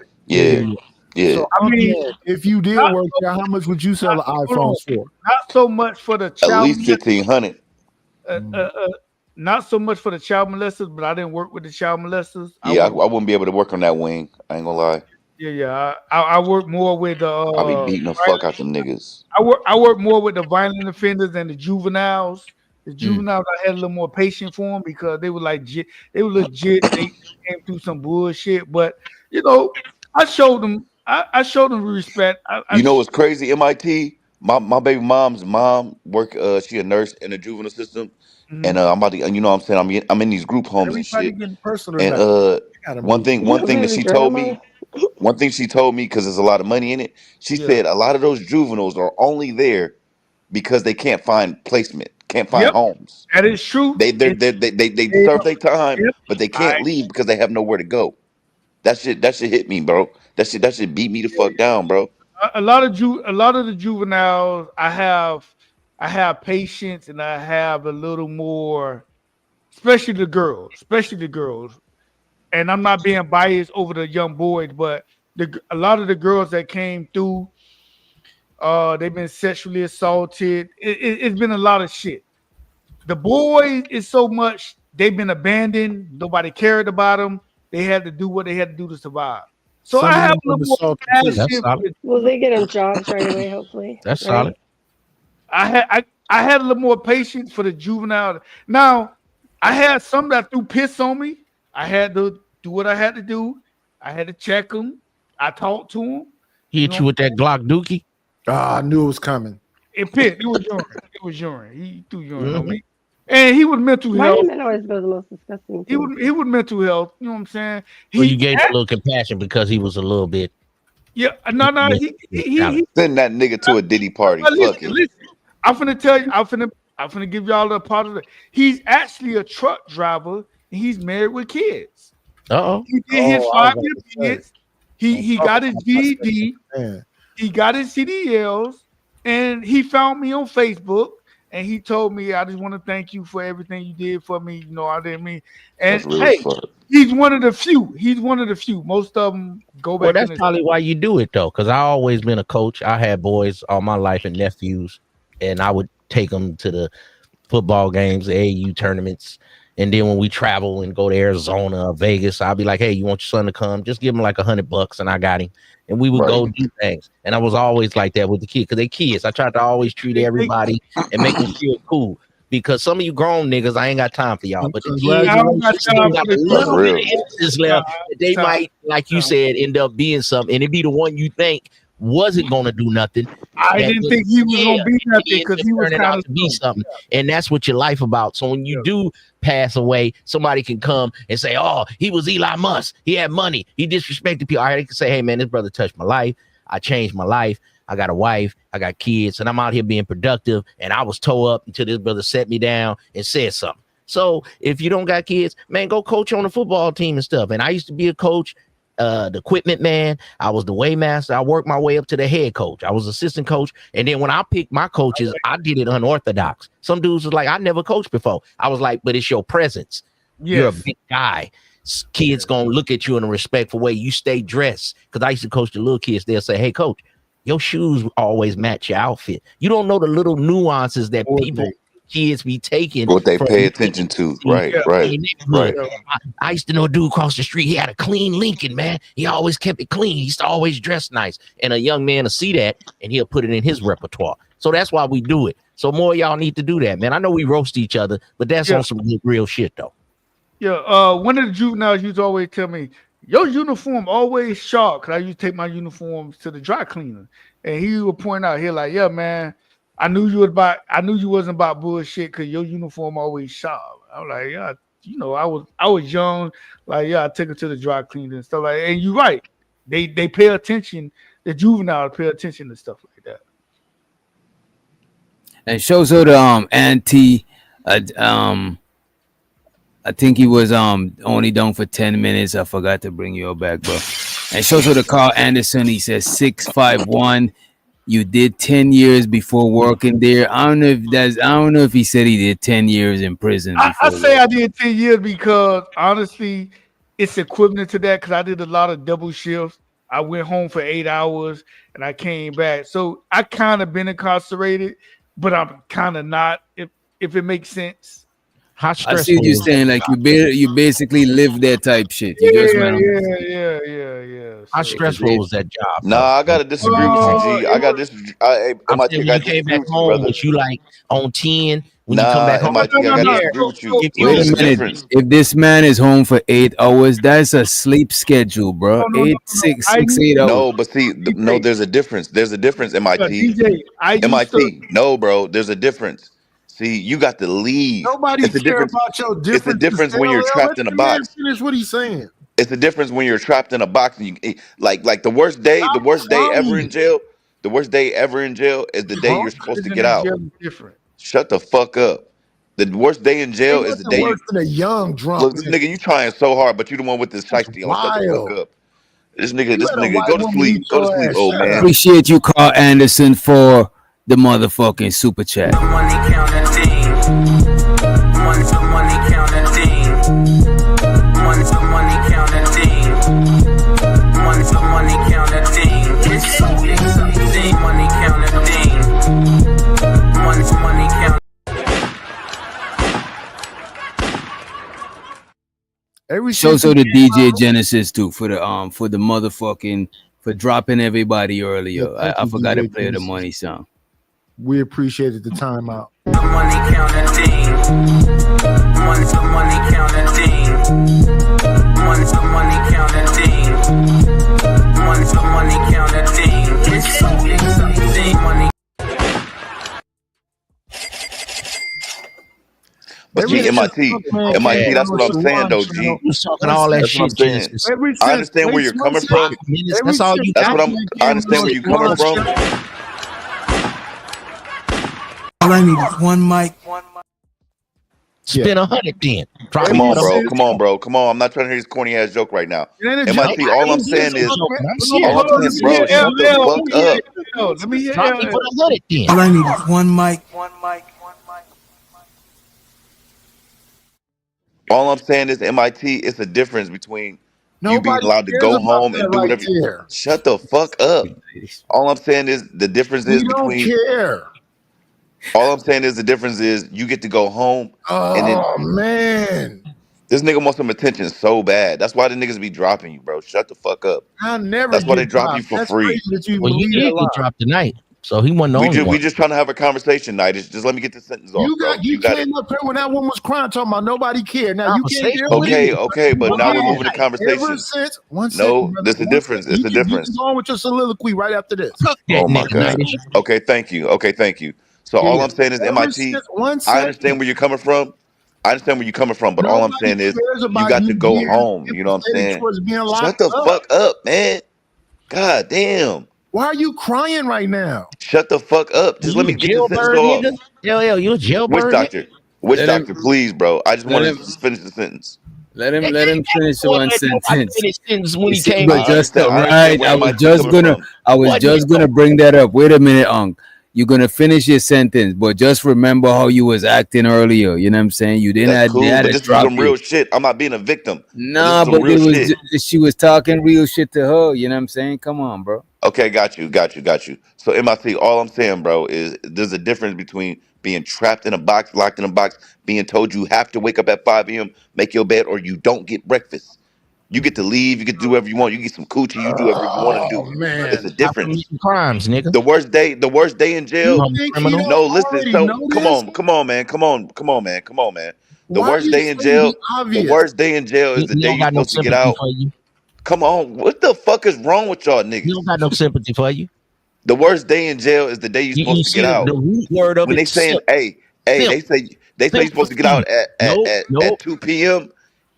So, I mean, if you did work there, how much would you sell an iPhone for? Not so much for the child. At least 1,500. Not so much for the child molesters, but I didn't work with the child molesters. I wouldn't be able to work on that wing. I ain't gonna lie. Yeah. I work more with the. I be beating the fuck out them niggas. I work more with the violent offenders and the juveniles. The juveniles, I had a little more patience for them because they were legit. They came through some bullshit, but you know, I showed them. I showed them respect. You know what's crazy? MIT. My baby mom's mom work. She a nurse in the juvenile system, and I'm about to. You know what I'm saying? I'm in these group homes and shit. And one thing that she told me. One thing she told me, because there's a lot of money in it, she said a lot of those juveniles are only there because they can't find placement, can't find homes. That is true. They serve their time, Yep. but they can't leave because they have nowhere to go. That shit hit me, bro. That shit beat me the fuck down, bro. A lot of the juveniles, I have patience, and I have a little more, especially the girls. And I'm not being biased over the young boys, but a lot of the girls that came through, they've been sexually assaulted. It's been a lot of shit. The boys is so much, they've been abandoned. Nobody cared about them. They had to do what they had to do to survive. So I have a little more passion. Will they get them jobs right away? Hopefully. That's solid. I had a little more patience for the juvenile. Now, I had some that threw piss on me. I had to do what I had to do. I had to check them. I talked to them. He hit you with that Glock dookie? I knew it was coming. It was urine. He threw urine on me. And he was mental health. Why do men always go the most disgusting? He was mental health. You know what I'm saying? Well, you gave him a little compassion because he was a little bit. Yeah, no. He Send that nigga to a Diddy party. Fuck it. Listen, I'm finna tell you. I'm finna give y'all a part of it. He's actually a truck driver, and he's married with kids. He did his 5-year kids. He got his GED. He got his CDLs, and he found me on Facebook. And he told me, I just want to thank you for everything you did for me. You know, I didn't mean. And really he's one of the few. Most of them go back. Well, that's probably why you do it, though, because I always been a coach. I had boys all my life and nephews, and I would take them to the football games, the AAU tournaments. And then when we travel and go to Arizona or Vegas, I'll be like, hey, you want your son to come? Just give him like $100 and I got him. And we would go do things. And I was always like that with the kids because they kids. I tried to always treat everybody and make them feel cool. Because some of you grown niggas, I ain't got time for y'all. But the kids got a little bit of emphasis left. They might, like you said, end up being something. And it be the one you think wasn't going to do nothing. I didn't think he was going to be nothing because he was turning out to be something. And that's what your life about. So when you do pass away, somebody can come and say, oh, he was Elon Musk. He had money. He disrespected people. All right, they can say, hey, man, this brother touched my life. I changed my life. I got a wife. I got kids. And I'm out here being productive. And I was toe up until this brother set me down and said something. So if you don't got kids, man, go coach on the football team and stuff. And I used to be a coach. The equipment man, I was the weighmaster. I worked my way up to the head coach. I was assistant coach, and then when I picked my coaches, I did it unorthodox. Some dudes was like, I never coached before. I was like, but it's your presence. You're a big guy. Kids gonna look at you in a respectful way. You stay dressed. Because I used to coach the little kids. They'll say, hey, coach, your shoes always match your outfit. You don't know the little nuances that kids be taking. What they pay attention to. Right. I used to know a dude across the street. He had a clean Lincoln, man. He always kept it clean. He used to always dress nice. And a young man will see that and he'll put it in his repertoire. So that's why we do it. So more of y'all need to do that, man. I know we roast each other, but that's on some real shit, though. Yeah. One of the juveniles used to always tell me, your uniform always sharp. Because I used to take my uniforms to the dry cleaner. And he would point out, here like, yeah, man, I knew you wasn't about bullshit because your uniform always sharp. I was like, yeah, you know, I was young, like, yeah, I took it to the dry cleaner and stuff like that. And you're right. They pay attention, the juveniles pay attention to stuff like that. And shows her the auntie, I think he was only done for 10 minutes. I forgot to bring you all back, bro. And shows her the Carl Anderson. He says 651. You did 10 years before working there. I don't know if he said he did 10 years in prison. I say I did 10 years because honestly, it's equivalent to that because I did a lot of double shifts. I went home for 8 hours and I came back. So I kind of been incarcerated, but I'm kind of not, if it makes sense. How stressful? I see what you're saying. Like you basically live that type shit. Yeah. How stressful was that job? Nah, I gotta disagree with you, G. I got this. You came back home, but you like on 10 when you come back home. I gotta disagree with you. Wait a minute. If this man is home for 8 hours, that's a sleep schedule, bro. 8 hours. No, but see, no, there's a difference. There's a difference. MIT. No, bro. There's a difference. See, you got to leave. Nobody cares about your difference. It's the difference when you're trapped in a box. Finish what he's saying. It's the difference when you're trapped in a box and you like the worst day ever in jail. The worst day ever in jail is the day you're supposed to get out. Different. Shut the fuck up. The worst day in jail Ain't is the nothing day worse than a young drunk. look, this nigga, you trying so hard, but you the one with this shiesty on. Shut the fuck Wild. up. This You nigga, let a white go to woman sleep. eat Go to your sleep, ass. old Shut man. up. Appreciate you, Carl Anderson, for the motherfucking super chat. Money counting team. Money counting team. Money counting team. Money counting team. It's so exciting. Money counting team. Money counting. Shouts out to DJ Genesis too for the motherfucking for dropping everybody earlier. Yeah, thank I you, forgot to DJ play the Genesis. money song. We appreciated the timeout. Money counting team. Money counting team. Money counting team. Money counting team. It's so exciting. Money. But see, MIT, that's what I'm saying though, G. You was talking all that That's what I'm shit, saying. Genesis. I understand where you're coming from. That's all you That's got. what I understand where you're coming from. All I need is one mic. Spend 100 then. Come on, bro. Come on. I'm not trying to hear this corny ass joke right now. MIT, all I'm saying is, bro, shut the fuck up. Let me hear Drop me for the 100 then. All I need is one mic. All I'm saying is, MIT, it's a difference between you being allowed to cares go about home that and do right whatever. there. Shut the fuck up. All I'm saying is the difference We is don't between. care. All I'm saying is the difference is you get to go home and then Oh man, this nigga wants some attention so bad. That's why the niggas be dropping you, bro. Shut the fuck up. I never. That's why get they drop you dropped. for That's free. crazy that you Well, you believe that did lie. get dropped tonight, so he wasn't the only one. We just trying to have a conversation, night. Just let me get this sentence off, bro. You got it. came up here when that woman was crying, talking about nobody cared. Now you can't deal with Okay, it. okay, but now we're moving the conversation. Ever since one No, second, there's a brother, difference. one It's a second. You difference. can go on with your soliloquy right after this. Oh my god. Okay, thank you. Okay, thank you. So all I'm saying is, Ever MIT. since one I understand second, where you're coming from. But all I'm nobody saying is, cares you about got you to go being home. You know what I'm empathetic saying? towards being Shut locked the up. fuck up, man. God damn. Why are you crying right now? Shut the fuck up. Just let me get this sentence jailbird off. nigga? Hell, you a Which jailbird doctor? nigga? Which Let doctor? Please, bro. I just let wanted him- to just finish the sentence. Let him finish one sentence. When he came But out. just I understand right, where I was MIT just coming gonna, from. I was just gonna bring that up. Wait a minute, Unc. You're gonna finish your sentence, but just remember how you was acting earlier. You know what I'm saying? You didn't That's have cool, they had but to this is drop some you. real shit. I'm not being a victim. Nah, this is but some real it was shit. she was talking real shit to her. You know what I'm saying? Come on, bro. Okay, got you. So MIT, all I'm saying, bro, is there's a difference between being trapped in a box, locked in a box, being told you have to wake up at 5 a.m., make your bed, or you don't get breakfast. You get to leave, you get to do whatever you want, you get some coochie, you do whatever you want to do. It's a Stop difference. committing crimes, nigga. The worst day in jail. You think he don't No, listen. already So know come this? on, man. Come on, man. The Why worst you day in saying jail. the The obvious? worst day in jail is He the day don't you're got no supposed to get sympathy out. for you. Come on, what the fuck is wrong with y'all niggas? He don't got no sympathy for you. The worst day in jail is the day you're You supposed to see get out. the root word of When they it, saying, simp. hey, they say you're supposed to get out at 2 p.m.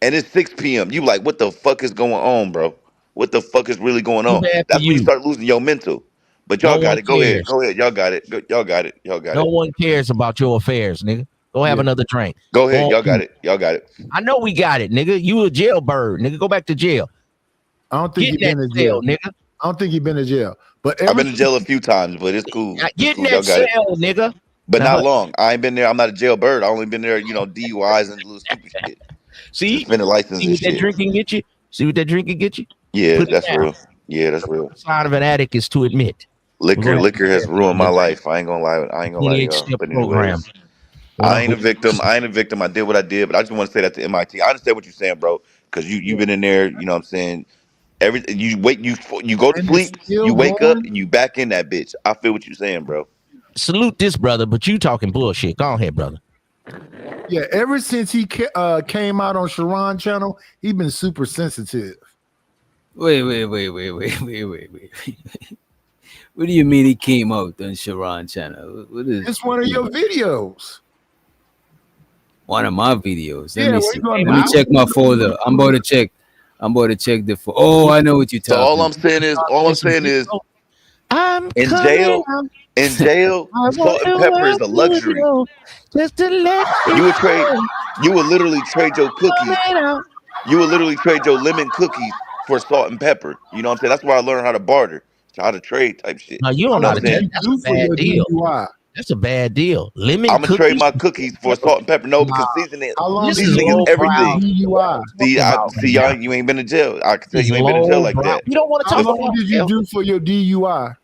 and it's 6 p.m. You like, what the fuck is going on, bro? What the fuck is really going Too on? bad for That's when you you. start losing your mental. But No y'all got one it. Go ahead. cares. Go ahead. Y'all got it. Y'all got it. Y'all got No it. one cares about your affairs, nigga. Go have another drink. Go ahead. Go Y'all on got mute. it. Y'all got it. I know we got it, nigga. You a jailbird, nigga. Go back to jail. I don't think Get he's in been that in cell, jail. nigga. I don't think he's been in jail. But I've ever been in jail a few times, but it's cool. It's Get in cool. Y'all that got it. cell, nigga. But Now, not long. I ain't been there. I'm not a jailbird. I only been there, DUIs and little stupid shit. see Suspended license what and that shit. drinking get you? See what that drinking get you? Yeah, Put it that's down. real. Yeah, that's real. Sign of an addict is to admit. Liquor has ruined my life. I ain't gonna lie. I ain't gonna lie to y'all. step But program. anyways, I ain't a victim. I did what I did, but I just want to say that to MIT. I understand what you're saying, bro, because you've been in there. You know what I'm saying? You go to and it's sleep, still you wake up, going. and you back in that bitch. I feel what you're saying, bro. Salute this brother, but you talking bullshit. Go ahead, brother. Yeah, ever since he came out on Sharon channel, he been super sensitive. Wait. What do you mean he came out on Sharon channel? What is It's one of your videos. one of my videos? Yeah, Let me where see. you going Let me check my folder. I'm about to check. I'm about to check the. Oh, I know what you're So talking. all I'm saying is, I'm in coming jail, out. in jail, I want salt and the pepper is world a to luxury. know just to let You it would trade, know. you would literally trade your cookies. Coming out. You would literally trade your lemon cookies for salt and pepper. You know what I'm saying? That's where I learned how to barter, how to trade type shit. No, you You don't know know how what to I'm trade. saying? That's a bad deal. That's a bad deal. Lemon I'm gonna trade cookies. my cookies for salt and pepper. No, because How long This did is you seasoning is low do for your brow. everything. DUI? See, y'all, you ain't been to jail. I can tell This is you ain't been to jail low like brow. that. You don't want to How talk long about did you jail. do for your DUI?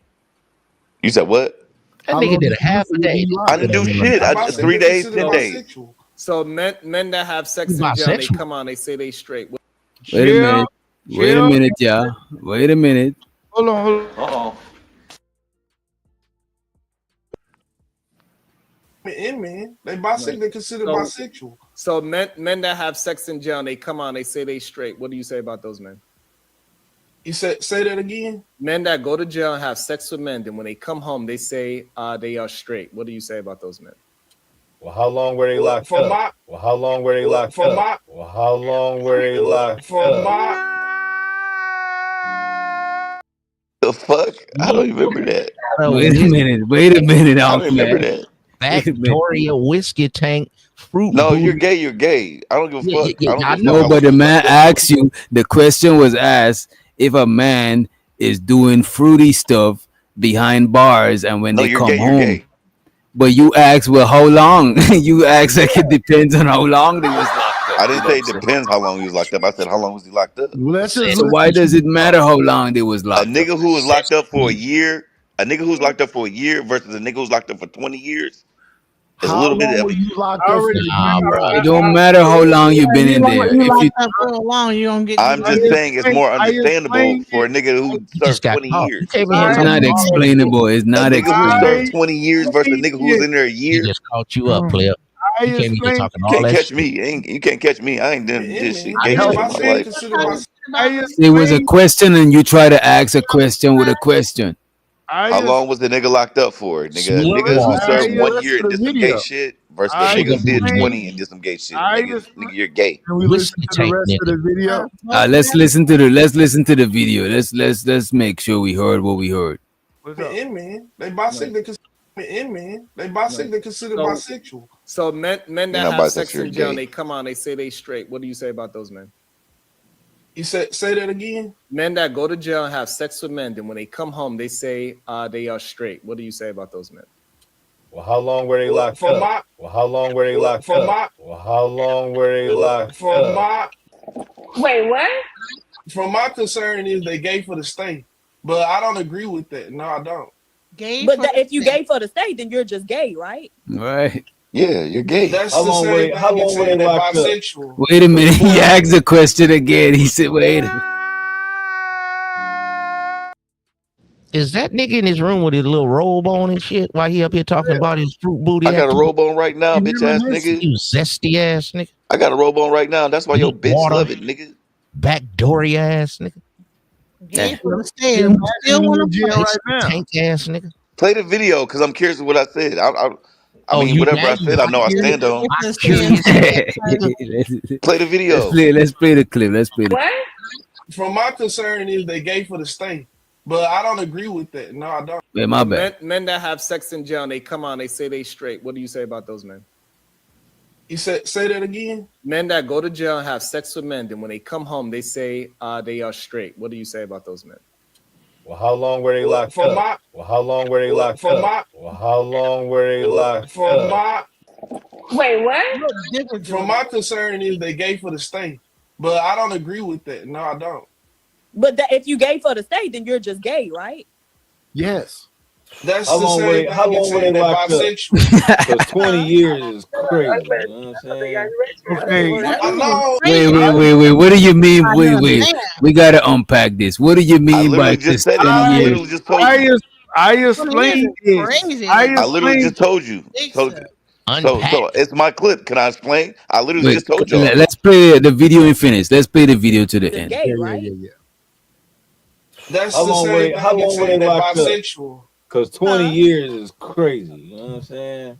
You said what? That How nigga long did did a you do half for a your day. DUI? I didn't do shit. I just 3 days, 10 days. So men that have sex You in jail, they bisexual? come on, they say they straight. Wait a Chill, minute. Wait a chill. minute, y'all. Wait a minute. Hold on. Uh-oh. Man, they bisexual. They consider bisexual. So men that have sex in jail, they come on, they say they straight. What do you say about those men? You say that again. Men that go to jail and have sex with men, then when they come home, they say they are straight. What do you say about those men? Well, how long were they Well, locked for up? my- Well, how long were they well, locked for up? my- Well, how long were they locked For up? my The fuck? I don't even remember that. Wait a minute. Wait a minute, I don't Uncle remember man. that. Wait a minute. Victoria whiskey tank fruit No, booty. you're gay. You're gay. I don't give a fuck. I don't give a fuck No, how but the long you man locked up. asked you. The question was asked if a man is doing fruity stuff behind bars and when No, they you're come gay. You're home. gay. But you asked, well, how long? You asked like it depends on how long they was locked up. I didn't say it depends how long he was locked up. I said how long was he locked up? So why does it matter how long they was A locked up? nigga who was locked up for a year, a nigga who's locked up for a year versus a nigga who's locked up for 20 years is a How little bit long of were a. you locked up for? Nah, bro. It don't matter how long you've been in there. You If you locked up real long, you don't get. I'm just saying it's more understandable for a nigga who You just served got 20 caught. You years. came in here it's talking not all that shit. explainable. It's A not nigga who explainable. served 20 years versus a nigga who was in there a He year. just caught you up, player. I You came in here explained. talking You all can't that catch shit. me. You can't catch me. I ain't done this shit, I gay know. shit in my life. I It was a explained. question, and you try to ask a question with a question. How long was the nigga locked up for? Nigga, Smooth niggas who water. served the 1 rest year of and the did some gay video. shit versus a I nigga who did explained. 20 and did some gay shit. I Nigga, you're gay. Can we listen Whiskey to the tank, rest of nigga. the video? Let's listen to the video. Let's make sure we heard what we heard. What's up? man, they bisexual. They consider man. They bisexual. They consider bisexual. So men You're that not have sex bisexual, you're in jail, gay. they come on, they say they straight. What do you say about those men? You say that again. Men that go to jail and have sex with men, then when they come home, they say they are straight. What do you say about those men? Well, how long were they Well, locked for up? my- Well, how long were they well, locked for up? my- Well, how long were they locked For up? my Wait, what? from my concern is they gay for the state, but I don't agree with that. No, I don't. Gay But for the if you state. gay for the state, then you're just gay, right? Right. Yeah, you're gay. That's How the long were same they? thing How as long were saying they they're locked up? bisexual. Wait a minute. He asked the question again. He said, "Wait." Is that nigga in his room with his little robe on and shit while he up here talking about his fruit booty? I got a ass? robe on right now, bitch ass nigga. You zesty ass nigga. I got a robe on right now. That's why your bitch Water. love it, nigga. Backdoory ass nigga. Gay for the state. Imagine Still you want in to jail play. right now. Tank ass nigga. Play the video because I'm curious what I said. I mean, you whatever I now said, I know I stand on. I'm curious. Play the video. Let's play the clip. Let's play the. What? From my concern is they gay for the state, but I don't agree with that. No, I don't. Wait, my bad. Men that have sex in jail, they come on, they say they straight. What do you say about those men? You say that again. Men that go to jail and have sex with men, then when they come home, they say they are straight. What do you say about those men? Well, how long were they Well, locked for up? my- Well, how long were they well, locked for up? my- Well, how long were they locked For up? my Wait, what? from my concern is they gay for the state, but I don't agree with that. No, I don't. But if you gay for the state, then you're just gay, right? Yes. That's How the long same were they? thing How as long were they saying they're locked up? bisexual. Because 20 years is crazy. You know what I'm saying? Okay. I know. Wait. What do you mean? Wait. We gotta unpack this. What do you I mean by literally this just said it. 10 I years? literally just told you. I explained this. Crazy. I I literally just explained. told you. So Unpack. it's my clip. Can I explain? I literally Wait, just told y'all. let's play the video and finish. Let's play the video to the end. Gay, right? That's How the long were same they? thing How as long were saying they they're locked up? bisexual. Because 20 years is crazy. You know what I'm saying?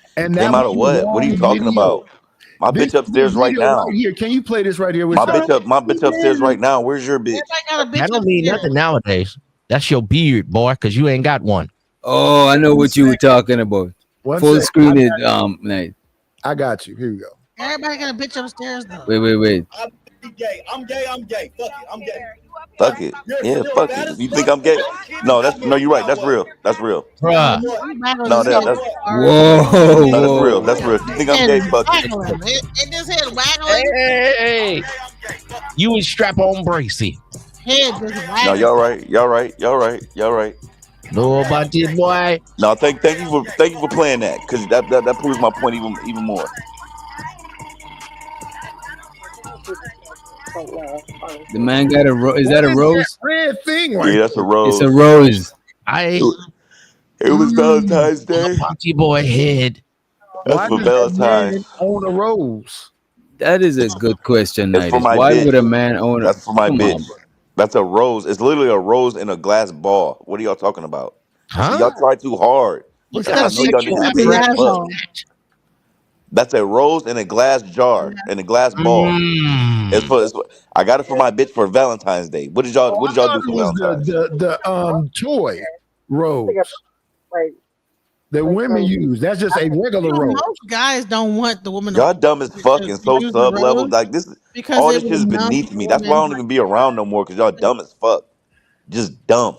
And that Came out was of the what? What are you wrong talking video. about? My This bitch upstairs right video now. right here. Can you play this right here? With My bitch upstairs right now. Where's your bitch? That don't mean nothing nowadays. That's your beard, boy, because you ain't got one. Oh, I know what you were talking about. Full sec. screen it, Nate. I got you. Here we go. Everybody got a bitch upstairs though. Wait. I'm gay. I'm gay. Fuck it. I'm gay. Fuck it. Yeah, fuck it. If you think I'm gay, no, you're right. That's real. That's real. Bruh. No, that's Whoa. that's real. That's real. If you think I'm gay, fuck it. And this head waggling. Hey. You was strap on bracy. Head just waggling. No, y'all right. No about this, boy. No, thank you for playing that, because that proves my point even more. The man got a rose. Is that a rose? Red thing right Yeah, that's a rose. It's a rose. It was Valentine's Day. Party boy head. That's for Valentine's. Own a rose. That is a good question, It's for Nate. my Why bitch. would a man own a? That's for my Come bitch. on, That's a rose. It's literally a rose in a glass ball. What are y'all talking about? Huh? Y'all try too hard. What's I that know y'all sexual niggas gay as harassment? fuck. That's a rose in a glass jar, in a glass ball. It's for. I got it for my bitch for Valentine's Day. What did y'all I thought do for it was Valentine's? the toy rose Like that women use. That's just a regular rose. Most guys don't want the woman Y'all dumb as fuck and so use the sub level. rose Like this, because all it this shit is will numb beneath the me. That's why I woman's don't even be around no more. Cause y'all dumb as fuck. Just dumb.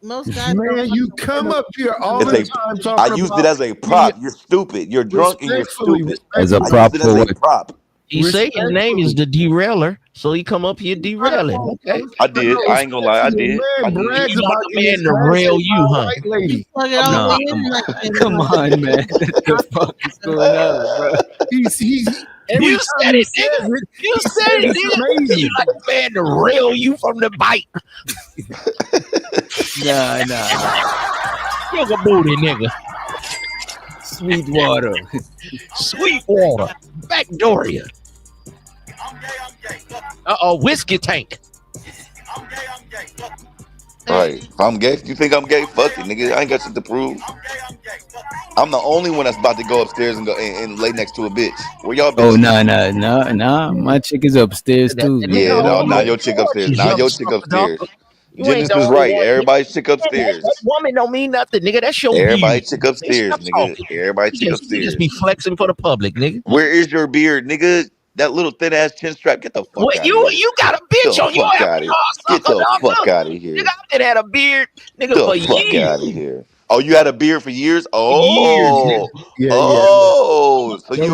Most guys Man, you come up here all It's the a. time I talking used about it as a prop. You're stupid. You're drunk and you're stupid. As a I prop used it for as a what? prop. He say his name is the derailer, so he come up here derailing. Okay. I did. I ain't gonna lie. I did. I Man did. brags You about want the getting his man to ass rail hit you, by a huh? white lady. plug it all Nah, in. come on, man. What the fuck is going on, bro? He's every You time said he it, says nigga. it, You he said says it, it's nigga. You amazing. like the man to rail you from the bike. Nah. Sugar booty, nigga. Sweetwater. Sweetwater. Backdoria. Whiskey tank. Right. If I'm gay, you think I'm gay? Fuck it, nigga. I ain't got shit to prove. I'm the only one that's about to go upstairs and go and lay next to a bitch. Where y'all Oh, bitches? nah. My chick is upstairs too. Yeah, no, now your chick upstairs. Now your chick upstairs. Genesis is right. Everybody's chick upstairs. That woman don't mean nothing, nigga. That's your Everybody beard. chick Nigga, upstairs, stop nigga. talking. Everybody chick You upstairs. just be flexing for the public, nigga. Where is your beard, nigga? That little thin ass chin strap. Get the fuck Well, out of you here. got a Get bitch the on. You don't fuck have out a of here. Get sucker, the dog. fuck Look, out of here. nigga, I done had a beard, nigga, The for fuck years. out of here. Oh, you had a beard for years? Years, nigga. Oh, Yeah. oh. So But you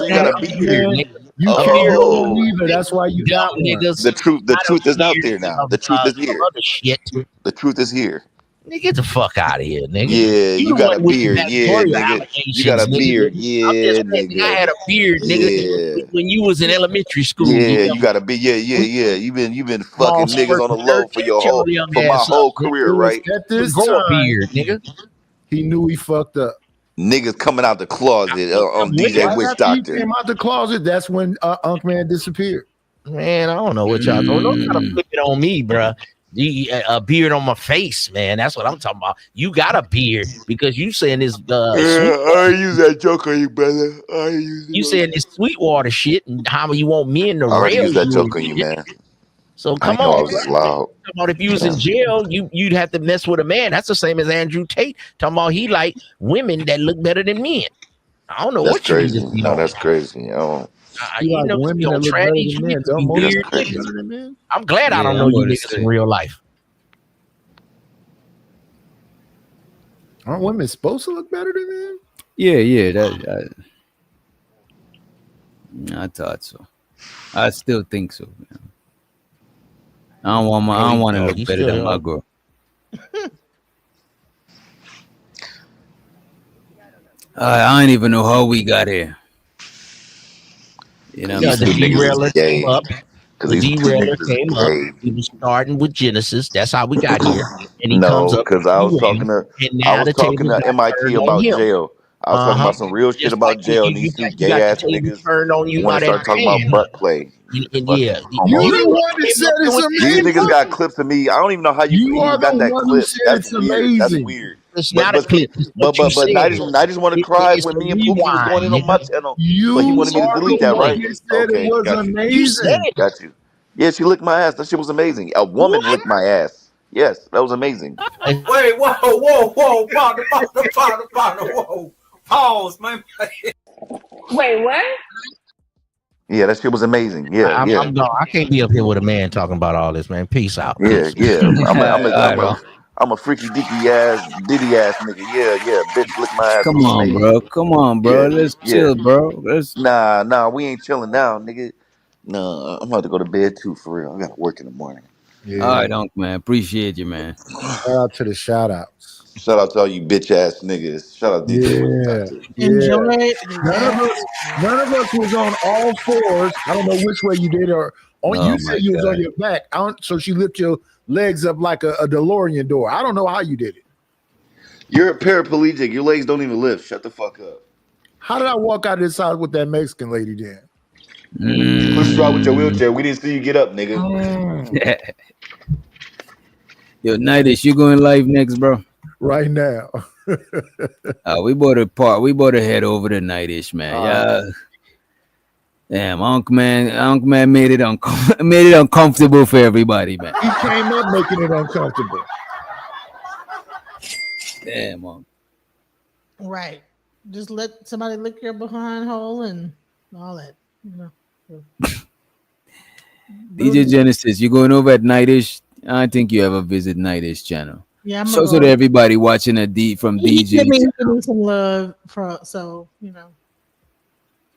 I got had a a respectfully, beard, beard. man, nigga. you A can't beard hold of them Oh, either. That's why you got dumb one. niggas. the truth Not a is out beard there now. of The truth is some here. other shit. The truth is here. Nigga, get the fuck out of here, nigga. Yeah, You you the got one a with the beard. Yeah, Victoria nigga. You got allegations, a nigga. beard. I'm Yeah, just saying, nigga, I nigga. had a beard, nigga, Yeah. when you was in elementary school. You Yeah, know, you got to be. Yeah. You've been small fucking niggas spurt on the of dirt. low for Shut your young my ass up, whole nigga. career, It was right? at this Grow a time beard, nigga. he knew he fucked up. Niggas coming out the closet on DJ Right Witch after he Doctor. came out the closet, that's when Unk Man disappeared. Man, I don't know what y'all doing. Don't try to flip it on me, bruh. A beard on my face, man. That's what I'm talking about. You got a beard because you saying this Yeah, I ain't use that joke on you, brother. I ain't use it. You saying this Sweetwater shit and how you want men to I already rail used that you joke and on you, shit. man. So I come ain't know I on, was bro. this loud. Talking about if you was in jail, you'd have to mess with a man. That's the same as Andrew Tate talking about he like women that look better than men. I don't know That's what you crazy. niggas be No, on. that's crazy. Oh, You You like know, be women that on look better trannies. than You men. niggas be Don't most that's weird. look crazy. better than men? I'm glad I don't Yeah, know I'm you gonna niggas say. in real life. Aren't women supposed to look better than men? Yeah. I thought so. I still think so. Man. I don't want to look better than my girl. I don't even know how we got here. You know what I'm The saying? derailer came up. Because The these two derailer niggas is came up. gay. He was starting with Genesis. That's how we got here. And he comes No, up because with I was derail, talking to and now the table got MIT turned on about him. jail. I was talking about some real shit Just like about jail, and you these two you gay got the ass table niggas turned on you want by to that start talking man. about butt play. And Fucking yeah, You homo the shit. one that said it's These niggas amazing. got clips of me. I don't even know how you You are even got the that one who clip. said That's it's weird. That's amazing. weird. it's But not a but clip. It's what you said. I just want to cry It's when a me and Pookie was going rewind, in on my nigga. channel. But he You wanted me to are delete the that, one right? that said it Okay, was got you. You said amazing. it. Got you. Yeah, she licked my ass. That shit was amazing. A woman What? licked my ass. Yes, that was amazing. Wait, partner, whoa. Pause, man. Wait, what? Yeah, that shit was amazing. Yeah, I'm yeah, gone. I can't be up here with a man talking about all this, man. Peace out. yeah, Peace. yeah. All right, I'm a freaky deaky ass Diddy ass nigga. Yeah, yeah. Bitch licked my ass. It come was on, amazing. bro. Come on, bro. Yeah, Let's yeah. chill, bro. Let's. Nah, we ain't chilling now, nigga. No, I'm about to go to bed too, for real. I gotta work in the morning. Yeah. All right, Unc, man. Appreciate you, man. Shout out to the shout outs. Shout out to all you bitch ass niggas. Shout out DJ Witch Yeah. Doctor. Enjoy it. None of us was on all fours. I don't know which way you did, or on. Oh You said my you was on God. your back. So she lifted your legs up like a DeLorean door. I don't know how you did it. You're a paraplegic. Your legs don't even lift. Shut the fuck up. How did I walk out of this house with that Mexican lady then? You pushed distraught with your wheelchair. We didn't see you get up, nigga. Yo, Nightish, you going live next, bro? Right now. We bought to head over to Nightish, man. Yeah. Damn, Unc man made it uncomfortable for everybody, man. He came up making it uncomfortable. Damn, Unc. Right. Just let somebody lick your behind hole and all that. You know. DJ Genesis, you going over at Nightish? I think you ever visit Nightish channel. Yeah, I'm so to everybody watching from he DJ. Give me some love so you know.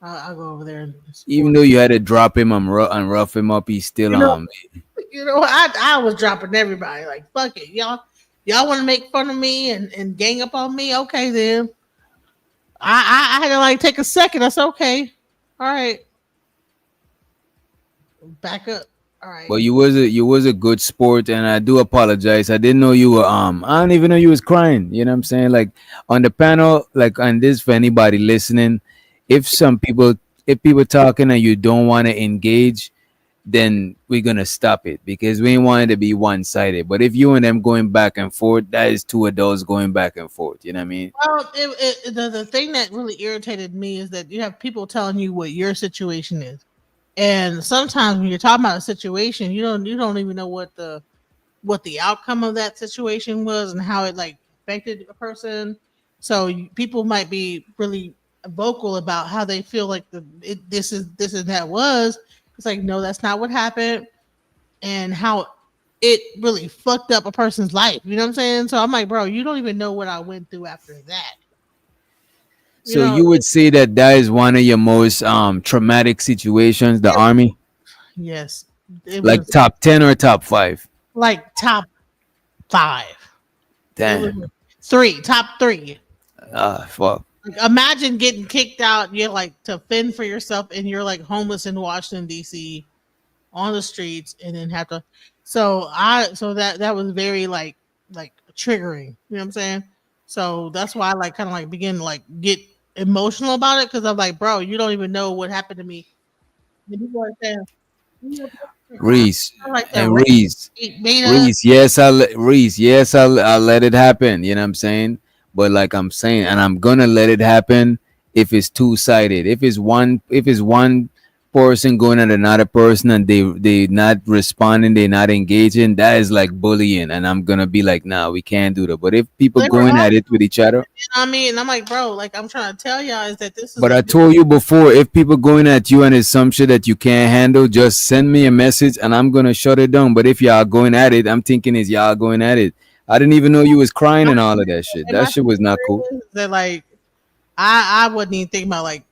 I'll go over there. And even though you had to drop him and rough him up, he's still on. You know, I was dropping everybody. Like, fuck it, y'all want to make fun of me and gang up on me? Okay, then. I had to like take a second. That's okay. All right. Back up. All right. But you was a good sport, and I do apologize. I didn't know you were I don't even know you was crying. You know what I'm saying? Like on the panel, like on this for anybody listening, if people talking and you don't want to engage, then we're gonna stop it because we ain't want it to be one-sided. But if you and them going back and forth, that is two adults going back and forth. You know what I mean? Well, the thing that really irritated me is that you have people telling you what your situation is. And sometimes when you're talking about a situation, you don't even know what the outcome of that situation was and how it like affected a person. So people might be really vocal about how they feel like this is that was. It's like, no, that's not what happened, and how it really fucked up a person's life. You know what I'm saying? So I'm like, bro, you don't even know what I went through after that. So you would say that is one of your most traumatic situations, the Army? Yes. Like top 10 or top 5? Like top 5. Damn. Top 3. Fuck. Like, imagine getting kicked out. You're like to fend for yourself, and you're like homeless in Washington D.C. on the streets, and then have to. So that was very like triggering. You know what I'm saying? So that's why I like kind of like begin to like get emotional about it because I'm like, bro, you don't even know what happened to me. And people are saying, Reese like and Reese. Yes, I'll let it happen. You know what I'm saying? But like I'm saying, and I'm gonna let it happen if it's two-sided. If it's one person going at another person and they not responding, they're not engaging, that is like bullying, and I'm gonna be like, nah, we can't do that. But if people going at it with each other, you know what I mean, and I'm like, bro, like I'm trying to tell y'all is that this is. But I told you before, if people going at you and it's some shit that you can't handle, just send me a message and I'm gonna shut it down. But if y'all going at it, I'm thinking is y'all going at it. I didn't even know you was crying and all of that shit. That shit was not cool. That like, I wasn't even thinking about like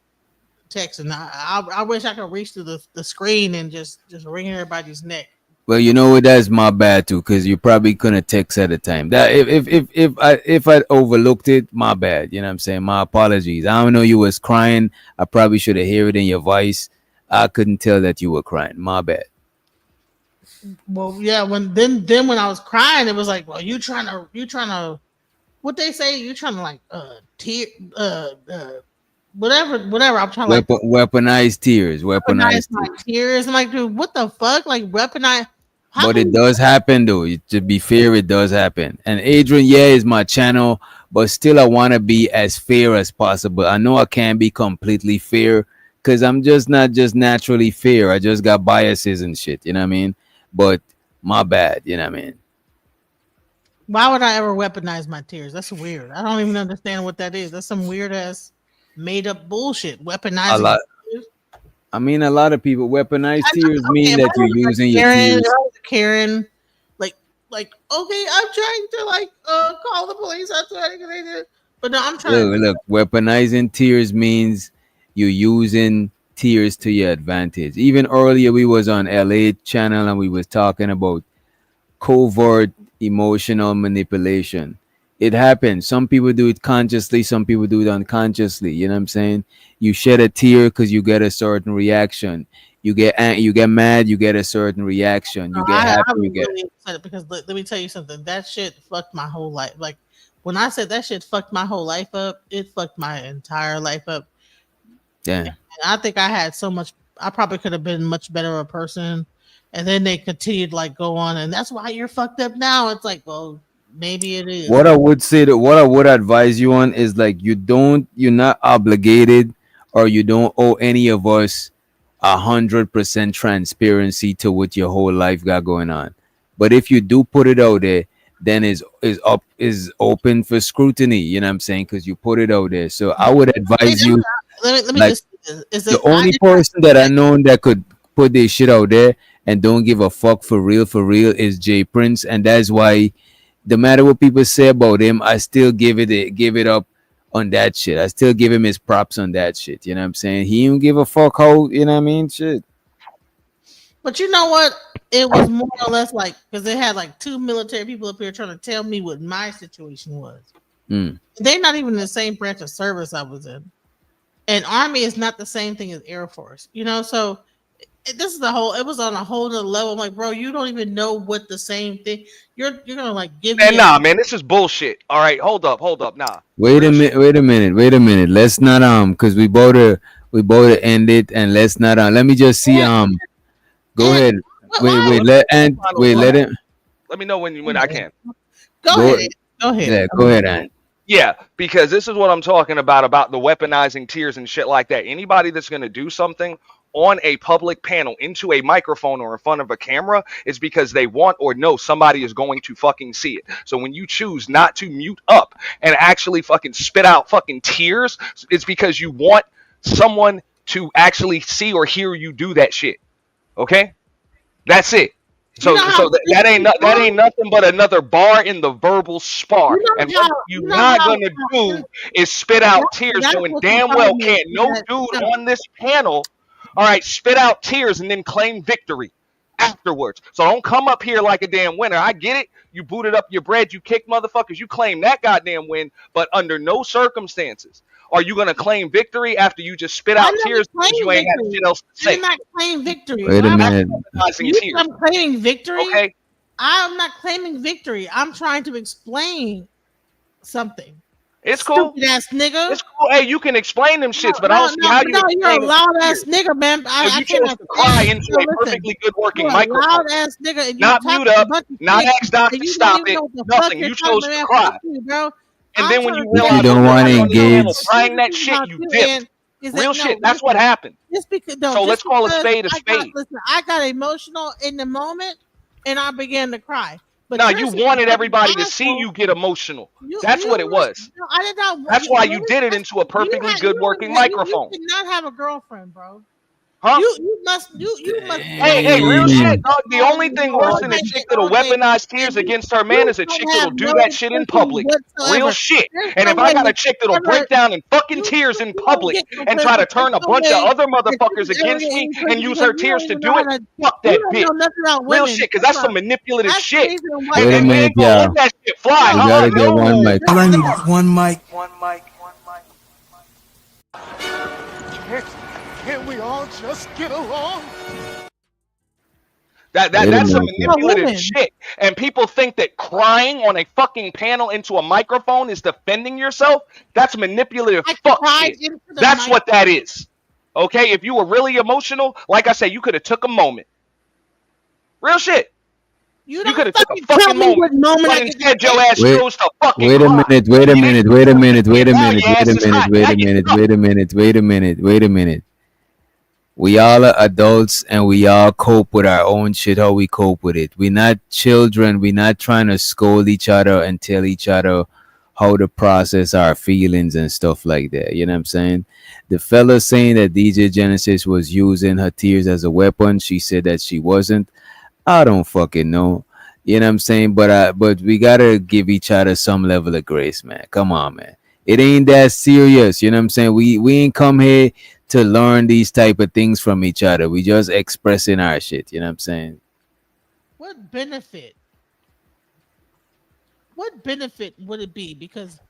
texting. I wish I could reach through the screen and just wring everybody's neck. Well, you know what? That's my bad too, because you probably couldn't text at the time. That if I overlooked it, my bad. You know what I'm saying? My apologies. I don't know you was crying. I probably should have heard it in your voice. I couldn't tell that you were crying. My bad. Well, yeah. When I was crying, it was like, well, you trying to, what they say? You trying to like whatever. I'm trying to weaponize tears. Weaponize my tears. I'm like, dude, what the fuck? Like weaponize. But it does happen though. To be fair, it does happen. And Adrian, is my channel, but still I want to be as fair as possible. I know I can't be completely fair because I'm just not just naturally fair. I just got biases and shit. You know what I mean? But my bad. You know what I mean? Why would I ever weaponize my tears? That's weird. I don't even understand what that is. That's some weird ass made up bullshit. Weaponizing. A lot of people weaponize tears mean that you're using your tears. Karen, like, okay, I'm trying to like call the police. But no, I'm trying. Look, weaponizing tears means you're using tears to your advantage. Even earlier, we was on LA channel and we was talking about covert emotional manipulation. It happens. Some people do it consciously, some people do it unconsciously. You know what I'm saying? You shed a tear because you get a certain reaction. You get mad, you get a certain reaction. You get happy, you get. Really upset because let me tell you something. That shit fucked my whole life. Like when I said that shit fucked my whole life up, it fucked my entire life up. Yeah. And I think I had so much I probably could have been much better of a person. And then they continued like go on, and that's why you're fucked up now. It's like, well, maybe it is. What I would say that what I would advise you on is like you're not obligated or you don't owe any of us 100% transparency to what your whole life got going on. But if you do put it out there, then is open for scrutiny. You know what I'm saying? Because you put it out there. So I would advise you. Let me Like, just is the only person that I know that could put their shit out there and don't give a fuck for real is Jay Prince, and that's why no matter what people say about him, I still give it up on that shit. I still give him his props on that shit. You know what I'm saying? He don't give a fuck how, you know what I mean? Shit. But you know what? It was more or less like because they had like 2 military people up here trying to tell me what my situation was. They're not even in the same branch of service I was in. And Army is not the same thing as Air Force, you know. So this is it was on a whole other level. I'm like, bro, you don't even know what the same thing. You're gonna like give me. And nah, man, this is bullshit. All right, hold up, nah. Wait a minute. Let's not because we both end it, and let's not let me just see go ahead. Let him. Let me know when I can. Go ahead. Yeah, go ahead, Ant. Yeah, because this is what I'm talking about the weaponizing tears and shit like that. Anybody that's going to do something on a public panel into a microphone or in front of a camera is because they want or know somebody is going to fucking see it. So when you choose not to mute up and actually fucking spit out fucking tears, it's because you want someone to actually see or hear you do that shit. Okay? That's it. So that ain't nothing but another bar in the verbal spar. And what you're not gonna do is spit out tears, knowing damn well can't no dude on this panel, all right, spit out tears and then claim victory afterwards. So don't come up here like a damn winner. I get it. You booted up your bread, you kicked motherfuckers, you claim that goddamn win, but under no circumstances are you gonna claim victory after you just spit out tears because you ain't had shit else to say. You're not claiming victory. Wait a minute. I'm claiming victory. Okay. I'm not claiming victory. I'm trying to explain something. It's cool. Stupid ass nigga. It's cool. Hey, you can explain them shits, but I don't see how you. No, you're a loud ass nigga, man. You chose to cry into a perfectly good working microphone. Loud ass nigga. And not mute up. Not ask Doc to stop it. Nothing. You chose to cry. Bro. And then when you You realize don't want to engage. crying that shit, you dipped. Real shit. That's what happened. So let's call a spade a spade. Listen, I got emotional in the moment, and I began to cry. But no, you wanted everybody to see you get emotional. That's what it was. No, I did not. That's why you did it into a perfectly good working microphone. You did not have a girlfriend, bro. Huh? You must. Hey, real shit, dog. The only thing worse than a chick that'll weaponize tears against her man is a chick that'll do that shit in public. Real shit. And if I got a chick that'll break down in fucking tears in public and try to turn a bunch of other motherfuckers against me and use her tears to do it, fuck that bitch. Real shit, because that's some manipulative shit. Wait a minute, yeah. Let that shit fly. You gotta get one mic. All I need is one mic. Can we all just get along? That's some manipulative shit. And people think that crying on a fucking panel into a microphone is defending yourself. That's manipulative fuck shit. That's what that is. Okay? If you were really emotional, like I said, you could have took a moment. Real shit. You could have took a fucking moment. But instead, your ass chose to fucking Wait a minute. We all are adults and we all cope with our own shit how we cope with it. We're not children. We're not trying to scold each other and tell each other how to process our feelings and stuff like that. You know what I'm saying? The fella saying that DJ Genesis was using her tears as a weapon, she said that she wasn't. I don't fucking know. You know what I'm saying? But we gotta give each other some level of grace, man. Come on, man. It ain't that serious. You know what I'm saying? We ain't come here to learn these type of things from each other. We just expressing our shit. You know what I'm saying? What benefit would it be? Because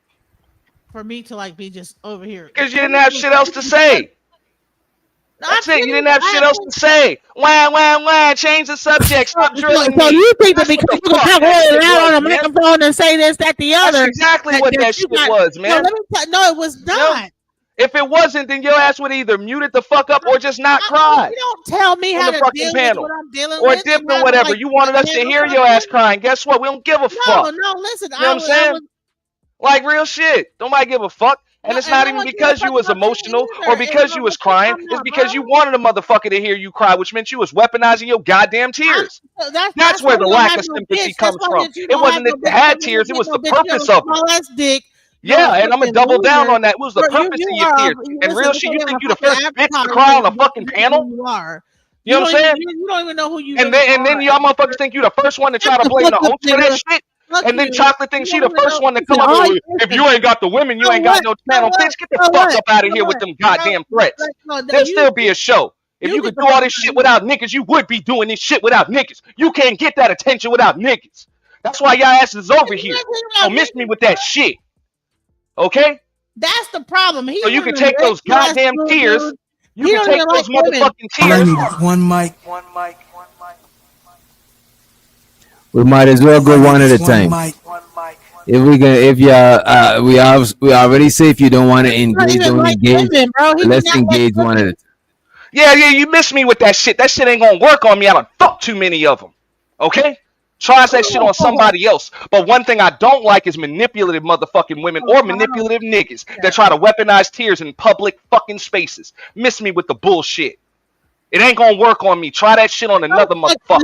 for me to like be just over here. Because you didn't have shit else to say. That's it. You didn't have shit else to say. Wah. Change the subject. Stop drilling me. So you think that because you can talk really loud on a microphone and say this, that, the other. That's exactly what that shit was, man. No, it was not. If it wasn't, then your ass would either mute it the fuck up or just not cry You don't tell me on how the to fucking deal with panel. what I'm dealing Or with dip and or how to whatever. like You wanted us to handle hear your ass something. crying. Guess what? We don't give a fuck. No, listen. You know what I'm saying? Like real shit. Nobody give a fuck. And it's not even because you was emotional or because you was crying. It's because you wanted a motherfucker to hear you cry, which meant you was weaponizing your goddamn tears. That's where why the you don't lack have of no sympathy bitch. comes That's why from. you It don't have wasn't no that you bitch. had You tears, it get was no the bitch. You have purpose a of them. small ass dick. Yeah, and I'm gonna double down on that. It was the purpose of your tears. And real shit, you think you the first bitch to cry on a fucking panel? You are. You know what I'm saying? You don't even know who you And really then are. y'all motherfuckers think you the first one to try to Shut the blame fuck the up, host for that nigga. shit. Fuck And then you. Chocolate thinks she don't the even first know. one to Listen, come up all with, if listen. you ain't got the women, you So ain't got what? no So channel. what? Bitch, get the So fuck what? up out of So here with what? them goddamn threats. No, There'll still be a show. If you you get could the do all fuck this out shit of here. without niggas, you would be doing this shit without niggas. You can't get that attention without niggas. That's why y'all asses over here. Don't miss me with that shit. Okay? That's the problem. So He's you one can of them take red those glass goddamn blue tears. dudes. You He can don't take even those like women. motherfucking All I tears. need is one mic. We might as well go one at a time. If we can, if y'all, we already say if you don't want to engage, even don't like engage. women, bro. He do Let's not like engage one at a women. time. Yeah, you missed me with that shit. That shit ain't gonna work on me. I done fucked too many of them. Okay? Tries that shit on somebody else. But one thing I don't like is manipulative motherfucking women or manipulative niggas that try to weaponize tears in public fucking spaces. Miss me with the bullshit. It ain't gonna work on me. Try that shit on another motherfucker.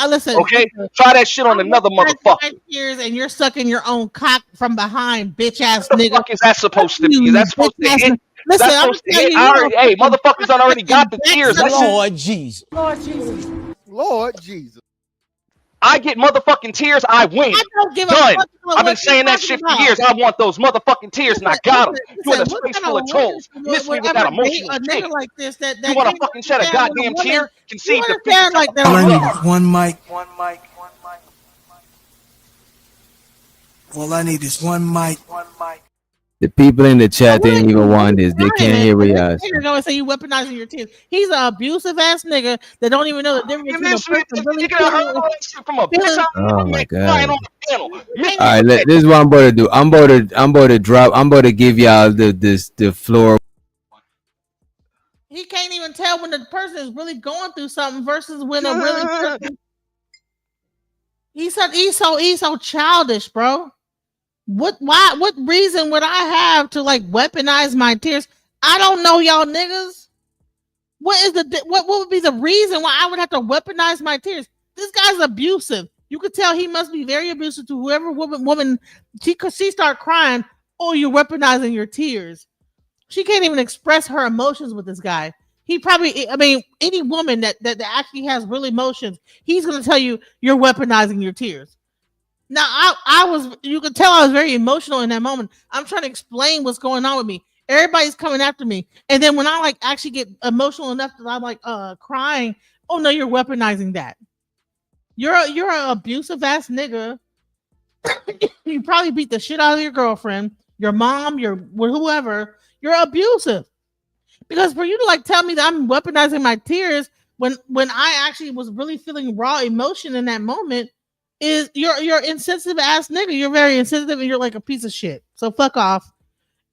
Listen. Okay? Try that shit on another motherfucker. Years and you're sucking your own cock from behind, bitch ass What the nigga. fuck is that supposed to be? Is that supposed to hit? Is Listen, that I'm gonna supposed to tell hit? you, I you already, hey, motherfuckers done already got the tears. That shit. Lord Jesus. Lord Jesus. Lord Jesus. I get motherfucking tears, I win. I don't give a Done. fuck about I've been what you're saying that talking shit for about. years. I want those motherfucking tears, and I got them. You in a Listen, what space kind full of of woman trolls. Miss me would with that ever date emotional a shit. nigga like this that You want to can't fucking shed a understand when a goddamn woman? tear? You Concede defeat. understand Shut like the that? All I fuck need up. is one mic. All I need is one mic. The people in the chat didn't even want this. They can't hear what y'all say. You're gonna say you weaponizing your tears. He's an abusive ass nigga that don't even know the difference You between a miss me. person really You can heard feeling. all that shit from a bitch out Oh here my crying on god! the panel. Miss All me right, with that. this is what I'm about to do. I'm about to drop. I'm about to give y'all the floor. He can't even tell when the person is really going through something versus when a really person. He's so childish, bro. What reason would I have to like weaponize my tears? I don't know y'all niggas. What would be the reason why I would have to weaponize my tears? This guy's abusive. You could tell he must be very abusive to whoever woman she start crying. Oh, you're weaponizing your tears. She can't even express her emotions with this guy. He probably, I mean, any woman that actually has real emotions, he's gonna tell you you're weaponizing your tears. Now, I was, you could tell I was very emotional in that moment. I'm trying to explain what's going on with me. Everybody's coming after me. And then when I like actually get emotional enough that I'm like crying, oh no, you're weaponizing that. You're an abusive ass nigga. You probably beat the shit out of your girlfriend, your mom, your whoever. You're abusive. Because for you to like tell me that I'm weaponizing my tears when I actually was really feeling raw emotion in that moment is you're insensitive ass nigga. You're very insensitive and you're like a piece of shit. So fuck off.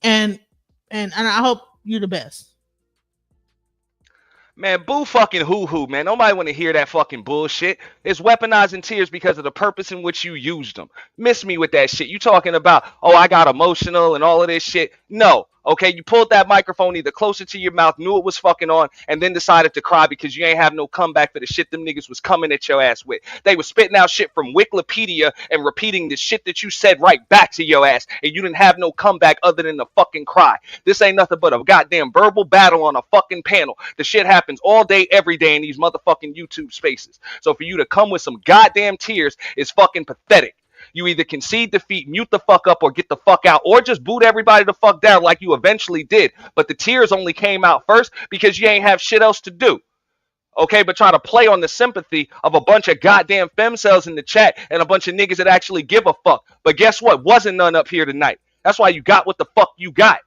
And I hope you the best. Man, boo fucking hoo-hoo, man. Nobody want to hear that fucking bullshit. It's weaponizing tears because of the purpose in which you used them. Miss me with that shit. You talking about, oh, I got emotional and all of this shit. No. Okay, you pulled that microphone either closer to your mouth, knew it was fucking on, and then decided to cry because you ain't have no comeback for the shit them niggas was coming at your ass with. They was spitting out shit from Wikipedia and repeating the shit that you said right back to your ass, and you didn't have no comeback other than the fucking cry. This ain't nothing but a goddamn verbal battle on a fucking panel. The shit happens all day, every day in these motherfucking YouTube spaces. So for you to come with some goddamn tears is fucking pathetic. You either concede defeat, mute the fuck up, or get the fuck out, or just boot everybody the fuck down like you eventually did. But the tears only came out first because you ain't have shit else to do. Okay, but try to play on the sympathy of a bunch of goddamn femcells in the chat and a bunch of niggas that actually give a fuck. But guess what? Wasn't none up here tonight. That's why you got what the fuck you got.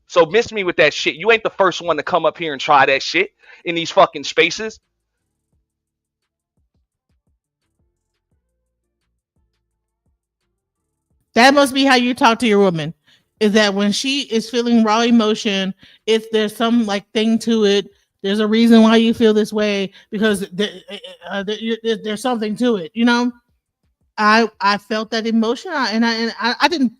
So miss me with that shit. You ain't the first one to come up here and try that shit in these fucking spaces. That must be how you talk to your woman. is that when she is feeling raw emotion, if there's some like thing to it, there's a reason why you feel this way because there's something to it. You know, I felt that emotion, and I didn't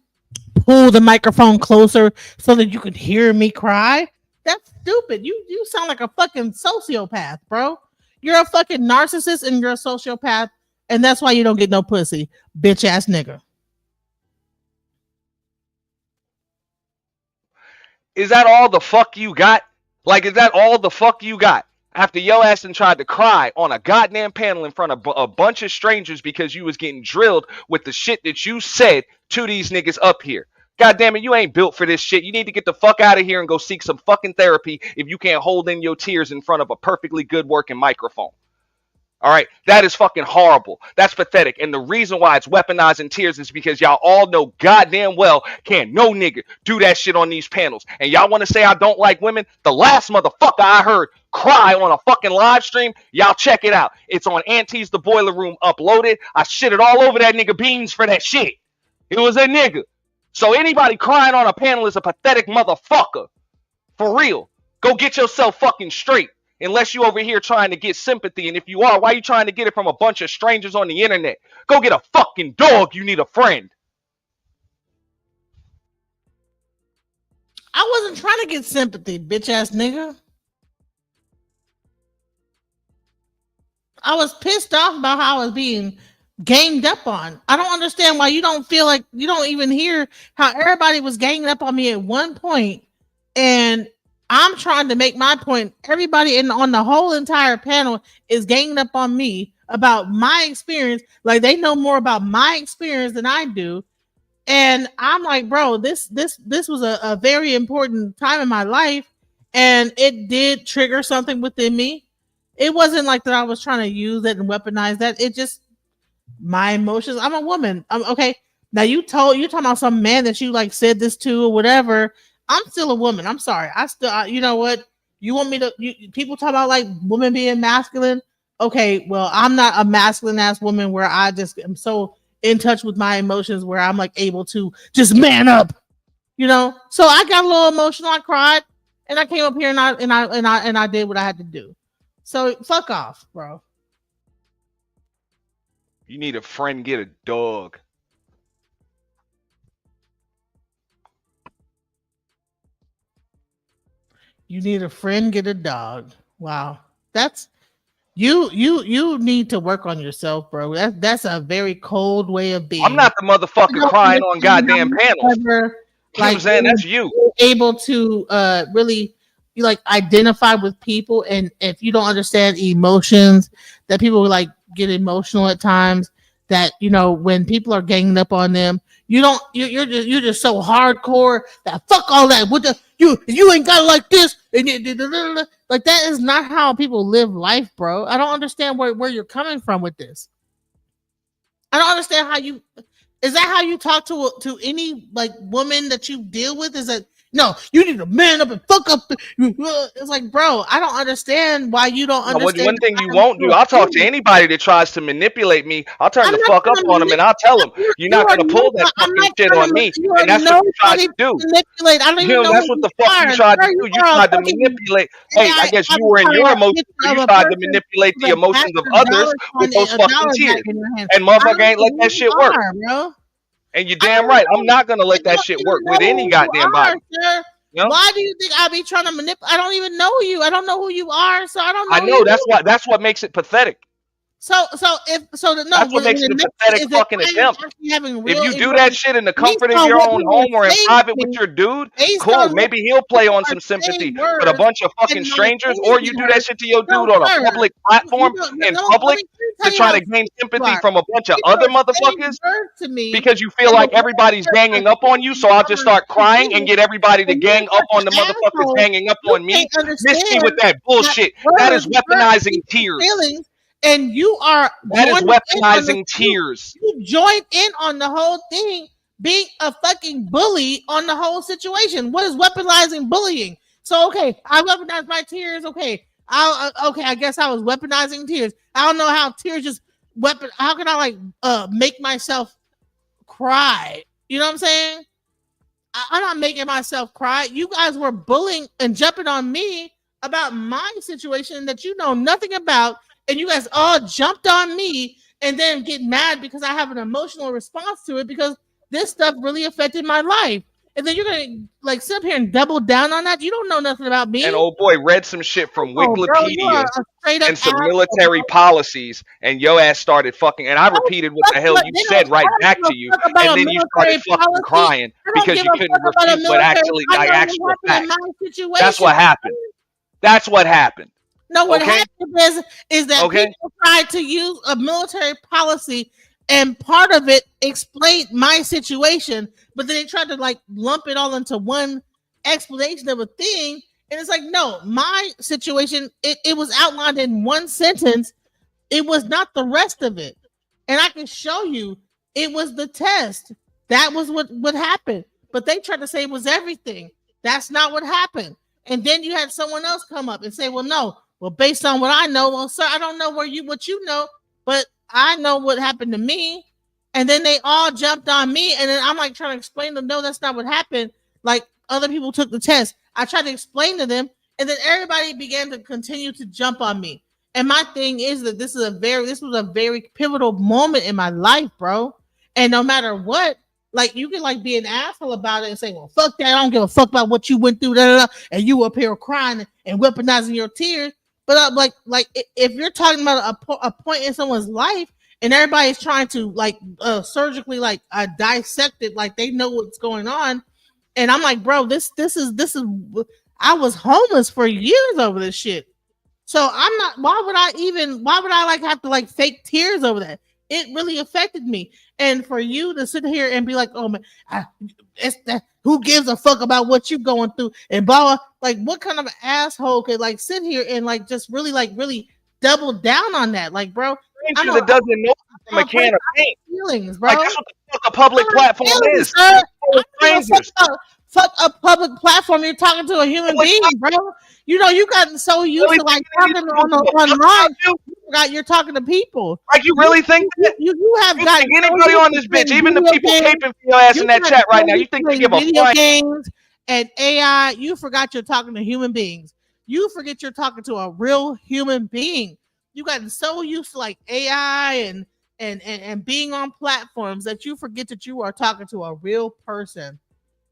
pull the microphone closer so that you could hear me cry. That's stupid. You sound like a fucking sociopath, bro. You're a fucking narcissist and you're a sociopath, and that's why you don't get no pussy, bitch ass nigga. Is that all the fuck you got? Like, is that all the fuck you got? After your ass and tried to cry on a goddamn panel in front of a bunch of strangers because you was getting drilled with the shit that you said to these niggas up here. God damn it, you ain't built for this shit. You need to get the fuck out of here and go seek some fucking therapy if you can't hold in your tears in front of a perfectly good working microphone. All right, that is fucking horrible. That's pathetic. And the reason why it's weaponizing tears is because y'all all know goddamn well can't no nigga do that shit on these panels. And y'all want to say I don't like women? The last motherfucker I heard cry on a fucking live stream, y'all check it out. It's on Auntie's The Boiler Room uploaded. I shitted all over that nigga beans for that shit. It was a nigga. So anybody crying on a panel is a pathetic motherfucker. For real. Go get yourself fucking straight. Unless you over here trying to get sympathy. And if you are, why are you trying to get it from a bunch of strangers on the internet? Go get a fucking dog. You need a friend. I wasn't trying to get sympathy, bitch ass nigga. I was pissed off about how I was being ganged up on. I don't understand why you don't feel like you don't even hear how everybody was ganging up on me at one point, and I'm trying to make my point. Everybody on the whole entire panel is ganging up on me about my experience. Like they know more about my experience than I do. And I'm like, bro, this was a very important time in my life. And it did trigger something within me. It wasn't like that I was trying to use it and weaponize that. It just, my emotions. I'm a woman. Okay. Now you're talking about some man that you like said this to or whatever. I'm still a woman. I'm sorry. You know what? You want me to, people talk about like women being masculine. Okay, well, I'm not a masculine ass woman where I just am so in touch with my emotions where I'm like able to just man up, you know? So I got a little emotional. I cried and I came up here and I did what I had to do. So fuck off, bro. You need a friend, get a dog. You need a friend, get a dog. Wow. That's you need to work on yourself, bro. That's a very cold way of being. I'm not the motherfucker crying on goddamn panels. You know what I'm saying? That's you. Able to really like identify with people, and if you don't understand emotions, that people like get emotional at times, that you know when people are ganging up on them, you're just so hardcore that fuck all that. What the you ain't got it like this, and like that is not how people live life, bro. I don't understand where you're coming from with this. I don't understand how you. Is that how you talk to any like woman that you deal with? Is that no? You need to man up and fuck up. It's like, bro, I don't understand why you don't understand. One thing you won't do, I'll talk to anybody that tries to manipulate me. I'll turn the fuck up on them and I'll tell them, you're not gonna pull that fucking shit on me. And that's what you tried to do. Manipulate. I don't even know that's what the fuck you tried to do. You tried to manipulate. Hey, I guess you were in your emotions. You tried to manipulate the emotions of others with those fucking tears. And motherfucker ain't let that shit work. And you're damn right. I'm not gonna let that shit work with any goddamn body. You know? Why do you think I be trying to manipulate? I don't even know you. I don't know who you are, so I don't know. I know that's what makes it pathetic. That's what makes it a pathetic fucking attempt. If you do that shit in the comfort of your own home or in private with your dude, cool. Maybe he'll play on some sympathy with a bunch of fucking strangers, or you do that shit to your dude on a public platform in public to try to gain sympathy from a bunch of other motherfuckers because you feel like everybody's ganging up on you. So I'll just start crying and get everybody to gang up on the motherfuckers ganging up on me. Miss me with that bullshit. That is weaponizing tears. And you are weaponizing tears. You joined in on the whole thing, being a fucking bully on the whole situation. What is weaponizing bullying? So okay, I weaponized my tears. Okay, I guess I was weaponizing tears. I don't know how tears just weapon. How can I like make myself cry? You know what I'm saying? I'm not making myself cry. You guys were bullying and jumping on me about my situation that you know nothing about, and you guys all jumped on me and then get mad because I have an emotional response to it because this stuff really affected my life. And then you're gonna like sit up here and double down on that. You don't know nothing about me. And old boy read some shit from Oh, bro, you are Wikipedia a straight up and some asshole, military bro. policies, and your ass started fucking. And I repeated what the hell you said right back to you, and then you started fucking crying because you couldn't refute what actually like actual facts. That's what happened. That's what happened. No, what Okay? happened is that Okay? people tried to use a military policy, and part of it explained my situation, but then they tried to like lump it all into one explanation of a thing. And it's like, no, my situation, it was outlined in one sentence. It was not the rest of it. And I can show you it was the test. That was what happened. But they tried to say it was everything. That's not what happened. And then you had someone else come up and say, well, no, well, based on what I know, well, sir, I don't know what you know, but I know what happened to me. And then they all jumped on me. And then I'm like trying to explain to them, no, that's not what happened. Like other people took the test. I tried to explain to them, and then everybody began to continue to jump on me. And my thing is that this was a very pivotal moment in my life, bro. And no matter what, like you can like be an asshole about it and say, well, fuck that. I don't give a fuck about what you went through, and you up here crying and weaponizing your tears. But if you're talking about a point in someone's life and everybody's trying to like surgically like dissect it, like they know what's going on, and I'm like, bro, this is I was homeless for years over this shit. So I'm not. Why would I like have to like fake tears over that? It really affected me. And for you to sit here and be like, oh man, it's that. Who gives a fuck about what you're going through? And blah, like, what kind of an asshole could like sit here and like just really double down on that? Like, bro, Stranger that doesn't know from a can of paint. Feelings, bro. Like, that's what the fuck a public platform is. Strangers. Fuck a public platform. You're talking to a human being, bro. You know, you got so used to like talking online. You forgot you're talking to people. Like, you really think that? You have You got think anybody on this bitch, even the people caping for your ass in that chat right now, you think they give a video fuck? games and AI? You forgot you're talking to human beings. You forget you're talking to a real human being. You got so used to like AI and being on platforms that you forget that you are talking to a real person.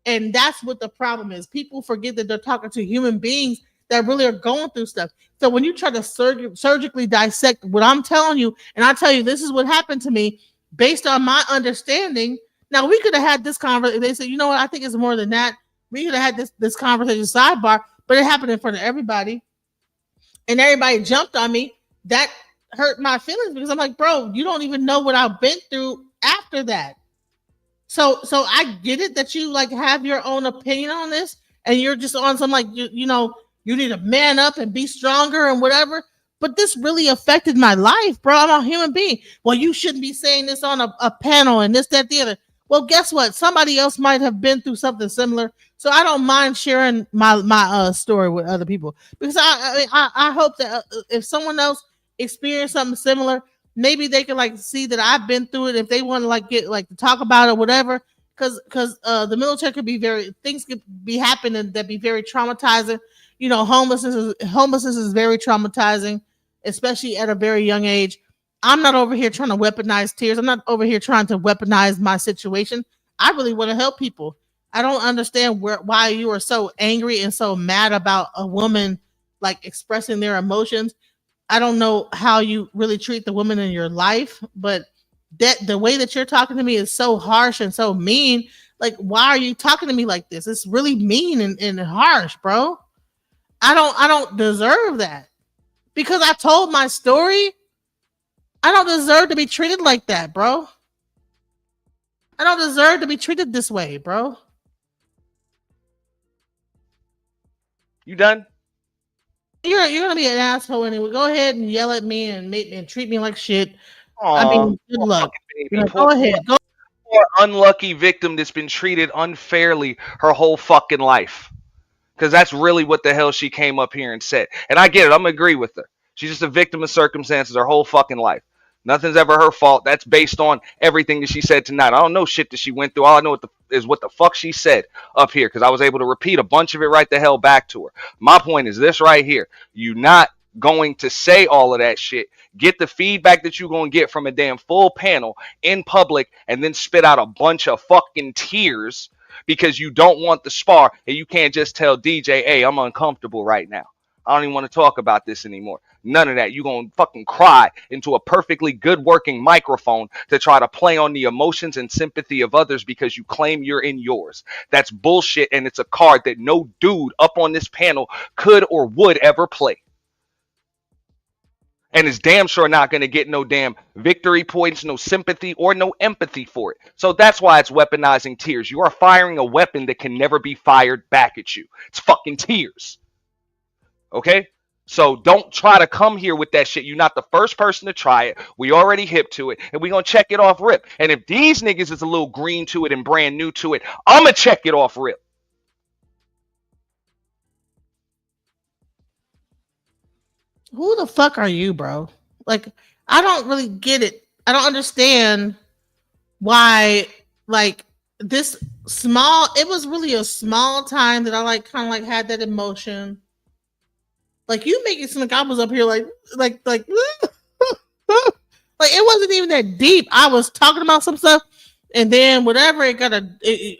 And that's what the problem is. People forget that they're talking to human beings that really are going through stuff. So when you try to surgically dissect what I'm telling you, and I tell you, this is what happened to me based on my understanding. Now, we could have had this conversation. They said, you know what? I think it's more than that. We could have had this conversation sidebar, but it happened in front of everybody. And everybody jumped on me. That hurt my feelings because I'm like, bro, you don't even know what I've been through after that. So I get it that you like have your own opinion on this, and you're just on some like you know you need to man up and be stronger and whatever. But this really affected my life, bro. I'm a human being. Well, you shouldn't be saying this on a panel and this, that, the other. Well, guess what? Somebody else might have been through something similar, so I don't mind sharing my story with other people because I hope that if someone else experienced something similar, maybe they can like see that I've been through it if they want to like get like to talk about it or whatever. Because the military could be things could be happening that be very traumatizing. You know, homelessness is very traumatizing, especially at a very young age. I'm not over here trying to weaponize tears. I'm not over here trying to weaponize my situation. I really want to help people. I don't understand why you are so angry and so mad about a woman like expressing their emotions. I don't know how you really treat the women in your life, but that the way that you're talking to me is so harsh and so mean. Like, why are you talking to me like this? It's really mean and harsh, bro. I don't deserve that because I told my story. I don't deserve to be treated like that, bro. I don't deserve to be treated this way, bro. You done? You're gonna be an asshole anyway. Go ahead and yell at me and treat me like shit. Aww, I mean, good luck. Baby. Go ahead. Go. Poor unlucky victim that's been treated unfairly her whole fucking life. Because that's really what the hell she came up here and said. And I get it. I'm gonna agree with her. She's just a victim of circumstances her whole fucking life. Nothing's ever her fault. That's based on everything that she said tonight. I don't know shit that she went through. All I know is what the fuck she said up here, because I was able to repeat a bunch of it right the hell back to her. My point is this right here. You not going to say all of that shit. Get the feedback that you're going to get from a damn full panel in public and then spit out a bunch of fucking tears because you don't want the spar, and you can't just tell DJ, hey, I'm uncomfortable right now. I don't even want to talk about this anymore. None of that. You're going to fucking cry into a perfectly good working microphone to try to play on the emotions and sympathy of others because you claim you're in yours. That's bullshit, and it's a card that no dude up on this panel could or would ever play. And is damn sure not going to get no damn victory points, no sympathy, or no empathy for it. So that's why it's weaponizing tears. You are firing a weapon that can never be fired back at you. It's fucking tears. Okay? So don't try to come here with that shit. You're not the first person to try it. We already hip to it, and we're going to check it off rip. And if these niggas is a little green to it and brand new to it, I'm going to check it off rip. Who the fuck are you, bro? Like, I don't really get it. I don't understand why, like, this small, it was really a small time that I, like, kind of, like, had that emotion. Like, you make it seem like I was up here like like it wasn't even that deep. I was talking about some stuff, and then whatever,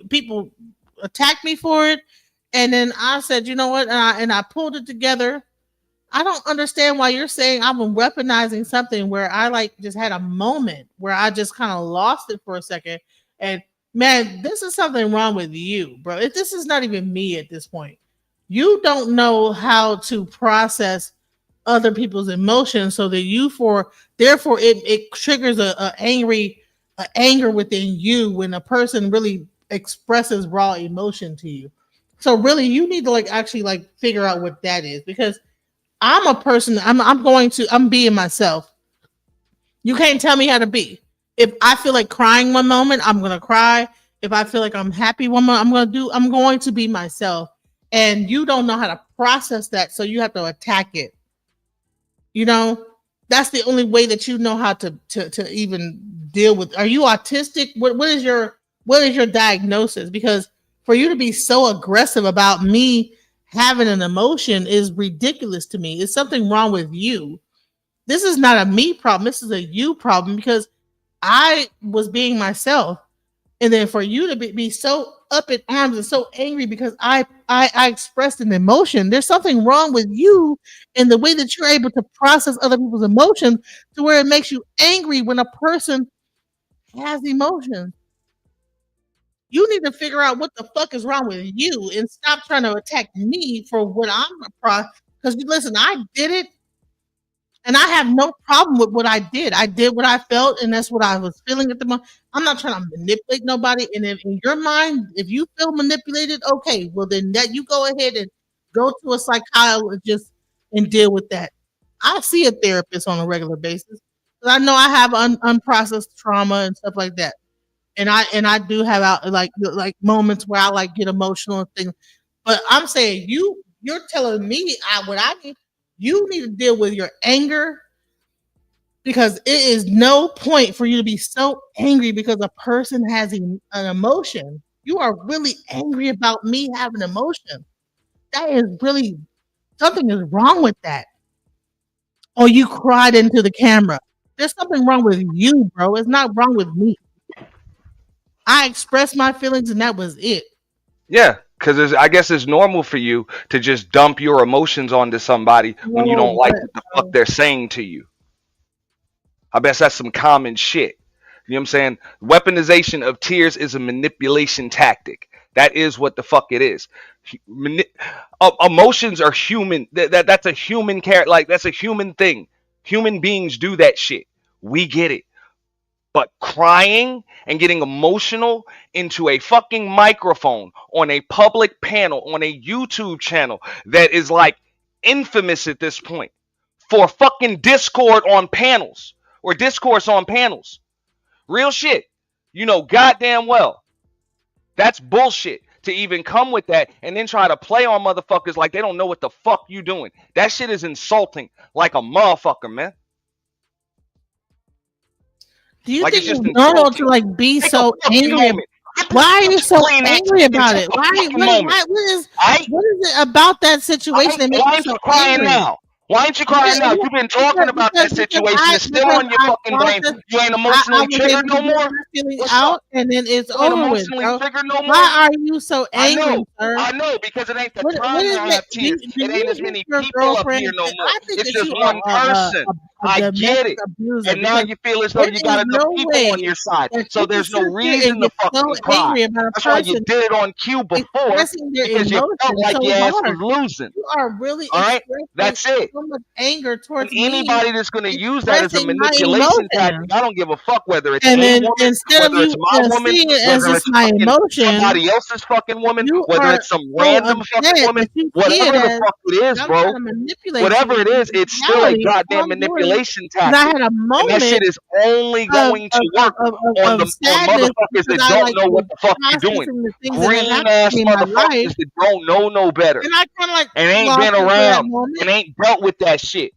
people attacked me for it, and then I said, you know what, and I pulled it together. I don't understand why you're saying I'm weaponizing something where I, like, just had a moment where I just kind of lost it for a second. And man, this is something wrong with you, bro. This is not even me at this point. You don't know how to process other people's emotions, so that therefore it triggers a anger within you when a person really expresses raw emotion to you. So really, you need to, like, actually, like, figure out what that is, because I'm a person. I'm being myself. You can't tell me how to be. If I feel like crying one moment, I'm gonna cry. If I feel like I'm happy one moment, I'm going to be myself. And you don't know how to process that, so you have to attack it. You know, that's the only way that you know how to even deal with. Are you autistic? What is your diagnosis? Because for you to be so aggressive about me having an emotion is ridiculous to me. It's something wrong with you. This is not a me problem. This is a you problem, because I was being myself. And then for you to be so up in arms and so angry because I expressed an emotion, there's something wrong with you in the way that you're able to process other people's emotions to where it makes you angry when a person has emotions. You need to figure out what the fuck is wrong with you and stop trying to attack me for what I'm because listen, I did it. And I have no problem with what I did. I did what I felt, and that's what I was feeling at the moment. I'm not trying to manipulate nobody. And if in your mind, if you feel manipulated, okay, well then that you go ahead and go to a psychologist and deal with that. I see a therapist on a regular basis because I know I have unprocessed trauma and stuff like that. And I do have like moments where I, like, get emotional and things. But I'm saying you're telling me what I need. You need to deal with your anger, because it is no point for you to be so angry because a person has an emotion. You are really angry about me having emotion. That is really, something is wrong with that. Or you cried into the camera. There's something wrong with you, bro. It's not wrong with me. I expressed my feelings and that was it. Yeah, because I guess it's normal for you to just dump your emotions onto somebody when you don't like what the fuck they're saying to you. I bet that's some common shit. You know what I'm saying? Weaponization of tears is a manipulation tactic. That is what the fuck it is. Emotions are human. That's a human character. Like, that's a human thing. Human beings do that shit. We get it. But crying and getting emotional into a fucking microphone on a public panel on a YouTube channel that is, like, infamous at this point for fucking discord on panels or discourse on panels. Real shit. You know goddamn well. That's bullshit to even come with that and then try to play on motherfuckers like they don't know what the fuck you doing. That shit is insulting like a motherfucker, man. Do you Like, think it's just it's normal insulting. to like be Take so a fucking angry? moment. Why are you so Explain that to angry me. about Take it? a Why fucking moment. what is it about that situation that makes Why you ain't so you crying angry? now? Why ain't you crying now? You've been talking about that situation. It's still on your fucking brain. You ain't I emotionally was triggered able no to get more? my feelings What's out up? and then it's You ain't over with, emotionally bro. triggered no more? Why are you so angry, sir? I know, because it ain't the What time is to it? have tears. Do It ain't you as hit many your people up girlfriend? here no more. I think It's that just you one person. a I get domestic it. abuser And now because you feel as though there you is got enough no people way on your side. that So you can there's no sit here reason and to get so fucking cry. angry about a That's why you person did it on cue before, expressing their because you felt emotions like so your ass was hard. losing. You are really All right? expressing That's it. so much anger And towards me, anybody that's going to use that as a expressing my manipulation tactic, emotions. I don't give a fuck whether it's And a then woman, instead of whether it's you my woman, seeing it as whether just it's my fucking emotion, somebody else's fucking woman, you whether are it's some so random fucking upset woman, that you see whatever it the as fuck it is, I'm bro. trying to manipulate you. Whatever it In is, it's still a reality, all goddamn I'm doing is manipulation because I tactic. had a And that shit moment is only of going to work on sadness motherfuckers because that I don't like know was what the fuck you're doing. processing the things that had Green happened ass to me in my life, motherfuckers that don't know no better and I kind of like and ain't lost been it for that around moment. and ain't dealt with that shit.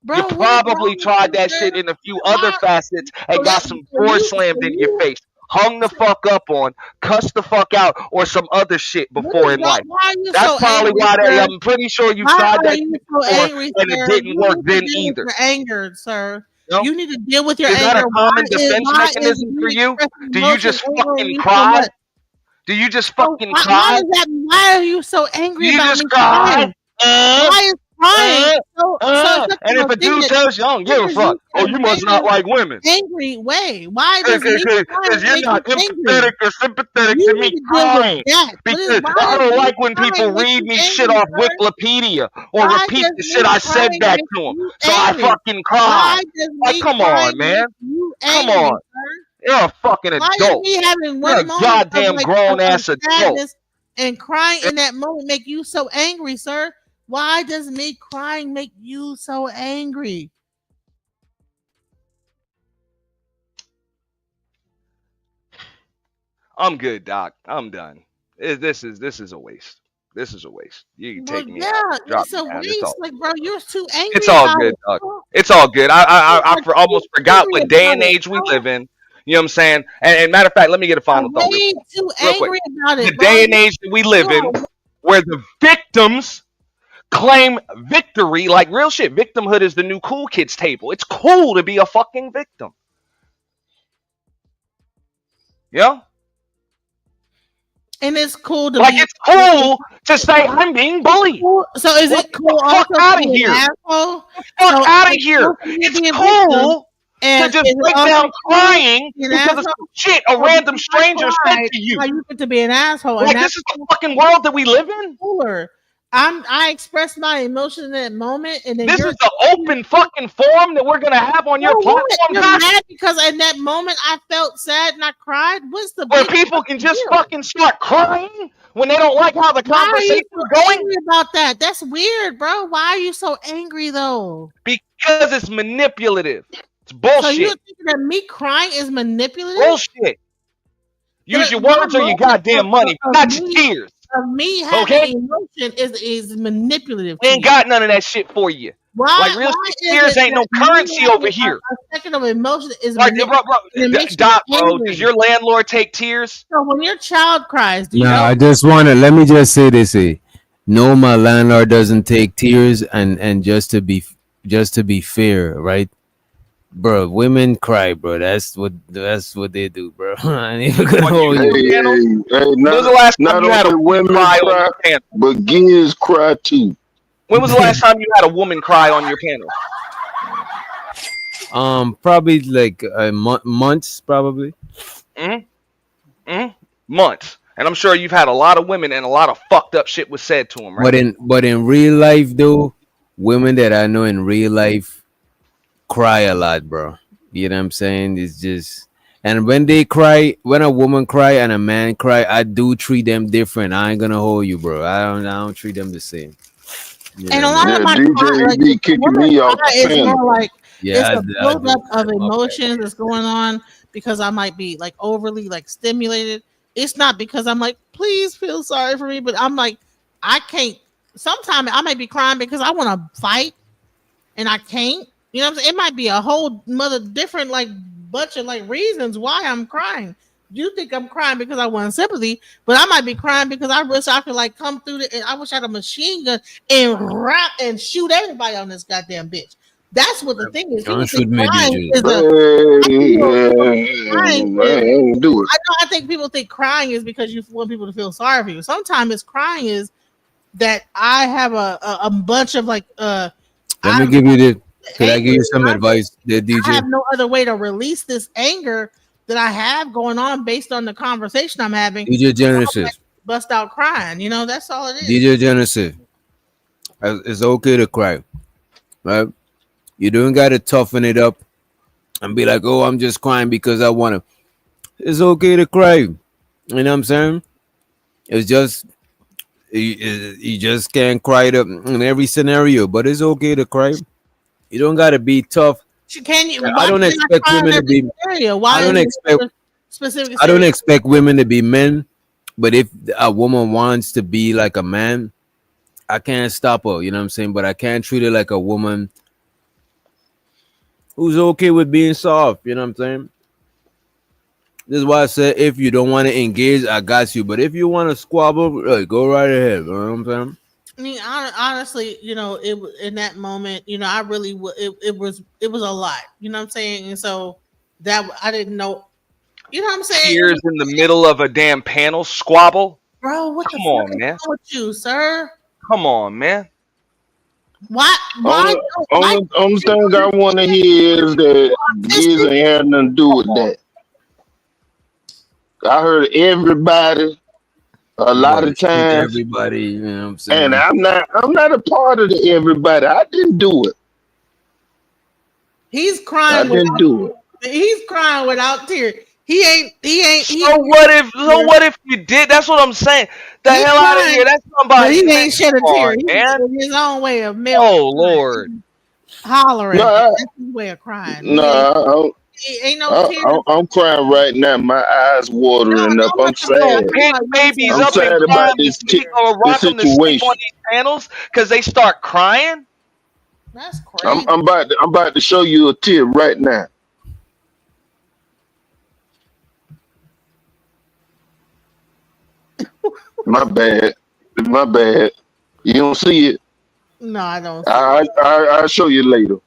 You Bro, what is probably wrong with tried you, that sir? shit in a few other facets and got some For door you, slammed in your face, hung the fuck up on, cussed the fuck out, or some other shit what before is in wrong? life. Why are you That's so probably angry, why sir? I'm pretty sure you've Why tried are that you shit so before angry, and it sir? didn't You work need to then deal with either. your anger, sir. You know? You need to deal with your Is that anger. a common defense Why is mechanism for me you? expressing Do you emotion just angering fucking you so cry? much? Do you just So fucking why cry? does that? Why are you so angry You about just me cry? crying? Why is crying so such And if a a thing dude that tells you, I don't give a triggers you fuck. Oh, in a you must not very like women. angry way? Why does me Because crying you're make you not angry? empathetic or sympathetic to You me need to deal with crying. that. Because Why I does don't me like when people crying make read you me shit angry, off sir? Wikipedia or Why repeat does the shit me I said crying back make to them. you So I angry? fucking cry. Why does Like, me come crying on, make man. you Come angry, on. sir? You're a fucking Why is adult. me having You're one a moment of goddamn grown of ass adult. sadness and crying in that moment make you so angry, sir? Why does me crying make you so angry? I'm good, Doc. I'm done. This is a waste. This is a waste. You can Well, take me out, yeah, drop it's me a down. It's waste. all Like, good. bro, you're too It's angry all about good, it, Doc. bro. It's all good. You are For too almost forgot angry what day about and it, age we bro. live in. You know what I'm saying? And matter of fact, let me get a You're final thought real way quick. too Real quick. angry about The it, bro. day and age that we live in, You're where the victims claim victory, like real shit. Victimhood is the new cool kids table. It's cool to be a fucking victim. Yeah? and it's cool to Like be. it's cool to say I'm being bullied. So is What it the cool fuck also to out be of an here? asshole? Fuck So out of it's here. cool for you to It's be a victim, cool to and just is it break also down cool to crying be an because of asshole? some shit a So random because I stranger said cried, to you. now you get to be an asshole, and Like that's this is the fucking world that we live in. cooler. I expressed my emotion in that moment, and then This you're is the open fucking forum that we're gonna have on so your what? platform, You're Doc, mad because in that moment I felt sad and I cried. What's the where big people can just deal? fucking start crying when they don't like how the Why are you conversation's so going? angry about that? That's weird, bro. Why are you so angry though? Because it's manipulative. It's So you're bullshit. thinking that me crying is manipulative? Bullshit. Use your My words or your moment goddamn money. Not your tears. of me having Okay? emotion is manipulative We to ain't you. got none of that shit for you. Like real Why shit, is tears it ain't that no me currency having over here. a second of emotion is Like, manipulative and it makes you Doc, bro, does angry? your landlord take tears? So when your child cries, do you Nah, know? I just wanna let me just say this here. No, my landlord doesn't take tears, and just to be fair, right? Bro, women cry, bro. That's what they do, bro. I ain't even gonna hold you. Hey, Hey, when was the last time not you had a only woman women cry on cry, your panel? but kids cry too. When was the last time you had a woman cry on your panel? Probably like months, probably. Months. And I'm sure you've had a lot of women and a lot of fucked up shit was said to them, right? But in real life, though, women that I know in real life cry a lot, bro. You know what I'm saying? It's just, and when they cry, when a woman cry and a man cry, I do treat them different. I ain't gonna hold you, bro. I don't treat them the same. You And know a what I lot mean? of my DJ like be the kicking woman me off cry the is more panel. like Yeah, it's a I do. buildup of emotions that's going on because I might be like overly like stimulated. It's not because I'm like, please feel sorry for me, but I'm like, I can't. Sometimes I might be crying because I want to fight and I can't. You know what I'm saying? It might be a whole mother different like bunch of like reasons why I'm crying. You think I'm crying because I want sympathy, but I might be crying because I wish I could like come through and I wish I had a machine gun and rap and shoot everybody on this goddamn bitch. That's what the thing is. People think crying is I think people think crying is because you want people to feel sorry for you. Sometimes it's crying is that I have a bunch of like let me give you this. Could I give you some advice there, DJ? I have no other way to release this anger that I have going on based on the conversation I'm having. DJ Genesis. Bust out crying, you know, that's all it is. DJ Genesis. It's okay to cry. Right? You don't gotta toughen it up and be like, oh, I'm just crying because I wanna. It's okay to cry. You know what I'm saying? It's just you just can't cry it up in every scenario, but it's okay to cry. You don't gotta be tough. Can you? I don't expect women to be. I don't expect specific. I don't expect women to be men, but if a woman wants to be like a man, I can't stop her. You know what I'm saying? But I can't treat her like a woman who's okay with being soft. You know what I'm saying? This is why I said if you don't want to engage, I got you. But if you want to squabble, go right ahead. You know what I'm saying? I mean, honestly, you know, it in that moment, you know, I really it was a lot, you know what I'm saying, and so that I didn't know, you know what I'm saying. Tears in the middle of a damn panel squabble, bro. What Come the on, fuck is man. wrong with you, sir? Come on, man. Why? Only thing I want to hear is that Giz ain't had nothing to do with that. I heard everybody a lot of times. Everybody, you know what I'm saying? And I'm not a part of the everybody. I didn't do it. He's crying. I didn't do it. He's crying without tears. He ain't. So what if you did? That's what I'm saying. The hell out of here. That's somebody. He ain't shed a tear. He's man. his own way of milk. Oh Lord. Hollering. No, That's his way of crying. No, ain't no tears. I'm crying right now. My eyes watering up. I'm sad. Pick babies I'm up sad and about cry this or rock them to sleep situation. on these panels because they start crying. That's crazy. I'm about to show you a tear right now. My bad. You don't see it. No, I don't. I'll show you later.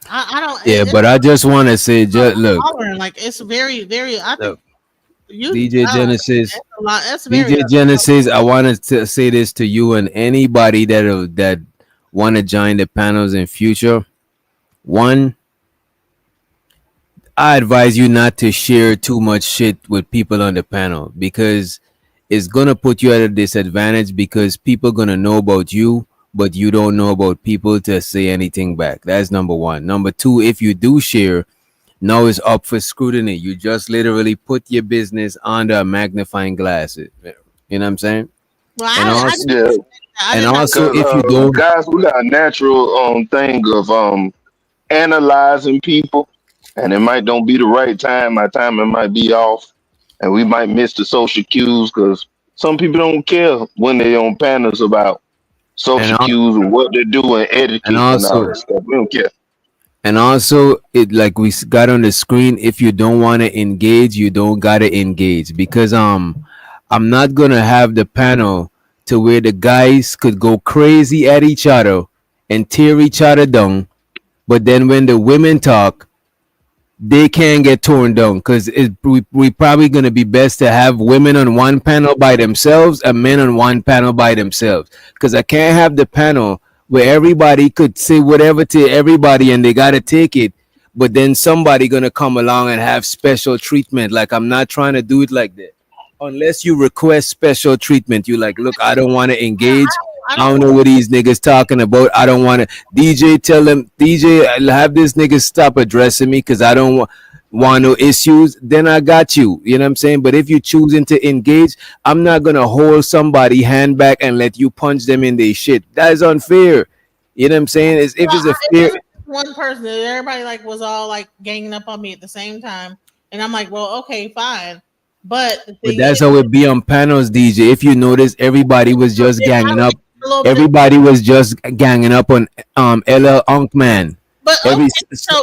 I don't. Yeah, but I just want to say, just look, hollering, like it's very, very. I think DJ Genesis, that's a lot. That's very DJ Genesis. I wanted to say this to you and anybody that want to join the panels in future. One, I advise you not to share too much shit with people on the panel because it's gonna put you at a disadvantage because people gonna know about you, but you don't know about people to say anything back. That's number one. Number two, if you do share, now it's up for scrutiny. You just literally put your business under a magnifying glass. You know what I'm saying? Well, And also, if you don't, guys, we got a natural thing of analyzing people, and it might don't be the right time. My timing might be off, and we might miss the social cues because some people don't care when they're on panels about social cues and what they do and etiquette and all that stuff. We don't care. And also, it like we got on the screen. If you don't want to engage, you don't gotta engage because I'm not gonna have the panel to where the guys could go crazy at each other and tear each other down, but then when the women talk, they can't get torn down because we probably gonna be best to have women on one panel by themselves and men on one panel by themselves because I can't have the panel where everybody could say whatever to everybody and they gotta take it, but then somebody gonna come along and have special treatment. Like I'm not trying to do it like that. Unless you request special treatment, you like, look, I don't want to engage. I don't know what these niggas talking about. I don't want to. DJ, tell them, DJ, I'll have this nigga stop addressing me because I don't want no issues. Then I got you. You know what I'm saying? But if you choosing to engage, I'm not gonna hold somebody hand back and let you punch them in their shit. That is unfair. You know what I'm saying? If it's a fair. One person, everybody like was all like ganging up on me at the same time, and I'm like, well, okay, fine. But That's how it be on panels, DJ. If you notice, everybody was just ganging up. Everybody was just ganging up on LL Unkman. But Every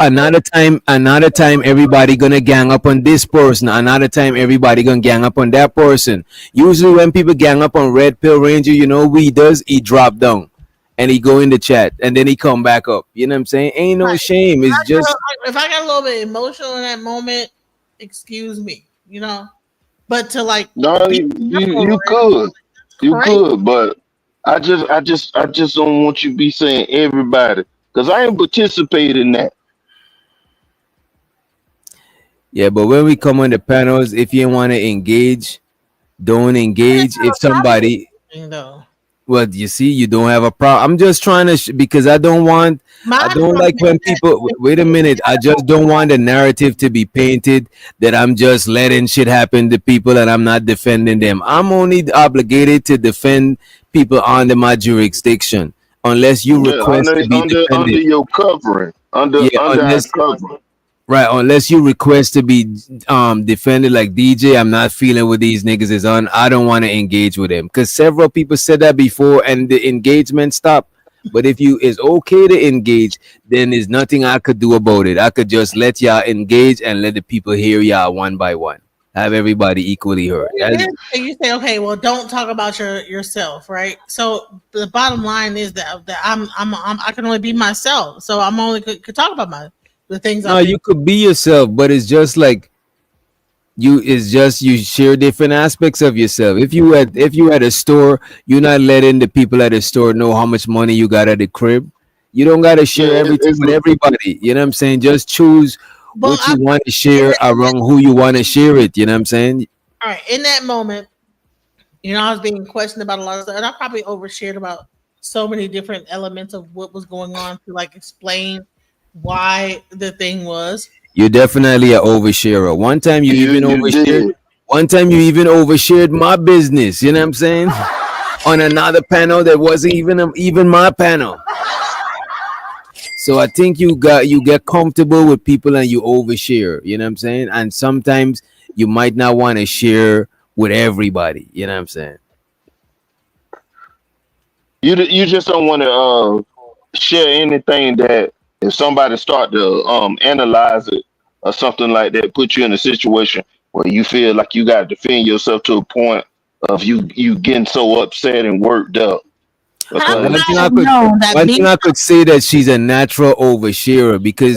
another time, everybody gonna gang up on this person. Another time, everybody gonna gang up on that person. Usually, when people gang up on Red Pill Ranger, you know what he does? He drop down and he go in the chat and then he come back up. You know what I'm saying? Ain't no shame. It's just if I got a little bit emotional in that moment, excuse me, you know. But to like, No, you could, but I just don't want you to be saying everybody because I ain't participating in that. yeah. But when we come on the panels, if you want to engage, don't engage. If somebody, though. well, you see, you don't have a problem. I'm just trying to because I don't want. I don't like when people. Wait a minute. I just don't want the narrative to be painted that I'm just letting shit happen to people and I'm not defending them. I'm only obligated to defend people under my jurisdiction, unless you request to be under defended. your covering, under our covering. Right, unless you request to be defended like DJ, I'm not feeling what these niggas is on. I don't want to engage with them because several people said that before and the engagement stopped. But if you is okay to engage, then there's nothing I could do about it. I could just let y'all engage and let the people hear y'all one by one. Have everybody equally heard. You say, okay, well, don't talk about yourself, right? So the bottom line is that I can only be myself, so I'm only could talk about the things. No, you could be yourself, but it's just like you share different aspects of yourself. If you at a store, you're not letting the people at the store know how much money you got at the crib. You don't gotta share everything with everybody. You know what I'm saying? Just choose what you want to share around who you want to share it. You know what I'm saying? All right. In that moment, I was being questioned about a lot of stuff, and I probably overshared about so many different elements of what was going on to like explain why the thing was. You're definitely an oversharer. One time you even overshared. One time you even overshared my business. You know what I'm saying? On another panel that wasn't even my panel. So I think you get comfortable with people and you overshare. You know what I'm saying? And sometimes you might not want to share with everybody. You know what I'm saying? You just don't want to share anything that if somebody start to analyze it or something like that, put you in a situation where you feel like you got to defend yourself to a point of you getting so upset and worked up. One thing I could say that she's a natural oversharer because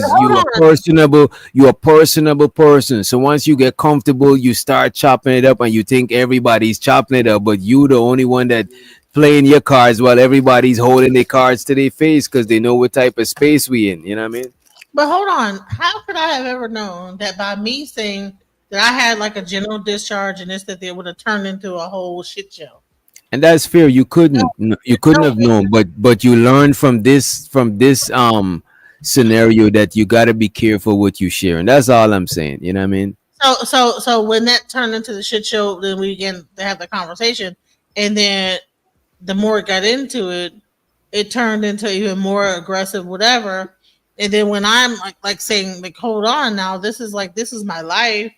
you're a personable person. So once you get comfortable, you start chopping it up and you think everybody's chopping it up, but you the only one that playing your cards while everybody's holding their cards to their face because they know what type of space we in. You know what I mean? But hold on, how could I have ever known that by me saying that I had like a general discharge and this that they would have turned into a whole shit show? And that's fair. You couldn't have known, but you learned from this scenario that you got to be careful what you share, and that's all I'm saying. You know what I mean? So when that turned into the shit show, then we began to have the conversation, and then the more it got into it, it turned into even more aggressive, whatever. And then when I'm like saying like, hold on, now this is my life,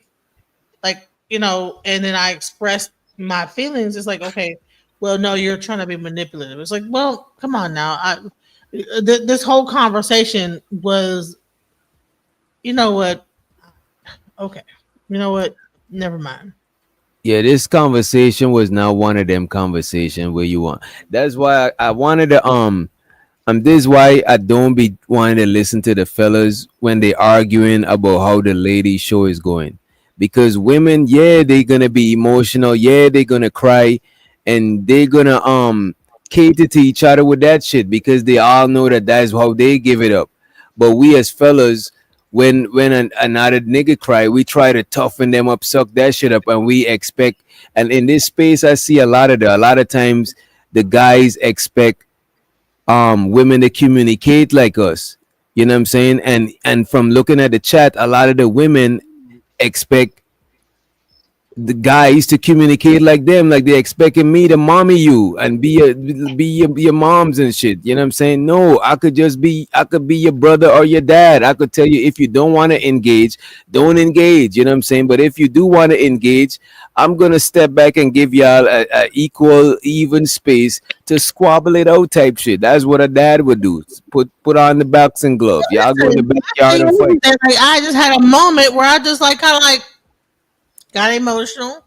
like and then I expressed my feelings. It's like, okay, well, no, you're trying to be manipulative. It's like, well, come on now. This whole conversation was, you know what? Okay, you know what? Never mind. Yeah, this conversation was not one of them conversations where you want. That's why I wanted to this is why I don't be wanting to listen to the fellas when they arguing about how the lady show is going, because women, yeah, they're gonna be emotional, yeah, they're gonna cry, and they're gonna cater to each other with that shit because they all know that that's how they give it up. But we as fellas, when another nigga cry, we try to toughen them up, suck that shit up, and we expect. And in this space, I see a lot of times the guys expect women to communicate like us. You know what I'm saying? And from looking at the chat, a lot of the women expect the guys to communicate like them, like they expecting me to mommy you and be your moms and shit. You know what I'm saying? No, I could be your brother or your dad. I could tell you if you don't want to engage, don't engage. You know what I'm saying? But if you do want to engage, I'm gonna step back and give y'all a equal, even space to squabble it out type shit. That's what a dad would do. Put on the boxing glove. Y'all go in the backyard and fight. Like, I just had a moment where I just like kind of like got emotional,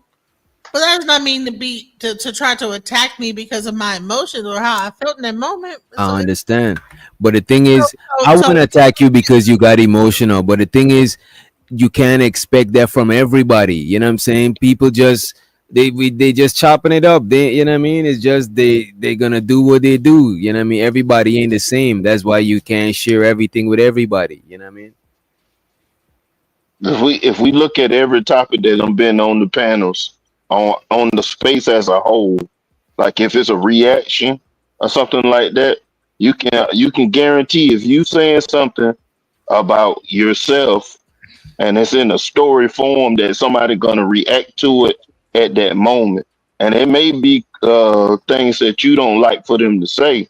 but that does not mean to try to attack me because of my emotions or how I felt in that moment. I understand. But the thing is, I wouldn't attack you because you got emotional. But the thing is, you can't expect that from everybody. You know what I'm saying? People just they just chopping it up. You know what I mean? It's just they're gonna do what they do. You know what I mean? Everybody ain't the same. That's why you can't share everything with everybody. You know what I mean? If we look at every topic that have been on the panels on the space as a whole, like if it's a reaction or something like that, you can guarantee if you saying something about yourself and it's in a story form that somebody gonna react to it at that moment, and it may be things that you don't like for them to say,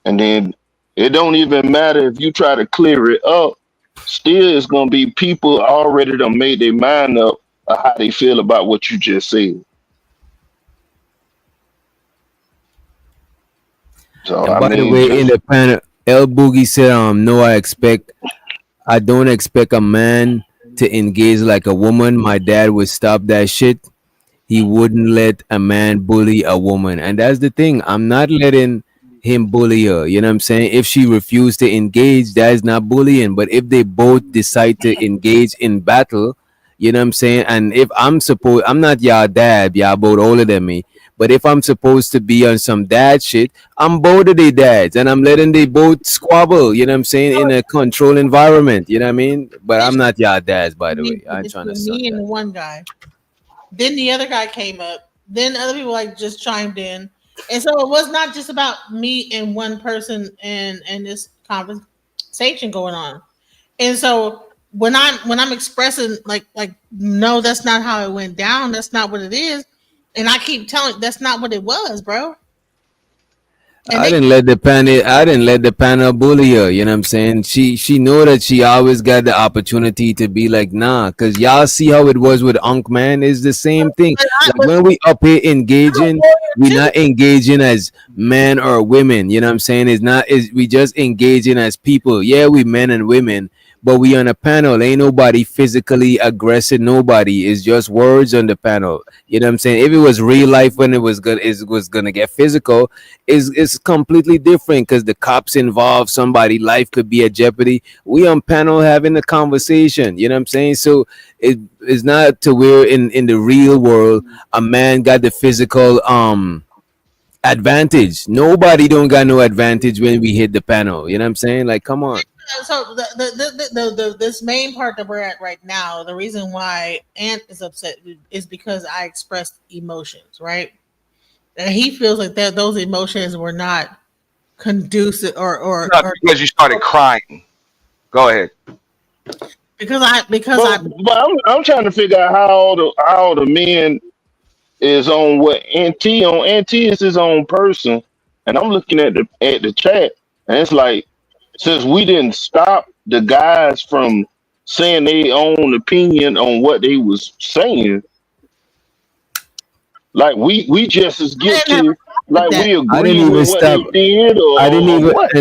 and then it don't even matter if you try to clear it up. Still, it's gonna be people already done made their mind up of how they feel about what you just said. So And by the way, in the panel, El Boogie said, no, I don't expect a man to engage like a woman. My dad would stop that shit. He wouldn't let a man bully a woman. And that's the thing. I'm not letting him bully her. You know what I'm saying? If she refused to engage, that is not bullying. But if they both decide to engage in battle, you know what I'm saying? And if I'm not y'all dad, y'all both older than me. But if I'm supposed to be on some dad shit, I'm both of their dads and I'm letting they both squabble, you know what I'm saying, in a controlled environment, you know what I mean? But I'm not y'all dads, by the way. I ain't trying to suck me and the one guy. Then the other guy came up. Then other people like just chimed in. And so it was not just about me and one person and this conversation going on. And so when I'm expressing like no, that's not how it went down. That's not what it is. And I keep telling that's not what it was, bro. I didn't let the panel bully her, you know what I'm saying? She know that she always got the opportunity to be like, nah, because y'all see how it was with Unk Man, is the same thing. Like when we up here engaging, we not engaging as men or women, you know what I'm saying? We just engaging as people. Yeah, we men and women, but we on a panel. Ain't nobody physically aggressive, nobody. It's just words on the panel. You know what I'm saying? If it was real life when it was gonna get physical, it's completely different because the cops involved, somebody life could be at jeopardy. We on panel having a conversation, you know what I'm saying? So it's not to where in the real world a man got the physical advantage. Nobody don't got no advantage when we hit the panel, you know what I'm saying? Like, come on. So this main part that we're at right now, the reason why Ant is upset is because I expressed emotions, right? And he feels like that those emotions were not conducive or because you started crying. Go ahead. But I'm trying to figure out how the men is on what NT on. NT is his own person, and I'm looking at the chat, and it's like, since we didn't stop the guys from saying their own opinion on what they was saying, like we just as guilty, like we agree with what they did, or what?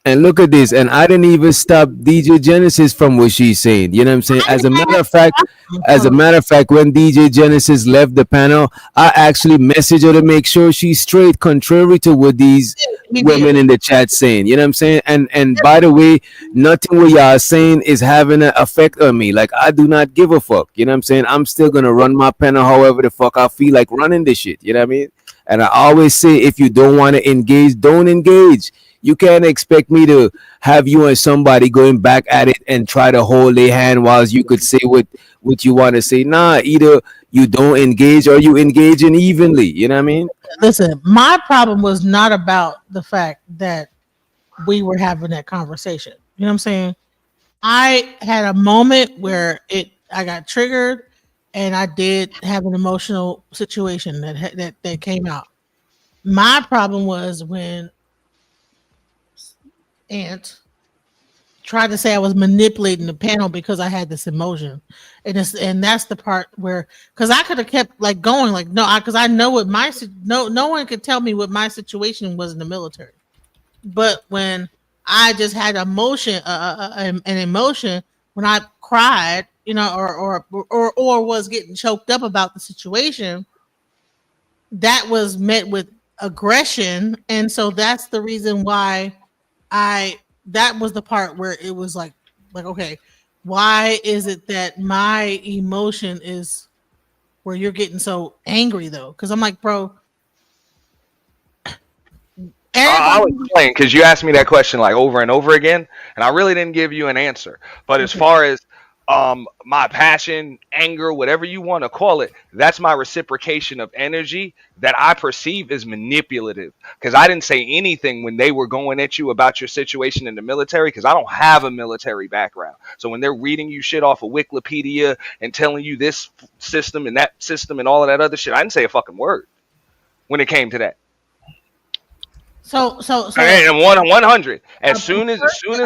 And look at this, and I didn't even stop DJ Genesis from what she's saying. You know what I'm saying? As a matter of fact, when DJ Genesis left the panel, I actually messaged her to make sure she's straight, contrary to what these women in the chat saying. You know what I'm saying? And by the way, nothing what y'all saying is having an effect on me. Like, I do not give a fuck. You know what I'm saying? I'm still gonna run my panel however the fuck I feel like running this shit. You know what I mean? And I always say, if you don't want to engage, don't engage. You can't expect me to have you and somebody going back at it and try to hold their hand while you could say what you want to say. Nah, either you don't engage or you engaging evenly. You know what I mean? Listen, my problem was not about the fact that we were having that conversation. You know what I'm saying? I had a moment where I got triggered and I did have an emotional situation that came out. My problem was when Aunt tried to say I was manipulating the panel because I had this emotion, and that's the part where, because I could have kept like going like no, because I know what no one could tell me what my situation was in the military, but when I just had an emotion when I cried, or was getting choked up about the situation, that was met with aggression, and so that's the reason why that was the part where it was like okay, why is it that my emotion is where you're getting so angry though? Because I'm like, bro, I'll explain, because you asked me that question like over and over again, and I really didn't give you an answer. But as far as my passion, anger, whatever you want to call it, that's my reciprocation of energy that I perceive as manipulative. Because I didn't say anything when they were going at you about your situation in the military, because I don't have a military background. So when they're reading you shit off of Wikipedia and telling you this system and that system and all of that other shit, I didn't say a fucking word when it came to that. So and 100. As soon as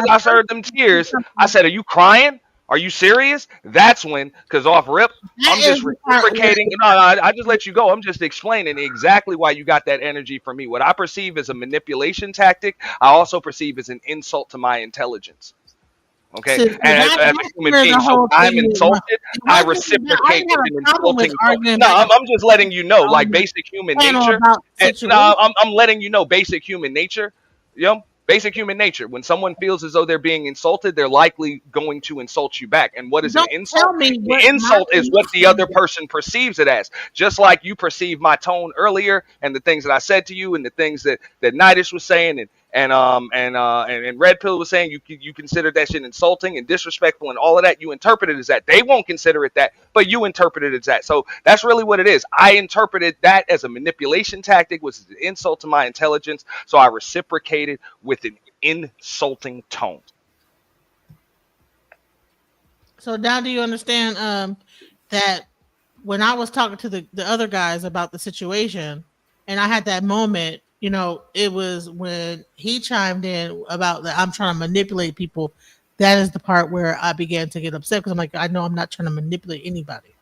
I heard them tears, I said, "Are you crying? Are you serious?" That's when, because off rip, I'm just reciprocating. No, I just let you go. I'm just explaining exactly why you got that energy from me. What I perceive as a manipulation tactic, I also perceive as an insult to my intelligence. Okay, and as a human being, so I'm insulted. I reciprocate with an insulting tone. No, I'm just letting you know, like basic human nature. No, I'm letting you know basic human nature. Basic human nature. When someone feels as though they're being insulted, they're likely going to insult you back. And what is an insult? The insult is what the other person perceives it as. Just like you perceive my tone earlier, and the things that I said to you, and the things that Nidus was saying, and Red Pill was saying, you consider that shit insulting and disrespectful and all of that. You interpret it as that. They won't consider it that, but you interpret it as that. So that's really what it is. I interpreted that as a manipulation tactic, which is an insult to my intelligence. So I reciprocated with an insulting tone. So now do you understand that when I was talking to the other guys about the situation, and I had that moment, it was when he chimed in about that I'm trying to manipulate people. That is the part where I began to get upset, because I'm like, I know I'm not trying to manipulate anybody.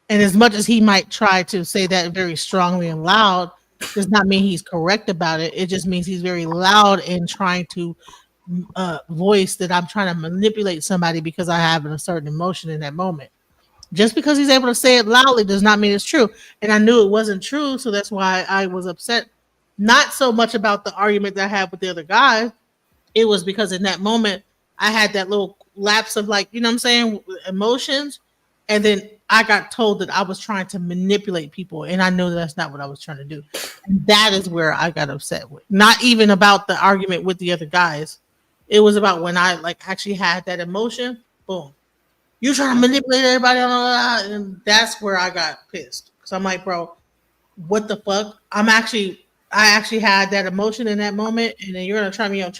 And as much as he might try to say that very strongly and loud, does not mean he's correct about it. It just means he's very loud in trying to voice that I'm trying to manipulate somebody because I have a certain emotion in that moment. Just because he's able to say it loudly does not mean it's true. And I knew it wasn't true, so that's why I was upset. Not so much about the argument that I had with the other guy. It was because in that moment, I had that little lapse of emotions. And then I got told that I was trying to manipulate people. And I know that's not what I was trying to do. And that is where I got upset with. Not even about the argument with the other guys. It was about when I actually had that emotion. Boom. You trying to manipulate everybody and that's where I got pissed. Because I'm like, bro, what the fuck? I actually had that emotion in that moment, and then you're gonna try me on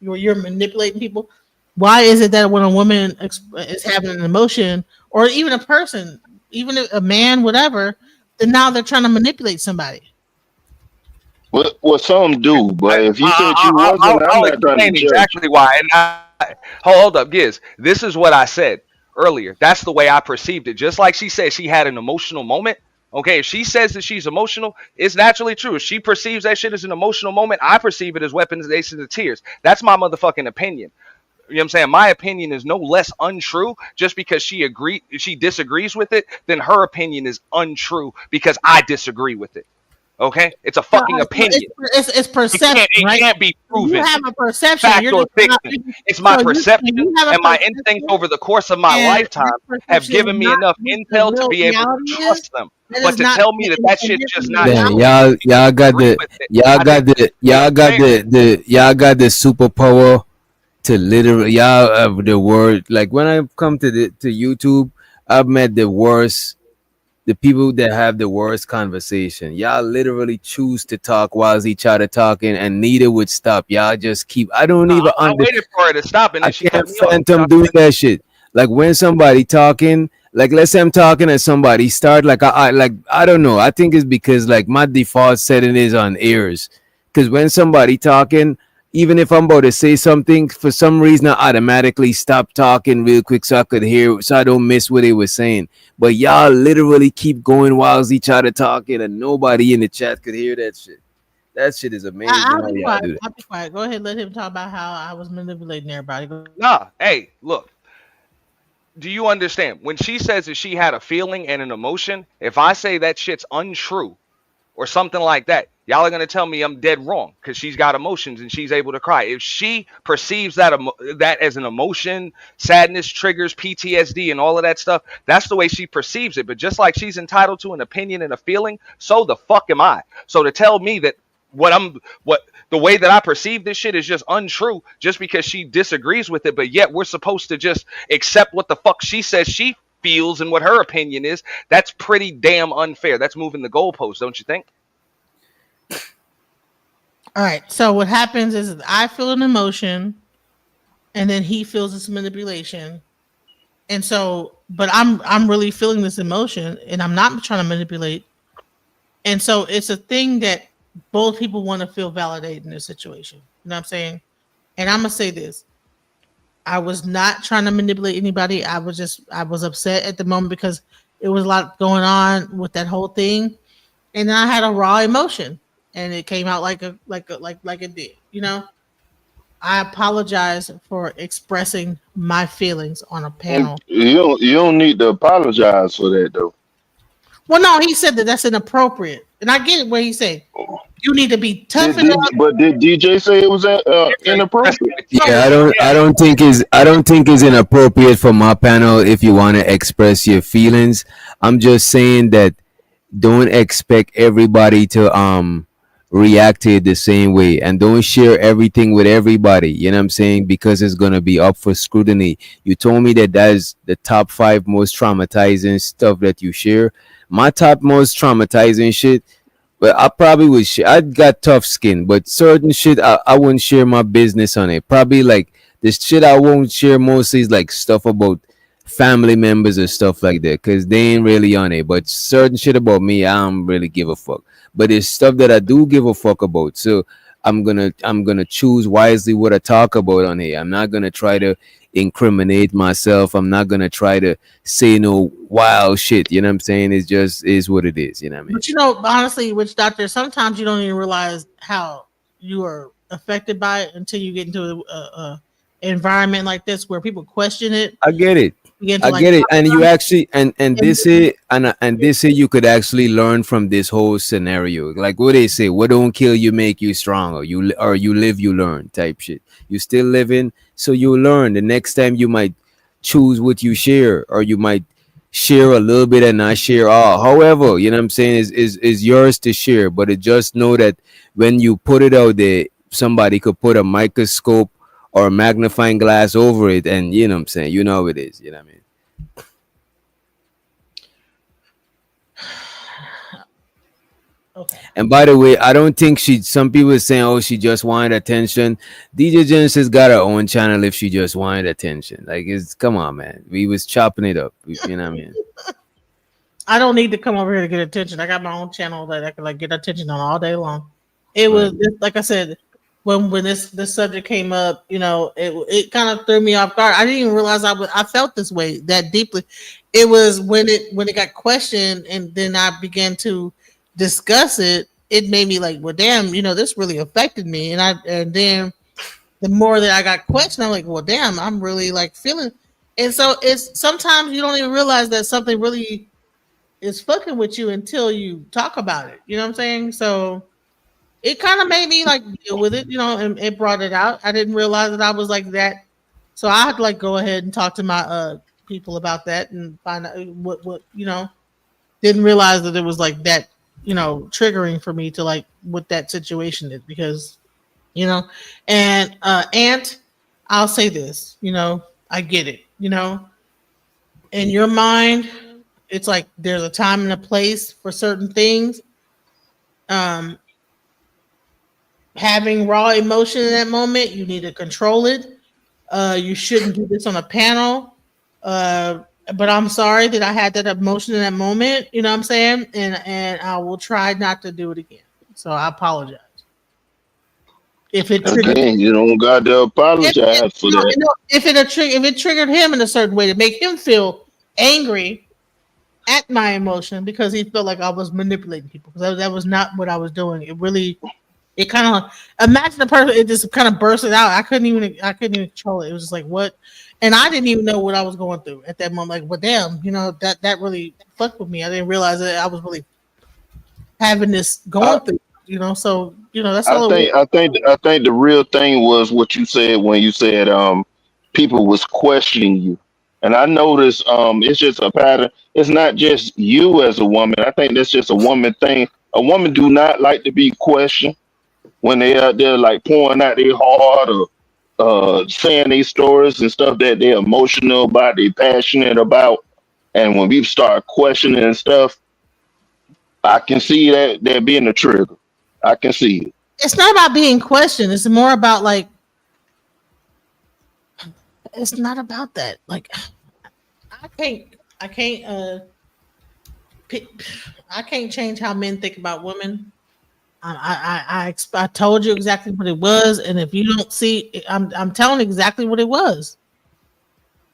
you're manipulating people. Why is it that when a woman is having an emotion, or even a person, even a man, whatever, then now they're trying to manipulate somebody? Well, some do, but if you said you wasn't, I'm not trying to exactly why. And hold up, Giz. This is what I said earlier. That's the way I perceived it. Just like she said she had an emotional moment. Okay, if she says that she's emotional, it's naturally true. If she perceives that shit as an emotional moment, I perceive it as weaponization of tears. That's my motherfucking opinion. You know what I'm saying? My opinion is no less untrue just because she disagrees with it, then her opinion is untrue because I disagree with it. Okay, it's a fucking opinion. It's perception. It can't be proven. You have a perception. Fact or fiction. It's my perception, and my instincts over the course of my lifetime have given me enough intel to be able to trust them. But to tell me that shit's just not true. Y'all got the superpower to literally y'all the word. Like when I come to YouTube, I've met the people that have the worst conversation. Y'all literally choose to talk while each other talking, and neither would stop. Y'all just keep. I waited for her to stop, and then she can't phantom doing that shit. Like when somebody talking, Like let's say I'm talking to somebody, start like I don't know. I think it's because like my default setting is on ears. Because when somebody talking, even if I'm about to say something, for some reason I automatically stop talking real quick so I could hear, so I don't miss what they were saying. But y'all literally keep going whilst each other talking, and nobody in the chat could hear that shit. That shit is amazing. I'll be quiet. I'll be quiet. Go ahead, let him talk about how I was manipulating everybody. Nah, hey, look. Do you understand? When she says that she had a feeling and an emotion, if I say that shit's untrue or something like that, y'all are going to tell me I'm dead wrong because she's got emotions and she's able to cry. If she perceives that that as an emotion, sadness, triggers, PTSD, and all of that stuff, that's the way she perceives it. But just like she's entitled to an opinion and a feeling, so the fuck am I. So to tell me that the way that I perceive this shit is just untrue just because she disagrees with it, but yet we're supposed to just accept what the fuck she says she feels and what her opinion is, that's pretty damn unfair. That's moving the goalposts, don't you think? All right. So what happens is I feel an emotion and then he feels this manipulation. And so, but I'm really feeling this emotion and I'm not trying to manipulate. And so it's a thing that both people want to feel validated in this situation. You know what I'm saying? And I'm going to say this. I was not trying to manipulate anybody. I was upset at the moment because it was a lot going on with that whole thing. And then I had a raw emotion and it came out like it did, you know? I apologize for expressing my feelings on a panel. You don't need to apologize for that though. Well, no, he said that that's inappropriate, and I get it. What he said, you need to be tough enough. But did DJ say it was inappropriate? Yeah, I don't think it's inappropriate for my panel if you want to express your feelings. I'm just saying that don't expect everybody to react to it the same way, and don't share everything with everybody. You know what I'm saying? Because it's gonna be up for scrutiny. You told me that is the top 5 most traumatizing stuff that you share. My top most traumatizing shit, but I probably would share. I got tough skin, but certain shit I wouldn't share my business on it. Probably like this shit I won't share mostly is like stuff about family members and stuff like that, because they ain't really on it. But certain shit about me, I don't really give a fuck. But it's stuff that I do give a fuck about. So I'm gonna choose wisely what I talk about on here. I'm not gonna try to incriminate myself. I'm not gonna try to say no wild shit. You know what I'm saying? It just is what it is. You know what I mean? But you know, honestly, witch doctor, sometimes you don't even realize how you are affected by it until you get into a environment like this where people question it. I get it. I get it, and you actually and this is and this is you could actually learn from this whole scenario. Like what they say, what don't kill you make you stronger. You live, you learn type shit. You still living, so you learn. The next time you might choose what you share, or you might share a little bit and not share all. However, you know what I'm saying is yours to share, but it just know that when you put it out there, somebody could put a microscope or a magnifying glass over it, and you know what I'm saying, you know how it is, you know what I mean? Okay. And by the way, I don't think some people are saying, oh, she just wanted attention. DJ Genesis got her own channel if she just wanted attention. Like, come on, man. We was chopping it up. You know what I mean? I don't need to come over here to get attention. I got my own channel that I can like get attention on all day long. It was like I said, when this subject came up, you know, it kind of threw me off guard. I didn't even realize I felt this way that deeply. It was when it got questioned, and then I began to discuss it. It made me like, well, damn, you know, this really affected me. And then the more that I got questioned, I'm like, well, damn, I'm really like feeling. And so it's sometimes you don't even realize that something really is fucking with you until you talk about it. You know what I'm saying? So it kind of made me like deal with it, you know, and it brought it out. I didn't realize that I was like that. So I had to like go ahead and talk to my people about that and find out what you know, didn't realize that it was like that, you know, triggering for me to like what that situation is, because, you know, and Ant, I'll say this, you know, I get it, you know, in your mind, it's like there's a time and a place for certain things. Having raw emotion in that moment, you need to control it. You shouldn't do this on a panel. but I'm sorry that I had that emotion in that moment. You know what I'm saying? And I will try not to do it again. So I apologize if it triggered. Again, you don't got to apologize for No, that. no, if it triggered him in a certain way to make him feel angry at my emotion because he felt like I was manipulating people because that was not what I was doing. It kind of imagine the person. It just kind of bursted out. I couldn't even control it. It was just like what, and I didn't even know what I was going through at that moment. Like, but damn, that really fucked with me. I didn't realize that I was really having this going through. So that's all. I think the real thing was what you said when you said people was questioning you. And I noticed it's just a pattern. It's not just you as a woman. I think that's just a woman thing. A woman do not like to be questioned when they out there like pouring out their heart or saying their stories and stuff that they're emotional about, they passionate about. And when people start questioning and stuff, I can see that being a trigger. I can see it. It's not about being questioned. It's more about like. It's not about that. Like, I can't change how men think about women. I told you exactly what it was, and if you don't see, I'm telling exactly what it was.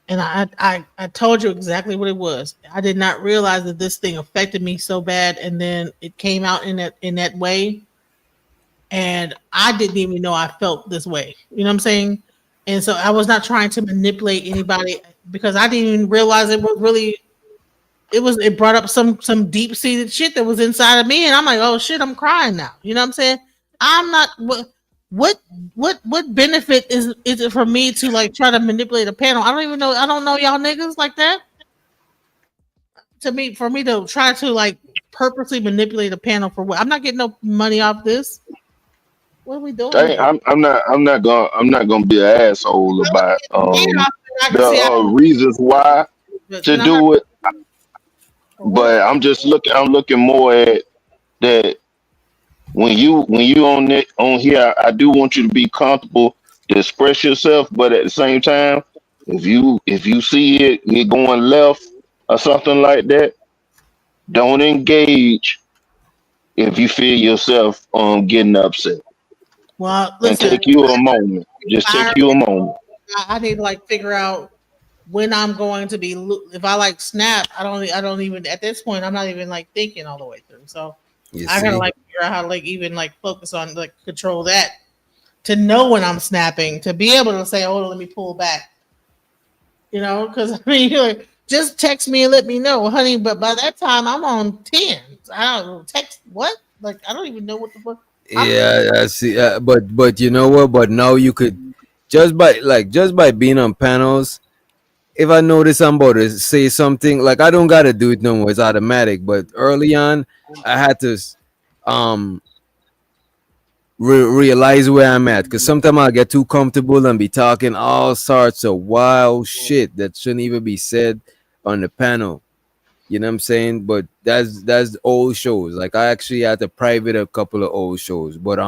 And I told you exactly what it was. I did not realize that this thing affected me so bad, and then it came out in that way. And I didn't even know I felt this way. You know what I'm saying? And so I was not trying to manipulate anybody because I didn't even realize it was really. It brought up some deep seated shit that was inside of me, and I'm like, oh shit, I'm crying now. You know what I'm saying? I'm not. What benefit is it for me to like try to manipulate a panel? I don't even know. I don't know y'all niggas like that. For me to try to like purposely manipulate a panel for what? I'm not getting no money off this. What are we doing? I'm not gonna be an asshole about the reasons why to do it. But I'm looking more at that when you on here, I do want you to be comfortable to express yourself, but at the same time, if you see it going left or something like that, don't engage if you feel yourself getting upset. Well, listen, and take you a moment. Just take you a moment. I need to like figure out when I'm going to be. If I like snap, I don't even at this point. I'm not even like thinking all the way through. So I gotta like figure out how to like even like focus on like control that to know when I'm snapping to be able to say, "Oh, let me pull back." Because I mean, you're like, just text me and let me know, honey. But by that time, I'm on 10. I don't know, text what? Like I don't even know what the fuck. Yeah, I see. But you know what? But now you could just by being on panels. If I notice I'm about to say something, like I don't gotta do it no more. It's automatic. But early on, I had to realize where I'm at because sometimes I'll get too comfortable and be talking all sorts of wild shit that shouldn't even be said on the panel. You know what I'm saying? But that's old shows. Like I actually had to private a couple of old shows, but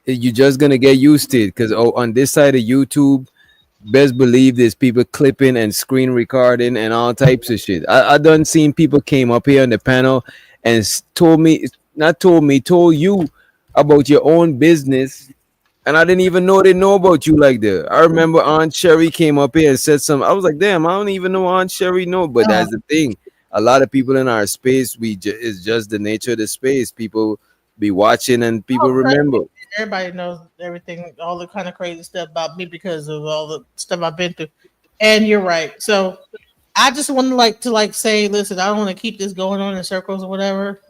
you're just gonna get used to it because on this side of YouTube, best believe there's people clipping and screen recording and all types of shit. I done seen people came up here on the panel and told you about your own business. And I didn't even know they know about you like that. I remember Aunt Sherry came up here and said something. I was like, damn, I don't even know Aunt Sherry know. But that's the thing. A lot of people in our space, it's just the nature of the space. People be watching and people remember. Everybody knows everything, all the kind of crazy stuff about me because of all the stuff I've been through. And you're right. So I just want to say, listen, I don't want to keep this going on in circles or whatever.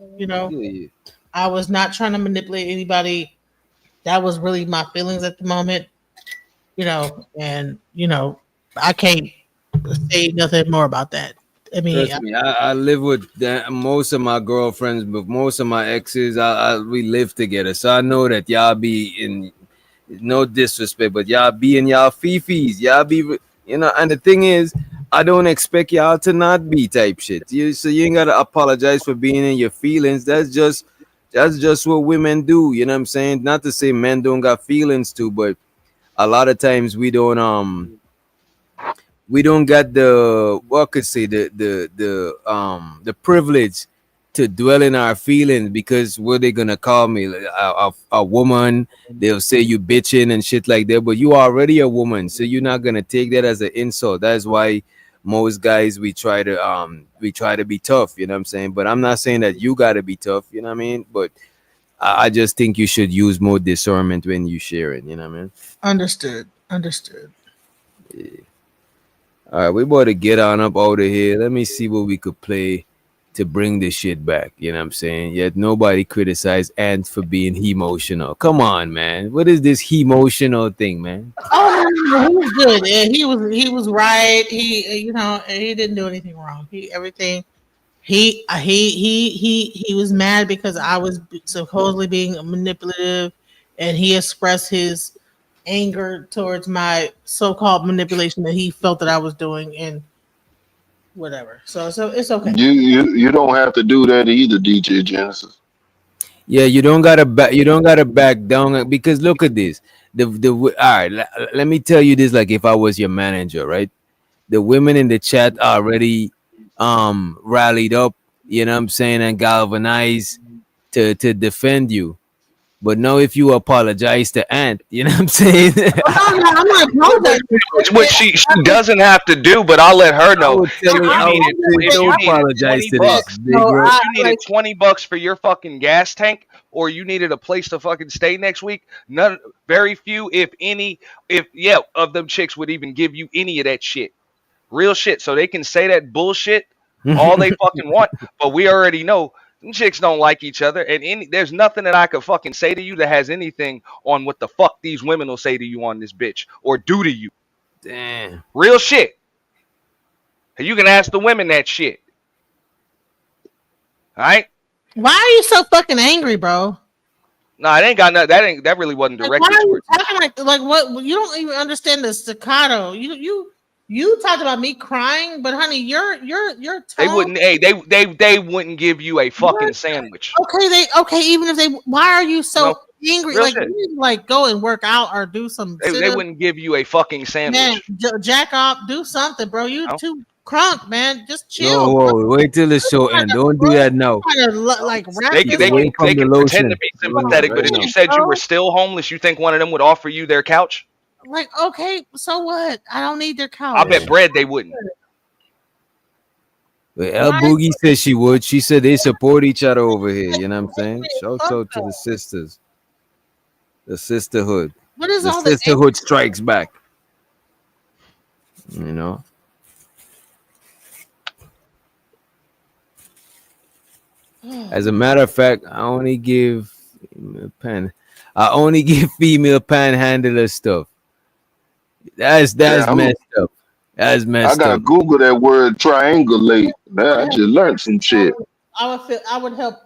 I was not trying to manipulate anybody. That was really my feelings at the moment, and I can't say nothing more about that. I mean, trust me, I live with most of my girlfriends, but most of my exes, we live together, so I know that y'all be in no disrespect, but y'all be in y'all fifis, y'all be, and the thing is, I don't expect y'all to not be type shit. So you ain't gotta apologize for being in your feelings. That's just what women do. You know what I'm saying? Not to say men don't got feelings too, but a lot of times we don't we don't got the what could say the privilege to dwell in our feelings, because what they gonna call me, like, a woman? They'll say you bitching and shit like that, but you already a woman, so you're not gonna take that as an insult. That's why most guys we try to be tough, you know what I'm saying? But I'm not saying that you gotta be tough, you know what I mean? But I just think you should use more discernment when you share it, you know what I mean? Understood. Yeah. All right, we about to get on up out of here. Let me see what we could play to bring this shit back. You know what I'm saying? Yet nobody criticized Ant for being emotional. Come on, man. What is this emotional thing, man? Oh, no, he was good. Yeah, he was right. He he didn't do anything wrong. He was mad because I was supposedly being manipulative, and he expressed his anger towards my so-called manipulation that he felt that I was doing, and whatever. So it's okay. You don't have to do that either, DJ Genesis. Yeah, you don't gotta back down, because look at this. All right, let me tell you this, like if I was your manager, right? The women in the chat already rallied up, you know what I'm saying, and galvanized to defend you. But now if you apologize to Ant, you know what I'm saying? I'm not apologizing. Which she doesn't have to do, but I'll let her know. If you needed $20 for your fucking gas tank, or you needed a place to fucking stay next week, very few, if any, of them chicks would even give you any of that shit. Real shit. So they can say that bullshit all they fucking want, but we already know them chicks don't like each other, and there's nothing that I could fucking say to you that has anything on what the fuck these women will say to you on this bitch or do to you. Damn. Real shit. And you can ask the women that shit. All right? Why are you so fucking angry, bro? Nah, it ain't got nothing. That really wasn't directed why are you towards talking like what? You don't even understand the staccato. You talked about me crying, but honey, your tone. They wouldn't. Hey, they wouldn't give you a fucking sandwich. Okay. Even if they, why are you so angry? Real Like, shit. you need to, like, go and work out or do some. They wouldn't give you a fucking sandwich. Man, jack off, do something, bro. You too crunk, man. Just chill. No, whoa, wait till the show ends. Don't do that now. They can pretend to be sympathetic, but if you said you were still homeless, you think one of them would offer you their couch? Like, okay, so what? I don't need their couch. I bet bread they wouldn't. But El Boogie said she would. She said they support each other over here. You know what I'm saying? Shout out to the sisters. The sisterhood. What is the all sisterhood strikes back. You know? As a matter of fact, I only give female panhandler stuff. That's messed up. That's messed I gotta up. Google that word triangulate. Man, I just learned some shit. I would help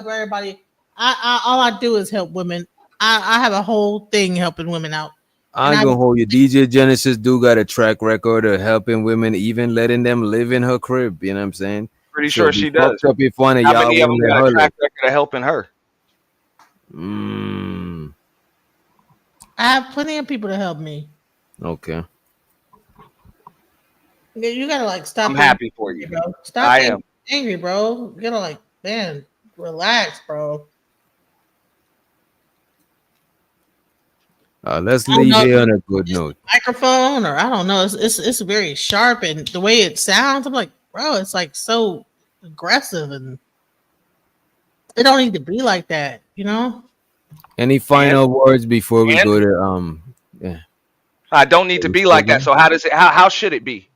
everybody. All I do is help women. I have a whole thing helping women out. I'm gonna hold you. DJ Genesis do got a track record of helping women, even letting them live in her crib. You know what I'm saying? Pretty sure she does. Up if one of How y'all many of them got a track record of helping her? I have plenty of people to help me. Okay. You gotta like stop. I'm happy for you, bro. Stop being angry, bro. You gotta like, man, relax, bro. Let's leave here on a good note. Microphone, or I don't know. It's very sharp, and the way it sounds, I'm like, bro, it's like so aggressive, and it don't need to be like that, you know. Any final words before we go to yeah. I don't need to be like that. So how should it be?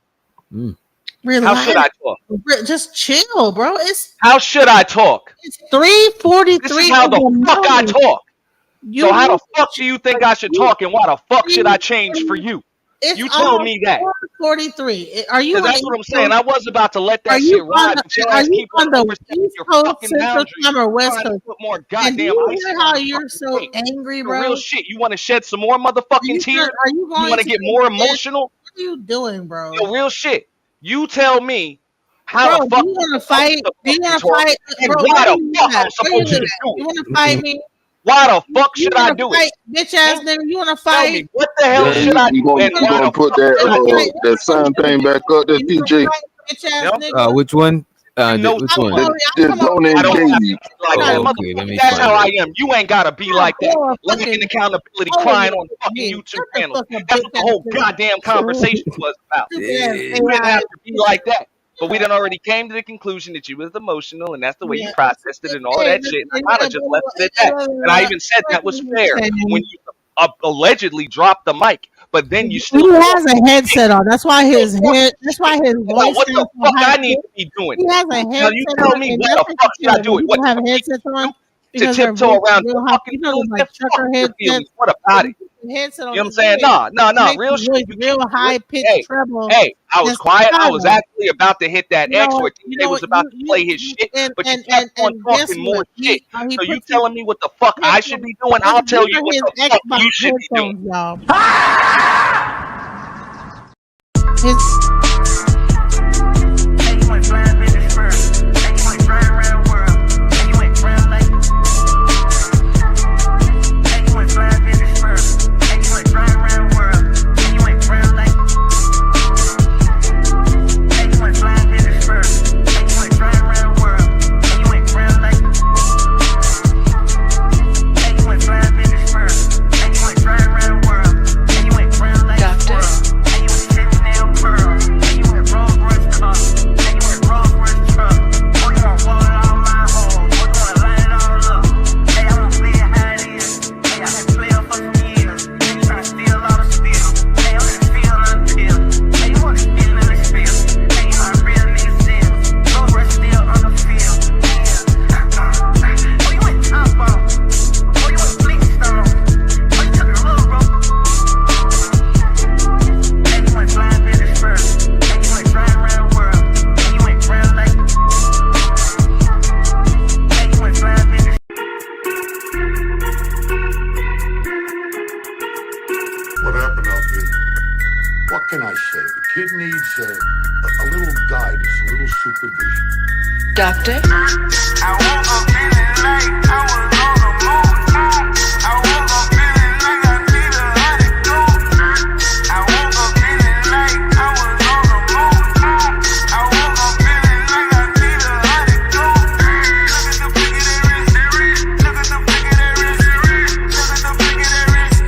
Relax. How should I talk? Just chill, bro. How should I talk? It's 3:43. This is how the fuck I talk. So how the fuck do you think I should talk, and why the fuck should I change for you? You tell me that. 43. Are you? That's what I'm saying. I was about to let that shit ride. Are you on the East Coast, Central Time, or West Coast? Put more goddamn ice. How you're so angry, bro? Real shit. You want to shed some more motherfucking tears? You want to get more emotional? What are you doing, bro? Yo, real shit. You tell me how the fuck you want to fight? Do you want to fight? And why the fuck I'm supposed to do? You want to fight me? Why the fuck should I do it? Bitch ass nigga, you wanna Tell fight? me, what the hell Yeah, should I you do? And why gonna the put fuck should I do it? that sign thing back up there, PJ? Bitch ass nigga. Which one? know Which someone. one? Just don't I don't have to engage. be like that. Oh, okay, let me That's find how I it. am. You ain't gotta be like that. Lacking accountability, crying on fucking YouTube channels. That's what the whole goddamn conversation was about. You didn't have to be like that. But we done already came to the conclusion that you was emotional, and that's the way you processed it and all of that shit. And I kind of just left it at that. And I even said that was fair when you allegedly dropped the mic, but then you still. He has a headset on. That's why his head. That's why his voice. What the fuck I need to be doing? He has a headset Now you tell me what the fuck should I do it? What have headsets on? To tiptoe around the fucking like trucker headsets. What about it? Headset on. You know what I'm saying? No, real shit. Real high pitched treble. Hey, I was quiet. I was actually about to hit that X where TJ was about to play his shit, but you kept on talking more shit. So you telling me what the fuck I should be doing? I'll tell you what the fuck you should be doing. What happened out there? What can I say? The kid needs a little guidance, a little supervision. Doctor? I woke up feeling like I was on the moon. I woke up feeling like I need a antidote. I woke up feeling like I was on the moon. I woke up feeling like I need a antidote. Look at the flick of that wrist. Look at the flick of that wrist. Look at the flick of that wrist.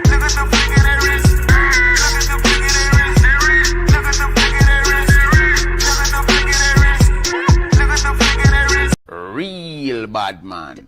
Look at the flick of that wrist. Look at the flick of that wrist. Look at the flick of that wrist. Look at the flick of that wrist. Look at the flick of that wrist. Real bad man.